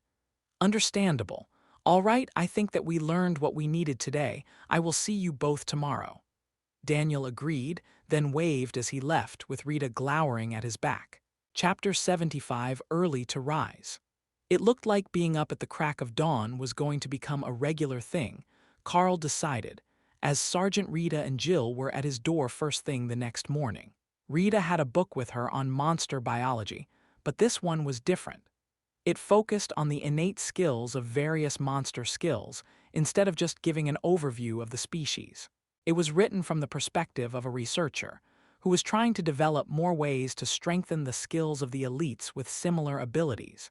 "Understandable. All right, I think that we learned what we needed today. I will see you both tomorrow." Daniel agreed, then waved as he left, with Rita glowering at his back. Chapter 75, Early to Rise. It looked like being up at the crack of dawn was going to become a regular thing, Carl decided, as Sergeant Rita and Jill were at his door first thing the next morning. Rita had a book with her on monster biology, but this one was different. It focused on the innate skills of various monster skills, instead of just giving an overview of the species. It was written from the perspective of a researcher, who was trying to develop more ways to strengthen the skills of the elites with similar abilities.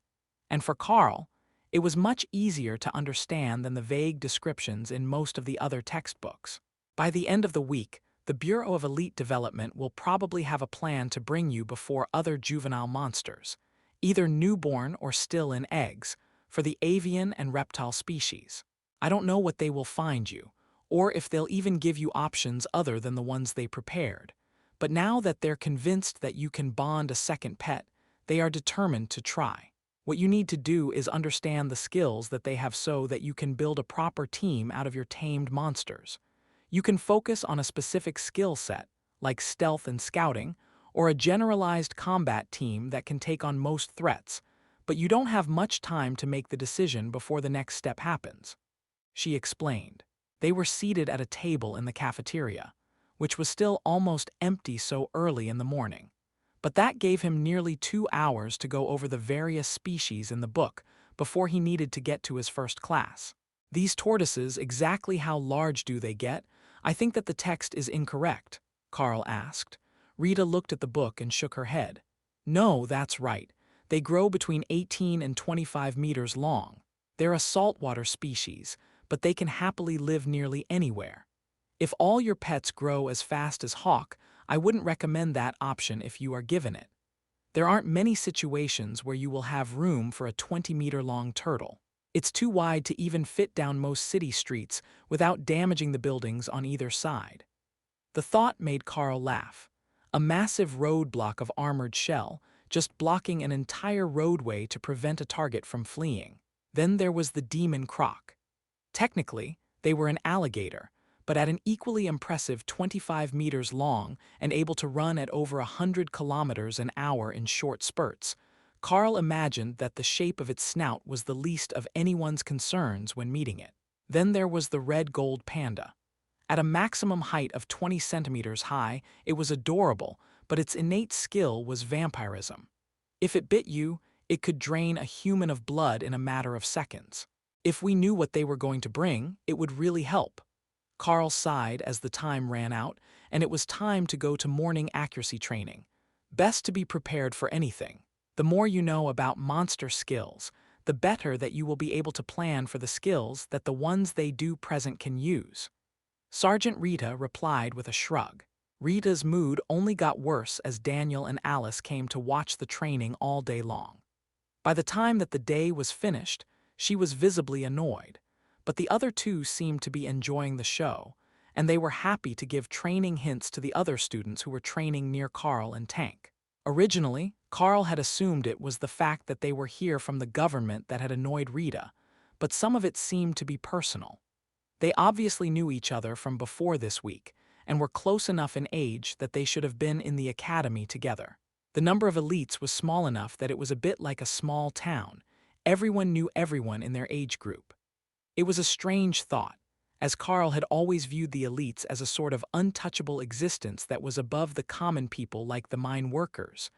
And for Carl, it was much easier to understand than the vague descriptions in most of the other textbooks. By the end of the week, the Bureau of Elite Development will probably have a plan to bring you before other juvenile monsters, either newborn or still in eggs, for the avian and reptile species. I don't know what they will find you, or if they'll even give you options other than the ones they prepared. But now that they're convinced that you can bond a second pet, they are determined to try. What you need to do is understand the skills that they have so that you can build a proper team out of your tamed monsters. You can focus on a specific skill set, like stealth and scouting, or a generalized combat team that can take on most threats, but you don't have much time to make the decision before the next step happens," she explained. They were seated at a table in the cafeteria, which was still almost empty so early in the morning. But that gave him nearly 2 hours to go over the various species in the book before he needed to get to his first class. "These tortoises, exactly how large do they get? I think that the text is incorrect," Carl asked. Rita looked at the book and shook her head. "No, that's right. They grow between 18 and 25 meters long. They're a saltwater species, but they can happily live nearly anywhere. If all your pets grow as fast as hawk, I wouldn't recommend that option if you are given it. There aren't many situations where you will have room for a 20-meter-long turtle. It's too wide to even fit down most city streets without damaging the buildings on either side. The thought made Carl laugh. A massive roadblock of armored shell, just blocking an entire roadway to prevent a target from fleeing. Then there was the demon croc. Technically, they were an alligator, but at an equally impressive 25 meters long and able to run at over 100 kilometers an hour in short spurts, Carl imagined that the shape of its snout was the least of anyone's concerns when meeting it. Then there was the red gold panda. At a maximum height of 20 centimeters high, it was adorable, but its innate skill was vampirism. If it bit you, it could drain a human of blood in a matter of seconds. If we knew what they were going to bring, it would really help. Carl sighed as the time ran out, and it was time to go to morning accuracy training. Best to be prepared for anything. The more you know about monster skills, the better that you will be able to plan for the skills that the ones they do present can use. Sergeant Rita replied with a shrug. Rita's mood only got worse as Daniel and Alice came to watch the training all day long. By the time that the day was finished, she was visibly annoyed, but the other two seemed to be enjoying the show, and they were happy to give training hints to the other students who were training near Carl and Tank. Originally, Carl had assumed it was the fact that they were here from the government that had annoyed Rita, but some of it seemed to be personal. They obviously knew each other from before this week, and were close enough in age that they should have been in the academy together. The number of elites was small enough that it was a bit like a small town. Everyone knew everyone in their age group. It was a strange thought, as Carl had always viewed the elites as a sort of untouchable existence that was above the common people like the mine workers.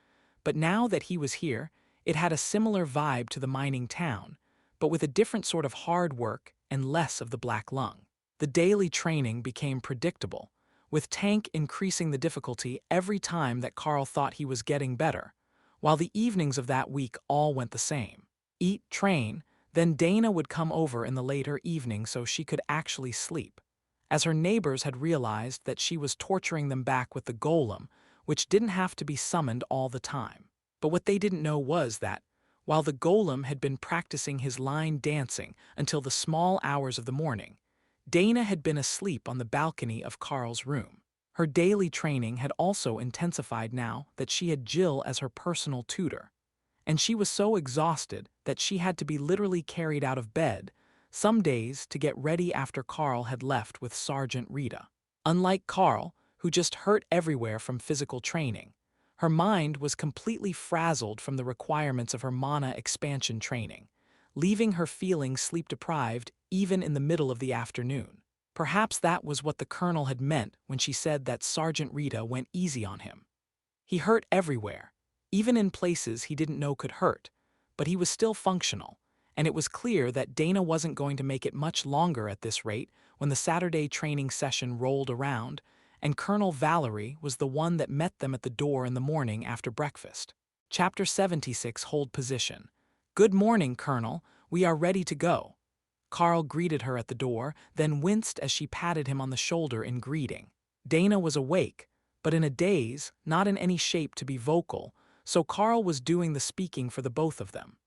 But now that he was here, it had a similar vibe to the mining town, but with a different sort of hard work and less of the black lung. The daily training became predictable, with Tank increasing the difficulty every time that Carl thought he was getting better, while the evenings of that week all went the same. Eat, train, then Dana would come over in the later evening so she could actually sleep, as her neighbors had realized that she was torturing them back with the golem, which didn't have to be summoned all the time. But what they didn't know was that, while the golem had been practicing his line dancing until the small hours of the morning, Dana had been asleep on the balcony of Carl's room. Her daily training had also intensified now that she had Jill as her personal tutor, and she was so exhausted that she had to be literally carried out of bed some days to get ready after Carl had left with Sergeant Rita. Unlike Carl, who just hurt everywhere from physical training, her mind was completely frazzled from the requirements of her mana expansion training, leaving her feeling sleep-deprived even in the middle of the afternoon. Perhaps that was what the colonel had meant when she said that Sergeant Rita went easy on him. He hurt everywhere, even in places he didn't know could hurt, but he was still functional, and it was clear that Dana wasn't going to make it much longer at this rate when the Saturday training session rolled around, and Colonel Valerie was the one that met them at the door in the morning after breakfast. Chapter 76, Hold Position. Good morning, Colonel. We are ready to go. Carl greeted her at the door, then winced as she patted him on the shoulder in greeting. Dana was awake, but in a daze, not in any shape to be vocal, so Carl was doing the speaking for the both of them.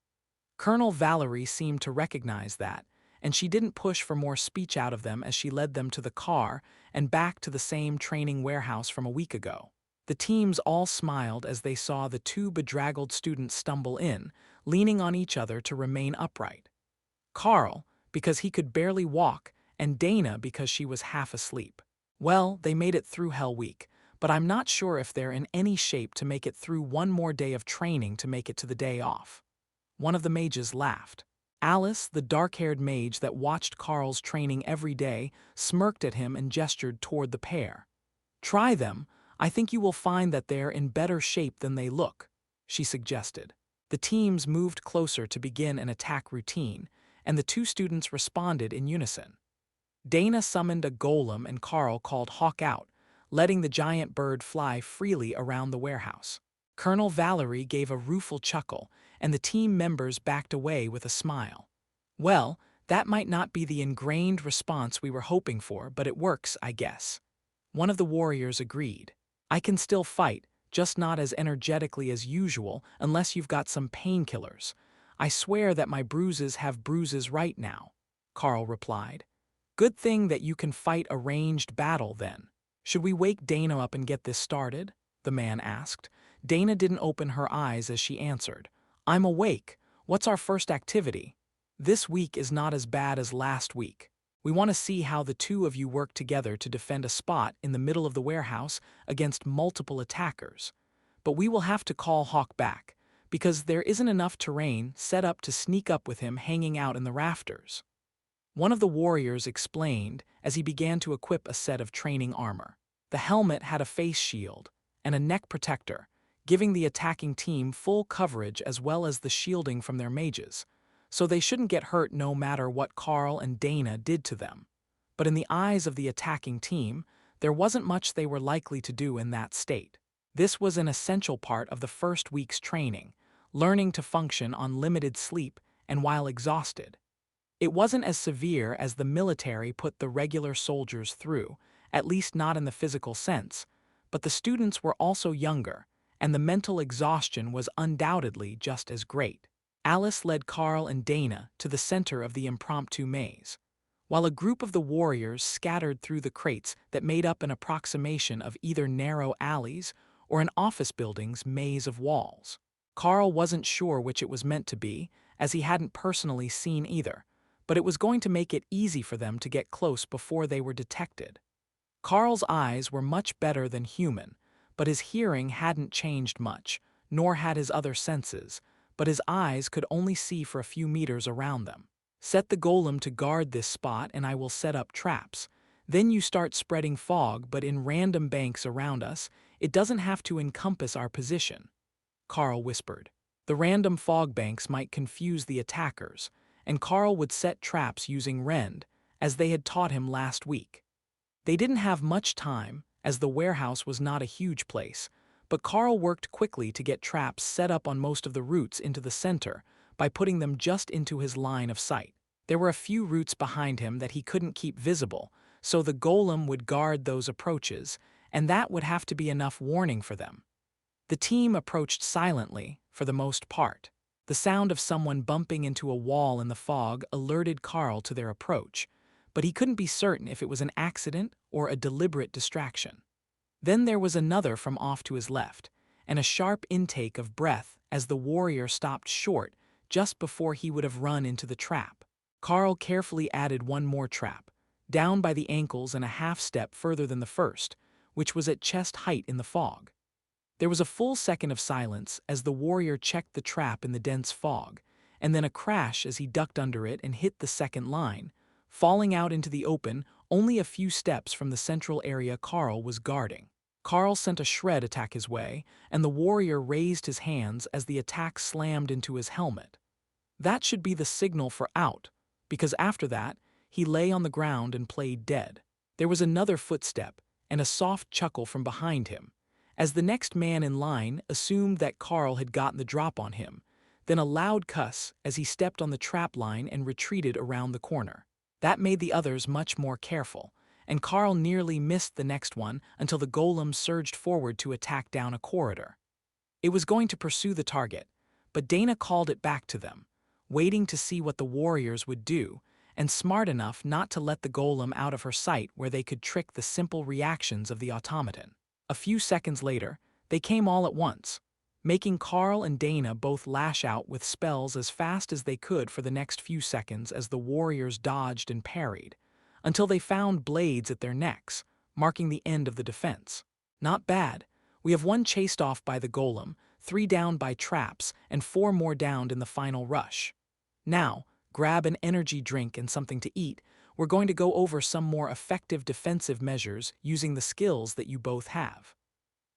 Colonel Valerie seemed to recognize that, and she didn't push for more speech out of them as she led them to the car and back to the same training warehouse from a week ago. The teams all smiled as they saw the two bedraggled students stumble in, leaning on each other to remain upright. Carl, because he could barely walk, and Dana because she was half asleep. Well, they made it through Hell Week, but I'm not sure if they're in any shape to make it through one more day of training to make it to the day off. One of the mages laughed. Alice, the dark-haired mage that watched Carl's training every day, smirked at him and gestured toward the pair. Try them. I think you will find that they're in better shape than they look, she suggested. The teams moved closer to begin an attack routine, and the two students responded in unison. Dana summoned a golem and Carl called Hawk out, letting the giant bird fly freely around the warehouse. Colonel Valerie gave a rueful chuckle, and the team members backed away with a smile. Well, that might not be the ingrained response we were hoping for, but it works, I guess. One of the warriors agreed. I can still fight, just not as energetically as usual unless you've got some painkillers. I swear that my bruises have bruises right now, Carl replied. Good thing that you can fight a ranged battle then. Should we wake Dana up and get this started? The man asked. Dana didn't open her eyes as she answered. I'm awake. What's our first activity? This week is not as bad as last week. We want to see how the two of you work together to defend a spot in the middle of the warehouse against multiple attackers. But we will have to call Hawk back, because there isn't enough terrain set up to sneak up with him hanging out in the rafters. One of the warriors explained as he began to equip a set of training armor. The helmet had a face shield and a neck protector, giving the attacking team full coverage as well as the shielding from their mages, so they shouldn't get hurt no matter what Carl and Dana did to them. But in the eyes of the attacking team, there wasn't much they were likely to do in that state. This was an essential part of the first week's training, learning to function on limited sleep and while exhausted. It wasn't as severe as the military put the regular soldiers through, at least not in the physical sense, but the students were also younger, and the mental exhaustion was undoubtedly just as great. Alice led Carl and Dana to the center of the impromptu maze, while a group of the warriors scattered through the crates that made up an approximation of either narrow alleys or an office building's maze of walls. Carl wasn't sure which it was meant to be, as he hadn't personally seen either, but it was going to make it easy for them to get close before they were detected. Carl's eyes were much better than human, but his hearing hadn't changed much, nor had his other senses, but his eyes could only see for a few meters around them. Set the golem to guard this spot and I will set up traps. Then you start spreading fog, but in random banks around us. It doesn't have to encompass our position, Carl whispered. The random fog banks might confuse the attackers, and Carl would set traps using rend, as they had taught him last week. They didn't have much time, as the warehouse was not a huge place, but Carl worked quickly to get traps set up on most of the routes into the center by putting them just into his line of sight. There were a few routes behind him that he couldn't keep visible, so the golem would guard those approaches, and that would have to be enough warning for them. The team approached silently, for the most part. The sound of someone bumping into a wall in the fog alerted Carl to their approach, but he couldn't be certain if it was an accident or a deliberate distraction. Then there was another from off to his left, and a sharp intake of breath as the warrior stopped short just before he would have run into the trap. Carl carefully added one more trap, down by the ankles and a half step further than the first, which was at chest height in the fog. There was a full second of silence as the warrior checked the trap in the dense fog, and then a crash as he ducked under it and hit the second line, falling out into the open only a few steps from the central area Carl was guarding. Carl sent a shred attack his way, and the warrior raised his hands as the attack slammed into his helmet. That should be the signal for out, because after that, he lay on the ground and played dead. There was another footstep and a soft chuckle from behind him, as the next man in line assumed that Carl had gotten the drop on him, then a loud cuss as he stepped on the trap line and retreated around the corner. That made the others much more careful, and Carl nearly missed the next one until the golem surged forward to attack down a corridor. It was going to pursue the target, but Dana called it back to them, waiting to see what the warriors would do, and smart enough not to let the golem out of her sight where they could trick the simple reactions of the automaton. A few seconds later, they came all at once, making Carl and Dana both lash out with spells as fast as they could for the next few seconds as the warriors dodged and parried, until they found blades at their necks, marking the end of the defense. Not bad. We have one chased off by the golem, 3 down by traps, and 4 more downed in the final rush. Now, grab an energy drink and something to eat. We're going to go over some more effective defensive measures using the skills that you both have.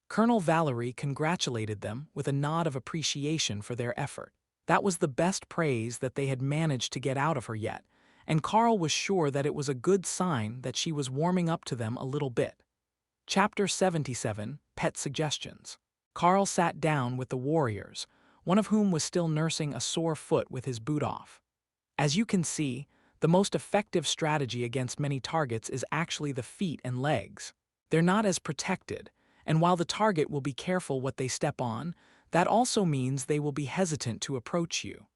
Colonel Valerie congratulated them with a nod of appreciation for their effort. That was the best praise that they had managed to get out of her yet, and Carl was sure that it was a good sign that she was warming up to them a little bit. Chapter 77, Pet Suggestions. Carl sat down with the warriors, one of whom was still nursing a sore foot with his boot off. As you can see, the most effective strategy against many targets is actually the feet and legs. They're not as protected, and while the target will be careful what they step on, that also means they will be hesitant to approach you.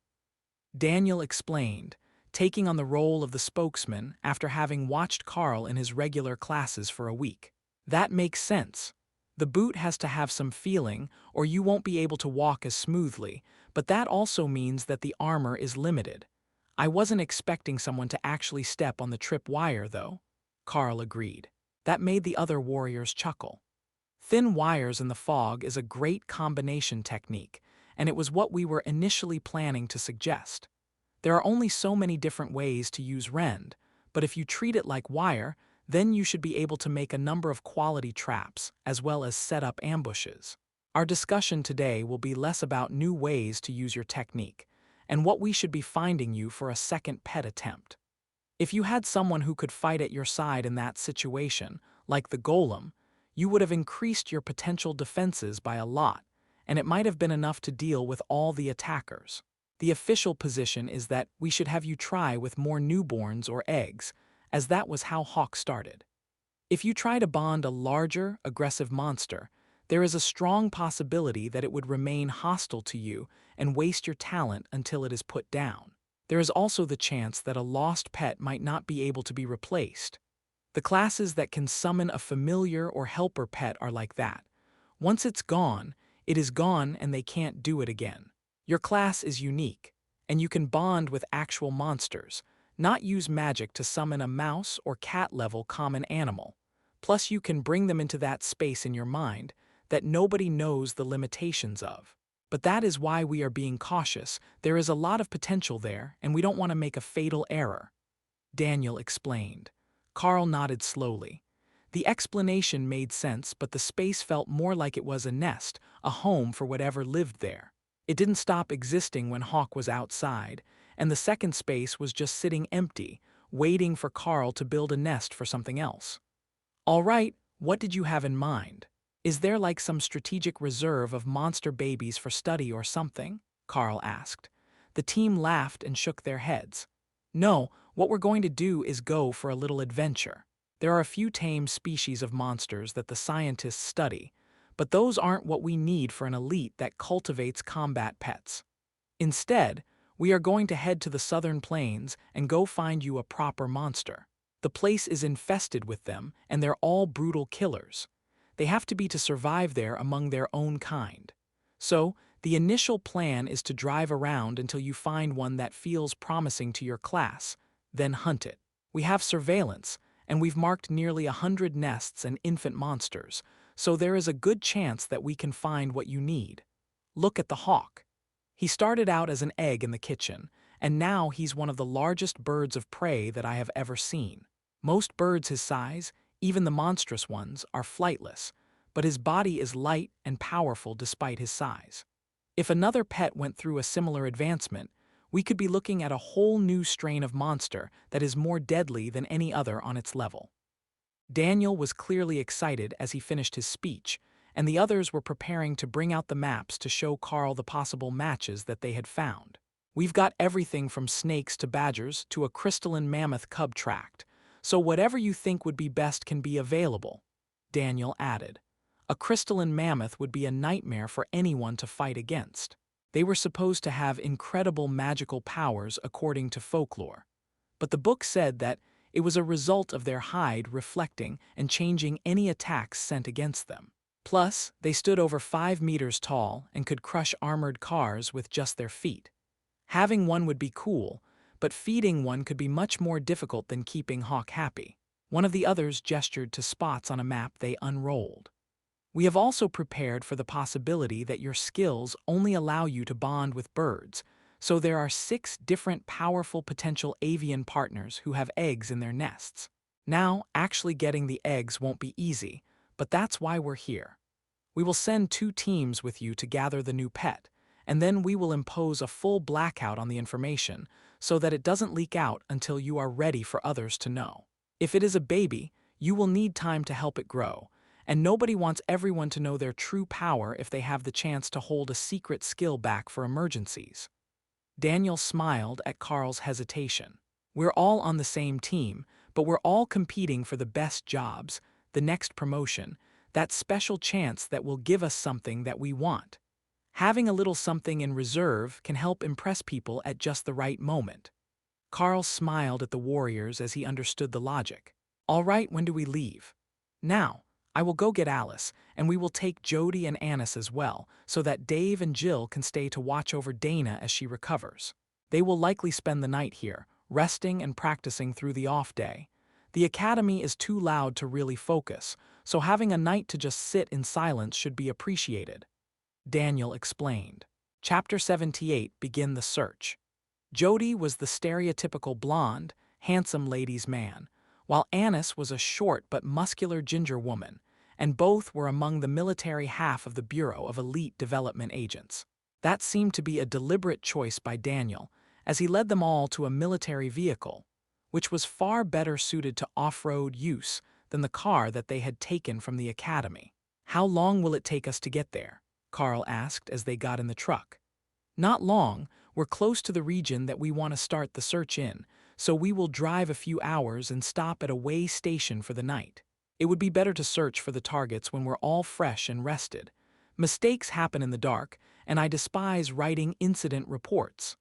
Daniel explained, taking on the role of the spokesman after having watched Carl in his regular classes for a week. That makes sense. The boot has to have some feeling, or you won't be able to walk as smoothly, but that also means that the armor is limited. I wasn't expecting someone to actually step on the trip wire, though. Carl agreed. That made the other warriors chuckle. Thin wires in the fog is a great combination technique, and it was what we were initially planning to suggest. There are only so many different ways to use rend, but if you treat it like wire, then you should be able to make a number of quality traps, as well as set up ambushes. Our discussion today will be less about new ways to use your technique, and what we should be finding you for a second pet attempt. If you had someone who could fight at your side in that situation, like the golem, you would have increased your potential defenses by a lot, and it might have been enough to deal with all the attackers. The official position is that we should have you try with more newborns or eggs, as that was how Hawk started. If you try to bond a larger, aggressive monster, there is a strong possibility that it would remain hostile to you and waste your talent until it is put down. There is also the chance that a lost pet might not be able to be replaced. The classes that can summon a familiar or helper pet are like that. Once it's gone, it is gone and they can't do it again. Your class is unique, and you can bond with actual monsters, not use magic to summon a mouse or cat-level common animal. Plus, you can bring them into that space in your mind that nobody knows the limitations of. But that is why we are being cautious. There is a lot of potential there, and we don't want to make a fatal error. Daniel explained. Carl nodded slowly. The explanation made sense, but the space felt more like it was a nest, a home for whatever lived there. It didn't stop existing when Hawk was outside, and the second space was just sitting empty, waiting for Carl to build a nest for something else. All right, what did you have in mind? Is there like some strategic reserve of monster babies for study or something? Carl asked. The team laughed and shook their heads. No, what we're going to do is go for a little adventure. There are a few tame species of monsters that the scientists study, but those aren't what we need for an elite that cultivates combat pets. Instead, we are going to head to the southern plains and go find you a proper monster. The place is infested with them, and they're all brutal killers. They have to be to survive there among their own kind. So, the initial plan is to drive around until you find one that feels promising to your class, then hunt it. We have surveillance, and we've marked nearly 100 nests and infant monsters, so there is a good chance that we can find what you need. Look at the hawk. He started out as an egg in the kitchen, and now he's one of the largest birds of prey that I have ever seen. Most birds his size, even the monstrous ones, are flightless, but his body is light and powerful despite his size. If another pet went through a similar advancement, we could be looking at a whole new strain of monster that is more deadly than any other on its level. Daniel was clearly excited as he finished his speech, and the others were preparing to bring out the maps to show Carl the possible matches that they had found. We've got everything from snakes to badgers to a crystalline mammoth cub tracked, so whatever you think would be best can be available, Daniel added. A crystalline mammoth would be a nightmare for anyone to fight against. They were supposed to have incredible magical powers according to folklore, but the book said that it was a result of their hide reflecting and changing any attacks sent against them. Plus, they stood over 5 meters tall and could crush armored cars with just their feet. Having one would be cool, but feeding one could be much more difficult than keeping Hawk happy. One of the others gestured to spots on a map they unrolled. We have also prepared for the possibility that your skills only allow you to bond with birds, so there are 6 different powerful potential avian partners who have eggs in their nests. Now, actually getting the eggs won't be easy, but that's why we're here. We will send 2 teams with you to gather the new pet, and then we will impose a full blackout on the information so that it doesn't leak out until you are ready for others to know. If it is a baby, you will need time to help it grow, and nobody wants everyone to know their true power if they have the chance to hold a secret skill back for emergencies. Daniel smiled at Carl's hesitation. We're all on the same team, but we're all competing for the best jobs, the next promotion, that special chance that will give us something that we want. Having a little something in reserve can help impress people at just the right moment. Carl smiled at the warriors as he understood the logic. All right, when do we leave? Now, I will go get Alice, and we will take Jody and Annis as well, so that Dave and Jill can stay to watch over Dana as she recovers. They will likely spend the night here, resting and practicing through the off day. The academy is too loud to really focus, so having a night to just sit in silence should be appreciated. Daniel explained. Chapter 78 Begin the Search. Jody was the stereotypical blonde, handsome ladies' man, while Annis was a short but muscular ginger woman, and both were among the military half of the Bureau of Elite Development Agents. That seemed to be a deliberate choice by Daniel, as he led them all to a military vehicle, which was far better suited to off-road use than the car that they had taken from the academy. "How long will it take us to get there?" Carl asked as they got in the truck. "Not long. We're close to the region that we want to start the search in, so we will drive a few hours and stop at a way station for the night. It would be better to search for the targets when we're all fresh and rested. Mistakes happen in the dark, and I despise writing incident reports."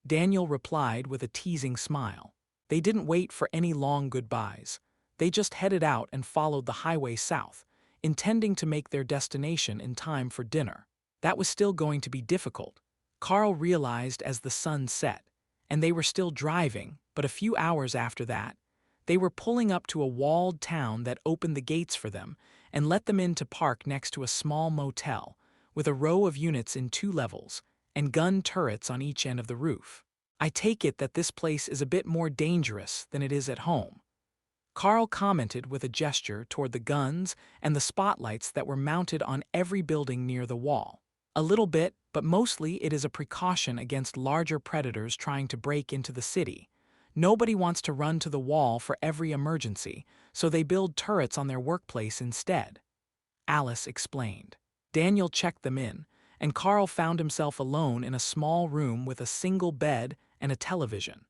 Daniel replied with a teasing smile. They didn't wait for any long goodbyes. They just headed out and followed the highway south, intending to make their destination in time for dinner. That was still going to be difficult, Carl realized as the sun set, and they were still driving, but a few hours after that, they were pulling up to a walled town that opened the gates for them and let them in to park next to a small motel, with a row of units in 2 levels, and gun turrets on each end of the roof. "I take it that this place is a bit more dangerous than it is at home," Carl commented with a gesture toward the guns and the spotlights that were mounted on every building near the wall. "A little bit, but mostly it is a precaution against larger predators trying to break into the city. Nobody wants to run to the wall for every emergency, so they build turrets on their workplace instead," Alice explained. Daniel checked them in, and Carl found himself alone in a small room with a single bed and a television.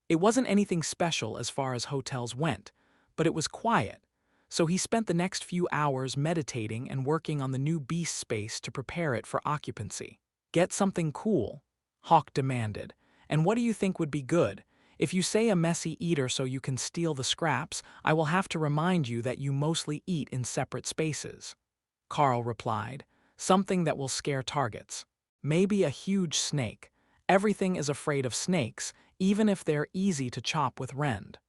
It wasn't anything special as far as hotels went, but it was quiet, so he spent the next few hours meditating and working on the new beast space to prepare it for occupancy. "Get something cool," Hawk demanded. "And what do you think would be good? If you say a messy eater so you can steal the scraps, I will have to remind you that you mostly eat in separate spaces." Carl replied, "Something that will scare targets. Maybe a huge snake. Everything is afraid of snakes, even if they're easy to chop with rend."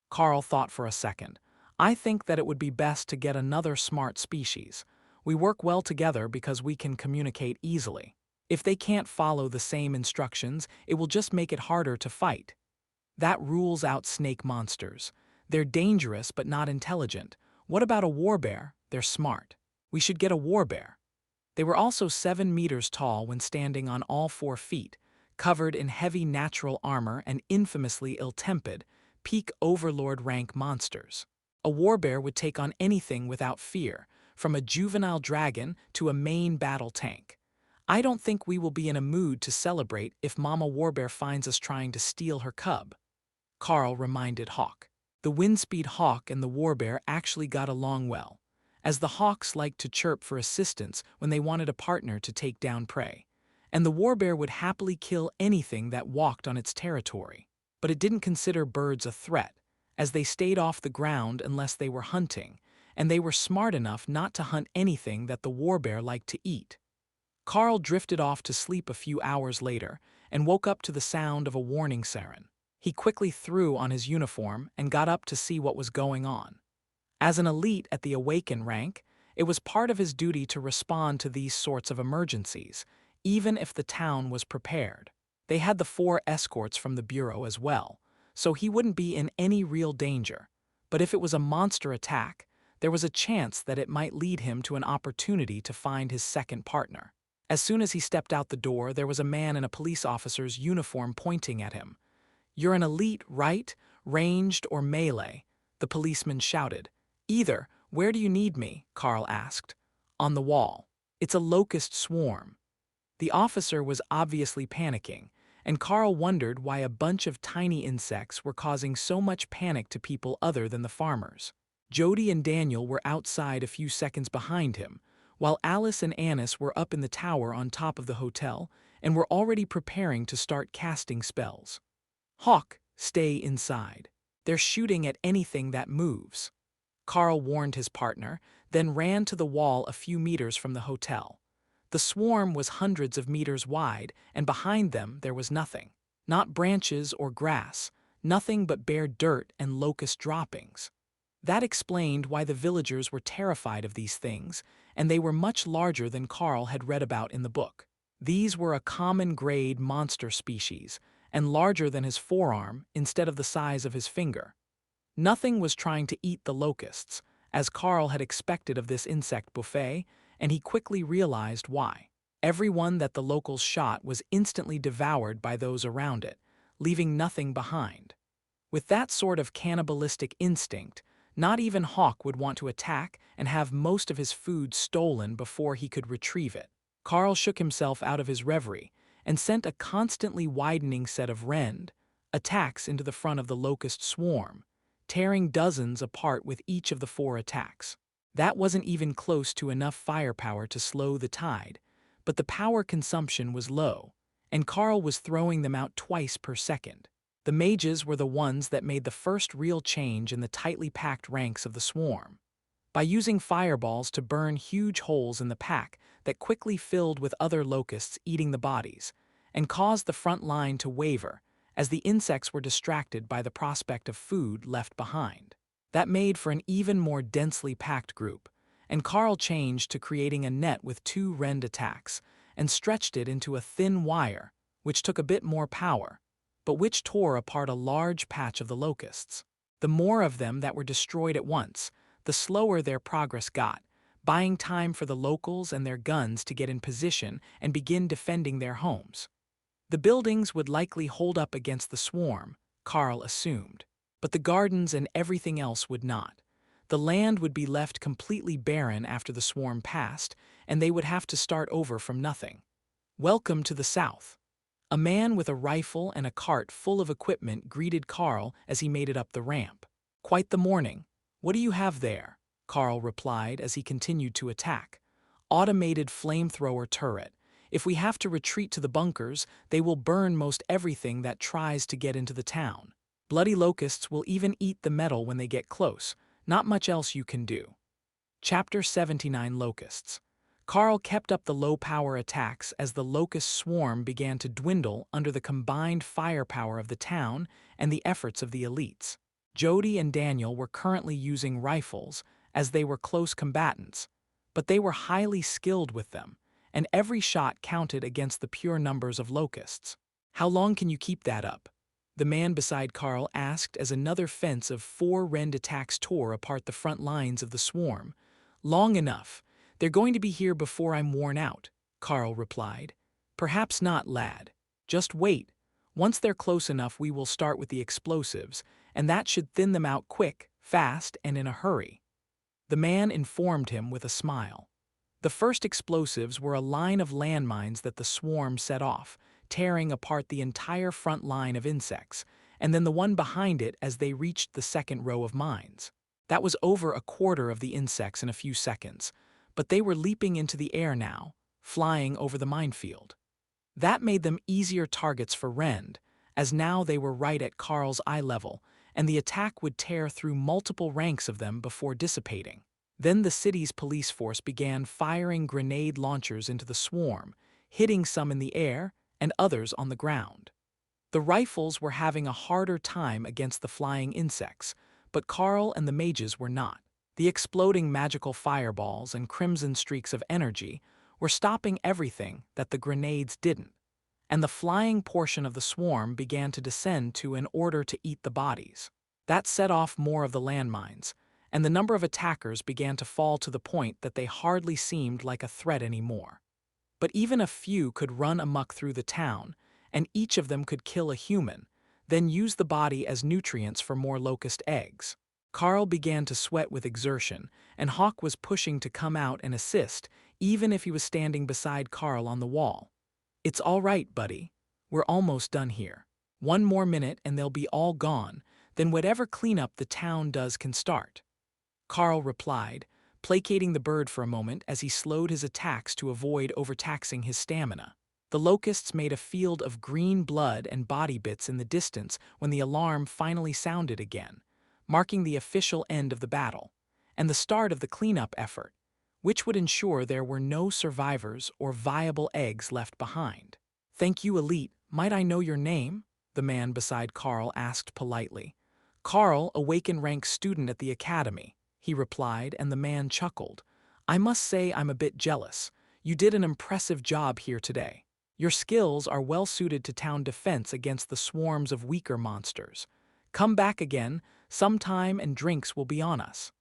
Carl thought for a second. "I think that it would be best to get another smart species. We work well together because we can communicate easily. If they can't follow the same instructions, it will just make it harder to fight. That rules out snake monsters. They're dangerous but not intelligent. What about a warbear? They're smart. We should get a warbear." They were also 7 meters tall when standing on all 4 feet, covered in heavy natural armor and infamously ill-tempered, peak overlord rank monsters. A warbear would take on anything without fear, from a juvenile dragon to a main battle tank. "I don't think we will be in a mood to celebrate if Mama Warbear finds us trying to steal her cub," Carl reminded Hawk. The Windspeed Hawk and the Warbear actually got along well, as the Hawks liked to chirp for assistance when they wanted a partner to take down prey, and the Warbear would happily kill anything that walked on its territory. But it didn't consider birds a threat, as they stayed off the ground unless they were hunting, and they were smart enough not to hunt anything that the Warbear liked to eat. Carl drifted off to sleep a few hours later and woke up to the sound of a warning siren. He quickly threw on his uniform and got up to see what was going on. As an elite at the Awaken rank, it was part of his duty to respond to these sorts of emergencies, even if the town was prepared. They had the 4 escorts from the Bureau as well, so he wouldn't be in any real danger. But if it was a monster attack, there was a chance that it might lead him to an opportunity to find his second partner. As soon as he stepped out the door, there was a man in a police officer's uniform pointing at him. "You're an elite, right? Ranged or melee?" the policeman shouted. "Either. Where do you need me?" Carl asked. "On the wall. It's a locust swarm." The officer was obviously panicking, and Carl wondered why a bunch of tiny insects were causing so much panic to people other than the farmers. Jody and Daniel were outside a few seconds behind him, while Alice and Annis were up in the tower on top of the hotel and were already preparing to start casting spells. "Hawk, stay inside. They're shooting at anything that moves," Carl warned his partner, then ran to the wall a few meters from the hotel. The swarm was hundreds of meters wide, and behind them there was nothing. Not branches or grass, nothing but bare dirt and locust droppings. That explained why the villagers were terrified of these things, and they were much larger than Carl had read about in the book. These were a common grade monster species, and larger than his forearm instead of the size of his finger. Nothing was trying to eat the locusts, as Carl had expected of this insect buffet, and he quickly realized why. Everyone that the locals shot was instantly devoured by those around it, leaving nothing behind. With that sort of cannibalistic instinct, not even Hawk would want to attack and have most of his food stolen before he could retrieve it. Carl shook himself out of his reverie and sent a constantly widening set of rend attacks into the front of the locust swarm, tearing dozens apart with each of the 4 attacks. That wasn't even close to enough firepower to slow the tide, but the power consumption was low, and Carl was throwing them out twice per second. The mages were the ones that made the first real change in the tightly packed ranks of the swarm. By using fireballs to burn huge holes in the pack that quickly filled with other locusts eating the bodies, and caused the front line to waver as the insects were distracted by the prospect of food left behind. That made for an even more densely packed group, and Carl changed to creating a net with 2 rend attacks and stretched it into a thin wire, which took a bit more power, but which tore apart a large patch of the locusts. The more of them that were destroyed at once, the slower their progress got, buying time for the locals and their guns to get in position and begin defending their homes. The buildings would likely hold up against the swarm, Carl assumed, but the gardens and everything else would not. The land would be left completely barren after the swarm passed, and they would have to start over from nothing. "Welcome to the South." A man with a rifle and a cart full of equipment greeted Carl as he made it up the ramp. "Quite the morning. What do you have there?" Carl replied as he continued to attack. "Automated flamethrower turret. If we have to retreat to the bunkers, they will burn most everything that tries to get into the town. Bloody locusts will even eat the metal when they get close. Not much else you can do." Chapter 79 Locusts. Carl kept up the low-power attacks as the locust swarm began to dwindle under the combined firepower of the town and the efforts of the elites. Jody and Daniel were currently using rifles, as they were close combatants, but they were highly skilled with them, and every shot counted against the pure numbers of locusts. "How long can you keep that up?" the man beside Carl asked as another fence of 4 rend attacks tore apart the front lines of the swarm. "Long enough. They're going to be here before I'm worn out," Carl replied. "Perhaps not, lad. Just wait. Once they're close enough, we will start with the explosives, and that should thin them out quick, fast, and in a hurry." The man informed him with a smile. The first explosives were a line of landmines that the swarm set off, tearing apart the entire front line of insects, and then the one behind it as they reached the second row of mines. That was over a quarter of the insects in a few seconds, but they were leaping into the air now, flying over the minefield. That made them easier targets for Rend, as now they were right at Carl's eye level, and the attack would tear through multiple ranks of them before dissipating. Then the city's police force began firing grenade launchers into the swarm, hitting some in the air and others on the ground. The rifles were having a harder time against the flying insects, but Carl and the mages were not. The exploding magical fireballs and crimson streaks of energy were stopping everything that the grenades didn't, and the flying portion of the swarm began to descend to in order to eat the bodies. That set off more of the landmines, and the number of attackers began to fall to the point that they hardly seemed like a threat anymore. But even a few could run amok through the town, and each of them could kill a human, then use the body as nutrients for more locust eggs. Carl began to sweat with exertion, and Hawk was pushing to come out and assist, even if he was standing beside Carl on the wall. "It's all right, buddy. We're almost done here. 1 more minute and they'll be all gone, then whatever cleanup the town does can start," Carl replied, placating the bird for a moment as he slowed his attacks to avoid overtaxing his stamina. The locusts made a field of green blood and body bits in the distance when the alarm finally sounded again, marking the official end of the battle, and the start of the cleanup effort, which would ensure there were no survivors or viable eggs left behind. "Thank you, Elite. Might I know your name?" the man beside Carl asked politely. "Carl, awakened rank student at the academy," he replied, and the man chuckled. "I must say I'm a bit jealous. You did an impressive job here today. Your skills are well suited to town defense against the swarms of weaker monsters. Come back again, sometime, and drinks will be on us."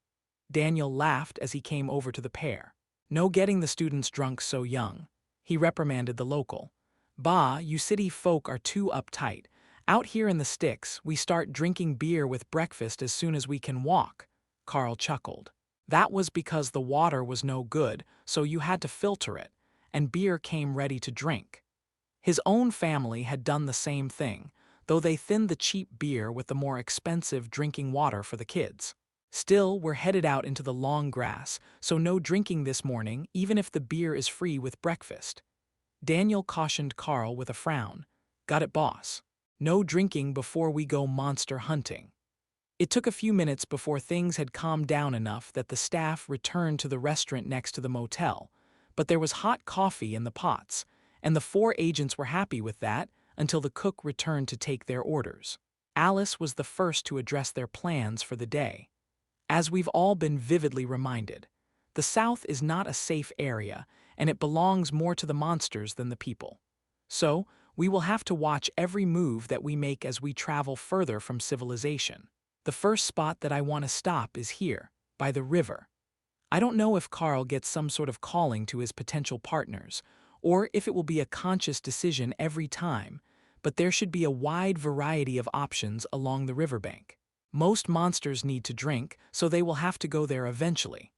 Daniel laughed as he came over to the pair. "No getting the students drunk so young," he reprimanded the local. "Bah, you city folk are too uptight. Out here in the sticks, we start drinking beer with breakfast as soon as we can walk," Carl chuckled. "That was because the water was no good, so you had to filter it, and beer came ready to drink." His own family had done the same thing, though they thinned the cheap beer with the more expensive drinking water for the kids. "Still, we're headed out into the long grass, so no drinking this morning, even if the beer is free with breakfast," Daniel cautioned Carl with a frown. "Got it, boss? No drinking before we go monster hunting." It took a few minutes before things had calmed down enough that the staff returned to the restaurant next to the motel, but there was hot coffee in the pots, and the 4 agents were happy with that until the cook returned to take their orders. Alice was the first to address their plans for the day. "As we've all been vividly reminded, the South is not a safe area, and it belongs more to the monsters than the people. So, we will have to watch every move that we make as we travel further from civilization. The first spot that I want to stop is here, by the river." I don't know if Carl gets some sort of calling to his potential partners, or if it will be a conscious decision every time, but there should be a wide variety of options along the riverbank. Most monsters need to drink, so they will have to go there eventually.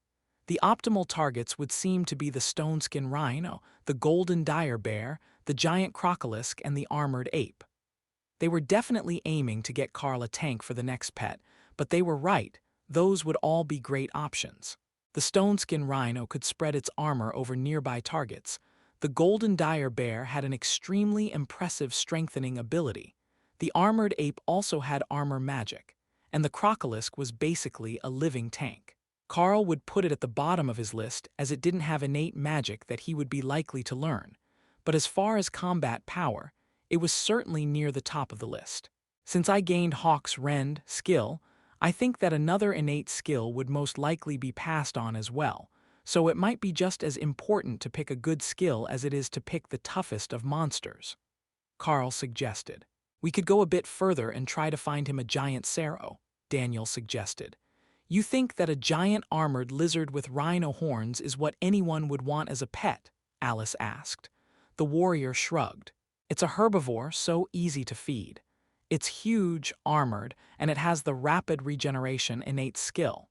The optimal targets would seem to be the stone-skin rhino, the golden dire bear, the giant crocolisk, and the armored ape. They were definitely aiming to get Carl a tank for the next pet, but they were right, those would all be great options. The stone-skin rhino could spread its armor over nearby targets. The golden dire bear had an extremely impressive strengthening ability. The armored ape also had armor magic, and the crocolisk was basically a living tank. Carl would put it at the bottom of his list as it didn't have innate magic that he would be likely to learn, but as far as combat power, it was certainly near the top of the list. Since I gained Hawk's Rend skill, I think that another innate skill would most likely be passed on as well, so it might be just as important to pick a good skill as it is to pick the toughest of monsters. Carl suggested. "We could go a bit further and try to find him a giant Sero," Daniel suggested. "You think that a giant armored lizard with rhino horns is what anyone would want as a pet?" Alice asked. The warrior shrugged. "It's a herbivore, so easy to feed. It's huge, armored, and it has the rapid regeneration innate skill.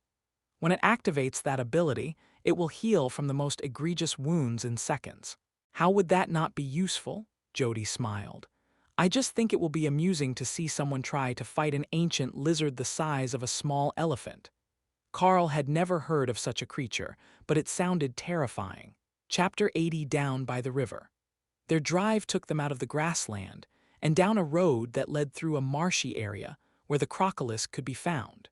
When it activates that ability, it will heal from the most egregious wounds in seconds." "How would that not be useful?" Jody smiled. "I just think it will be amusing to see someone try to fight an ancient lizard the size of a small elephant." Carl had never heard of such a creature, but it sounded terrifying. Chapter 80. Down by the river. Their drive took them out of the grassland and down a road that led through a marshy area where the crocolisk could be found.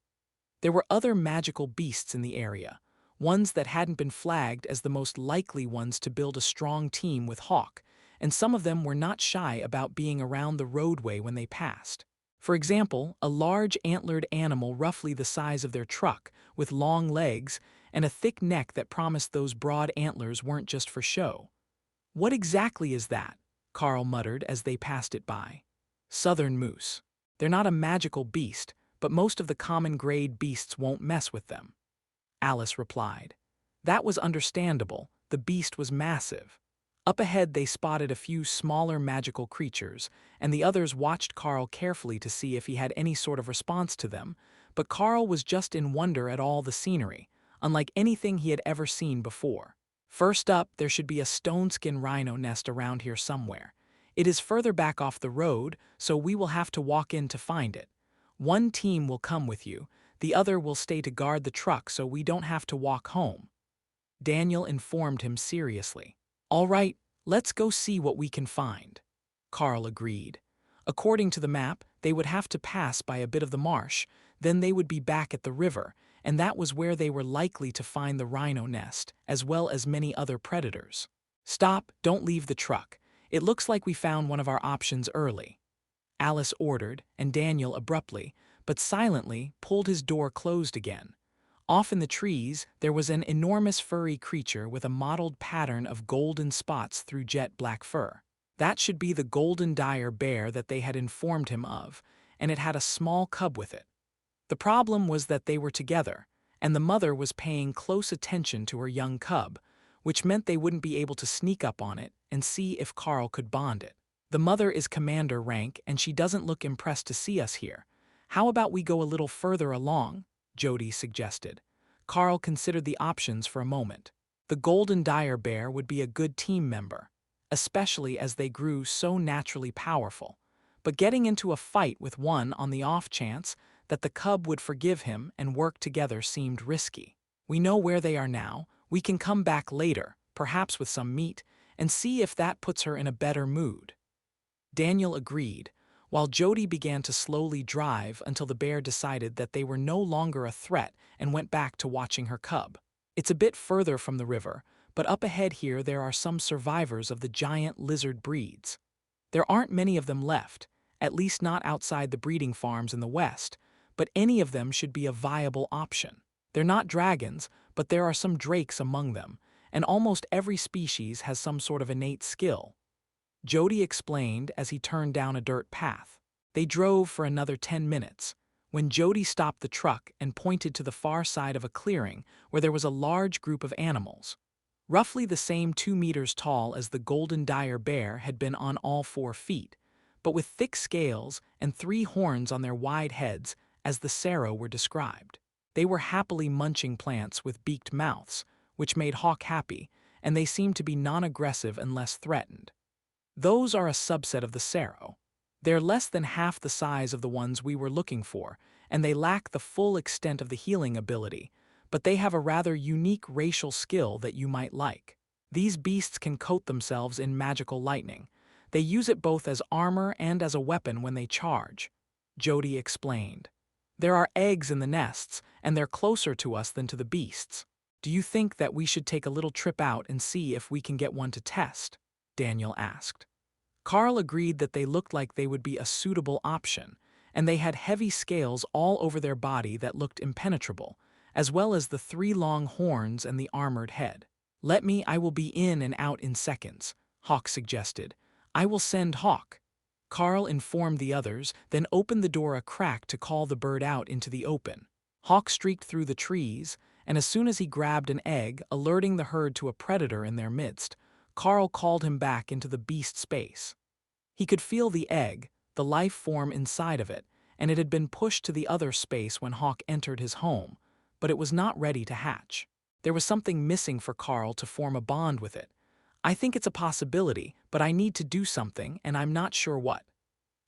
There were other magical beasts in the area, ones that hadn't been flagged as the most likely ones to build a strong team with Hawk, and some of them were not shy about being around the roadway when they passed. For example, a large antlered animal roughly the size of their truck, with long legs and a thick neck that promised those broad antlers weren't just for show. "What exactly is that?" Carl muttered as they passed it by. "Southern moose. They're not a magical beast, but most of the common grade beasts won't mess with them," Alice replied. That was understandable, the beast was massive. Up ahead they spotted a few smaller magical creatures, and the others watched Carl carefully to see if he had any sort of response to them, but Carl was just in wonder at all the scenery, unlike anything he had ever seen before. "First up, there should be a stone-skin rhino nest around here somewhere. It is further back off the road, so we will have to walk in to find it. One team will come with you, the other will stay to guard the truck so we don't have to walk home," Daniel informed him seriously. "All right, let's go see what we can find." Carl agreed. According to the map, they would have to pass by a bit of the marsh, then they would be back at the river, and that was where they were likely to find the rhino nest, as well as many other predators. "Stop, don't leave the truck. It looks like we found one of our options early," Alice ordered, and Daniel abruptly, but silently, pulled his door closed again. Off in the trees, there was an enormous furry creature with a mottled pattern of golden spots through jet black fur. That should be the golden dire bear that they had informed him of, and it had a small cub with it. The problem was that they were together, and the mother was paying close attention to her young cub, which meant they wouldn't be able to sneak up on it and see if Carl could bond it. "The mother is commander rank, and she doesn't look impressed to see us here. How about we go a little further along?" Jody suggested. Carl considered the options for a moment. The golden dire bear would be a good team member, especially as they grew so naturally powerful. But getting into a fight with one on the off chance that the cub would forgive him and work together seemed risky. "We know where they are now. We can come back later, perhaps with some meat, and see if that puts her in a better mood." Daniel agreed, while Jody began to slowly drive until the bear decided that they were no longer a threat and went back to watching her cub. "It's a bit further from the river, but up ahead here there are some survivors of the giant lizard breeds. There aren't many of them left, at least not outside the breeding farms in the west, but any of them should be a viable option. They're not dragons, but there are some drakes among them, and almost every species has some sort of innate skill," Jody explained as he turned down a dirt path. They drove for another 10 minutes, when Jody stopped the truck and pointed to the far side of a clearing where there was a large group of animals. Roughly the same 2 meters tall as the golden dire bear had been on all 4 feet, but with thick scales and 3 horns on their wide heads as the Sero were described. They were happily munching plants with beaked mouths, which made Hawk happy, and they seemed to be non-aggressive and less threatened. "Those are a subset of the Sero. They're less than half the size of the ones we were looking for, and they lack the full extent of the healing ability, but they have a rather unique racial skill that you might like. These beasts can coat themselves in magical lightning. They use it both as armor and as a weapon when they charge," Jody explained. "There are eggs in the nests, and they're closer to us than to the beasts. Do you think that we should take a little trip out and see if we can get one to test?" Daniel asked. Carl agreed that they looked like they would be a suitable option, and they had heavy scales all over their body that looked impenetrable, as well as the 3 long horns and the armored head. I will be in and out in seconds," Hawk suggested. "I will send Hawk." Carl informed the others, then opened the door a crack to call the bird out into the open. Hawk streaked through the trees, and as soon as he grabbed an egg, alerting the herd to a predator in their midst, Carl called him back into the beast space. He could feel the egg, the life form inside of it, and it had been pushed to the other space when Hawk entered his home, but it was not ready to hatch. There was something missing for Carl to form a bond with it. "I think it's a possibility, but I need to do something, and I'm not sure what,"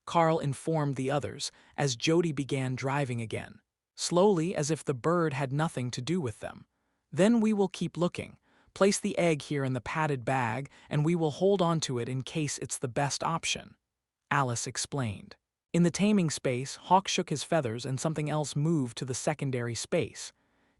Carl informed the others as Jody began driving again, slowly as if the bird had nothing to do with them. "Then we will keep looking. Place the egg here in the padded bag, and we will hold on to it in case it's the best option," Alice explained. In the taming space, Hawk shook his feathers and something else moved to the secondary space.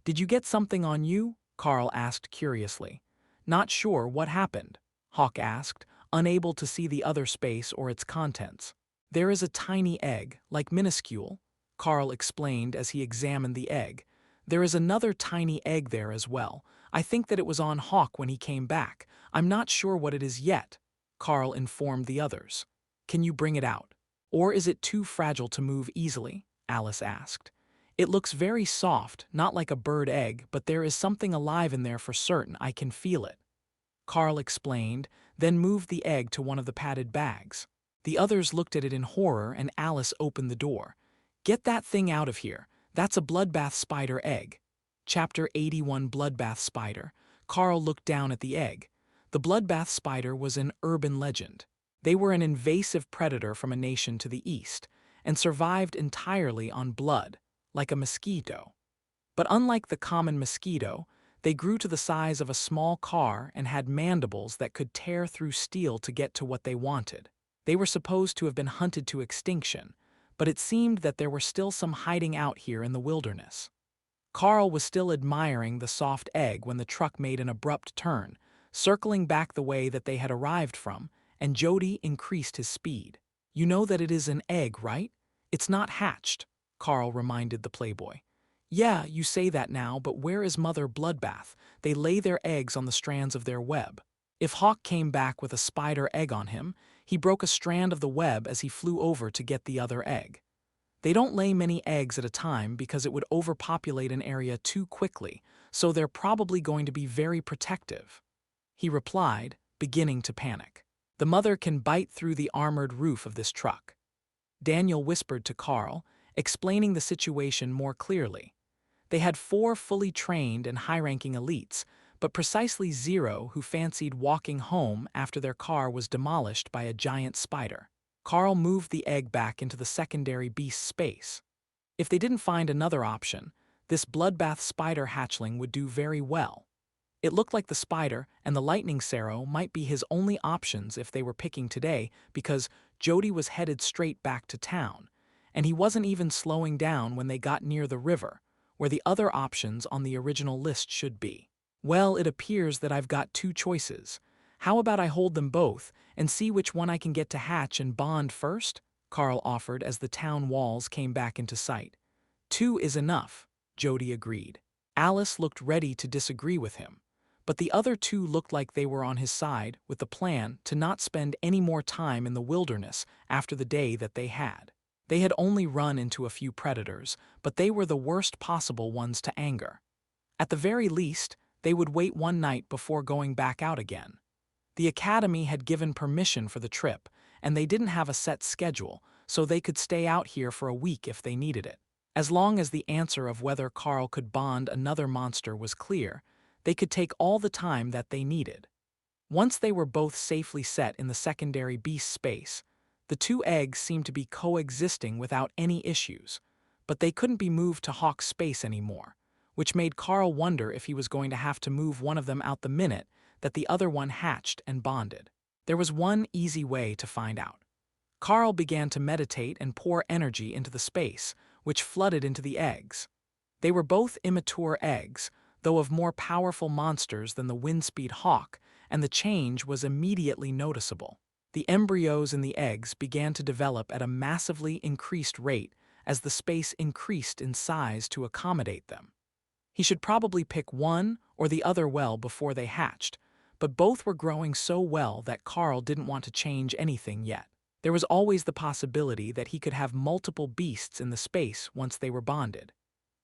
"Did you get something on you?" Carl asked curiously. "Not sure what happened," Hawk asked, unable to see the other space or its contents. "There is a tiny egg, like minuscule," Carl explained as he examined the egg. "There is another tiny egg there as well. I think that it was on Hawk when he came back. I'm not sure what it is yet," Carl informed the others. "Can you bring it out? Or is it too fragile to move easily?" Alice asked. "It looks very soft, not like a bird egg, but there is something alive in there for certain. I can feel it," Carl explained, then moved the egg to one of the padded bags. The others looked at it in horror, and Alice opened the door. "Get that thing out of here. That's a bloodbath spider egg." Chapter 81 Bloodbath Spider. Carl looked down at the egg. The bloodbath spider was an urban legend. They were an invasive predator from a nation to the east, and survived entirely on blood, like a mosquito. But unlike the common mosquito, They grew to the size of a small car and had mandibles that could tear through steel to get to what they wanted. They were supposed to have been hunted to extinction, but it seemed that there were still some hiding out here in the wilderness. Carl was still admiring the soft egg when the truck made an abrupt turn, circling back the way that they had arrived from, and Jody increased his speed. "You know that it is an egg, right? It's not hatched," Carl reminded the playboy. "Yeah, you say that now, but where is Mother Bloodbath? They lay their eggs on the strands of their web." If Hawk came back with a spider egg on him, he broke a strand of the web as he flew over to get the other egg. They don't lay many eggs at a time because it would overpopulate an area too quickly, so they're probably going to be very protective, he replied, beginning to panic. "The mother can bite through the armored roof of this truck," Daniel whispered to Carl, explaining the situation more clearly. They had 4 fully trained and high-ranking elites, but precisely 0 who fancied walking home after their car was demolished by a giant spider. Carl moved the egg back into the secondary beast space. If they didn't find another option, this bloodbath spider hatchling would do very well. It looked like the spider and the lightning Sparrow might be his only options if they were picking today, because Jody was headed straight back to town, and he wasn't even slowing down when they got near the river, where the other options on the original list should be. "Well, it appears that I've got 2 choices. How about I hold them both and see which one I can get to hatch and bond first?" Carl offered as the town walls came back into sight. "2 is enough," Jody agreed. Alice looked ready to disagree with him, but the other 2 looked like they were on his side with the plan to not spend any more time in the wilderness after the day that they had. They had only run into a few predators, but they were the worst possible ones to anger. At the very least, they would wait one night before going back out again. The academy had given permission for the trip, and they didn't have a set schedule, so they could stay out here for a week if they needed it. As long as the answer of whether Carl could bond another monster was clear, they could take all the time that they needed. Once they were both safely set in the secondary beast space, the 2 eggs seemed to be coexisting without any issues, but they couldn't be moved to Hawk's space anymore, which made Carl wonder if he was going to have to move one of them out the minute that the other one hatched and bonded. There was one easy way to find out. Carl began to meditate and pour energy into the space, which flooded into the eggs. They were both immature eggs, though of more powerful monsters than the Windspeed Hawk, and the change was immediately noticeable. The embryos in the eggs began to develop at a massively increased rate as the space increased in size to accommodate them. He should probably pick one or the other well before they hatched, but both were growing so well that Carl didn't want to change anything yet. There was always the possibility that he could have multiple beasts in the space once they were bonded.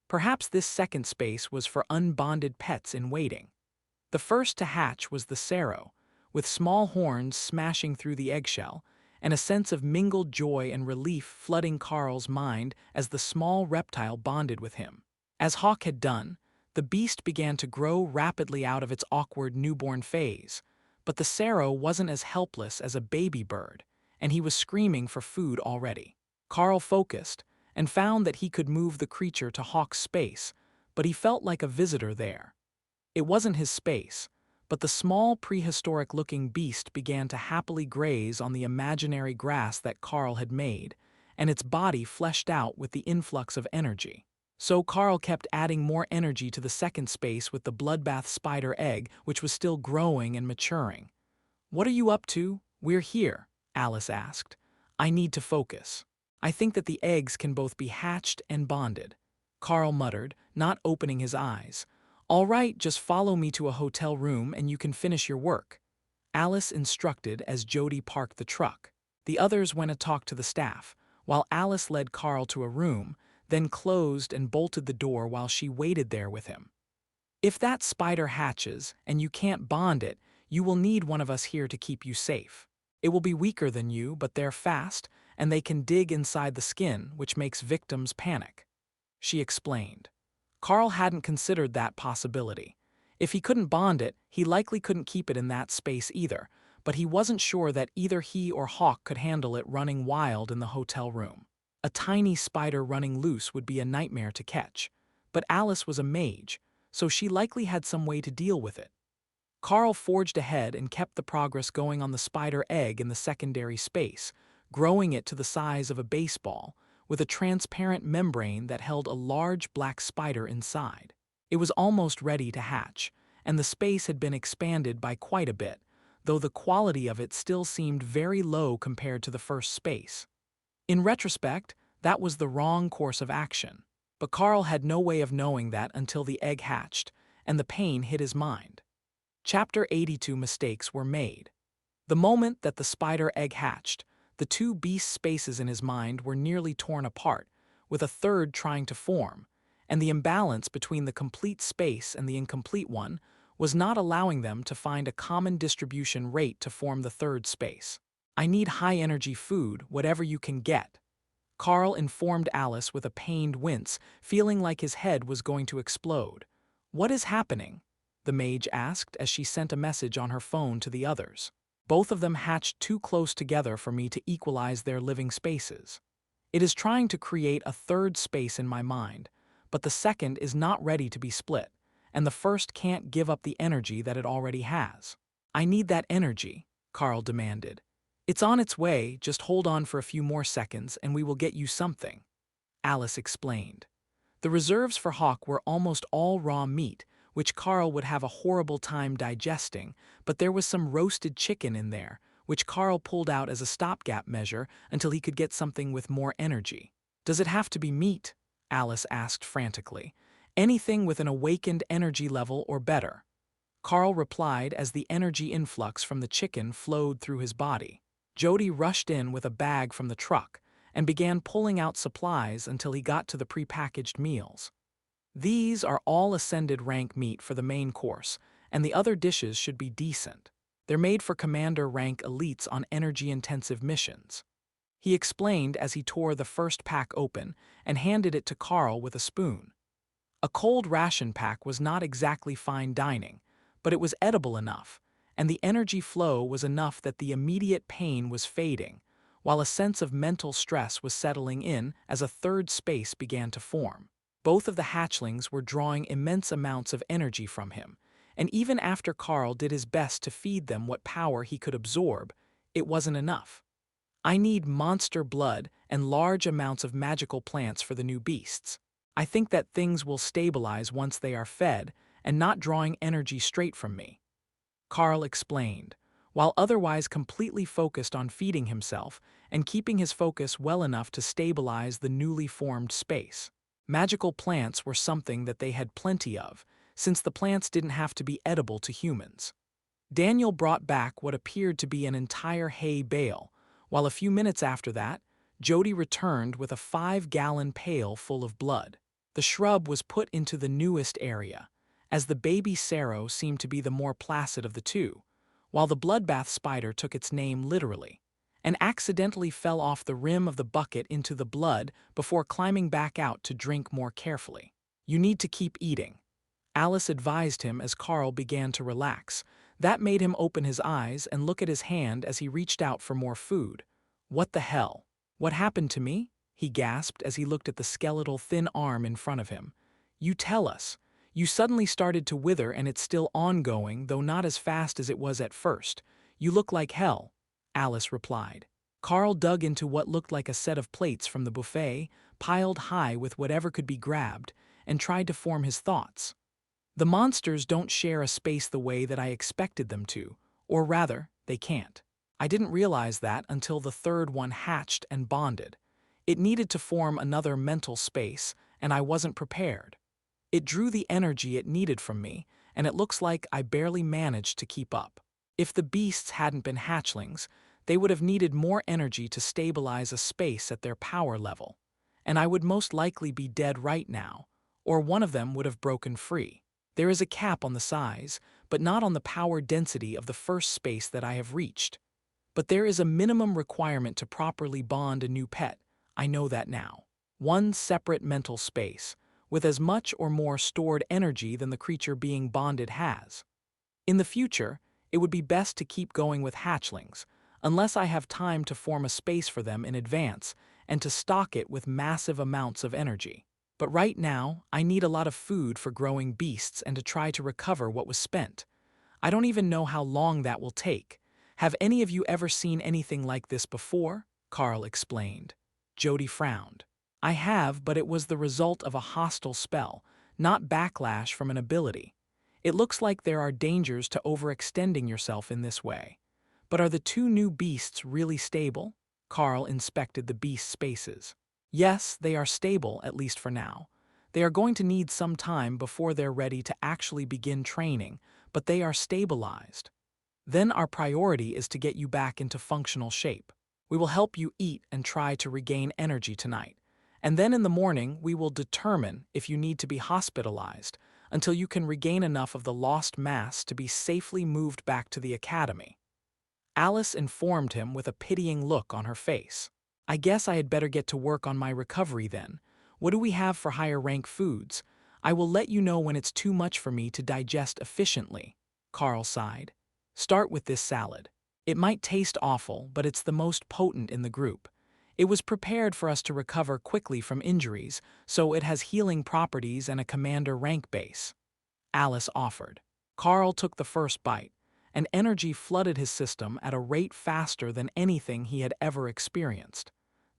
Perhaps this second space was for unbonded pets in waiting. The first to hatch was the Sparrow, with small horns smashing through the eggshell, and a sense of mingled joy and relief flooding Carl's mind as the small reptile bonded with him. As Hawk had done, the beast began to grow rapidly out of its awkward newborn phase, but the Sparrow wasn't as helpless as a baby bird, and he was screaming for food already. Carl focused and found that he could move the creature to Hawk's space, but he felt like a visitor there. It wasn't his space, but the small prehistoric-looking beast began to happily graze on the imaginary grass that Carl had made, and its body fleshed out with the influx of energy. So Carl kept adding more energy to the second space with the bloodbath spider egg, which was still growing and maturing. "What are you up to?" "We're here," Alice asked. "I need to focus." "I think that the eggs can both be hatched and bonded," Carl muttered, not opening his eyes. "All right, just follow me to a hotel room and you can finish your work," Alice instructed as Jody parked the truck. The others went to talk to the staff, while Alice led Carl to a room, then closed and bolted the door while she waited there with him. "If that spider hatches and you can't bond it, you will need one of us here to keep you safe. It will be weaker than you, but they're fast, and they can dig inside the skin, which makes victims panic," she explained. Carl hadn't considered that possibility. If he couldn't bond it, he likely couldn't keep it in that space either, but he wasn't sure that either he or Hawk could handle it running wild in the hotel room. A tiny spider running loose would be a nightmare to catch, but Alice was a mage, so she likely had some way to deal with it. Carl forged ahead and kept the progress going on the spider egg in the secondary space, growing it to the size of a baseball, with a transparent membrane that held a large black spider inside. It was almost ready to hatch, and the space had been expanded by quite a bit, though the quality of it still seemed very low compared to the first space. In retrospect, that was the wrong course of action, but Carl had no way of knowing that until the egg hatched, and the pain hit his mind. Chapter 82 Mistakes were made. The moment that the spider egg hatched, the two beast spaces in his mind were nearly torn apart, with a third trying to form, and the imbalance between the complete space and the incomplete one was not allowing them to find a common distribution rate to form the third space. "I need high-energy food, whatever you can get," Carl informed Alice with a pained wince, feeling like his head was going to explode. "What is happening?" the mage asked as she sent a message on her phone to the others. "Both of them hatched too close together for me to equalize their living spaces. It is trying to create a third space in my mind, but the second is not ready to be split, and the first can't give up the energy that it already has." "I need that energy," Carl demanded. "It's on its way, just hold on for a few more seconds and we will get you something," Alice explained. The reserves for Hawk were almost all raw meat, which Carl would have a horrible time digesting, but there was some roasted chicken in there, which Carl pulled out as a stopgap measure until he could get something with more energy. "Does it have to be meat?" Alice asked frantically. "Anything with an awakened energy level or better," Carl replied as the energy influx from the chicken flowed through his body. Jody rushed in with a bag from the truck and began pulling out supplies until he got to the prepackaged meals. "These are all ascended rank meat for the main course, and the other dishes should be decent. They're made for commander rank elites on energy-intensive missions," he explained as he tore the first pack open and handed it to Carl with a spoon. A cold ration pack was not exactly fine dining, but it was edible enough, and the energy flow was enough that the immediate pain was fading, while a sense of mental stress was settling in as a third space began to form. Both of the hatchlings were drawing immense amounts of energy from him, and even after Carl did his best to feed them what power he could absorb, it wasn't enough. "I need monster blood and large amounts of magical plants for the new beasts. I think that things will stabilize once they are fed and not drawing energy straight from me," Carl explained, while otherwise completely focused on feeding himself and keeping his focus well enough to stabilize the newly formed space. Magical plants were something that they had plenty of, since the plants didn't have to be edible to humans. Daniel brought back what appeared to be an entire hay bale, while a few minutes after that, Jody returned with a 5-gallon pail full of blood. The shrub was put into the newest area, as the baby Sarrow seemed to be the more placid of the two, while the bloodbath spider took its name literally, and accidentally fell off the rim of the bucket into the blood before climbing back out to drink more carefully. "You need to keep eating," Alice advised him as Carl began to relax. That made him open his eyes and look at his hand as he reached out for more food. "What the hell? What happened to me?" he gasped as he looked at the skeletal thin arm in front of him. "You tell us. You suddenly started to wither and it's still ongoing, though not as fast as it was at first. You look like hell," Alice replied. Carl dug into what looked like a set of plates from the buffet, piled high with whatever could be grabbed, and tried to form his thoughts. "The monsters don't share a space the way that I expected them to, or rather, they can't. I didn't realize that until the third one hatched and bonded. It needed to form another mental space, and I wasn't prepared. It drew the energy it needed from me, and it looks like I barely managed to keep up. If the beasts hadn't been hatchlings, they would have needed more energy to stabilize a space at their power level, and I would most likely be dead right now, or one of them would have broken free. There is a cap on the size, but not on the power density of the first space that I have reached. But there is a minimum requirement to properly bond a new pet. I know that now. One separate mental space, with as much or more stored energy than the creature being bonded has. In the future, it would be best to keep going with hatchlings, unless I have time to form a space for them in advance and to stock it with massive amounts of energy. But right now, I need a lot of food for growing beasts and to try to recover what was spent. I don't even know how long that will take. Have any of you ever seen anything like this before? Carl explained. Jody frowned. I have, but it was the result of a hostile spell, not backlash from an ability. It looks like there are dangers to overextending yourself in this way. But are the two new beasts really stable? Carl inspected the beast spaces. Yes, they are stable, at least for now. They are going to need some time before they're ready to actually begin training, but they are stabilized. Then our priority is to get you back into functional shape. We will help you eat and try to regain energy tonight. And then in the morning, we will determine if you need to be hospitalized until you can regain enough of the lost mass to be safely moved back to the academy. Alice informed him with a pitying look on her face. I guess I had better get to work on my recovery then. What do we have for higher rank foods? I will let you know when it's too much for me to digest efficiently. Carl sighed. Start with this salad. It might taste awful, but it's the most potent in the group. It was prepared for us to recover quickly from injuries, so it has healing properties and a commander rank base. Alice offered. Carl took the first bite, and energy flooded his system at a rate faster than anything he had ever experienced,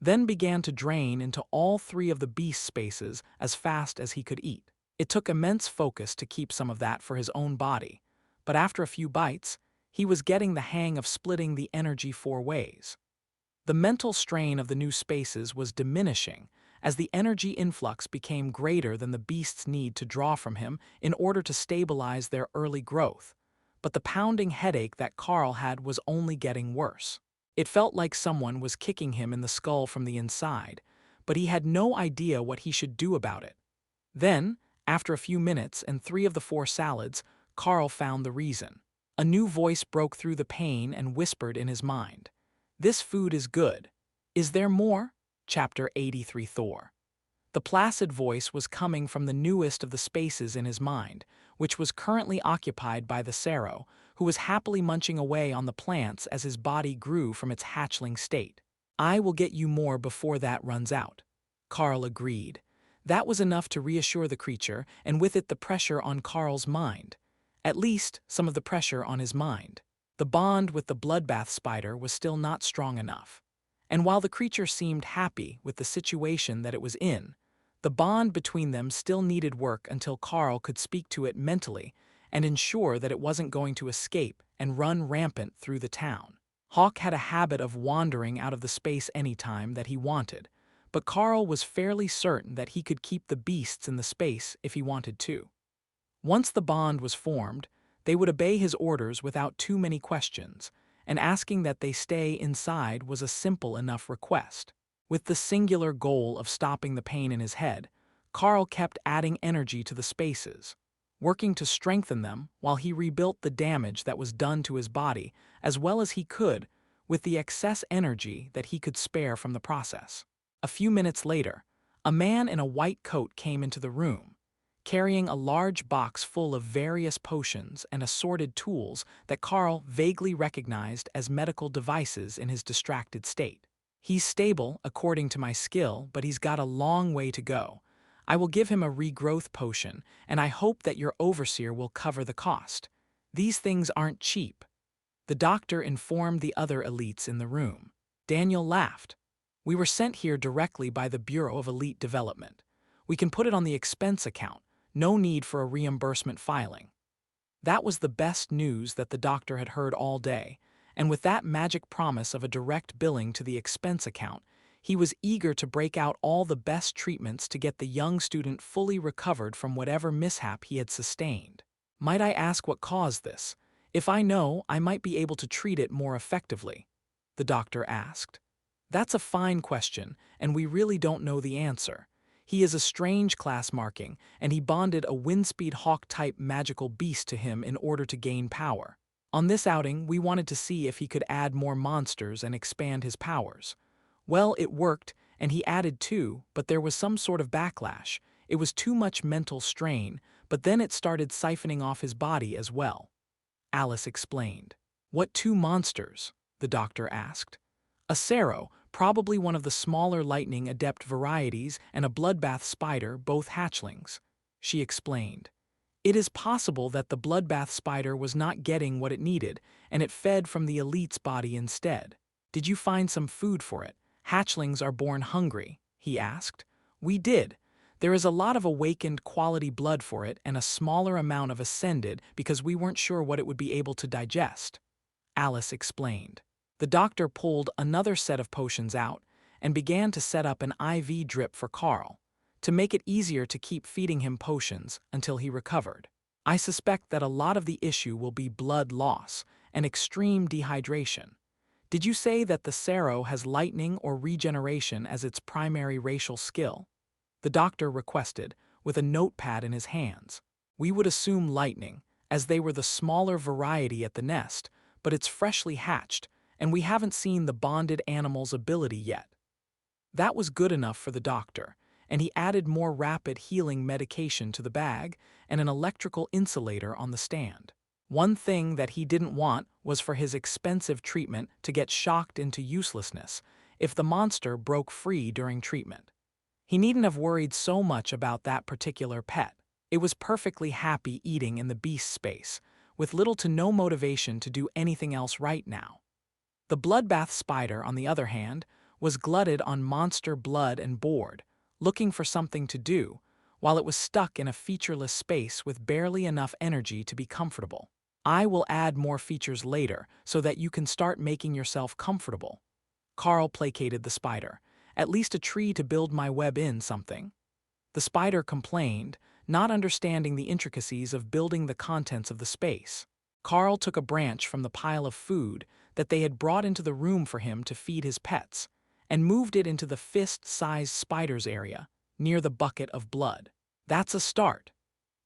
then began to drain into all three of the beast spaces as fast as he could eat. It took immense focus to keep some of that for his own body, but after a few bites, he was getting the hang of splitting the energy 4 ways. The mental strain of the new spaces was diminishing as the energy influx became greater than the beast's need to draw from him in order to stabilize their early growth. But the pounding headache that Carl had was only getting worse. It felt like someone was kicking him in the skull from the inside, but he had no idea what he should do about it. Then, after a few minutes and 3 of the 4 salads, Carl found the reason. A new voice broke through the pain and whispered in his mind. This food is good. Is there more? Chapter 83 Thor. The placid voice was coming from the newest of the spaces in his mind, which was currently occupied by the Sero, who was happily munching away on the plants as his body grew from its hatchling state. I will get you more before that runs out. Carl agreed. That was enough to reassure the creature, and with it the pressure on Carl's mind. At least, some of the pressure on his mind. The bond with the bloodbath spider was still not strong enough. And while the creature seemed happy with the situation that it was in, the bond between them still needed work until Carl could speak to it mentally and ensure that it wasn't going to escape and run rampant through the town. Hawk had a habit of wandering out of the space anytime that he wanted, but Carl was fairly certain that he could keep the beasts in the space if he wanted to. Once the bond was formed, they would obey his orders without too many questions, and asking that they stay inside was a simple enough request. With the singular goal of stopping the pain in his head, Carl kept adding energy to the spaces, working to strengthen them while he rebuilt the damage that was done to his body as well as he could with the excess energy that he could spare from the process. A few minutes later, a man in a white coat came into the room, carrying a large box full of various potions and assorted tools that Carl vaguely recognized as medical devices in his distracted state. He's stable, according to my skill, but he's got a long way to go. I will give him a regrowth potion, and I hope that your overseer will cover the cost. These things aren't cheap. The doctor informed the other elites in the room. Daniel laughed. We were sent here directly by the Bureau of Elite Development. We can put it on the expense account. No need for a reimbursement filing. That was the best news that the doctor had heard all day, and with that magic promise of a direct billing to the expense account, he was eager to break out all the best treatments to get the young student fully recovered from whatever mishap he had sustained. Might I ask what caused this? If I know, I might be able to treat it more effectively, the doctor asked. That's a fine question, and we really don't know the answer. He is a strange class marking, and he bonded a Windspeed Hawk-type magical beast to him in order to gain power. On this outing, we wanted to see if he could add more monsters and expand his powers. Well, it worked, and he added 2, but there was some sort of backlash. It was too much mental strain, but then it started siphoning off his body as well. Alice explained. What 2 monsters? The doctor asked. A Sero, probably one of the smaller lightning adept varieties and a bloodbath spider, both hatchlings. She explained. It is possible that the bloodbath spider was not getting what it needed, and it fed from the elite's body instead. Did you find some food for it? Hatchlings are born hungry, he asked. We did. There is a lot of awakened quality blood for it and a smaller amount of ascended because we weren't sure what it would be able to digest. Alice explained. The doctor pulled another set of potions out and began to set up an IV drip for Carl, to make it easier to keep feeding him potions until he recovered. I suspect that a lot of the issue will be blood loss and extreme dehydration. Did you say that the Sero has lightning or regeneration as its primary racial skill? The doctor requested, with a notepad in his hands. We would assume lightning, as they were the smaller variety at the nest, but it's freshly hatched, and we haven't seen the bonded animal's ability yet. That was good enough for the doctor, and he added more rapid healing medication to the bag and an electrical insulator on the stand. One thing that he didn't want was for his expensive treatment to get shocked into uselessness if the monster broke free during treatment. He needn't have worried so much about that particular pet. It was perfectly happy eating in the beast space, with little to no motivation to do anything else right now. The bloodbath spider, on the other hand, was glutted on monster blood and bored, looking for something to do, while it was stuck in a featureless space with barely enough energy to be comfortable. I will add more features later so that you can start making yourself comfortable. Carl placated the spider. At least a tree to build my web in something. The spider complained, not understanding the intricacies of building the contents of the space. Carl took a branch from the pile of food that they had brought into the room for him to feed his pets, and moved it into the fist-sized spider's area, near the bucket of blood. That's a start.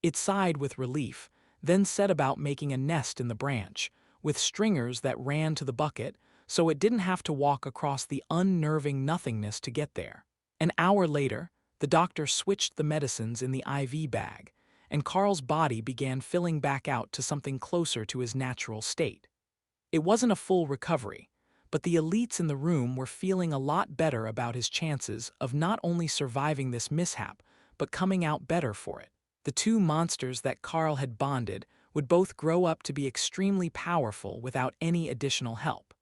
It sighed with relief, then set about making a nest in the branch, with stringers that ran to the bucket, so it didn't have to walk across the unnerving nothingness to get there. An hour later, the doctor switched the medicines in the IV bag, and Carl's body began filling back out to something closer to his natural state. It wasn't a full recovery, but the elites in the room were feeling a lot better about his chances of not only surviving this mishap, but coming out better for it. The two monsters that Carl had bonded would both grow up to be extremely powerful without any additional help.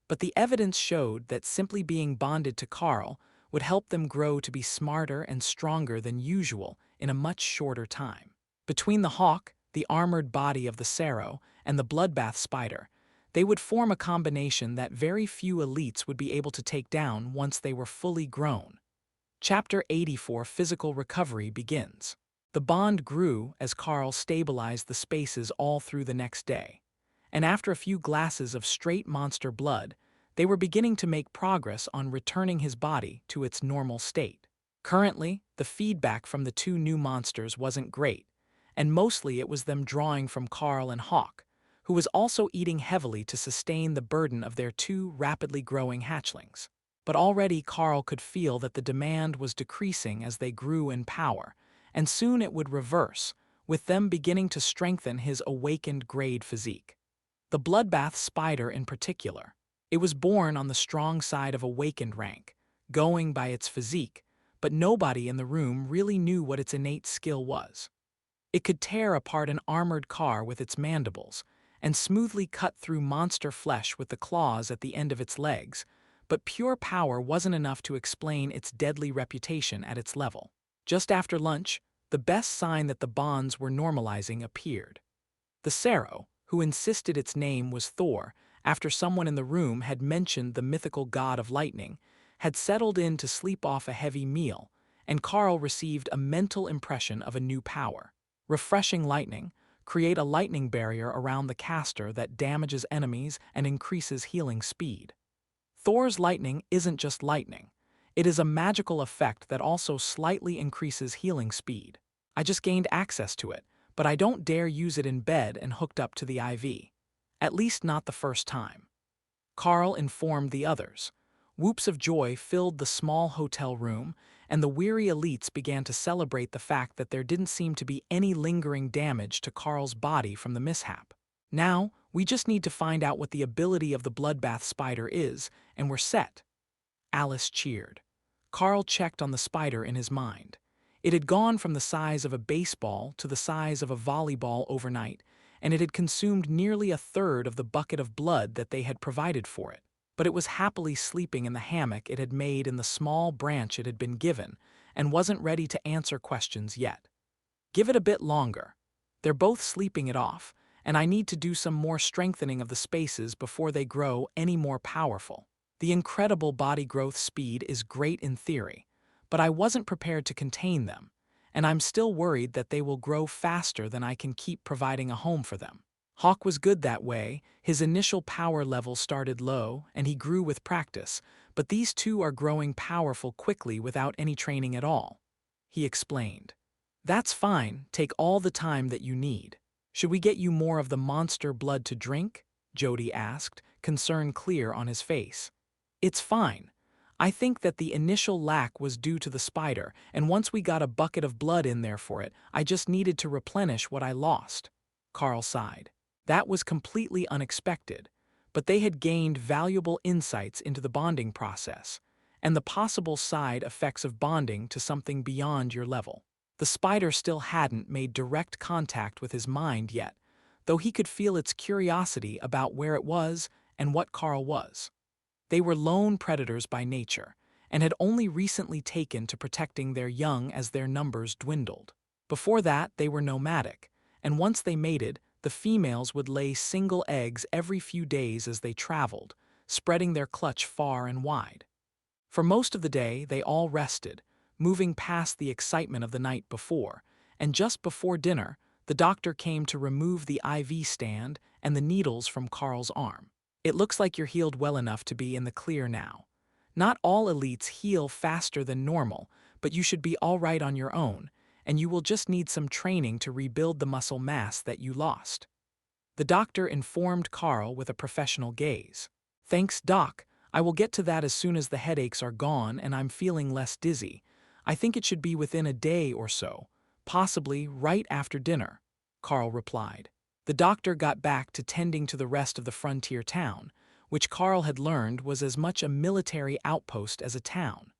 But the evidence showed that simply being bonded to Carl would help them grow to be smarter and stronger than usual in a much shorter time. Between the hawk, the armored body of the Sero, and the bloodbath spider, they would form a combination that very few elites would be able to take down once they were fully grown. Chapter 84 Physical Recovery begins. The bond grew as Carl stabilized the spaces all through the next day, and after a few glasses of straight monster blood, they were beginning to make progress on returning his body to its normal state. Currently, the feedback from the two new monsters wasn't great, and mostly it was them drawing from Carl and Hawk, who was also eating heavily to sustain the burden of their two rapidly growing hatchlings. But already Carl could feel that the demand was decreasing as they grew in power, and soon it would reverse, with them beginning to strengthen his awakened grade physique. The bloodbath spider in particular. It was born on the strong side of awakened rank, going by its physique, but nobody in the room really knew what its innate skill was. It could tear apart an armored car with its mandibles, and smoothly cut through monster flesh with the claws at the end of its legs, but pure power wasn't enough to explain its deadly reputation at its level. Just after lunch, the best sign that the bonds were normalizing appeared. The Sero, who insisted its name was Thor after someone in the room had mentioned the mythical god of lightning, had settled in to sleep off a heavy meal, and Carl received a mental impression of a new power. Refreshing lightning, create a lightning barrier around the caster that damages enemies and increases healing speed. Thor's lightning isn't just lightning. It is a magical effect that also slightly increases healing speed. I just gained access to it, but I don't dare use it in bed and hooked up to the IV. At least not the first time. Carl informed the others. Whoops of joy filled the small hotel room, and the weary elites began to celebrate the fact that there didn't seem to be any lingering damage to Carl's body from the mishap. Now, we just need to find out what the ability of the bloodbath spider is, and we're set. Alice cheered. Carl checked on the spider in his mind. It had gone from the size of a baseball to the size of a volleyball overnight, and it had consumed nearly a third of the bucket of blood that they had provided for it. But it was happily sleeping in the hammock it had made in the small branch it had been given, and wasn't ready to answer questions yet. Give it a bit longer. They're both sleeping it off, and I need to do some more strengthening of the spaces before they grow any more powerful. The incredible body growth speed is great in theory, but I wasn't prepared to contain them, and I'm still worried that they will grow faster than I can keep providing a home for them. Hawk was good that way. His initial power level started low, and he grew with practice, but these two are growing powerful quickly without any training at all. He explained. That's fine, take all the time that you need. Should we get you more of the monster blood to drink? Jody asked, concern clear on his face. It's fine. I think that the initial lack was due to the spider, and once we got a bucket of blood in there for it, I just needed to replenish what I lost. Carl sighed. That was completely unexpected, but they had gained valuable insights into the bonding process, and the possible side effects of bonding to something beyond your level. The spider still hadn't made direct contact with his mind yet, though he could feel its curiosity about where it was and what Carl was. They were lone predators by nature, and had only recently taken to protecting their young as their numbers dwindled. Before that, they were nomadic, and once they mated, the females would lay single eggs every few days as they traveled, spreading their clutch far and wide. For most of the day, they all rested, moving past the excitement of the night before, and just before dinner, the doctor came to remove the IV stand and the needles from Carl's arm. It looks like you're healed well enough to be in the clear now. Not all elites heal faster than normal, but you should be all right on your own, and you will just need some training to rebuild the muscle mass that you lost. The doctor informed Carl with a professional gaze. Thanks, Doc. I will get to that as soon as the headaches are gone and I'm feeling less dizzy. I think it should be within a day or so, possibly right after dinner, Carl replied. The doctor got back to tending to the rest of the frontier town, which Carl had learned was as much a military outpost as a town.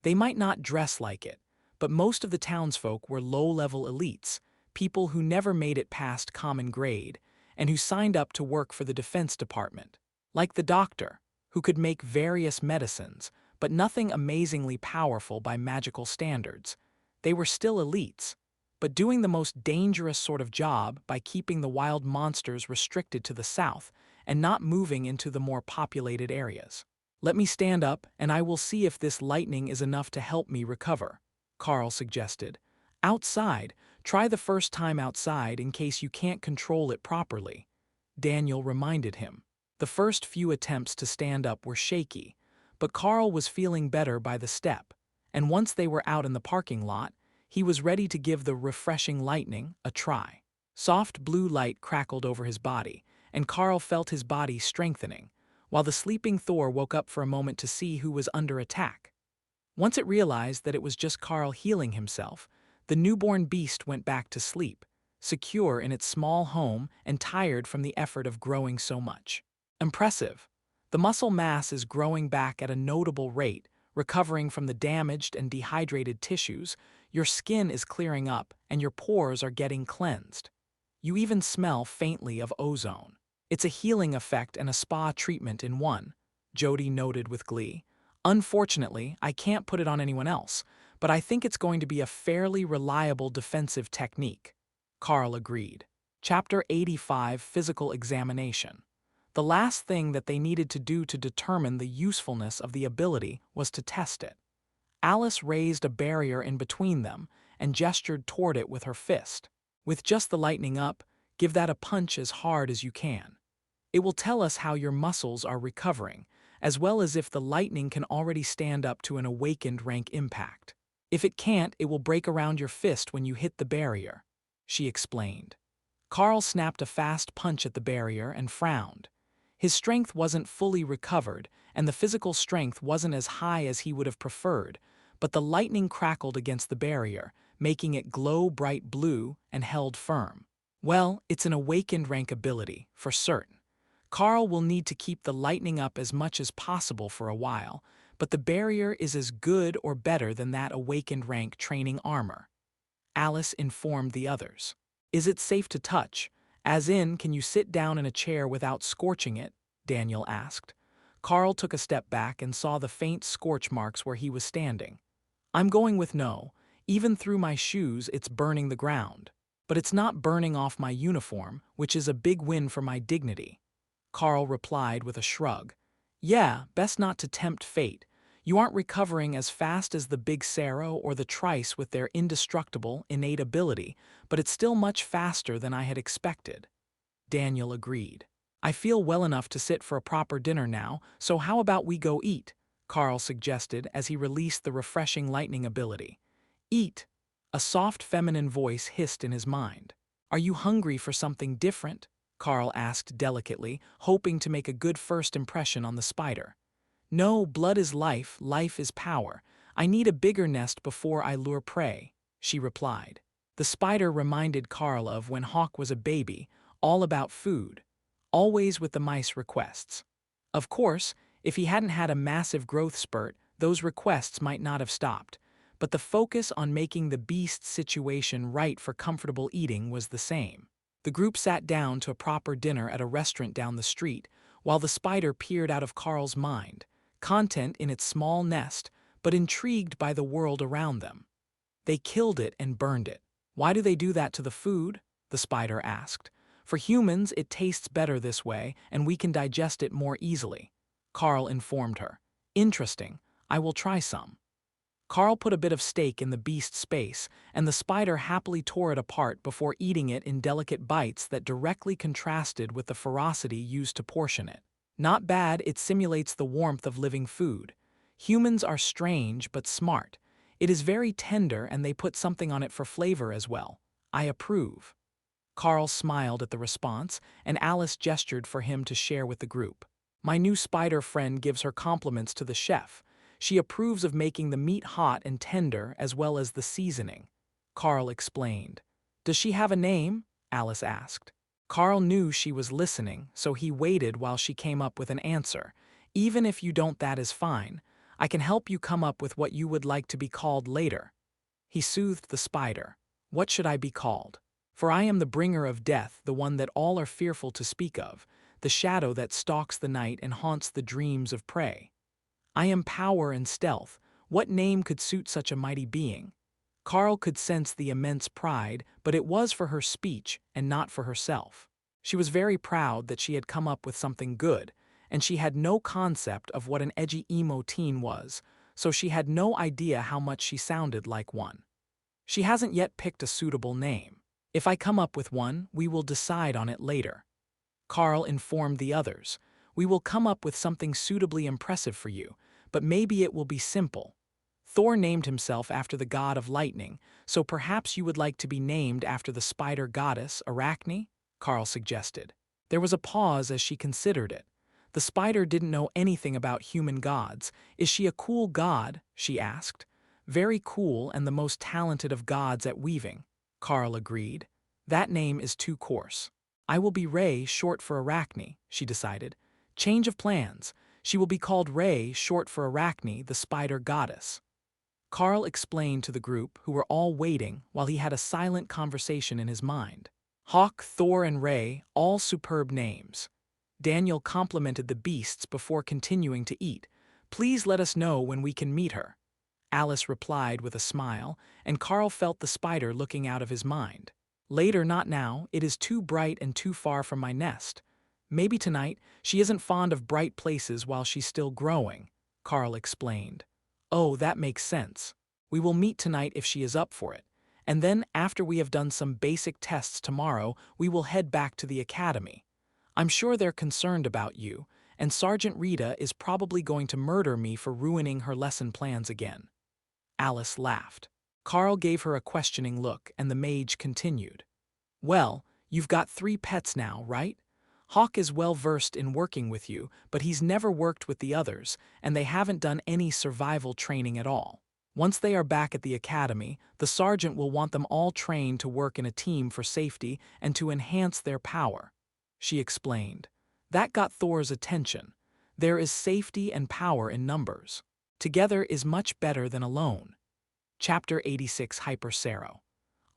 They might not dress like it, but most of the townsfolk were low-level elites, people who never made it past common grade, and who signed up to work for the Defense Department. Like the doctor, who could make various medicines, but nothing amazingly powerful by magical standards. They were still elites, but doing the most dangerous sort of job by keeping the wild monsters restricted to the south and not moving into the more populated areas. Let me stand up and I will see if this lightning is enough to help me recover, Carl suggested. Outside, try the first time outside in case you can't control it properly, Daniel reminded him. The first few attempts to stand up were shaky, but Carl was feeling better by the step, and once they were out in the parking lot, he was ready to give the refreshing lightning a try. Soft blue light crackled over his body, and Carl felt his body strengthening, while the sleeping Thor woke up for a moment to see who was under attack. Once it realized that it was just Carl healing himself, the newborn beast went back to sleep, secure in its small home and tired from the effort of growing so much. Impressive. The muscle mass is growing back at a notable rate, recovering from the damaged and dehydrated tissues, your skin is clearing up, and your pores are getting cleansed. You even smell faintly of ozone. It's a healing effect and a spa treatment in one, Jody noted with glee. Unfortunately, I can't put it on anyone else, but I think it's going to be a fairly reliable defensive technique. Carl agreed. Chapter 85, Physical Examination. The last thing that they needed to do to determine the usefulness of the ability was to test it. Alice raised a barrier in between them and gestured toward it with her fist. With just the lightning up, give that a punch as hard as you can. It will tell us how your muscles are recovering, as well as if the lightning can already stand up to an awakened rank impact. If it can't, it will break around your fist when you hit the barrier, she explained. Carl snapped a fast punch at the barrier and frowned. His strength wasn't fully recovered, and the physical strength wasn't as high as he would have preferred, but the lightning crackled against the barrier, making it glow bright blue and held firm. Well, it's an awakened rank ability, for certain. Carl will need to keep the lightning up as much as possible for a while, but the barrier is as good or better than that awakened rank training armor. Alice informed the others. Is it safe to touch? As in, can you sit down in a chair without scorching it? Daniel asked. Carl took a step back and saw the faint scorch marks where he was standing. I'm going with no. Even through my shoes, it's burning the ground. But it's not burning off my uniform, which is a big win for my dignity. Carl replied with a shrug. Yeah, best not to tempt fate. You aren't recovering as fast as the Big Sarah or the Trice with their indestructible, innate ability, but it's still much faster than I had expected. Daniel agreed. I feel well enough to sit for a proper dinner now, so how about we go eat? Carl suggested as he released the refreshing lightning ability. Eat. A soft feminine voice hissed in his mind. Are you hungry for something different? Carl asked delicately, hoping to make a good first impression on the spider. No, blood is life, life is power. I need a bigger nest before I lure prey, she replied. The spider reminded Carl of when Hawk was a baby, all about food, always with the mice requests. Of course, if he hadn't had a massive growth spurt, those requests might not have stopped, but the focus on making the beast's situation right for comfortable eating was the same. The group sat down to a proper dinner at a restaurant down the street, while the spider peered out of Carl's mind, content in its small nest, but intrigued by the world around them. They killed it and burned it. Why do they do that to the food? The spider asked. For humans, it tastes better this way, and we can digest it more easily. Carl informed her. Interesting. I will try some. Carl put a bit of steak in the beast's face, and the spider happily tore it apart before eating it in delicate bites that directly contrasted with the ferocity used to portion it. Not bad, it simulates the warmth of living food. Humans are strange but smart. It is very tender and they put something on it for flavor as well. I approve. Carl smiled at the response, and Alice gestured for him to share with the group. My new spider friend gives her compliments to the chef. She approves of making the meat hot and tender as well as the seasoning. Carl explained. Does she have a name? Alice asked. Carl knew she was listening, so he waited while she came up with an answer. Even if you don't, that is fine. I can help you come up with what you would like to be called later. He soothed the spider. What should I be called? For I am the bringer of death, the one that all are fearful to speak of, the shadow that stalks the night and haunts the dreams of prey. I am power and stealth. What name could suit such a mighty being? Carl could sense the immense pride, but it was for her speech and not for herself. She was very proud that she had come up with something good, and she had no concept of what an edgy emo teen was, so she had no idea how much she sounded like one. She hasn't yet picked a suitable name. If I come up with one, we will decide on it later. Carl informed the others. We will come up with something suitably impressive for you, but maybe it will be simple. Thor named himself after the god of lightning, so perhaps you would like to be named after the spider goddess, Arachne? Carl suggested. There was a pause as she considered it. The spider didn't know anything about human gods. Is she a cool god? She asked. Very cool and the most talented of gods at weaving, Carl agreed. That name is too coarse. I will be Ray, short for Arachne, she decided. Change of plans. She will be called Ray, short for Arachne, the spider goddess. Carl explained to the group, who were all waiting while he had a silent conversation in his mind. Hawk, Thor, and Ray, all superb names. Daniel complimented the beasts before continuing to eat. Please let us know when we can meet her. Alice replied with a smile, and Carl felt the spider looking out of his mind. Later, not now, it is too bright and too far from my nest. Maybe tonight, she isn't fond of bright places while she's still growing, Carl explained. Oh, that makes sense. We will meet tonight if she is up for it, and then after we have done some basic tests tomorrow, we will head back to the academy. I'm sure they're concerned about you, and Sergeant Rita is probably going to murder me for ruining her lesson plans again. Alice laughed. Carl gave her a questioning look, and the mage continued. Well, you've got 3 pets now, right? Hawk is well versed in working with you, but he's never worked with the others, and they haven't done any survival training at all. Once they are back at the academy, the sergeant will want them all trained to work in a team for safety and to enhance their power, she explained. That got Thor's attention. There is safety and power in numbers. Together is much better than alone. Chapter 86 Hyper Sero.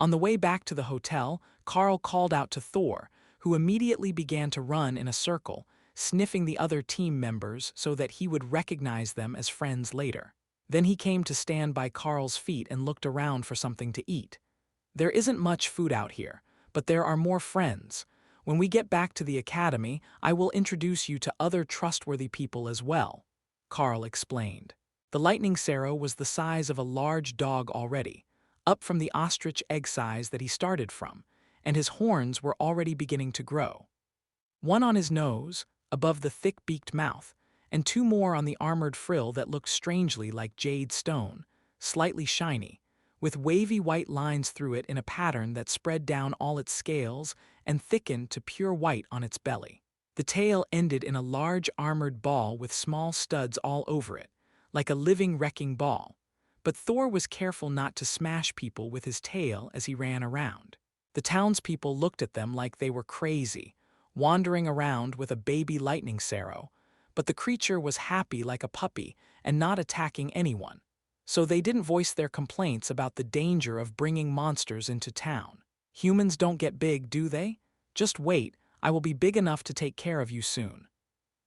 On the way back to the hotel, Carl called out to Thor, who immediately began to run in a circle, sniffing the other team members so that he would recognize them as friends later. Then he came to stand by Carl's feet and looked around for something to eat. There isn't much food out here, but there are more friends. When we get back to the academy, I will introduce you to other trustworthy people as well, Carl explained. The lightning Sero was the size of a large dog already, up from the ostrich egg size that he started from, and his horns were already beginning to grow. One on his nose, above the thick-beaked mouth, and two more on the armored frill that looked strangely like jade stone, slightly shiny, with wavy white lines through it in a pattern that spread down all its scales and thickened to pure white on its belly. The tail ended in a large armored ball with small studs all over it, like a living wrecking ball, but Thor was careful not to smash people with his tail as he ran around. The townspeople looked at them like they were crazy, wandering around with a baby lightning Sero, but the creature was happy like a puppy and not attacking anyone, so they didn't voice their complaints about the danger of bringing monsters into town. Humans don't get big, do they? Just wait, I will be big enough to take care of you soon.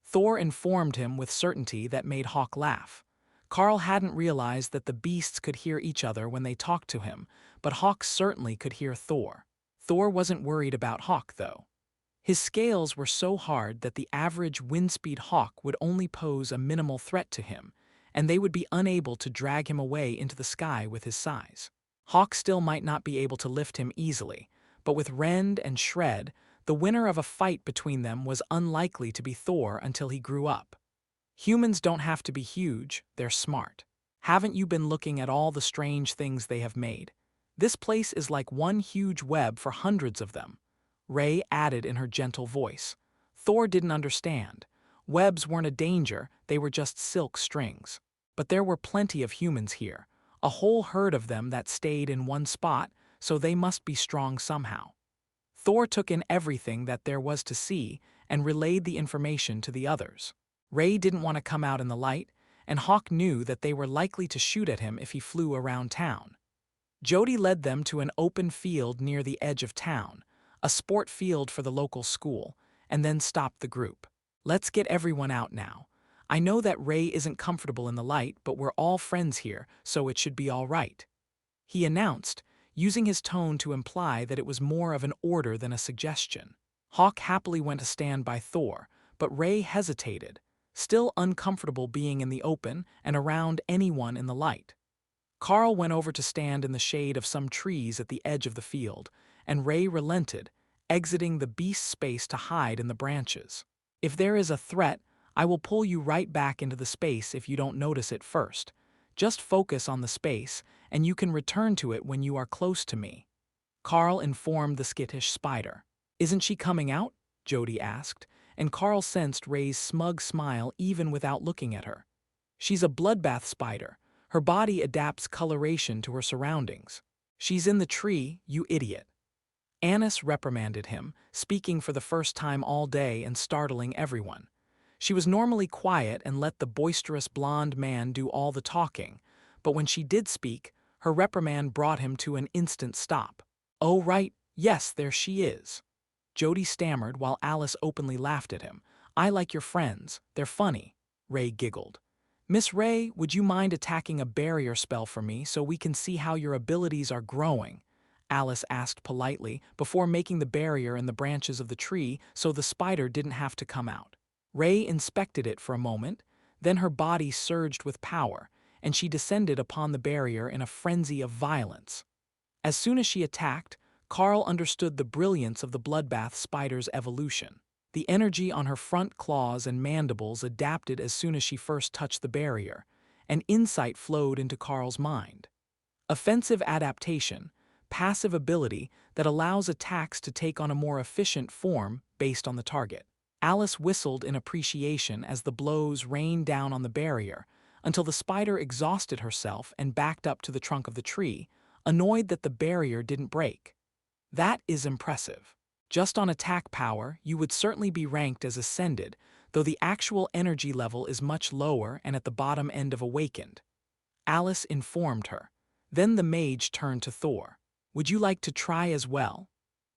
Thor informed him with certainty that made Hawk laugh. Carl hadn't realized that the beasts could hear each other when they talked to him, but Hawk certainly could hear Thor. Thor wasn't worried about Hawk, though. His scales were so hard that the average windspeed hawk would only pose a minimal threat to him, and they would be unable to drag him away into the sky with his size. Hawk still might not be able to lift him easily, but with Rend and Shred, the winner of a fight between them was unlikely to be Thor until he grew up. Humans don't have to be huge, they're smart. Haven't you been looking at all the strange things they have made? This place is like one huge web for hundreds of them, Ray added in her gentle voice. Thor didn't understand. Webs weren't a danger, they were just silk strings. But there were plenty of humans here, a whole herd of them that stayed in one spot, so they must be strong somehow. Thor took in everything that there was to see and relayed the information to the others. Ray didn't want to come out in the light, and Hawk knew that they were likely to shoot at him if he flew around town. Jody led them to an open field near the edge of town, a sport field for the local school, and then stopped the group. Let's get everyone out now. I know that Ray isn't comfortable in the light, but we're all friends here, so it should be all right, he announced, using his tone to imply that it was more of an order than a suggestion. Hawk happily went to stand by Thor, but Ray hesitated, still uncomfortable being in the open and around anyone in the light. Carl went over to stand in the shade of some trees at the edge of the field, and Ray relented, exiting the beast's space to hide in the branches. If there is a threat, I will pull you right back into the space if you don't notice it first. Just focus on the space, and you can return to it when you are close to me, Carl informed the skittish spider. Isn't she coming out? Jody asked, and Carl sensed Ray's smug smile even without looking at her. She's a bloodbath spider. Her body adapts coloration to her surroundings. She's in the tree, you idiot. Annis reprimanded him, speaking for the first time all day and startling everyone. She was normally quiet and let the boisterous blonde man do all the talking, but when she did speak, her reprimand brought him to an instant stop. Oh right, yes, there she is. Jody stammered while Alice openly laughed at him. I like your friends, they're funny. Ray giggled. Miss Ray, would you mind attacking a barrier spell for me so we can see how your abilities are growing? Alice asked politely before making the barrier in the branches of the tree so the spider didn't have to come out. Ray inspected it for a moment, then her body surged with power, and she descended upon the barrier in a frenzy of violence. As soon as she attacked, Carl understood the brilliance of the bloodbath spider's evolution. The energy on her front claws and mandibles adapted as soon as she first touched the barrier, and insight flowed into Carl's mind. Offensive adaptation, passive ability that allows attacks to take on a more efficient form based on the target. Alice whistled in appreciation as the blows rained down on the barrier until the spider exhausted herself and backed up to the trunk of the tree, annoyed that the barrier didn't break. That is impressive. Just on attack power, you would certainly be ranked as ascended, though the actual energy level is much lower and at the bottom end of awakened. Alice informed her. Then the mage turned to Thor. Would you like to try as well?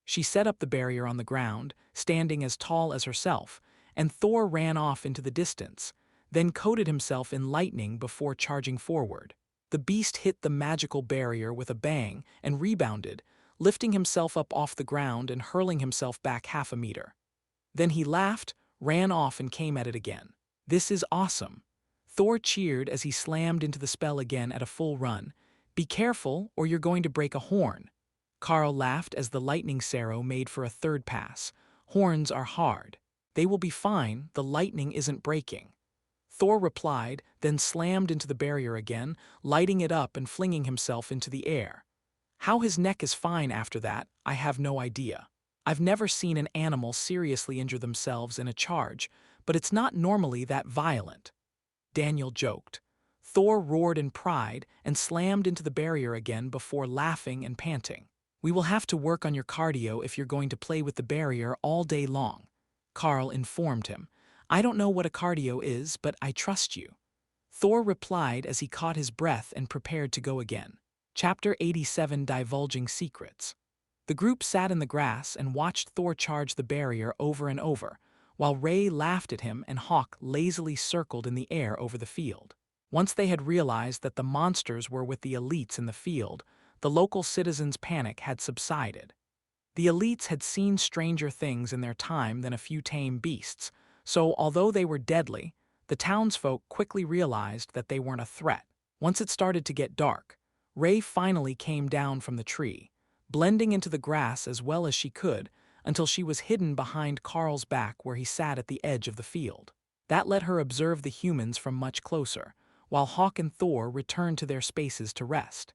She set up the barrier on the ground, standing as tall as herself, and Thor ran off into the distance, then coated himself in lightning before charging forward. The beast hit the magical barrier with a bang and rebounded, lifting himself up off the ground and hurling himself back half a meter. Then he laughed, ran off and came at it again. This is awesome. Thor cheered as he slammed into the spell again at a full run. Be careful or you're going to break a horn. Carl laughed as the lightning Sarrow made for a third pass. Horns are hard. They will be fine, the lightning isn't breaking. Thor replied, then slammed into the barrier again, lighting it up and flinging himself into the air. How his neck is fine after that, I have no idea. I've never seen an animal seriously injure themselves in a charge, but it's not normally that violent. Daniel joked. Thor roared in pride and slammed into the barrier again before laughing and panting. We will have to work on your cardio if you're going to play with the barrier all day long. Carl informed him. I don't know what a cardio is, but I trust you. Thor replied as he caught his breath and prepared to go again. Chapter 87 Divulging Secrets. The group sat in the grass and watched Thor charge the barrier over and over, while Ray laughed at him and Hawk lazily circled in the air over the field. Once they had realized that the monsters were with the elites in the field, the local citizens' panic had subsided. The elites had seen stranger things in their time than a few tame beasts, so although they were deadly, the townsfolk quickly realized that they weren't a threat. Once it started to get dark, Ray finally came down from the tree, blending into the grass as well as she could until she was hidden behind Carl's back where he sat at the edge of the field. That let her observe the humans from much closer, while Hawk and Thor returned to their spaces to rest.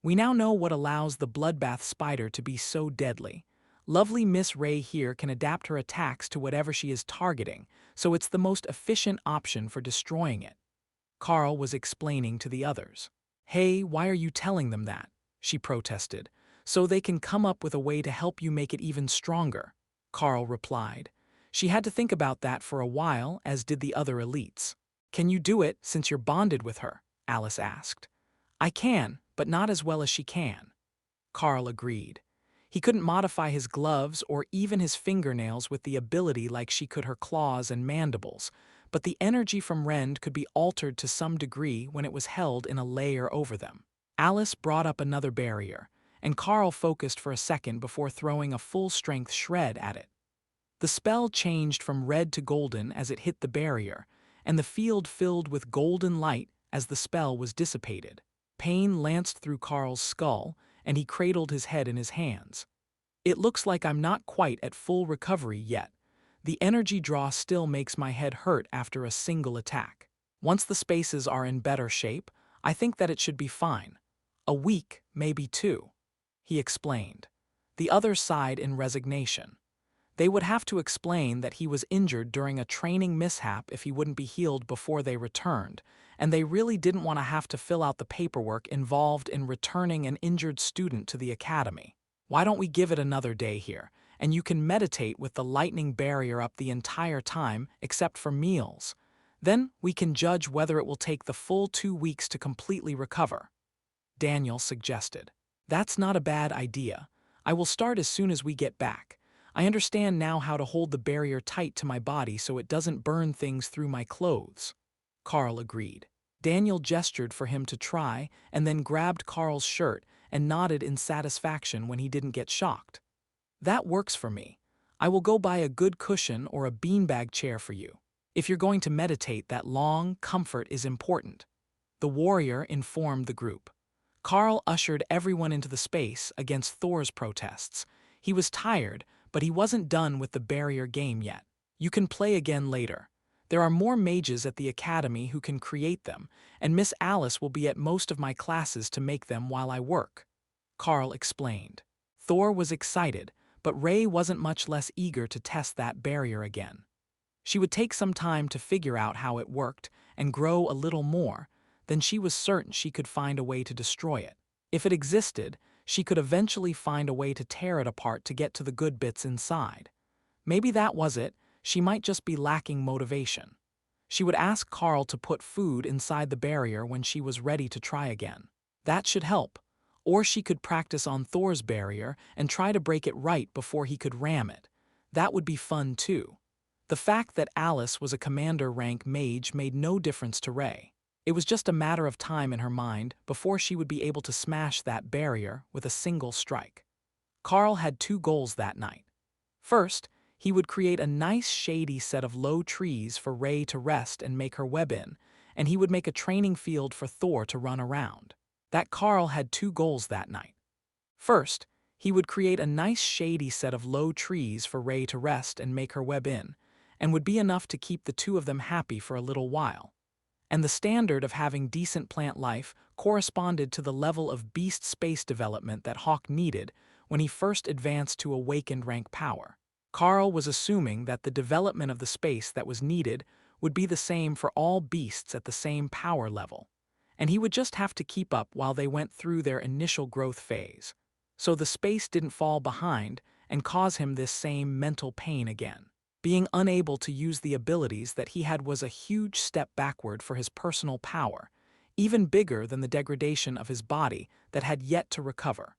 We now know what allows the bloodbath spider to be so deadly. Lovely Miss Ray here can adapt her attacks to whatever she is targeting, so it's the most efficient option for destroying it. Carl was explaining to the others. Hey, why are you telling them that? She protested. So they can come up with a way to help you make it even stronger, Carl replied. She had to think about that for a while, as did the other elites. Can you do it since you're bonded with her? Alice asked. I can, but not as well as she can. Carl agreed. He couldn't modify his gloves or even his fingernails with the ability like she could her claws and mandibles, but the energy from Rend could be altered to some degree when it was held in a layer over them. Alice brought up another barrier, and Carl focused for a second before throwing a full-strength shred at it. The spell changed from red to golden as it hit the barrier, and the field filled with golden light as the spell was dissipated. Pain lanced through Carl's skull, and he cradled his head in his hands. It looks like I'm not quite at full recovery yet. The energy draw still makes my head hurt after a single attack. Once the spaces are in better shape, I think that it should be fine. A week, maybe 2. He explained. The others sighed in resignation. They would have to explain that he was injured during a training mishap if he wouldn't be healed before they returned, and they really didn't want to have to fill out the paperwork involved in returning an injured student to the academy. Why don't we give it another day here, and you can meditate with the lightning barrier up the entire time except for meals. Then we can judge whether it will take the full 2 weeks to completely recover. Daniel suggested. That's not a bad idea. I will start as soon as we get back. I understand now how to hold the barrier tight to my body so it doesn't burn things through my clothes. Carl agreed. Daniel gestured for him to try and then grabbed Carl's shirt and nodded in satisfaction when he didn't get shocked. That works for me. I will go buy a good cushion or a beanbag chair for you. If you're going to meditate that long, comfort is important. The warrior informed the group. Carl ushered everyone into the space against Thor's protests. He was tired, but he wasn't done with the barrier game yet. You can play again later. There are more mages at the academy who can create them, and Miss Alice will be at most of my classes to make them while I work. Carl explained. Thor was excited, but Ray wasn't much less eager to test that barrier again. She would take some time to figure out how it worked and grow a little more, then she was certain she could find a way to destroy it. If it existed, she could eventually find a way to tear it apart to get to the good bits inside. Maybe that was it. she might just be lacking motivation. She would ask Carl to put food inside the barrier when she was ready to try again. That should help. Or she could practice on Thor's barrier and try to break it right before he could ram it. That would be fun too. The fact that Alice was a commander rank mage made no difference to Ray. It was just a matter of time in her mind before she would be able to smash that barrier with a single strike. Carl had two goals that night. First, he would create a nice shady set of low trees for Ray to rest and make her web in, and he would make a training field for Thor to run around. That Carl had two goals that night. First, he would create a nice shady set of low trees for Ray to rest and make her web in, and would be enough to keep the two of them happy for a little while. And the standard of having decent plant life corresponded to the level of beast space development that Hawk needed when he first advanced to awakened rank power. Carl was assuming that the development of the space that was needed would be the same for all beasts at the same power level, and he would just have to keep up while they went through their initial growth phase, so the space didn't fall behind and cause him this same mental pain again. Being unable to use the abilities that he had was a huge step backward for his personal power, even bigger than the degradation of his body that had yet to recover.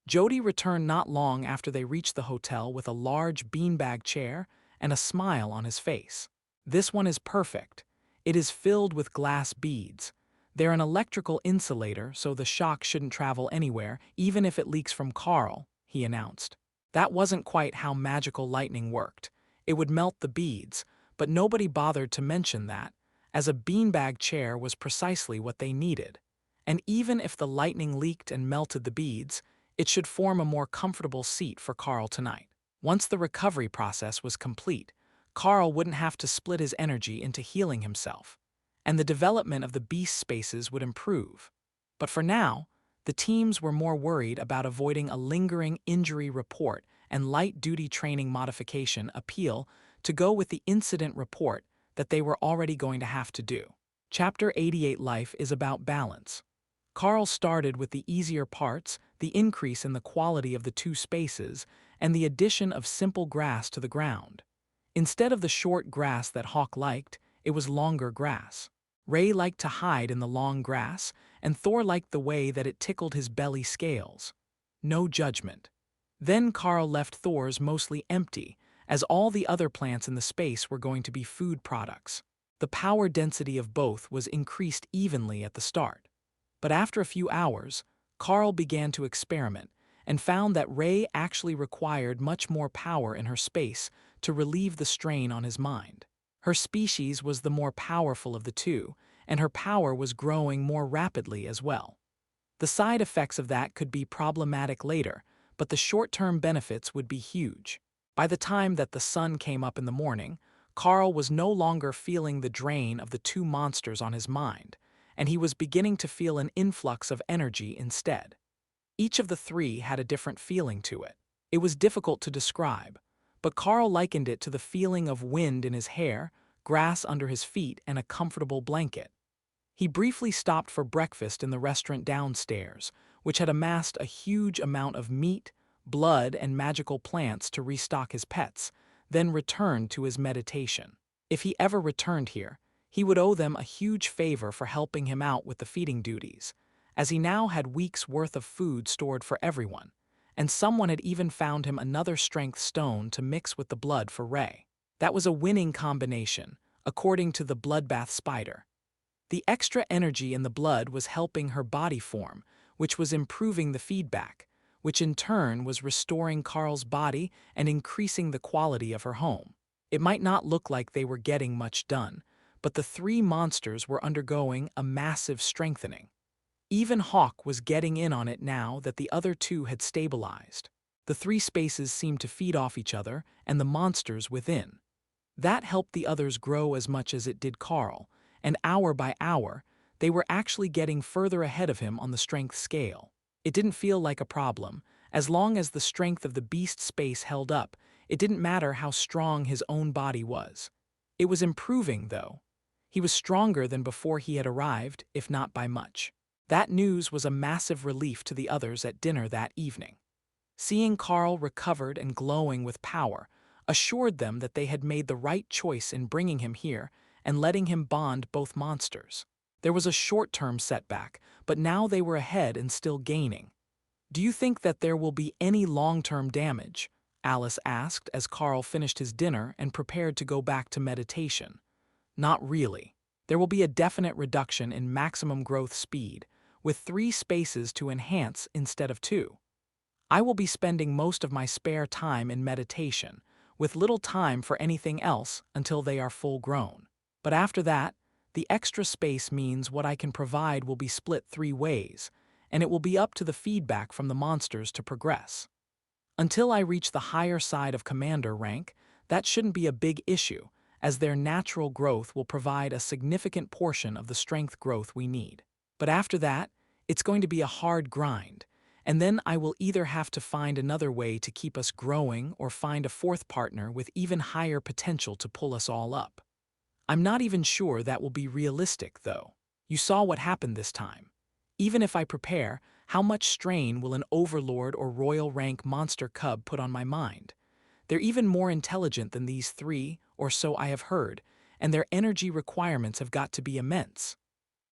Jody returned not long after they reached the hotel with a large beanbag chair and a smile on his face. "This one is perfect. It is filled with glass beads. They're an electrical insulator, so the shock shouldn't travel anywhere, even if it leaks from Carl," he announced. That wasn't quite how magical lightning worked. It would melt the beads, but nobody bothered to mention that, as a beanbag chair was precisely what they needed. And even if the lightning leaked and melted the beads, it should form a more comfortable seat for Carl tonight. Once the recovery process was complete, Carl wouldn't have to split his energy into healing himself, and the development of the beast spaces would improve. But for now, the teams were more worried about avoiding a lingering injury report and light-duty training modification appeal to go with the incident report that they were already going to have to do. Chapter 88 Life is about balance. Carl started with the easier parts, the increase in the quality of the two spaces, and the addition of simple grass to the ground. Instead of the short grass that Hawk liked, it was longer grass. Ray liked to hide in the long grass, and Thor liked the way that it tickled his belly scales. No judgment. Then Carl left Thor's mostly empty, as all the other plants in the space were going to be food products. The power density of both was increased evenly at the start. But after a few hours, Carl began to experiment and found that Ray actually required much more power in her space to relieve the strain on his mind. Her species was the more powerful of the two, and her power was growing more rapidly as well. The side effects of that could be problematic later, but the short-term benefits would be huge. By the time that the sun came up in the morning, Carl was no longer feeling the drain of the two monsters on his mind, and he was beginning to feel an influx of energy instead. Each of the three had a different feeling to it. It was difficult to describe, but Carl likened it to the feeling of wind in his hair, grass under his feet, and a comfortable blanket. He briefly stopped for breakfast in the restaurant downstairs, which had amassed a huge amount of meat, blood, and magical plants to restock his pets, then returned to his meditation. If he ever returned here, he would owe them a huge favor for helping him out with the feeding duties, as he now had weeks' worth of food stored for everyone, and someone had even found him another strength stone to mix with the blood for Ray. That was a winning combination, according to the bloodbath spider. The extra energy in the blood was helping her body form, which was improving the feedback, which in turn was restoring Carl's body and increasing the quality of her home. It might not look like they were getting much done, but the three monsters were undergoing a massive strengthening. Even Hawk was getting in on it now that the other two had stabilized. The three spaces seemed to feed off each other and the monsters within. That helped the others grow as much as it did Carl, and hour by hour, they were actually getting further ahead of him on the strength scale. It didn't feel like a problem. As long as the strength of the beast space held up, it didn't matter how strong his own body was. It was improving, though. He was stronger than before he had arrived, if not by much. That news was a massive relief to the others at dinner that evening. Seeing Carl recovered and glowing with power, assured them that they had made the right choice in bringing him here and letting him bond both monsters. There was a short-term setback, but now they were ahead and still gaining. "Do you think that there will be any long-term damage?" Alice asked as Carl finished his dinner and prepared to go back to meditation. "Not really. There will be a definite reduction in maximum growth speed, with 3 spaces to enhance instead of 2. I will be spending most of my spare time in meditation, with little time for anything else until they are full grown. But after that, the extra space means what I can provide will be split 3 ways, and it will be up to the feedback from the monsters to progress. Until I reach the higher side of commander rank, that shouldn't be a big issue, as their natural growth will provide a significant portion of the strength growth we need. But after that, it's going to be a hard grind, and then I will either have to find another way to keep us growing or find a fourth partner with even higher potential to pull us all up. I'm not even sure that will be realistic, though. You saw what happened this time. Even if I prepare, how much strain will an overlord or royal rank monster cub put on my mind? They're even more intelligent than these 3, or so I have heard, and their energy requirements have got to be immense.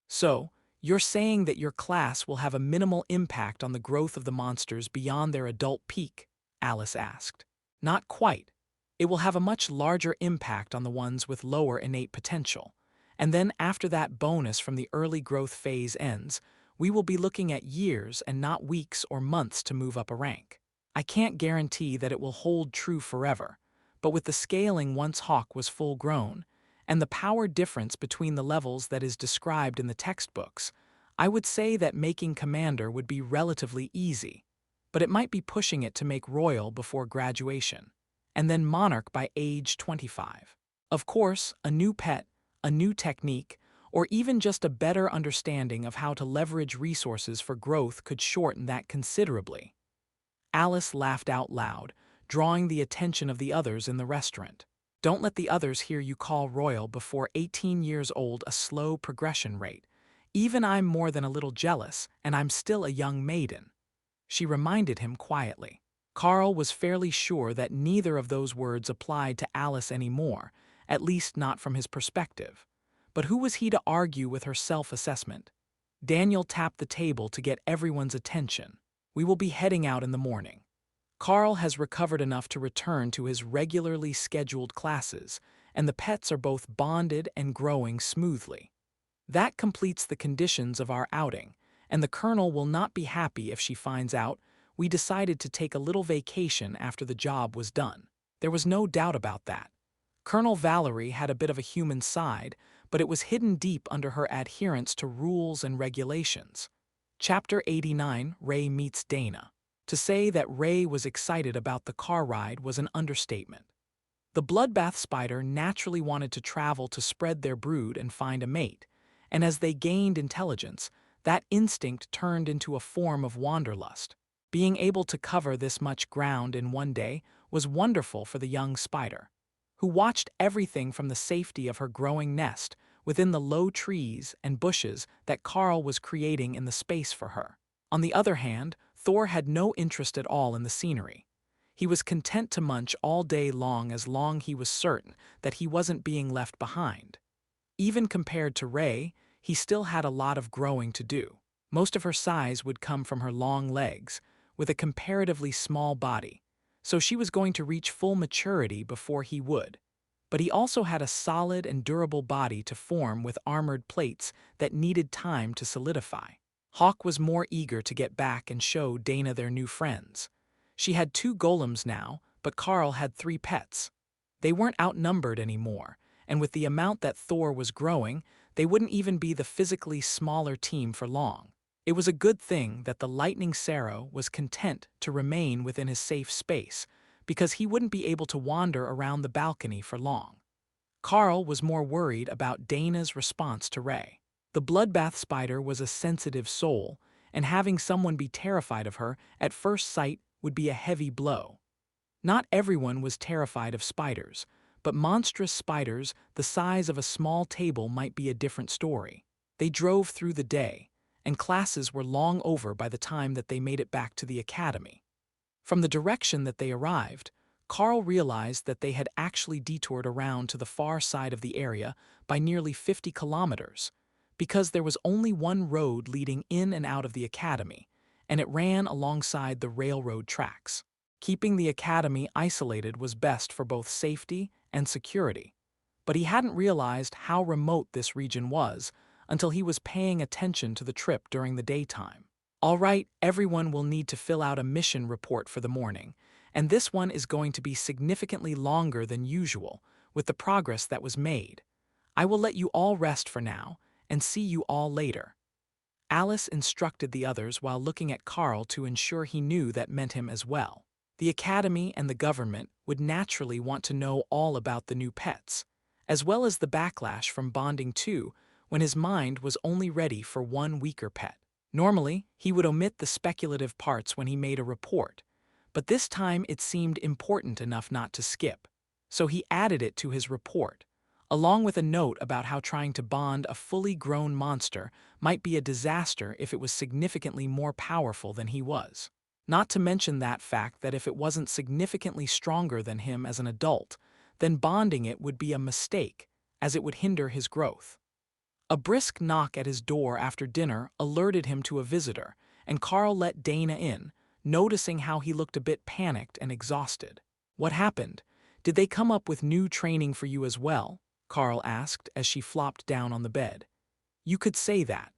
So, you're saying that your class will have a minimal impact on the growth of the monsters beyond their adult peak? Alice asked. Not quite. It will have a much larger impact on the ones with lower innate potential. And then after that bonus from the early growth phase ends, we will be looking at years and not weeks or months to move up a rank. I can't guarantee that it will hold true forever, but with the scaling once Hawk was full grown, and the power difference between the levels that is described in the textbooks, I would say that making Commander would be relatively easy, but it might be pushing it to make Royal before graduation, and then Monarch by age 25. Of course, a new pet, a new technique, or even just a better understanding of how to leverage resources for growth could shorten that considerably. Alice laughed out loud, drawing the attention of the others in the restaurant. Don't let the others hear you call Royal before 18 years old a slow progression rate. Even I'm more than a little jealous, and I'm still a young maiden. She reminded him quietly. Carl was fairly sure that neither of those words applied to Alice anymore, at least not from his perspective. But who was he to argue with her self-assessment? Daniel tapped the table to get everyone's attention. We will be heading out in the morning. Carl has recovered enough to return to his regularly scheduled classes, and the pets are both bonded and growing smoothly. That completes the conditions of our outing, and the Colonel will not be happy if she finds out we decided to take a little vacation after the job was done. There was no doubt about that. Colonel Valerie had a bit of a human side, but it was hidden deep under her adherence to rules and regulations. Chapter 89, Ray Meets Dana. To say that Ray was excited about the car ride was an understatement. The bloodbath spider naturally wanted to travel to spread their brood and find a mate, and as they gained intelligence, that instinct turned into a form of wanderlust. Being able to cover this much ground in one day was wonderful for the young spider, who watched everything from the safety of her growing nest within the low trees and bushes that Carl was creating in the space for her. On the other hand, Thor had no interest at all in the scenery. He was content to munch all day long as long he was certain that he wasn't being left behind. Even compared to Ray, he still had a lot of growing to do. Most of her size would come from her long legs, with a comparatively small body, so she was going to reach full maturity before he would. But he also had a solid and durable body to form with armored plates that needed time to solidify. Hawk was more eager to get back and show Dana their new friends. She had 2 golems now, but Carl had 3 pets. They weren't outnumbered anymore, and with the amount that Thor was growing, they wouldn't even be the physically smaller team for long. It was a good thing that the Lightning Sparrow was content to remain within his safe space, because he wouldn't be able to wander around the balcony for long. Carl was more worried about Dana's response to Ray. The bloodbath spider was a sensitive soul, and having someone be terrified of her at first sight would be a heavy blow. Not everyone was terrified of spiders, but monstrous spiders the size of a small table might be a different story. They drove through the day, and classes were long over by the time that they made it back to the academy. From the direction that they arrived, Carl realized that they had actually detoured around to the far side of the area by nearly 50 kilometers, because there was only one road leading in and out of the academy, and it ran alongside the railroad tracks. Keeping the academy isolated was best for both safety and security, but he hadn't realized how remote this region was until he was paying attention to the trip during the daytime. All right, everyone will need to fill out a mission report for the morning, and this one is going to be significantly longer than usual with the progress that was made. I will let you all rest for now and see you all later. Alice instructed the others while looking at Carl to ensure he knew that meant him as well. The academy and the government would naturally want to know all about the new pets, as well as the backlash from bonding too, when his mind was only ready for one weaker pet. Normally, he would omit the speculative parts when he made a report, but this time it seemed important enough not to skip, so he added it to his report, along with a note about how trying to bond a fully grown monster might be a disaster if it was significantly more powerful than he was. Not to mention that fact that if it wasn't significantly stronger than him as an adult, then bonding it would be a mistake, as it would hinder his growth. A brisk knock at his door after dinner alerted him to a visitor, and Carl let Dana in, noticing how he looked a bit panicked and exhausted. "What happened? Did they come up with new training for you as well?" Carl asked as she flopped down on the bed. "You could say that.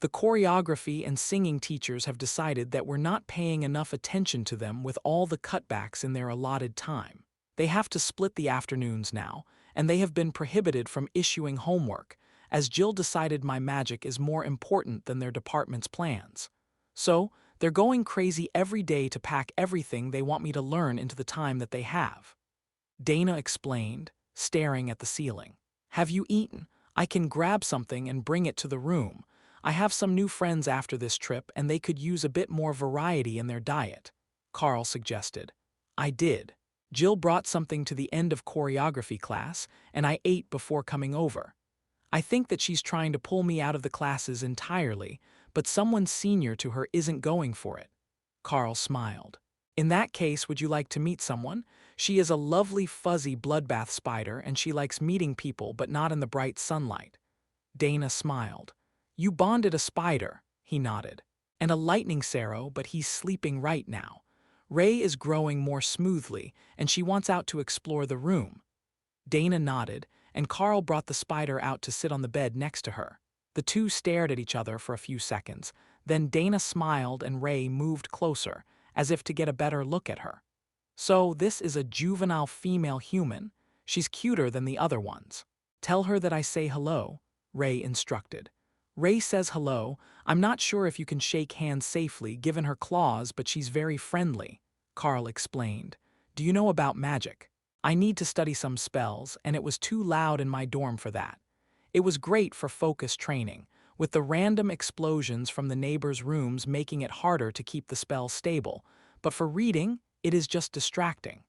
The choreography and singing teachers have decided that we're not paying enough attention to them with all the cutbacks in their allotted time. They have to split the afternoons now, and they have been prohibited from issuing homework, as Jill decided my magic is more important than their department's plans. So, they're going crazy every day to pack everything they want me to learn into the time that they have." Dana explained, staring at the ceiling. "Have you eaten? I can grab something and bring it to the room. I have some new friends after this trip and they could use a bit more variety in their diet," Carl suggested. "I did. Jill brought something to the end of choreography class, and I ate before coming over. I think that she's trying to pull me out of the classes entirely, but someone senior to her isn't going for it." Carl smiled. "In that case, would you like to meet someone? She is a lovely fuzzy bloodbath spider and she likes meeting people but not in the bright sunlight." Dana smiled. "You bonded a spider," he nodded. "And a lightning sarrow, but he's sleeping right now. Ray is growing more smoothly and she wants out to explore the room." Dana nodded, and Carl brought the spider out to sit on the bed next to her. The two stared at each other for a few seconds, then Dana smiled and Ray moved closer, as if to get a better look at her. "So this is a juvenile female human. She's cuter than the other ones. Tell her that I say hello," Ray instructed. "Ray says hello. I'm not sure if you can shake hands safely given her claws, but she's very friendly," Carl explained. "Do you know about magic? I need to study some spells, and it was too loud in my dorm for that. It was great for focus training, with the random explosions from the neighbors' rooms making it harder to keep the spell stable, but for reading, it is just distracting."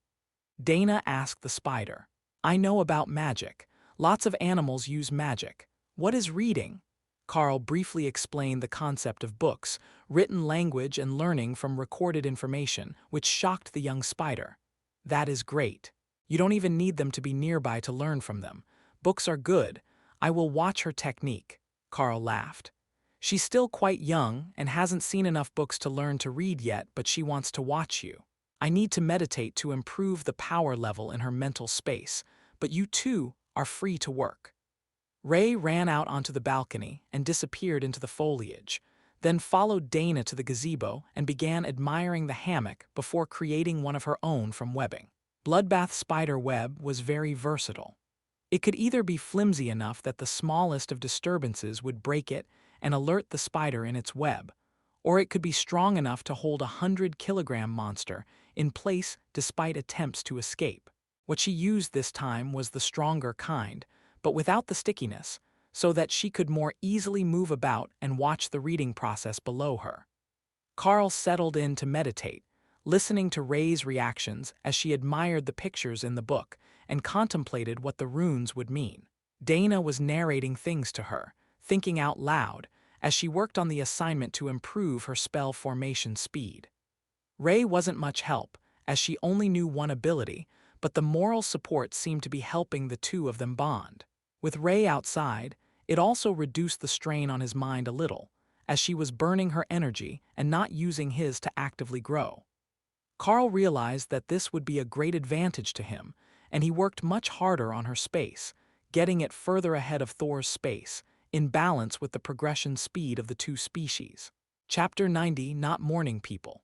Dana asked the spider. "I know about magic. Lots of animals use magic. What is reading?" Carl briefly explained the concept of books, written language and learning from recorded information, which shocked the young spider. "That is great. You don't even need them to be nearby to learn from them. Books are good. I will watch her technique," Carl laughed. "She's still quite young and hasn't seen enough books to learn to read yet, but she wants to watch you. I need to meditate to improve the power level in her mental space, but you too are free to work." Ray ran out onto the balcony and disappeared into the foliage, then followed Dana to the gazebo and began admiring the hammock before creating one of her own from webbing. Bloodbath spider web was very versatile. It could either be flimsy enough that the smallest of disturbances would break it and alert the spider in its web, or it could be strong enough to hold 100-kilogram monster in place despite attempts to escape. What she used this time was the stronger kind, but without the stickiness, so that she could more easily move about and watch the reading process below her. Carl settled in to meditate, listening to Ray's reactions as she admired the pictures in the book and contemplated what the runes would mean. Dana was narrating things to her, thinking out loud, as she worked on the assignment to improve her spell formation speed. Ray wasn't much help, as she only knew one ability, but the moral support seemed to be helping the two of them bond. With Ray outside, it also reduced the strain on his mind a little, as she was burning her energy and not using his to actively grow. Carl realized that this would be a great advantage to him, and he worked much harder on her space, getting it further ahead of Thor's space, in balance with the progression speed of the two species. Chapter 90: Not Morning People.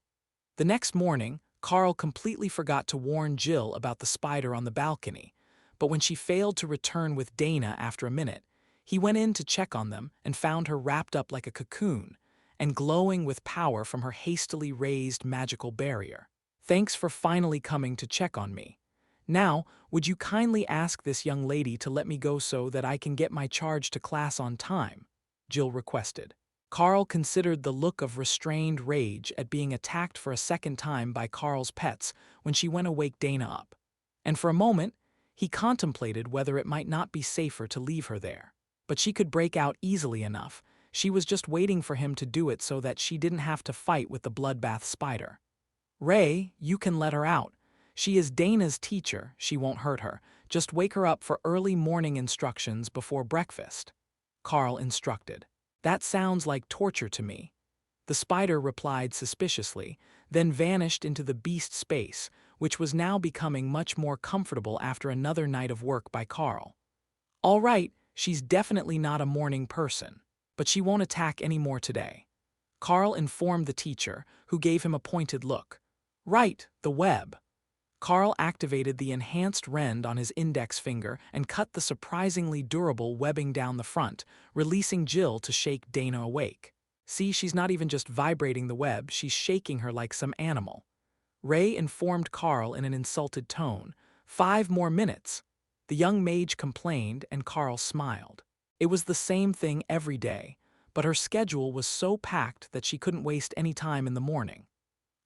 The next morning, Carl completely forgot to warn Jill about the spider on the balcony, but when she failed to return with Dana after a minute, he went in to check on them and found her wrapped up like a cocoon and glowing with power from her hastily raised magical barrier. "Thanks for finally coming to check on me. Now, would you kindly ask this young lady to let me go so that I can get my charge to class on time?" Jill requested. Carl considered the look of restrained rage at being attacked for a second time by Carl's pets when she went to wake Dana up. And for a moment, he contemplated whether it might not be safer to leave her there. But she could break out easily enough. She was just waiting for him to do it so that she didn't have to fight with the bloodbath spider. "Ray, you can let her out. She is Dana's teacher, she won't hurt her. Just wake her up for early morning instructions before breakfast," Carl instructed. "That sounds like torture to me." The spider replied suspiciously, then vanished into the beast space, which was now becoming much more comfortable after another night of work by Carl. "All right, she's definitely not a morning person, but she won't attack any more today," Carl informed the teacher, who gave him a pointed look. "Right, the web." Carl activated the enhanced rend on his index finger and cut the surprisingly durable webbing down the front, releasing Jill to shake Dana awake. "See, she's not even just vibrating the web, she's shaking her like some animal," Ray informed Carl in an insulted tone. "5 more minutes." The young mage complained, and Carl smiled. It was the same thing every day, but her schedule was so packed that she couldn't waste any time in the morning.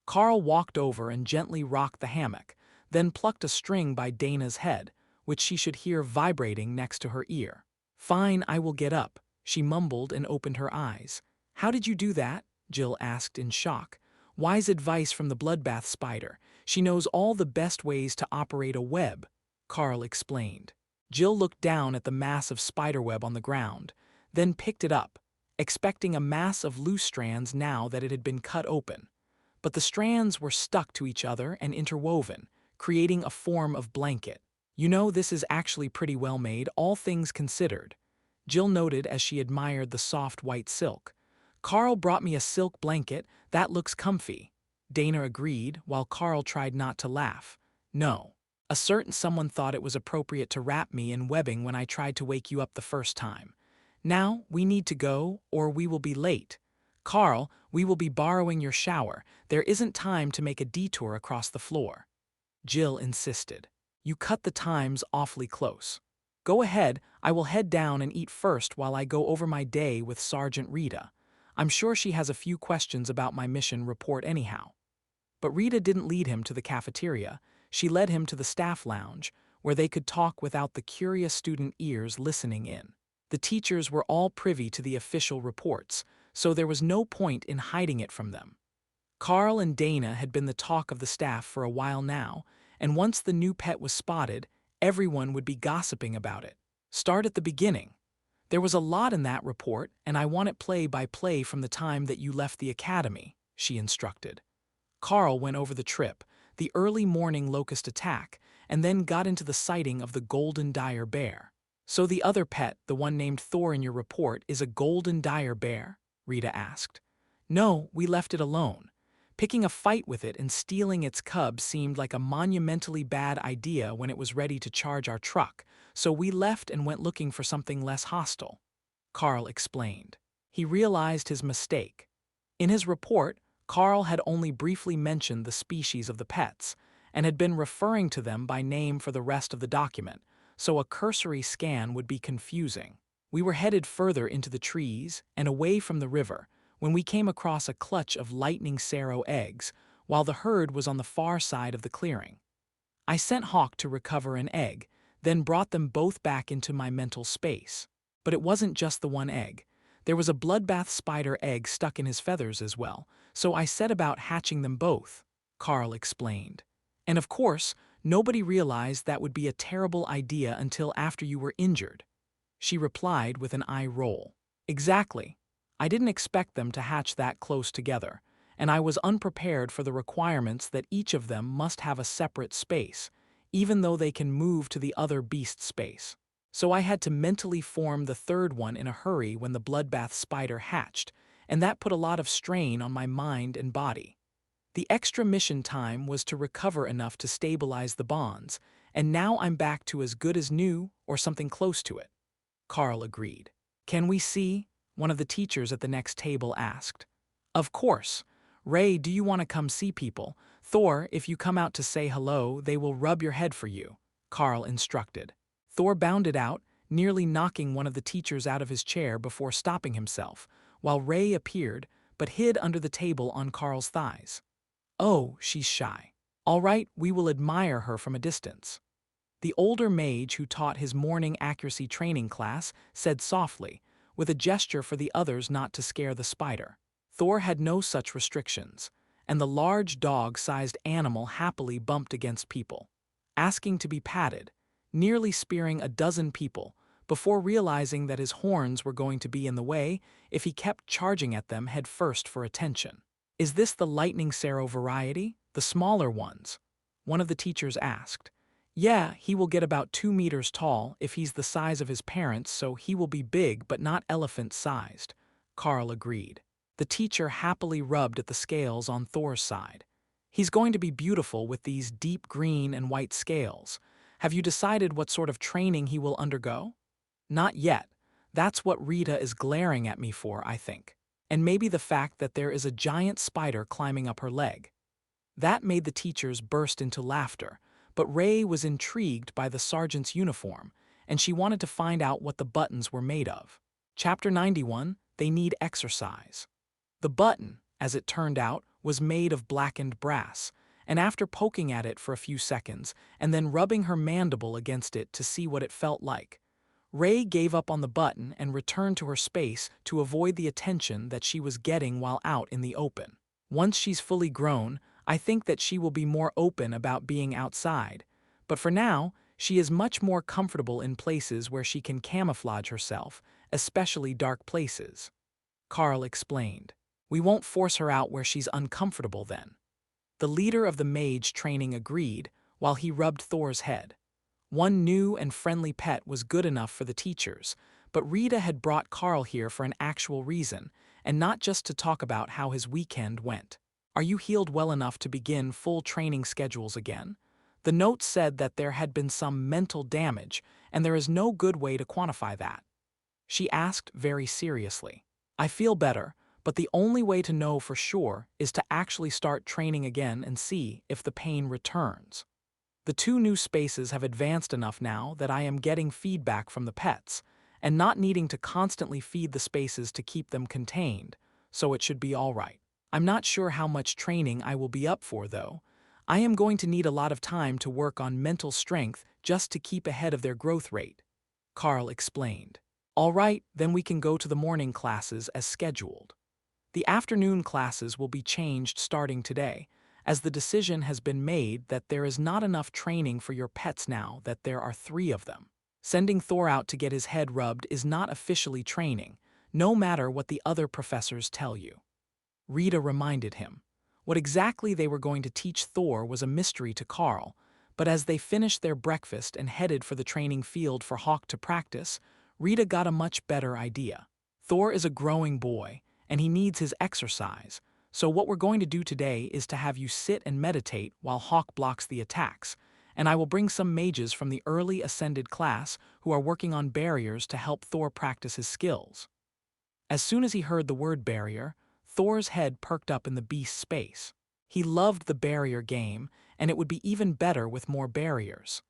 Carl walked over and gently rocked the hammock, then plucked a string by Dana's head, which she should hear vibrating next to her ear. "Fine, I will get up," she mumbled and opened her eyes. "How did you do that?" Jill asked in shock. "Wise advice from the bloodbath spider. She knows all the best ways to operate a web," Carl explained. Jill looked down at the mass of spiderweb on the ground, then picked it up, expecting a mass of loose strands now that it had been cut open. But the strands were stuck to each other and interwoven, creating a form of blanket. "You know, this is actually pretty well made, all things considered," Jill noted as she admired the soft white silk. "Carl brought me a silk blanket, that looks comfy," Dana agreed, while Carl tried not to laugh. "No. A certain someone thought it was appropriate to wrap me in webbing when I tried to wake you up the first time. Now, we need to go, or we will be late. Carl, we will be borrowing your shower. There isn't time to make a detour across the floor." Jill insisted. "You cut the times awfully close. Go ahead, I will head down and eat first while I go over my day with Sergeant Rita. I'm sure she has a few questions about my mission report anyhow." But Rita didn't lead him to the cafeteria. She led him to the staff lounge, where they could talk without the curious student ears listening in. The teachers were all privy to the official reports, so there was no point in hiding it from them. Carl and Dana had been the talk of the staff for a while now, and once the new pet was spotted, everyone would be gossiping about it. "Start at the beginning. There was a lot in that report, and I want it play by play from the time that you left the academy," she instructed. Carl went over the trip, the early morning locust attack, and then got into the sighting of the golden dire bear. "So the other pet, the one named Thor in your report, is a golden dire bear?" Rita asked. "No, we left it alone. Picking a fight with it and stealing its cub seemed like a monumentally bad idea when it was ready to charge our truck, so we left and went looking for something less hostile," Carl explained. He realized his mistake. In his report, Carl had only briefly mentioned the species of the pets, and had been referring to them by name for the rest of the document, so a cursory scan would be confusing. We were headed further into the trees and away from the river when we came across a clutch of lightning sparrow eggs, while the herd was on the far side of the clearing. I sent Hawk to recover an egg, then brought them both back into my mental space. But it wasn't just the one egg. There was a bloodbath spider egg stuck in his feathers as well, so I set about hatching them both, Carl explained. And of course, nobody realized that would be a terrible idea until after you were injured. She replied with an eye roll. Exactly. I didn't expect them to hatch that close together, and I was unprepared for the requirements that each of them must have a separate space, even though they can move to the other beast's space. So I had to mentally form the third one in a hurry when the bloodbath spider hatched, and that put a lot of strain on my mind and body. The extra mission time was to recover enough to stabilize the bonds, and now I'm back to as good as new or something close to it. Carl agreed. Can we see? One of the teachers at the next table asked. Of course. Ray, do you want to come see people? Thor, if you come out to say hello, they will rub your head for you, Carl instructed. Thor bounded out, nearly knocking one of the teachers out of his chair before stopping himself, while Ray appeared, but hid under the table on Carl's thighs. Oh, she's shy. All right, we will admire her from a distance. The older mage who taught his morning accuracy training class said softly, with a gesture for the others not to scare the spider. Thor had no such restrictions, and the large dog-sized animal happily bumped against people, asking to be patted, nearly spearing a dozen people, before realizing that his horns were going to be in the way if he kept charging at them head first for attention. Is this the lightning Saro variety? The smaller ones? One of the teachers asked. Yeah, he will get about 2 meters tall if he's the size of his parents, so he will be big but not elephant-sized, Carl agreed. The teacher happily rubbed at the scales on Thor's side. He's going to be beautiful with these deep green and white scales. Have you decided what sort of training he will undergo? Not yet. That's what Rita is glaring at me for, I think. And maybe the fact that there is a giant spider climbing up her leg. That made the teachers burst into laughter, but Ray was intrigued by the sergeant's uniform, and she wanted to find out what the buttons were made of. Chapter 91, They Need Exercise. The button, as it turned out, was made of blackened brass, and after poking at it for a few seconds and then rubbing her mandible against it to see what it felt like, Ray gave up on the button and returned to her space to avoid the attention that she was getting while out in the open. Once she's fully grown, I think that she will be more open about being outside, but for now, she is much more comfortable in places where she can camouflage herself, especially dark places. Carl explained. We won't force her out where she's uncomfortable then. The leader of the mage training agreed, while he rubbed Thor's head. One new and friendly pet was good enough for the teachers, but Rita had brought Carl here for an actual reason, and not just to talk about how his weekend went. Are you healed well enough to begin full training schedules again? The note said that there had been some mental damage, and there is no good way to quantify that. She asked very seriously. I feel better, but the only way to know for sure is to actually start training again and see if the pain returns. The 2 new spaces have advanced enough now that I am getting feedback from the pets, and not needing to constantly feed the spaces to keep them contained, so it should be all right. I'm not sure how much training I will be up for, though. I am going to need a lot of time to work on mental strength just to keep ahead of their growth rate, Carl explained. All right, then we can go to the morning classes as scheduled. The afternoon classes will be changed starting today, as the decision has been made that there is not enough training for your pets now that there are 3 of them. Sending Thor out to get his head rubbed is not officially training, no matter what the other professors tell you. Rita reminded him. What exactly they were going to teach Thor was a mystery to Carl, but as they finished their breakfast and headed for the training field for Hawk to practice, Rita got a much better idea. Thor is a growing boy, and he needs his exercise, so what we're going to do today is to have you sit and meditate while Hawk blocks the attacks, and I will bring some mages from the early ascended class who are working on barriers to help Thor practice his skills. As soon as he heard the word barrier, Thor's head perked up in the beast's space. He loved the barrier game, and it would be even better with more barriers.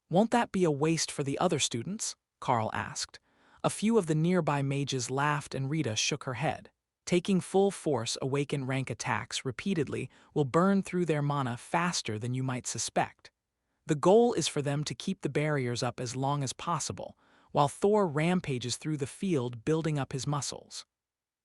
Won't that be a waste for the other students? Carl asked. A few of the nearby mages laughed and Rita shook her head. Taking full force awakened rank attacks repeatedly will burn through their mana faster than you might suspect. The goal is for them to keep the barriers up as long as possible, while Thor rampages through the field building up his muscles.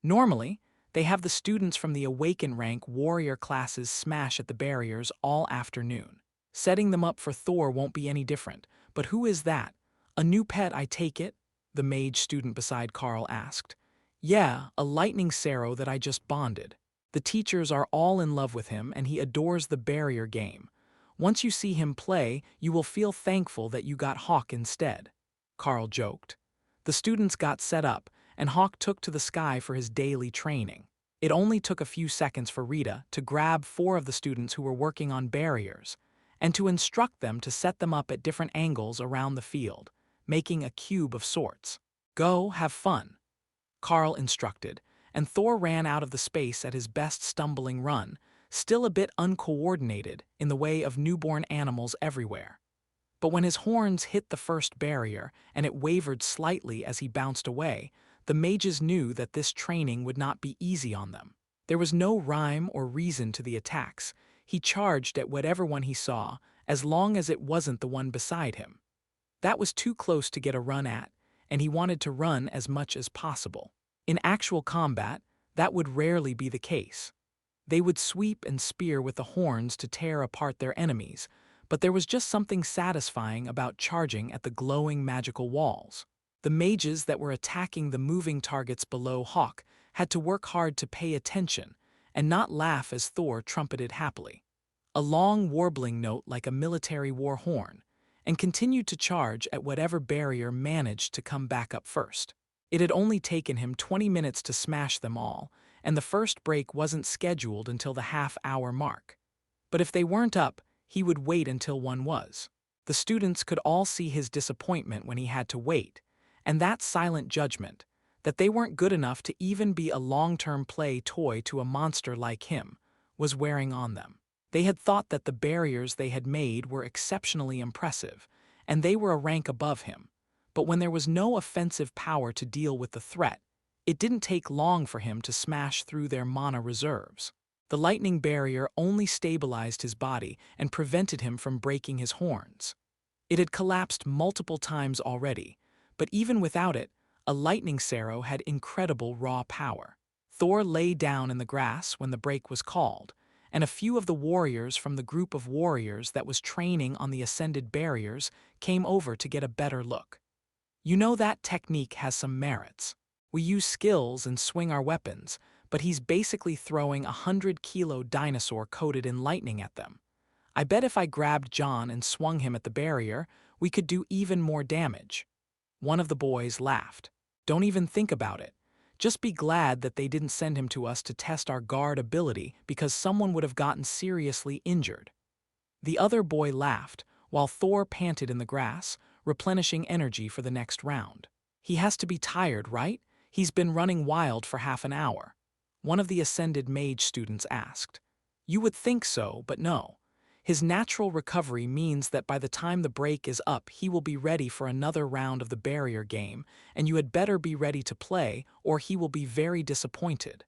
Normally, they have the students from the Awaken rank warrior classes smash at the barriers all afternoon. Setting them up for Thor won't be any different. But who is that? A new pet, I take it? The mage student beside Carl asked. Yeah, a lightning Sparrow that I just bonded. The teachers are all in love with him and he adores the barrier game. Once you see him play, you will feel thankful that you got Hawk instead. Carl joked. The students got set up, and Hawk took to the sky for his daily training. It only took a few seconds for Rita to grab 4 of the students who were working on barriers, and to instruct them to set them up at different angles around the field, making a cube of sorts. Go, have fun, Carl instructed, and Thor ran out of the space at his best stumbling run, still a bit uncoordinated in the way of newborn animals everywhere. But when his horns hit the first barrier and it wavered slightly as he bounced away, the mages knew that this training would not be easy on them. There was no rhyme or reason to the attacks. He charged at whatever one he saw, as long as it wasn't the one beside him. That was too close to get a run at, and he wanted to run as much as possible. In actual combat, that would rarely be the case. They would sweep and spear with the horns to tear apart their enemies, but there was just something satisfying about charging at the glowing magical walls. The mages that were attacking the moving targets below Hawk had to work hard to pay attention and not laugh as Thor trumpeted happily, a long warbling note like a military war horn, and continued to charge at whatever barrier managed to come back up first. It had only taken him 20 minutes to smash them all, and the first break wasn't scheduled until the half-hour mark. But if they weren't up, he would wait until one was. The students could all see his disappointment when he had to wait, and that silent judgment, that they weren't good enough to even be a long-term play toy to a monster like him, was wearing on them. They had thought that the barriers they had made were exceptionally impressive, and they were a rank above him. But when there was no offensive power to deal with the threat, it didn't take long for him to smash through their mana reserves. The lightning barrier only stabilized his body and prevented him from breaking his horns. It had collapsed multiple times already, but even without it, a lightning Sparrow had incredible raw power. Thor lay down in the grass when the break was called, and a few of the warriors from the group of warriors that was training on the ascended barriers came over to get a better look. You know, that technique has some merits. We use skills and swing our weapons, but he's basically throwing a 100-kilo dinosaur coated in lightning at them. I bet if I grabbed John and swung him at the barrier, we could do even more damage. One of the boys laughed. Don't even think about it. Just be glad that they didn't send him to us to test our guard ability, because someone would have gotten seriously injured. The other boy laughed, while Thor panted in the grass, replenishing energy for the next round. He has to be tired, right? He's been running wild for half an hour. One of the ascended mage students asked. You would think so, but no. His natural recovery means that by the time the break is up, he will be ready for another round of the barrier game, and you had better be ready to play, or he will be very disappointed.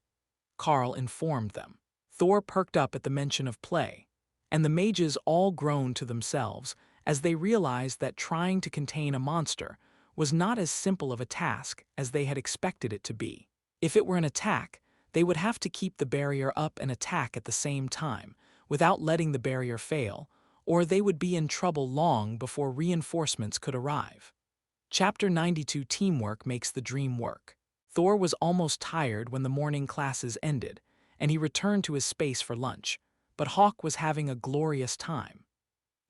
Carl informed them. Thor perked up at the mention of play, and the mages all groaned to themselves as they realized that trying to contain a monster was not as simple of a task as they had expected it to be. If it were an attack, they would have to keep the barrier up and attack at the same time, without letting the barrier fail, or they would be in trouble long before reinforcements could arrive. Chapter 92: Teamwork Makes the Dream Work. Thor was almost tired when the morning classes ended, and he returned to his space for lunch, but Hawk was having a glorious time.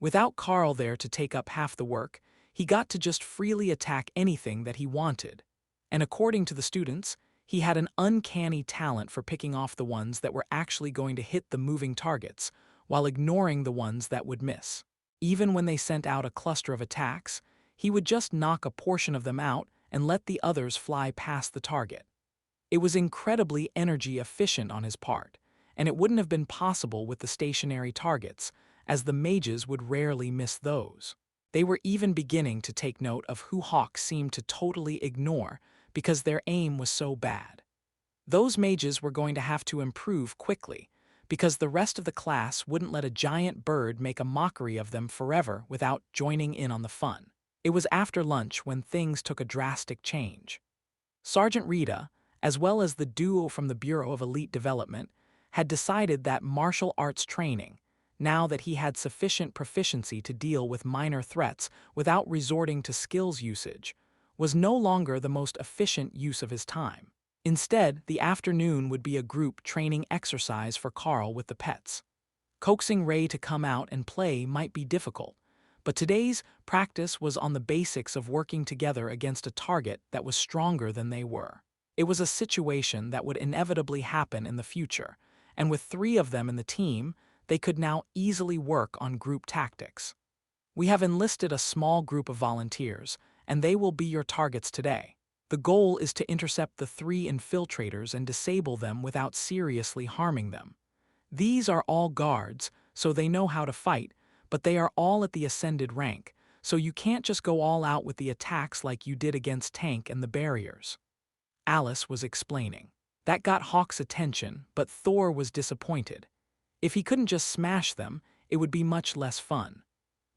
Without Carl there to take up half the work, he got to just freely attack anything that he wanted. And according to the students, he had an uncanny talent for picking off the ones that were actually going to hit the moving targets, while ignoring the ones that would miss. Even when they sent out a cluster of attacks, he would just knock a portion of them out and let the others fly past the target. It was incredibly energy efficient on his part, and it wouldn't have been possible with the stationary targets, as the mages would rarely miss those. They were even beginning to take note of who Hawk seemed to totally ignore because their aim was so bad. Those mages were going to have to improve quickly, because the rest of the class wouldn't let a giant bird make a mockery of them forever without joining in on the fun. It was after lunch when things took a drastic change. Sergeant Rita, as well as the duo from the Bureau of Elite Development, had decided that martial arts training, now that he had sufficient proficiency to deal with minor threats without resorting to skills usage, was no longer the most efficient use of his time. Instead, the afternoon would be a group training exercise for Carl with the pets. Coaxing Ray to come out and play might be difficult, but today's practice was on the basics of working together against a target that was stronger than they were. It was a situation that would inevitably happen in the future, and with 3 of them in the team, they could now easily work on group tactics. We have enlisted a small group of volunteers, and they will be your targets today. The goal is to intercept the 3 infiltrators and disable them without seriously harming them. These are all guards, so they know how to fight, but they are all at the ascended rank, so you can't just go all out with the attacks like you did against Tank and the barriers. Alice was explaining. That got Hawk's attention, but Thor was disappointed. If he couldn't just smash them, it would be much less fun.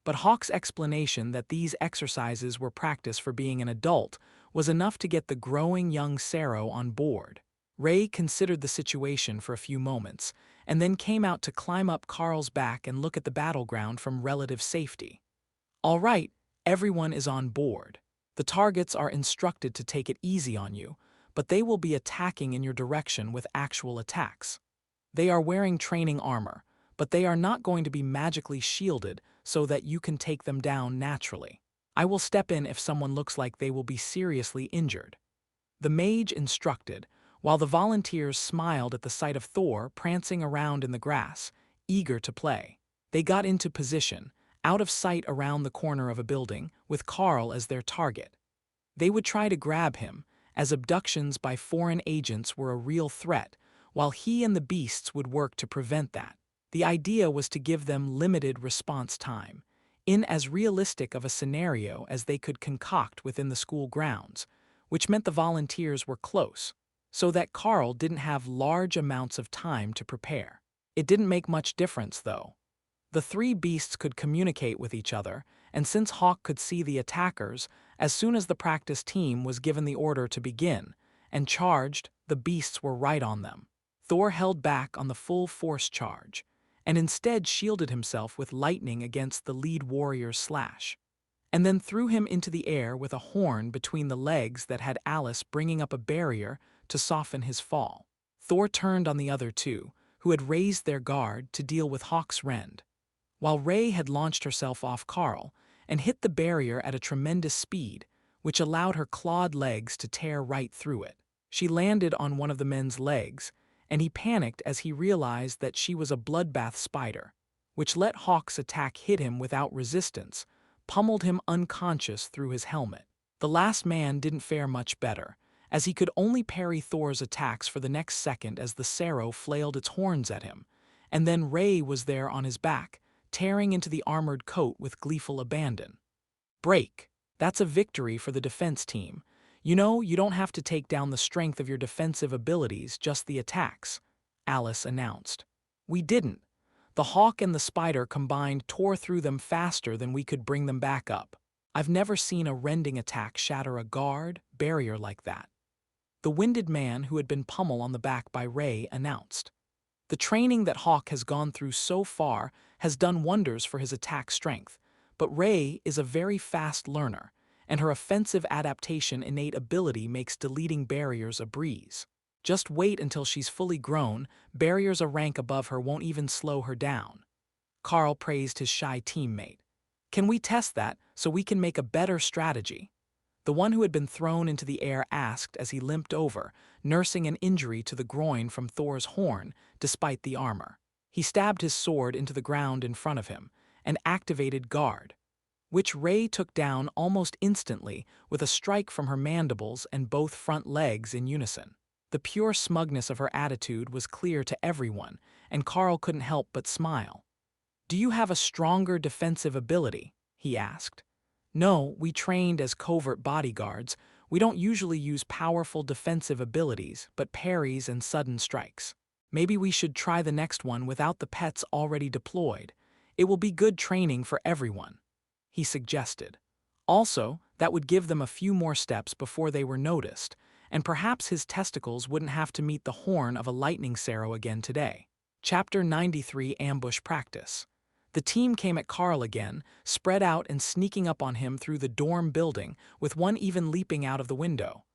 But Hawk's explanation that these exercises were practice for being an adult was enough to get the growing young Saro on board. Ray considered the situation for a few moments, and then came out to climb up Carl's back and look at the battleground from relative safety. All right, everyone is on board. The targets are instructed to take it easy on you, but they will be attacking in your direction with actual attacks. They are wearing training armor, but they are not going to be magically shielded so that you can take them down naturally. I will step in if someone looks like they will be seriously injured. The mage instructed, while the volunteers smiled at the sight of Thor prancing around in the grass, eager to play. They got into position, out of sight around the corner of a building, with Carl as their target. They would try to grab him, as abductions by foreign agents were a real threat, while he and the beasts would work to prevent that. The idea was to give them limited response time, in as realistic of a scenario as they could concoct within the school grounds, which meant the volunteers were close, so that Carl didn't have large amounts of time to prepare. It didn't make much difference, though. The 3 beasts could communicate with each other, and since Hawk could see the attackers, as soon as the practice team was given the order to begin, and charged, the beasts were right on them. Thor held back on the full force charge, and instead shielded himself with lightning against the lead warrior's slash, and then threw him into the air with a horn between the legs that had Alice bringing up a barrier to soften his fall. Thor turned on the other 2, who had raised their guard to deal with Hawk's rend, while Ray had launched herself off Carl and hit the barrier at a tremendous speed, which allowed her clawed legs to tear right through it. She landed on one of the men's legs, and he panicked as he realized that she was a bloodbath spider, which let Hawk's attack hit him without resistance, pummeled him unconscious through his helmet. The last man didn't fare much better, as he could only parry Thor's attacks for the next second as the Saro flailed its horns at him, and then Ray was there on his back, tearing into the armored coat with gleeful abandon. Break. That's a victory for the defense team. You know, you don't have to take down the strength of your defensive abilities, just the attacks, Alice announced. We didn't. The hawk and the spider combined tore through them faster than we could bring them back up. I've never seen a rending attack shatter a guard barrier like that. The winded man who had been pummeled on the back by Ray announced. The training that Hawk has gone through so far has done wonders for his attack strength, but Ray is a very fast learner, and her offensive adaptation innate ability makes deleting barriers a breeze. Just wait until she's fully grown, barriers a rank above her won't even slow her down. Carl praised his shy teammate. Can we test that so we can make a better strategy? The one who had been thrown into the air asked as he limped over, nursing an injury to the groin from Thor's horn, despite the armor. He stabbed his sword into the ground in front of him, and activated guard, which Ray took down almost instantly with a strike from her mandibles and both front legs in unison. The pure smugness of her attitude was clear to everyone, and Carl couldn't help but smile. "Do you have a stronger defensive ability?" he asked. "No, we trained as covert bodyguards. We don't usually use powerful defensive abilities, but parries and sudden strikes. Maybe we should try the next one without the pets already deployed. It will be good training for everyone," he suggested. Also, that would give them a few more steps before they were noticed, and perhaps his testicles wouldn't have to meet the horn of a lightning Saro again today. Chapter 93 Ambush Practice. The team came at Carl again, spread out and sneaking up on him through the dorm building, with one even leaping out of the window.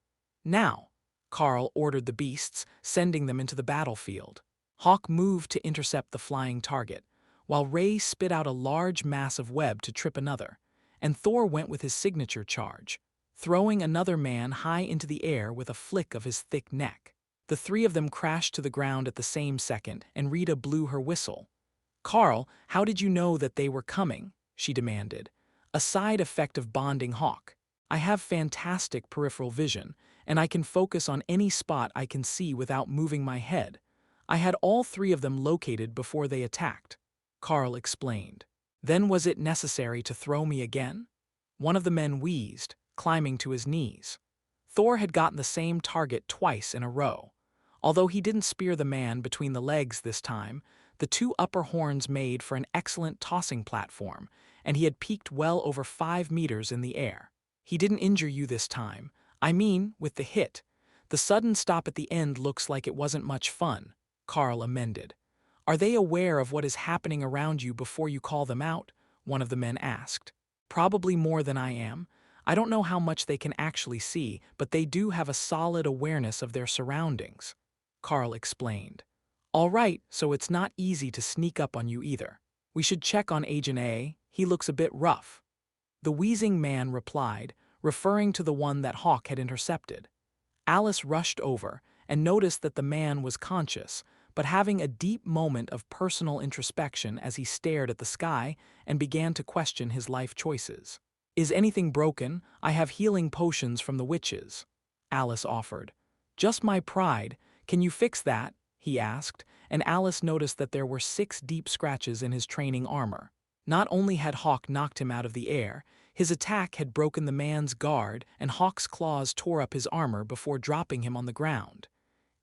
Now, Carl ordered the beasts, sending them into the battlefield. Hawk moved to intercept the flying target, while Ray spit out a large mass of web to trip another, and Thor went with his signature charge, throwing another man high into the air with a flick of his thick neck. The three of them crashed to the ground at the same second, and Rita blew her whistle. "Carl, how did you know that they were coming?" she demanded, a side effect of bonding Hawk. "I have fantastic peripheral vision, and I can focus on any spot I can see without moving my head. I had all three of them located before they attacked," Carl explained. "Then was it necessary to throw me again?" One of the men wheezed, climbing to his knees. Thor had gotten the same target twice in a row. Although he didn't spear the man between the legs this time, the two upper horns made for an excellent tossing platform, and he had peaked well over 5 meters in the air. "He didn't injure you this time. I mean, with the hit. The sudden stop at the end looks like it wasn't much fun," Carl amended. "Are they aware of what is happening around you before you call them out?" one of the men asked. "Probably more than I am. I don't know how much they can actually see, but they do have a solid awareness of their surroundings," Carl explained. "All right, so it's not easy to sneak up on you either. We should check on Agent A, he looks a bit rough," the wheezing man replied, referring to the one that Hawk had intercepted. Alice rushed over and noticed that the man was conscious, but having a deep moment of personal introspection as he stared at the sky and began to question his life choices. "Is anything broken? I have healing potions from the witches," Alice offered. "Just my pride. Can you fix that?" he asked, and Alice noticed that there were 6 deep scratches in his training armor. Not only had Hawk knocked him out of the air, his attack had broken the man's guard, and Hawk's claws tore up his armor before dropping him on the ground.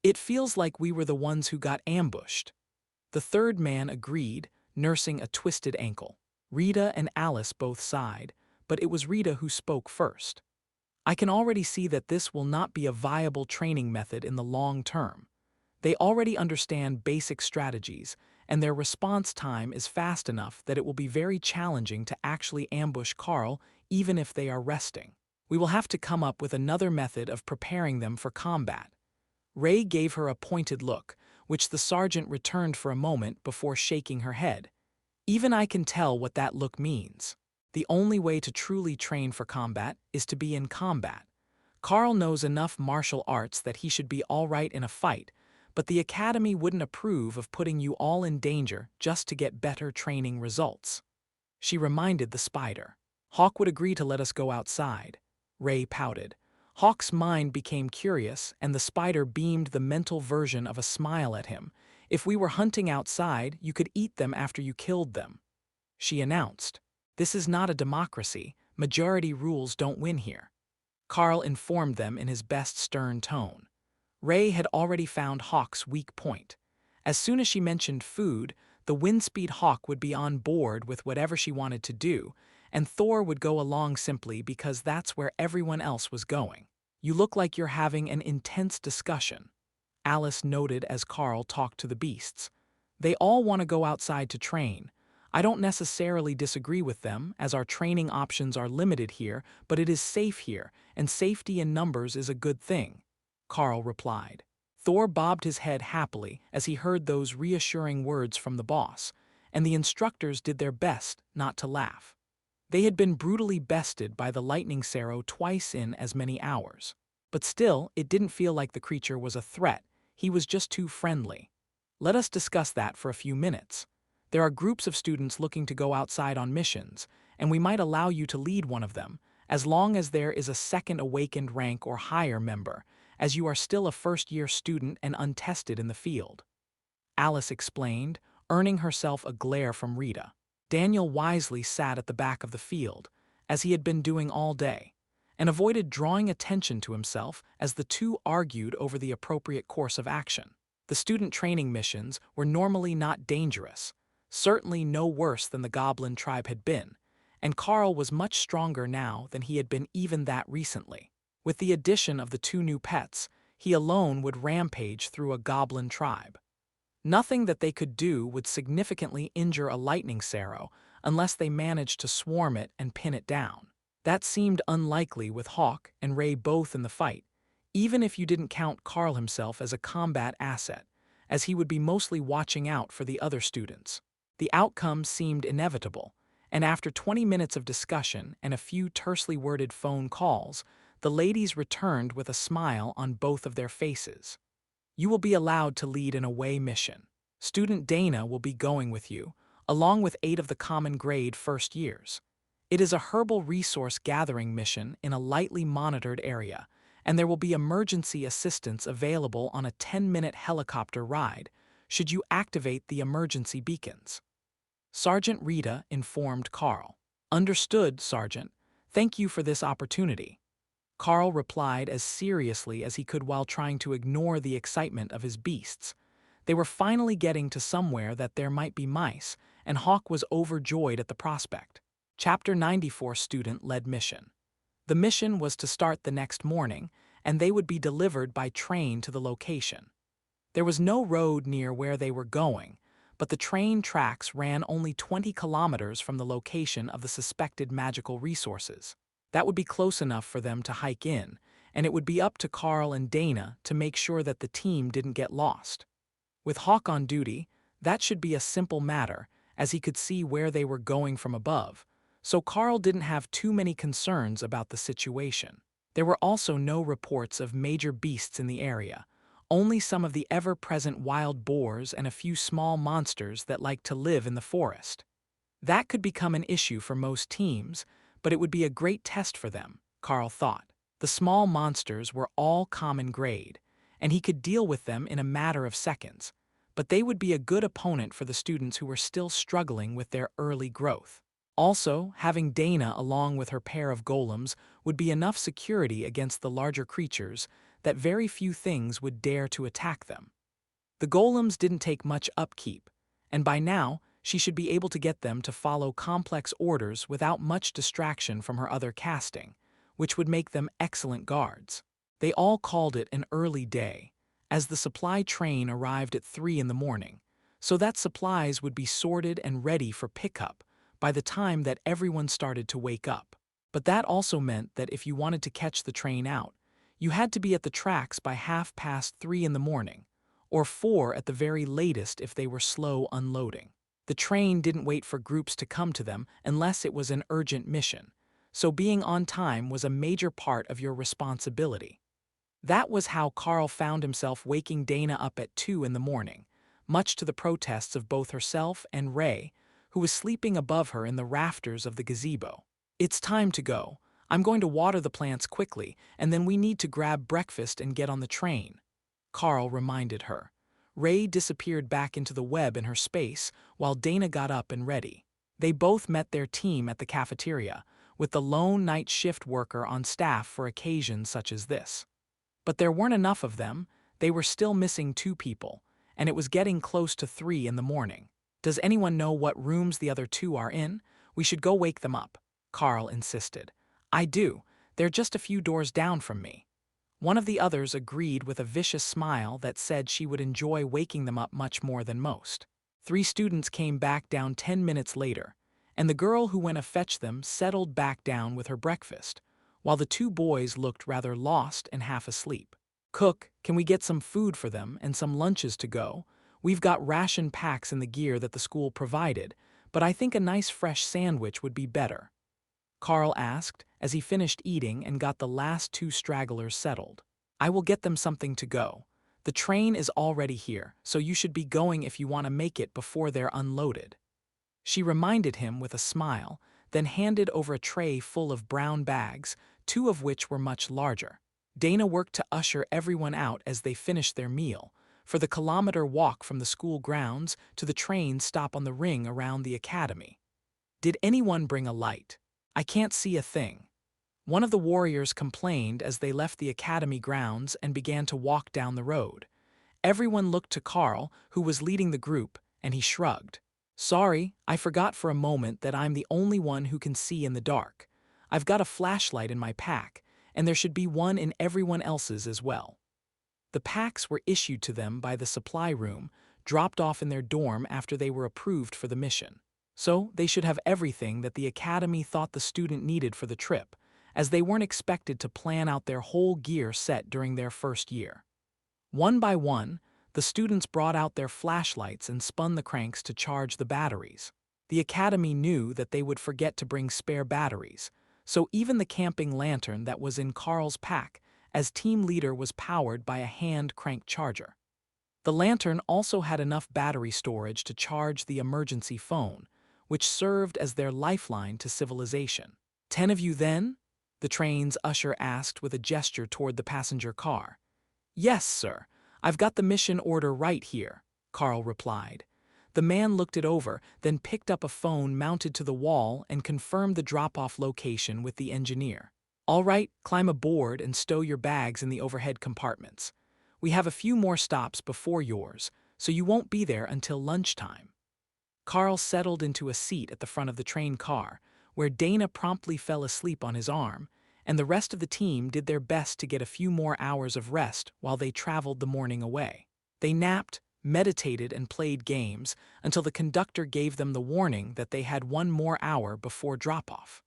"It feels like we were the ones who got ambushed," the third man agreed, nursing a twisted ankle. Rita and Alice both sighed, but it was Rita who spoke first. "I can already see that this will not be a viable training method in the long term. They already understand basic strategies, and their response time is fast enough that it will be very challenging to actually ambush Carl even if they are resting. We will have to come up with another method of preparing them for combat." Ray gave her a pointed look, which the sergeant returned for a moment before shaking her head. "Even I can tell what that look means. The only way to truly train for combat is to be in combat. Carl knows enough martial arts that he should be all right in a fight, but the academy wouldn't approve of putting you all in danger just to get better training results." She reminded the spider. "Hawk would agree to let us go outside." Ray pouted. Hawk's mind became curious, and the spider beamed the mental version of a smile at him. "If we were hunting outside, you could eat them after you killed them," she announced. "This is not a democracy. Majority rules don't win here," Carl informed them in his best stern tone. Ray had already found Hawk's weak point. As soon as she mentioned food, the Windspeed Hawk would be on board with whatever she wanted to do, and Thor would go along simply because that's where everyone else was going. "You look like you're having an intense discussion," Alice noted as Carl talked to the beasts. "They all want to go outside to train. I don't necessarily disagree with them, as our training options are limited here, but it is safe here, and safety in numbers is a good thing," Carl replied. Thor bobbed his head happily as he heard those reassuring words from the boss, and the instructors did their best not to laugh. They had been brutally bested by the lightning Sparrow twice in as many hours. But still, it didn't feel like the creature was a threat. He was just too friendly. "Let us discuss that for a few minutes. There are groups of students looking to go outside on missions, and we might allow you to lead one of them, as long as there is a second awakened rank or higher member, as you are still a first-year student and untested in the field," Alice explained, earning herself a glare from Rita. Daniel wisely sat at the back of the field, as he had been doing all day, and avoided drawing attention to himself as the two argued over the appropriate course of action. The student training missions were normally not dangerous, certainly no worse than the Goblin tribe had been, and Carl was much stronger now than he had been even that recently. With the addition of the 2 new pets, he alone would rampage through a Goblin tribe. Nothing that they could do would significantly injure a lightning arrow unless they managed to swarm it and pin it down. That seemed unlikely with Hawk and Ray both in the fight, even if you didn't count Carl himself as a combat asset, as he would be mostly watching out for the other students. The outcome seemed inevitable, and after 20 minutes of discussion and a few tersely worded phone calls, the ladies returned with a smile on both of their faces. You will be allowed to lead an away mission. Student Dana will be going with you, along with 8 of the common grade first years. It is a herbal resource gathering mission in a lightly monitored area, and there will be emergency assistance available on a 10-minute helicopter ride should you activate the emergency beacons. Sergeant Rita informed Carl. Understood, Sergeant. Thank you for this opportunity. Carl replied as seriously as he could while trying to ignore the excitement of his beasts. They were finally getting to somewhere that there might be mice, and Hawk was overjoyed at the prospect. Chapter 94 Student-Led Mission. The mission was to start the next morning, and they would be delivered by train to the location. There was no road near where they were going, but the train tracks ran only 20 kilometers from the location of the suspected magical resources. That would be close enough for them to hike in, and it would be up to Carl and Dana to make sure that the team didn't get lost. With Hawk on duty, that should be a simple matter, as he could see where they were going from above, so Carl didn't have too many concerns about the situation. There were also no reports of major beasts in the area, only some of the ever-present wild boars and a few small monsters that like to live in the forest. That could become an issue for most teams, but it would be a great test for them, Carl thought. The small monsters were all common grade, and he could deal with them in a matter of seconds, but they would be a good opponent for the students who were still struggling with their early growth. Also, having Dana along with her pair of golems would be enough security against the larger creatures that very few things would dare to attack them. The golems didn't take much upkeep, and by now, she should be able to get them to follow complex orders without much distraction from her other casting, which would make them excellent guards. They all called it an early day, as the supply train arrived at 3 in the morning, so that supplies would be sorted and ready for pickup by the time that everyone started to wake up. But that also meant that if you wanted to catch the train out, you had to be at the tracks by 3:30 in the morning, or 4 at the very latest if they were slow unloading. The train didn't wait for groups to come to them unless it was an urgent mission, so being on time was a major part of your responsibility. That was how Carl found himself waking Dana up at 2 in the morning, much to the protests of both herself and Ray, who was sleeping above her in the rafters of the gazebo. It's time to go. I'm going to water the plants quickly, and then we need to grab breakfast and get on the train, Carl reminded her. Ray disappeared back into the web in her space while Dana got up and ready. They both met their team at the cafeteria, with the lone night shift worker on staff for occasions such as this. But there weren't enough of them. They were still missing 2 people, and it was getting close to 3 in the morning. Does anyone know what rooms the other 2 are in? We should go wake them up, Carl insisted. I do. They're just a few doors down from me. One of the others agreed with a vicious smile that said she would enjoy waking them up much more than most. 3 students came back down 10 minutes later, and the girl who went to fetch them settled back down with her breakfast, while the 2 boys looked rather lost and half asleep. Cook, can we get some food for them and some lunches to go? We've got ration packs in the gear that the school provided, but I think a nice fresh sandwich would be better, Carl asked as he finished eating and got the last 2 stragglers settled. I will get them something to go. The train is already here, so you should be going if you want to make it before they're unloaded. She reminded him with a smile, then handed over a tray full of brown bags, 2 of which were much larger. Dana worked to usher everyone out as they finished their meal, for the kilometer walk from the school grounds to the train stop on the ring around the academy. Did anyone bring a light? I can't see a thing. One of the warriors complained as they left the academy grounds and began to walk down the road. Everyone looked to Carl, who was leading the group, and he shrugged. Sorry, I forgot for a moment that I'm the only one who can see in the dark. I've got a flashlight in my pack, and there should be one in everyone else's as well. The packs were issued to them by the supply room, dropped off in their dorm after they were approved for the mission. So, they should have everything that the academy thought the student needed for the trip, as they weren't expected to plan out their whole gear set during their first year. One by one, the students brought out their flashlights and spun the cranks to charge the batteries. The academy knew that they would forget to bring spare batteries, so even the camping lantern that was in Carl's pack as team leader was powered by a hand-crank charger. The lantern also had enough battery storage to charge the emergency phone, which served as their lifeline to civilization. 10 of you then? The train's usher asked with a gesture toward the passenger car. Yes, sir. I've got the mission order right here, Carl replied. The man looked it over, then picked up a phone mounted to the wall and confirmed the drop-off location with the engineer. All right, climb aboard and stow your bags in the overhead compartments. We have a few more stops before yours, so you won't be there until lunchtime. Carl settled into a seat at the front of the train car, where Dana promptly fell asleep on his arm, and the rest of the team did their best to get a few more hours of rest while they traveled the morning away. They napped, meditated, and played games until the conductor gave them the warning that they had one more hour before drop-off.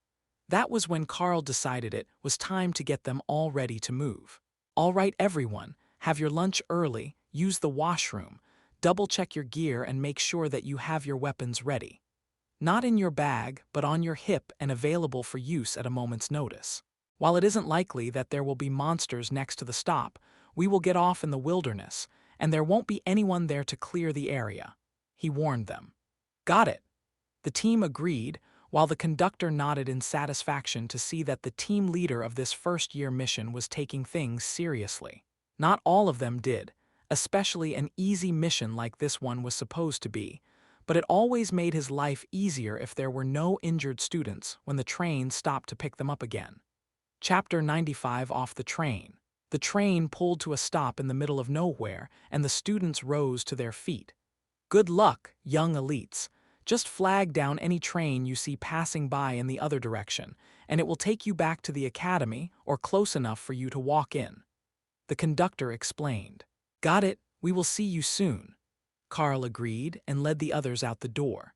That was when Carl decided it was time to get them all ready to move. All right, everyone, have your lunch early, use the washroom, double-check your gear and make sure that you have your weapons ready. Not in your bag, but on your hip and available for use at a moment's notice. While it isn't likely that there will be monsters next to the stop, we will get off in the wilderness, and there won't be anyone there to clear the area, he warned them. Got it. The team agreed, while the conductor nodded in satisfaction to see that the team leader of this first-year mission was taking things seriously. Not all of them did, especially an easy mission like this one was supposed to be, but it always made his life easier if there were no injured students when the train stopped to pick them up again. Chapter 95 Off the Train. The train pulled to a stop in the middle of nowhere, and the students rose to their feet. Good luck, young elites. Just flag down any train you see passing by in the other direction, and it will take you back to the academy or close enough for you to walk in. The conductor explained. Got it, we will see you soon. Carl agreed and led the others out the door.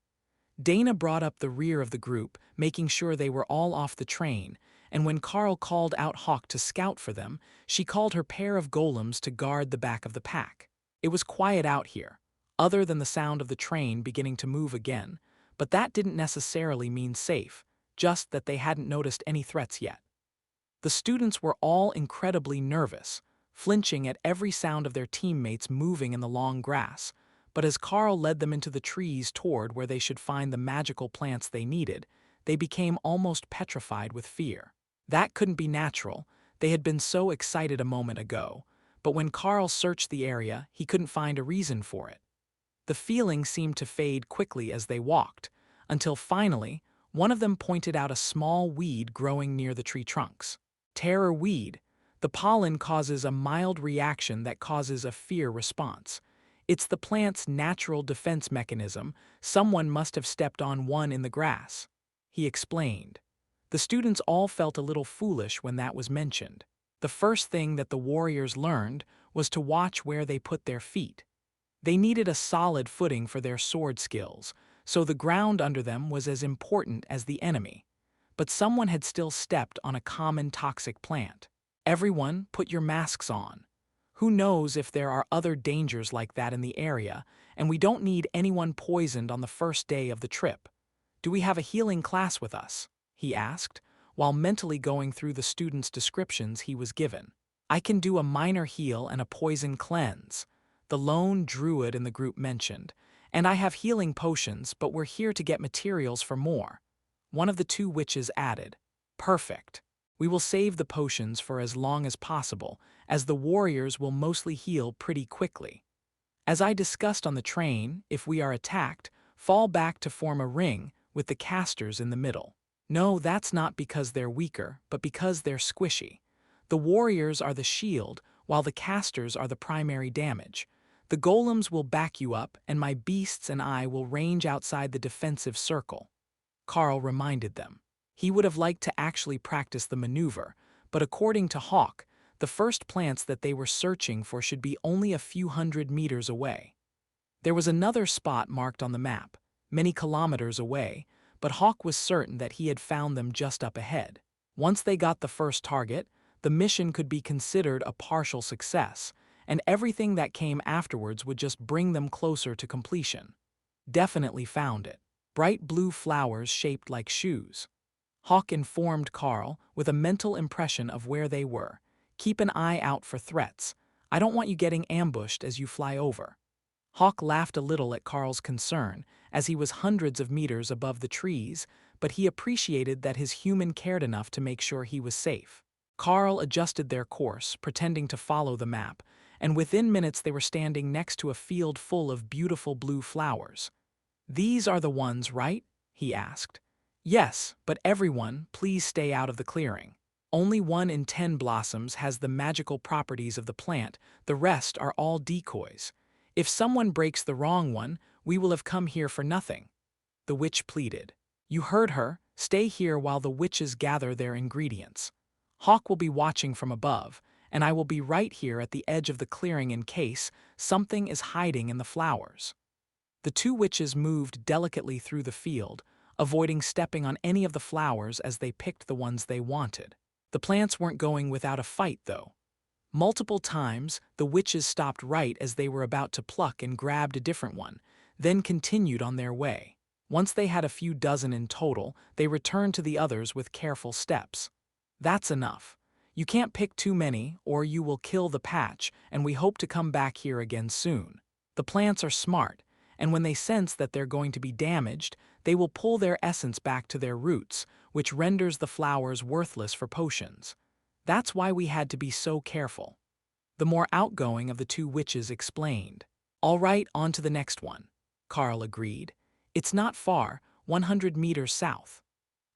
Dana brought up the rear of the group, making sure they were all off the train, and when Carl called out Hawk to scout for them, she called her pair of golems to guard the back of the pack. It was quiet out here, other than the sound of the train beginning to move again, but that didn't necessarily mean safe, just that they hadn't noticed any threats yet. The students were all incredibly nervous, flinching at every sound of their teammates moving in the long grass, but as Carl led them into the trees toward where they should find the magical plants they needed, they became almost petrified with fear. That couldn't be natural, they had been so excited a moment ago, but when Carl searched the area, he couldn't find a reason for it. The feeling seemed to fade quickly as they walked, until finally, one of them pointed out a small weed growing near the tree trunks. Terror weed. The pollen causes a mild reaction that causes a fear response. It's the plant's natural defense mechanism. Someone must have stepped on one in the grass, he explained. The students all felt a little foolish when that was mentioned. The first thing that the warriors learned was to watch where they put their feet. They needed a solid footing for their sword skills, so the ground under them was as important as the enemy. But someone had still stepped on a common toxic plant. Everyone, put your masks on. Who knows if there are other dangers like that in the area, and we don't need anyone poisoned on the first day of the trip. Do we have a healing class with us? He asked, while mentally going through the students' descriptions he was given. I can do a minor heal and a poison cleanse, the lone druid in the group mentioned, and I have healing potions, but we're here to get materials for more. One of the two witches added. Perfect. We will save the potions for as long as possible, as the warriors will mostly heal pretty quickly. As I discussed on the train, if we are attacked, fall back to form a ring with the casters in the middle. No, that's not because they're weaker, but because they're squishy. The warriors are the shield, while the casters are the primary damage. The golems will back you up, and my beasts and I will range outside the defensive circle. Carl reminded them. He would have liked to actually practice the maneuver, but according to Hawk, the first plants that they were searching for should be only a few hundred meters away. There was another spot marked on the map, many kilometers away, but Hawk was certain that he had found them just up ahead. Once they got the first target, the mission could be considered a partial success, and everything that came afterwards would just bring them closer to completion. Definitely found it. Bright blue flowers shaped like shoes. Hawk informed Carl with a mental impression of where they were. Keep an eye out for threats. I don't want you getting ambushed as you fly over. Hawk laughed a little at Carl's concern, as he was hundreds of meters above the trees, but he appreciated that his human cared enough to make sure he was safe. Carl adjusted their course, pretending to follow the map, and within minutes they were standing next to a field full of beautiful blue flowers. "These are the ones, right?" he asked. "Yes, but everyone, please stay out of the clearing. Only 1 in 10 blossoms has the magical properties of the plant, the rest are all decoys. If someone breaks the wrong one, we will have come here for nothing." The witch pleaded. "You heard her, stay here while the witches gather their ingredients. Hawk will be watching from above, and I will be right here at the edge of the clearing in case something is hiding in the flowers." The two witches moved delicately through the field, avoiding stepping on any of the flowers as they picked the ones they wanted. The plants weren't going without a fight, though. Multiple times, the witches stopped right as they were about to pluck and grabbed a different one, then continued on their way. Once they had a few dozen in total, they returned to the others with careful steps. "That's enough. You can't pick too many, or you will kill the patch, and we hope to come back here again soon. The plants are smart, and when they sense that they're going to be damaged, they will pull their essence back to their roots, which renders the flowers worthless for potions. That's why we had to be so careful." The more outgoing of the two witches explained. "All right, on to the next one," Carl agreed. "It's not far, 100 meters south."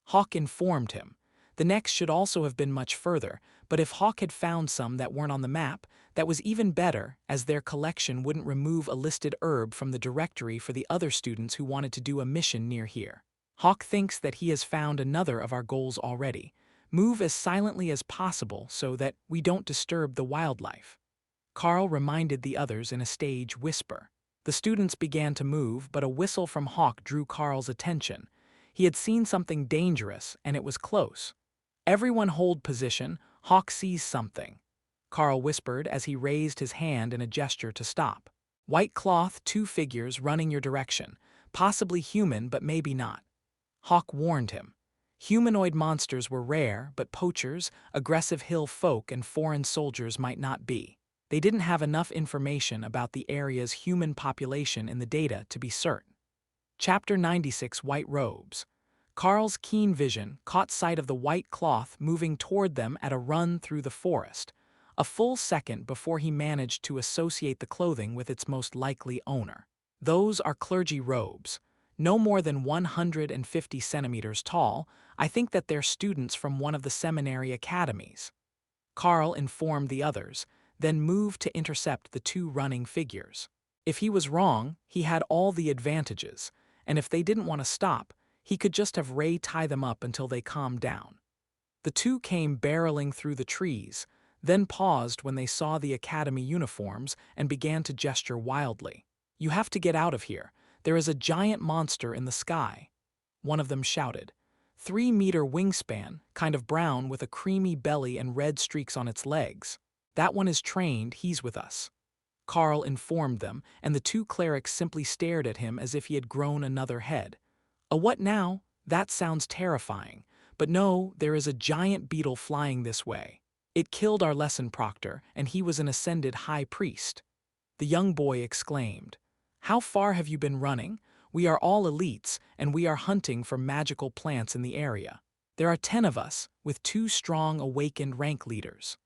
Hawk informed him. The next should also have been much further, but if Hawk had found some that weren't on the map, that was even better, as their collection wouldn't remove a listed herb from the directory for the other students who wanted to do a mission near here. "Hawk thinks that he has found another of our goals already. Move as silently as possible so that we don't disturb the wildlife." Carl reminded the others in a stage whisper. The students began to move, but a whistle from Hawk drew Carl's attention. He had seen something dangerous, and it was close. "Everyone hold position, Hawk sees something," Carl whispered as he raised his hand in a gesture to stop. "White cloth, 2 figures running your direction, possibly human but maybe not." Hawk warned him. Humanoid monsters were rare, but poachers, aggressive hill folk, and foreign soldiers might not be. They didn't have enough information about the area's human population in the data to be certain. Chapter 96, White Robes. Carl's keen vision caught sight of the white cloth moving toward them at a run through the forest, a full second before he managed to associate the clothing with its most likely owner. "Those are clergy robes. No more than 150 centimeters tall. I think that they're students from one of the seminary academies." Carl informed the others, then moved to intercept the 2 running figures. If he was wrong, he had all the advantages, and if they didn't want to stop, he could just have Ray tie them up until they calmed down. The 2 came barreling through the trees, then paused when they saw the academy uniforms and began to gesture wildly. "You have to get out of here. There is a giant monster in the sky," one of them shouted. 3-meter wingspan, kind of brown with a creamy belly and red streaks on its legs. "That one is trained, he's with us," Carl informed them, and the 2 clerics simply stared at him as if he had grown another head. "A what now? That sounds terrifying. But no, there is a giant beetle flying this way. It killed our lesson proctor, and he was an ascended high priest." The young boy exclaimed. "How far have you been running? We are all elites, and we are hunting for magical plants in the area. There are 10 of us, with 2 strong awakened rank leaders."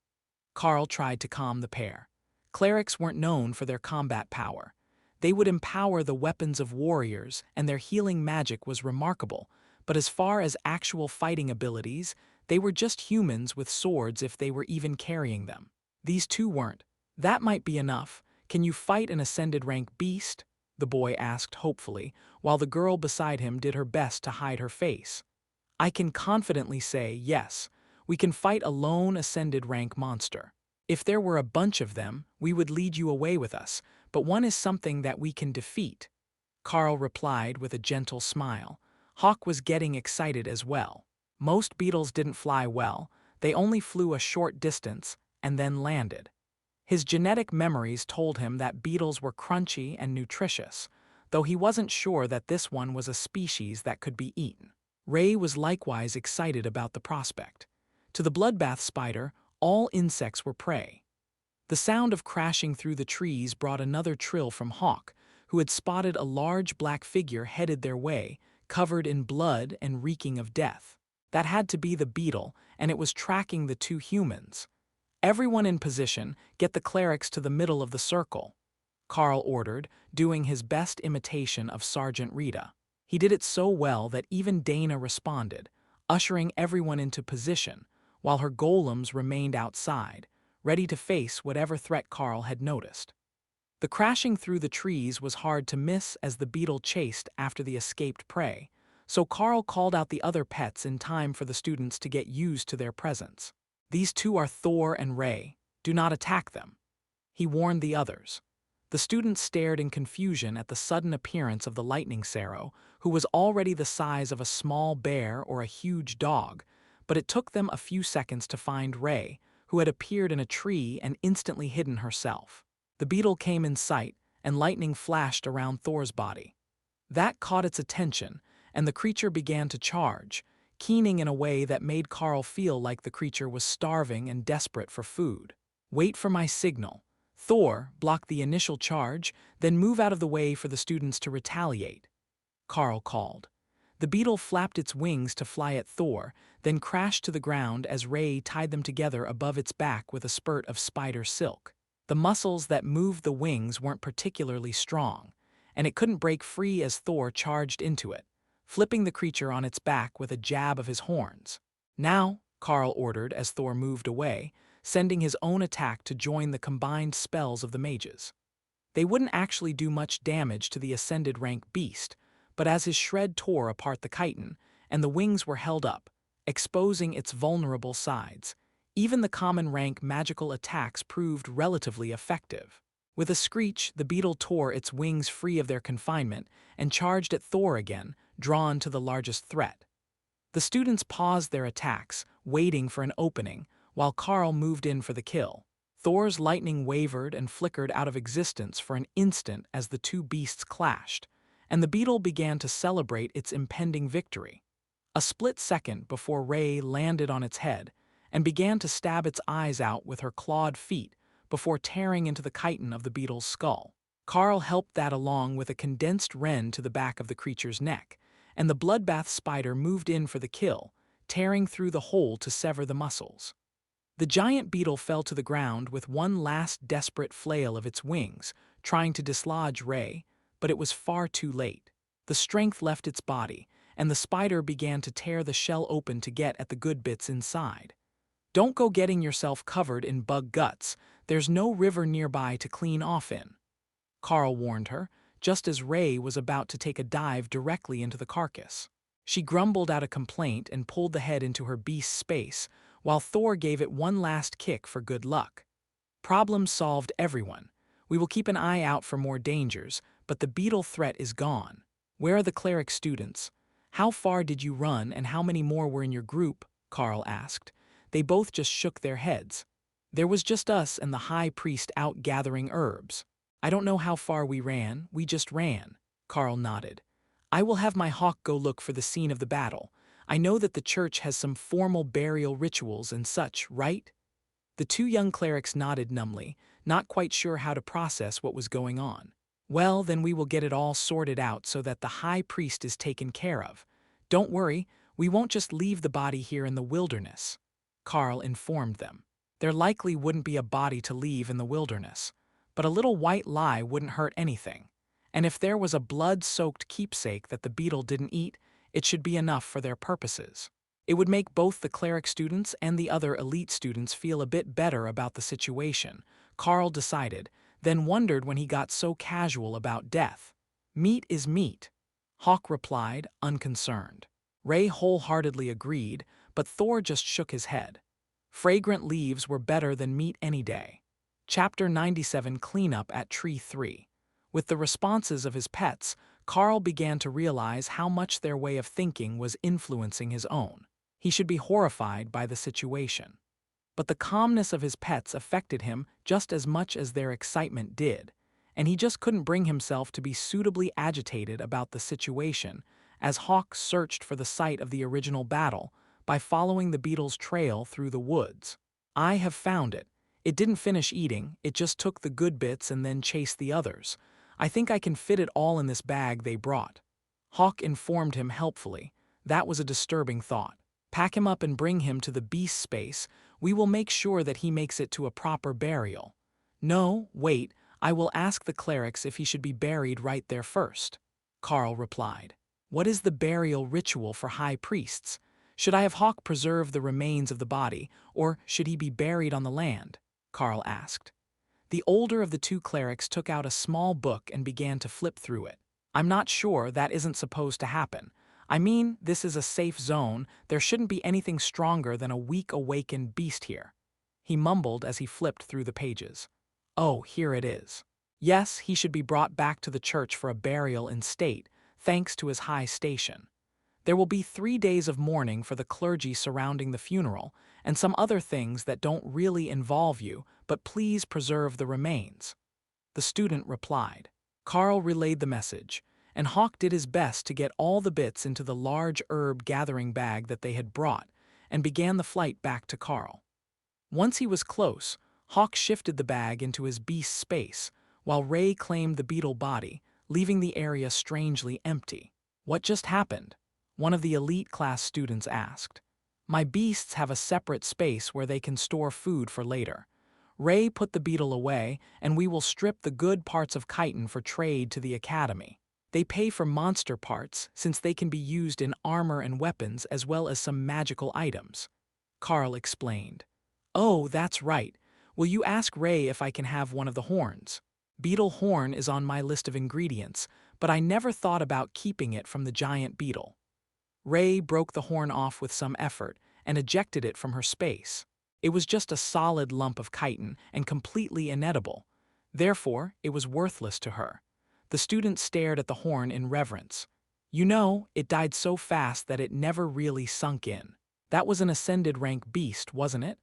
Carl tried to calm the pair. Clerics weren't known for their combat power. They would empower the weapons of warriors, and their healing magic was remarkable, but as far as actual fighting abilities, they were just humans with swords if they were even carrying them. These 2 weren't. "That might be enough. Can you fight an ascended rank beast?" the boy asked hopefully, while the girl beside him did her best to hide her face. "I can confidently say, yes, we can fight a lone ascended rank monster. If there were a bunch of them, we would lead you away with us, but one is something that we can defeat," Carl replied with a gentle smile. Hawk was getting excited as well. Most beetles didn't fly well, they only flew a short distance and then landed. His genetic memories told him that beetles were crunchy and nutritious, though he wasn't sure that this one was a species that could be eaten. Ray was likewise excited about the prospect. To the bloodbath spider, all insects were prey. The sound of crashing through the trees brought another trill from Hawk, who had spotted a large black figure headed their way, covered in blood and reeking of death. That had to be the beetle, and it was tracking the two humans. "Everyone in position, get the clerics to the middle of the circle," Carl ordered, doing his best imitation of Sergeant Rita. He did it so well that even Dana responded, ushering everyone into position, while her golems remained outside, ready to face whatever threat Carl had noticed. The crashing through the trees was hard to miss as the beetle chased after the escaped prey, so Carl called out the other pets in time for the students to get used to their presence. "These two are Thor and Ray. Do not attack them," he warned the others. The students stared in confusion at the sudden appearance of the lightning Sparrow, who was already the size of a small bear or a huge dog, but it took them a few seconds to find Ray, who had appeared in a tree and instantly hidden herself. The beetle came in sight, and lightning flashed around Thor's body. That caught its attention, and the creature began to charge, keening in a way that made Carl feel like the creature was starving and desperate for food. "Wait for my signal." Thor blocked the initial charge, then move out of the way for the students to retaliate, Carl called. The beetle flapped its wings to fly at Thor, then crashed to the ground as Ray tied them together above its back with a spurt of spider silk. The muscles that moved the wings weren't particularly strong, and it couldn't break free as Thor charged into it, flipping the creature on its back with a jab of his horns. "Now," Carl ordered as Thor moved away, sending his own attack to join the combined spells of the mages. They wouldn't actually do much damage to the ascended rank beast, but as his shred tore apart the chitin, and the wings were held up, exposing its vulnerable sides, even the common rank magical attacks proved relatively effective. With a screech, the beetle tore its wings free of their confinement and charged at Thor again, drawn to the largest threat. The students paused their attacks, waiting for an opening, while Carl moved in for the kill. Thor's lightning wavered and flickered out of existence for an instant as the two beasts clashed, and the beetle began to celebrate its impending victory. A split second before Ray landed on its head and began to stab its eyes out with her clawed feet before tearing into the chitin of the beetle's skull. Carl helped that along with a condensed wren to the back of the creature's neck, and the bloodbath spider moved in for the kill, tearing through the hole to sever the muscles. The giant beetle fell to the ground with one last desperate flail of its wings, trying to dislodge Ray, but it was far too late. The strength left its body, and the spider began to tear the shell open to get at the good bits inside. "Don't go getting yourself covered in bug guts. There's no river nearby to clean off in," Carl warned her, just as Ray was about to take a dive directly into the carcass. She grumbled out a complaint and pulled the head into her beast's space, while Thor gave it one last kick for good luck. "Problem solved, everyone. We will keep an eye out for more dangers, but the beetle threat is gone. Where are the cleric students? How far did you run and how many more were in your group?" Carl asked. They both just shook their heads. "There was just us and the high priest out gathering herbs. I don't know how far we ran, we just ran," Carl nodded. "I will have my hawk go look for the scene of the battle. I know that the church has some formal burial rituals and such, right?" The two young clerics nodded numbly, not quite sure how to process what was going on. "Well, then we will get it all sorted out so that the high priest is taken care of. Don't worry, we won't just leave the body here in the wilderness," Carl informed them. There likely wouldn't be a body to leave in the wilderness, but a little white lie wouldn't hurt anything. And if there was a blood-soaked keepsake that the beetle didn't eat, it should be enough for their purposes. It would make both the cleric students and the other elite students feel a bit better about the situation, Carl decided, then wondered when he got so casual about death. "Meat is meat," Hawk replied, unconcerned. Ray wholeheartedly agreed, but Thor just shook his head. "Fragrant leaves were better than meat any day." Chapter 97 Cleanup at Tree 3. With the responses of his pets, Carl began to realize how much their way of thinking was influencing his own. He should be horrified by the situation. But the calmness of his pets affected him just as much as their excitement did, and he just couldn't bring himself to be suitably agitated about the situation as Hawk searched for the site of the original battle by following the beetle's trail through the woods. "I have found it. It didn't finish eating, it just took the good bits and then chased the others. I think I can fit it all in this bag they brought." Hawk informed him helpfully. That was a disturbing thought. "Pack him up and bring him to the beast space. We will make sure that he makes it to a proper burial." "No, wait, I will ask the clerics if he should be buried right there first," Carl replied. "What is the burial ritual for high priests? Should I have Hawk preserve the remains of the body, or should he be buried on the land?" Carl asked. The older of the two clerics took out a small book and began to flip through it. "I'm not sure, that isn't supposed to happen. I mean, this is a safe zone, there shouldn't be anything stronger than a weak awakened beast here," he mumbled as he flipped through the pages. "Oh, here it is. Yes, he should be brought back to the church for a burial in state, thanks to his high station. There will be 3 days of mourning for the clergy surrounding the funeral, and some other things that don't really involve you, but please preserve the remains," the student replied. Carl relayed the message, and Hawk did his best to get all the bits into the large herb-gathering bag that they had brought, and began the flight back to Carl. Once he was close, Hawk shifted the bag into his beast space, while Ray claimed the beetle body, leaving the area strangely empty. "What just happened?" one of the elite class students asked. "My beasts have a separate space where they can store food for later. Ray put the beetle away, and we will strip the good parts of chitin for trade to the academy. They pay for monster parts since they can be used in armor and weapons as well as some magical items," Carl explained. "Oh, that's right. Will you ask Ray if I can have one of the horns? Beetle horn is on my list of ingredients, but I never thought about keeping it from the giant beetle." Ray broke the horn off with some effort and ejected it from her space. It was just a solid lump of chitin and completely inedible. Therefore, it was worthless to her. The student stared at the horn in reverence. "You know, it died so fast that it never really sunk in. That was an ascended rank beast, wasn't it?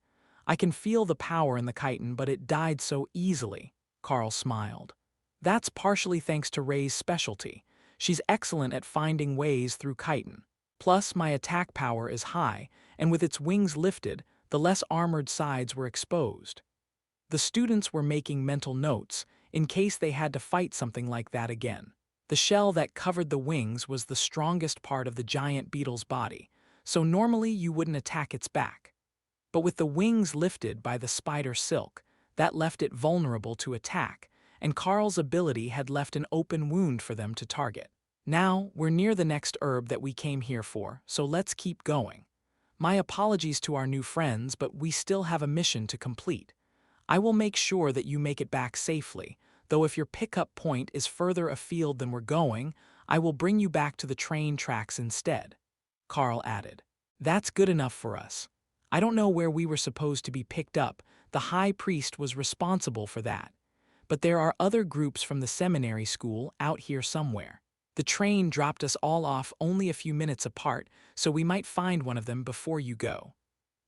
I can feel the power in the chitin, but it died so easily," Carl smiled. "That's partially thanks to Ray's specialty. She's excellent at finding ways through chitin. Plus, my attack power is high, and with its wings lifted, the less armored sides were exposed." The students were making mental notes in case they had to fight something like that again. The shell that covered the wings was the strongest part of the giant beetle's body, so normally you wouldn't attack its back. But with the wings lifted by the spider silk, that left it vulnerable to attack, and Carl's ability had left an open wound for them to target. "Now, we're near the next herb that we came here for, so let's keep going. My apologies to our new friends, but we still have a mission to complete. I will make sure that you make it back safely, though if your pickup point is further afield than we're going, I will bring you back to the train tracks instead," Carl added. "That's good enough for us. I don't know where we were supposed to be picked up, the high priest was responsible for that. But there are other groups from the seminary school out here somewhere. The train dropped us all off only a few minutes apart, so we might find one of them before you go,"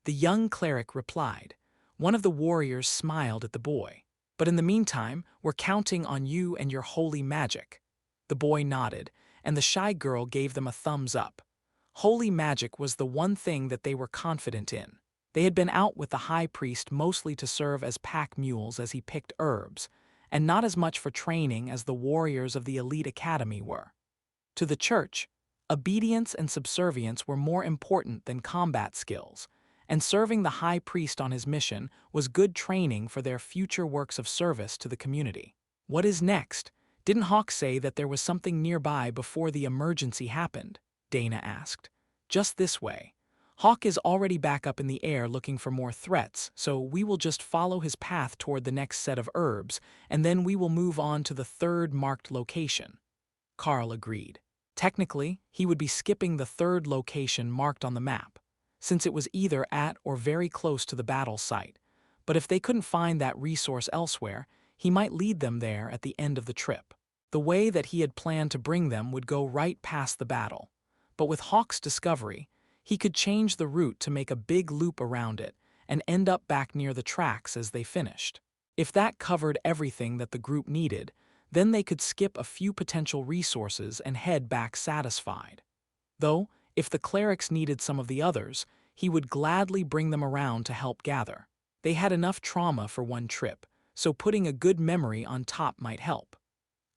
the young cleric replied. One of the warriors smiled at the boy. "But in the meantime, we're counting on you and your holy magic." The boy nodded, and the shy girl gave them a thumbs up. Holy magic was the one thing that they were confident in. They had been out with the high priest mostly to serve as pack mules as he picked herbs, and not as much for training as the warriors of the elite academy were. To the church, obedience and subservience were more important than combat skills, and serving the high priest on his mission was good training for their future works of service to the community. "What is next? Didn't Hawk say that there was something nearby before the emergency happened?" Dana asked. "Just this way. Hawk is already back up in the air looking for more threats, so we will just follow his path toward the next set of herbs, and then we will move on to the third marked location." Carl agreed. Technically, he would be skipping the third location marked on the map, since it was either at or very close to the battle site, but if they couldn't find that resource elsewhere, he might lead them there at the end of the trip. The way that he had planned to bring them would go right past the battle. But with Hawk's discovery, he could change the route to make a big loop around it and end up back near the tracks as they finished. If that covered everything that the group needed, then they could skip a few potential resources and head back satisfied. Though, if the clerics needed some of the others, he would gladly bring them around to help gather. They had enough trauma for one trip, so putting a good memory on top might help.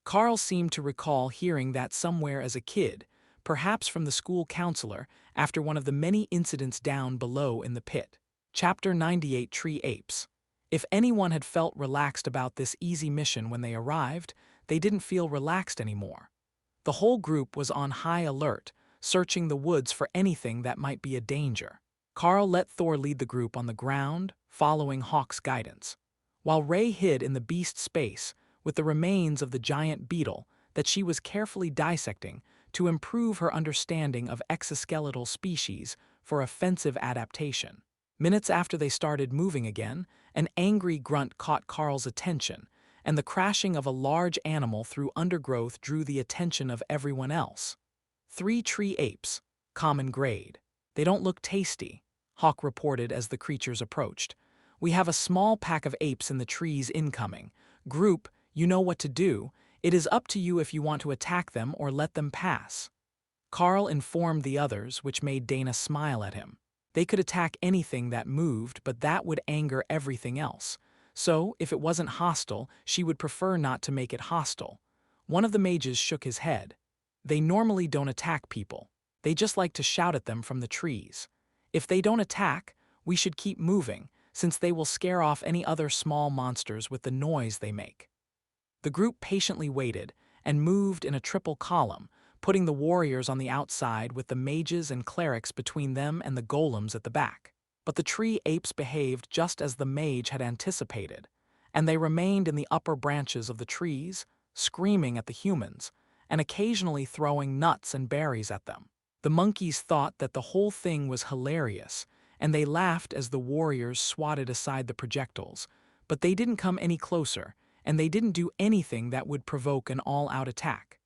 Carl seemed to recall hearing that somewhere as a kid, perhaps from the school counselor after one of the many incidents down below in the pit. Chapter 98 Tree Apes. If anyone had felt relaxed about this easy mission when they arrived, they didn't feel relaxed anymore. The whole group was on high alert, searching the woods for anything that might be a danger. Carl let Thor lead the group on the ground, following Hawk's guidance, while Ray hid in the beast space with the remains of the giant beetle that she was carefully dissecting to improve her understanding of exoskeletal species for offensive adaptation. Minutes after they started moving again, an angry grunt caught Carl's attention, and the crashing of a large animal through undergrowth drew the attention of everyone else. 3 tree apes, common grade. They don't look tasty, Hawk reported as the creatures approached. We have a small pack of apes in the trees incoming. Group, you know what to do. It is up to you if you want to attack them or let them pass. Carl informed the others, which made Dana smile at him. They could attack anything that moved, but that would anger everything else. So, if it wasn't hostile, she would prefer not to make it hostile. One of the mages shook his head. They normally don't attack people. They just like to shout at them from the trees. If they don't attack, we should keep moving, since they will scare off any other small monsters with the noise they make. The group patiently waited and moved in a triple column, putting the warriors on the outside with the mages and clerics between them and the golems at the back. But the tree apes behaved just as the mage had anticipated, and they remained in the upper branches of the trees, screaming at the humans, and occasionally throwing nuts and berries at them. The monkeys thought that the whole thing was hilarious, and they laughed as the warriors swatted aside the projectiles, but they didn't come any closer, and they didn't do anything that would provoke an all-out attack.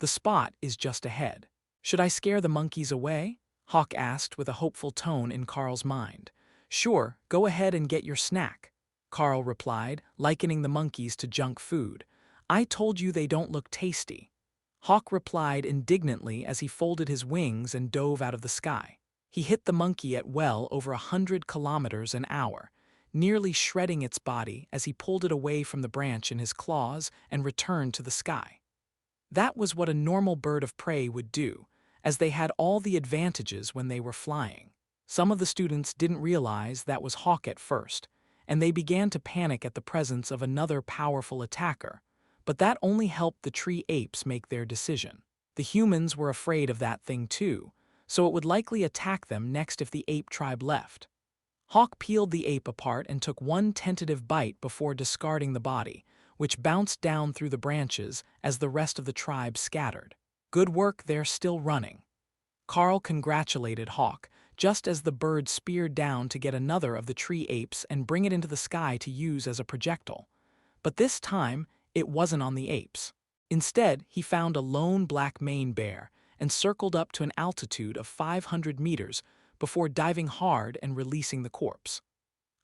The spot is just ahead. Should I scare the monkeys away? Hawk asked with a hopeful tone in Carl's mind. Sure, go ahead and get your snack, Carl replied, likening the monkeys to junk food. I told you they don't look tasty. Hawk replied indignantly as he folded his wings and dove out of the sky. He hit the monkey at well over 100 kilometers an hour, nearly shredding its body as he pulled it away from the branch in his claws and returned to the sky. That was what a normal bird of prey would do, as they had all the advantages when they were flying. Some of the students didn't realize that was Hawk at first, and they began to panic at the presence of another powerful attacker, but that only helped the tree apes make their decision. The humans were afraid of that thing too, so it would likely attack them next if the ape tribe left. Hawk peeled the ape apart and took one tentative bite before discarding the body, which bounced down through the branches as the rest of the tribe scattered. Good work, they're still running. Carl congratulated Hawk just as the bird speared down to get another of the tree apes and bring it into the sky to use as a projectile. But this time, it wasn't on the apes. Instead, he found a lone black mane bear and circled up to an altitude of 500 meters before diving hard and releasing the corpse.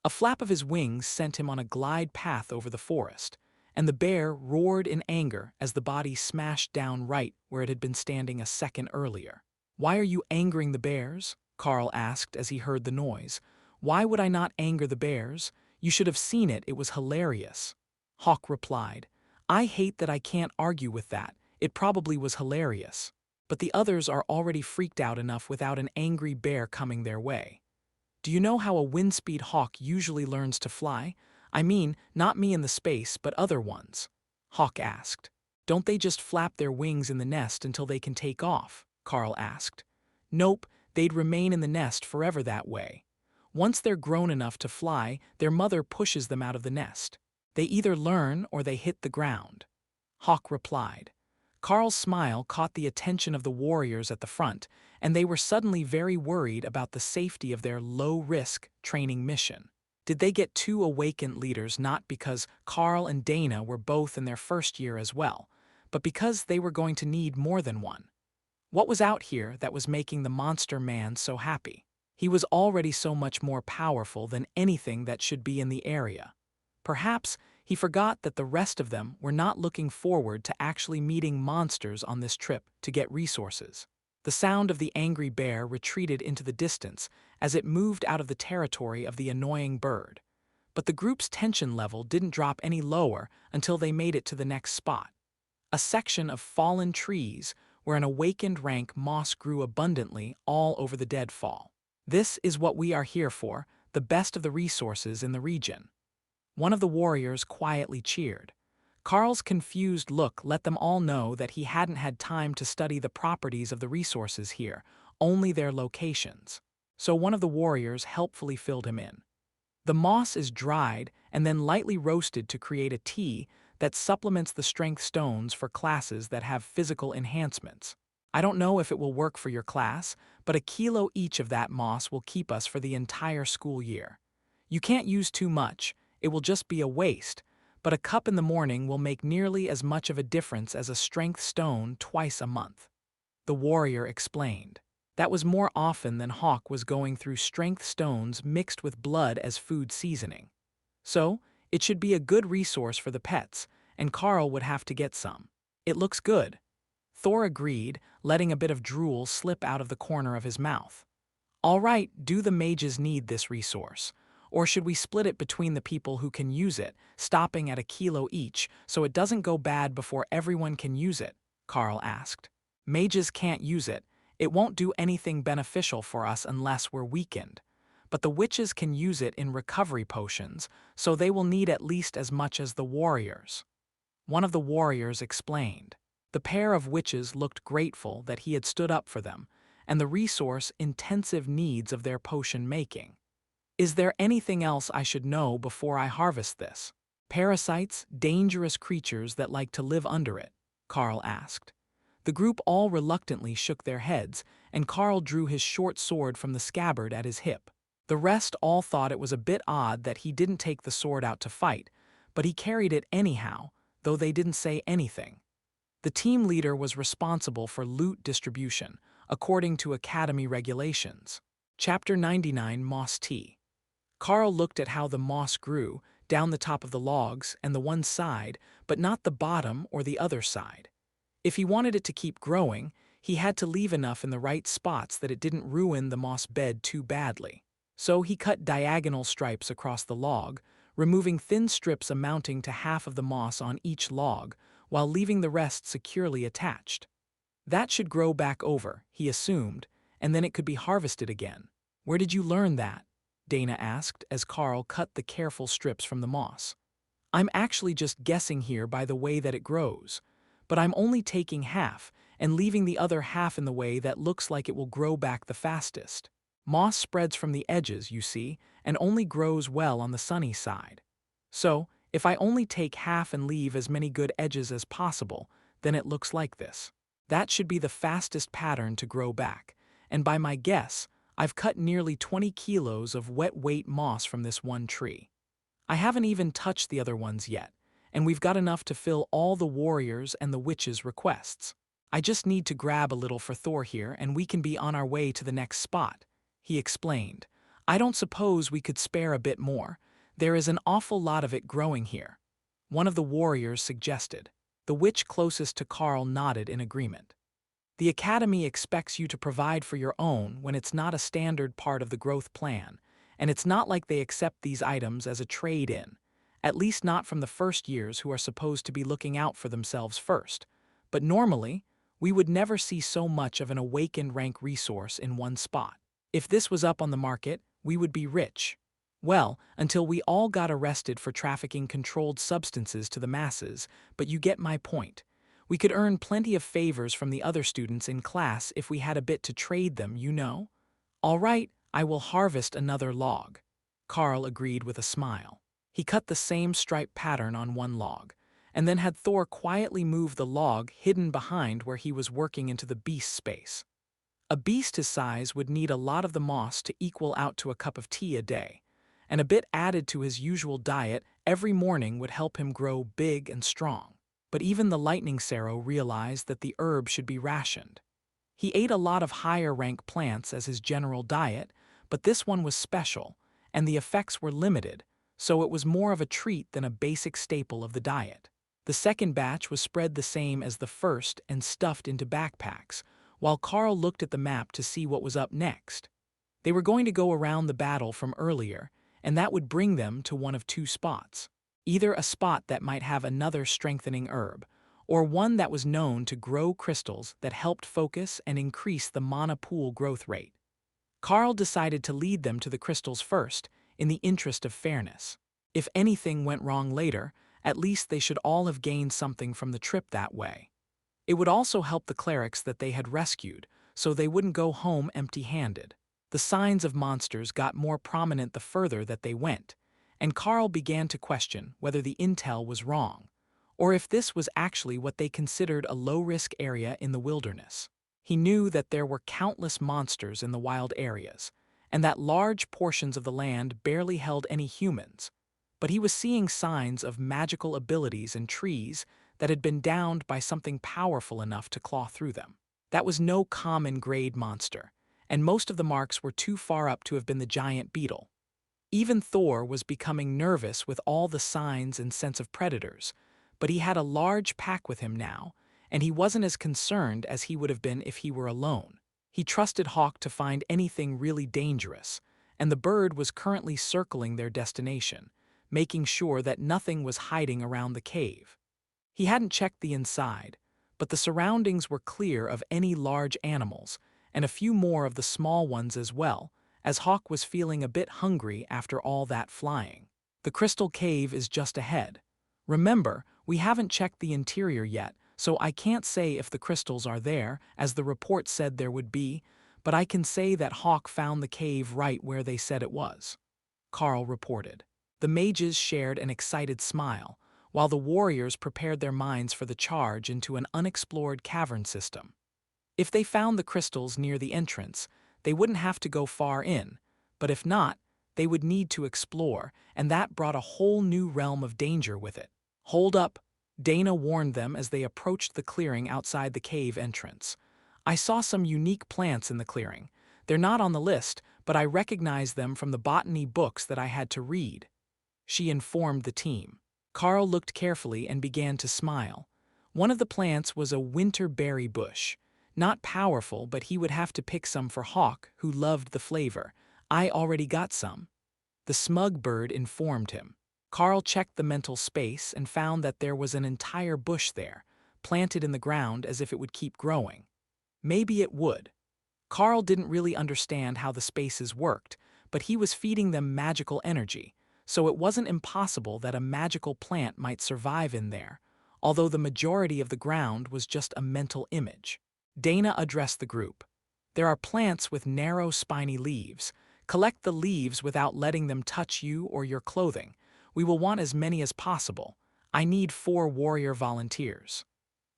A flap of his wings sent him on a glide path over the forest, and the bear roared in anger as the body smashed down right where it had been standing a second earlier. Why are you angering the bears? Carl asked as he heard the noise. Why would I not anger the bears? You should have seen it, it was hilarious. Hawk replied, I hate that I can't argue with that, it probably was hilarious. But the others are already freaked out enough without an angry bear coming their way. Do you know how a windspeed hawk usually learns to fly? I mean, not me in the space, but other ones. Hawk asked. Don't they just flap their wings in the nest until they can take off? Carl asked. Nope, they'd remain in the nest forever that way. Once they're grown enough to fly, their mother pushes them out of the nest. They either learn or they hit the ground. Hawk replied. Carl's smile caught the attention of the warriors at the front, and they were suddenly very worried about the safety of their low-risk training mission. Did they get two awakened leaders not because Carl and Dana were both in their first year as well, but because they were going to need more than one? What was out here that was making the monster man so happy? He was already so much more powerful than anything that should be in the area. Perhaps he forgot that the rest of them were not looking forward to actually meeting monsters on this trip to get resources. The sound of the angry bear retreated into the distance as it moved out of the territory of the annoying bird. But the group's tension level didn't drop any lower until they made it to the next spot. A section of fallen trees where an awakened rank moss grew abundantly all over the deadfall. This is what we are here for, the best of the resources in the region. One of the warriors quietly cheered. Carl's confused look let them all know that he hadn't had time to study the properties of the resources here, only their locations. So one of the warriors helpfully filled him in. The moss is dried and then lightly roasted to create a tea that supplements the strength stones for classes that have physical enhancements. I don't know if it will work for your class, but a kilo each of that moss will keep us for the entire school year. You can't use too much, it will just be a waste, but a cup in the morning will make nearly as much of a difference as a strength stone twice a month. The warrior explained. That was more often than Hawk was going through strength stones mixed with blood as food seasoning. So, it should be a good resource for the pets, and Carl would have to get some. It looks good. Thor agreed, letting a bit of drool slip out of the corner of his mouth. All right, do the mages need this resource? Or should we split it between the people who can use it, stopping at a kilo each so it doesn't go bad before everyone can use it? Carl asked. Mages can't use it. It won't do anything beneficial for us unless we're weakened. But the witches can use it in recovery potions, so they will need at least as much as the warriors. One of the warriors explained. The pair of witches looked grateful that he had stood up for them, and the resource-intensive needs of their potion making. Is there anything else I should know before I harvest this? Parasites, dangerous creatures that like to live under it? Carl asked. The group all reluctantly shook their heads, and Carl drew his short sword from the scabbard at his hip. The rest all thought it was a bit odd that he didn't take the sword out to fight, but he carried it anyhow, though they didn't say anything. The team leader was responsible for loot distribution, according to Academy regulations. Chapter 99 Moss Tea. Carl looked at how the moss grew, down the top of the logs and the one side, but not the bottom or the other side. If he wanted it to keep growing, he had to leave enough in the right spots that it didn't ruin the moss bed too badly. So he cut diagonal stripes across the log, removing thin strips amounting to half of the moss on each log, while leaving the rest securely attached. That should grow back over, he assumed, and then it could be harvested again. Where did you learn that? Dana asked as Carl cut the careful strips from the moss. I'm actually just guessing here by the way that it grows, but I'm only taking half and leaving the other half in the way that looks like it will grow back the fastest. Moss spreads from the edges, you see, and only grows well on the sunny side. So, if I only take half and leave as many good edges as possible, then it looks like this. That should be the fastest pattern to grow back, and by my guess, I've cut nearly 20 kilos of wet weight moss from this one tree. I haven't even touched the other ones yet, and we've got enough to fill all the warriors' and the witches' requests. I just need to grab a little for Thor here and we can be on our way to the next spot, he explained. I don't suppose we could spare a bit more. There is an awful lot of it growing here. One of the warriors suggested. The witch closest to Carl nodded in agreement. The Academy expects you to provide for your own when it's not a standard part of the growth plan, and it's not like they accept these items as a trade-in, at least not from the first years who are supposed to be looking out for themselves first. But normally, we would never see so much of an awakened rank resource in one spot. If this was up on the market, we would be rich. Well, until we all got arrested for trafficking controlled substances to the masses, but you get my point. We could earn plenty of favors from the other students in class if we had a bit to trade them, you know. All right, I will harvest another log. Carl agreed with a smile. He cut the same stripe pattern on one log, and then had Thor quietly move the log hidden behind where he was working into the beast space. A beast his size would need a lot of the moss to equal out to a cup of tea a day, and a bit added to his usual diet every morning would help him grow big and strong. But even the lightning Sparrow realized that the herb should be rationed. He ate a lot of higher-rank plants as his general diet, but this one was special, and the effects were limited, so it was more of a treat than a basic staple of the diet. The second batch was spread the same as the first and stuffed into backpacks, while Carl looked at the map to see what was up next. They were going to go around the battle from earlier, and that would bring them to one of two spots. Either a spot that might have another strengthening herb, or one that was known to grow crystals that helped focus and increase the mana pool growth rate. Carl decided to lead them to the crystals first, in the interest of fairness. If anything went wrong later, at least they should all have gained something from the trip that way. It would also help the clerics that they had rescued, so they wouldn't go home empty-handed. The signs of monsters got more prominent the further that they went, and Carl began to question whether the intel was wrong, or if this was actually what they considered a low-risk area in the wilderness. He knew that there were countless monsters in the wild areas, and that large portions of the land barely held any humans, but he was seeing signs of magical abilities in trees that had been downed by something powerful enough to claw through them. That was no common grade monster, and most of the marks were too far up to have been the giant beetle. Even Thor was becoming nervous with all the signs and sense of predators, but he had a large pack with him now, and he wasn't as concerned as he would have been if he were alone. He trusted Hawk to find anything really dangerous, and the bird was currently circling their destination, making sure that nothing was hiding around the cave. He hadn't checked the inside, but the surroundings were clear of any large animals, and a few more of the small ones as well, as Hawk was feeling a bit hungry after all that flying. The crystal cave is just ahead. Remember, we haven't checked the interior yet, so I can't say if the crystals are there, as the report said there would be, but I can say that Hawk found the cave right where they said it was. Carl reported. The mages shared an excited smile, while the warriors prepared their minds for the charge into an unexplored cavern system. If they found the crystals near the entrance, they wouldn't have to go far in, but if not, they would need to explore, and that brought a whole new realm of danger with it. "Hold up," Dana warned them as they approached the clearing outside the cave entrance. "I saw some unique plants in the clearing. They're not on the list, but I recognize them from the botany books that I had to read," she informed the team. Carl looked carefully and began to smile. One of the plants was a winter berry bush. Not powerful, but he would have to pick some for Hawk, who loved the flavor. "I already got some," the smug bird informed him. Carl checked the mental space and found that there was an entire bush there, planted in the ground as if it would keep growing. Maybe it would. Carl didn't really understand how the spaces worked, but he was feeding them magical energy, so it wasn't impossible that a magical plant might survive in there, although the majority of the ground was just a mental image. Dana addressed the group. "There are plants with narrow, spiny leaves. Collect the leaves without letting them touch you or your clothing. We will want as many as possible. I need 4 warrior volunteers."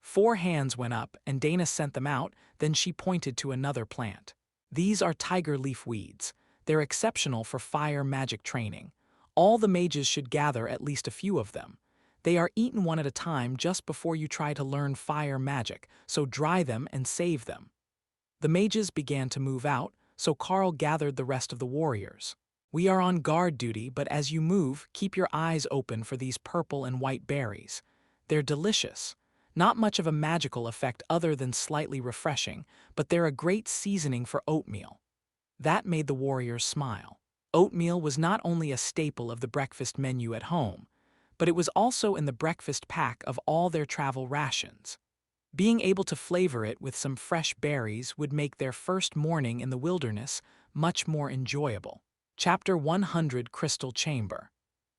4 hands went up, and Dana sent them out, then she pointed to another plant. "These are tiger leaf weeds. They're exceptional for fire magic training. All the mages should gather at least a few of them. They are eaten one at a time just before you try to learn fire magic, so dry them and save them." The mages began to move out, so Carl gathered the rest of the warriors. "We are on guard duty, but as you move, keep your eyes open for these purple and white berries. They're delicious. Not much of a magical effect other than slightly refreshing, but they're a great seasoning for oatmeal." That made the warriors smile. Oatmeal was not only a staple of the breakfast menu at home, but it was also in the breakfast pack of all their travel rations. Being able to flavor it with some fresh berries would make their first morning in the wilderness much more enjoyable. Chapter 100 Crystal Chamber.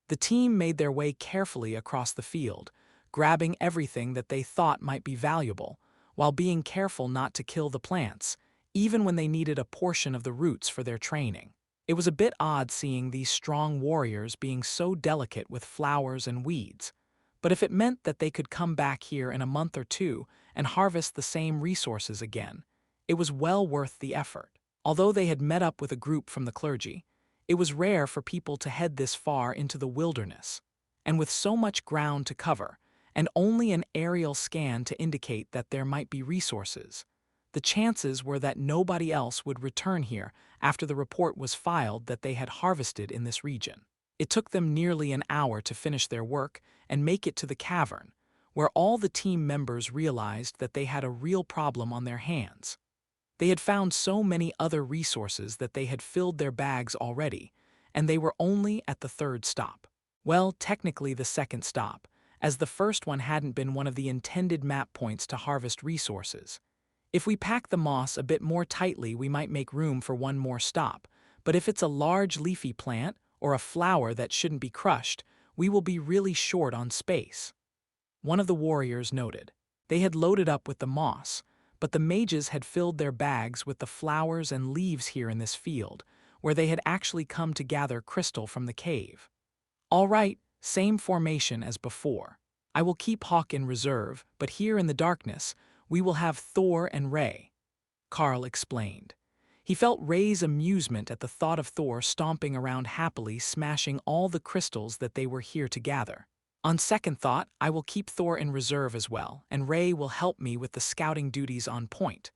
The team made their way carefully across the field, grabbing everything that they thought might be valuable, while being careful not to kill the plants, even when they needed a portion of the roots for their training. It was a bit odd seeing these strong warriors being so delicate with flowers and weeds, but if it meant that they could come back here in a month or 2 and harvest the same resources again, it was well worth the effort. Although they had met up with a group from the clergy, It was rare for people to head this far into the wilderness. And with so much ground to cover, and only an aerial scan to indicate that there might be resources, the chances were that nobody else would return here after the report was filed that they had harvested in this region. It took them nearly an hour to finish their work and make it to the cavern, where all the team members realized that they had a real problem on their hands. They had found so many other resources that they had filled their bags already, and they were only at the third stop. Well, technically the second stop, as the first one hadn't been one of the intended map points to harvest resources. If we pack the moss a bit more tightly, we might make room for one more stop, but if it's a large leafy plant or a flower that shouldn't be crushed, we will be really short on space. One of the warriors noted. They had loaded up with the moss, but the mages had filled their bags with the flowers and leaves here in this field, where they had actually come to gather crystal from the cave. All right, same formation as before. I will keep Hawk in reserve, but here in the darkness, we will have Thor and Ray, Carl explained. He felt Ray's amusement at the thought of Thor stomping around happily, smashing all the crystals that they were here to gather. On second thought, I will keep Thor in reserve as well, and Ray will help me with the scouting duties on point.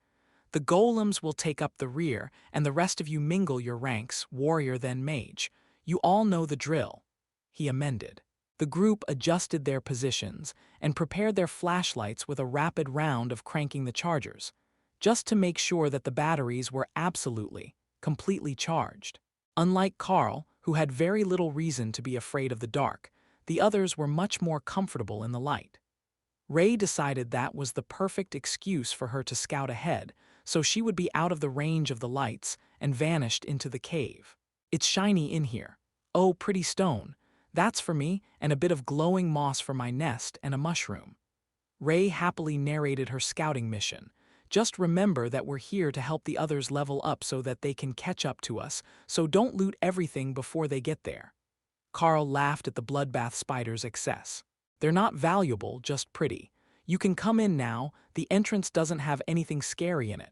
The golems will take up the rear, and the rest of you mingle your ranks, warrior then mage. You all know the drill, he amended. The group adjusted their positions and prepared their flashlights with a rapid round of cranking the chargers, just to make sure that the batteries were absolutely, completely charged. Unlike Carl, who had very little reason to be afraid of the dark, the others were much more comfortable in the light. Ray decided that was the perfect excuse for her to scout ahead, so she would be out of the range of the lights and vanished into the cave. It's shiny in here. Oh, pretty stone. That's for me, and a bit of glowing moss for my nest and a mushroom. Ray happily narrated her scouting mission. Just remember that we're here to help the others level up so that they can catch up to us, so don't loot everything before they get there. Carl laughed at the bloodbath spider's excess. They're not valuable, just pretty. You can come in now, the entrance doesn't have anything scary in it.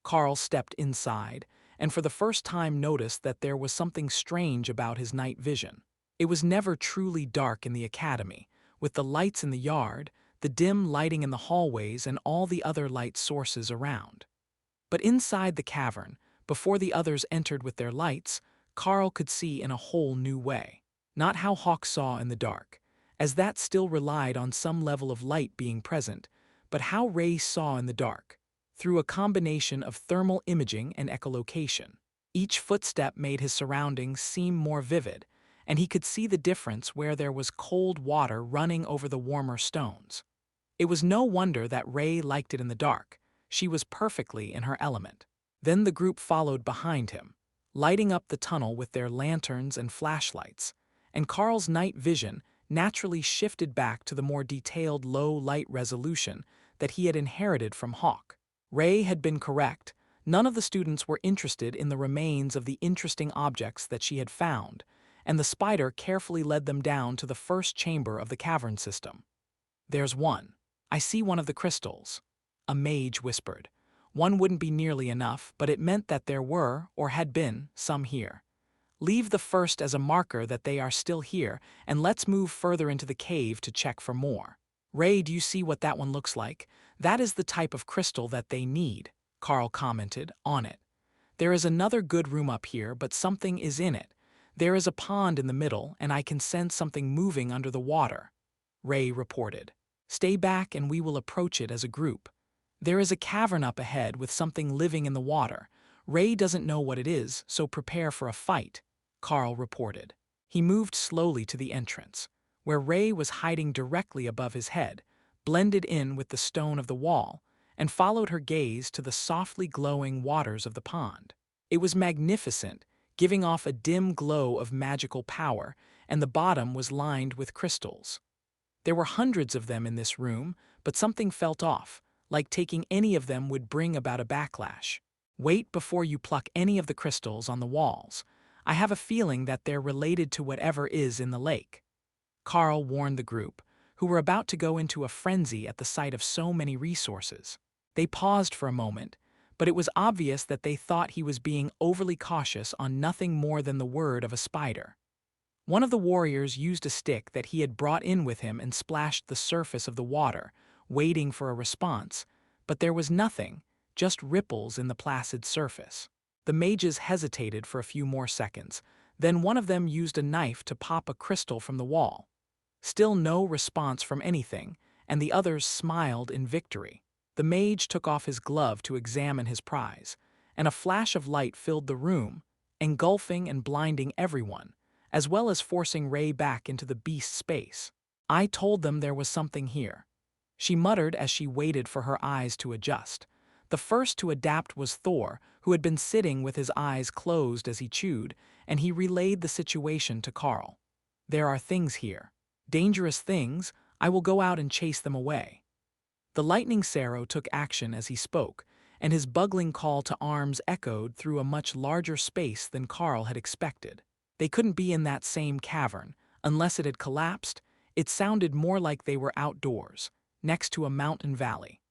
Carl stepped inside, and for the first time noticed that there was something strange about his night vision. It was never truly dark in the academy, with the lights in the yard, the dim lighting in the hallways, and all the other light sources around. But inside the cavern, before the others entered with their lights, Carl could see in a whole new way. Not how Hawk saw in the dark, as that still relied on some level of light being present, but how Ray saw in the dark, through a combination of thermal imaging and echolocation. Each footstep made his surroundings seem more vivid, and he could see the difference where there was cold water running over the warmer stones. It was no wonder that Ray liked it in the dark. She was perfectly in her element. Then the group followed behind him, lighting up the tunnel with their lanterns and flashlights, and Carl's night vision naturally shifted back to the more detailed low light resolution that he had inherited from Hawk. Ray had been correct. None of the students were interested in the remains of the interesting objects that she had found, and the spider carefully led them down to the first chamber of the cavern system. There's one. I see one of the crystals, a mage whispered. One wouldn't be nearly enough, but it meant that there were, or had been, some here. Leave the first as a marker that they are still here, and let's move further into the cave to check for more. Ray, do you see what that one looks like? That is the type of crystal that they need, Carl commented, on it. There is another good room up here, but something is in it. There is a pond in the middle, and I can sense something moving under the water, Ray reported. Stay back and we will approach it as a group. There is a cavern up ahead with something living in the water. Ray doesn't know what it is, so prepare for a fight, Carl reported. He moved slowly to the entrance, where Ray was hiding directly above his head, blended in with the stone of the wall, and followed her gaze to the softly glowing waters of the pond. It was magnificent, giving off a dim glow of magical power, and the bottom was lined with crystals. There were hundreds of them in this room, but something felt off, like taking any of them would bring about a backlash. Wait before you pluck any of the crystals on the walls. I have a feeling that they're related to whatever is in the lake. Carl warned the group, who were about to go into a frenzy at the sight of so many resources. They paused for a moment, but it was obvious that they thought he was being overly cautious on nothing more than the word of a spider. One of the warriors used a stick that he had brought in with him and splashed the surface of the water, waiting for a response, but there was nothing, just ripples in the placid surface. The mages hesitated for a few more seconds, then one of them used a knife to pop a crystal from the wall. Still no response from anything, and the others smiled in victory. The mage took off his glove to examine his prize, and a flash of light filled the room, engulfing and blinding everyone, as well as forcing Ray back into the beast's space. I told them there was something here, she muttered as she waited for her eyes to adjust. The first to adapt was Thor, who had been sitting with his eyes closed as he chewed, and he relayed the situation to Carl. There are things here. Dangerous things. I will go out and chase them away. The lightning Sparrow took action as he spoke, and his bugling call to arms echoed through a much larger space than Carl had expected. They couldn't be in that same cavern, unless it had collapsed. It sounded more like they were outdoors, next to a mountain valley.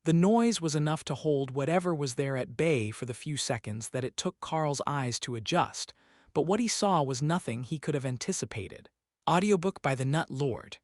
The noise was enough to hold whatever was there at bay for the few seconds that it took Carl's eyes to adjust, but what he saw was nothing he could have anticipated. Audiobook by the Nut Lord.